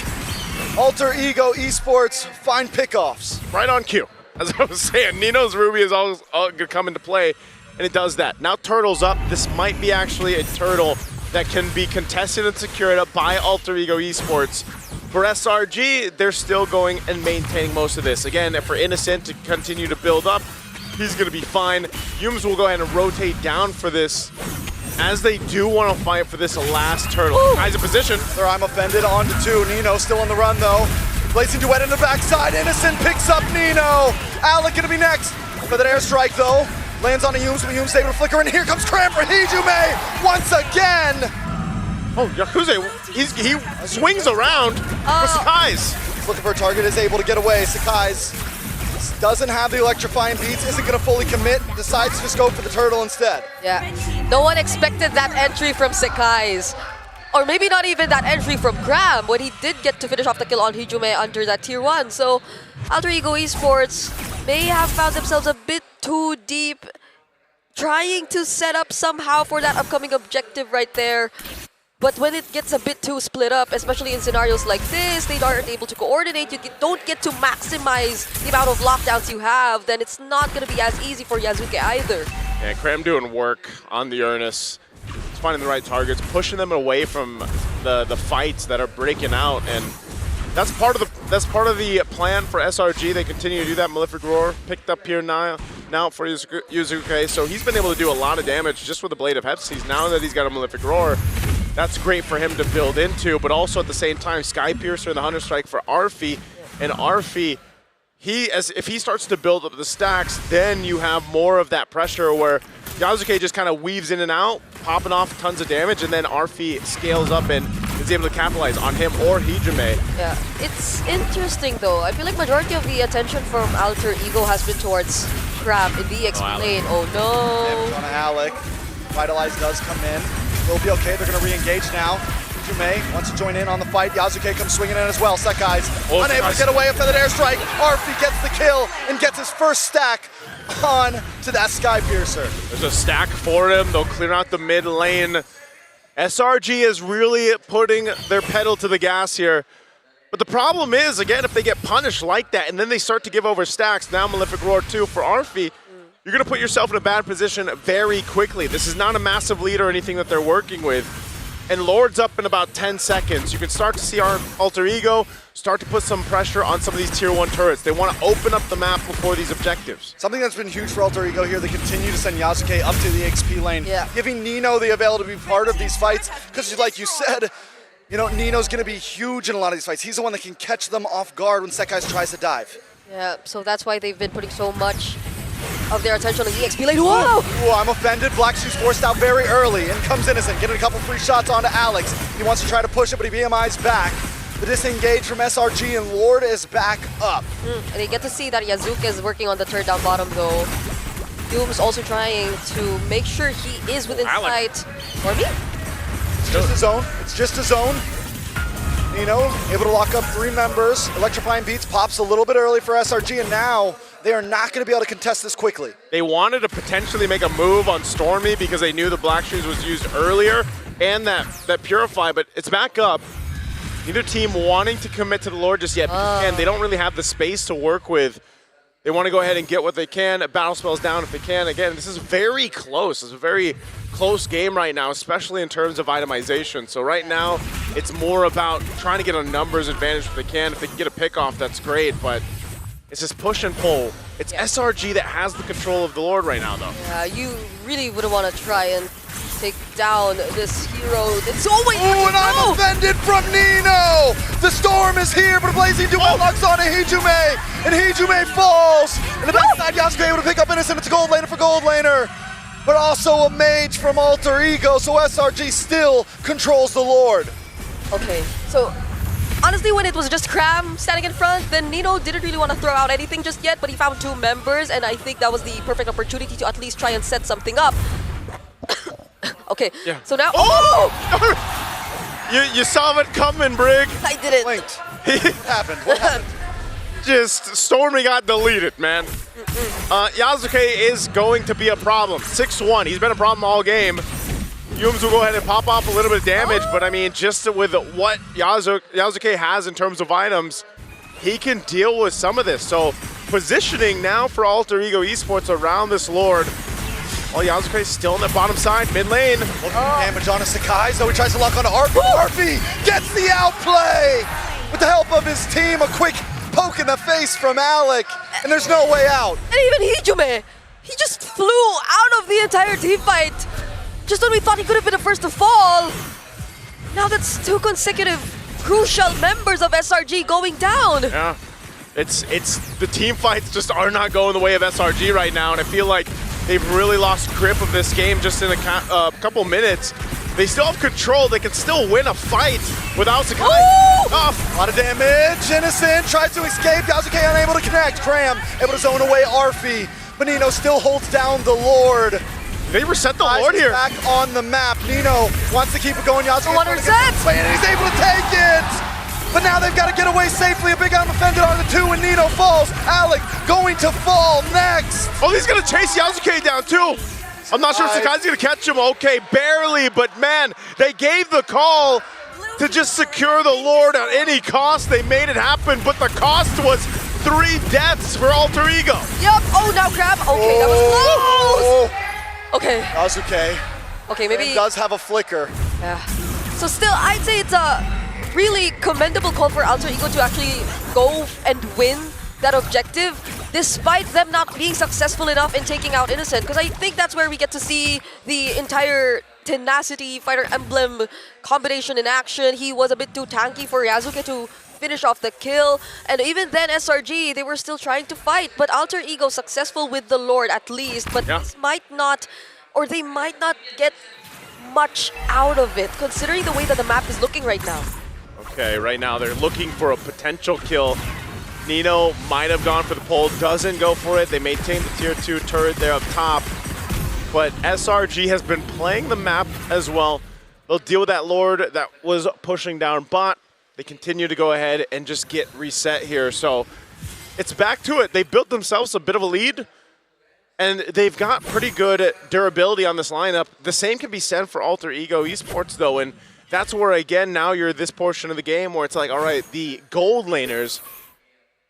ŁTR Esports find pickoffs. Right on cue. As I was saying, Nino's Ruby is always going to come into play, and it does that. Now Turtle's up. This might be actually a Turtle that can be contested and secured up by ŁTR Esports. For SRG, they're still going and maintaining most of this. Again, for Innocent to continue to build up, he's going to be fine. Yums will go ahead and rotate down for this, as they do want to fight for this last Turtle. Eyes in position. I'm offended on to 2. Nino still on the run though. Blazing Duet in the backside. Innocent picks up Nino. Alec gonna be next for that airstrike though. Lands on a Yums, but Yums able to flicker, and here comes Cram for Hijume once again. Oh, Yakuza, he swings around for Sakai's. He's looking for a target, is able to get away. Sakai's doesn't have the electrifying beats, isn't gonna fully commit, decides to just go for the Turtle instead. Yeah, no one expected that entry from Sakai's. Or maybe not even that entry from Cram when he did get to finish off the kill on Hijume under that tier 1. So ŁTR Esports may have found themselves a bit too deep, trying to set up somehow for that upcoming objective right there. But when it gets a bit too split up, especially in scenarios like this, they aren't able to coordinate, you don't get to maximize the amount of lockdowns you have, then it's not going to be as easy for Yasuke either. Yeah, Cram doing work on the Ernest. He's finding the right targets, pushing them away from the fights that are breaking out, and that's part of the plan for SRG. They continue to do that. Malefic Roar picked up here now for Yuzuke, so he's been able to do a lot of damage just with the Blade of Hephaestus. Now that he's got a Malefic Roar, that's great for him to build into, but also at the same time, Sky Piercer and the Hunter Strike for Arfi, and Arfi, if he starts to build up the stacks, then you have more of that pressure where Yasuke just kind of weaves in and out, popping off tons of damage, and then Arfi scales up and is able to capitalize on him or Hijume. Yeah, it's interesting though. I feel like majority of the attention from ŁTR has been towards Cram in the X lane. Oh no! Damage on Alec. Vitalize does come in. They'll be okay. They're going to re-engage now. Hijume wants to join in on the fight. Yasuke comes swinging in as well. Sakai's unable to get away. A feathered airstrike. Arfi gets the kill and gets his first stack on to that Sky Piercer. There's a stack for him. They'll clear out the mid lane. SRG is really putting their pedal to the gas here. But the problem is, again, if they get punished like that and then they start to give over stacks, now Malefic Roar 2 for Arfi, you're going to put yourself in a bad position very quickly. This is not a massive lead or anything that they're working with. And Lord's up in about 10 seconds. You can start to see our ŁTR start to put some pressure on some of these tier 1 turrets. They want to open up the map before these objectives. Something that's been huge for ŁTR here, they continue to send Yasuke up to the XP lane, giving Nino the ability to be part of these fights. Because like you said, you know, Nino's going to be huge in a lot of these fights. He's the one that can catch them off guard when Sekai's tries to dive. Yeah, so that's why they've been putting so much of their attention on the EXP lane. Whoa! Ooh, I'm offended. Black Shoe's forced out very early. In comes Innocent, getting a couple free shots onto Alex. He wants to try to push it, but he BMI's back. The disengage from SRG, and Lord is back up. And they get to see that Yasuke is working on the turret down bottom though. Doom's also trying to make sure he is within sight. For me? It's just a zone. It's just a zone. Nino able to lock up 3 members. Electrifying Beats pops a little bit early for SRG, and now they are not going to be able to contest this quickly. They wanted to potentially make a move on Stormy because they knew the Black Shoes was used earlier and that Purify, but it's back up. Neither team wanting to commit to the Lord just yet. Again, they don't really have the space to work with. They want to go ahead and get what they can. Battle spells down if they can. Again, this is very close. It's a very close game right now, especially in terms of itemization. So right now, it's more about trying to get a numbers advantage if they can. If they can get a pick off, that's great, but it's this push and pull. It's SRG that has the control of the Lord right now, though. Yeah, you really wouldn't want to try and take down this hero. It's always and I'm offended from Nino! The storm is here, but a blazing duel locks on to Hijume, and Hijume falls! And the backside, Yasuke able to pick up Innocent. It's a gold laner for gold laner, but also a mage from ŁTR, so SRG still controls the Lord. Okay, so honestly, when it was just Cram standing in front, then Nino didn't really want to throw out anything just yet, but he found 2 members, and I think that was the perfect opportunity to at least try and set something up. Okay, so now... You saw it coming, Brig. I didn't. What happened? What happened? Just Stormy got deleted, man. Yasuke is going to be a problem. 6-1. He's been a problem all game. Yums will go ahead and pop off a little bit of damage, but I mean, just with what Yasuke has in terms of items, he can deal with some of this. So positioning now for Alter Ego Esports around this Lord. While Yasuke's still on the bottom side, mid lane. Looking for damage on a Sakai, so he tries to lock on to Arfi. Arfi gets the outplay! With the help of his team, a quick poke in the face from Alec, and there's no way out. And even Hijume, he just flew out of the entire team fight. Just when we thought he could have been the first to fall. Now that's 2 consecutive crucial members of SRG going down. Yeah, it's the team fights just are not going the way of SRG right now, and I feel like they've really lost grip of this game just in a couple minutes. They still have control. They can still win a fight without Sakai. A lot of damage. Innocent tries to escape. Yasuke unable to connect. Cram able to zone away Arfi. But Nino still holds down the Lord. They reset the Lord here. Back on the map. Nino wants to keep it going. Yasuke one reset. And he's able to take it. But now they've got to get away safely. A big arm offended on the 2 and Nino falls. Alec going to fall next. Oh, he's going to chase Yasuke down too. I'm not sure if Sakai's going to catch him. Okay, barely, but man, they gave the call to just secure the Lord at any cost. They made it happen, but the cost was 3 deaths for Alter Ego. Yep. Oh, now grab. Okay, that was close. Okay. Yasuke. Okay, maybe he does have a flicker. Yeah. So still, I'd say it's a really commendable call for Alter Ego to actually go and win that objective, despite them not being successful enough in taking out Innocent. Because I think that's where we get to see the entire tenacity fighter emblem combination in action. He was a bit too tanky for Yasuke to finish off the kill, and even then SRG, they were still trying to fight, but Alter Ego successful with the Lord at least, but this might not, or they might not get much out of it, considering the way that the map is looking right now. Okay, right now they're looking for a potential kill. Nino might have gone for the pole, doesn't go for it. They maintain the tier 2 turret there up top, but SRG has been playing the map as well. They'll deal with that Lord that was pushing down bot. They continue to go ahead and just get reset here. So it's back to it. They built themselves a bit of a lead, and they've got pretty good durability on this lineup. The same can be said for Alter Ego Esports, though, and that's where, again, now you're this portion of the game where it's like, all right, the gold laners,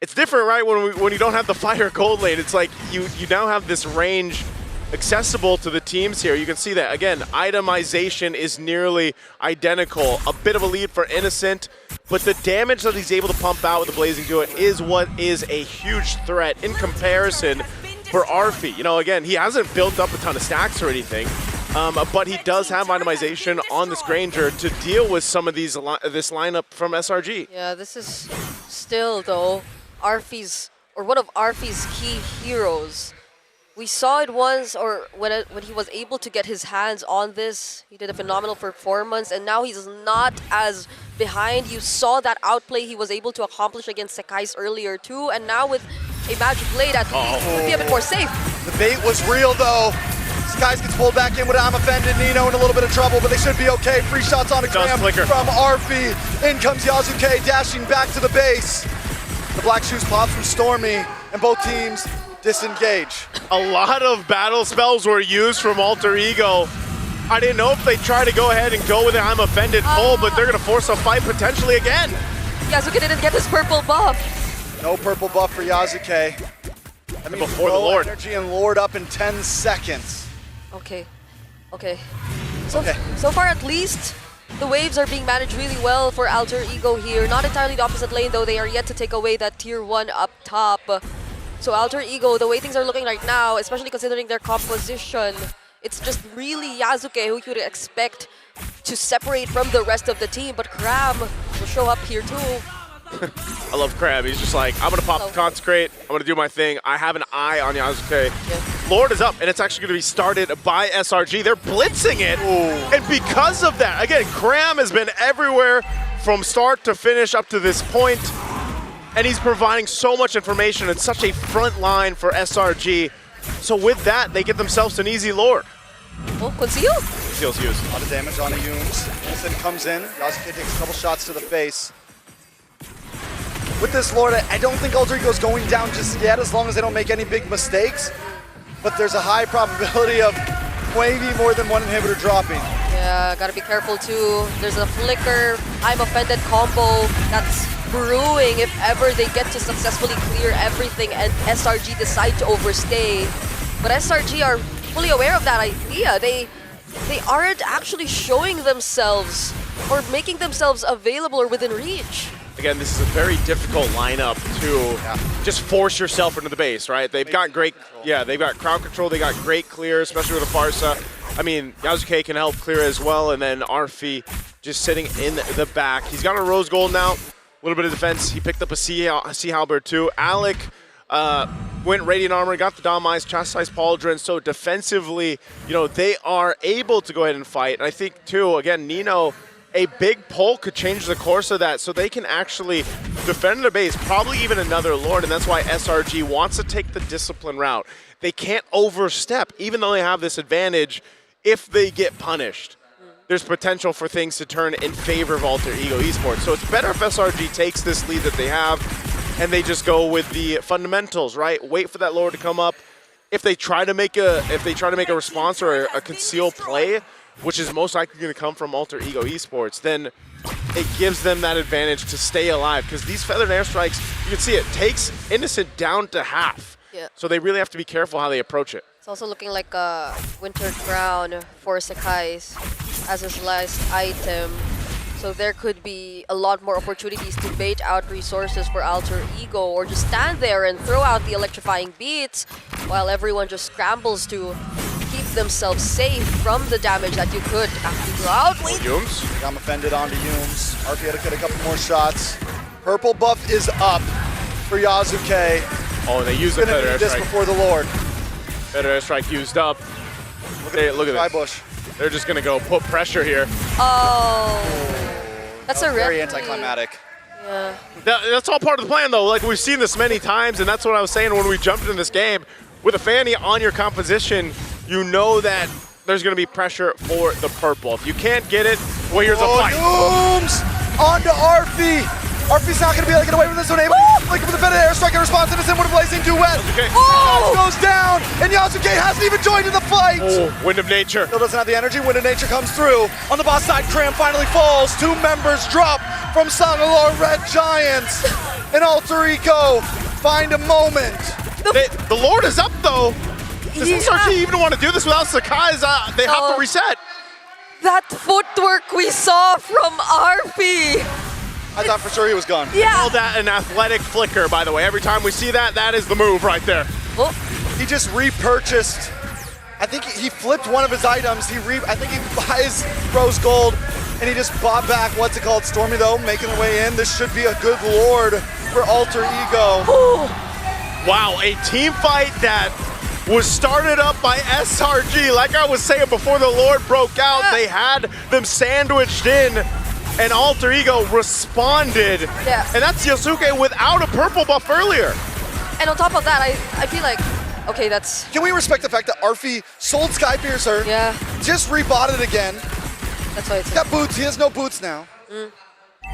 it's different, right? When you don't have the fire gold lane, it's like you now have this range accessible to the teams here. You can see that, again, itemization is nearly identical. A bit of a lead for Innocent, but the damage that he's able to pump out with the Blazing Duet is what is a huge threat in comparison for Arfi. You know, again, he hasn't built up a ton of stacks or anything, but he does have itemization on this Granger to deal with some of these this lineup from SRG. Yeah, this is still, though, Arfi's, or one of Arfi's key heroes. We saw it once, or when he was able to get his hands on this, he did a phenomenal performance, and now he's not as behind. You saw that outplay he was able to accomplish against Sakai's earlier too, and now with a Magic Blade, at least would be a bit more safe. The bait was real though. Sakai's gets pulled back in with I'm offended. Nino in a little bit of trouble, but they should be okay. Free shots on a Cram from Arfi. In comes Yasuke, dashing back to the base. The Black Shoes pop from Stormy, and both teams disengage. A lot of battle spells were used from Alter Ego. I didn't know if they try to go ahead and go with it I'm offended pull, but they're going to force a fight potentially again. Yasuke didn't get his purple buff. No purple buff for Yasuke. That means before the Lord. Energy and Lord up in 10 seconds. Okay. So far at least, the waves are being managed really well for Alter Ego here. Not entirely the opposite lane though, they are yet to take away that tier 1 up top. So Alter Ego, the way things are looking right now, especially considering their composition, it's just really Yasuke who you would expect to separate from the rest of the team, but Crab will show up here too. I love Crab. He's just like, I'm going to pop the Consecrate. I'm going to do my thing. I have an eye on Yasuke. Yeah. Lord is up, and it's actually going to be started by SRG. They're blitzing it. Ooh. And because of that, again, Cram has been everywhere from start to finish up to this point. And he's providing so much information and such a front line for SRG. So with that, they get themselves an easy Lord. Oh, Conceal? Conceal's used. A lot of damage on the Yums. Innocent comes in. Yasuke takes a couple shots to the face. With this Lord, I don't think Alter Ego's going down just yet, as long as they don't make any big mistakes. But there's a high probability of maybe more than one inhibitor dropping. Yeah. Yeah, gotta be careful too. There's a flicker, I'm offended combo that's brewing if ever they get to successfully clear everything and SRG decide to overstay. But SRG are fully aware of that idea. They aren't actually showing themselves or making themselves available or within reach. Again, this is a very difficult lineup to just force yourself into the base, right? They've got great, they've got crowd control, they got great clear, especially with a Farsa. I mean, Yasuke can help clear as well, and then Arfi just sitting in the back. He's got a rose gold now, a little bit of defense. He picked up a Sea Halberd too. Alec went Radiant Armor, got the Dom Eyes, Chastised Pauldron, so defensively, they are able to go ahead and fight. And I think too, again, Nino, a big pull could change the course of that, so they can actually defend their base, probably even another Lord, and that's why SRG wants to take the discipline route. They can't overstep, even though they have this advantage. If they get punished, there's potential for things to turn in favor of ḍịCH Esports. So it's better if SRG takes this lead that they have, and they just go with the fundamentals, right? Wait for that Lord to come up. If they try to make a response or a concealed play, which is most likely going to come from ḍịCH Esports, then it gives them that advantage to stay alive. Because these feathered airstrikes, you can see it takes Innocent down to half. Yeah. So they really have to be careful how they approach it. It's also looking like a Winter Crown for Sekai's as his last item. So there could be a lot more opportunities to bait out resources for ḍịCH, or just stand there and throw out the electrifying beats while everyone just scrambles to keep themselves safe from the damage that you could actually throw out. Yumes. I'm offended onto Yumes. RP had to get a couple more shots. Purple buff is up for Yasuke. Oh, and they use the feather airstrike. This before the Lord. Feather airstrike used up. Look at this. They're just gonna go put pressure here. Oh, that's a very anticlimactic. Yeah. That's all part of the plan, though. Like, we've seen this many times, and that's what I was saying when we jumped into this game. With a Fanny on your composition, you know that there's going to be pressure for the purple. If you can't get it, well, here's a fight. Yumes onto Arfi. Arfi's not going to be able to get away with this one. Looking for the better airstrike in response to this with a blazing duet. Goes down, and Yasuke hasn't even joined in the fight. Oh, Wind of Nature. Still doesn't have the energy. Wind of Nature comes through. On the boss side, Cram finally falls. 2 members drop from Selangor Red Giants. And ḍịCH find a moment. The Lord is up, though. Does SRG even want to do this without Sekai's? They have to reset. That footwork we saw from Arfi. I thought for sure he was gone. Yeah. Call that an athletic flicker, by the way. Every time we see that, that is the move right there. Oh. He just repurchased. I think he flipped one of his items. I think he buys rose gold, and he just bought back, what's it called, Stormy, though, making her way in. This should be a good Lord for ḍịCH. Wow, a team fight that was started up by SRG. Like I was saying before the Lord broke out, they had them sandwiched in, and ḍịCH responded. Yeah. And that's Yasuke without a purple buff earlier. And on top of that, I feel like, okay, that's... Can we respect the fact that Arfi sold Skypiercer? Yeah. Just rebought it again. That's why it's... Got boots. He has no boots now.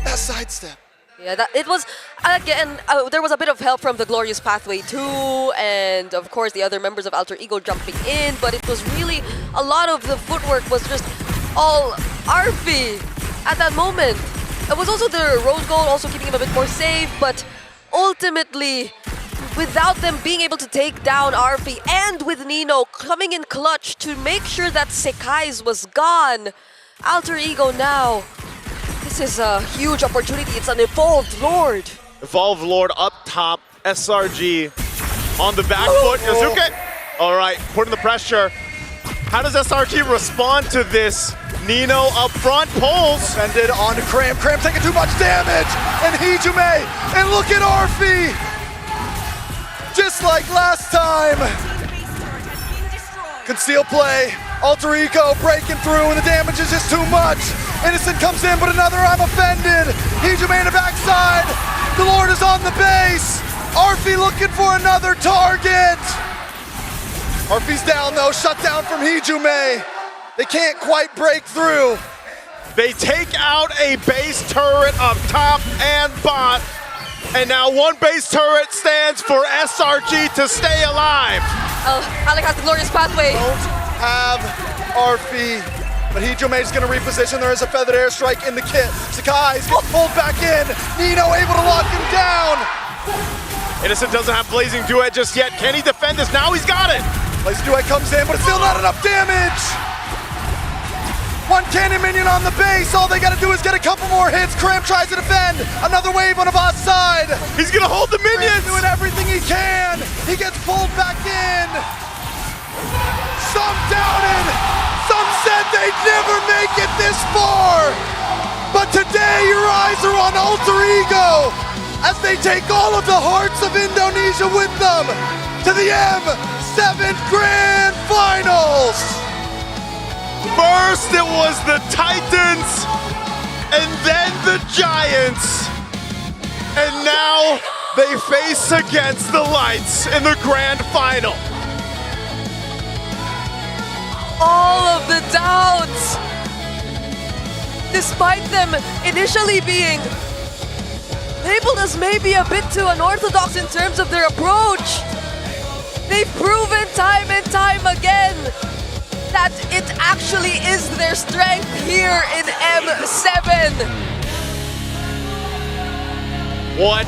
That sidestep. Yeah, it was, again, there was a bit of help from the Glorious Pathway too, and of course the other members of ḍịCH jumping in, but it was really, a lot of the footwork was just all Arfi at that moment. It was also the rose gold also keeping him a bit more safe, but ultimately, without them being able to take down Arfi, and with Nino coming in clutch to make sure that Sekai's was gone, ḍịCH now, this is a huge opportunity. It's an evolved Lord. Evolved Lord up top. SRG on the back foot. Yasuke, all right, putting the pressure. How does SRG respond to this? Nino up front, pulls. Offended onto Cram. Cram taking too much damage. And Hijume. And look at Arfi. Just like last time. Conceal play. ḍịCH breaking through, and the damage is just too much. Innocent comes in, but another I'm offended. Hijume in the backside. The Lord is on the base. Arfi looking for another target. Arfi's down though, shut down from Hijume. They can't quite break through. They take out a base turret up top and bot. And now one base turret stands for SRG to stay alive. Alec has the Glorious Pathway. Don't have Arfi But Hijume's gonna reposition. There is a feathered airstrike in the kit. Sakai's gets pulled back in. Nino able to lock him down. Innocent doesn't have Blazing Duet just yet. Can he defend this? Now he's got it. Blazing Duet comes in, but it's still not enough damage. One cannon minion on the base. All they gotta do is get a couple more hits. Cram tries to defend. Another wave on the boss side. He's gonna hold the minions. Doing everything he can. He gets pulled back in. Some doubted. Some said they'd never make it this far. But today your eyes are on Alter Ego as they take all of the hearts of Indonesia with them to the M7 Grand Finals. First it was the Titans, and then the Giants, and now they face against the Lights in the Grand Final. All of the doubts, despite them initially being labeled as maybe a bit too unorthodox in terms of their approach, they've proven time and time again that it actually is their strength here in M7. What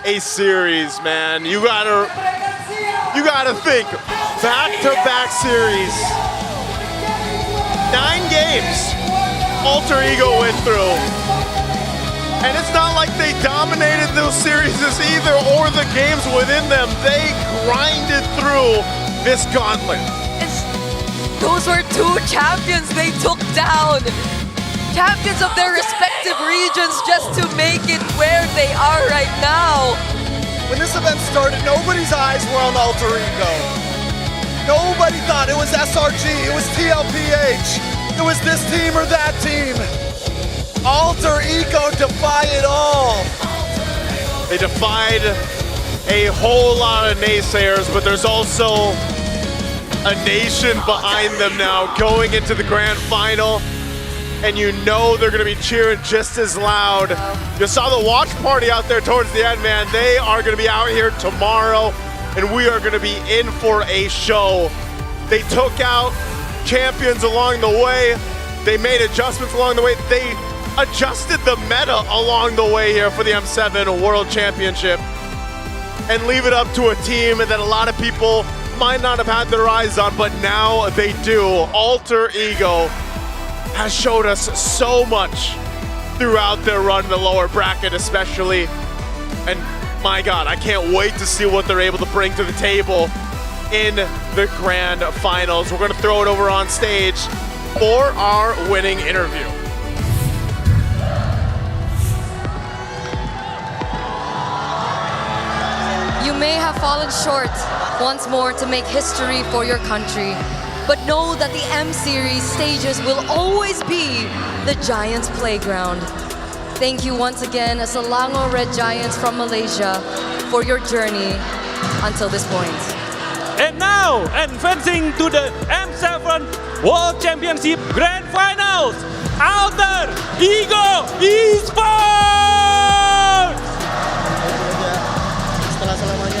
a series, man. You gotta think, back-to-back series. 9 games Alter Ego went through. And it's not like they dominated those series either or the games within them. They grinded through this gauntlet. Those were 2 champions they took down. Champions of their respective regions just to make it where they are right now. When this event started, nobody's eyes were on Alter Ego. Nobody thought it was SRG, it was TLPH, it was this team or that team. Alter Ego defy it all. They defied a whole lot of naysayers, but there's also a nation behind them now going into the grand final, and you know they're gonna be cheering just as loud. You saw the watch party out there towards the end, man. They are gonna be out here tomorrow, and we are gonna be in for a show. They took out champions along the way. They made adjustments along the way. They adjusted the meta along the way here for the M7 World Championship, and leave it up to a team that a lot of people might not have had their eyes on, but now they do. Alter Ego has showed us so much throughout their run in the lower bracket especially. And my God, I can't wait to see what they're able to bring to the table in the grand finals. We're gonna throw it over on stage for our winning interview. You may have fallen short once more to make history for your country, but know that the M-Series stages will always be the Giants' playground. Thank you once again, Selangor Red Giants from Malaysia, for your journey until this point. And now, advancing to the M7 World Championship Grand Finals, Alter Ego Esports!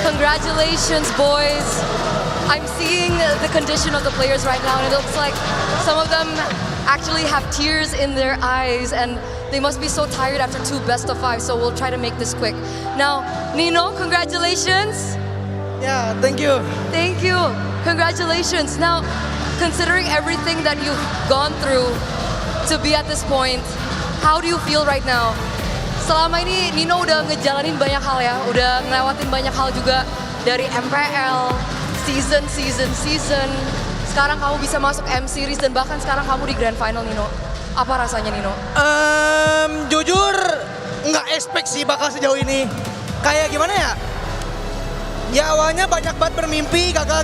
Congratulations, boys. I'm seeing the condition of the players right now, and it looks like some of them actually have tears in their eyes, and they must be so tired after 2 best-of-5, so we'll try to make this quick. Now, Nino, congratulations. Yeah, thank you. Thank you. Congratulations. Now, considering everything that you've gone through to be at this point, how do you feel right now? Selama ini Nino udah ngejalanin banyak hal ya, udah ngelewatin banyak hal juga dari MPL, season. Sekarang kamu bisa masuk M-Series dan bahkan sekarang kamu di Grand Final, Nino. Apa rasanya, Nino? Jujur nggak expect sih bakal sejauh ini. Kayak gimana ya? Ya awalnya banyak banget bermimpi, gagal.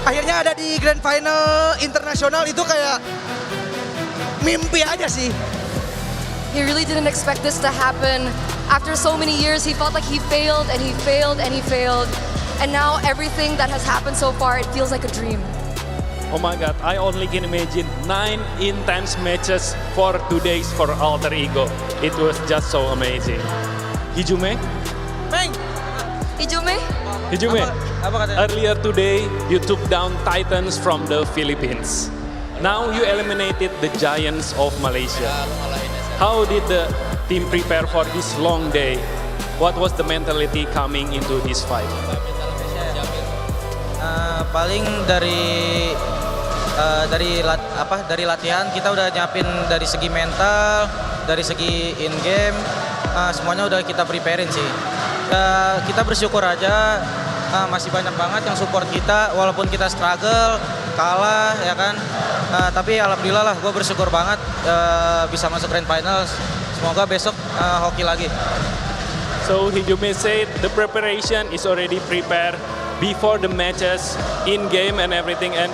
Akhirnya ada di Grand Final internasional, itu kayak mimpi aja sih. He really didn't expect this to happen. After so many years, he felt like he failed. And now everything that has happened so far, it feels like a dream. Oh my God, I only can imagine 9 intense matches for 2 days for Alter Ego. It was just so amazing. Hijume? Hijume? Hijume, apa katanya? earlier today you took down Titans from the Philippines. Now you eliminated the giants of Malaysia. How did the team prepare for this long day? What was the mentality coming into this fight? Paling dari latihan kita udah nyiapin dari segi mental, dari segi in game, semuanya udah kita preparein sih. Kita bersyukur aja masih banyak banget yang support kita walaupun kita struggle, kalah ya kan. Tapi alhamdulillah lah, gue bersyukur banget bisa masuk Grand Finals. Semoga besok hoki lagi. So Hijume said the preparation is already prepared before the matches, in game and everything, and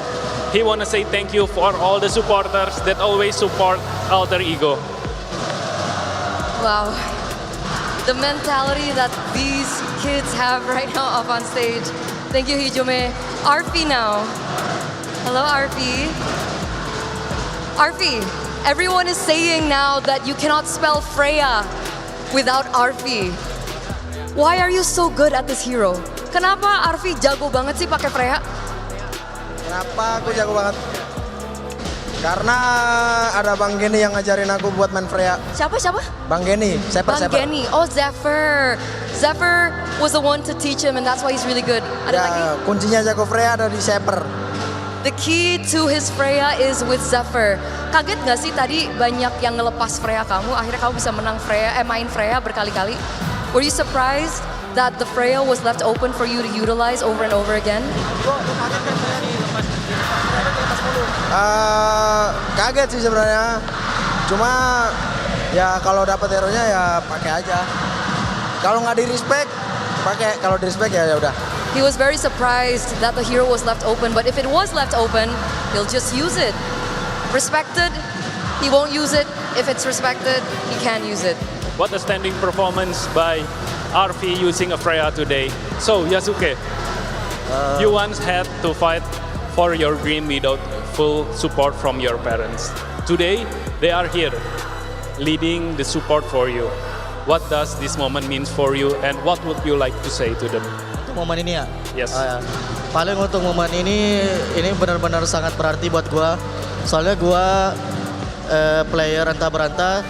he want to say thank you for all the supporters that always support Alter Ego. Wow, the mentality that these kids have right now up on stage. Thank you, Hijume. Arfi now. Hello, Arfi. Arfi, everyone is saying now that you cannot spell Freya without Arfi. Why are you so good at this hero? Kenapa Arfi jago banget sih pakai Freya? Kenapa aku jago banget? Karena ada Bang Geni yang ngajarin aku buat main Freya. Siapa? Bang Geni, Bang Geni. Oh, Zephyr. Zephyr was the one to teach him and that's why he's really good. Ada lagi? Kuncinya jago Freya ada di Zephyr. The key to his Freya is with Zephyr. Kaget gak sih tadi banyak yang ngelepas Freya kamu, akhirnya kamu bisa menang main Freya berkali-kali? Were you surprised that the Freya was left open for you to utilize over and over again? Kaget sih sebenarnya. Cuma ya kalau dapat hero-nya ya pakai aja. Kalau nggak di respect, pakai. Kalau di respect ya udah. He was very surprised that the hero was left open, but if it was left open, he'll just use it. Respected, he won't use it. If it's respected, he can use it. What a standing performance by Arfi using a Freya today. So Yasuke, you once had to fight for your dream without full support from your parents. Today, they are here, leading the support for you. What does this moment mean for you, and what would you like to say to them? Untuk momen ini ya? Yes. Paling untuk momen ini benar-benar sangat berarti buat gua. Soalnya gua player entah berantah,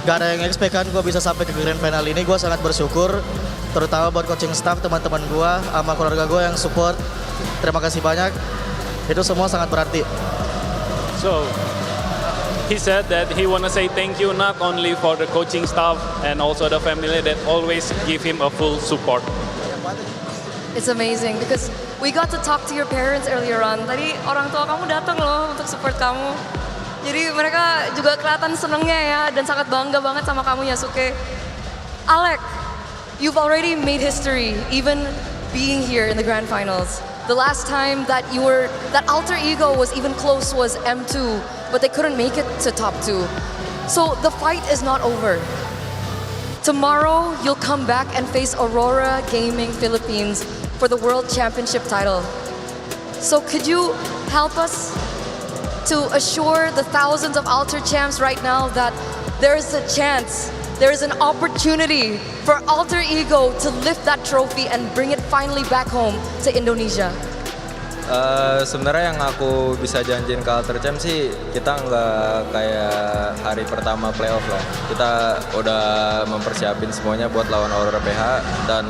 gak ada yang expect kan gue bisa sampai ke grand final ini. Gue sangat bersyukur, terutama buat coaching staff, teman-teman gue, sama keluarga gue yang support. Terima kasih banyak, itu semua sangat berarti. So, he said that he want to say thank you not only for the coaching staff and also the family that always give him a full support. It's amazing because we got to talk to your parents earlier on. Tadi orang tua kamu datang loh untuk support kamu. Jadi mereka juga kelihatan senengnya ya dan sangat bangga banget sama kamu Yasuke. Alec, you've already made history even being here in the grand finals. The last time that Alter Ego was even close was M2, but they couldn't make it to top 2. So the fight is not over. Tomorrow you'll come back and face Aurora Gaming Philippines for the World Championship title. So could you help us to assure the thousands of Alter champs right now that there is a chance, there is an opportunity for Alter Ego to lift that trophy and bring it finally back home to Indonesia? Sebenarnya yang aku bisa janjiin ke Alter Champ sih, kita nggak kayak hari pertama playoff lah. Kita udah mempersiapin semuanya buat lawan Aurora PH dan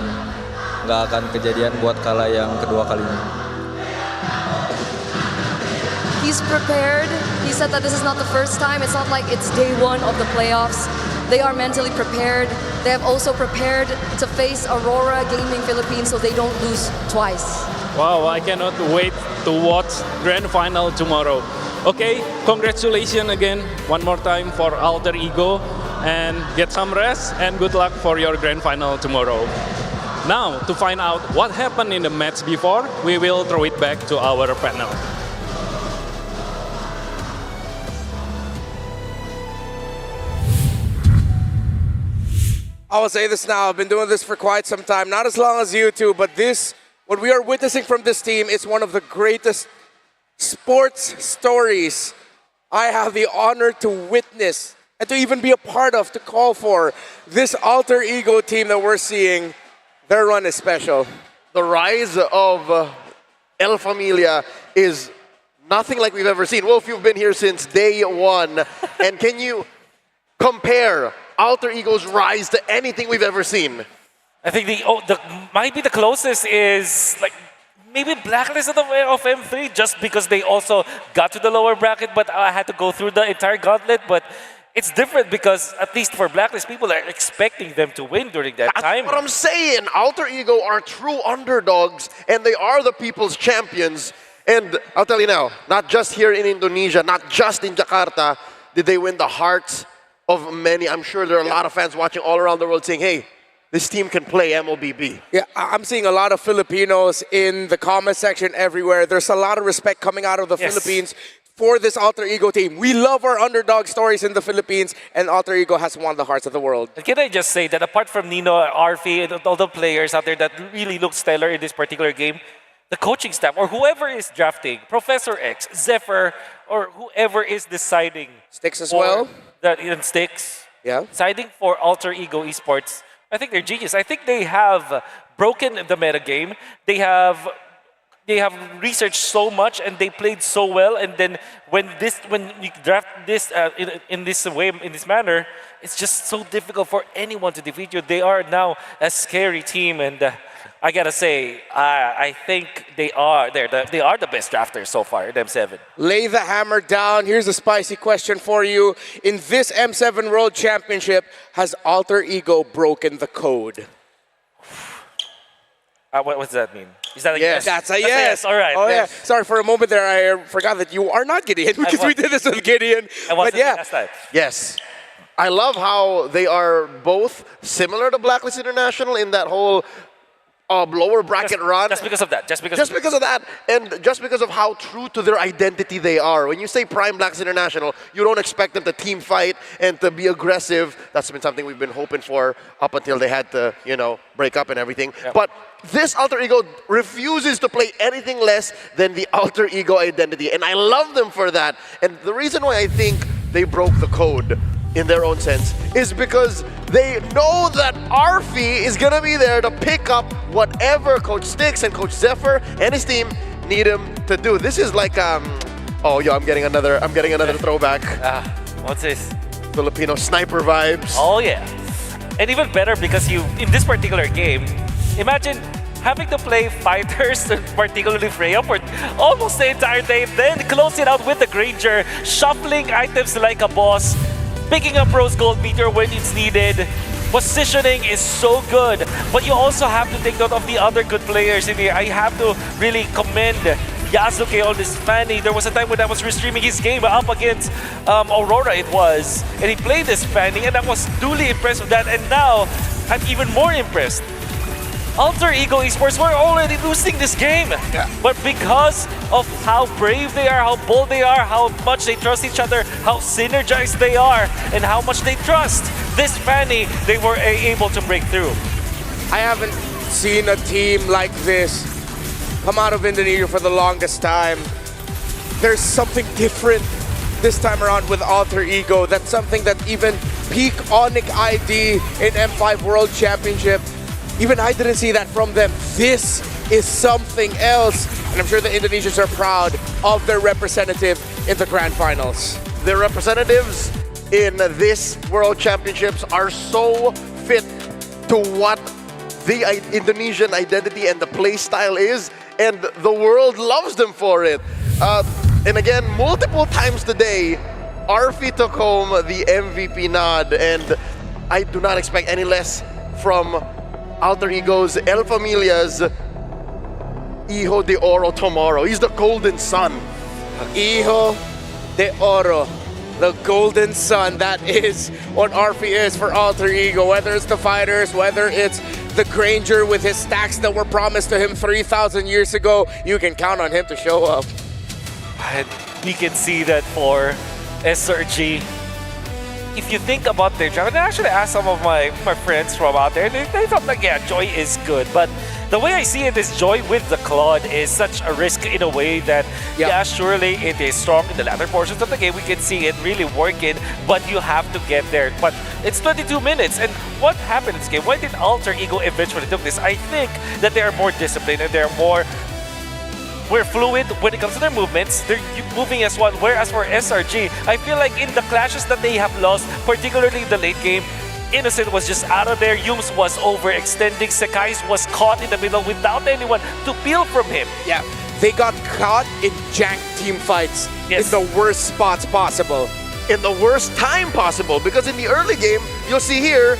nggak akan kejadian buat kalah yang kedua kalinya. He's prepared. He said that this is not the first time. It's not like it's day one of the playoffs. They are mentally prepared. They have also prepared to face Aurora Gaming Philippines so they don't lose twice. Wow, I cannot wait to watch grand final tomorrow. Okay, congratulations again one more time for Alter Ego and get some rest and good luck for your grand final tomorrow. Now, to find out what happened in the match before, we will throw it back to our panel. I will say this now, I've been doing this for quite some time, not as long as you two, but this, what we are witnessing from this team is one of the greatest sports stories I have the honor to witness and to even be a part of, to call for. This Alter Ego team that we're seeing, their run is special. The rise of El Familia is nothing like we've ever seen. Wolf, you've been here since day one. And can you compare Alter Ego's rise to anything we've ever seen? I think might be the closest is like maybe Blacklist of M3, just because they also got to the lower bracket, but I had to go through the entire gauntlet. But it's different because at least for Blacklist, people are expecting them to win during that time. That's what I'm saying. Alter Ego are true underdogs, and they are the people's champions. And I'll tell you now, not just here in Indonesia, not just in Jakarta, did they win the hearts of many. I'm sure there are a lot of fans watching all around the world saying, hey, this team can play MLBB. Yeah, I'm seeing a lot of Filipinos in the comment section everywhere. There's a lot of respect coming out of the Philippines for this Alter Ego team. We love our underdog stories in the Philippines, and Alter Ego has won the hearts of the world. And can I just say that apart from Nino, Arfi, and all the players out there that really look stellar in this particular game, the coaching staff, or whoever is drafting, Professor X, Zephyr, or whoever is deciding. Sticks as well. Even Sticks. Yeah. Deciding for Alter Ego Esports. I think they're genius. I think they have broken the metagame. They have researched so much and they played so well. And then when you draft this in this way, in this manner, it's just so difficult for anyone to defeat you. They are now a scary team, and I gotta say, I think they are the best drafters so far in M7. Lay the hammer down. Here's a spicy question for you. In this M7 World Championship, has Alter Ego broken the code? What does that mean? Is that a yes? That's a yes. All right. Oh yes. yeah. Sorry, for a moment there, I forgot that you are not Gideon because we did this with Gideon. But yeah. Yes. I love how they are both similar to Blacklist International in that whole lower bracket run. Just because of that. Just because of that, and just because of how true to their identity they are. When you say Prime Blacks International, you don't expect them to team fight and to be aggressive. That's been something we've been hoping for up until they had to, break up and everything. Yep. But this Alter Ego refuses to play anything less than the Alter Ego identity, and I love them for that. And the reason why I think they broke the code in their own sense is because they know that Arfi is gonna be there to pick up whatever Coach Sticks and Coach Zephyr and his team need him to do. This is like I'm getting another throwback. What's this? Filipino sniper vibes. Oh yeah. And even better because in this particular game, imagine having to play fighters, particularly Freya, for almost the entire day, then close it out with the Granger, shuffling items like a boss, picking up Rose Gold Meteor when it's needed. Positioning is so good, but you also have to take note of the other good players in here. I have to really commend Yasuke on this Fanny. There was a time when I was restreaming his game up against Aurora, it was, and he played this Fanny, and I was duly impressed with that, and now I'm even more impressed. Alter Ego Esports were already losing this game, but because of how brave they are, how bold they are, how much they trust each other, how synergized they are, and how much they trust this Fanny, they were able to break through. I haven't seen a team like this come out of Indonesia for the longest time. There's something different this time around with Alter Ego. That's something that even peak Onyx ID in M5 World Championship, even I didn't see that from them. This is something else. And I'm sure the Indonesians are proud of their representative in the Grand Finals. Their representatives in this World Championships are so fit to what the Indonesian identity and the play style is, and the world loves them for it. And again, multiple times today, Arfi took home the MVP nod, and I do not expect any less from Alter Ego's El Familia's Hijo de Oro tomorrow. He's the golden son. Hijo de Oro, the golden son. That is what Arfi is for Alter Ego. Whether it's the fighters, whether it's the Granger with his stacks that were promised to him 3,000 years ago, you can count on him to show up. And we can see that for SRG. If you think about their job, and I actually asked some of my friends from out there, and they thought like, yeah, Joy is good. But the way I see it is Joy with the Claude is such a risk in a way that, yeah, surely it is strong in the latter portions of the game. We can see it really working, but you have to get there. But it's 22 minutes, and what happened in this game? Why did Alter Ego eventually took this? I think that they are more disciplined and they're more we're fluid when it comes to their movements. They're moving as one. Whereas for SRG, I feel like in the clashes that they have lost, particularly in the late game, Innocent was just out of there. Yums was overextending. Sekai's was caught in the middle without anyone to peel from him. Yeah, they got caught in jank team fights in the worst spots possible. In the worst time possible, because in the early game, you'll see here,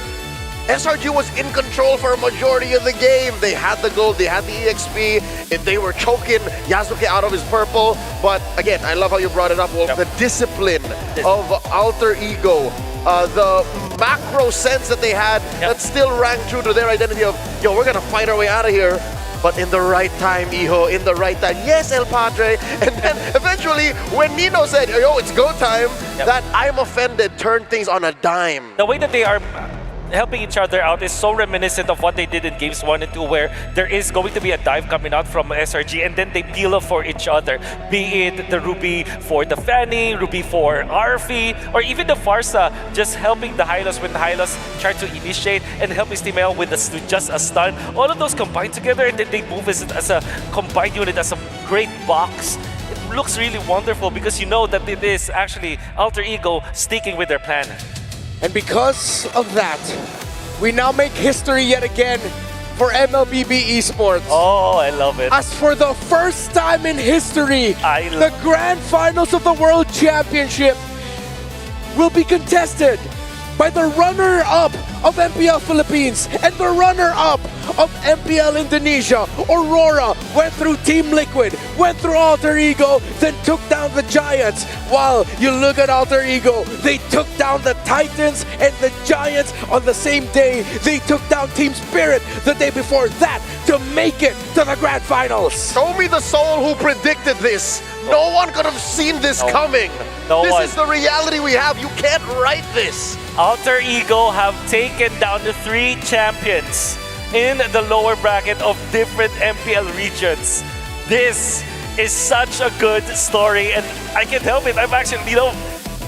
SRG was in control for a majority of the game. They had the gold, they had the EXP, and they were choking Yasuke out of his purple. But again, I love how you brought it up, Wolf. The discipline of Alter Ego, the macro sense that they had that still rang true to their identity of, yo, we're gonna fight our way out of here. But in the right time, Iho, in the right time. Yes, El Padre. And then eventually, when Nino said, yo, it's go time, that I'm offended turned things on a dime. The way that they are helping each other out is so reminiscent of what they did in games 1 and 2, where there is going to be a dive coming out from SRG and then they peel off for each other. Be it the Ruby for the Fanny, Ruby for Arfi, or even the Farsa just helping the Hylos when the Hylos try to initiate and helping Stimeo with just a stun. All of those combined together and then they move as a combined unit, as a great box. It looks really wonderful because you know that it is actually Alter Ego sticking with their plan. And because of that, we now make history yet again for MLBB Esports. Oh, I love it. As for the first time in history, the grand finals of the World Championship will be contested by the runner-up of MPL Philippines and the runner-up of MPL Indonesia. Aurora went through Team Liquid, went through Alter Ego, then took down the Giants. While you look at Alter Ego, they took down the Titans and the Giants on the same day. They took down Team Spirit the day before that to make it to the grand finals. Show me the soul who predicted this. No one could have seen this coming. This is the reality we have. You can't write this. Alter Ego have taken down the 3 champions in the lower bracket of different MPL regions. This is such a good story and I can't help it. I'm actually,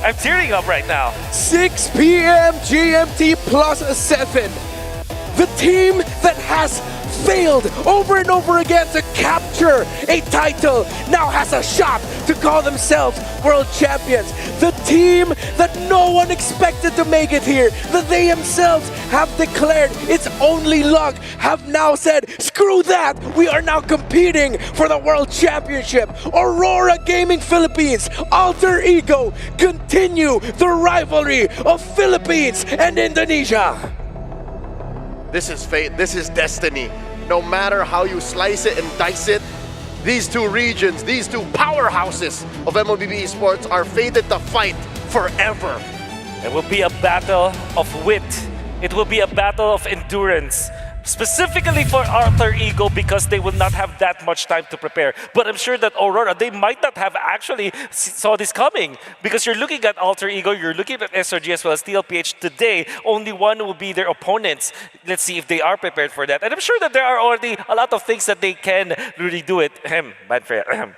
I'm tearing up right now. 6 p.m. GMT +7. The team that has failed over and over again to capture a title now has a shot to call themselves world champions. The team that no one expected to make it here, that they themselves have declared it's only luck, have now said, screw that, we are now competing for the world championship. Aurora Gaming Philippines, Alter Ego continue the rivalry of Philippines and Indonesia. This is fate, this is destiny. No matter how you slice it and dice it, these 2 regions, these 2 powerhouses of MLBB Esports are fated to fight forever. It will be a battle of wit. It will be a battle of endurance. Specifically for Alter Ego because they will not have that much time to prepare. But I'm sure that Aurora, they might not have actually saw this coming. Because you're looking at Alter Ego, you're looking at SRG as well as TLPH today. Only one will be their opponents. Let's see if they are prepared for that. And I'm sure that there are already a lot of things that they can really do it. Bad for you.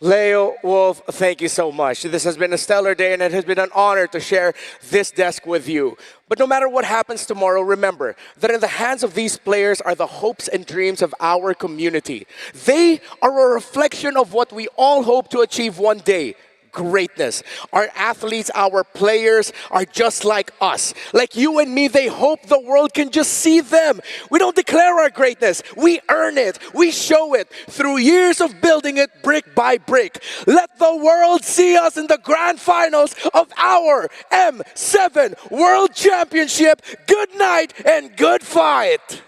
Leo, Wolf, thank you so much. This has been a stellar day and it has been an honor to share this desk with you. But no matter what happens tomorrow, remember that in the hands of these players are the hopes and dreams of our community. They are a reflection of what we all hope to achieve one day. Greatness. Our athletes, our players are just like us. Like you and me, they hope the world can just see them. We don't declare our greatness. We earn it. We show it through years of building it brick by brick. Let the world see us in the grand finals of our M7 World Championship. Good night and good fight.